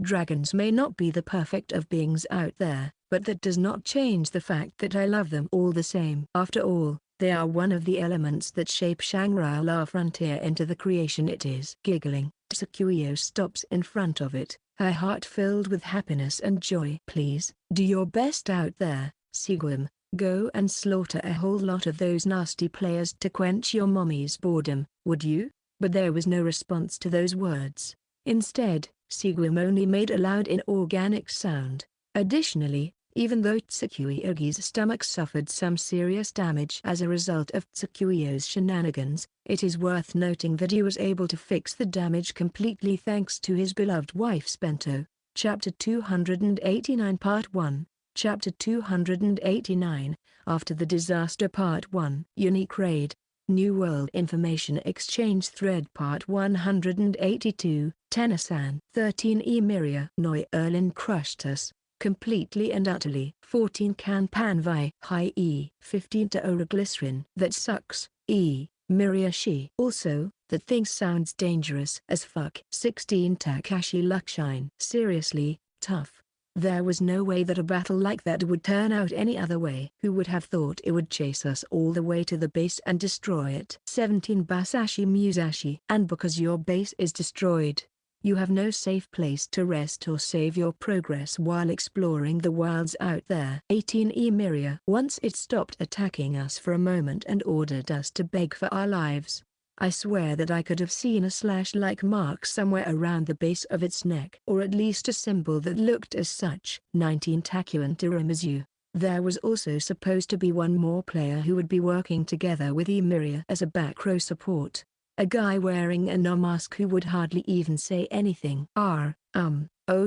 Dragons may not be the perfect of beings out there, but that does not change the fact that I love them all the same. After all, they are one of the elements that shape Shangri-La Frontier into the creation it is. Giggling, Tsukuyo stops in front of it, her heart filled with happiness and joy. Please, do your best out there, schism. Go and slaughter a whole lot of those nasty players to quench your mommy's boredom, would you? But there was no response to those words. Instead, schism only made a loud inorganic sound. Additionally, even though Tsukuyo's stomach suffered some serious damage as a result of Tsukuyo's shenanigans, it is worth noting that he was able to fix the damage completely thanks to his beloved wife Bento. Chapter 289 Part 1. Chapter 289, After the Disaster Part 1. Unique Raid, New World Information Exchange Thread Part 182, Tenno-san. 13 Emiria. Noi Erlin crushed us, completely and utterly. 14 Can Panvi. High E. 15 to Oroglycerin. That sucks, E. Miriashi. Also, that thing sounds dangerous as fuck. 16 Takashi Luckshine. Seriously, tough. There was no way that a battle like that would turn out any other way. Who would have thought it would chase us all the way to the base and destroy it? 17 Basashi Musashi. And because your base is destroyed, you have no safe place to rest or save your progress while exploring the wilds out there. 18 Emiria. Once it stopped attacking us for a moment and ordered us to beg for our lives. I swear that I could have seen a slash-like mark somewhere around the base of its neck. Or at least a symbol that looked as such. 19 Takuan Tiramisu. There was also supposed to be one more player who would be working together with Emiria as a back row support. A guy wearing a no mask who would hardly even say anything. Oh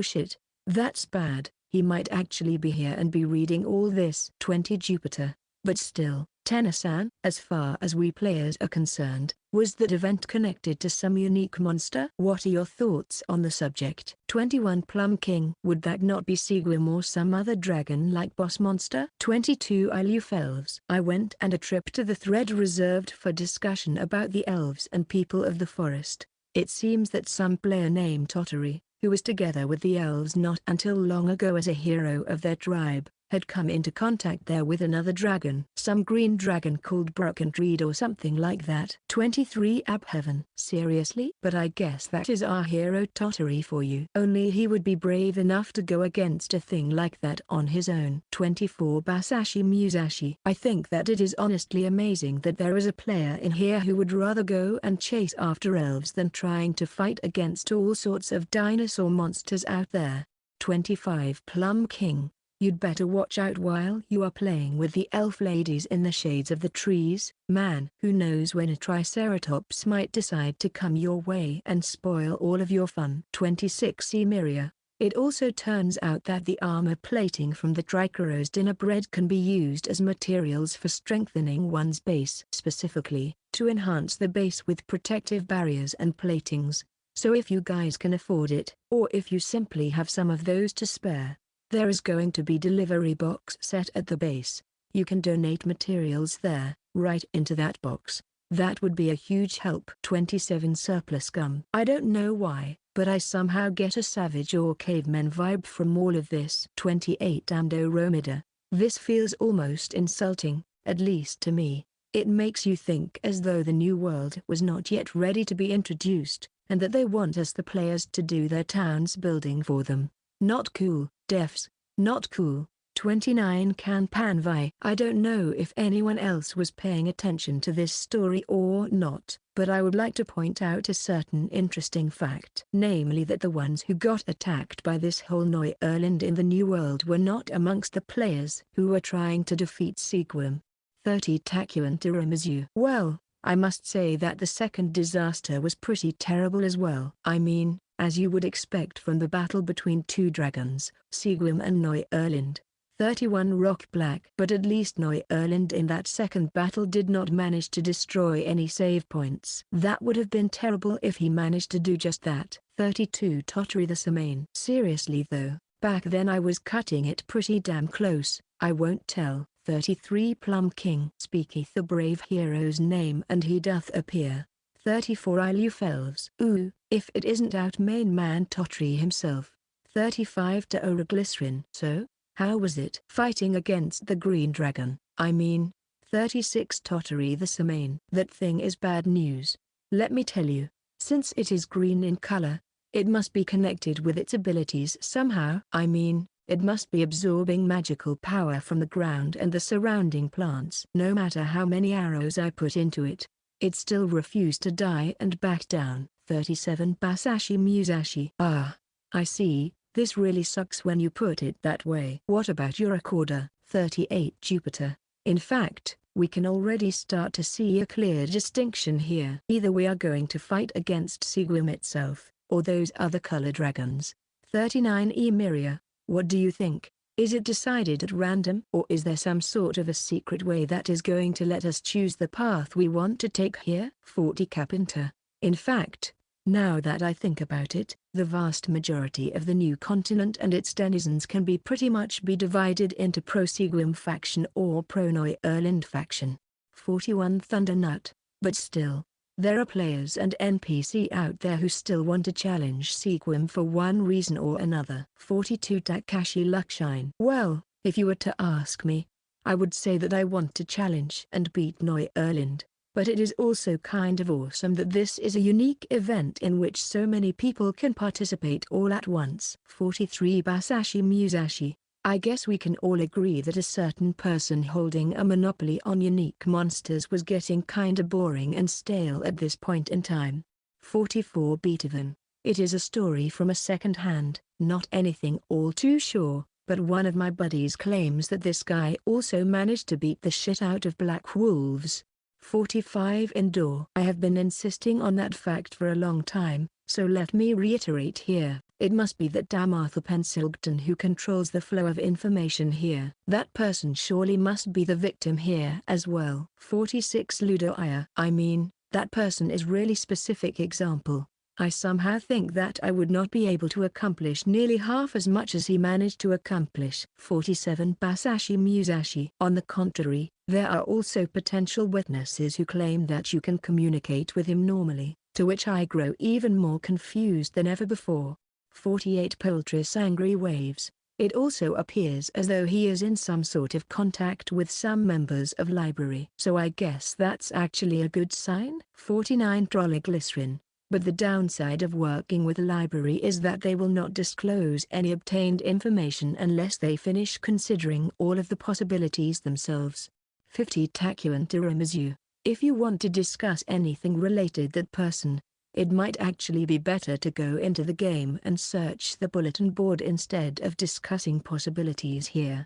shit, that's bad. He might actually be here and be reading all this. 20 Jupiter. But still, Tenno-san, as far as we players are concerned, Was that event connected to some unique monster? What are your thoughts on the subject? 21 Plum King. Would that not be Schism or some other dragon-like boss monster? 22 Iluf Elves. I went and a trip to the thread reserved for discussion about the elves and people of the forest. It seems that some player named Tottery, who was together with the elves not until long ago as a hero of their tribe, had come into contact there with another dragon. Some green dragon called Brockentreed or something like that. 23 Abheaven. Seriously? But I guess that is our hero Tottery for you. Only he would be brave enough to go against a thing like that on his own. 24 Basashi Musashi. I think that it is honestly amazing that there is a player in here who would rather go and chase after elves than trying to fight against all sorts of dinosaur monsters out there. 25 Plum King. You'd better watch out while you are playing with the elf ladies in the shades of the trees, man. Who knows when a triceratops might decide to come your way and spoil all of your fun. 26 Emeria. It also turns out that the armor plating from the Triceros dinner bread can be used as materials for strengthening one's base. Specifically, to enhance the base with protective barriers and platings. So if you guys can afford it, or if you simply have some of those to spare, there is going to be delivery box set at the base. You can donate materials there, right into that box. That would be a huge help. 27 Surplus Gum. I don't know why, but I somehow get a savage or caveman vibe from all of this. 28 Andoromeda. This feels almost insulting, at least to me. It makes you think as though the new world was not yet ready to be introduced, and that they want us the players to do their town's building for them. Not cool, devs. Not cool. 29 Kanpanvi. I don't know if anyone else was paying attention to this story or not, but I would like to point out a certain interesting fact. Namely that the ones who got attacked by this whole Neu-Erland in the New World were not amongst the players who were trying to defeat Schism. 30 Takuan Tiramisu. Well, I must say that the second disaster was pretty terrible as well. I mean, as you would expect from the battle between two dragons, Schism and Neu-Erland. 31 Rock Black. But at least Neu-Erland in that second battle did not manage to destroy any save points. That would have been terrible if he managed to do just that. 32 Tottery the Samain. Seriously though, back then I was cutting it pretty damn close, I won't tell. 33 Plum King. Speaketh the brave hero's name and he doth appear. 34 Iluf Elves. Ooh, if it isn't out main man Tottery himself. 35 to Oraglycerin. So, how was it fighting against the green dragon? I mean, 36 Tottery the Samain. That thing is bad news. Let me tell you, since it is green in color, it must be connected with its abilities somehow. I mean, it must be absorbing magical power from the ground and the surrounding plants. No matter how many arrows I put into it, it still refused to die and back down. 37 Basashi Musashi. Ah, I see, this really sucks when you put it that way. What about your recorder? 38 Jupiter. In fact, we can already start to see a clear distinction here. Either we are going to fight against Schism itself, or those other color dragons. 39 Emeria. What do you think? Is it decided at random? Or is there some sort of a secret way that is going to let us choose the path we want to take here? 40 Capinter. In fact, now that I think about it, the vast majority of the new continent and its denizens can be pretty much be divided into pro-Schism faction or pro-Neu-Erland faction. 41 Thundernut. But still, there are players and NPC out there who still want to challenge Schism for one reason or another. 42 Takashi Luckshine. Well, if you were to ask me, I would say that I want to challenge and beat Neu-Erland. But it is also kind of awesome that this is a unique event in which so many people can participate all at once. 43 Basashi Musashi. I guess we can all agree that a certain person holding a monopoly on unique monsters was getting kinda boring and stale at this point in time. 44 Beethoven. It is a story from a second hand, not anything all too sure, but one of my buddies claims that this guy also managed to beat the shit out of Black Wolves. 45 Indoor. I have been insisting on that fact for a long time, so let me reiterate here. It must be that damn Arthur Pensilgton who controls the flow of information here. That person surely must be the victim here as well. 46 Ludoia. I mean, That person is really specific example. I somehow think that I would not be able to accomplish nearly half as much as he managed to accomplish. 47 Basashi Musashi. On the contrary, there are also potential witnesses who claim that you can communicate with him normally, to which I grow even more confused than ever before. 48 Poultry's angry waves. It also appears as though he is in some sort of contact with some members of library. So I guess that's actually a good sign. 49 Trolliglycerin. But the downside of working with a library is that they will not disclose any obtained information unless they finish considering all of the possibilities themselves. 50 Takuan Tiramisu. If you want to discuss anything related to that person, it might actually be better to go into the game and search the bulletin board instead of discussing possibilities here.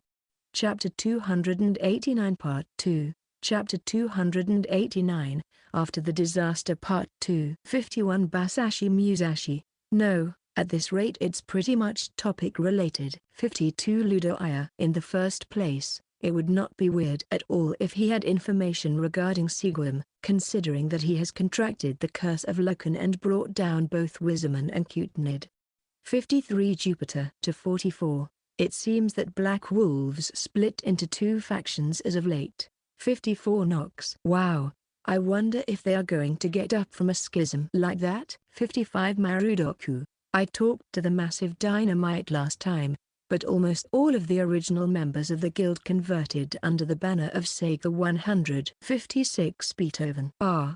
Chapter 289 Part 2. Chapter 289, After the Disaster Part 2. 51 Basashi Musashi. No, at this rate it's pretty much topic related. 52 Ludoia. In the first place, it would not be weird at all if he had information regarding schism, considering that he has contracted the curse of Loken and brought down both Wiseman and Cutenid. 53 Jupiter to 44. It seems that Black Wolves split into two factions as of late. 54 Nox. Wow, I wonder if they are going to get up from a schism like that. 55 Marudoku. I talked to the Massive Dynamite last time, but almost all of the original members of the guild converted under the banner of Sega 100. 56 Beethoven.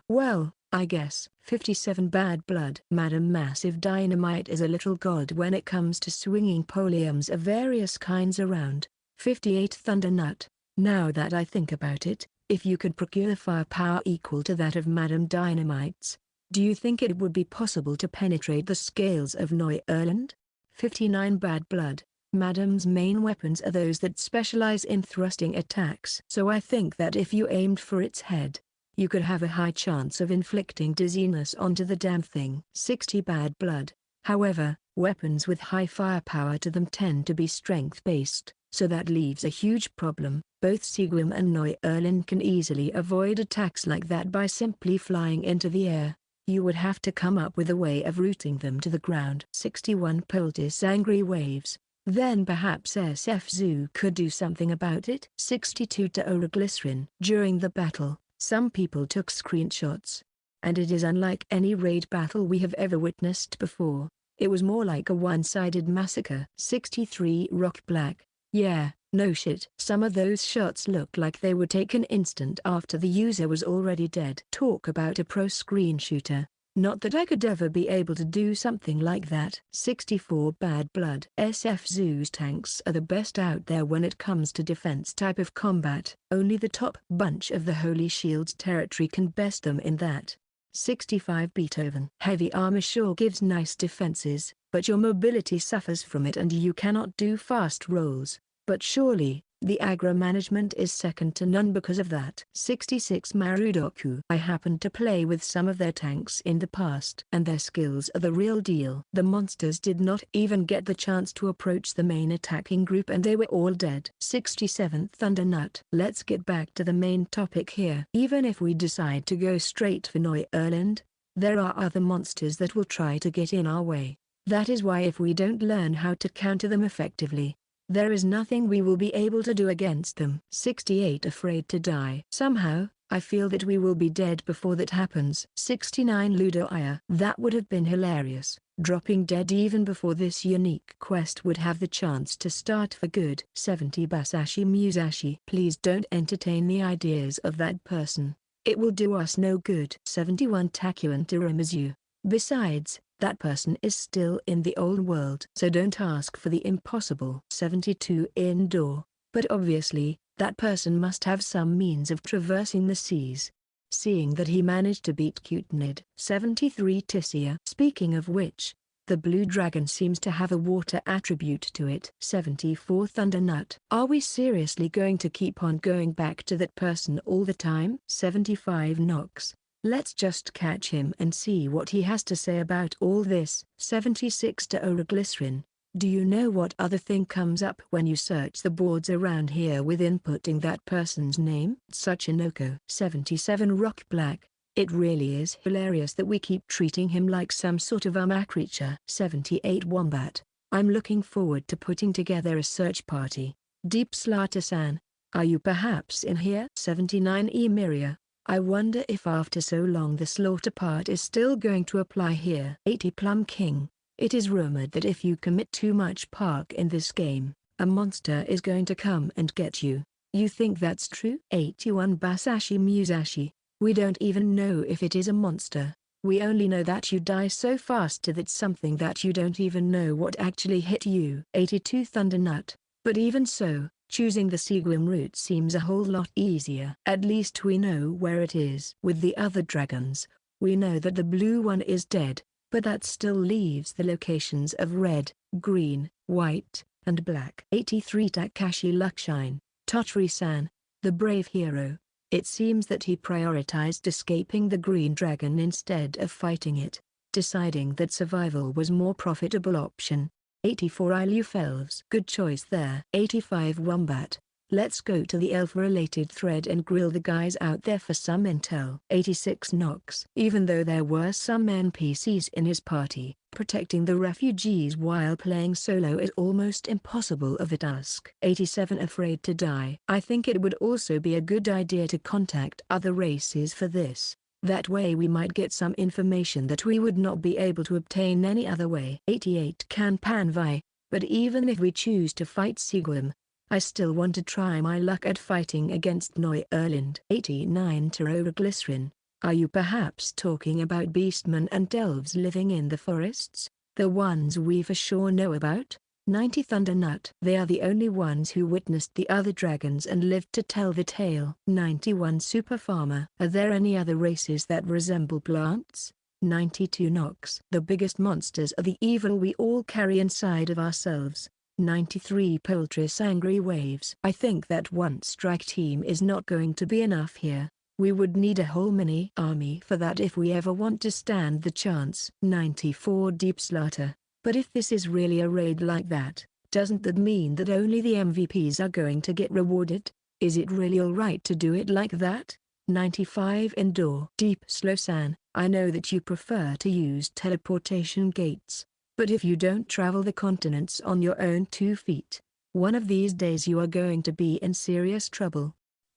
Well, I guess. 57 Bad Blood. Madam Massive Dynamite is a little god when it comes to swinging poleums of various kinds around. 58 Thundernut. Now that I think about it, if you could procure firepower equal to that of Madam Dynamite's, do you think it would be possible to penetrate the scales of Neu-Erland? 59 Bad Blood. Madam's main weapons are those that specialize in thrusting attacks. So I think that if you aimed for its head, you could have a high chance of inflicting dizziness onto the damn thing. 60 Bad Blood. However, weapons with high firepower to them tend to be strength-based, so that leaves a huge problem. Both Schism and Neu-Erland can easily avoid attacks like that by simply flying into the air. You would have to come up with a way of rooting them to the ground. 61 Poultice Angry Waves. Then perhaps SF Zoo could do something about it. 62 Tauroglycerin. During the battle, some people took screenshots. And it is unlike any raid battle we have ever witnessed before. It was more like a one-sided massacre. 63 Rock Black. Yeah, no shit. Some of those shots looked like they were taken instant after the user was already dead. Talk about a pro screen shooter. Not that I could ever be able to do something like that. 64 Bad Blood. SF Zoo's tanks are the best out there when it comes to defense type of combat. Only the top bunch of the Holy Shield's territory can best them in that. 65 Beethoven. Heavy armor sure gives nice defenses, but your mobility suffers from it and you cannot do fast rolls. But surely, the aggro management is second to none because of that. 66 Marudoku. I happened to play with some of their tanks in the past, and their skills are the real deal. The monsters did not even get the chance to approach the main attacking group and they were all dead. 67 Thundernut. Let's get back to the main topic here. Even if we decide to go straight for Neu-Erland, there are other monsters that will try to get in our way. That is why if we don't learn how to counter them effectively, there is nothing we will be able to do against them. 68 Afraid to Die. Somehow, I feel that we will be dead before that happens. 69 Ludoia. That would have been hilarious. Dropping dead even before this unique quest would have the chance to start for good. 70 Basashi Musashi. Please don't entertain the ideas of that person. It will do us no good. 71 Takuan Tiramisu. Besides, that person is still in the old world. So don't ask for the impossible. 72 Indoor. But obviously, that person must have some means of traversing the seas. Seeing that he managed to beat Cutenid. 73 Tissia. Speaking of which, the blue dragon seems to have a water attribute to it. 74 Thundernut. Are we seriously going to keep on going back to that person all the time? 75 Nox. Let's just catch him and see what he has to say about all this. 76 Tauroglycerin. Do you know what other thing comes up when you search the boards around here with inputting that person's name? Sachinoko. 77 Rock Black. It really is hilarious that we keep treating him like some sort of creature. 78 Wombat. I'm looking forward to putting together a search party. Deep Slaughter-san, are you perhaps in here? 79 Emiria. I wonder if after so long the slaughter part is still going to apply here. 80 Plum King. It is rumored that if you commit too much park in this game, a monster is going to come and get you. You think that's true? 81 Basashi Musashi. We don't even know if it is a monster. We only know that you die so fast that it's something that you don't even know what actually hit you. 82 Thundernut. But even so, choosing the Schism route seems a whole lot easier. At least we know where it is. With the other dragons, we know that the blue one is dead, but that still leaves the locations of red, green, white, and black. 83 Takashi Luckshine. Totri-san, the brave hero. It seems that he prioritized escaping the green dragon instead of fighting it, deciding that survival was more profitable option. 84 Iluf Elves. Good choice there. 85 Wombat. Let's go to the elf-related thread and grill the guys out there for some intel. 86 Nox. Even though there were some NPCs in his party, protecting the refugees while playing solo is almost impossible of a task. 87 Afraid to Die. I think it would also be a good idea to contact other races for this. That way we might get some information that we would not be able to obtain any other way. 88 Kanpanvi. But even if we choose to fight Schism, I still want to try my luck at fighting against Neu-Erland. 89 Terrorglycerin. Are you perhaps talking about beastmen and elves living in the forests? The ones we for sure know about? 90 Thundernut. They are the only ones who witnessed the other dragons and lived to tell the tale. 91 Super Farmer. Are there any other races that resemble plants? 92 Nox. The biggest monsters are the evil we all carry inside of ourselves. 93 Poultry's Angry Waves. I think that one strike team is not going to be enough here. We would need a whole mini army for that if we ever want to stand the chance. 94 Deep Slaughter. But if this is really a raid like that, doesn't that mean that only the MVPs are going to get rewarded? Is it really alright to do it like that? 95 Indoor. Deep Slow-san, I know that you prefer to use teleportation gates. But if you don't travel the continents on your own 2 feet, one of these days you are going to be in serious trouble.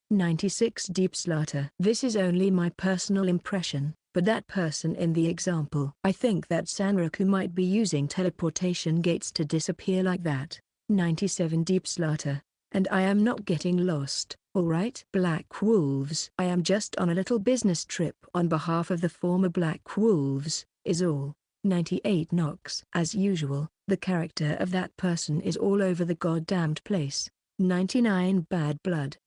96 Deep Slaughter. This is only my personal impression, but that person in the example. I think that Sanraku might be using teleportation gates to disappear like that. 97 Deep Slaughter. And I am not getting lost, alright? Black Wolves. I am just on a little business trip on behalf of the former Black Wolves, is all. 98 Nox. As usual, the character of that person is all over the goddamned place. 99 Bad Blood.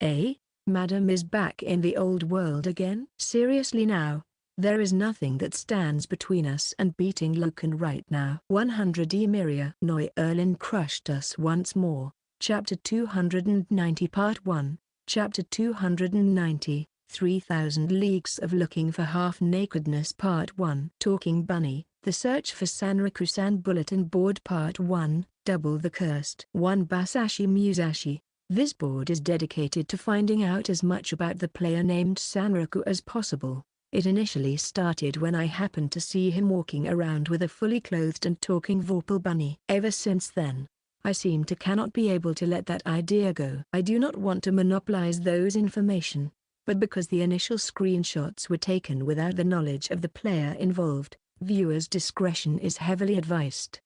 Madam is back in the old world again? Seriously now? There is nothing that stands between us and beating Loken right now. 100 Emiria. Neu-Erland crushed us once more. Chapter 290 Part 1. Chapter 290, 3000 Leagues of Looking for Half-Nakedness Part 1. Talking Bunny, The Search for Sanraku-san Bulletin Board Part 1, Double the Cursed. 1 Basashi Musashi. This board is dedicated to finding out as much about the player named Sanraku as possible. It initially started when I happened to see him walking around with a fully clothed and talking Vorpal bunny. Ever since then, I seem to cannot be able to let that idea go. I do not want to monopolize those information, but because the initial screenshots were taken without the knowledge of the player involved, viewers' discretion is heavily advised.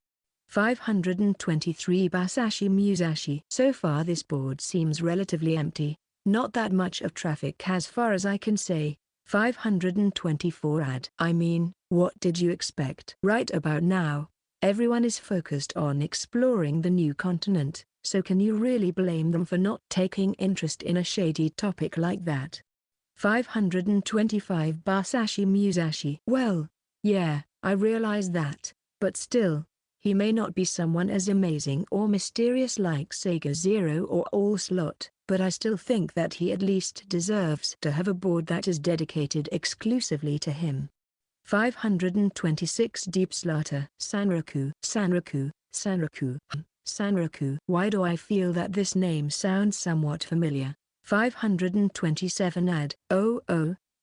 523 Basashi Musashi. So far this board seems relatively empty, not that much of traffic as far as I can say. 524 I mean, what did you expect? Right about now, everyone is focused on exploring the new continent, so can you really blame them for not taking interest in a shady topic like that? 525 Basashi Musashi. Well, yeah, I realize that, but still, he may not be someone as amazing or mysterious like Sega Zero or All Slot, but I still think that he at least deserves to have a board that is dedicated exclusively to him. 526 Deep Slaughter. Sanraku. Sanraku. Why do I feel that this name sounds somewhat familiar? 527 Oh,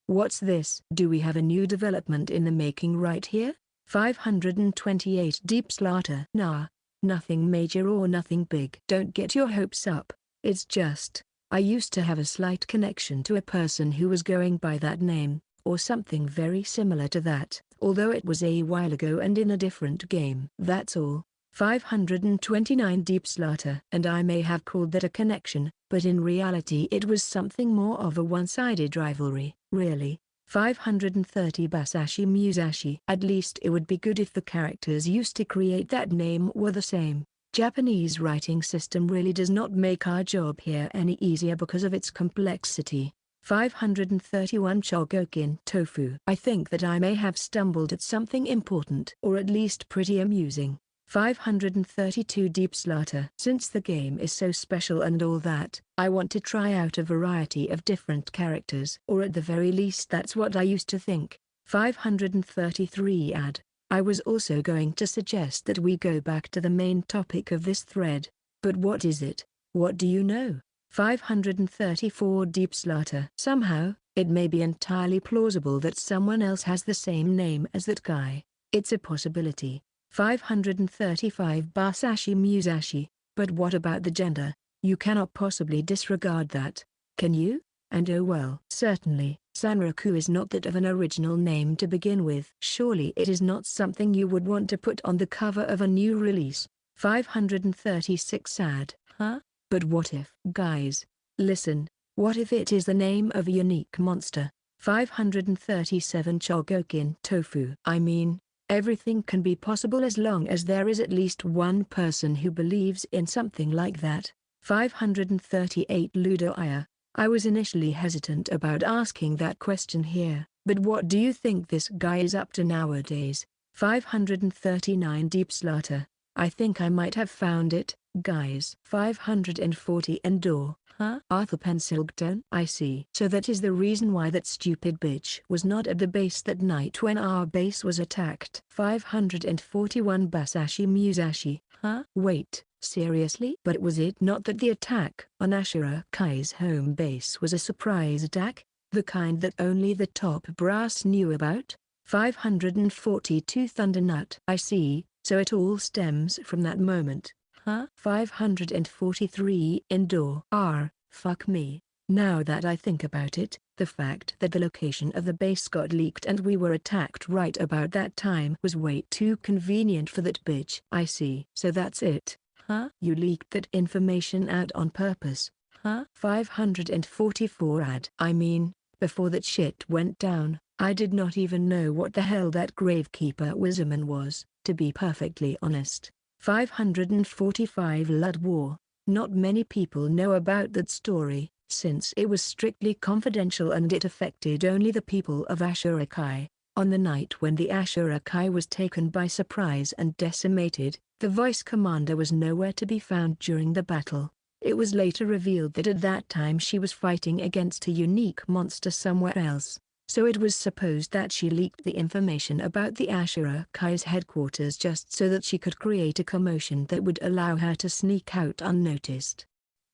What's this? Do we have a new development in the making right here? 528 Deep Slaughter. Nah. Nothing major or nothing big. Don't get your hopes up. It's just, I used to have a slight connection to a person who was going by that name, or something very similar to that, although it was a while ago and in a different game. That's all. 529 Deep Slaughter. And I may have called that a connection, but in reality it was something more of a one-sided rivalry. Really. 530 Basashi Musashi. At least it would be good if the characters used to create that name were the same. Japanese writing system really does not make our job here any easier because of its complexity. 531 Chogokin Tofu. I think that I may have stumbled at something important, or at least pretty amusing. 532 Deep Slaughter. Since the game is so special and all that, I want to try out a variety of different characters, or at the very least that's what I used to think. 533 Add. I was also going to suggest that we go back to the main topic of this thread. But what is it? What do you know? 534 Deep Slaughter. Somehow, it may be entirely plausible that someone else has the same name as that guy. It's a possibility. 535 Basashi Musashi. But what about the gender? You cannot possibly disregard that, can you? And oh well. Certainly, Sanraku is not that of an original name to begin with. Surely it is not something you would want to put on the cover of a new release. 536 Sad. Huh? But what if? Guys, listen, what if it is the name of a unique monster? 537 Chogokin Tofu. I mean, everything can be possible as long as there is at least one person who believes in something like that. 538 Ludo Aya. I was initially hesitant about asking that question here, but what do you think this guy is up to nowadays? 539 Deep Slaughter. I think I might have found it, guys. 540 Endor. Huh? Arthur Pensilgton? I see. So that is the reason why that stupid bitch was not at the base that night when our base was attacked. 541 Basashi Musashi. Huh? Wait, seriously? But was it not that the attack on Ashura Kai's home base was a surprise attack? The kind that only the top brass knew about? 542 Thundernut. I see, so it all stems from that moment. Huh? 543 Indoor. Fuck me. Now that I think about it, the fact that the location of the base got leaked and we were attacked right about that time was way too convenient for that bitch. I see. So that's it. Huh? You leaked that information out on purpose. Huh? 544 Add. I mean, before that shit went down, I did not even know what the hell that Gravekeeper Wizardman was, to be perfectly honest. 545 Lud War. Not many people know about that story, since it was strictly confidential and it affected only the people of Ashura Kai. On the night when the Ashura Kai was taken by surprise and decimated, the vice commander was nowhere to be found during the battle. It was later revealed that at that time she was fighting against a unique monster somewhere else. So it was supposed that she leaked the information about the Ashura Kai's headquarters just so that she could create a commotion that would allow her to sneak out unnoticed.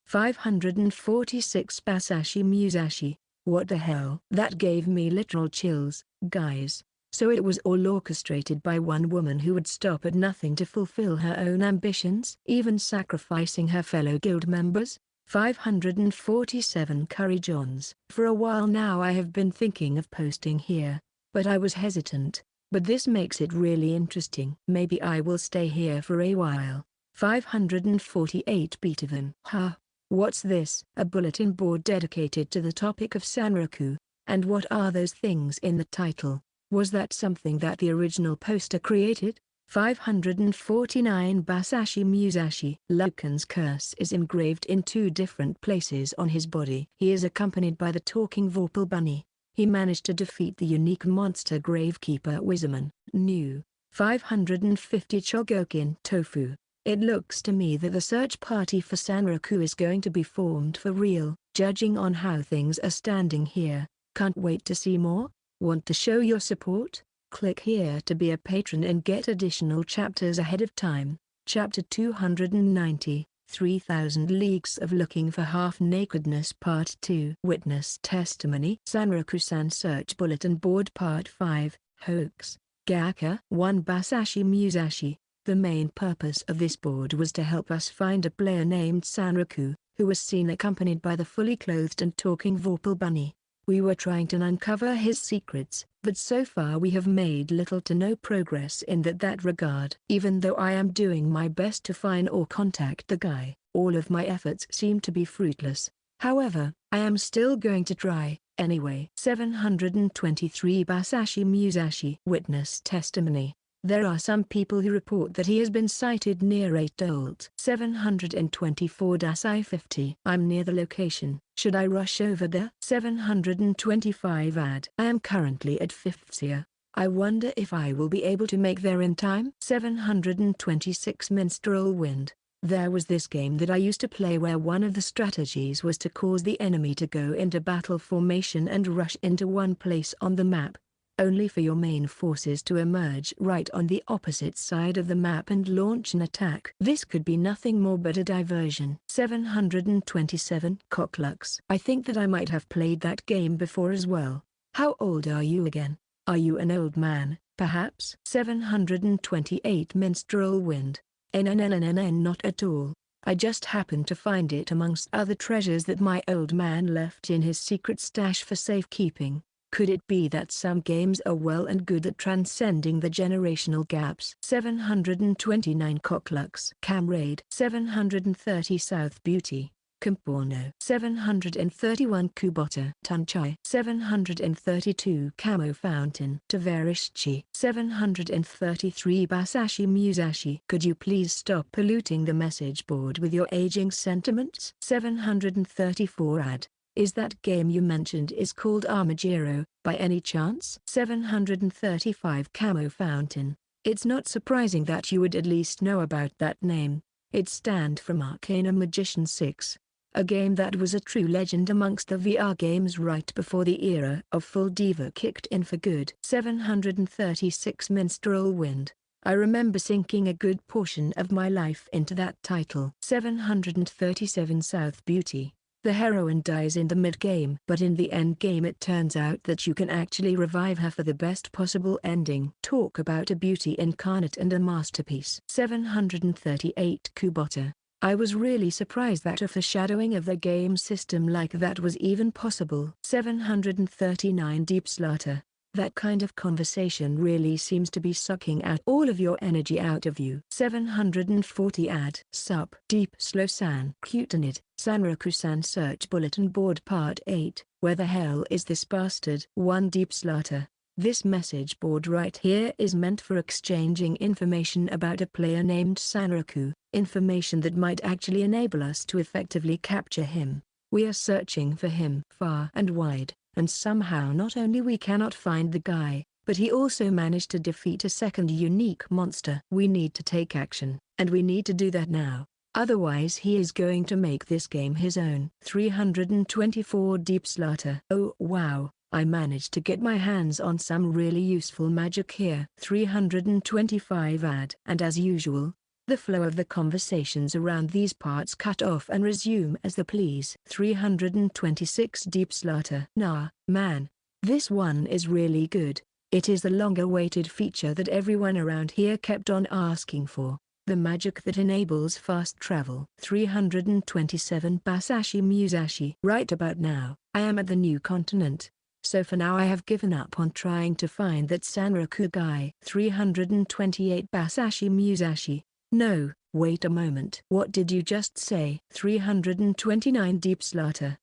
546 Basashi Musashi. What the hell? That gave me literal chills, guys. So it was all orchestrated by one woman who would stop at nothing to fulfill her own ambitions, even sacrificing her fellow guild members? 547 Curry Johns. For a while now I have been thinking of posting here, but I was hesitant. But this makes it really interesting. Maybe I will stay here for a while. 548 Beethoven. Huh? What's this? A bulletin board dedicated to the topic of Sanraku. And what are those things in the title? Was that something that the original poster created? 549 Basashi Musashi. Loken's curse is engraved in 2 different places on his body. He is accompanied by the talking Vorpal bunny. He managed to defeat the unique monster Gravekeeper Wizardman. New. 550 Chogokin Tofu. It looks to me that the search party for Sanraku is going to be formed for real, judging on how things are standing here. Can't wait to see more? Want to show your support? Click here to be a patron and get additional chapters ahead of time. Chapter 290. 3000 Leagues of Looking for Half-Nakedness Part 2 Witness Testimony Sanraku-san Search Bulletin Board Part 5 Hoax Gaka 1 Basashi Musashi. The main purpose of this board was to help us find a player named Sanraku, who was seen accompanied by the fully clothed and talking Vorpal Bunny. We were trying to uncover his secrets, but so far we have made little to no progress in that regard. Even though I am doing my best to find or contact the guy, all of my efforts seem to be fruitless. However, I am still going to try, anyway. 723 Basashi Musashi Witness Testimony. There are some people who report that he has been sighted near 8 old 724-I-50. I'm near the location. Should I rush over there? 725 Ad. I am currently at 5th Seer. I wonder if I will be able to make there in time. 726 Minstrel Wind. There was this game that I used to play where one of the strategies was to cause the enemy to go into battle formation and rush into one place on the map, only for your main forces to emerge right on the opposite side of the map and launch an attack. This could be nothing more but a diversion. 727 Cocklux. I think that I might have played that game before as well. How old are you again? Are you an old man, perhaps? 728 Minstrel Wind. Not at all. I just happened to find it amongst other treasures that my old man left in his secret stash for safekeeping. Could it be that some games are well and good at transcending the generational gaps? 729 Cocklux. Camraid. 730 South Beauty. Camporno. 731 Kubota. Tunchai. 732 Camo Fountain. Tavarishchi. 733 Basashi Musashi. Could you please stop polluting the message board with your aging sentiments? 734 Ad. Is that game you mentioned is called Armagero, by any chance? 735 Camo Fountain. It's not surprising that you would at least know about that name. It stands from Arcana Magician 6. A game that was a true legend amongst the VR games right before the era of Full Diva kicked in for good. 736 Minstrel Wind. I remember sinking a good portion of my life into that title. 737 South Beauty. The heroine dies in the mid-game, but in the end game it turns out that you can actually revive her for the best possible ending. Talk about a beauty incarnate and a masterpiece. 738 Kubota. I was really surprised that a foreshadowing of the game system like that was even possible. 739 Deep Slaughter. That kind of conversation really seems to be sucking out all of your energy out of you. 740 Ad. Sup. Deep Slow San. Cutenid. Sanraku-san Search Bulletin Board Part 8. Where the hell is this bastard? 1 Deep Slaughter. This message board right here is meant for exchanging information about a player named Sanraku, information that might actually enable us to effectively capture him. We are searching for him far and wide, and somehow not only we cannot find the guy, but he also managed to defeat a second unique monster. We need to take action, and we need to do that now. Otherwise he is going to make this game his own. 324 Deep Slaughter. Oh wow, I managed to get my hands on some really useful magic here. 325 Ad. And as usual, the flow of the conversations around these parts cut off and resume as the please. 326 Deep Slaughter. Nah, man. This one is really good. It is the long-awaited feature that everyone around here kept on asking for. The magic that enables fast travel. 327 Basashi Musashi. Right about now, I am at the new continent. So for now I have given up on trying to find that Sanraku guy. 328 Basashi Musashi. No, wait a moment. What did you just say? 329 Deep Slaughter.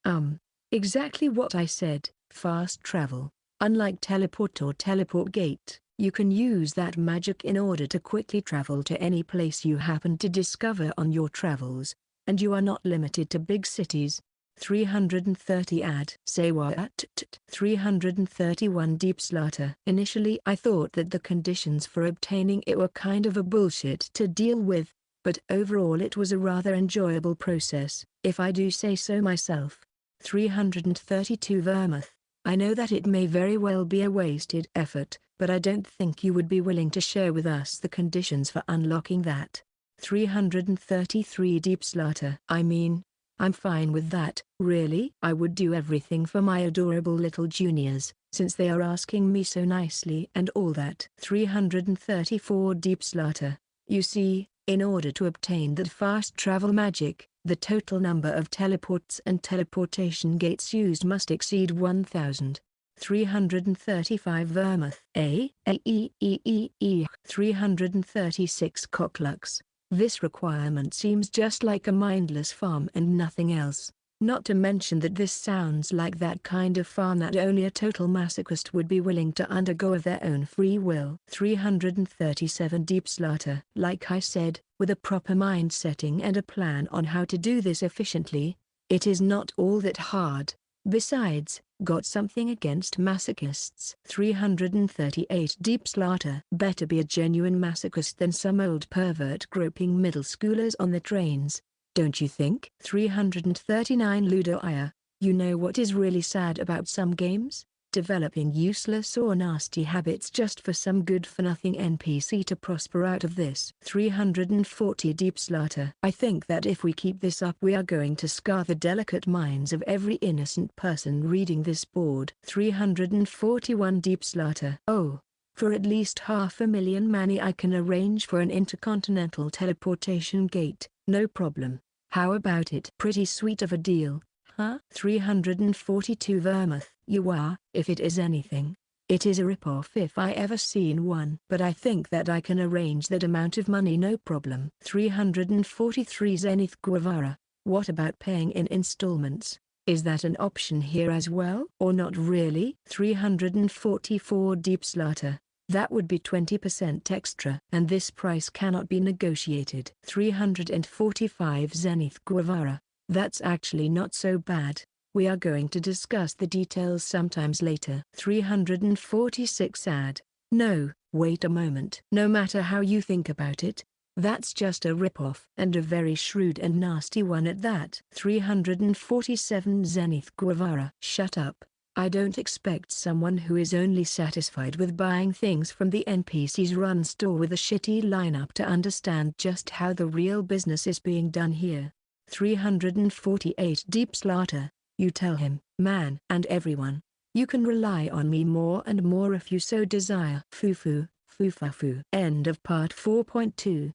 Exactly what I said. Fast travel. Unlike teleport or teleport gate, you can use that magic in order to quickly travel to any place you happen to discover on your travels, and you are not limited to big cities. 330 Ad. Say what? 331 Deep Slaughter. Initially I thought that the conditions for obtaining it were kind of a bullshit to deal with, but overall it was a rather enjoyable process, if I do say so myself. 332 Vermouth. I know that it may very well be a wasted effort, but I don't think you would be willing to share with us the conditions for unlocking that. 333 Deep Slaughter. I mean, I'm fine with that, really. I would do everything for my adorable little juniors, since they are asking me so nicely and all that. 334 Deep Slaughter. You see, in order to obtain that fast travel magic, the total number of teleports and teleportation gates used must exceed 1,000. 335 Vermouth. 336 Cocklux. This requirement seems just like a mindless farm and nothing else. Not to mention that this sounds like that kind of farm that only a total masochist would be willing to undergo of their own free will. 337 Deep Slaughter. Like I said, with a proper mind setting and a plan on how to do this efficiently, it is not all that hard. Besides, got something against masochists. 338 Deep Slaughter. Better be a genuine masochist than some old pervert groping middle schoolers on the trains, don't you think? 339 Ludoia. You know what is really sad about some games? Developing useless or nasty habits just for some good-for-nothing NPC to prosper out of this. 340 Deep Slaughter. I think that if we keep this up we are going to scar the delicate minds of every innocent person reading this board. 341 Deep Slaughter. Oh, for at least 500,000 money I can arrange for an intercontinental teleportation gate, no problem. How about it? Pretty sweet of a deal, huh? 342 Vermouth. You are, if it is anything. It is a rip-off if I ever seen one. But I think that I can arrange that amount of money no problem. 343 Zenith Guevara. What about paying in installments? Is that an option here as well? Or not really? 344 Deep Slaughter. That would be 20% extra. And this price cannot be negotiated. 345 Zenith Guevara. That's actually not so bad. We are going to discuss the details sometimes later. 346 Ad. No, wait a moment. No matter how you think about it, that's just a rip-off. And a very shrewd and nasty one at that. 347 Zenith Guevara. Shut up. I don't expect someone who is only satisfied with buying things from the NPC's run store with a shitty lineup to understand just how the real business is being done here. 348 Deep Slaughter. You tell him, man and everyone, you can rely on me more and more if you so desire. Foo-foo, foo-fa-foo. End of part 4.2.